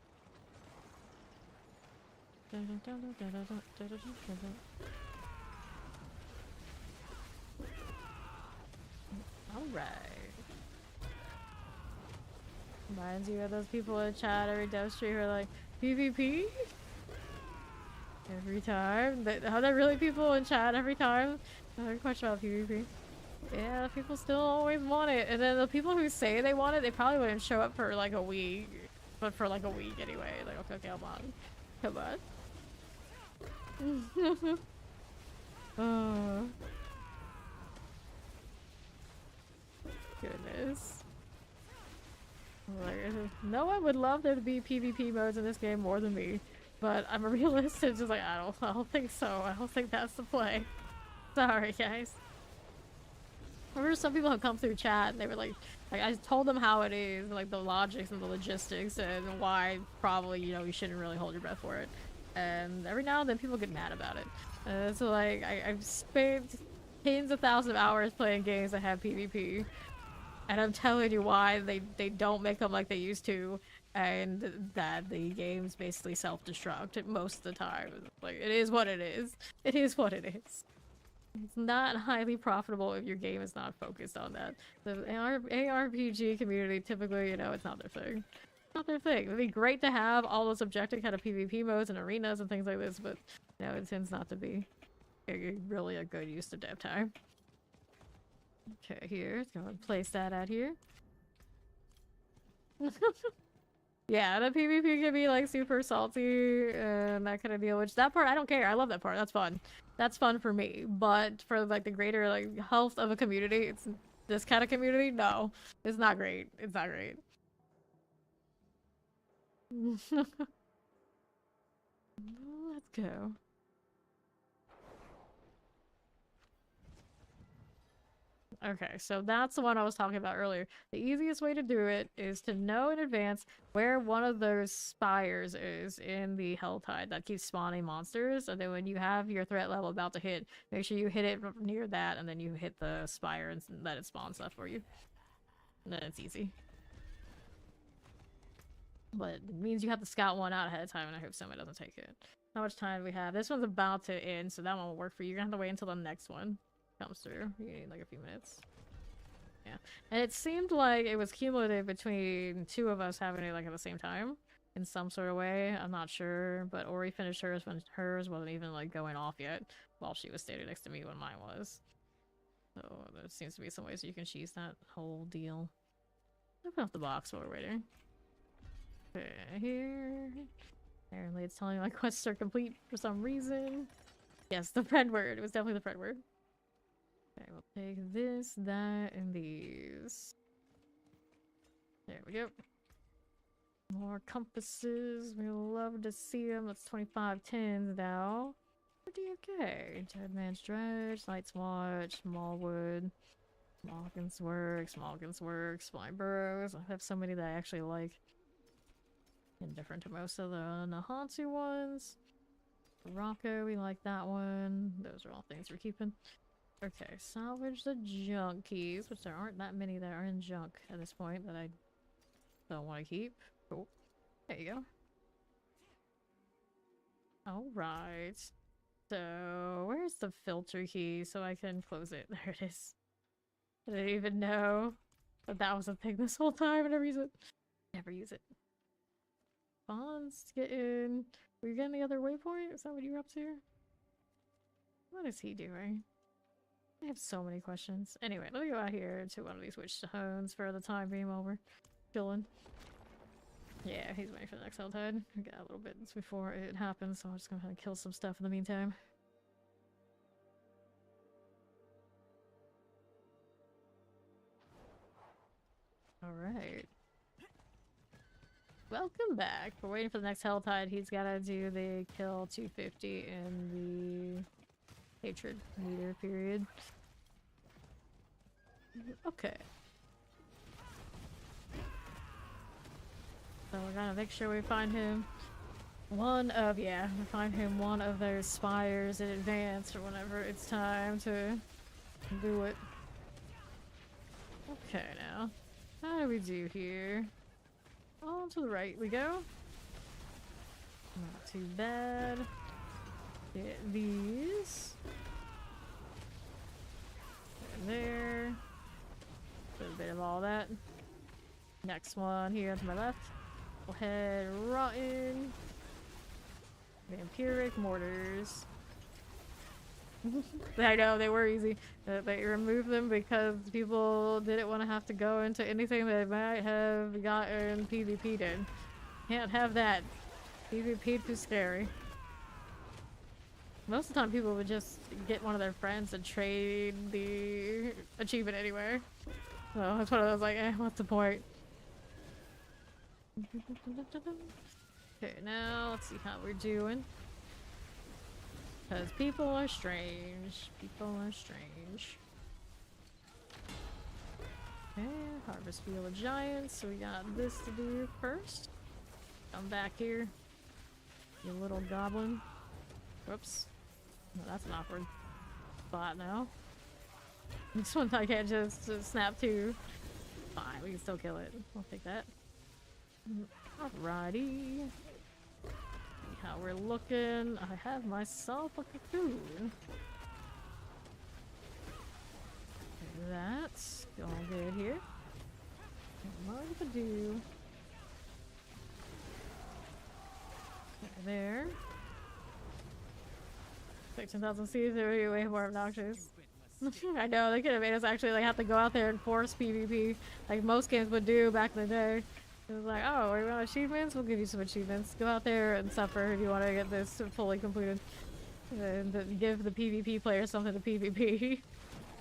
Alright. Reminds you of those people in chat every dev stream who are like, PvP? Every time? Are there really people in chat every time? Another question about PvP. Yeah, people still always want it. And then the people who say they want it, they probably wouldn't show up for like a week. But for like a week anyway. Like, okay, come on. Come on. Goodness. Like, no one would love there to be PvP modes in this game more than me. But I'm a realist and just like, I don't think so. I don't think that's the play. Sorry, guys. I remember some people have come through chat and they were like I told them how it is, like the logics and the logistics and why probably, you know, you shouldn't really hold your breath for it. And every now and then people get mad about it. So like, I've spent tens of thousands of hours playing games that have PvP. And I'm telling you why they don't make them like they used to. And that the games basically self-destruct most of the time. Like, it is what it is. It is what it is. It's not highly profitable if your game is not focused on that. The ARPG community, typically, you know, it's not their thing. Not their thing. It'd be great to have all those objective kind of PvP modes and arenas and things like this, but, you know, it tends not to be really a good use of dev time. Okay, here. Let's go and place that out here. Yeah, the PvP can be like super salty and that kind of deal, which that part, I don't care. I love that part. That's fun. That's fun for me. But for like the greater like health of a community, it's this kind of community, no. It's not great. It's not great. Let's go. Okay, so that's the one I was talking about earlier. The easiest way to do it is to know in advance where one of those spires is in the Hell Tide that keeps spawning monsters, and then when you have your threat level about to hit, make sure you hit it near that, and then you hit the spire and let it spawn stuff for you. And then it's easy. But it means you have to scout one out ahead of time, and I hope someone doesn't take it. How much time do we have? This one's about to end, so that won't work for you. You're gonna have to wait until the next one comes through. You need like a few minutes. Yeah. And it seemed like it was cumulative between two of us having it like at the same time in some sort of way. I'm not sure, but Ori finished hers when hers wasn't even like going off yet while she was standing next to me when mine was. So there seems to be some ways you can cheese that whole deal. Open up the box while we're waiting. Okay, here. Apparently it's telling me my quests are complete for some reason. Yes, the friend word. It was definitely the friend word. Okay, we'll take this, that, and these. There we go. More compasses. We love to see them. That's 25 tins now. Pretty okay. Dead Man's Dredge, Night's Watch, Smallwood, Smallkin's Work, Blind Burrows. I have so many that I actually like. Indifferent to most of the Nahantu ones. Rocco, we like that one. Those are all things we're keeping. Okay, salvage the junk keys, which there aren't that many that are in junk at this point that I don't want to keep. Cool. There you go. Alright. So, where's the filter key so I can close it? There it is. I didn't even know that that was a thing this whole time. I never use it. Never use it. Bonds to get in. Were you getting the other waypoint? Is that what you were up to? What is he doing? I have so many questions. Anyway, let me go out here to one of these witch stones for the time being while we're chilling. Yeah, he's waiting for the next Helltide. We got a little bit before it happens, so I'm just gonna kind of kill some stuff in the meantime. Alright. Welcome back. We're waiting for the next Helltide. He's gotta do the kill 250 in the hatred meter period. Okay. So we're gonna make sure we find him we find him one of those spires in advance or whenever it's time to do it. Okay, now. How do we do here? On to the right we go. Not too bad. Get these. There. A little bit of all that. Next one here to my left. We'll head rotten. Vampiric mortars. I know, they were easy. They removed them because people didn't want to have to go into anything they might have gotten PvP'd in. Can't have that. PvP'd too scary. Most of the time people would just get one of their friends and trade the achievement anywhere. So that's one of those like, what's the point? Okay, now let's see how we're doing. Because people are strange. People are strange. Okay, Harvest Field of Giants. So we got this to do first. Come back here. You little goblin. Whoops. No, that's an awkward spot now. This one I can't just snap to. Fine, we can still kill it. I'll take that. Alrighty. See how we're looking. I have myself a cocoon. That's going good here. What to do? There. 16,000 C's are way more obnoxious. I know, they could have made us actually like have to go out there and force PvP like most games would do back in the day. It was like, oh, we want achievements? We'll give you some achievements. Go out there and suffer if you want to get this fully completed. And then give the PvP players something to PvP.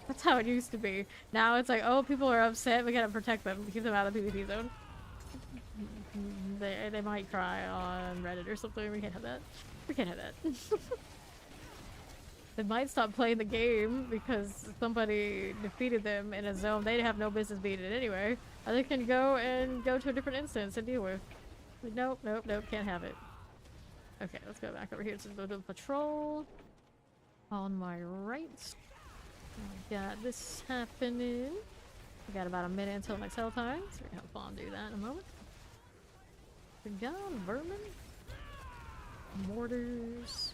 That's how it used to be. Now it's like, oh, people are upset, we gotta protect them, keep them out of the PvP zone. They might cry on Reddit or something. We can't have that. We can't have that. They might stop playing the game because somebody defeated them in a zone they have no business being in anyway. Or they can go to a different instance and deal with. Nope, nope, nope, can't have it. Okay, let's go back over here to the patrol. On my right. We got this happening. We got about a minute until next hell time, so we're gonna have fun do that in a moment. We got vermin. Mortars.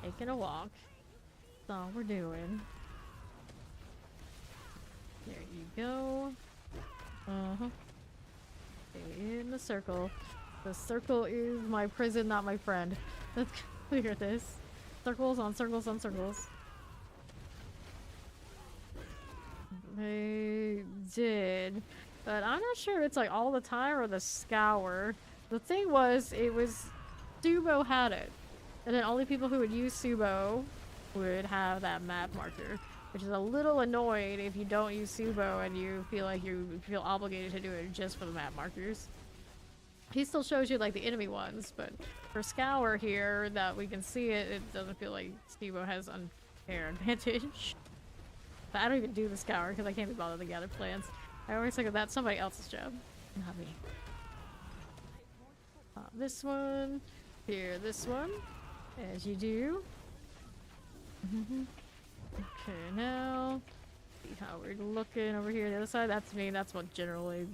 Taking a walk. That's all we're doing. There you go. Stay in the circle. The circle is my prison, not my friend. Let's clear this. Circles on circles on circles. They did. But I'm not sure it's like all the time or the scour. The thing was, it was Subo had it. And then only people who would use Subo would have that map marker. Which is a little annoying if you don't use Subo and you feel like you feel obligated to do it just for the map markers. He still shows you like the enemy ones, but for Scour here, that we can see it, it doesn't feel like Subo has unfair advantage. But I don't even do the Scour because I can't be bothered to gather plants. I always think of that somebody else's job, not me. This one, here, this one, as you do. Okay, now, see how we're looking over here on the other side. That's me, that's what generally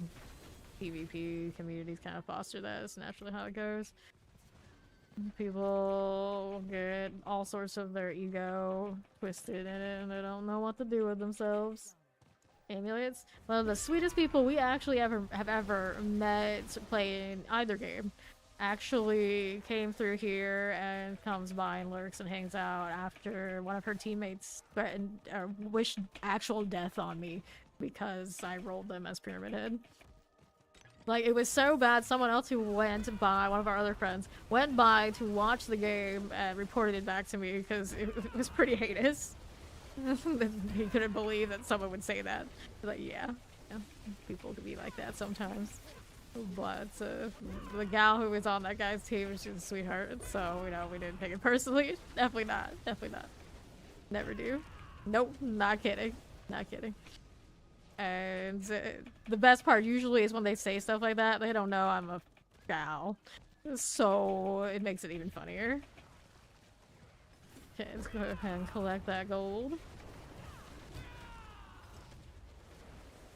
PvP communities kind of foster that. It's naturally how it goes. People get all sorts of their ego twisted in it and they don't know what to do with themselves. Amulets? One of the sweetest people we actually have ever met playing either game actually came through here and comes by and lurks and hangs out after one of her teammates threatened or wished actual death on me because I rolled them as Pyramid Head. Like, it was so bad, someone else who went by, one of our other friends, went by to watch the game and reported it back to me because it was pretty heinous. He couldn't believe that someone would say that. Like, yeah, people could be like that sometimes. But the gal who was on that guy's team, she was a sweetheart, so, you know, we didn't take it personally. Definitely not. Definitely not. Never do. Nope, not kidding. Not kidding. And the best part usually is when they say stuff like that, they don't know I'm a gal. So it makes it even funnier. Okay, let's go ahead and collect that gold.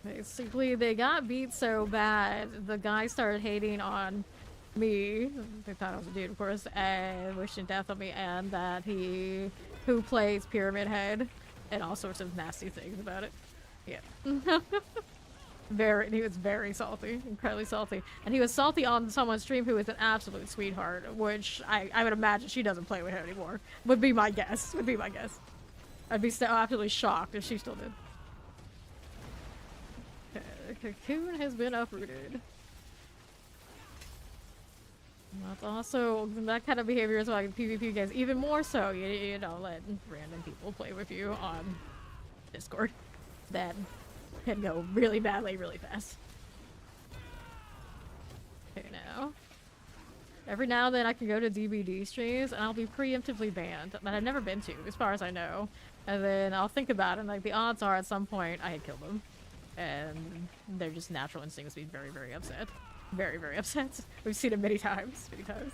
Basically, they got beat so bad, the guy started hating on me. They thought I was a dude, of course, and wishing death on me, and that he who plays Pyramid Head, and all sorts of nasty things about it. Yeah. He was very salty, incredibly salty. And he was salty on someone's stream who was an absolute sweetheart, which I would imagine she doesn't play with him anymore. Would be my guess. Would be my guess. I'd be so absolutely shocked if she still did. The cocoon has been uprooted. That's also, that kind of behavior is like PvP games, even more so. You don't let random people play with you on Discord. That can go really badly, really fast. Okay, now. Every now and then I can go to DBD streams and I'll be preemptively banned, that I've never been to, as far as I know. And then I'll think about it, and like the odds are at some point I had killed them. And they're just natural instincts to be very, very upset. Very, very upset. We've seen it many times, many times.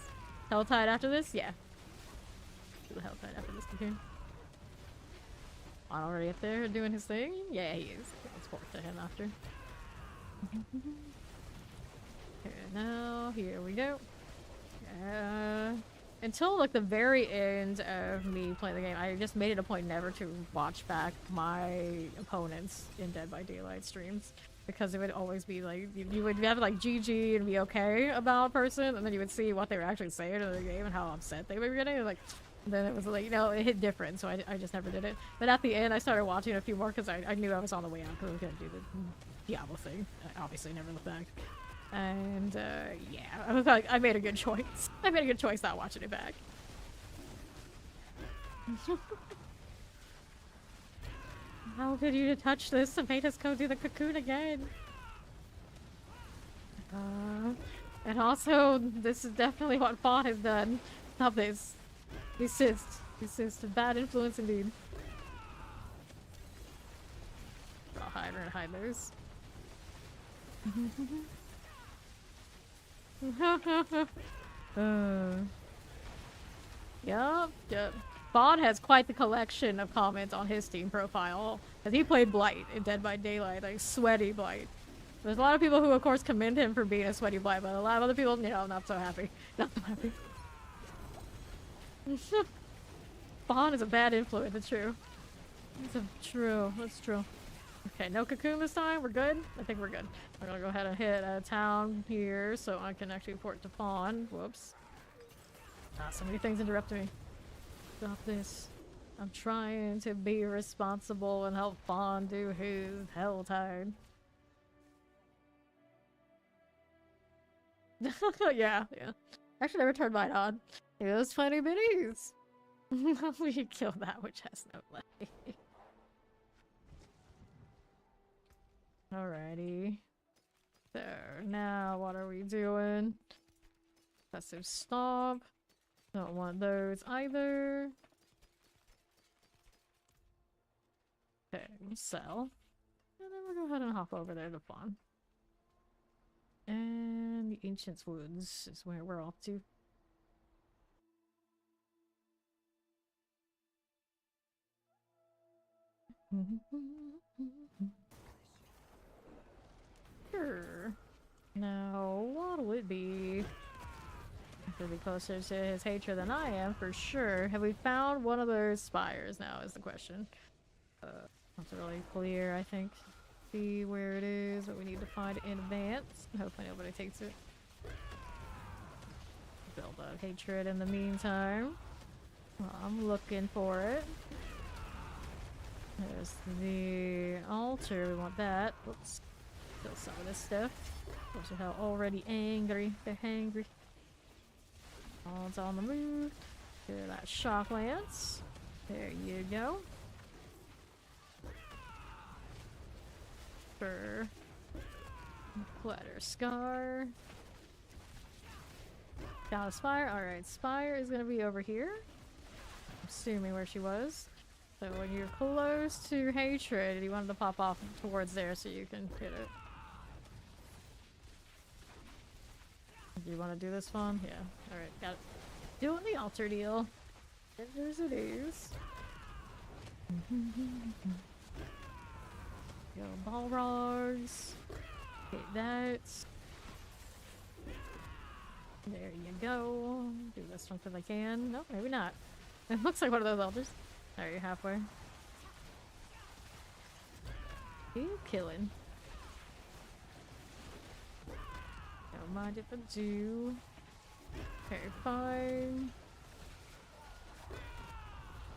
Helltide after this? Yeah. Do the Helltide after this cocoon. Already up there doing his thing? Yeah, he is. Let's forward to him after. Okay, now, here we go. Until like the very end of me playing the game, I just made it a point never to watch back my opponents in Dead by Daylight streams. Because it would always be like, you would have like GG and be okay about a person, and then you would see what they were actually saying in the game and how upset they were getting. Like, then it was like, you know, it hit different, so I just never did it. But at the end, I started watching a few more because I knew I was on the way out because I was going to do the Diablo thing. I obviously never looked back. And, yeah, I was like, I made a good choice. I made a good choice not watching it back. How could you touch this and made us go do the cocoon again? And also, this is definitely what Fawn has done. Stop this. Desist. Desist. A bad influence indeed. I'll hide. We're gonna hide those. Yep. Fawn has quite the collection of comments on his Steam profile. Because he played Blight in Dead by Daylight, like sweaty Blight. There's a lot of people who, of course, commend him for being a sweaty Blight, but a lot of other people, you know, not so happy. Not so happy. Fawn is a bad influence, that's true. That's true. Okay, no cocoon this time, we're good? I think we're good. I'm gonna go ahead and hit a town here so I can actually port to Fawn. Whoops. Ah, so many things interrupting me. Stop this. I'm trying to be responsible and help Fawn do his Helltide. yeah. Actually, never turned mine on. It was 20 minis. We killed that, which has no play. Alrighty. So, now what are we doing? Passive stop. Don't want those either. Okay, sell. And then we'll go ahead and hop over there to Fawn. And the Ancient's Woods is where we're off to. Sure. Now, what'll it be? He'll be closer to his hatred than I am, for sure. Have we found one of those spires now, is the question. Not really clear, I think. See where it is, what we need to find in advance. Hopefully nobody takes it. Build up hatred in the meantime. Well, I'm looking for it. There's the altar, we want that. Oops. Kill some of this stuff. Those are how already angry. They're hangry. Oh, it's on the move. Hear that shock lance. There you go. For Clatter Scar. Got a Spire. Alright, Spire is gonna be over here. I'm assuming where she was. So when you're close to hatred, you want it to pop off towards there so you can hit it. Do you want to do this one? Yeah. Alright, got it. Doing the altar deal. As it is. Go Balrogs. Hit that. There you go. Do this one if I can. No, maybe not. It looks like one of those altars. There, you're halfway. You killing. Don't mind if I do. Okay, fine.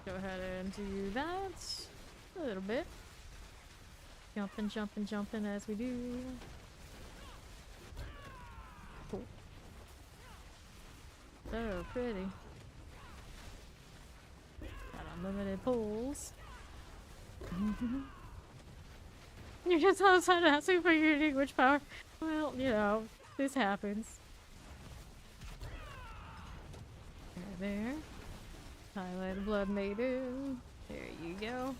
Go ahead and do that. A little bit. Jumping as we do. Cool. So pretty. Got unlimited pulls. You're just outside asking for your unique witch power. Well, you know, this happens. There. Highlight Blood Maiden. There you go.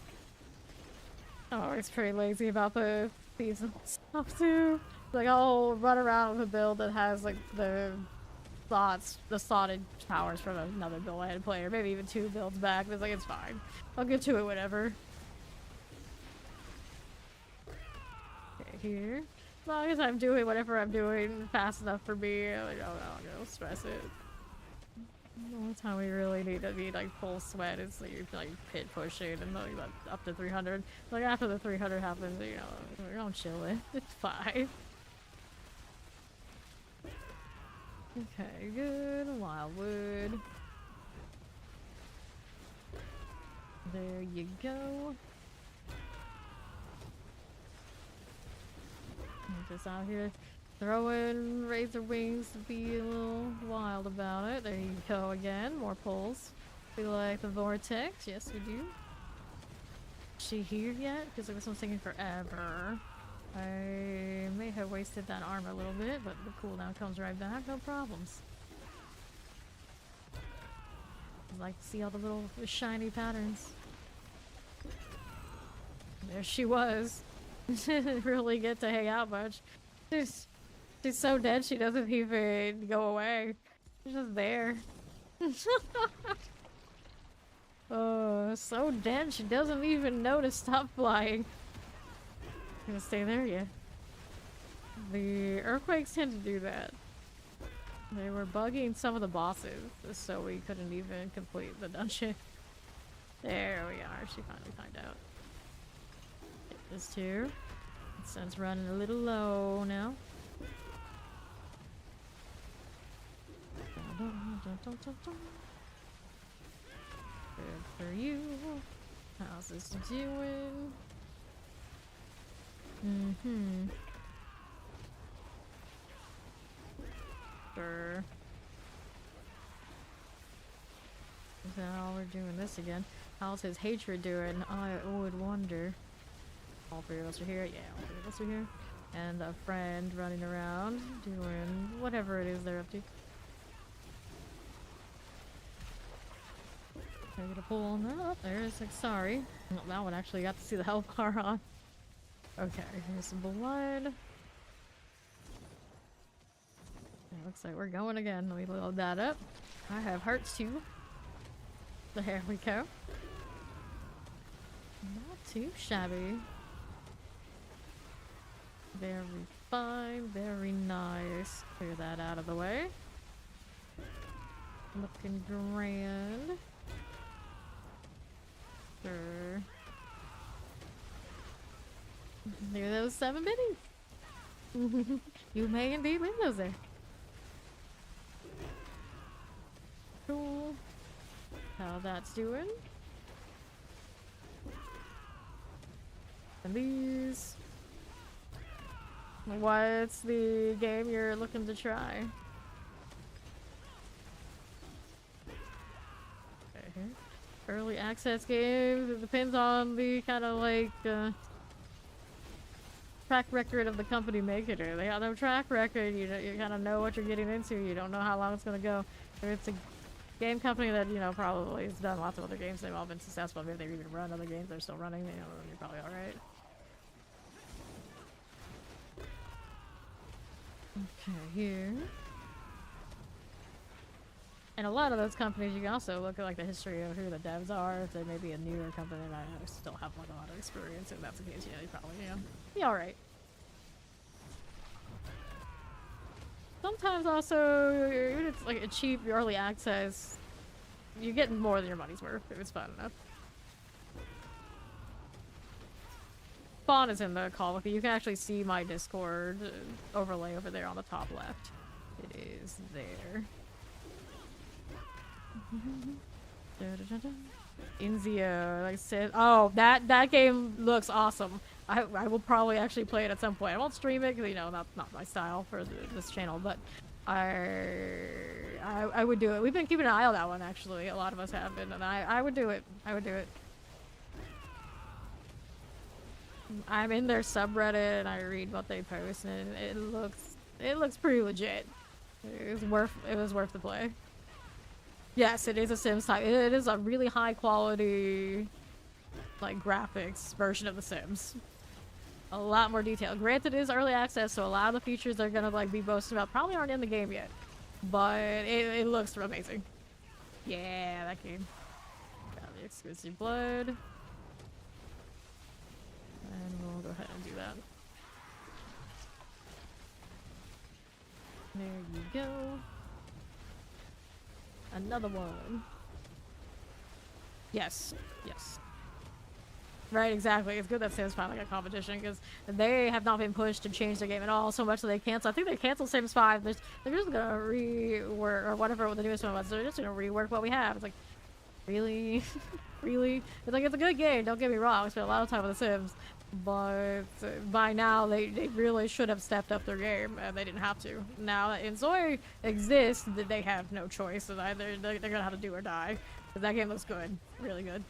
I'm always pretty lazy about the season stuff too. Like I'll run around with a build that has like the slotted powers from another build I had played, or maybe even 2 builds back. It's like it's fine. I'll get to it whenever. Okay, here. As long as I'm doing whatever I'm doing fast enough for me, like, I'm not gonna stress it. The only time we really need to be like full sweat is like pit pushing and like up to 300. Like after the 300 happens, you know, we're gonna chill it. It's fine. Okay, good. Wildwood. There you go. I'm just out here throwing razor wings to be a little wild about it. There you go again. More pulls. We like the vortex. Yes, we do. Is she here yet? Because this one's taking forever. I may have wasted that armor a little bit, but the cooldown comes right back. No problems. I like to see all the little shiny patterns. There she was. Didn't really get to hang out much. She's so dead she doesn't even go away. She's just there. Oh, so dead she doesn't even know to stop flying. Gonna stay there, yeah. The earthquakes tend to do that. They were bugging some of the bosses, so we couldn't even complete the dungeon. There we are. She finally found out. Get this too. The sun's running a little low now. Good for you. How's this doing? Sure. Is that all we're doing this again? How's his hatred doing? I would wonder. All three of us are here. Yeah, all three of us are here. And a friend running around doing whatever it is they're up to. Can I get a pull on that? Oh, there's like sorry. Well, that one actually got to see the health bar on. Okay, here's some blood. It looks like we're going again. Let me load that up. I have hearts too. There we go. Not too shabby. Very fine, very nice. Clear that out of the way. Looking grand. Sure. Near those 7 minis. You may indeed win those there. Cool. How that's doing. And these. What's the game you're looking to try? Okay. Early access games. It depends on the kind of like track record of the company making it. They have no track record. You kind of know what you're getting into. You don't know how long it's gonna go. If it's a game company that, you know, probably has done lots of other games, they've all been successful. Maybe they've even run other games, they're still running, you know, you're probably alright. Okay, here. And a lot of those companies, you can also look at like the history of who the devs are. If they may be a newer company that I still have like a lot of experience, and that's the case, yeah, you probably, you know, be alright. Sometimes also, even if it's like a cheap early access, you're getting more than your money's worth if it's fun enough. Spawn is in the call with you. You can actually see my Discord overlay over there on the top left. It is there. Inzio, like I said, oh, that game looks awesome. I will probably actually play it at some point. I won't stream it because, you know, not my style for this channel, but I would do it. We've been keeping an eye on that one, actually. A lot of us have been, and I would do it. I would do it. I'm in their subreddit and I read what they post, and it looks pretty legit. It was worth the play. Yes, it is a Sims type. It is a really high quality, like, graphics version of the Sims. A lot more detail. Granted, it is early access, so a lot of the features they're gonna like be boasting about probably aren't in the game yet, but it looks amazing. Yeah, that game. Got the exclusive blood, and we'll go ahead and do that. There you go. Another one. Yes. Yes. Right, exactly. It's good that Sims finally got competition, because they have not been pushed to change their game at all so much that they cancel. I think they canceled Sims 5. They're just gonna rework, or whatever the newest one was. They're just gonna rework what we have. It's like, really? Really? It's like, it's a good game, don't get me wrong. I spent a lot of time with The Sims. But by now, they really should have stepped up their game, and they didn't have to. Now that Inzoi exists, they have no choice. And either they're gonna have to do or die. Because that game looks good. Really good.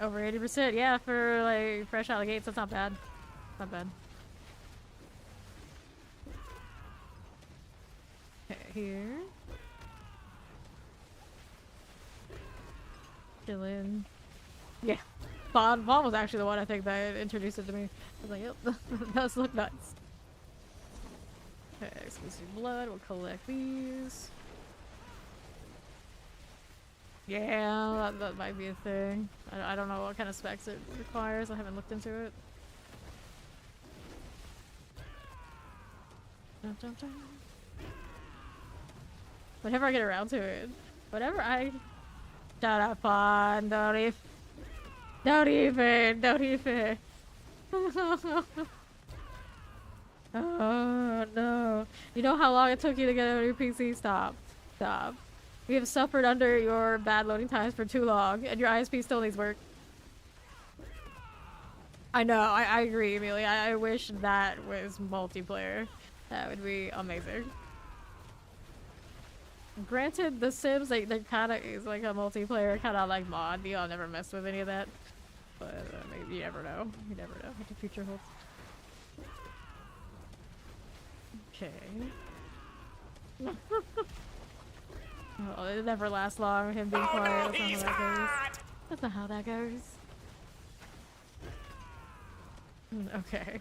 Over 80%, yeah, for like fresh out of the gates, that's not bad. Not bad. Okay, here. Chillin'. Yeah. Vaughn was actually the one I think that introduced it to me. I was like, yep, that does look nice. Okay, exclusive blood, we'll collect these. Yeah, that might be a thing. I don't know what kind of specs it requires. I haven't looked into it. Whenever I get around to it. Whenever I... Shut up, Fawn. Don't even. Oh, no. You know how long it took you to get a new PC? Stop. We have suffered under your bad loading times for too long, and your ISP still needs work. I know, I agree, Amelia. I wish that was multiplayer. That would be amazing. Granted, The Sims, they kind of is like a multiplayer, kind of like mod. I'll never mess with any of that. But maybe you never know. You never know what the future holds. Okay. Oh, it never lasts long, him being quiet. That's not how that goes. Okay.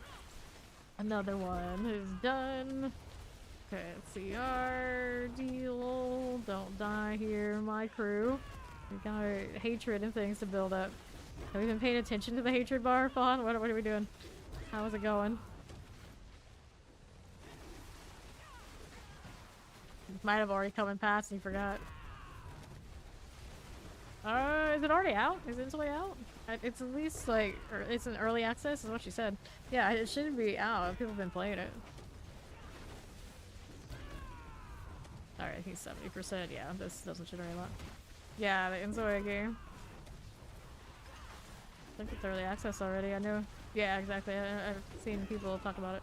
Another one is done. Okay, let's see our deal. Don't die here, my crew. We got our hatred and things to build up. Have we been paying attention to the hatred bar, Fawn? What are we doing? How is it going? Might have already come and passed and you forgot. Is it already out? Is it instantly out? It's at least like, it's in early access is what she said. Yeah, it shouldn't be out. People have been playing it. Alright, he's 70%. Yeah, this doesn't generate a lot. Yeah, the Inzoya game. I think it's early access already, I know. Yeah, exactly. I've seen people talk about it.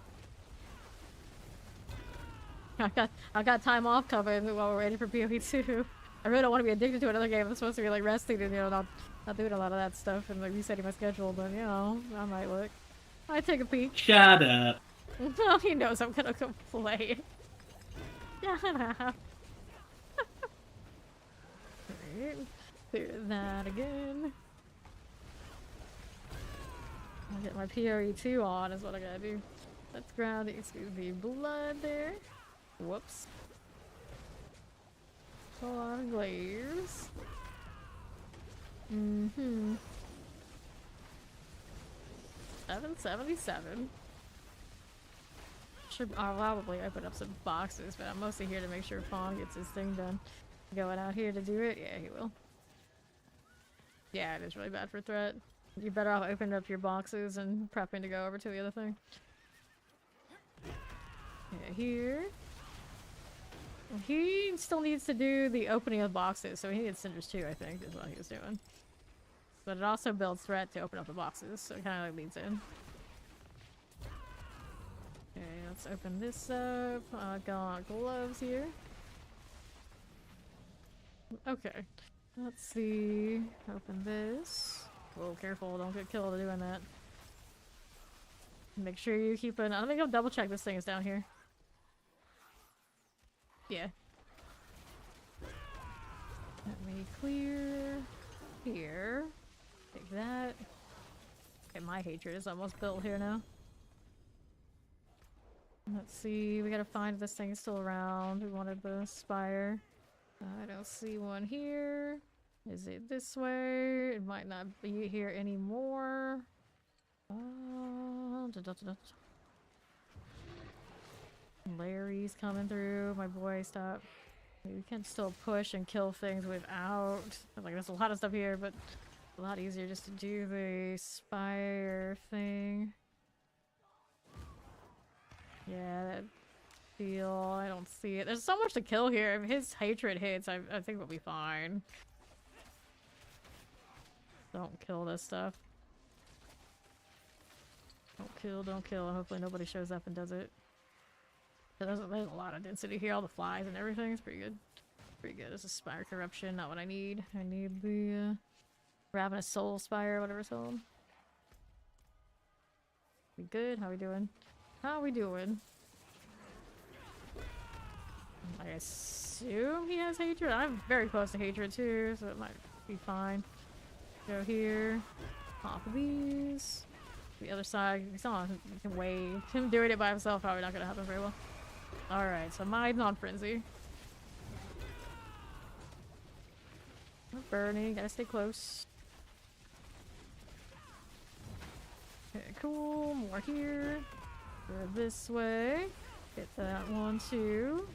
I got time off coming while we're waiting for PoE2. I really don't want to be addicted to another game. I'm supposed to be like resting and, you know, not doing a lot of that stuff and like resetting my schedule, but you know, I might look. I take a peek. Shut up. He knows I'm gonna go play. Shut up. Alright, clear that again. I'll get my PoE2 on is what I gotta do. Let's ground the blood there. Whoops. A lot of glaze. 777. I'll probably open up some boxes, but I'm mostly here to make sure Fawn gets his thing done. Going out here to do it? Yeah, he will. Yeah, it is really bad for threat. You better off opening up your boxes and prepping to go over to the other thing. Yeah, here. He still needs to do the opening of boxes, so he needs cinders too, I think, is what he was doing. But it also builds threat to open up the boxes, so it kind of like leads in. Okay, let's open this up. Got gloves here. Okay, let's see. Open this. Whoa, careful, don't get killed doing that. Make sure you keep an. I think I'll double check this thing is down here. Yeah. Let me clear here. Take that. Okay, my hatred is almost built here now. Let's see, we gotta find if this thing is still around. We wanted the spire. I don't see one here. Is it this way? It might not be here anymore. Larry's coming through. My boy, stop. We can still push and kill things without. Like, there's a lot of stuff here, but a lot easier just to do the spire thing. Yeah, that feel. I don't see it. There's so much to kill here. If his hatred hits, I think we'll be fine. Don't kill this stuff. Don't kill, and hopefully nobody shows up and does it. There's a lot of density here, all the flies and everything. It's pretty good. Pretty good. This is Spire Corruption, not what I need. I need the Ravenous Soul Spire, whatever it's called. We good? How we doing? How we doing? I assume he has hatred. I'm very close to hatred too, so it might be fine. Go here. Pop these. The other side. He's on. You can wait. Him doing it by himself probably not gonna happen very well. Alright, so mine's on frenzy. We're burning. Gotta stay close. Okay, cool. More here. Go this way. Get that one too.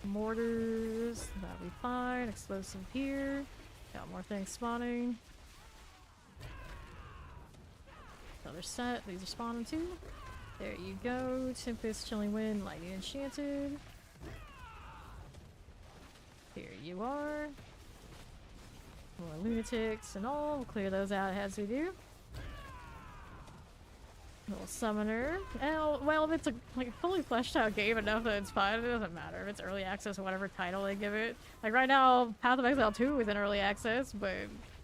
Mortars, that'll be fine. Explosive here. Got more things spawning. Another set, these are spawning too. There you go. Tempest, Chilling Wind, Lightning Enchanted. Here you are. More lunatics and all. We'll clear those out as we do. Little summoner. Well, if it's a like fully fleshed out game enough that it's fine, it doesn't matter if it's early access or whatever title they give it. Like right now, Path of Exile 2 is in early access, but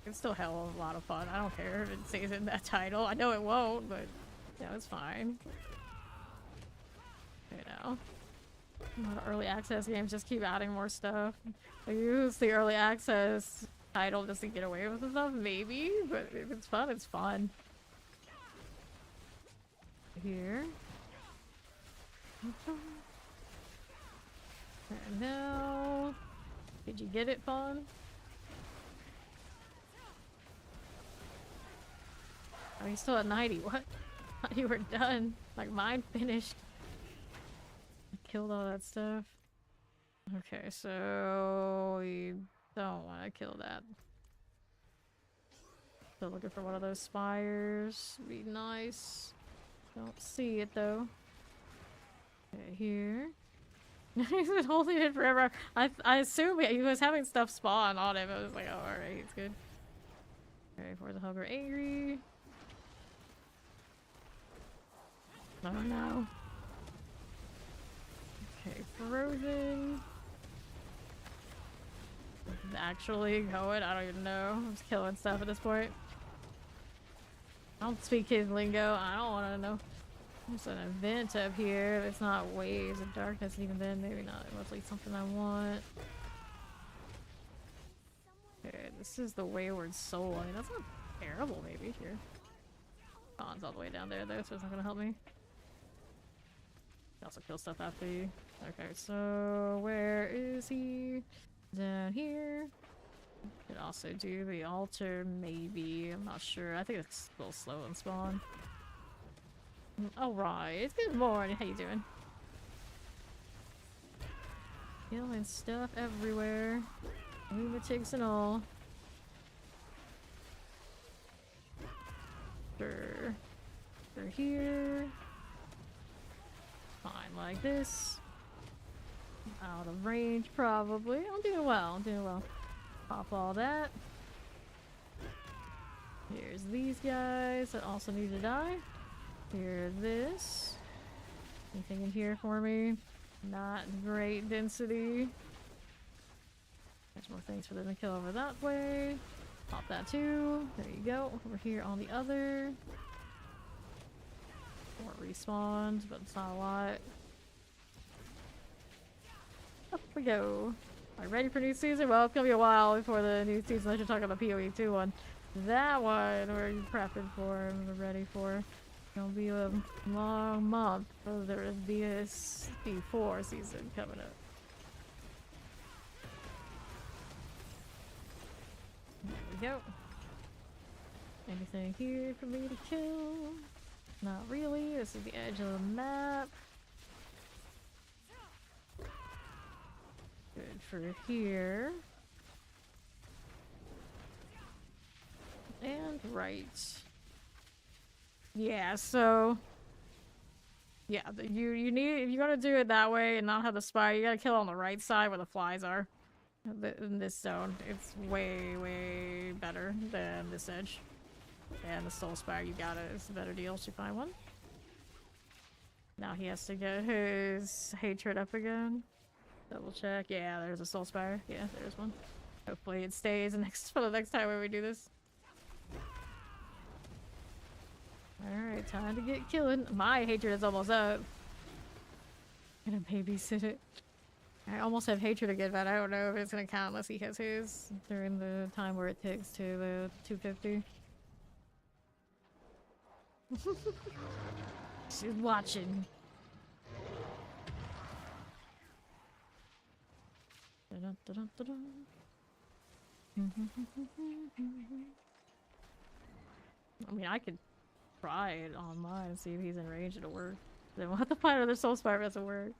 it's still hell of a lot of fun. I don't care if it stays in that title. I know it won't, but yeah, it's fine. You know. A lot of early access games just keep adding more stuff. They use the early access title just to get away with stuff, maybe, but if it's fun, it's fun. Here. And now, did you get it, Fawn? Oh, you're still at 90. What? Thought you were done. Like mine finished. Killed all that stuff. Okay, so we don't want to kill that. Still looking for one of those spires. Be nice. Don't see it though. Okay, here. He's been holding it forever. I assume he was having stuff spawn on him. I was like, oh, alright, it's good. Okay, for the Hugger angry. Oh no. Okay, frozen. Actually going, I don't even know. I'm just killing stuff at this point. I don't speak his lingo. I don't want to know. There's an event up here. It's not waves of darkness, even then, maybe not. It must be something I want. Okay, this is the Wayward Soul. I mean, that's not terrible, maybe. Here. Fawn's all the way down there, though, so it's not gonna help me. You also kill stuff after you. Okay, so where is he? Down here. Could also do the altar, maybe. I'm not sure. I think it's a little slow in spawn. Alright, good morning. How you doing? Killing stuff everywhere. Lunatics and all. Sure. They're here. Fine, like this. Out of range, probably. I'm doing well. I'm doing well. Pop all that. Here's these guys that also need to die. Here's this. Anything in here for me? Not great density. There's more things for them to kill over that way. Pop that too. There you go. Over here on the other. More respawns, but it's not a lot. Up we go. Are you ready for new season? Well, it's gonna be a while before the new season. I should talk about the PoE2 one. That one we're prepping for and we're ready for. It's gonna be a long month for the BS4 season coming up. There we go. Anything here for me to kill? Not really. This is the edge of the map. Good for here. And right. Yeah, so yeah, you need, if you're gonna do it that way and not have the spire, you gotta kill on the right side where the flies are. In this zone, it's way better than this edge. And the soul spire, you got it. It's a better deal. Should find one. Now he has to get his hatred up again. Double check. Yeah, there's a soul spire. Yeah, there's one. Hopefully it stays for the next time when we do this. Alright, time to get killing. My hatred is almost up. I'm gonna babysit it. I almost have hatred again, but I don't know if it's gonna count unless he has his during the time where it ticks to the 250. She's watching. I mean, I could try it on mine and see if he's in range. It'll work. Then we'll have to find another soul spire if it doesn't work.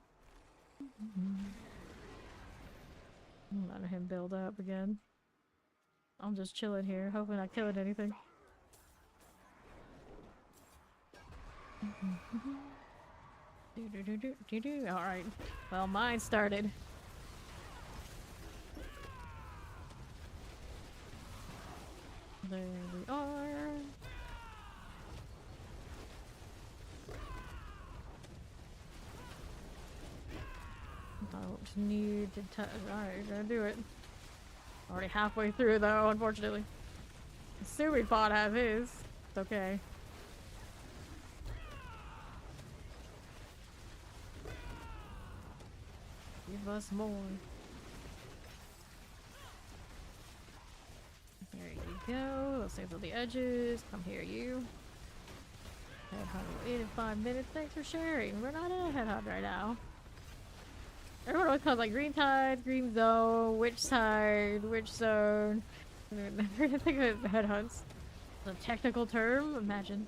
Let him build up again. I'm just chilling here, hoping not killing anything. Alright. Well, mine started. There we are. Don't need to touch. Alright, gonna do it. Already halfway through though, unfortunately. The stupid bot has his. It's okay. Give us more. There you go. Let's save all the edges. Come here, you. Headhunt will eat in 5 minutes. Thanks for sharing. We're not in a headhunt right now. Everyone always calls like green tide, green zone, which side, which zone. I never think of headhunts. The technical term? Imagine.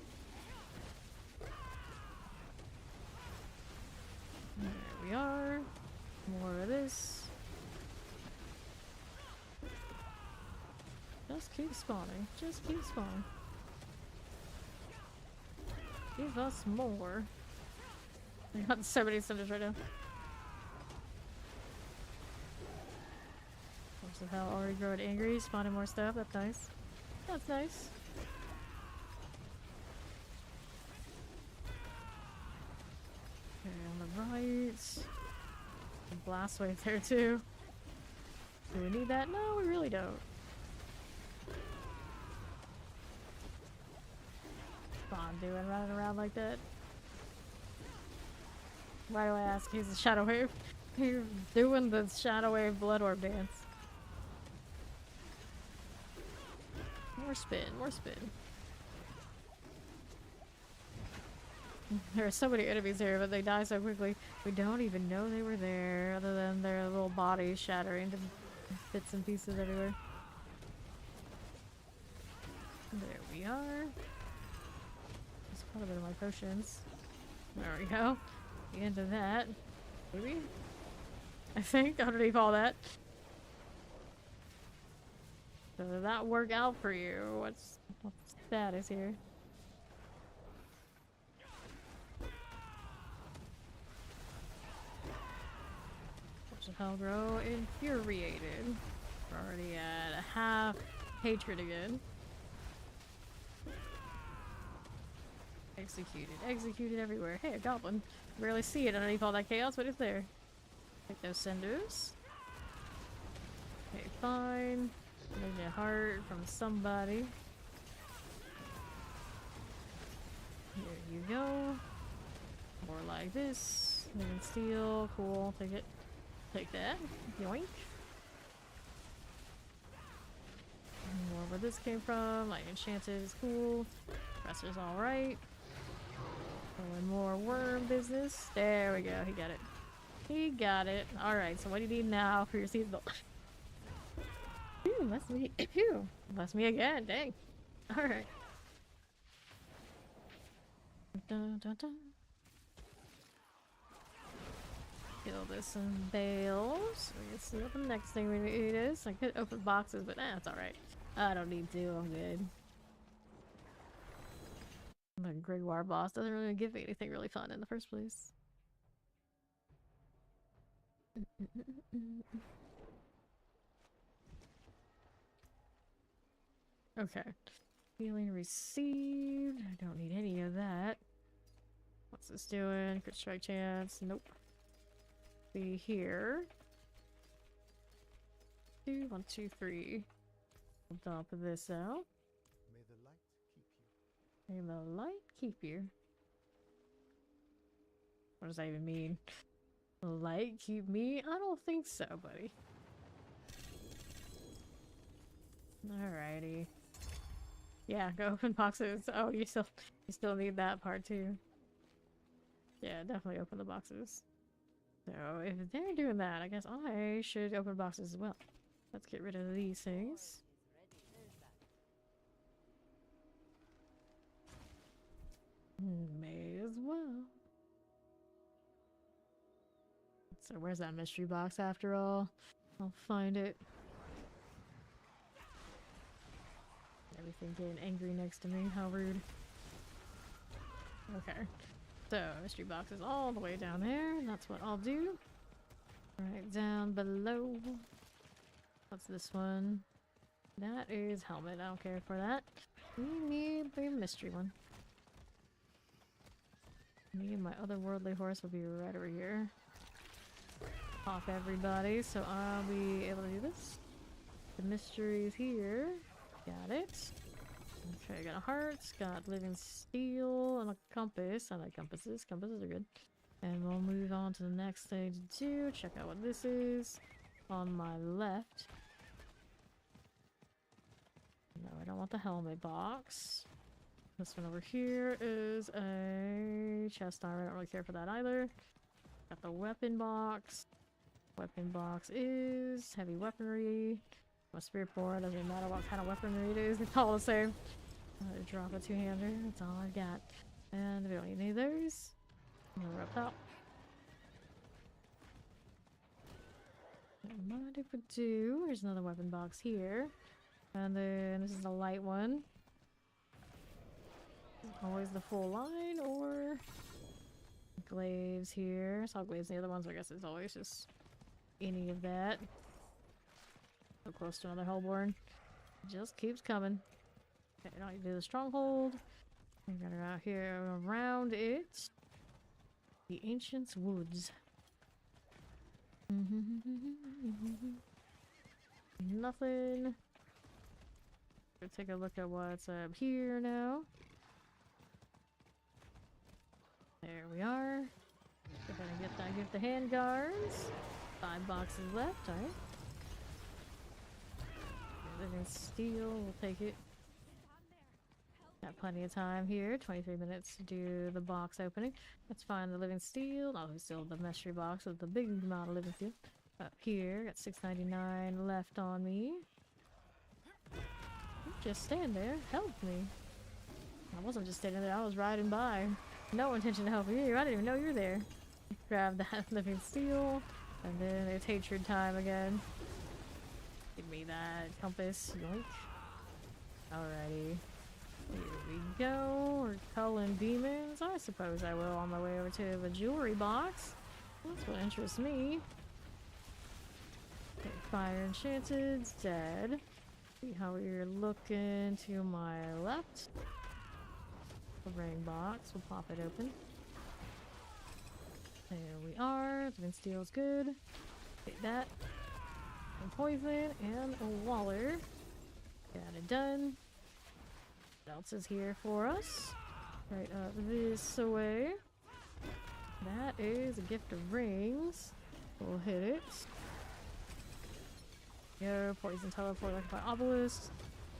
There we are. More of this. Just keep spawning. Just keep spawning. Give us more. I got so many cinders right now. Force of Hell already growing angry, spawning more stuff. That's nice. That's nice. Okay, on the right. Blast wave there too. Do we need that? No, we really don't. Spawn doing running around like that. Why do I ask? He's a shadow wave. He's doing the shadow wave blood orb dance. More spin, more spin. There are so many enemies here, but they die so quickly. We don't even know they were there, other than their little bodies shattering to bits and pieces everywhere. There we are. There's quite a bit of my potions. There we go. The end of that. Maybe? I think, underneath all that. So did that work out for you? What's the status here? Force of Hell grow infuriated. We're already at a half hatred again. Executed everywhere. Hey, a goblin. Rarely see it underneath all that chaos, but it's there. Take those cinders. Okay, fine. There's a heart from somebody. Here you go. More like this. Living steel. Cool. Take it. Take that. Yoink. More where this came from. Like enchanted is cool. Pressure's alright. More worm business. There we go. He got it. He got it. Alright, so what do you need now for your seasonal? Phew, that's me. Phew. That's me again. Dang. Alright. Dun, dun, dun. Kill this in bales. We can see what the next thing we need is. I could open boxes, but that's alright. I don't need to. I'm good. The Gregoire boss doesn't really give me anything really fun in the first place. Okay. Healing received. I don't need any of that. What's this doing? Crit strike chance. Nope. Be here. 2, 1, 2, 3. We'll dump this out. May the light keep you. What does that even mean? The light keep me? I don't think so, buddy. Alrighty. Yeah, go open boxes. Oh, you still need that part too. Yeah, definitely open the boxes. So if they're doing that, I guess I should open boxes as well. Let's get rid of these things. May as well. So where's that mystery box after all? I'll find it. Everything getting angry next to me. How rude. Okay. So, mystery box is all the way down there. And that's what I'll do. Right down below. What's this one? That is helmet. I don't care for that. We need the mystery one. Me and my otherworldly horse will be right over here. Pop everybody, so I'll be able to do this. The mystery is here. Got it. Okay, got a heart, got living steel, and a compass. I like compasses. Compasses are good. And we'll move on to the next thing to do. Check out what this is. On my left. No, I don't want the helmet box. This one over here is a chest armor. I don't really care for that either. Got the weapon box. Weapon box is heavy weaponry. My Spiritborn, doesn't matter what kind of weaponry it is, it's all the same. Drop a two-hander, that's all I've got. And we don't need any of those. We're up top. What if we do? Here's another weapon box here. And then this is the light one. Always the full line, or glaives here. Saw glaives in the other ones, I guess it's always just any of that. So close to another Hellborn. Just keeps coming. Okay, now you do the stronghold. We got her out here around it. The Ancient's Woods. Nothing. Let's take a look at what's up here now. There we are. We're gonna get the handguards. 5 boxes left, alright. Living steel, we'll take it. Got plenty of time here. 23 minutes to do the box opening. Let's find the living steel. No, we still have the mystery box with the big amount of living steel. Up here, got $6.99 left on me. Just stand there, help me. I wasn't just standing there, I was riding by. No intention to help you. I didn't even know you were there. Grab that living steel, and then it's hatred time again. Give me that compass, yoink. Alrighty. Here we go. We're culling demons. I suppose I will on my way over to the jewelry box. That's what interests me. Okay, fire enchanted, dead. See how we're looking to my left. The ring box, we'll pop it open. There we are. Living steel's good. Take that. And poison and a waller. Got it done. What else is here for us? Right up this way. That is a gift of rings. We'll hit it. Go, poison teleport like by obelisk.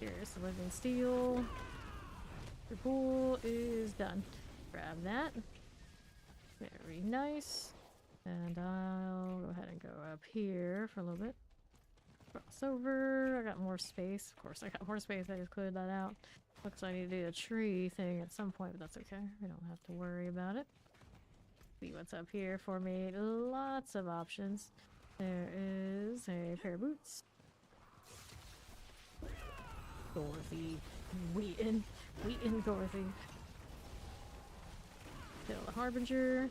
Here's the living steel. Your pool is done. Grab that. Very nice. And I'll go ahead and go up here for a little bit. Cross over. I got more space. Of course, I got more space. I just cleared that out. Looks like I need to do a tree thing at some point, but that's okay. We don't have to worry about it. See what's up here for me. Lots of options. There is a pair of boots. Dorothy. Wheaton. Dorothy. Kill the Harbinger.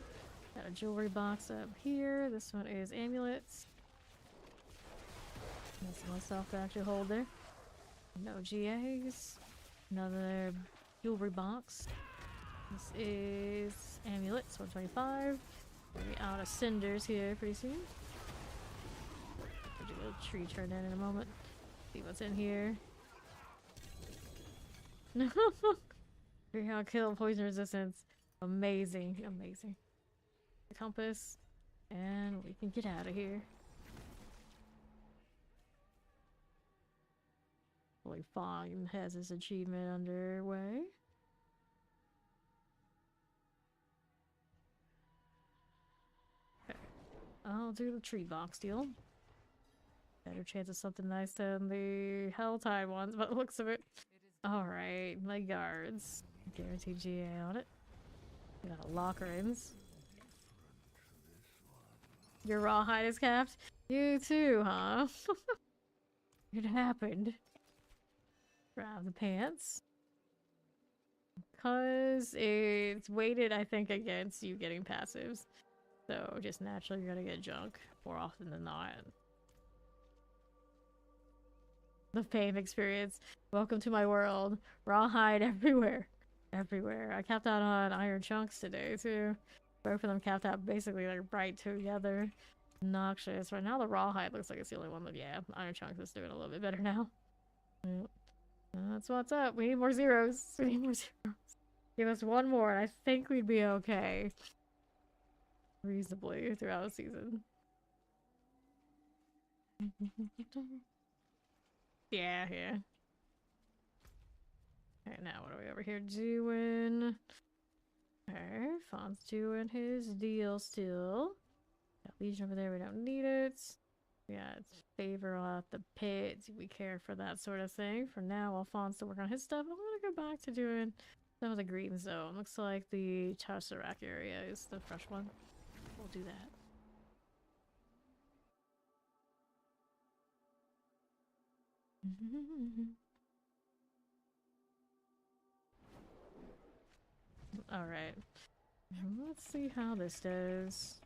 Got a jewelry box up here. This one is amulets. That's myself to actually hold there. No GAs. Another jewelry box. This is amulets, 125. We'll be out of cinders here pretty soon. We'll do a tree turn in a moment. See what's in here. How kill poison resistance. Amazing, amazing. The compass, and we can get out of here. Holy Fine has this achievement underway. Okay. I'll do the tree box deal. Better chance of something nice than the Helltide ones, by the looks of it. Alright, my guards. Guaranteed GA on it. We got locker-ins. Your rawhide is capped? You too, huh? It happened. Grab the pants. Because it's weighted, I think, against you getting passives. So just naturally you're gonna get junk more often than not. The fame experience. Welcome to my world. Rawhide everywhere. Everywhere. I capped out on iron chunks today too. Both of them capped out basically like right together. Noxious. Right now the rawhide looks like it's the only one that, yeah, iron chunks is doing a little bit better now. Yep. That's what's up. We need more zeros. We need more zeros. Give us one more and I think we'd be okay. Reasonably throughout the season. Yeah, yeah. Alright, now what are we over here doing? Okay, Fawn's doing his deal still. Got Legion over there, we don't need it. We got Favor off the pit. Do we care for that sort of thing? For now, while Fawn's still working on his stuff, I'm gonna go back to doing some of the green zone. Looks like the Tesseract area is the fresh one. We'll do that. Alright. Let's see how this does.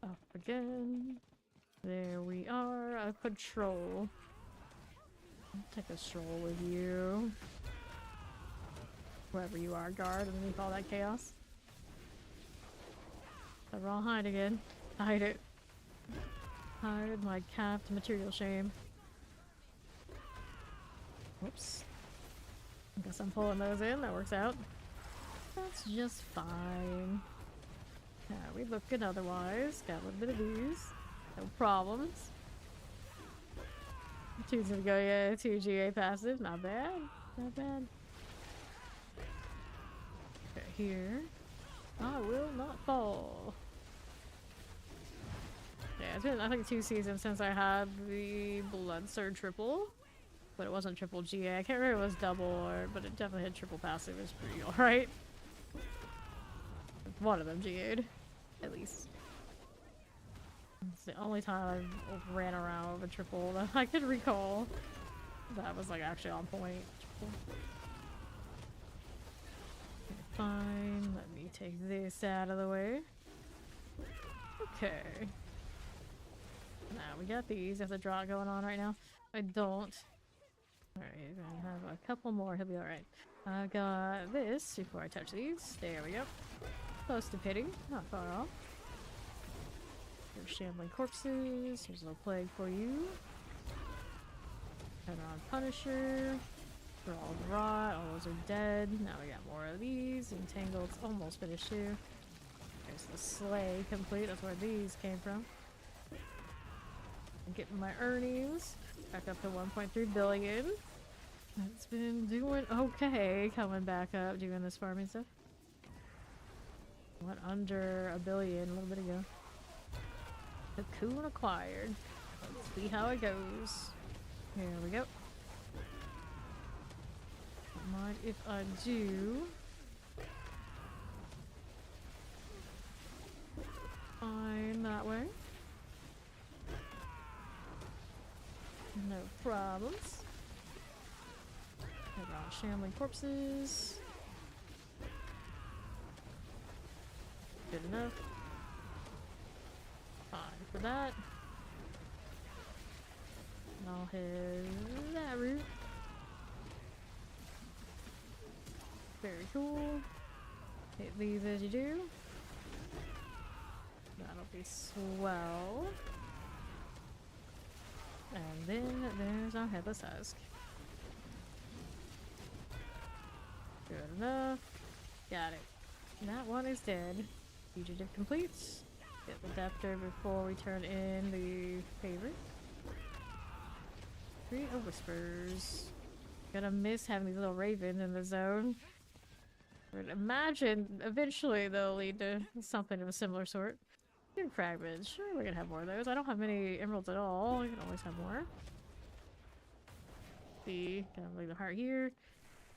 Up again. There we are. A patrol. I'll take a stroll with you. Wherever you are, guard, underneath all that chaos. The rawhide again. Hide it. Hide my capped material shame. Whoops. I guess I'm pulling those in. That works out. That's just fine. Yeah, we look good otherwise. Got a little bit of these. No problems. 2's gonna go, yeah, 2 GA passive. Not bad. Not bad. Okay, here. I will not fall. Yeah, it's been, I think, 2 seasons since I had the Blood Surge triple. But it wasn't triple GA. I can't remember if it was double, or, but it definitely had triple passive. It was pretty alright. One of them GA'd. At least. It's the only time I've ran around with a triple that I could recall. That was like actually on point. Okay, fine. Let me take this out of the way. Okay. Now we got these. There's a draw going on right now. I don't. Alright, gonna have a couple more. He'll be alright. I got this before I touch these. There we go. Close to pity. Not far off. There's shambling corpses. Here's a little plague for you. Turn on Punisher. Thralled Rot. All those are dead. Now we got more of these. Entangled's almost finished too. There's the Slay complete. That's where these came from. I'm getting my earnings back up to 1.3 billion. It's been doing okay. Coming back up, doing this farming stuff. Went under 1 billion a little bit ago. Cocoon acquired. Let's see how it goes. Here we go. Don't mind if I do. Fine that way. No problems. Head on shambling corpses. Good enough. Fine for that. And I'll hit that route. Very cool. Hit these as you do. That'll be swell. And then there's our headless husk. Good enough. Got it. That one is dead. Fugitive completes. Get the Deptor before we turn in the favorite. 3 Whispers. Gonna miss having these little ravens in the zone. But imagine eventually they'll lead to something of a similar sort. Good fragments. Sure, we're gonna have more of those. I don't have many emeralds at all. I can always have more. See, gonna leave the heart here.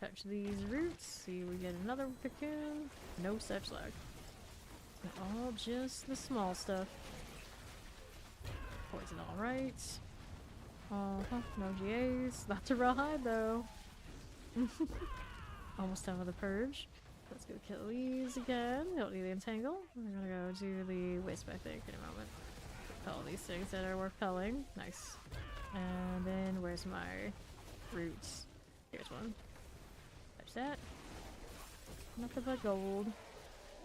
touch these roots. See, we get another cocoon. No such luck. All just the small stuff. Poison alright. No GAs. Not to rawhide though. Almost done with the purge. Let's go kill these again. Don't need the entangle. We're gonna go do the wisp, I think, in a moment. All these things that are worth culling. Nice. And then where's my roots? Here's one. Touch that. Nothing but gold.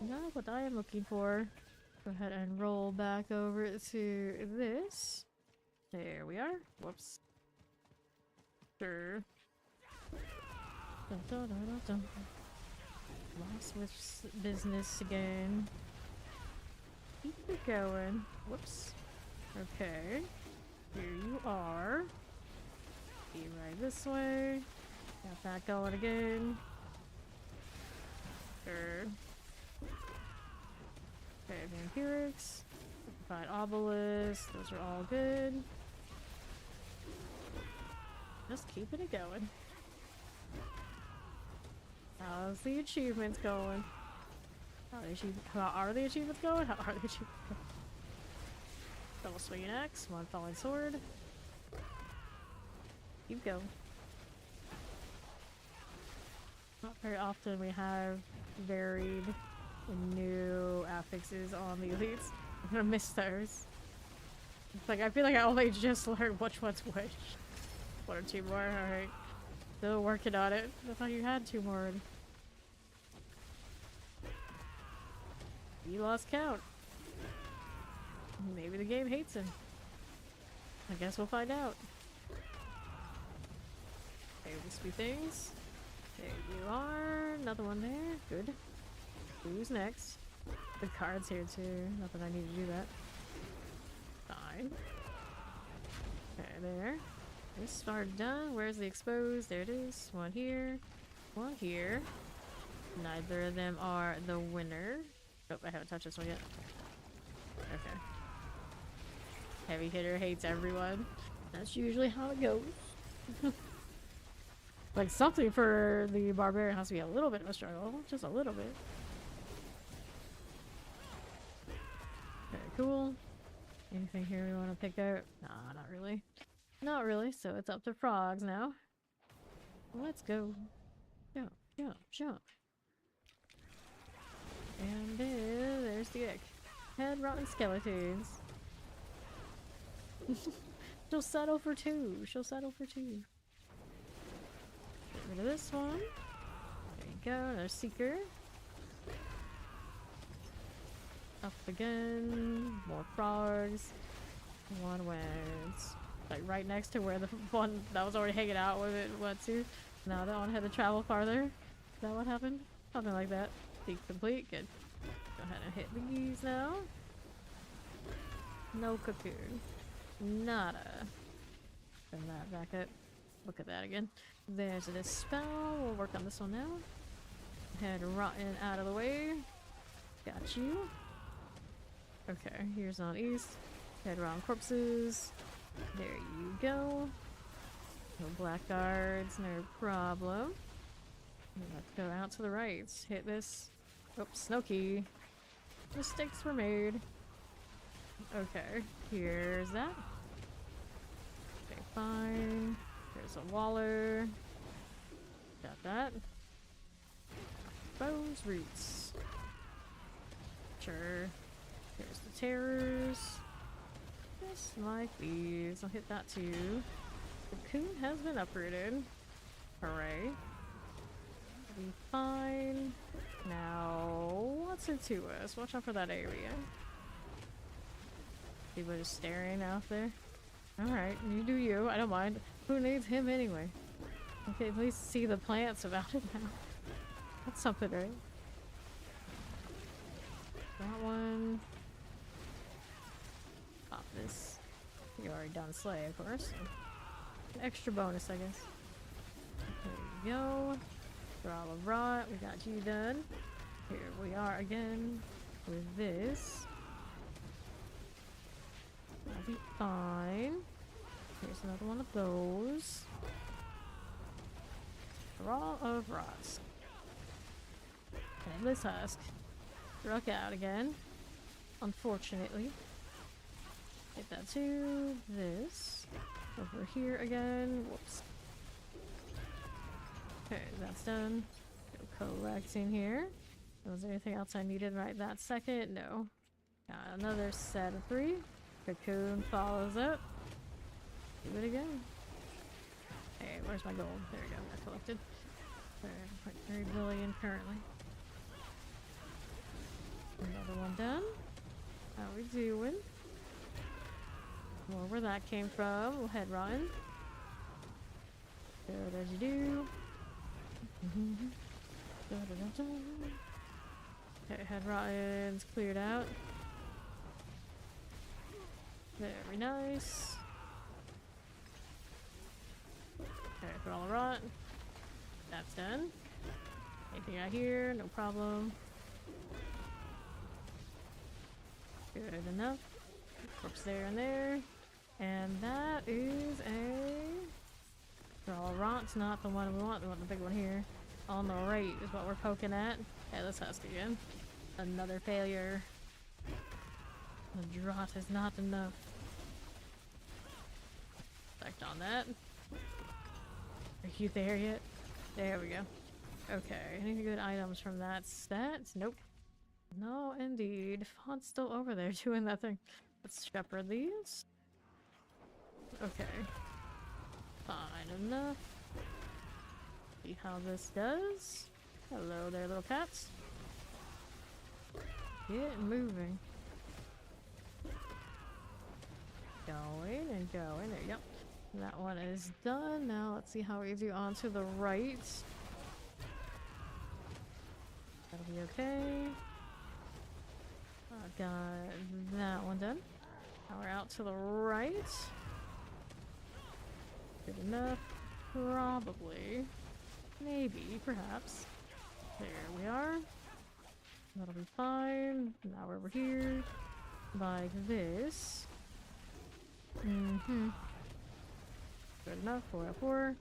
Not what I am looking for. Go ahead and roll back over to this. There we are. Whoops. Sure. Dun, dun, dun, dun, dun. Lost with business again. Keep it going. Whoops. Okay. Here you are. Be right this way. Got that going again. Sure. Okay, vampirics. Provide obelisk. Those are all good. Just keeping it going. How's the achievements going? How are the achievements going? How are the achievements going? Double swinging axe, one falling sword. Keep going. Not very often we have varied and new affixes on the elites. I'm gonna miss those. It's like I feel like I only just learned which one's which. One or two more, alright. Still working on it. I thought you had two more already. You lost count. Maybe the game hates him. I guess we'll find out. Okay, wispy things. There you are. Another one there. Good. Who's next? The card's here too. Not that I need to do that. Fine. Okay, there. This started done. Where's the exposed? There it is. One here. One here. Neither of them are the winner. Oh, I haven't touched this one yet. Okay. Heavy hitter hates everyone. That's usually how it goes. Like, something for the barbarian has to be a little bit of a struggle. Just a little bit. Okay, cool. Anything here we want to pick out? Nah, not really. Not really, so it's up to frogs now. Let's go. Jump, jump, jump. And then there's the egg. Head rotten skeletons. She'll settle for two. She'll settle for two. Get rid of this one. There you go. Another seeker. Up again. More frogs. One went like right next to where the one that was already hanging out with it went to. Now that one had to travel farther. Is that what happened? Something like that. Peak complete. Good. Go ahead and hit these now. No cocoon. Nada. Turn that back up. Look at that again. There's this spell. We'll work on this one now. Head rotten out of the way. Got you. Okay, here's on east. Head rotten corpses. There you go. No blackguards, no problem. Let's go out to the right. Hit this. Oops, Snooky. Mistakes were made. Okay, here's that. Okay, fine. There's a Waller. Got that. Bows, roots. Sure. There's the terrors. Just like these. I'll hit that too. The coon has been uprooted. Hooray. Be fine. Now, what's it to us? Watch out for that area. People just staring out there. Alright, you do you. I don't mind. Who needs him anyway? Okay, at least see the plants about it now. That's something, right? That one. Pop this. You already done slay, of course. So an extra bonus, I guess. There you go. Thrall of Rot, we got you done. Here we are again with this. That'll be fine. Here's another one of those. Raw of Rots. And this husk struck out again. Unfortunately. Get that to this. Over here again. Whoops. Okay, that's done. Go collecting here. Was there anything else I needed right that second? No. Got another set of 3. Cocoon follows up. Do it again. Hey, where's my gold? There we go. I collected. 3 billion currently. Another one done. How we doing? More where that came from. We'll head run. Good as you do. Okay, head rottens cleared out. Very nice. Okay, for all the rot. That's done. Anything out here? No problem. Good enough. Corpse there and there. And that is a... For all rot's not the one we want. We want the big one here. On the right is what we're poking at. Yeah, this husk again. Another failure. The draught is not enough. Select on that. Are you there yet? There we go. Okay, any good items from that set? Nope. No, indeed. Fawn's still over there doing that thing. Let's shepherd these. Okay. Fine enough. See how this does. Hello there, little cats. Get moving. Going and going. There you go. That one is done. Now let's see how we do on to the right. That'll be okay. I've got that one done. Now we're out to the right. Good enough. Probably. Maybe, perhaps. There we are. That'll be fine. Now we're over here. Like this. Good enough. 404.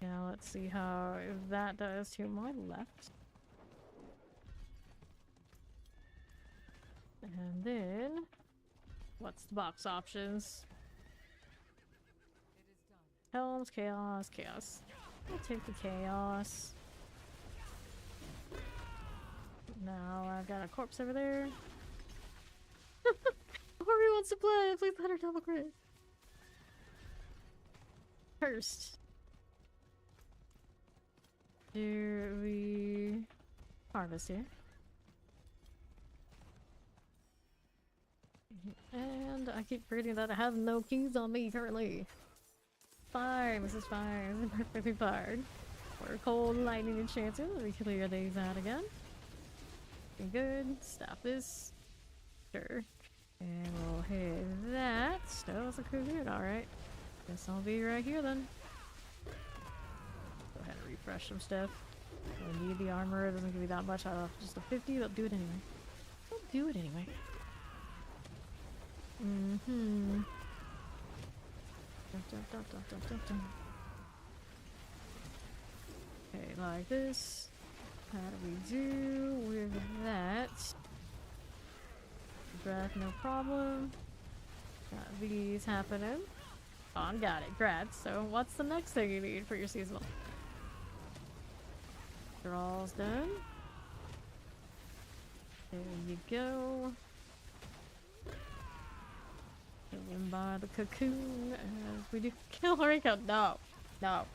Now let's see how that does to my left. And then, what's the box options? Helms, chaos, chaos. I'll take the chaos. Now I've got a corpse over there. Horde wants to play. Please let her double crit. First, do we harvest here? And I keep forgetting that I have no keys on me currently. Fine, this is fine. This is perfectly fine. We're cold, lightning, enchanted. Let me clear these out again. Be good. Stop this. Sure. And we'll hit that. Still, it's a cocoon. Alright. Guess I'll be right here then. Go ahead and refresh some stuff. I need the armor. It doesn't give me that much. Just a 50. They'll do it anyway. They'll do it anyway. Okay, like this. How do we do with that? Breath, no problem. Got these happening. Oh, got it. Grad. So what's the next thing you need for your seasonal? Draw's done. There you go. And by the cocoon as we do. Kill Hariko. No. No.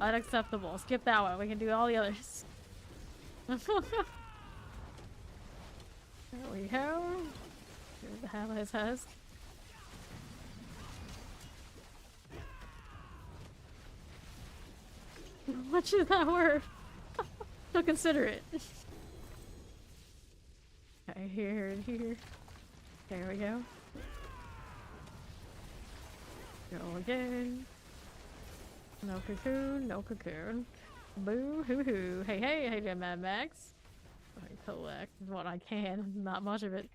Unacceptable. Skip that one. We can do all the others. There we go. Here's the hell his husk. How much is that worth? Still consider it. Okay, here and here. There we go. Go again. No cocoon, no cocoon. Boo hoo hoo. Hey, hey, hey there, Mad Max. I collect what I can, not much of it.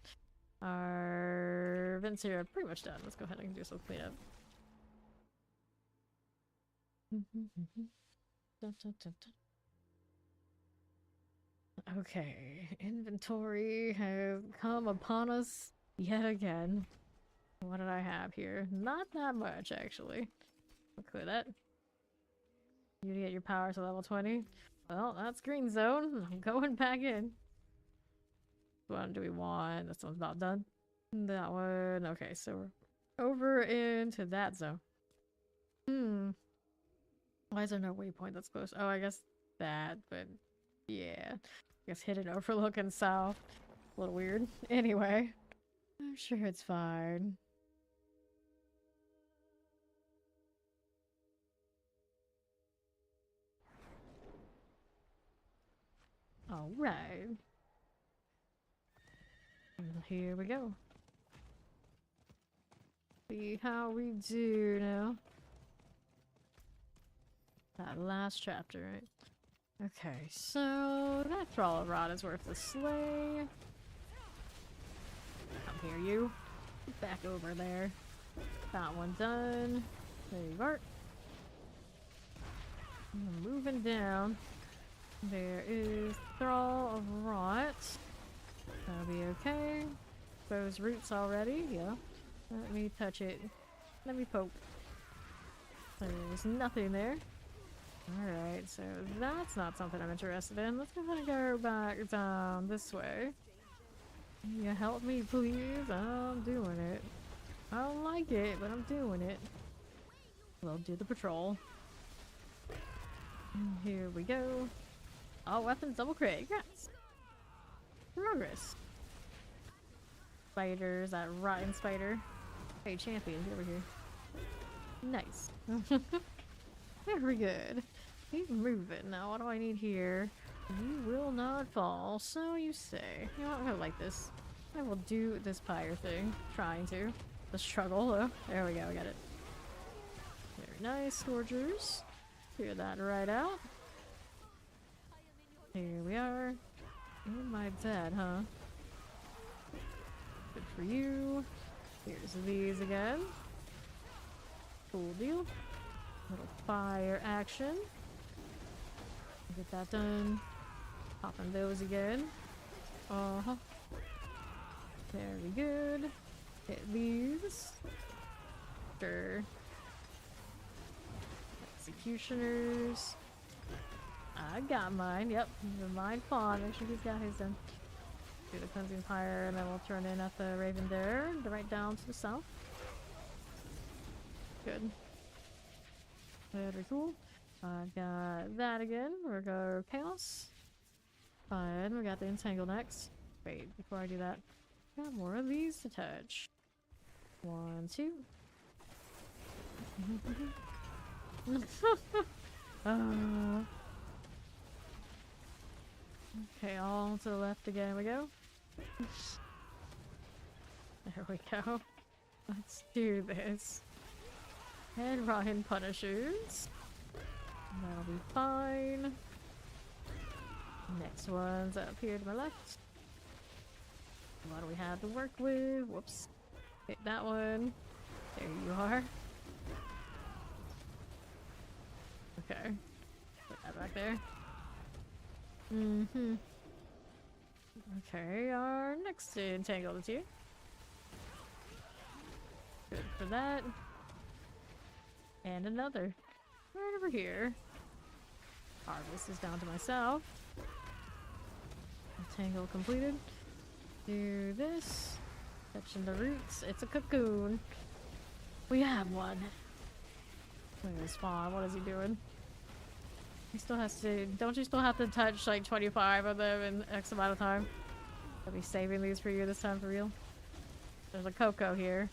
Our events here are pretty much done. Let's go ahead and do some cleanup. Okay, inventory has come upon us yet again. What did I have here? Not that much, actually. I'll clear that. You get your power to level 20. Well, that's green zone. I'm going back in. What one do we want? This one's about done. That one. Okay, so we're over into that zone. Why is there no waypoint that's close? Oh, I guess that, but yeah. I guess hidden overlook and south. A little weird. Anyway, I'm sure it's fine. Alright. Here we go. See how we do now. That last chapter, right? Okay, so that Thrall Rod is worth the slay. Come here, you. Back over there. That one done. There you are. Moving down. There is Thrall of Rot. That'll be okay. Those roots already, yeah. Let me touch it. Let me poke. There's nothing there. Alright, so that's not something I'm interested in. Let's go back down this way. You help me, please? I'm doing it. I don't like it, but I'm doing it. We'll do the patrol. Here we go. All weapons double crit. Congrats. Progress. Spiders, that rotten spider. Hey, champion, get over here. Nice. Very good. Keep moving. Now, what do I need here? You will not fall, so you say. You know what? I like this. I will do this pyre thing. Trying to. The struggle, though. There we go, I got it. Very nice, Scourgers. Clear that right out. Here we are. In my bed, huh? Good for you. Here's these again. Cool deal. Little fire action. Get that done. Popping those again. Uh-huh. Very good. Hit these. Sure. Executioners. I got mine. Yep. Mine pawn. Make sure he's got his done. Do the cleansing pyre, and then we'll turn in at the Raven there. Right down to the south. Good. Very cool. I got that again. We're going Chaos. Fine. We got the Entangle next. Wait, before I do that, got more of these to touch. 1, 2. Okay, all to the left again we go. There we go. Let's do this. And Ryan Punishers. That'll be fine. Next one's up here to my left. What do we have to work with? Whoops. Hit that one. There you are. Okay. Put that back there. Okay, our next entangle is here. Good for that. And another. Right over here. Harvest is down to myself. Entangle completed. Do this. Touching the roots. It's a cocoon. We have one. Look at this spawn. What is he doing? He still has to. Don't you still have to touch like 25 of them in X amount of time? I'll be saving these for you this time for real. There's a Coco here.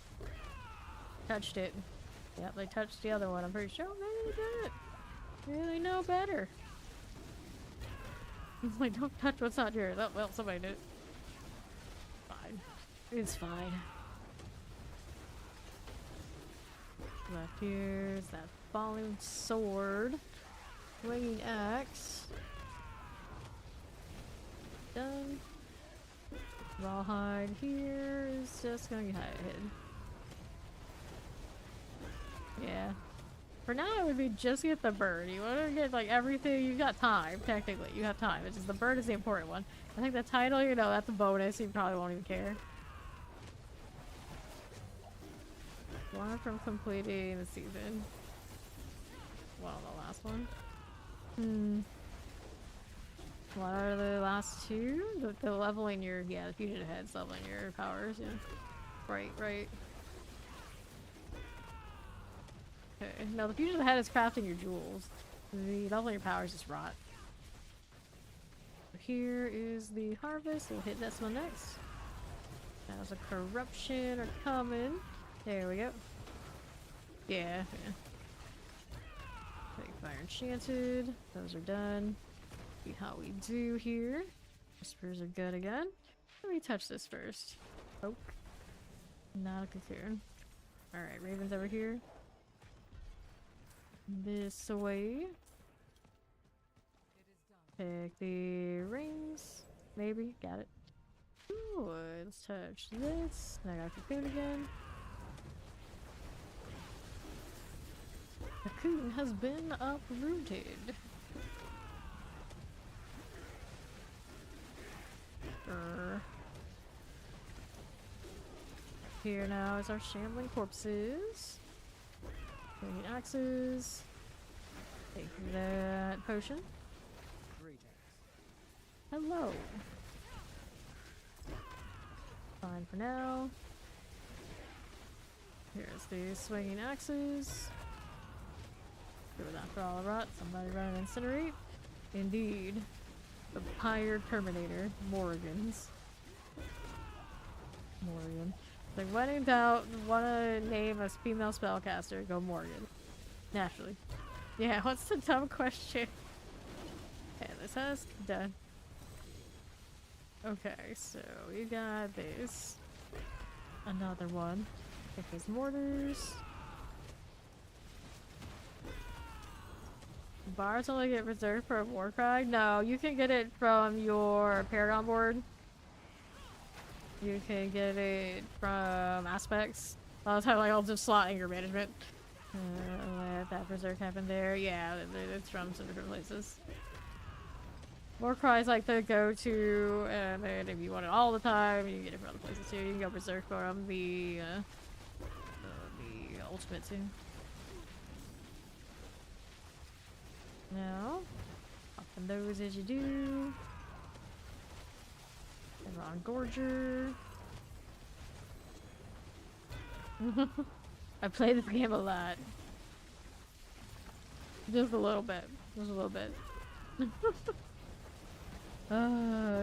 Touched it. Yep, they touched the other one. I'm pretty sure. Maybe they did it. Yeah, they know better. It's like, don't touch what's not yours. Oh, well, somebody did it. Fine. It's fine. Left here's that falling sword. Swinging axe. Done. Rawhide here is just gonna get hit. Yeah. For now, it would be just get the bird. You want to get like everything. You got time, technically. You have time. It's just the bird is the important one. I think the title, you know, that's a bonus. You probably won't even care. One from completing the season. Well, the last one. What are the last two? The leveling your, yeah, the fugitive head's leveling your powers, yeah. Right, right. Okay, no, the fugitive head is crafting your jewels. The leveling your powers is rot. Here is the harvest. We'll hit this one next. As a corruption are coming. There we go. Yeah, yeah. Take fire enchanted. Those are done. See how we do here. Whispers are good again. Let me touch this first. Oh. Not a cocoon. Alright, Raven's over here. This way. Pick the rings. Maybe. Got it. Ooh, let's touch this. Now I got cocoon again. Cocoon has been uprooted. Here now is our shambling corpses. Taking axes. Take that potion. Hello. Fine for now. Here's the swinging axes. Do that for all the rot. Somebody run an incinerate. Indeed. The Pyre Terminator. Morrigan's. Morrigan. Like, when in doubt, wanna name a female spellcaster, go Morrigan. Naturally. Yeah, what's the dumb question? Okay, this has done. Okay, so we got this. Another one. Take these mortars. Bars only get reserved for a war cry? No, you can get it from your Paragon board. You can get it from aspects. A lot of time, like, I'll just slot anger management. Let that berserk happen there. Yeah, it's from some different places. War cry is like the go-to, and then if you want it all the time, you can get it from other places too. You can go berserk from the ultimate too. Now, open those as you do. Ron Gorger. I play this game a lot. Just a little bit. Just a little bit.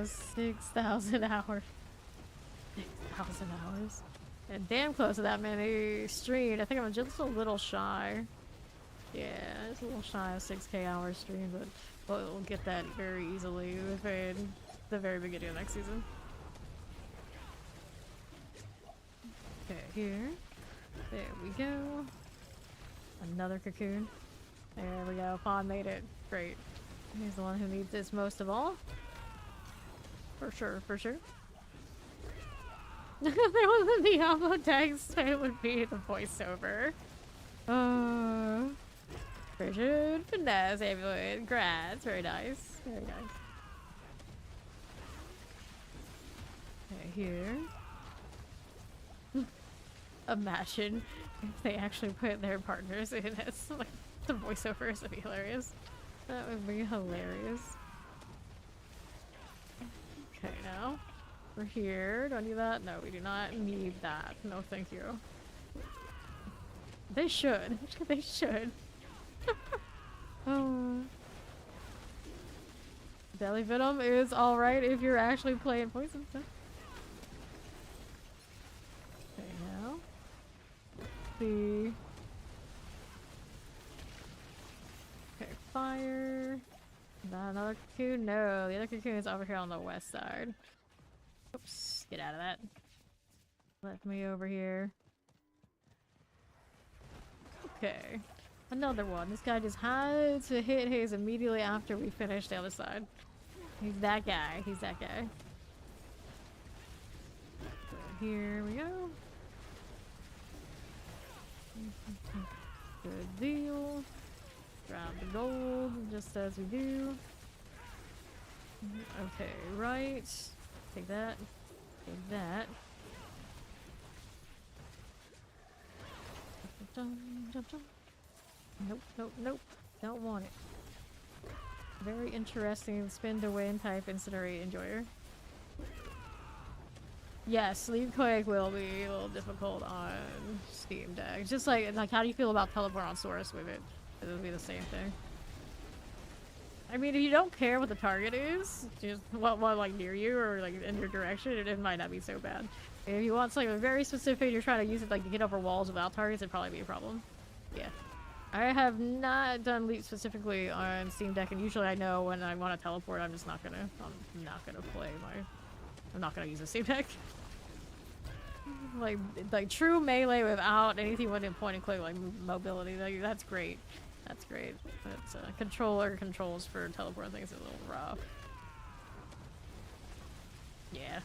6,000 hours. 6,000 hours. And damn close to that many streamed. I think I'm just a little shy. Yeah, it's a little shy of 6k hours streamed, but we'll get that very easily within the very beginning of next season. Okay, here. There we go. Another cocoon. There we go. Fawn made it. Great. He's the one who needs this most of all. For sure, for sure. If there was a Diablo text, it would be the voiceover. Richard, finesse, amulet, grass. Very nice. Very nice. Okay, here. Imagine if they actually put their partners in as like the voiceovers would be hilarious. That would be hilarious. Okay, now we're here. Do I need that? No, we do not need that. No, thank you. They should. They should. Oh. Belly Venom is alright if you're actually playing poison stuff. Okay, now. See. Okay, fire. Not another cocoon? No, the other cocoon is over here on the west side. Oops, get out of that. Left me over here. Okay. Another one. This guy just had to hit his immediately after we finished the other side. He's that guy. He's that guy. So here we go. Good deal. Grab the gold, just as we do. Okay, right. Take that. Take that. Nope, nope, nope. Don't want it. Very interesting spin to win type incinerate enjoyer. Yes, Leave Quake will be a little difficult on Steam Deck. Just like how do you feel about teleport on source with it? It'll be the same thing. I mean, if you don't care what the target is, just what like near you or like in your direction, it might not be so bad. If you want something very specific, you're trying to use it like to get over walls without targets, it'd probably be a problem. Yeah. I have not done Leap specifically on Steam Deck, and usually I know when I want to teleport, I'm not gonna play my. I'm not gonna use a Steam Deck. Like true melee without anything within point and click, like mobility. Like, that's great. That's great. But controller controls for teleport things is a little rough. Yeah.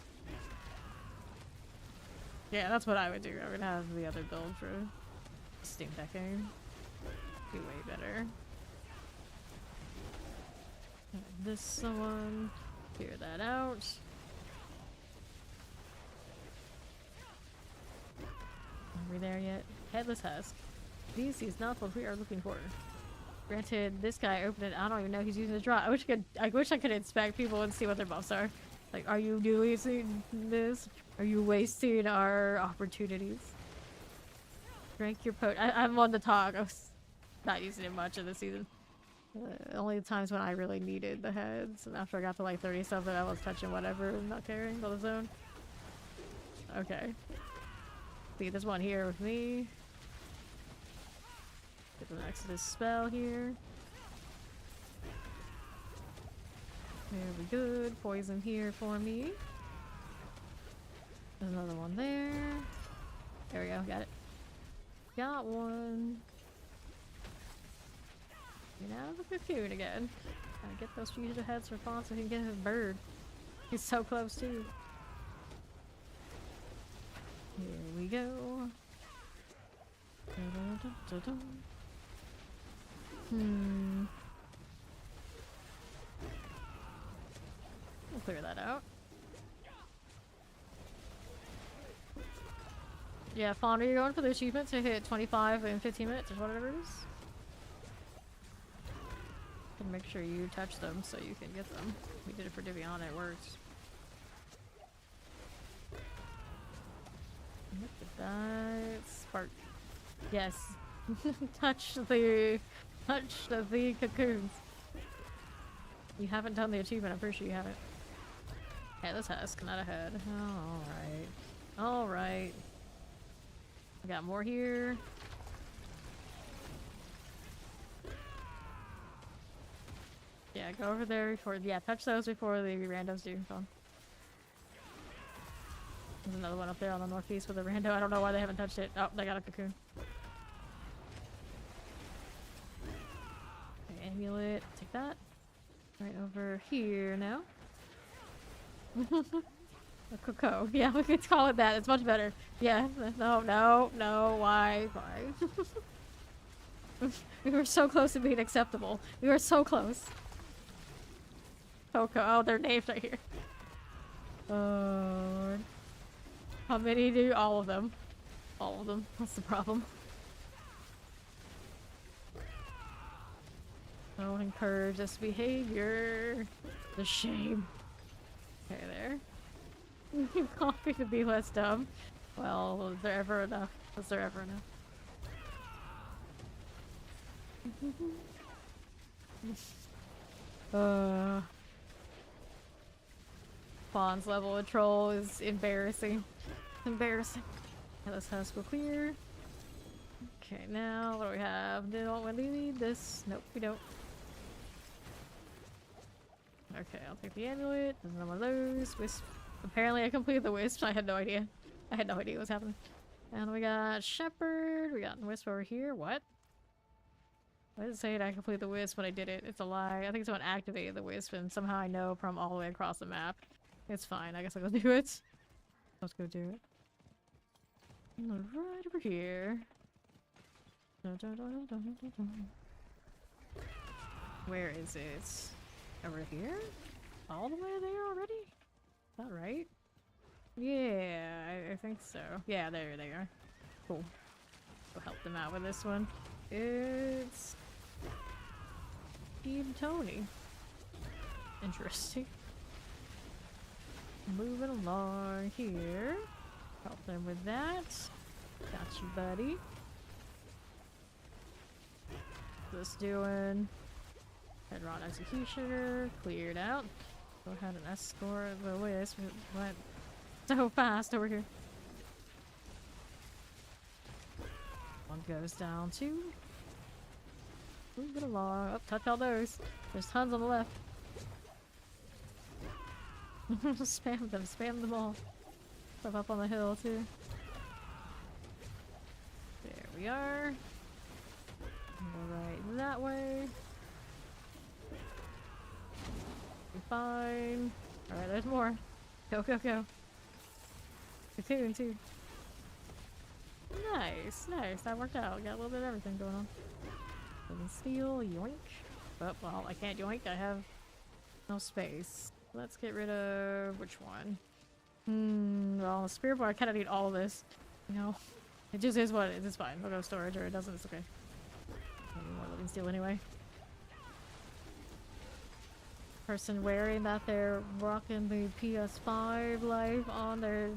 Yeah, that's what I would do. I would have the other build for Steam Decking. Be way better. This one. Clear that out. Are we there yet? Headless Husk. DC is not what we are looking for. Granted, this guy opened it. I don't even know he's using the draw. I wish I could inspect people and see what their buffs are. Like, are you using this? Are you wasting our opportunities? Drink your I'm one to talk. I was not using it much in this season. Only the times when I really needed the heads. And after I got to like 30 something, I was touching whatever and not caring about the zone. Okay. See this one here with me. Get the Exodus spell here. There we go. Poison here for me. There's another one there. There we go. Got it. Got one. Get out of the cocoon again. Gotta get those fugitive heads for Fawn so he can get his bird. He's so close too. Here we go. We'll clear that out. Yeah, Fawn, are you going for the achievement to hit 25 in 15 minutes or whatever it is? And make sure you touch them so you can get them. We did it for Diviana, it worked. Look at that. Spark. Yes. touch the cocoons. You haven't done the achievement, I'm pretty sure you haven't. Okay, this Husk, not ahead. Oh, alright. Alright. I got more here. Yeah, go over there before. Yeah, touch those before the randos do. There's another one up there on the northeast with a rando. I don't know why they haven't touched it. Oh, they got a cocoon. Okay, amulet. Take that. Right over here now. A cocoa. Yeah, we could call it that. It's much better. Yeah. No, no, no. Why? Why? We were so close to being acceptable. We were so close. Coco. Oh, they're named right here. How many do? All of them. All of them. That's the problem. Don't encourage this behavior. The shame. Okay, there. Coffee to be less dumb. Well, is there ever enough? Is there ever enough? Fawn's level of troll is embarrassing. Embarrassing. Okay, let's Husk go clear. Okay, now what do we have? Don't we need this? Nope, we don't. Okay, I'll take the amulet. There's another one of those. Wisp. Apparently I completed the wisp. I had no idea. I had no idea what was happening. And we got Shepherd. We got wisp over here. What? I didn't say I completed the wisp when I did it. It's a lie. I think someone activated the wisp and somehow I know from all the way across the map. It's fine. I guess I'll go do it. Let's go do it. Right over here. Where is it? Over here? All the way there already? Is that right? Yeah, I think so. Yeah, there they are. Cool. We'll help them out with this one. It's Team Tony. Interesting. Moving along here. Help them with that. Got you, buddy. What's this doing? Headron Executioner. Cleared out. Go ahead and escort the way. This went so fast over here. One goes down too. Moving along. Oh, touch all those. There's tons on the left. Spam them all. Stuff up on the hill too. There we are. Go right that way. Be fine. Alright, there's more. Go, go, go. Cocoon too. Nice, nice. That worked out. Got a little bit of everything going on. Steel, yoink. Oh, well, I can't yoink. I have no space. Let's get rid of which one? Well, Spiritborn, I kind of need all of this. You know, it just is what it is. It's fine. I'll go storage, or it doesn't. It's okay. I need more living steel anyway. Person wearing that, they're rocking the PS5 live on their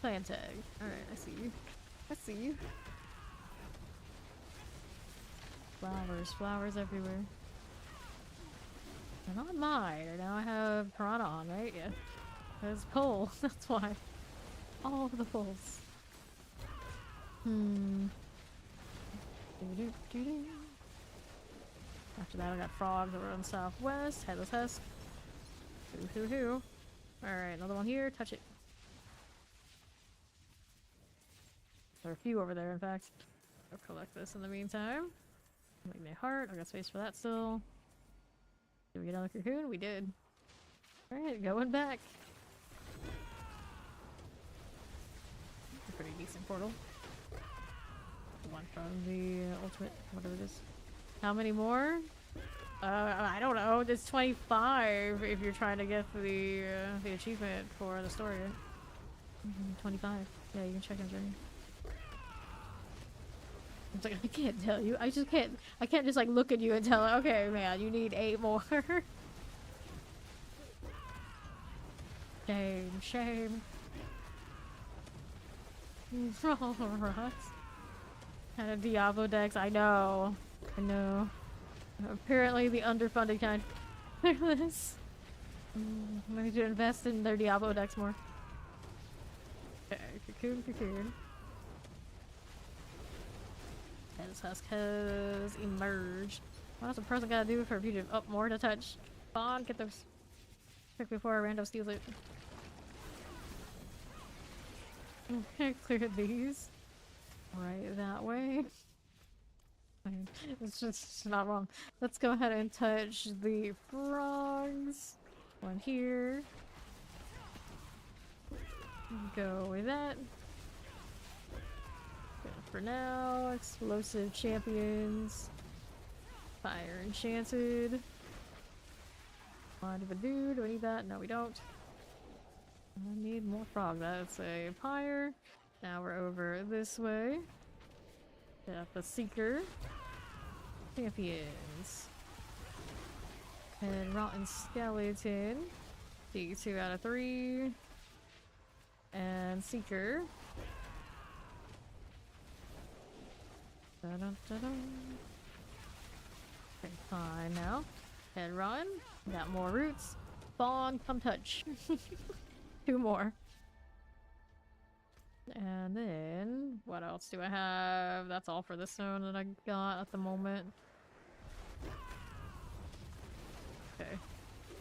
clan tag. Alright, I see you. I see you. Flowers, flowers everywhere. And on mine, now I have Piranha on, right? Yeah. There's coal, that's why. All of the poles. After that I got frogs over on the southwest. Headless husk. Hoo. Alright, another one here. Touch it. There are a few over there, in fact. I'll collect this in the meantime. Make me a heart. I got space for that still. Did we get another cocoon? We did. Alright, going back. A pretty decent portal. The one from the ultimate, whatever it is. How many more? I don't know. It's 25 if you're trying to get the achievement for the story. 25. Yeah, you can check on journey. It's like, I can't tell you. I can't just like look at you and tell, okay, man, you need 8 more. Shame. Alright. Kind of Diablo decks, I know. Apparently the underfunded kind. Look at this. I need to invest in their Diablo decks more. Okay, cocoon. This husk has emerged. What else a person gotta do for you to up more to touch? Bond, get those quick before a rando steals it. Clear these. Right that way. It's just not wrong. Let's go ahead and touch the frogs. One here. Go with that. For now, explosive champions. Fire enchanted. Do I need that? No, we don't. I need more frog. That's a pyre. Now we're over this way. Got the seeker. Champions. And rotten skeleton. D2 out of 3. And seeker. Okay, fine now. Head run. Got more roots. Bong, come touch. 2 more. And then, what else do I have? That's all for the stone that I got at the moment. Okay.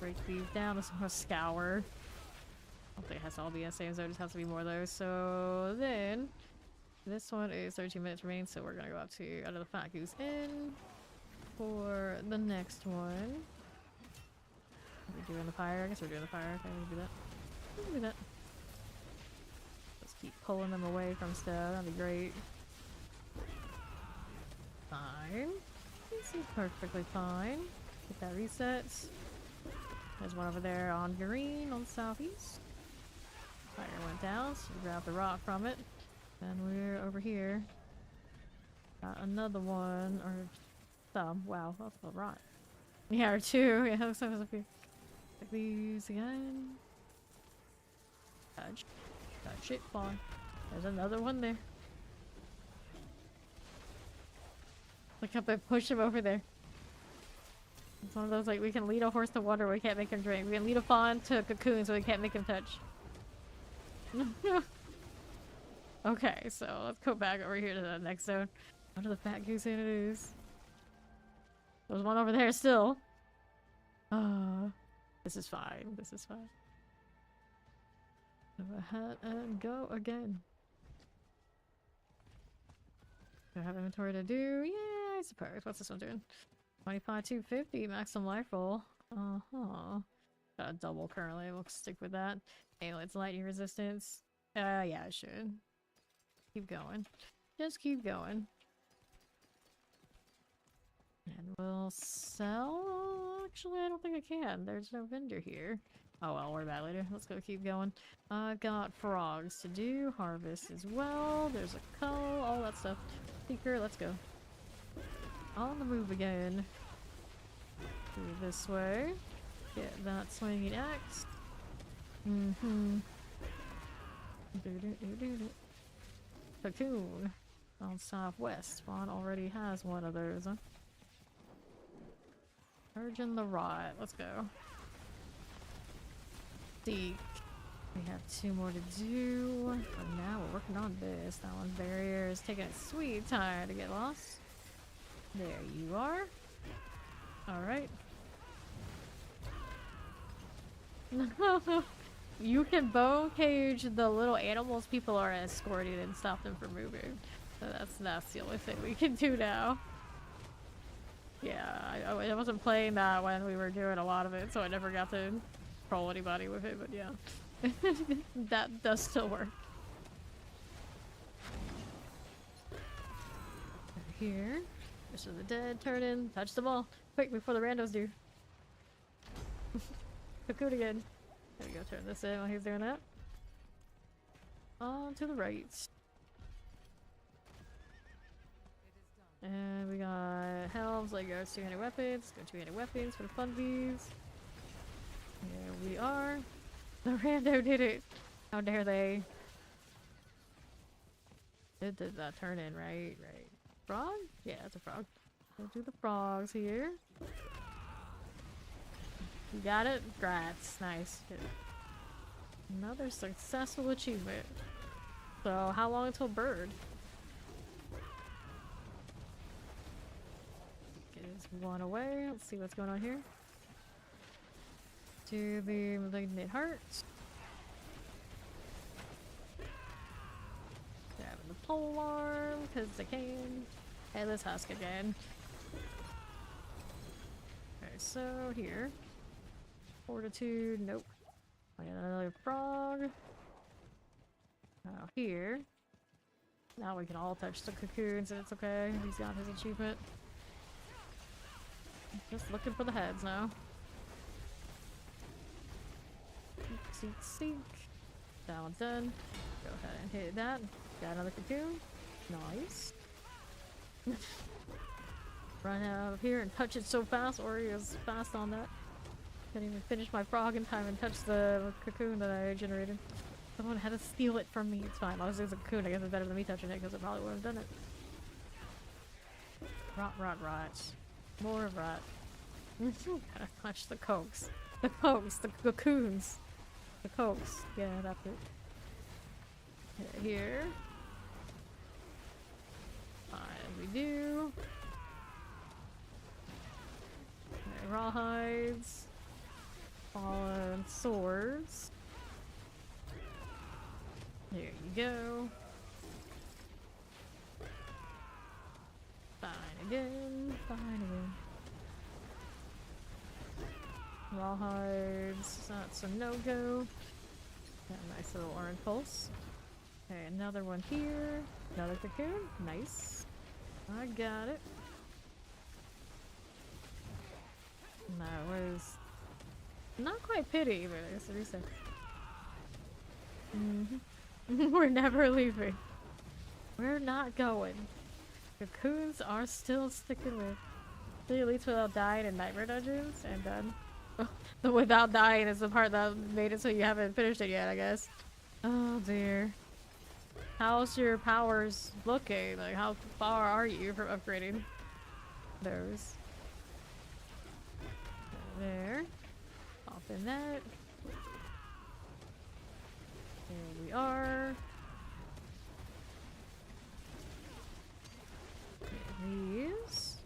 Break these down. This one scour. I don't think it has to all be in the same zone, it just has to be more of those. So then, this one is 13 minutes remain, so we're gonna go up to out of the Fat Goose Inn for the next one. Are we doing the fire? I guess we're doing the fire. Okay, we'll do that. We'll do that. Let's keep pulling them away from stuff. That'd be great. fine. This is perfectly fine. Get that reset. There's one over there on green on the southeast. Fire went down, so grab the rock from it. And we're over here. Got another one, or some. Wow, that's a rock. Yeah, or two. Yeah, looks like it was up here. Take these again. Touch. Touch it, fine. There's another one there. Look up and push him over there. It's one of those like we can lead a horse to water, we can't make him drink. We can lead a fawn to a cocoon, so we can't make him touch. Okay, so let's go back over here to the next zone. What are the fat goose in it is? There's one over there still. This is fine. This is fine. Go ahead and go again. Do I have inventory to do? Yeah, I suppose. What's this one doing? 25, 250, maximum life roll. Got a double currently. We'll stick with that. It's lightning resistance. Yeah, I should. Keep going. Just keep going. And we'll sell. Actually, I don't think I can. There's no vendor here. Oh well, worry about it later. Let's go keep going. I've got frogs to do. Harvest as well. There's a cull. All that stuff. Seeker, let's go. On the move again. Through this way. Get that swinging axe. Cocoon. On southwest. Spawn already has one of those, huh? Virgin the Rot. Let's go. Seek. We have 2 more to do. But now we're working on this. That one barrier is taking a sweet time to get lost. There you are. Alright. You can bone cage the little animals people are escorting and stop them from moving. So that's the only thing we can do now. Yeah, I wasn't playing that when we were doing a lot of it, so I never got to troll anybody with it, but yeah. That does still work. Here. Fish of the dead, turn in, touch them all. Quick, before the randos do. Cocoon again. There we go, turn this in while he's doing that. On to the right. And we got helms, like guards, 200 weapons. Go 200 weapons for the funsies. There we are. The rando did it. How dare they? It did that turn in, right? Right. Frog? Yeah, it's a frog. We'll do the frogs here. You got it? Grats. Nice. Good. Another successful achievement. So, how long until bird? Get this one away. Let's see what's going on here. To the malignant heart. Grabbing the pole arm because I can. Hey, let's husk again. Okay, so here. Fortitude, nope. I got another frog. Now here. Now we can all touch the cocoons and it's okay. He's got his achievement. Just looking for the heads now. Seek, seek. That one's done. Go ahead and hit that. Got another cocoon. Nice. Run out of here and touch it so fast. Ori is fast on that. Couldn't even finish my frog in time and touch the cocoon that I generated. Someone had to steal it from me. It's fine. As long as it's a cocoon, I guess it's better than me touching it because I probably would have done it. Rot, rot, rot. More rot. Gotta touch the coax. The coax. The cocoons. The coax. Yeah, that's it. Here. Fine, we do. Okay, rawhides. Fallen swords. There you go. Fine again. Fine again. Rawhides. That's a no-go. Got a nice little orange pulse. Okay, another one here. Another cocoon. Nice. I got it. Not quite pity, but it's a reset. We're never leaving. We're not going. Cocoons are still sticking with 3 elites without dying in nightmare dungeons and done. The without dying is the part that made it so you haven't finished it yet, I guess. Oh dear. How's your powers looking? Like, how far are you from upgrading those? There. Pop in that. Here we are. These.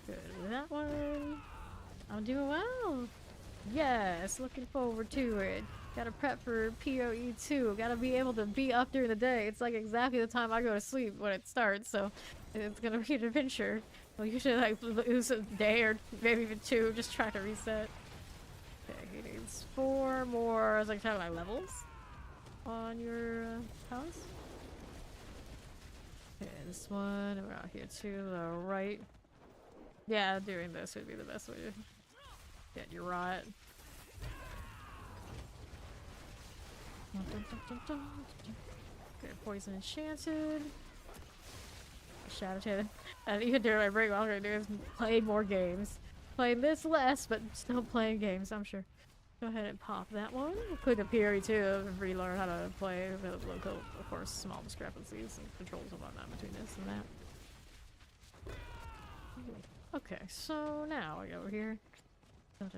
Good with that one. I'm doing well. Yes, looking forward to it. Gotta prep for PoE2. Gotta be able to be up during the day. It's like exactly the time I go to sleep when it starts, so it's gonna be an adventure. Well, usually like lose a day or maybe even 2, just try to reset. Okay, he needs 4 more. I was like talking about levels on your house. Okay, this one, we're out here to the right. Yeah, doing this would be the best way to get your rot. Okay, poison enchanted. Shadow Taylor. And even during my break, what I'm gonna do is play more games. Playing this less, but still playing games, I'm sure. Go ahead and pop that one. Click the PoE2 and relearn how to play. Local, of course, small discrepancies and controls and whatnot between this and that. Okay, so now we go over here. I'm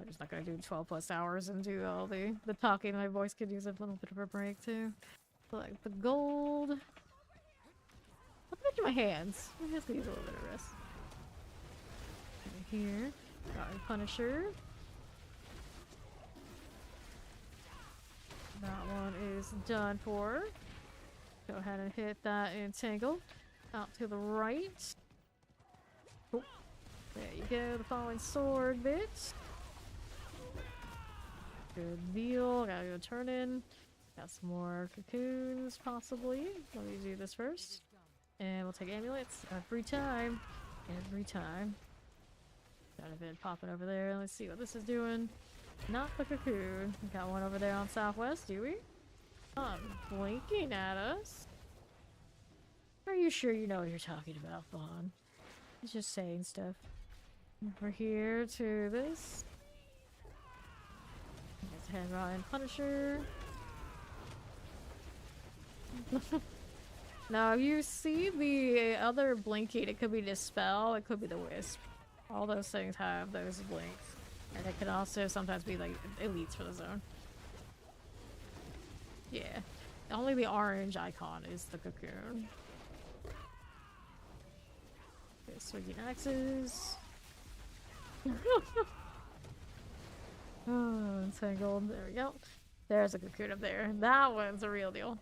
just not gonna do 12+ hours and do all the talking. My voice could use a little bit of a break too. Select the gold. What about my hands? My hands could use a little bit of rest. Over here, got a Punisher. That one is done for. Go ahead and hit that entangle. Out to the right. Oh. There you go, the falling sword bit. Good deal. Gotta go turn in. Got some more cocoons, possibly. Let me do this first. And we'll take amulets every time. Every time. Got a bit popping over there. Let's see what this is doing. Not the cocoon. Got one over there on southwest, do we? Blinking at us. Are you sure you know what you're talking about, Vaughn? He's just saying stuff. Over here to this. Let's head Ryan Punisher. Now, you see the other blinking, it could be Dispel, it could be the Wisp. All those things have those blinks. And it can also sometimes be like elites for the zone. Yeah. Only the orange icon is the cocoon. Okay, swinging axes. Oh, entangled. There we go. There's a cocoon up there. That one's a real deal.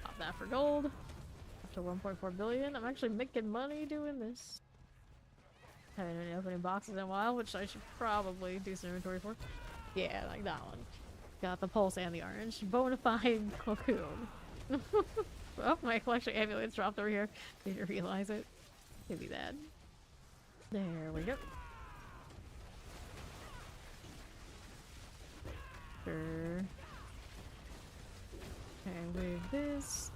Pop that for gold. Up to 1.4 billion. I'm actually making money doing this. Haven't been opening boxes in a while, which I should probably do some inventory for. Yeah, like that one. Got the pulse and the orange. Bonafide cocoon. Oh, my collection of amulets dropped over here. Didn't realize it. Could be that. There we go. Sure. And with this.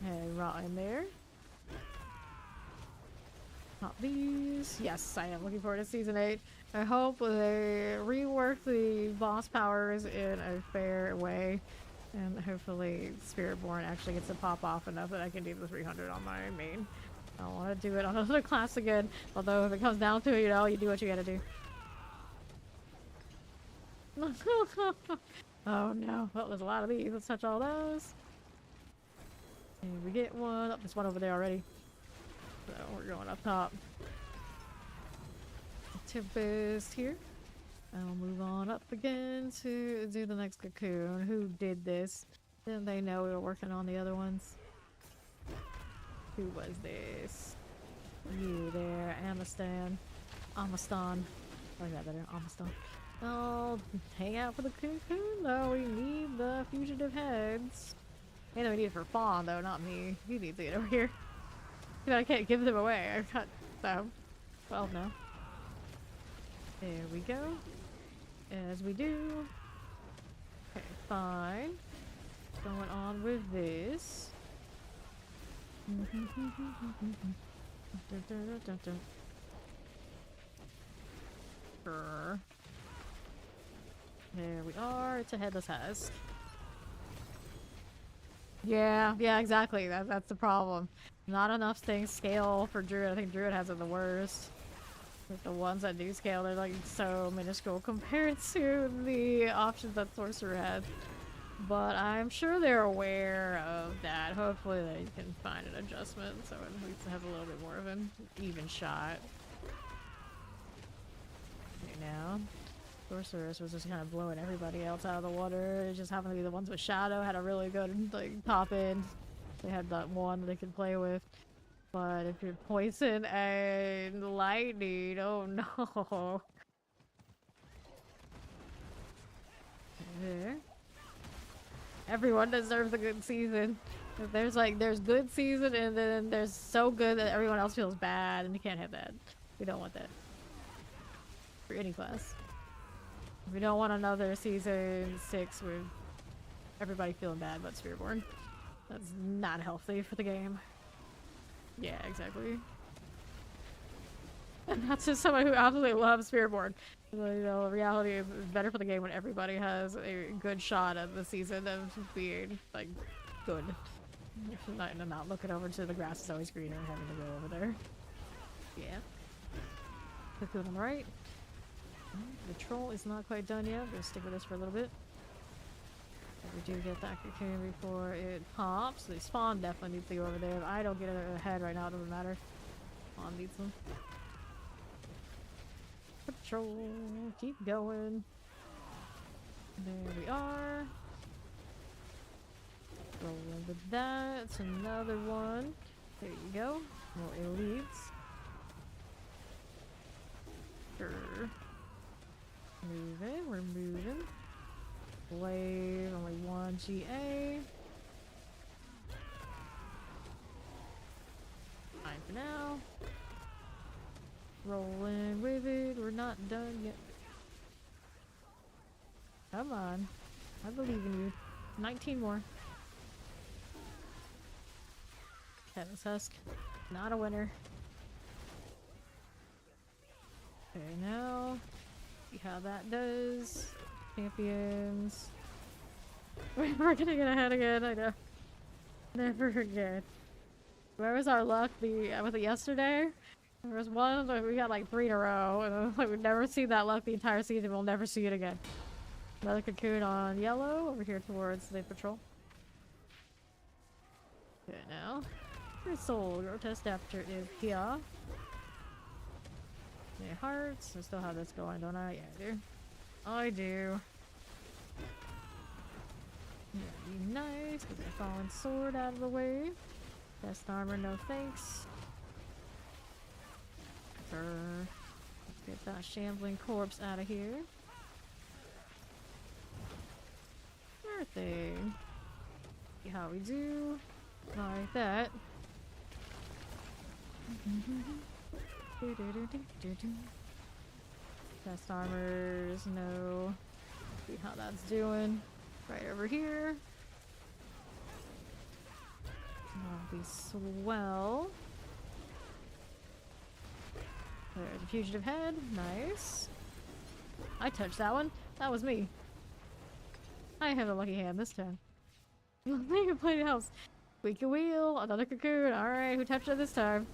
And rot in there. Not these. Yes, I am looking forward to season 8. I hope they rework the boss powers in a fair way. And hopefully Spiritborn actually gets to pop off enough that I can do the 300 on my main. I don't want to do it on another class again. Although if it comes down to it, you know, you do what you gotta do. Oh no. Well, there's a lot of these. Let's touch all those. And we get one. Oh, there's one over there already. So we're going up top. Tip boost here. And we'll move on up again to do the next cocoon. Who did this? Didn't they know we were working on the other ones? Who was this? You there, Amistan. Amistan. I like that better. Amistan. Oh, hang out for the cocoon? No, we need the fugitive heads. And we need it for Fawn, though, not me. He needs to get over here. But I can't give them away. I've got 12 now. There we go. As we do. Okay, fine. Going on with this. Grr. There we are. It's a headless husk. Yeah, exactly. That's the problem. Not enough things scale for Druid. I think Druid has it the worst. Like the ones that do scale, they're like so minuscule compared to the options that Sorcerer had. But I'm sure they're aware of that. Hopefully they can find an adjustment so at least it has a little bit more of an even shot. Okay, now. Sorceress was just kind of blowing everybody else out of the water. It just happened to be the ones with Shadow had a really good like top end. They had that one that they could play with. But if you're poison and lightning, oh no. There. Everyone deserves a good season. If there's good season and then there's so good that everyone else feels bad, and you can't have that. We don't want that. For any class. We don't want another season 6 with everybody feeling bad about Spiritborn. That's not healthy for the game. Yeah, exactly. And that's just someone who absolutely loves Spiritborn. You know, the reality is it's better for the game when everybody has a good shot at the season of being, like, good. Not looking over to the grass is always greener and having to go over there. Yeah. Cocoon on the right. The troll is not quite done yet. I'm gonna stick with this for a little bit. But we do get that cocoon before it pops. The spawn definitely needs to go over there. If I don't get it ahead right now, it doesn't matter. Spawn needs them. Patrol, keep going. There we are. Rolling with that. It's another one. There you go. More elites. Sure. Moving, we're moving. Blade, only 1 GA. Fine for now. Rolling with it, we're not done yet. Come on. I believe in you. 19 more. Kevin's Husk. Not a winner. Okay, now. See how that does. Champions. We're gonna get ahead again, I know. Never forget. Where was our luck? Was it yesterday? There was one, like, we got like 3 in a row, and like, we've never seen that luck the entire season. We'll never see it again. Another cocoon on yellow over here towards the patrol. Okay, now. Your soul, your test after is here. Okay, hearts. I still have this going, don't I? Yeah, I do. I do. Yeah, be nice. Get that fallen sword out of the way. Best armor, no thanks. Let's get that shambling corpse out of here. Everything. See how we do. Like that. Best armors, no. See how that's doing. Right over here. That'll be swell. There's a fugitive head. Nice. I touched that one. That was me. I have a lucky hand this time. You can play the house. Squeaky wheel. Another cocoon. Alright, who touched it this time?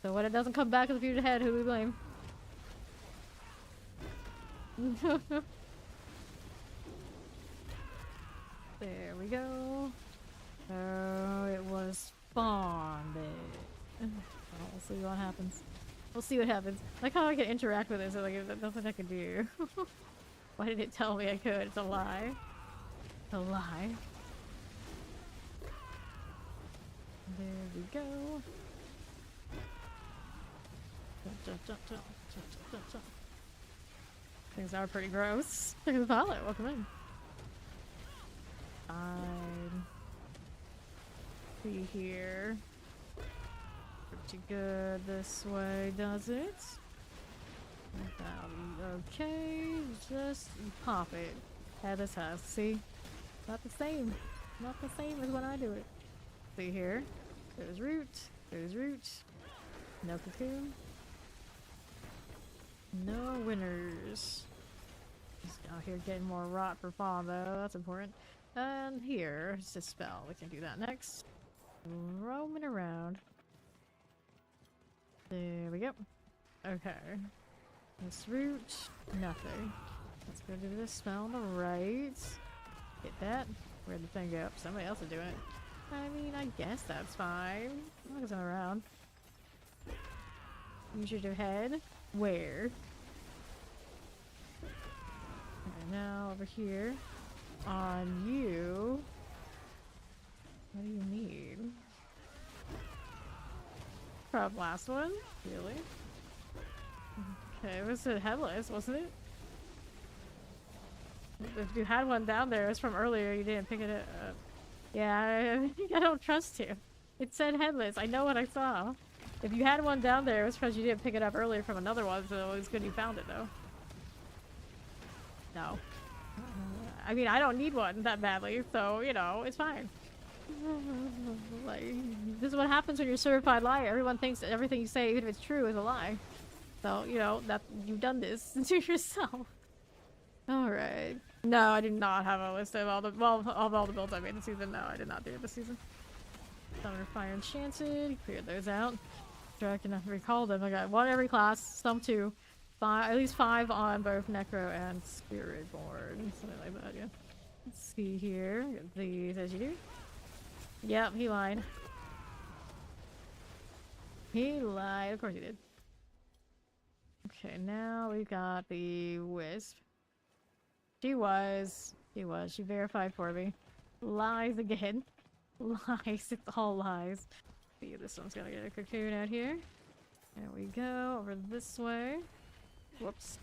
So when it doesn't come back as a fugitive head, who do we blame? There we go. Oh, it was spawned. We'll see what happens. We'll see what happens. Like how I can interact with it, so like there's nothing I can do. Why did it tell me I could? It's a lie. It's a lie. There we go. Things are pretty gross. Look at the pilot. Welcome in. See here. Pretty good this way, does it? Okay, just pop it. At this house. See? Not the same. Not the same as when I do it. See here? There's root. There's root. No cocoon. No winners. Just out here getting more rot for fawn though. That's important. And here, it's a spell. We can do that next. Roaming around. There we go. Okay. This root, nothing. Let's go do this spell on the right. Get that. Where'd the thing go? Somebody else is doing it. I mean, I guess that's fine. As long as I'm around. Use your head. Where? Okay, now over here. On you. What do you need? Probably last one? Really? Okay, it was a headless, wasn't it? If you had one down there, it was from earlier, you didn't pick it up. Yeah, I think I don't trust you. It said headless, I know what I saw. If you had one down there, it was because you didn't pick it up earlier from another one, so it's good you found it though. No. I mean, I don't need one that badly, so, you know, it's fine. Like, this is what happens when you're a certified liar. Everyone thinks that everything you say, even if it's true, is a lie. So, you know, that you've done this to yourself. Alright. No, I did not have a list of all the, well, of all the builds I made this season. No, I did not do it this season. Summoner Fire Enchanted. Cleared those out. Sure, I can recall them. I got one every class, some two. At least 5 on both Necro and Spiritborn. Something like that, yeah. Let's see here. Get these as you do. Yep, he lied. He lied. Of course he did. Okay, now we've got the Wisp. She verified for me. Lies again. Lies. It's all lies. See, this one's gonna get a cocoon out here. There we go. Over this way. Whoops.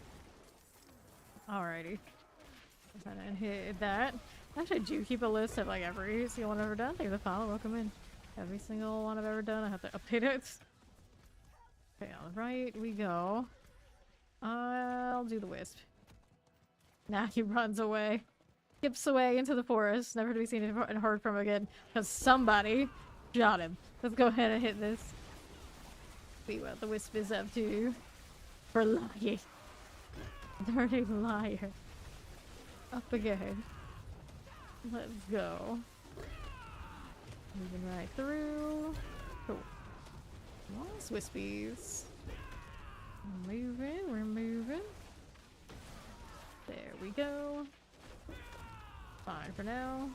Alrighty. And hit that. Actually, I do keep a list of like every single one I've ever done. Thanks for the follow. Welcome in. Every single one I've ever done. I have to update it. Okay, on the right we go. I'll do the Wisp. Now he runs away. Skips away into the forest. Never to be seen and heard from again. Because somebody shot him. Let's go ahead and hit this. See what the Wisp is up to. For lying. Dirty liar. Up again. Let's go. Moving right through. Cool. Lost Wispies. We're moving. There we go. Fine for now.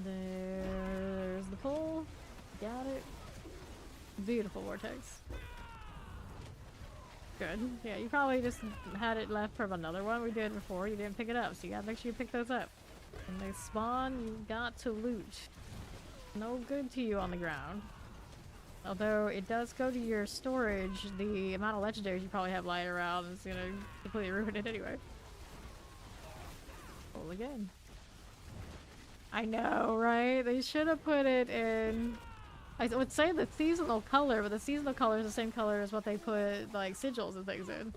There's the pole. Got it. Beautiful vortex. Good. Yeah, you probably just had it left from another one we did before. You didn't pick it up, so you gotta make sure you pick those up. When they spawn, you got to loot. No good to you on the ground. Although it does go to your storage, the amount of legendaries you probably have lying around is gonna completely ruin it anyway. Roll again. I know, right? They should have put it in... I would say the seasonal color, but the seasonal color is the same color as what they put, like, sigils and things in.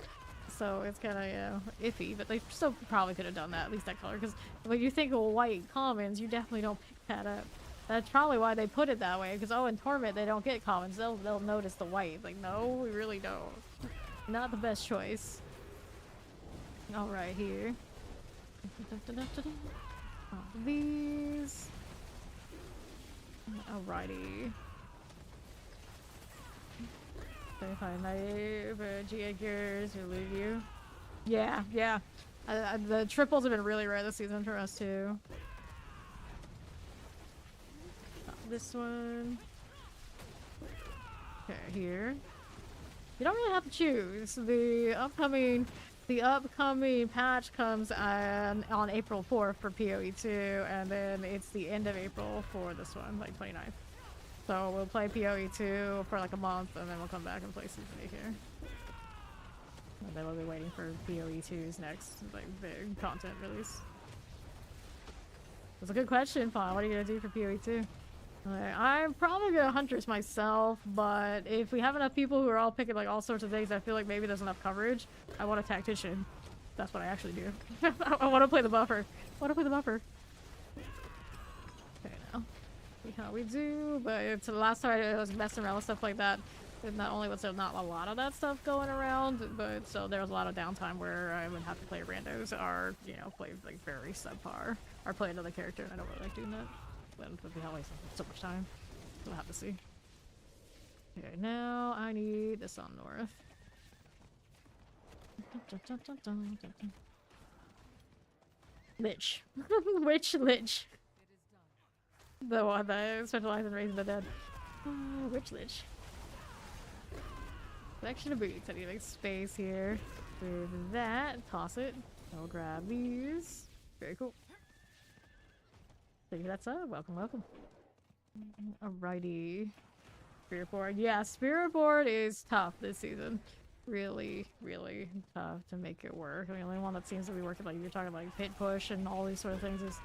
So it's kind of, you know, iffy, but they still probably could have done that, at least that color, because when you think of white commons, you definitely don't pick that up. That's probably why they put it that way, because, oh, in Torment, they don't get commons. They'll notice the white. Like, no, we really don't. Not the best choice. Alright, here. These. Alrighty. Verify knife, G-Gears, we leave you. Yeah, yeah. The triples have been really rare this season for us, too. This one. Okay, here. You don't really have to choose. The upcoming patch comes on April 4th for PoE2, and then it's the end of April for this one, like 29th. So we'll play PoE2 for like a month, and then we'll come back and play Season 8 here. And then we'll be waiting for PoE2's next, like, big content release. That's a good question, Fawn. What are you gonna do for PoE2? I'm probably gonna Huntress myself, but if we have enough people who are all picking like all sorts of things, I feel like maybe there's enough coverage. I want a Tactician. That's what I actually do. I want to play the buffer. I want to play the buffer. Okay, now. See how we do, but it's the last time I was messing around with stuff like that. And not only was there not a lot of that stuff going around, but so there was a lot of downtime where I would have to play randos or, you know, play like very subpar. Or play another character, and I don't really like doing that. But it would be waste so much time. We'll have to see. Okay, now I need this on north. Lich. Which Lich? The one that specializes in raising the dead. Which Lich? Collection of boots. I need to make space here. With that, toss it. I'll grab these. Very cool. Think that's welcome, welcome. Alrighty. Spiritborn. Yeah, Spiritborn is tough this season. Really, really tough to make it work. I mean, the only one that seems to be working, like you're talking like pit push and all these sort of things, is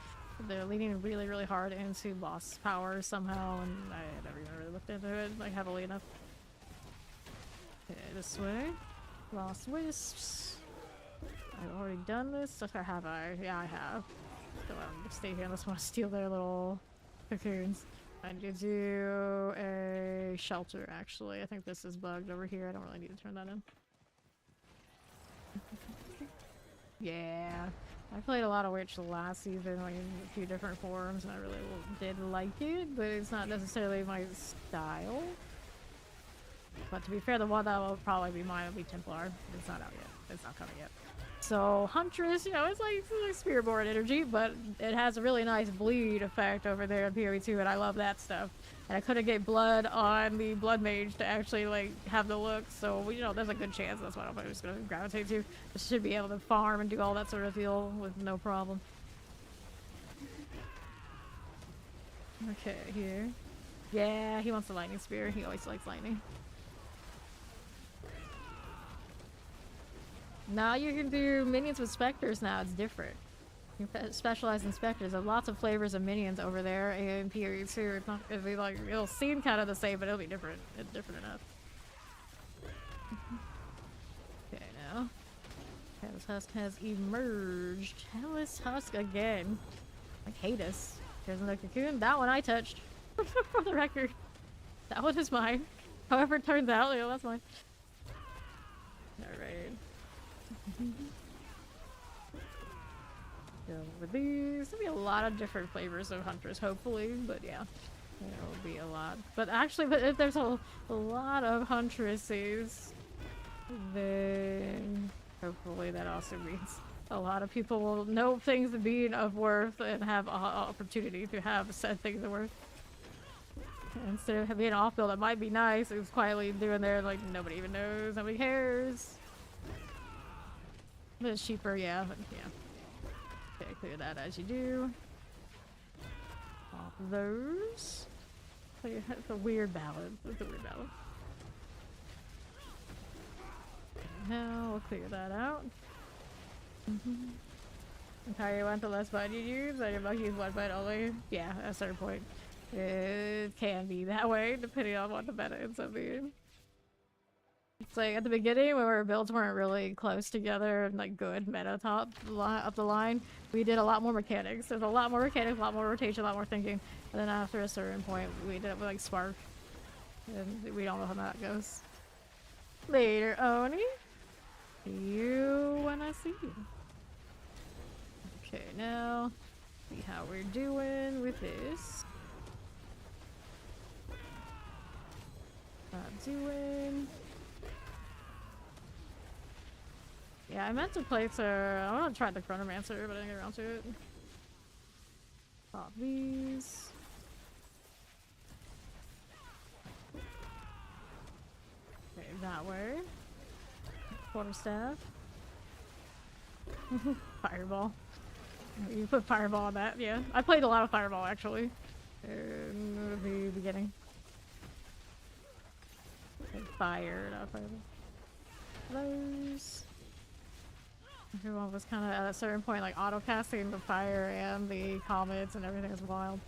they're leaning really, really hard into boss power somehow, and I never even really looked into it like heavily enough. Okay, this way. Lost Wisps. I've already done this. Or have I? Yeah, I have. So I'm gonna stay here unless I want to steal their little cocoons. I need to do a shelter, actually. I think this is bugged over here. I don't really need to turn that in. Yeah. I played a lot of Witch last season, like in a few different forms, and I really did like it, but it's not necessarily my style. But to be fair, the one that will probably be mine will be Templar. It's not out yet. It's not coming yet. So Huntress, you know, it's like Spiritborn energy, but it has a really nice bleed effect over there in PoE2, and I love that stuff. And I couldn't get blood on the Blood Mage to actually like have the look, so you know, there's a good chance that's what I'm just gonna gravitate to. I should be able to farm and do all that sort of deal with no problem. Okay, here. Yeah, he wants the lightning spear. He always likes lightning. Now you can do minions with specters now, it's different. You can specialize in specters. There's lots of flavors of minions over there in PoE2. It's not gonna be like, it'll seem kind of the same, but it'll be different. It's different enough. Okay, now. Hellas Husk has emerged. Hellas Husk again. I hate us. There's another cocoon. That one I touched. For the record. That one is mine. However it turns out, you know, that's mine. Alright. Go with these. There'll be a lot of different flavors of Huntress, hopefully, but yeah, there'll be a lot. But actually, if there's a lot of Huntresses, then hopefully that also means a lot of people will know things being of worth and have an opportunity to have said things of worth. Instead of being an off-build that might be nice, it's quietly doing there like nobody even knows, nobody cares. But it's cheaper, yeah, but yeah. Okay, clear that as you do. Pop those. It's a weird balance. It's a weird balance. Okay, now we'll clear that out. Okay, you want the less bite you use, or your monkey use one bite only? Yeah, at a certain point. It can be that way, depending on what the meta ends up being. It's like at the beginning when our builds weren't really close together and like good meta top up the line, we did a lot more mechanics. There's a lot more mechanics, a lot more rotation, a lot more thinking. And then after a certain point, we did it with like Spark. And we don't know how that goes. Later, Oni. See you when I see you. Okay, now see how we're doing with this. Not doing. Yeah, I meant to place her. I want to try the Chronomancer, but I didn't get around to it. Pop these. Okay, that way. Quarterstaff. Fireball. You put Fireball on that, yeah. I played a lot of Fireball actually. In the beginning. Okay, fire, not Fireball. Those. Everyone was kind of at a certain point like auto casting the fire and the comets and everything is wild.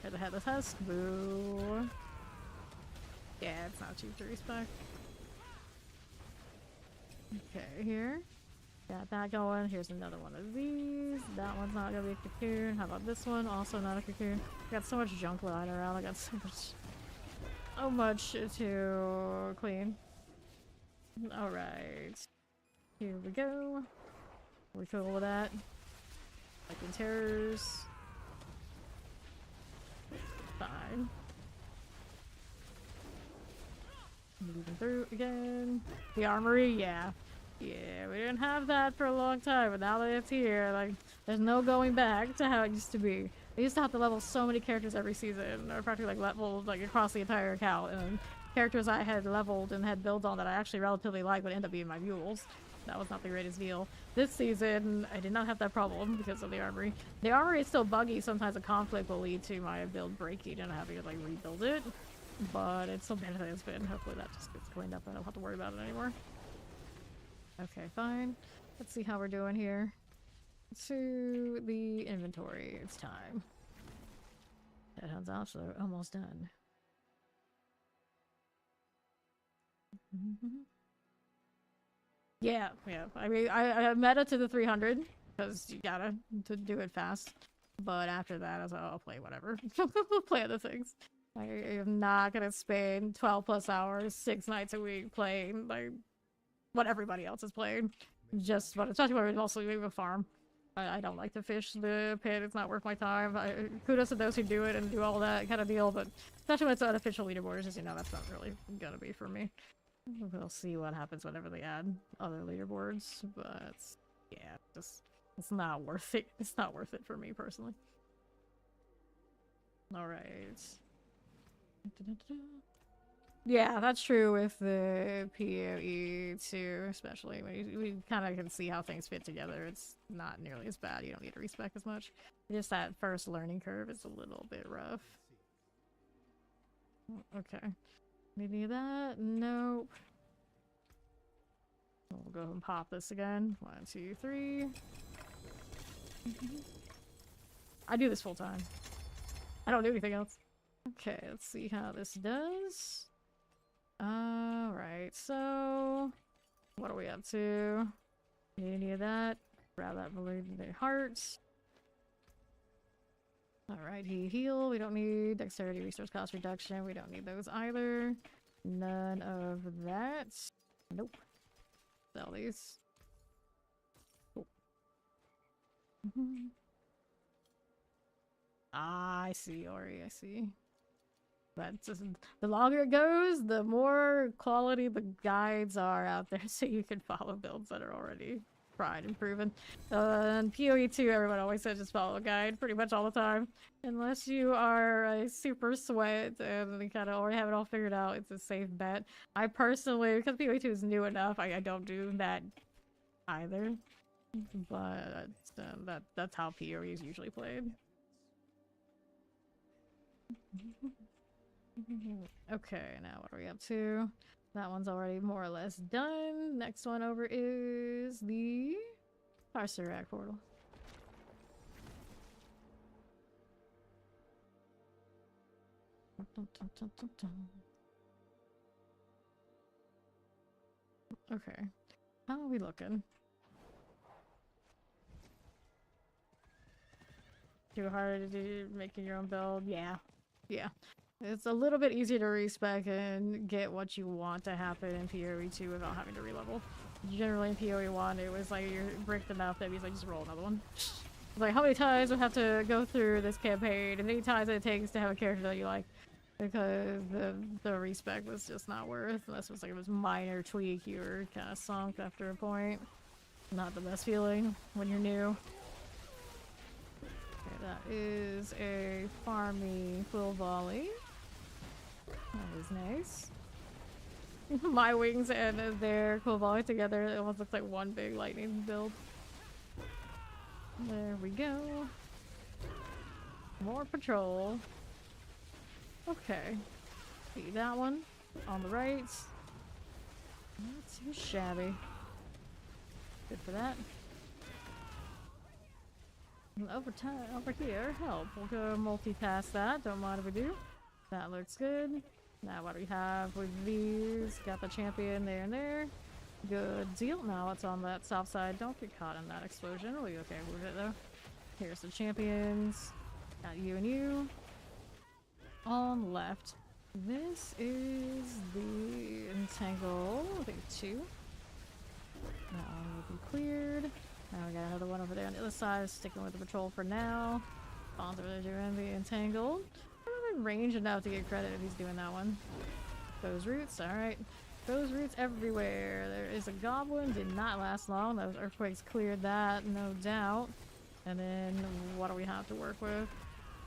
Here's the headless husk. Boo. Yeah, it's not cheap to respec. Okay, here. Got that going. Here's another one of these. That one's not gonna be a cocoon. How about this one? Also not a cocoon. Got so much junk lying around. I got so much to clean. Alright. Here we go. We're cool with that. Like terrors. Fine. Moving through again. The armory, yeah. Yeah, we didn't have that for a long time, but now that it's here, like, there's no going back to how it used to be. I used to have to level so many characters every season, or practically like leveled like across the entire account, and characters I had leveled and had builds on that I actually relatively liked would end up being my mules. That was not the greatest deal. This season, I did not have that problem because of the armory. The armory is still buggy. Sometimes a conflict will lead to my build breaking and having to like rebuild it, but it's still better than it's been. Hopefully that just gets cleaned up and I don't have to worry about it anymore. Okay, fine. Let's see how we're doing here. To the inventory. It's time. That hands off, so they're almost done. Yeah. I mean, I meta to the 300 because you gotta to do it fast. But after that, I was like, I'll play whatever. Play other things. I am not gonna spend 12 plus hours, 6 nights a week playing like what everybody else is playing. Just what, especially when we're mostly leaving a farm. I don't like to fish the pit. It's not worth my time. Kudos to those who do it and do all that kind of deal, but especially when it's unofficial leaderboards, just, you know, that's not really gonna be for me. We'll see what happens whenever they add other leaderboards, but yeah, just it's not worth it. It's not worth it for me personally. All right. Yeah, that's true with the PoE2, especially when we kind of can see how things fit together. It's not nearly as bad. You don't need to respec as much. Just that first learning curve is a little bit rough. Okay. Maybe that? Nope. We'll go and pop this again. 1, 2, 3. I do this full time. I don't do anything else. Okay, let's see how this does. Alright, so what are we up to? Any of that? Grab that balloon in the hearts. Alright, heal. We don't need dexterity, resource cost reduction. We don't need those either. None of that. Nope. Sell these. Cool. Ah, I see, Ori, I see. But just, the longer it goes, the more quality the guides are out there, so you can follow builds that are already tried and proven. And PoE2, everyone always says just follow a guide pretty much all the time. Unless you are a super sweat and you kind of already have it all figured out, it's a safe bet. I personally, because PoE2 is new enough, I don't do that either. But that's how PoE is usually played. Okay, now what are we up to? That one's already more or less done. Next one over is the Masterworking portal. Okay, how are we looking? Too hard to do making your own build? Yeah. It's a little bit easier to respec and get what you want to happen in PoE2 without having to relevel. Generally in PoE1, it was like you're bricked enough that means like just roll another one. Like, how many times we have to go through this campaign and many times it takes to have a character that you like, because the respec was just not worth, unless it was like it was minor tweak, you were kind of sunk after a point. Not the best feeling when you're new. Okay, that is a farmy full volley. That is nice. My wings and their cool volley together, it almost looks like one big lightning build. There we go. More patrol. Okay. See that one on the right. Not too shabby. Good for that. Over here, help. We'll go multitask that. Don't mind if we do. That looks good. Now what do we have with these? Got the champion there and there. Good deal. Now it's on that south side. Don't get caught in that explosion. We'll be okay with it though. Here's the champions. Got you and you. On left. This is the entangle. I think 2. That one will be cleared. Now we got another one over there on the other side. Sticking with the patrol for now. Bonds over there doing the entangled. I'm in range enough to get credit if he's doing that one. Those roots, alright. Those roots everywhere. There is a goblin. Did not last long. Those earthquakes cleared that, no doubt. And then what do we have to work with?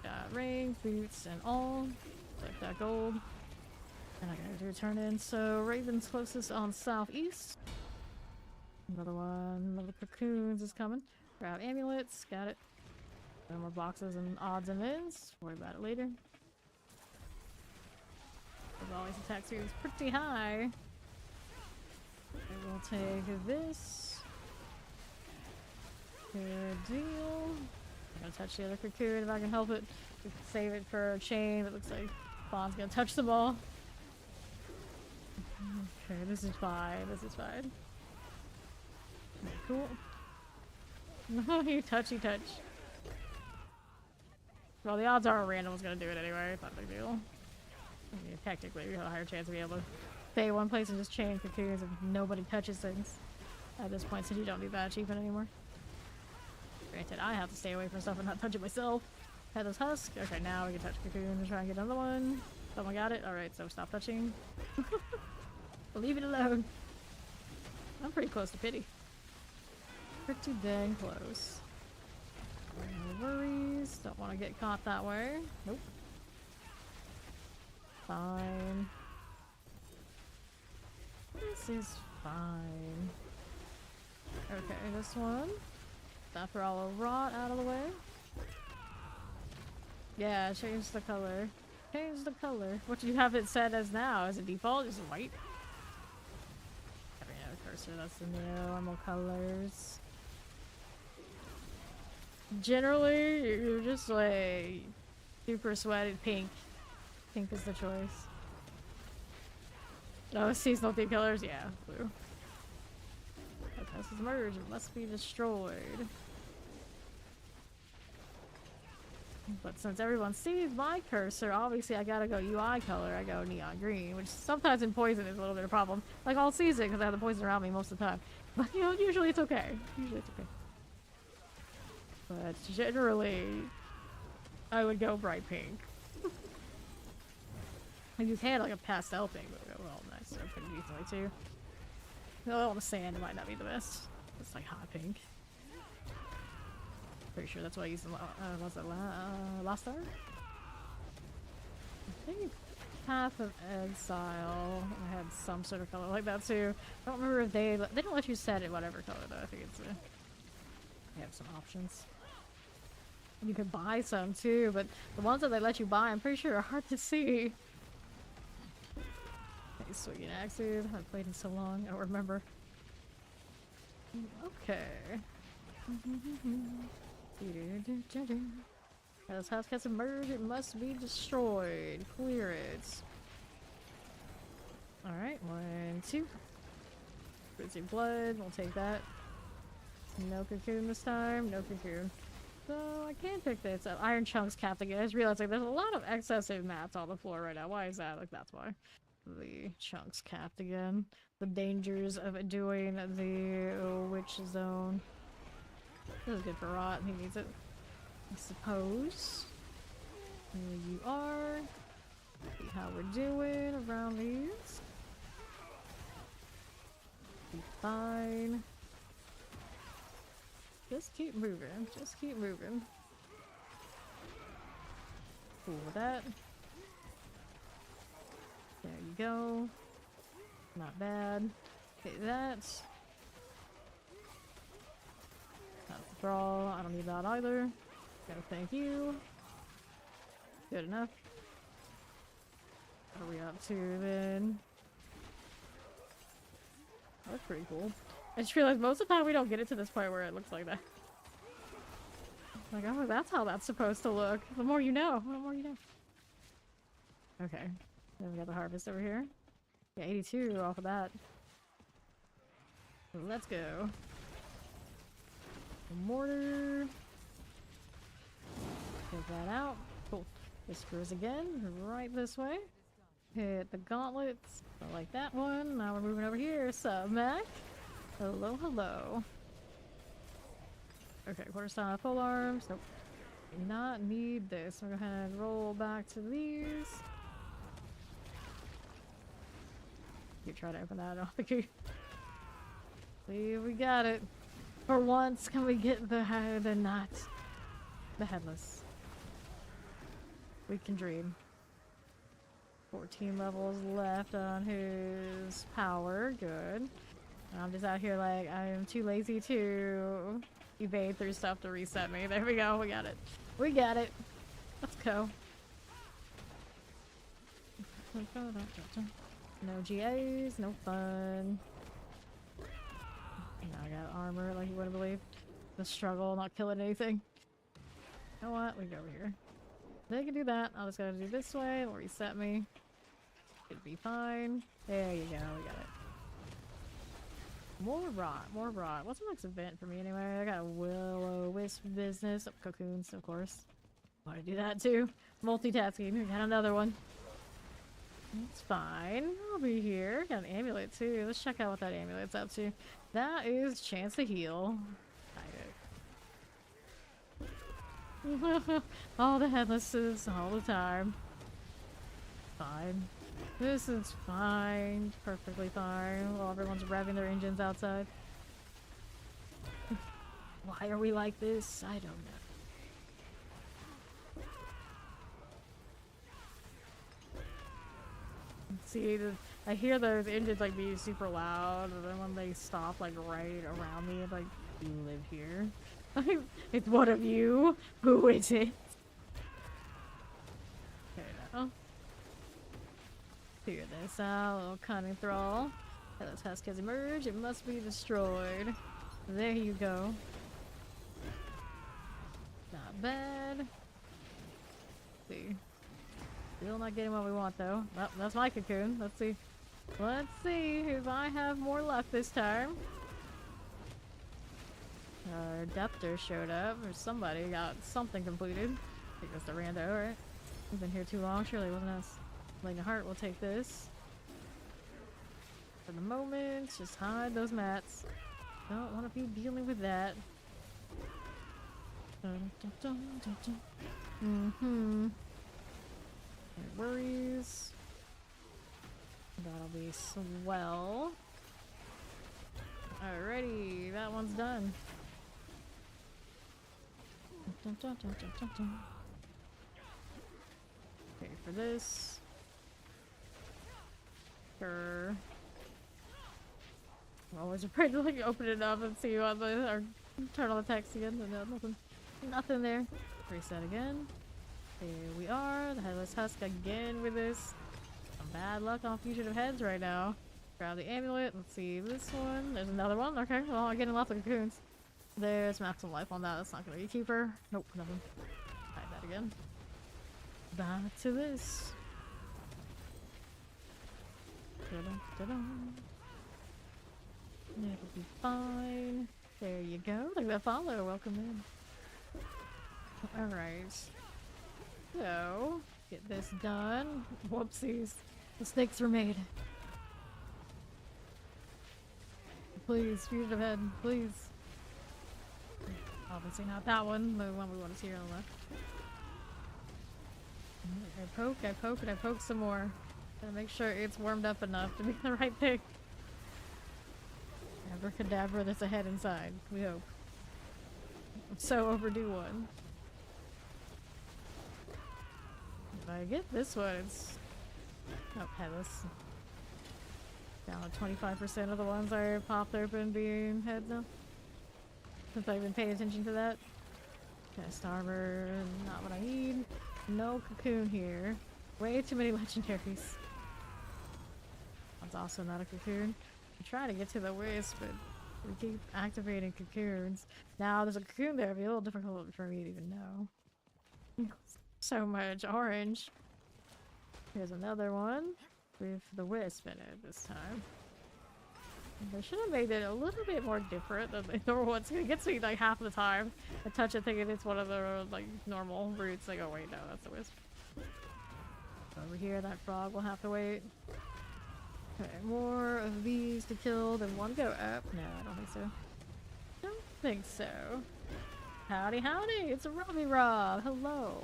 Got rings, boots, and all. Like that gold. And I gotta do turn in. So Raven's closest on southeast. Another one. Another cocoons is coming. Grab amulets. Got it. No more boxes and odds and ends. Worry about it later. As always, attack speed is pretty high. And we'll take this. Good deal. I'm gonna touch the other cocoon if I can help it. We can save it for a chain. It looks like Bond's gonna touch them all. Okay, this is fine. This is fine. Okay, cool. You touch. Well, the odds are a random was gonna do it anyway. Not a big deal. I mean, technically, we have a higher chance of being able to stay one place and just chain cocoons if nobody touches things. At this point, since you don't need that achievement anymore. Granted, I have to stay away from stuff and not touch it myself. Had those husks. Okay, now we can touch cocoon and try and get another one. Someone got it? Alright, so stop touching. Leave it alone. I'm pretty close to pity. Pretty dang close. No worries. Don't want to get caught that way. Nope. Fine. This is fine. Okay, this one. After all the rot out of the way. Yeah, change the color. Change the color. What do you have it set as now? Is it default? Is it white? Having a cursor, that's the normal colors. Generally, you're just like super sweated pink. Pink is the choice. Oh, seasonal theme colors? Yeah, blue. This is merged. It must be destroyed. But since everyone sees my cursor, obviously I gotta go UI color. I go neon green, which sometimes in poison is a little bit of a problem. Like all season, because I have the poison around me most of the time. But you know, usually it's okay. Usually it's okay. But generally, I would go bright pink. You can like a pastel pink, but well, nice. So pretty easily too. Oh, on the sand, it might not be the best. It's like hot pink. Pretty sure that's what I used in was it Last Star? I think Path of Exile I had some sort of color like that too. I don't remember if they don't let you set it whatever color though. I think it's they have some options. You can buy some too, but the ones that they let you buy, I'm pretty sure are hard to see. Okay, swinging axes. I've played in so long, I don't remember. Okay. This house gets emerged, it must be destroyed. Clear it. Alright, 1, 2. Frizzy blood, we'll take that. No cocoon this time, no cocoon. So I can pick this up. Iron chunks capped again. I just realized like there's a lot of excessive mats on the floor right now. Why is that? Like that's why. The chunks capped again. The dangers of doing the witch zone. This is good for Rot. He needs it. I suppose. Here you are. See how we're doing around these. Be fine. Just keep moving. Just keep moving. Cool with that. There you go. Not bad. Okay, that's the brawl. I don't need that either. Gotta thank you. Good enough. What are we up to then? That's pretty cool. I just realized most of the time we don't get it to this point where it looks like that. Like, oh, that's how that's supposed to look. The more you know. The more you know. Okay. Then we got the harvest over here. Yeah, 82 off of that. Let's go. Mortar. Get that out. Cool. Whispers again. Right this way. Hit the gauntlets. I like that one. Now we're moving over here. Sup, Mac? Hello, hello. Okay, quarter-style full arms. Nope. Do not need this. We're gonna roll back to these. You try to open that. I don't think you. See, we got it. For once, can we get the not the headless? We can dream. 14 levels left on his power. Good. I'm just out here like I am too lazy to evade through stuff to reset me. There we go. We got it. We got it. Let's go. No GAs. No fun. Now I got armor like you wouldn't believe. The struggle, not killing anything. You know what? We go over here. They can do that. I'll just gotta do this way. It'll reset me. It'll be fine. There you go. We got it. More rot. More rot. What's the next event for me anyway? I got a will-o-wisp business. Oh, cocoons, of course. Want to do that too. Multitasking. We got another one. It's fine. I'll be here. Got an amulet too. Let's check out what that amulet's up to. That is chance to heal. All the headlesses all the time. Fine. This is fine. Perfectly fine. While everyone's revving their engines outside. Why are we like this? I don't know. See, I hear those engines like be super loud, and then when they stop like right around me, it's like, you live here? It's one of you? Who is it? Okay, now. Figure this out, little cunning thrall. Those husk has emerged, it must be destroyed. There you go. Not bad. Let's see. Still not getting what we want though. Well, that's my cocoon. Let's see. Let's see if I have more luck this time. Our Deptor showed up, or somebody got something completed. I think it was the rando, right? We've been here too long, surely it wasn't us. Lightning Heart will take this. For the moment, just hide those mats. Don't want to be dealing with that. No worries. That'll be swell. Alrighty, that one's done. Okay, for this. Sure. I'm always afraid to like open it up and see what or turn on the text again. No, nothing there. Reset again. Here we are. The headless husk again with this. Some bad luck on fugitive heads right now. Grab the amulet. Let's see this one. There's another one. Okay, well, I'm getting lots of cocoons. There's maximum life on that. That's not gonna be a keeper. Nope, nothing. Hide that again. Back to this. It'll be fine. There you go. Look at that follow. Welcome in. Alright. So, get this done. Whoopsies. Mistakes were made. Please, fugitive head, please. Obviously not that one, the one we want to see on the left. I poke, and I poke some more. Gotta make sure it's warmed up enough to be the right thing. Abracadabra, there's a head inside, we hope. I'm so overdue one. If I get this one, it's... Oh, headless. Down to 25% of the ones I popped open being heads now. Since I've been paying attention to that. Chest armor, not what I need. No cocoon here. Way too many legendaries. That's also not a cocoon. I'm trying to get to the wisp, but We keep activating cocoons. Now there's a cocoon there, it'll be a little difficult for me to even know. So much orange. Here's another one with the wisp in it this time. They should have made it a little bit more different than the normal ones. It gets me like half the time. I touch it thinking it's one of the like normal roots. Like, oh wait, no, that's the wisp. Over here, that frog will have to wait. Okay, more of these to kill than one go up. No, I don't think so. Don't think so. Howdy, howdy! It's a Robbie Rob. Hello.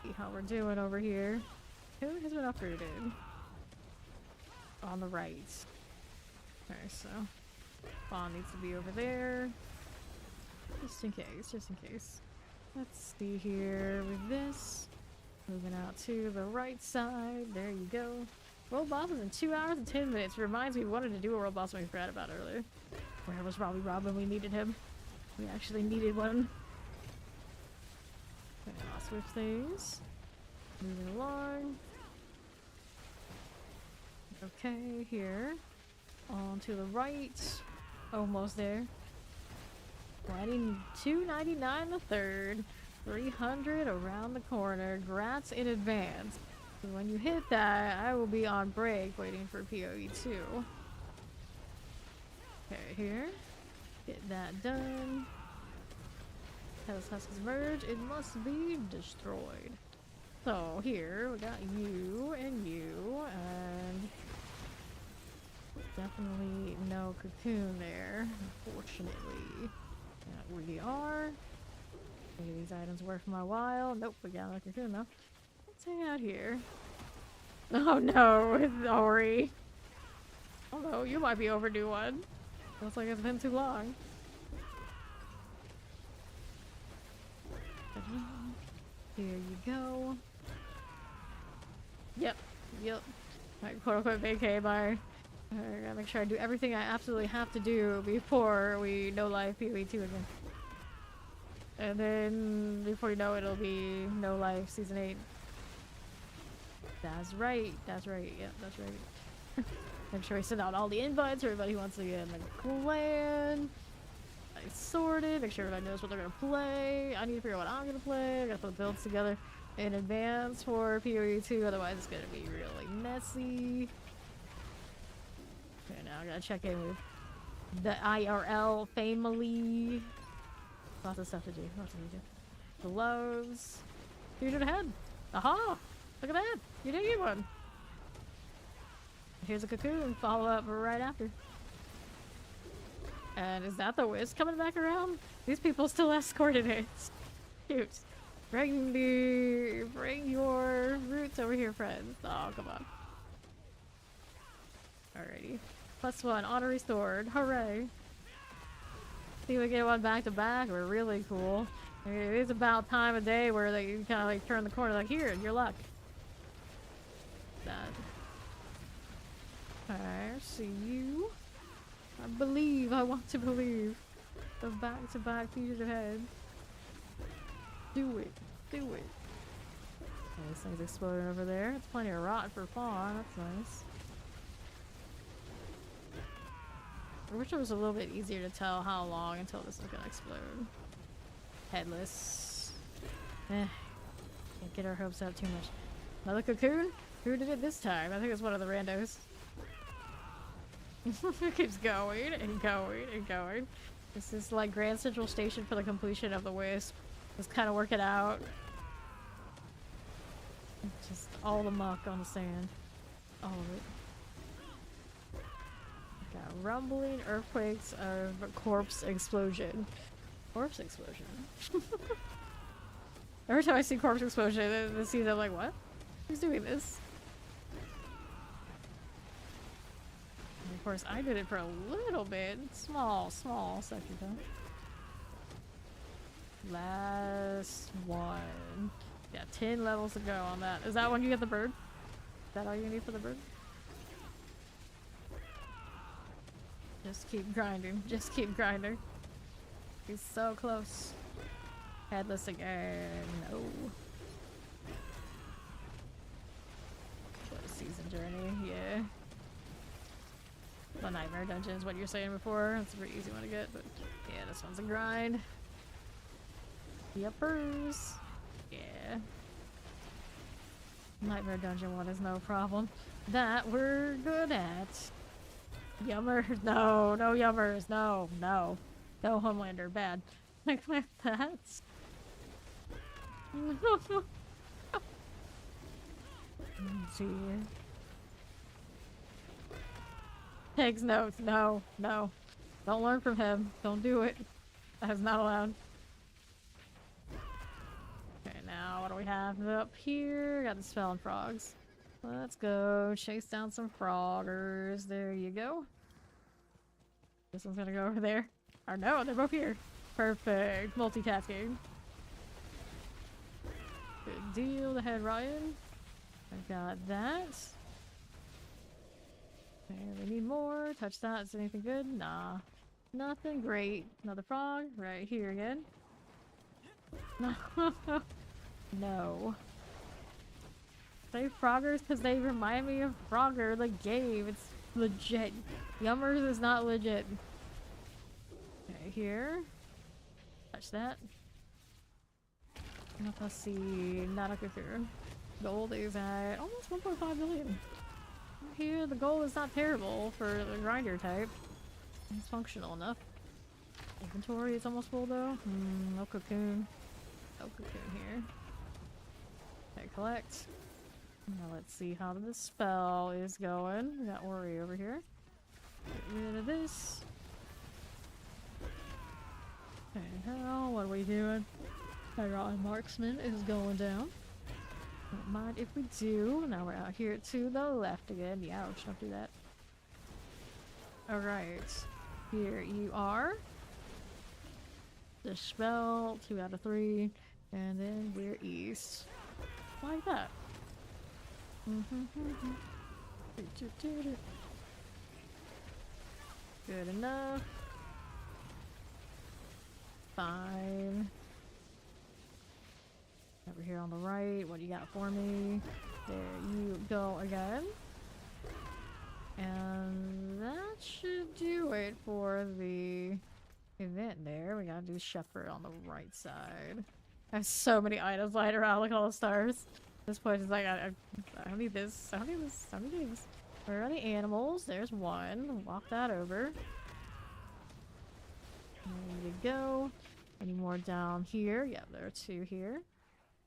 See how we're doing over here. Who has been uprooted? On the right. Okay, so Fawn needs to be over there. Just in case, just in case. Let's see here with this. Moving out to the right side. There you go. World boss is in 2 hours and 10 minutes. Reminds me we wanted to do a world boss we forgot about earlier. Where was Robbie Rob when we needed him? We actually needed one. Okay, I'll switch things. Moving along. Okay, here. On to the right. Almost there. $2.99 the third. 300 around the corner. Grats in advance. So when you hit that, I will be on break waiting for PoE2. Okay, here. Get that done. Hell's Husks merge. It must be destroyed. So here, we got you and you, and definitely no cocoon there, unfortunately. Yeah, we are. Maybe these items worth my while. Nope, we got no cocoon though. Let's hang out here. Oh no, it's Ori. Oh no, you might be overdue one. Feels like it's been too long. Here you go. Yep. Like quote unquote vacay by. I gotta make sure I do everything I absolutely have to do before we no life PoE2 again. And then before you know it, it'll be no life season 8. That's right. Yeah, that's right. Make sure I send out all the invites for everybody who wants to get in the clan. I sorted. Make sure everybody knows what they're gonna play. I need to figure out what I'm gonna play. I gotta put builds together in advance for PoE2. Otherwise, it's gonna be really messy. Okay, now I gotta check in with the IRL family. Lots of stuff to do. Gloves. Huge ahead. Aha! Look at that! You did get one! Here's a cocoon. Follow up right after. And is that the wisp coming back around? These people still escorted it. Cute. Bring your roots over here, friends. Oh, come on. Alrighty. +1. Honor restored. Hooray. See, we get one back to back. We're really cool. It is about time of day where they kind of like turn the corner, like, here, your luck. That. I see you. I believe. I want to believe. The back-to-back fugitive head. Do it. Okay, this thing's exploding over there. It's plenty of rot for Fawn. That's nice. I wish it was a little bit easier to tell how long until this is gonna explode. Headless. Can't get our hopes up too much. Another cocoon? Who did it this time? I think it's one of the randos. It keeps going and going and going. This is like Grand Central Station for the completion of the Wisp. Just kind of work it out. Just all the muck on the sand. All of it. Got rumbling earthquakes of corpse explosion. Corpse explosion? Every time I see corpse explosion in the season, I'm like, what? Who's doing this? And of course, I did it for a little bit. Small section though. Last one. Yeah, 10 levels to go on that. Is that when you get the bird? Is that all you need for the bird? Just keep grinding. Just keep grinding. He's so close. Headless again. No. What a season journey. Yeah. The Nightmare Dungeon is what you're saying before. It's a pretty easy one to get, but yeah, this one's a grind. Yuppers. Yeah. Nightmare Dungeon one is no problem. That we're good at. Yummers. No, no yummers. No, no. No Homelander. Bad. Like that. See. Peg's notes. No, no. Don't learn from him. Don't do it. That is not allowed. Okay, now what do we have up here? Got the spell and frogs. Let's go chase down some froggers. There you go. This one's gonna go over there. Or no, they're both here. Perfect. Multitasking. Good deal ahead, Ryan. I got that. Okay, we need more. Touch that. Is anything good? Nah. Nothing great. Another frog. Right here again. No. No. Say Froggers because they remind me of Frogger, the game. It's legit. Yummers is not legit. Okay, here. Touch that. Let's see. Not a cocoon. Gold is at almost 1.5 million. Here, the gold is not terrible for the grinder type. It's functional enough. Inventory is almost full though. No cocoon. No cocoon here. Okay, collect. Now let's see how the spell is going. We got Ori over here. Get rid of this. Okay, hell, what are we doing? Our marksman is going down. Don't mind if we do. Now we're out here to the left again. Ouch, don't do that. Alright. Here you are. The spell, 2 out of 3. And then we're east. Like that. Good enough. Fine. Over here on the right, what do you got for me? There you go again. And that should do it for the event there. We gotta do Shepherd on the right side. I have so many items lying around, look at all the stars. At this point, it's like, I don't need this, I don't need this, I don't need this. Where are the animals? There's one. Walk that over. There you go. Any more down here? Yep, there are 2 here.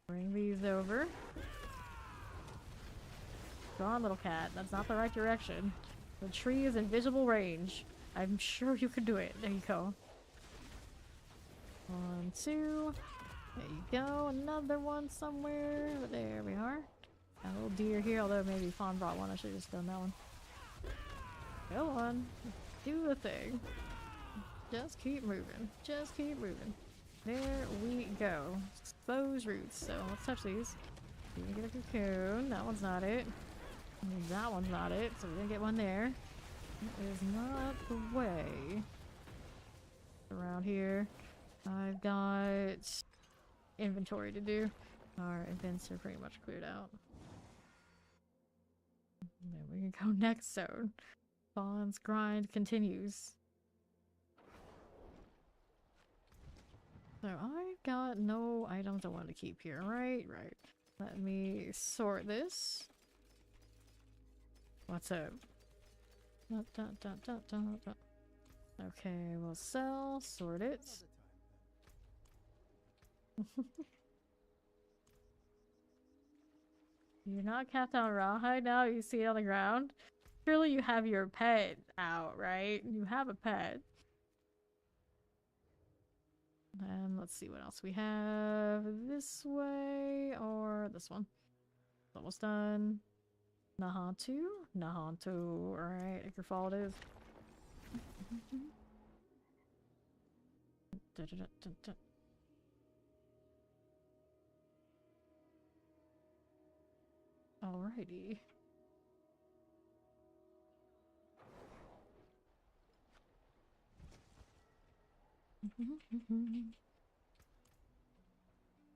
Bring these over. Go on, little cat. That's not the right direction. The tree is in visible range. I'm sure you can do it. There you go. 1, 2. There you go. Another one somewhere. There we are. Got a little deer here, although maybe Fawn brought one. I should have just done that one. Go on. Do the thing. Just keep moving. Just keep moving. There we go. Exposed roots. So let's touch these. We can get a cocoon. That one's not it. That one's not it. So we're gonna get one there. That is not the way. Around here, I've got inventory to do. Our events are pretty much cleared out. And then we can go next zone. Fawn's grind continues. So I've got no items I want to keep here, right? Right. Let me sort this. What's up? Okay, we'll sell, sort it. You're not capped on rawhide now? You see it on the ground? Surely you have your pet out, right? You have a pet. And let's see what else we have. This way or this one. Almost done. Nahantu? Nahantu. Alright, Acrefall it is. Alrighty. You're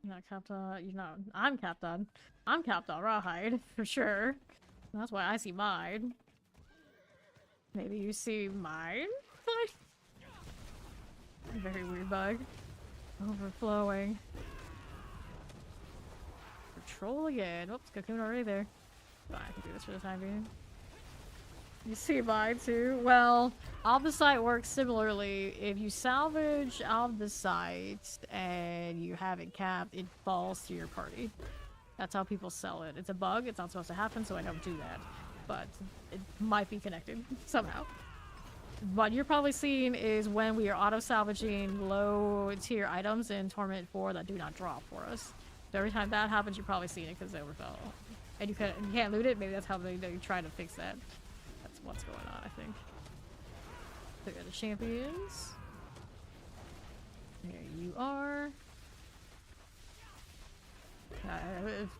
not capped on, you're not, I'm capped on rawhide, for sure. That's why I see mine. Maybe you see mine? Very weird bug. Overflowing. Patrol again. Oops, cocoon already there. Fine, I can do this for the time being. You see mine too? Well, off the site works similarly. If you salvage off the site and you have it capped, it falls to your party. That's how people sell it. It's a bug. It's not supposed to happen, so I don't do that. But it might be connected somehow. What you're probably seeing is when we are auto-salvaging low-tier items in Torment 4 that do not drop for us. So every time that happens, you're probably seeing it because they overfell. And you can't loot it. Maybe that's how they try to fix that. That's what's going on, I think. Look at the champions. There you are.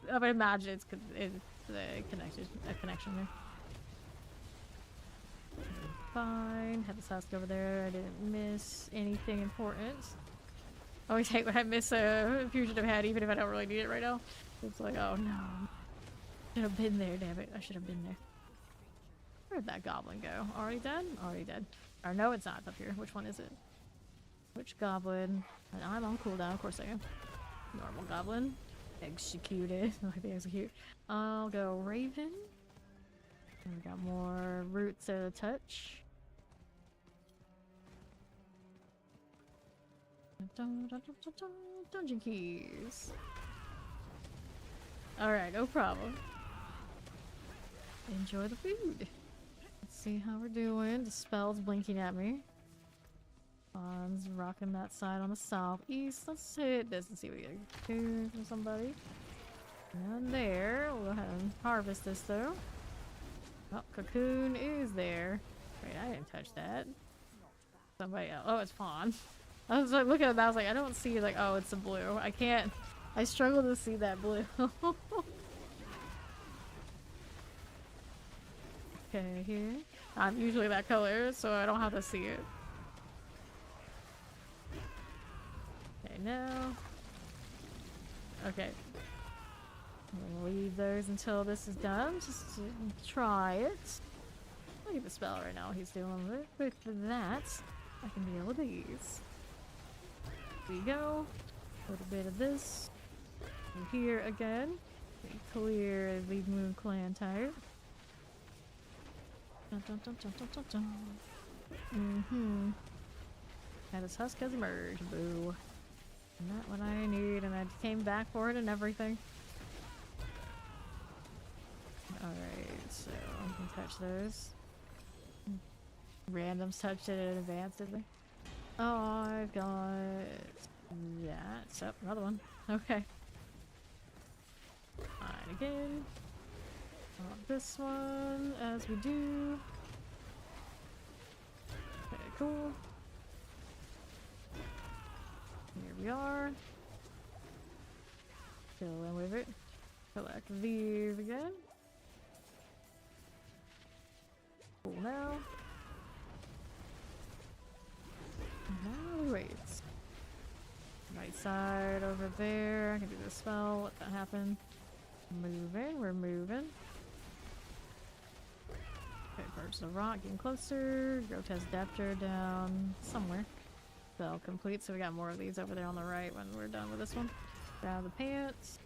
I would imagine it's a connection there. Fine. Had this husk over there. I didn't miss anything important. I always hate when I miss a fugitive head, even if I don't really need it right now. It's like, oh no. Should have been there, damn it. I should have been there. Where'd that goblin go? Already dead? Already dead. Or no, it's not. It's up here. Which one is it? Which goblin? I'm on cooldown. Of course I am. Normal goblin. Executed. Like they execute. I'll go Raven. And we got more roots there to touch. Dungeon keys. Alright, no problem. Enjoy the food. Let's see how we're doing. The spell's blinking at me. On's rocking that side on the southeast. Let's hit this and see if we get a cocoon from somebody. None there. We'll go ahead and harvest this though. Oh, cocoon is there. Wait, I didn't touch that. Somebody else. Oh, it's Fawn. I was like looking at that. I was like, I don't see like, oh, it's a blue. I can't. I struggle to see that blue. Okay, here. I'm usually that color, so I don't have to see it. Okay, now. Okay. We'll leave those until this is done, just to try it. Look at the spell right now he's doing. With that, I can deal with these. There we go. A little bit of this. We're here again. We clear the Moon Clan type. And his husk has emerged. Boo. Not what I need, and I came back for it and everything. Alright, so I can touch those. Randoms touched it in advance, did they? Oh, I've got that. So, another one. Okay. Fine again. This one, as we do. Okay, cool. Here we are. Fill in with it. Collect these again. Cool now. Now we wait. Right side over there. I can do the spell. Let that happen. Moving. We're moving. Okay, purge the rock. Getting closer. Go test Deptor down somewhere. Spell complete. So we got more of these over there on the right when we're done with this one. Grab the pants.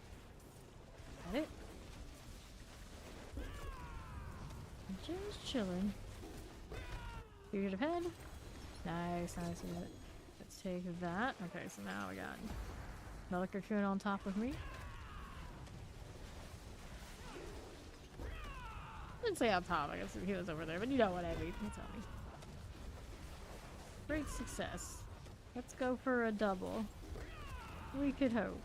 Got it. Just chilling. Fugitive head. Nice, nice. Let's take that. Okay, so now we got another cocoon on top of me. I didn't say on top, I guess he was over there, but you know what I mean. You tell me. Great success. Let's go for a double. We could hope.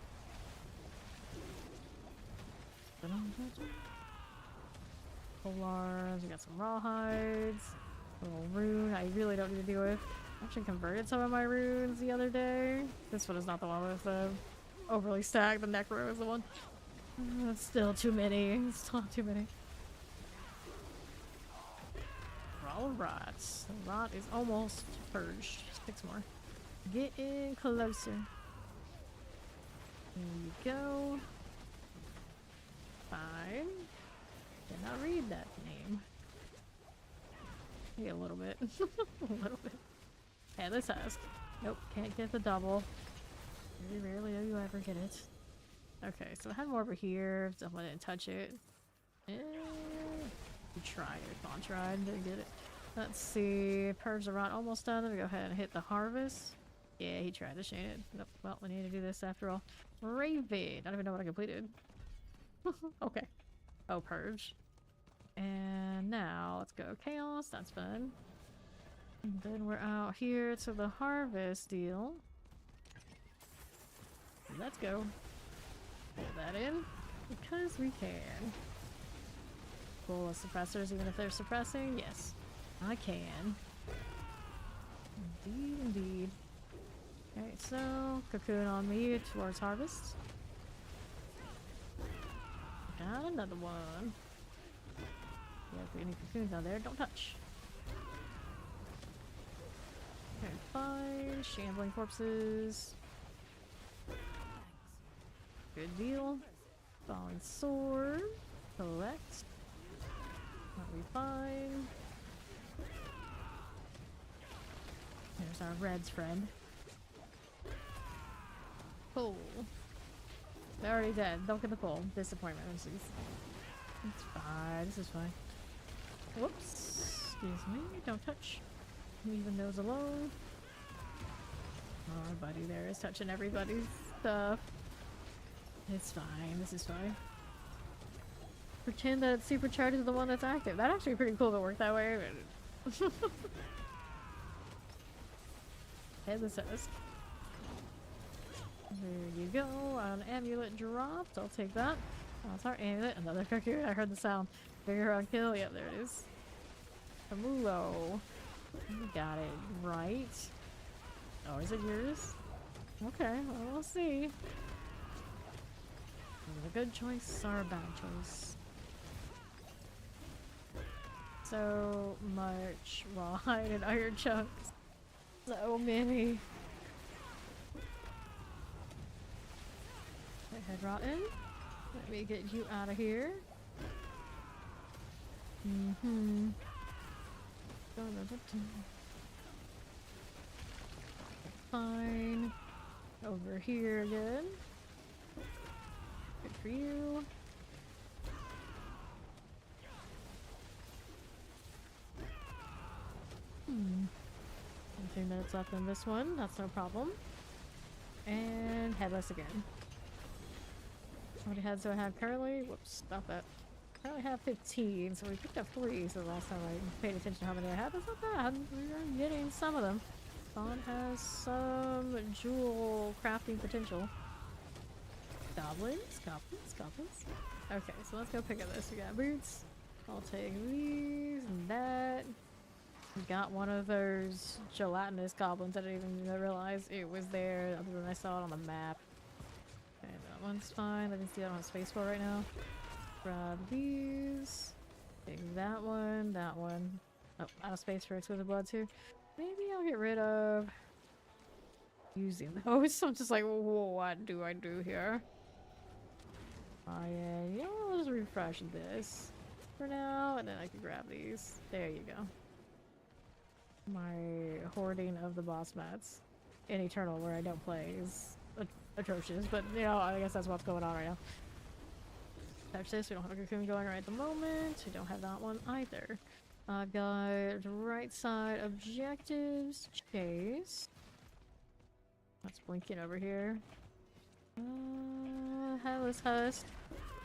Polars, we got some rawhides. A little rune I really don't need to deal with. I actually converted some of my runes the other day. This one is not the one with the overly stacked. The Necro is the one. It's still too many. It's still too many. Alright. The rot is almost purged. 6 more. Get in closer. There you go. Fine. Did not read that name. Maybe a little bit. A little bit. Headless husk. Nope, can't get the double. Very rarely do you ever get it. Okay, so I had more over here. Someone didn't touch it. You tried it. Vaughn tried. Didn't get it. Let's see. Purge the Rot almost done. Let me go ahead and hit the harvest. Yeah, he tried to chain it. Nope. Well, we need to do this after all. Raven. I don't even know what I completed. Okay. Oh, Purge. And now let's go Chaos. That's fun. And then we're out here to the harvest deal. Let's go. Pull that in. Because we can. Pull the suppressors even if they're suppressing? Yes. I can. Indeed, indeed. Alright, so cocoon on me towards harvest. Got another one. Yeah, if any cocoons out there, don't touch. Okay, fine. Shambling corpses. Good deal. Falling sword. Collect. That'll be fine. There's our Red's friend. Pull. They're already dead. Don't get the pull. Disappointment. It's fine. This is fine. Whoops. Excuse me. Don't touch. Leaving those alone. Oh, buddy there is touching everybody's stuff. It's fine. This is fine. Pretend that supercharges the one that's active. That'd actually be pretty cool if it worked that way. But Headless husk. There you go. An amulet dropped. I'll take that. Oh, it's our amulet. Another cocoon. I heard the sound. Figure on kill. Yep, there it is. Kamulo. You got it right. Oh, is it yours? Okay, well, we'll see. Is it a good choice or a bad choice? So much rawhide and iron chunks. So many. Head rotten. Let me get you out of here. Fine. Over here again. Good for you. A few minutes left in this one. That's no problem. And headless again. How many heads do I have currently? Whoops, stop that. I only have 15, so we picked up 3, so the last time I paid attention to how many I had, that's not bad. We're getting some of them. Bond has some jewel crafting potential. Goblins? Goblins? Goblins? Okay, so let's go pick up this. We got boots. I'll take these and that. We got one of those gelatinous goblins. I didn't even realize it was there, other than I saw it on the map. Okay, that one's fine. Let me see that on spacebar right now. Grab these. Take that one, that one. Oh, out of space for exquisite blood too. Maybe I'll get rid of using those. So I'm just like, what do I do here? Oh yeah, you know, I'll just refresh this for now, and then I can grab these. There you go. My hoarding of the boss mats in Eternal, where I don't play, is atrocious, but you know, I guess that's what's going on right now. Touch this. We don't have a cocoon going right at the moment. We don't have that one either. I've got right side objectives. Chase. That's blinking over here. Headless husk.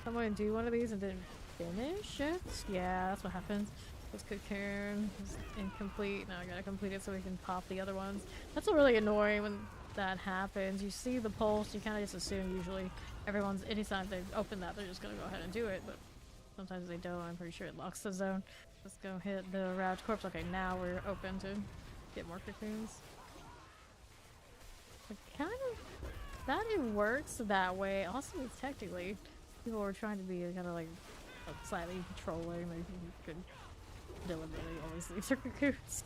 I'm going to do one of these and then finish it. Yeah, that's what happens. This cocoon is incomplete. Now I gotta complete it so we can pop the other ones. That's really annoying when that happens. You see the pulse, you kind of just assume usually everyone's, anytime they open that, they're just gonna go ahead and do it, but sometimes they don't. I'm pretty sure it locks the zone. Let's go hit the ravaged corpse. Okay, now we're open to get more cocoons. It kind of, that it works that way. Also, technically, people were trying to be kind of like slightly trolling. Like you could deliberately always leave their cocoons.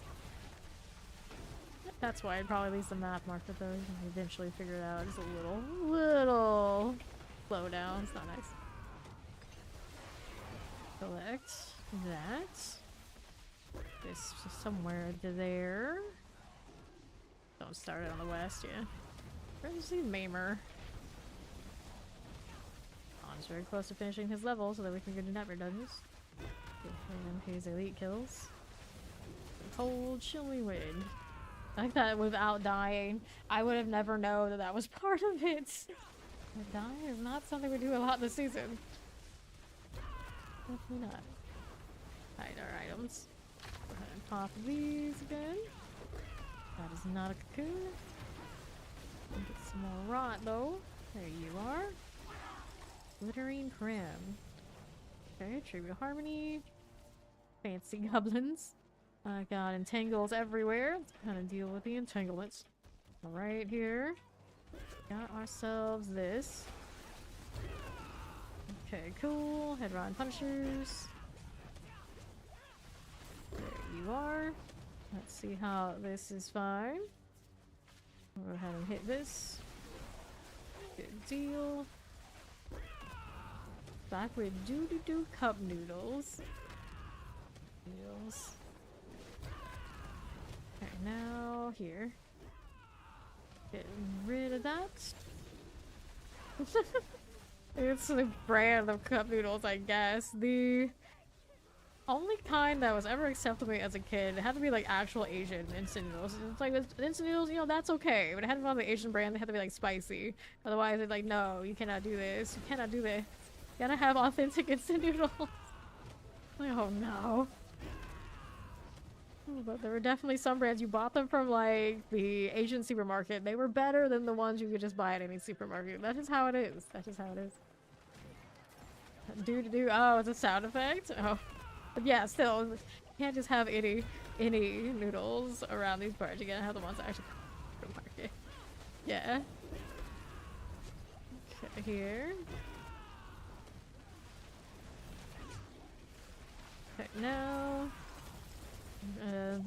That's why I'd probably leave the map marked with those and eventually figure it out. Just a little slow down. It's not nice. Collect that. this somewhere there. Don't start it on the west, yeah. Where's the Maimer? He's very close to finishing his level so that we can go to Nightmare Dungeons. Give him his elite kills. Cold, chilly wind. Like that without dying. I would have never known that that was part of it. But dying is not something we do a lot this season. Definitely not. Hide our items. Go ahead and pop these again. That is not a cocoon. Get some more rot though. There you are. Glittering Prim. Okay, Tribute Harmony. Fancy goblins. I got entangles everywhere. Let's kind of deal with the entanglements. Right here. Got ourselves this. Okay, cool. Headrod Punishers. There you are. Let's see how this is fine. We'll go ahead and hit this. Good deal. Back with doo-doo-doo cup noodles. Noodles. Okay, now here. Getting rid of that. It's the brand of cup noodles, I guess. The only kind that was ever acceptable as a kid, it had to be like actual Asian instant noodles. It's like with instant noodles, you know, that's okay. But it had to be on the Asian brand, they had to be like spicy. Otherwise, it's like, no, you cannot do this. You cannot do this. You gotta have authentic instant noodles. Like, oh no. But there were definitely some brands, you bought them from like the Asian supermarket. They were better than the ones you could just buy at any supermarket. That is how it is. That is how it is. Do. Oh, it's a sound effect? Oh. But yeah, still, you can't just have any noodles around these parts. You gotta have the ones that actually come from the market. Yeah. Okay, here. Okay, now.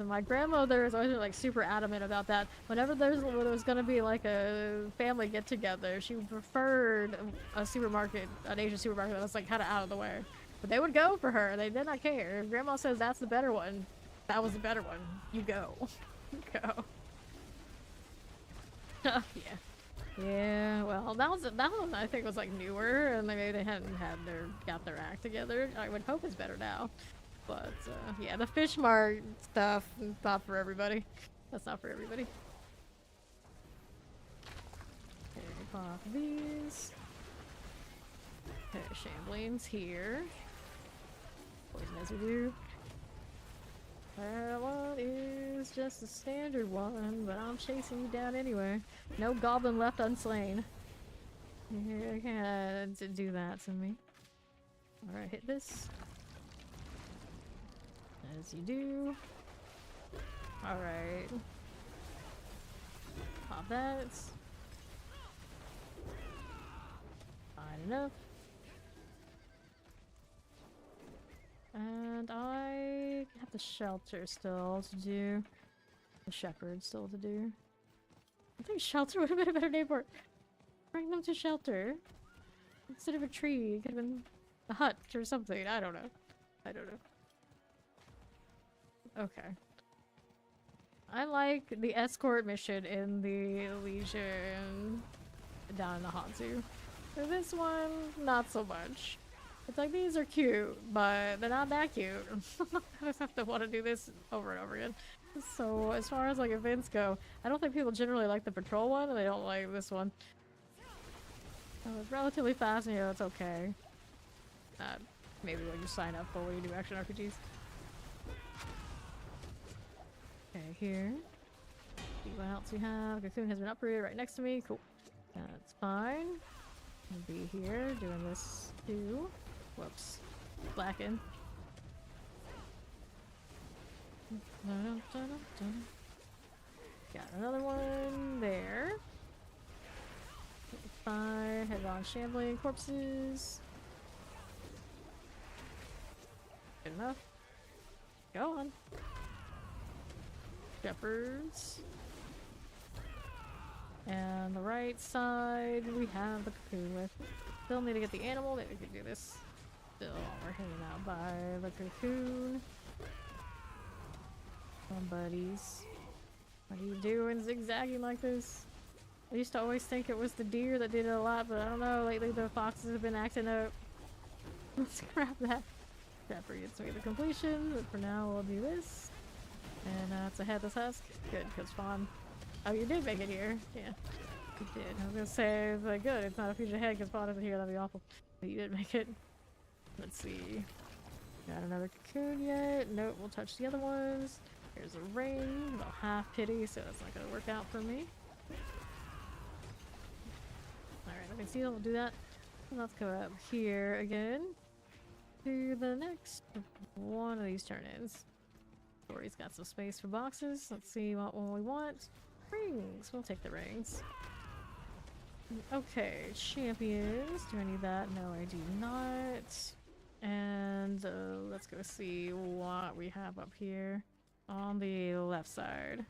My grandmother is always like super adamant about that. Whenever there was gonna be like a family get together, she preferred a supermarket, an Asian supermarket that was like kind of out of the way. But they would go for her. They did not care. If Grandma says that's the better one, that was the better one. You go. You go. Yeah. Yeah, well, that one I think was like newer, and they hadn't got their act together. I would hope it's better now. But, yeah, the Fish Mart stuff, not for everybody. That's not for everybody. Okay, pop these. Okay, Shambling's here. Poison as we do. That one is just a standard one, but I'm chasing you down anyway. No goblin left unslain. You can't do that to me. Alright, hit this. As you do. Alright. Pop that. Fine enough. And I have the shelter still to do. The shepherd still to do. I think shelter would have been a better name for it. Bring them to shelter. Instead of a tree, it could have been a hut or something. I don't know. I don't know. Okay. I like the escort mission in the Legion down in the Hanzu. For this one, not so much. It's like, these are cute, but they're not that cute. I just have to want to do this over and over again. So, as far as like events go, I don't think people generally like the patrol one, and they don't like this one. So it's relatively fast, and you know, it's okay. Maybe when you sign up for when you do action RPGs. Okay, here. See what else we have. Cocoon has been upgraded right next to me. Cool. That's fine. I'll be here doing this too. Whoops. Blacken. Got another one there. Fine. Head on shambling corpses. Good enough. Go on. Shepherds. And the right side we have the cocoon with. Still need to get the animal, maybe we can do this. Still we're hanging out by the cocoon. Come on, buddies. What are you doing zigzagging like this? I used to always think it was the deer that did it a lot, but I don't know, lately the foxes have been acting up. Let's grab that. That gets me to completion, but for now we'll do this. And it's a headless husk. Good, because spawn. Oh, you did make it here. Yeah, you did. I was gonna say, it's like, good, it's not a future head because spawn isn't here, that'd be awful. But you did make it. Let's see. Got another cocoon yet? Nope, we'll touch the other ones. Here's a ring, about half pity, so that's not gonna work out for me. Alright, let me see, we'll do that. And let's go up here again to the next one of these turn-ins. Corey's got some space for boxes. Let's see what one we want. Rings! We'll take the rings. Okay, champions. Do I need that? No, I do not. And let's go see what we have up here on the left side.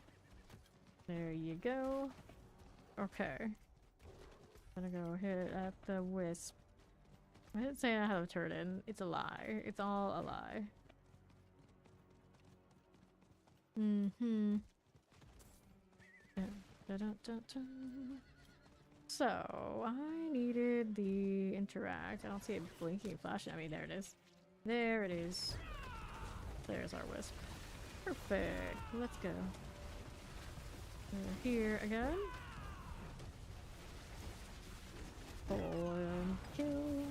There you go. Okay. I'm gonna go hit at the wisp. I didn't say I have a turn in. It's a lie. It's all a lie. Mm-hmm. So, I needed the interact. I don't see it blinking flashing at me. There it is. There it is. There's our wisp. Perfect. Let's go. Here again. Pull and kill.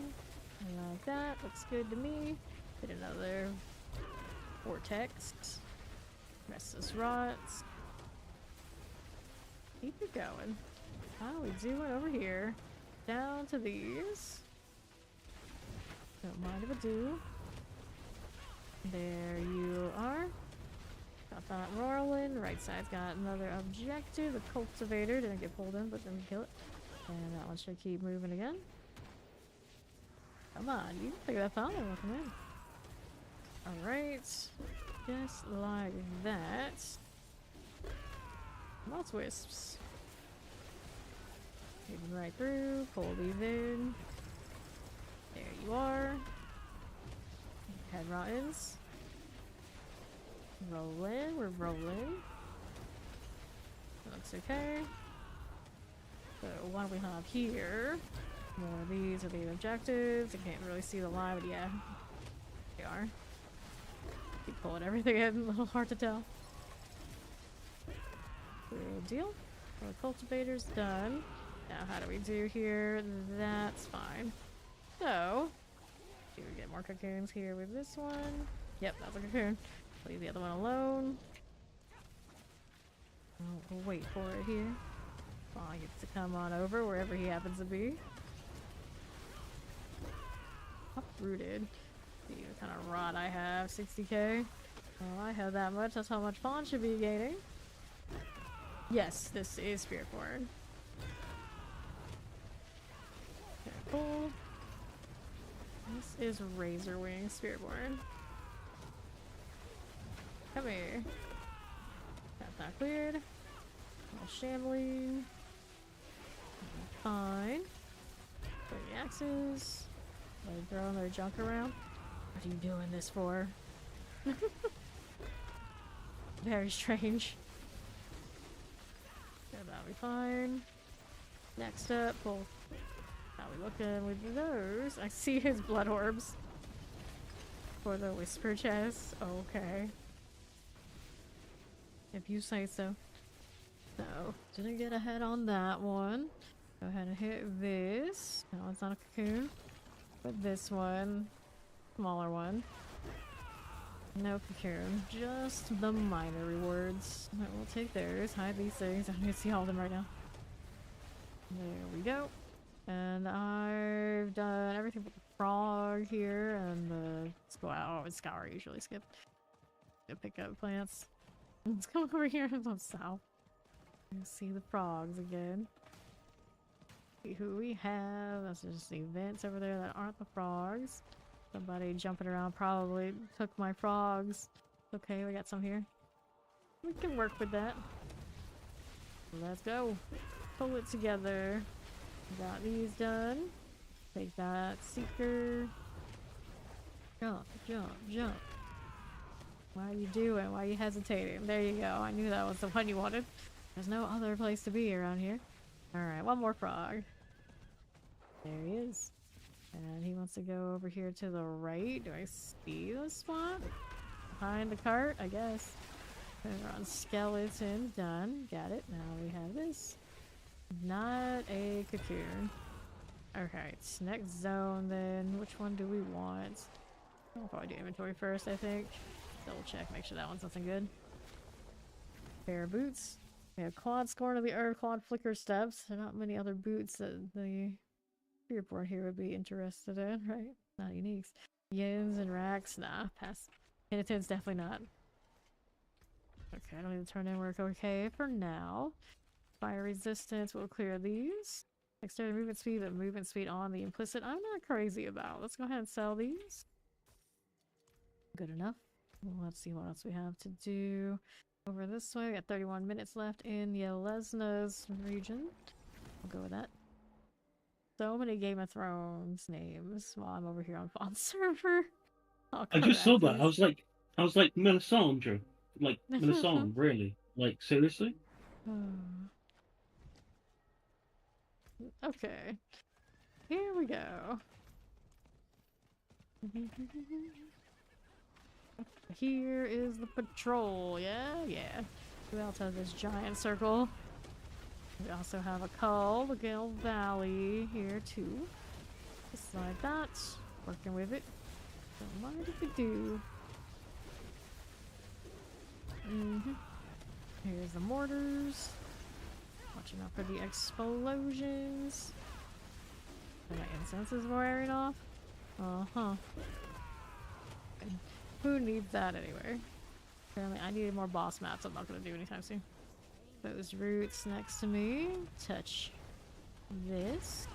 I like that. Looks good to me. Hit another vortex. Restless rots. Keep it going. How are we doing over here? Down to these. Don't mind if I do. There you are. Got that rolling. Right side's got another objective. The cultivator didn't get pulled in, but didn't kill it. And that one should keep moving again. Come on, you can figure that out. Welcome in. Alright. Just like that. Lots of wisps. Moving right through. Pull these in. There you are. Head rottens. Rolling. We're rolling. Looks okay. So what do we have here? More of these are the objectives. I can't really see the line, but yeah. They are. Keep pulling everything in, a little hard to tell. Good deal. So the cultivator's done. Now how do we do here? That's fine. So, do we get more cocoons here with this one? Yep, that's a cocoon. Leave the other one alone. We'll wait for it here. He gets to come on over wherever he happens to be. Uprooted. See what kind of rot I have. 60k. Well, I have that much. That's how much Fawn should be gaining. Yes, this is Spiritborn. Okay, cool. This is Razorwing Spiritborn. Come here. Got that cleared. Shambling. Fine. Put the axes. They're throwing their junk around. What are you doing this for? Very strange. Yeah, that'll be fine. Next up, how we looking with those? I see his blood orbs. For the whisper chest. Okay. If you say so. So, didn't get ahead on that one. Go ahead and hit this. No, it's not a cocoon. But this one. Smaller one. No cocoon. Just the minor rewards. Alright, we'll take theirs. Hide these things. I don't need to see all of them right now. There we go. And I've done everything but the frog here and the scour usually skip. Go pick up plants. Let's come over here and I'm south. See the frogs again. See who we have. That's just the events over there that aren't the frogs. Somebody jumping around probably took my frogs. Okay, we got some here. We can work with that. Let's go. Pull it together. Got these done. Take that seeker. Jump, jump, jump. What are you doing? Why are you hesitating? There you go. I knew that was the one you wanted. There's no other place to be around here. Alright, one more frog. There he is. And he wants to go over here to the right. Do I see the spot? Behind the cart, I guess. We're on skeleton. Done. Got it. Now we have this. Not a cocoon. Okay, next zone then. Which one do we want? I'll probably do inventory first, I think. Double check, make sure that one's something good. Pair of boots. We have quad scorn of the earth, quad flicker steps. There are not many other boots that the Spiritborn here would be interested in, right? Not uniques. Yins and racks, nah, pass. Penitent's definitely not. Okay, I don't need to turn in work. Okay, for now. Fire resistance, we'll clear these. Dexterity movement speed, but movement speed on the implicit I'm not crazy about. Let's go ahead and sell these. Good enough. Well, let's see what else we have to do. Over this way, we got 31 minutes left in Yelesna's region. We'll go with that. So many Game of Thrones names while I'm over here on Fawn server. I just saw that. I was like, Melisandre. Like, Melisandre, really? Like, seriously? Okay. Here we go. Here is the patrol. Yeah. Who else has this giant circle? We also have a call, the Gale Valley here too. Just like that. Working with it. Don't mind if we do. Here's the mortars. Watching out for the explosions. And my incense is wearing off. And who needs that anyway? Apparently I needed more boss mats. I'm not going to do anytime soon. Those roots next to me. Touch this.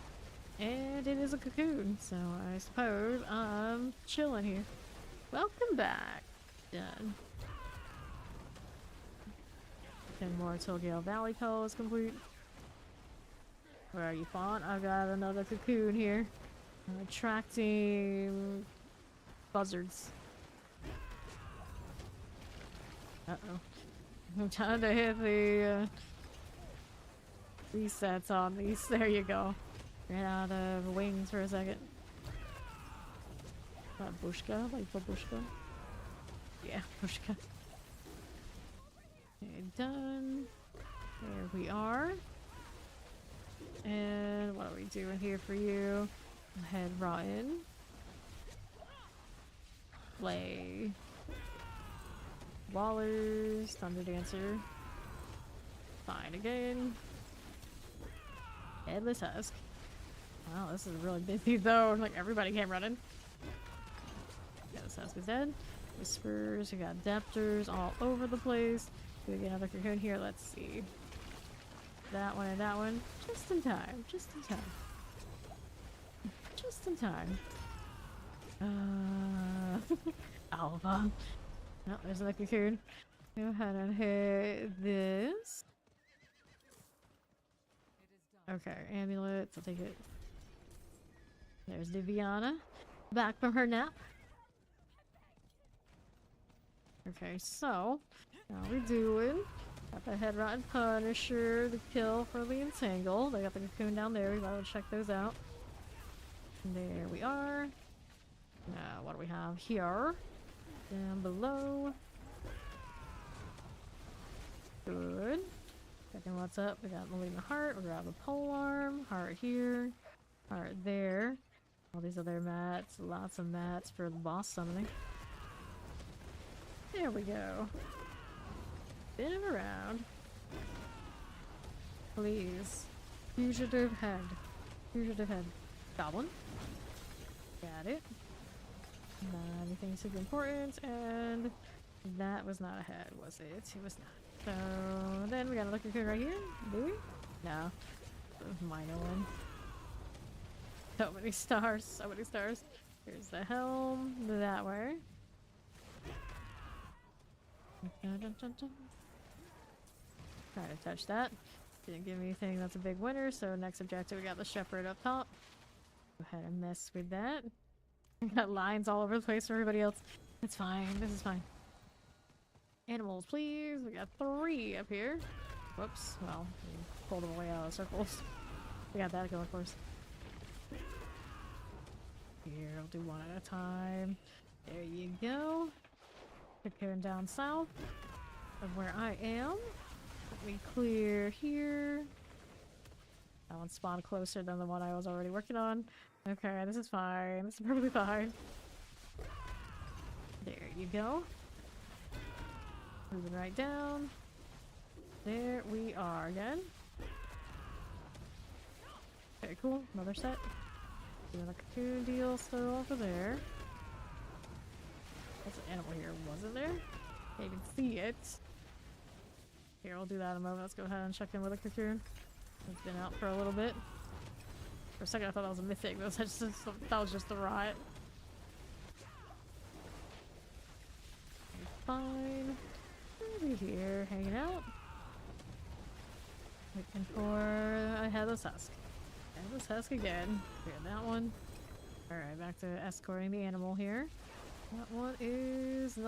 And it is a cocoon. So I suppose I'm chilling here. Welcome back. Done. 10 more till Gale Valley call is complete. Where are you, Fawn? I've got another cocoon here. I'm attracting buzzards. Uh-oh. I'm trying to hit the resets on these. There you go. Ran out of wings for a second. Bushka? Like babushka? Yeah, bushka. Okay, done. There we are. And what are we doing here for you? Head rotten. Play. Wallers. Thunder Dancer. Fine again. Headless Husk. Wow, this is really busy though. Like everybody came running. Headless Husk is dead. Whispers. We got Deptors all over the place. Do we get another cocoon here? Let's see. That one and that one. Just in time. Just in time. Just in time. Alpha. No, there's another cocoon. Go ahead and hit this. Okay, amulets. I'll take it. There's Diviana. Back from her nap. Okay, so how we doing? Got the Head Rotten Punisher, the kill for the Entangle. They got the cocoon down there. We gotta check those out. There we are. Now, what do we have here? Down below. Good. Checking what's up. We got Melina Heart. We'll grab a polearm. Heart here. Heart there. All these other mats. Lots of mats for the boss summoning. There we go. Spin him around. Please. Fugitive head. Fugitive head. Goblin. Got it. Not anything super important, and that was not a head, was it? It was not. So then we got a lucky cocoon right here. Do we? No. Minor one. So many stars. So many stars. Here's the helm. That way. Dun, dun, dun, dun. Try to touch that. Didn't give me anything that's a big winner, so next objective we got the shepherd up top. Go ahead and mess with that. Got lines all over the place for everybody else. It's fine. This is fine. Animals, please. We got 3 up here. Whoops. Well, we pulled them away out of the circles. We got that going for us. Here, I'll do one at a time. There you go. Preparing down south of where I am. Let me clear here. That one spawned closer than the one I was already working on. Okay, this is fine. This is perfectly fine. There you go. Moving right down. There we are again. Okay, cool. Another set. Doing a cocoon deal still over there. There's an animal here, wasn't there? Can't even see it. Here, I'll do that in a moment. Let's go ahead and check in with a cocoon. It's been out for a little bit. For a second I thought that was a mythic, but that was just a riot. Fine. Over here, hanging out. Looking for a headless husk. Headless husk again. Clear that one. Alright, back to escorting the animal here. That one is another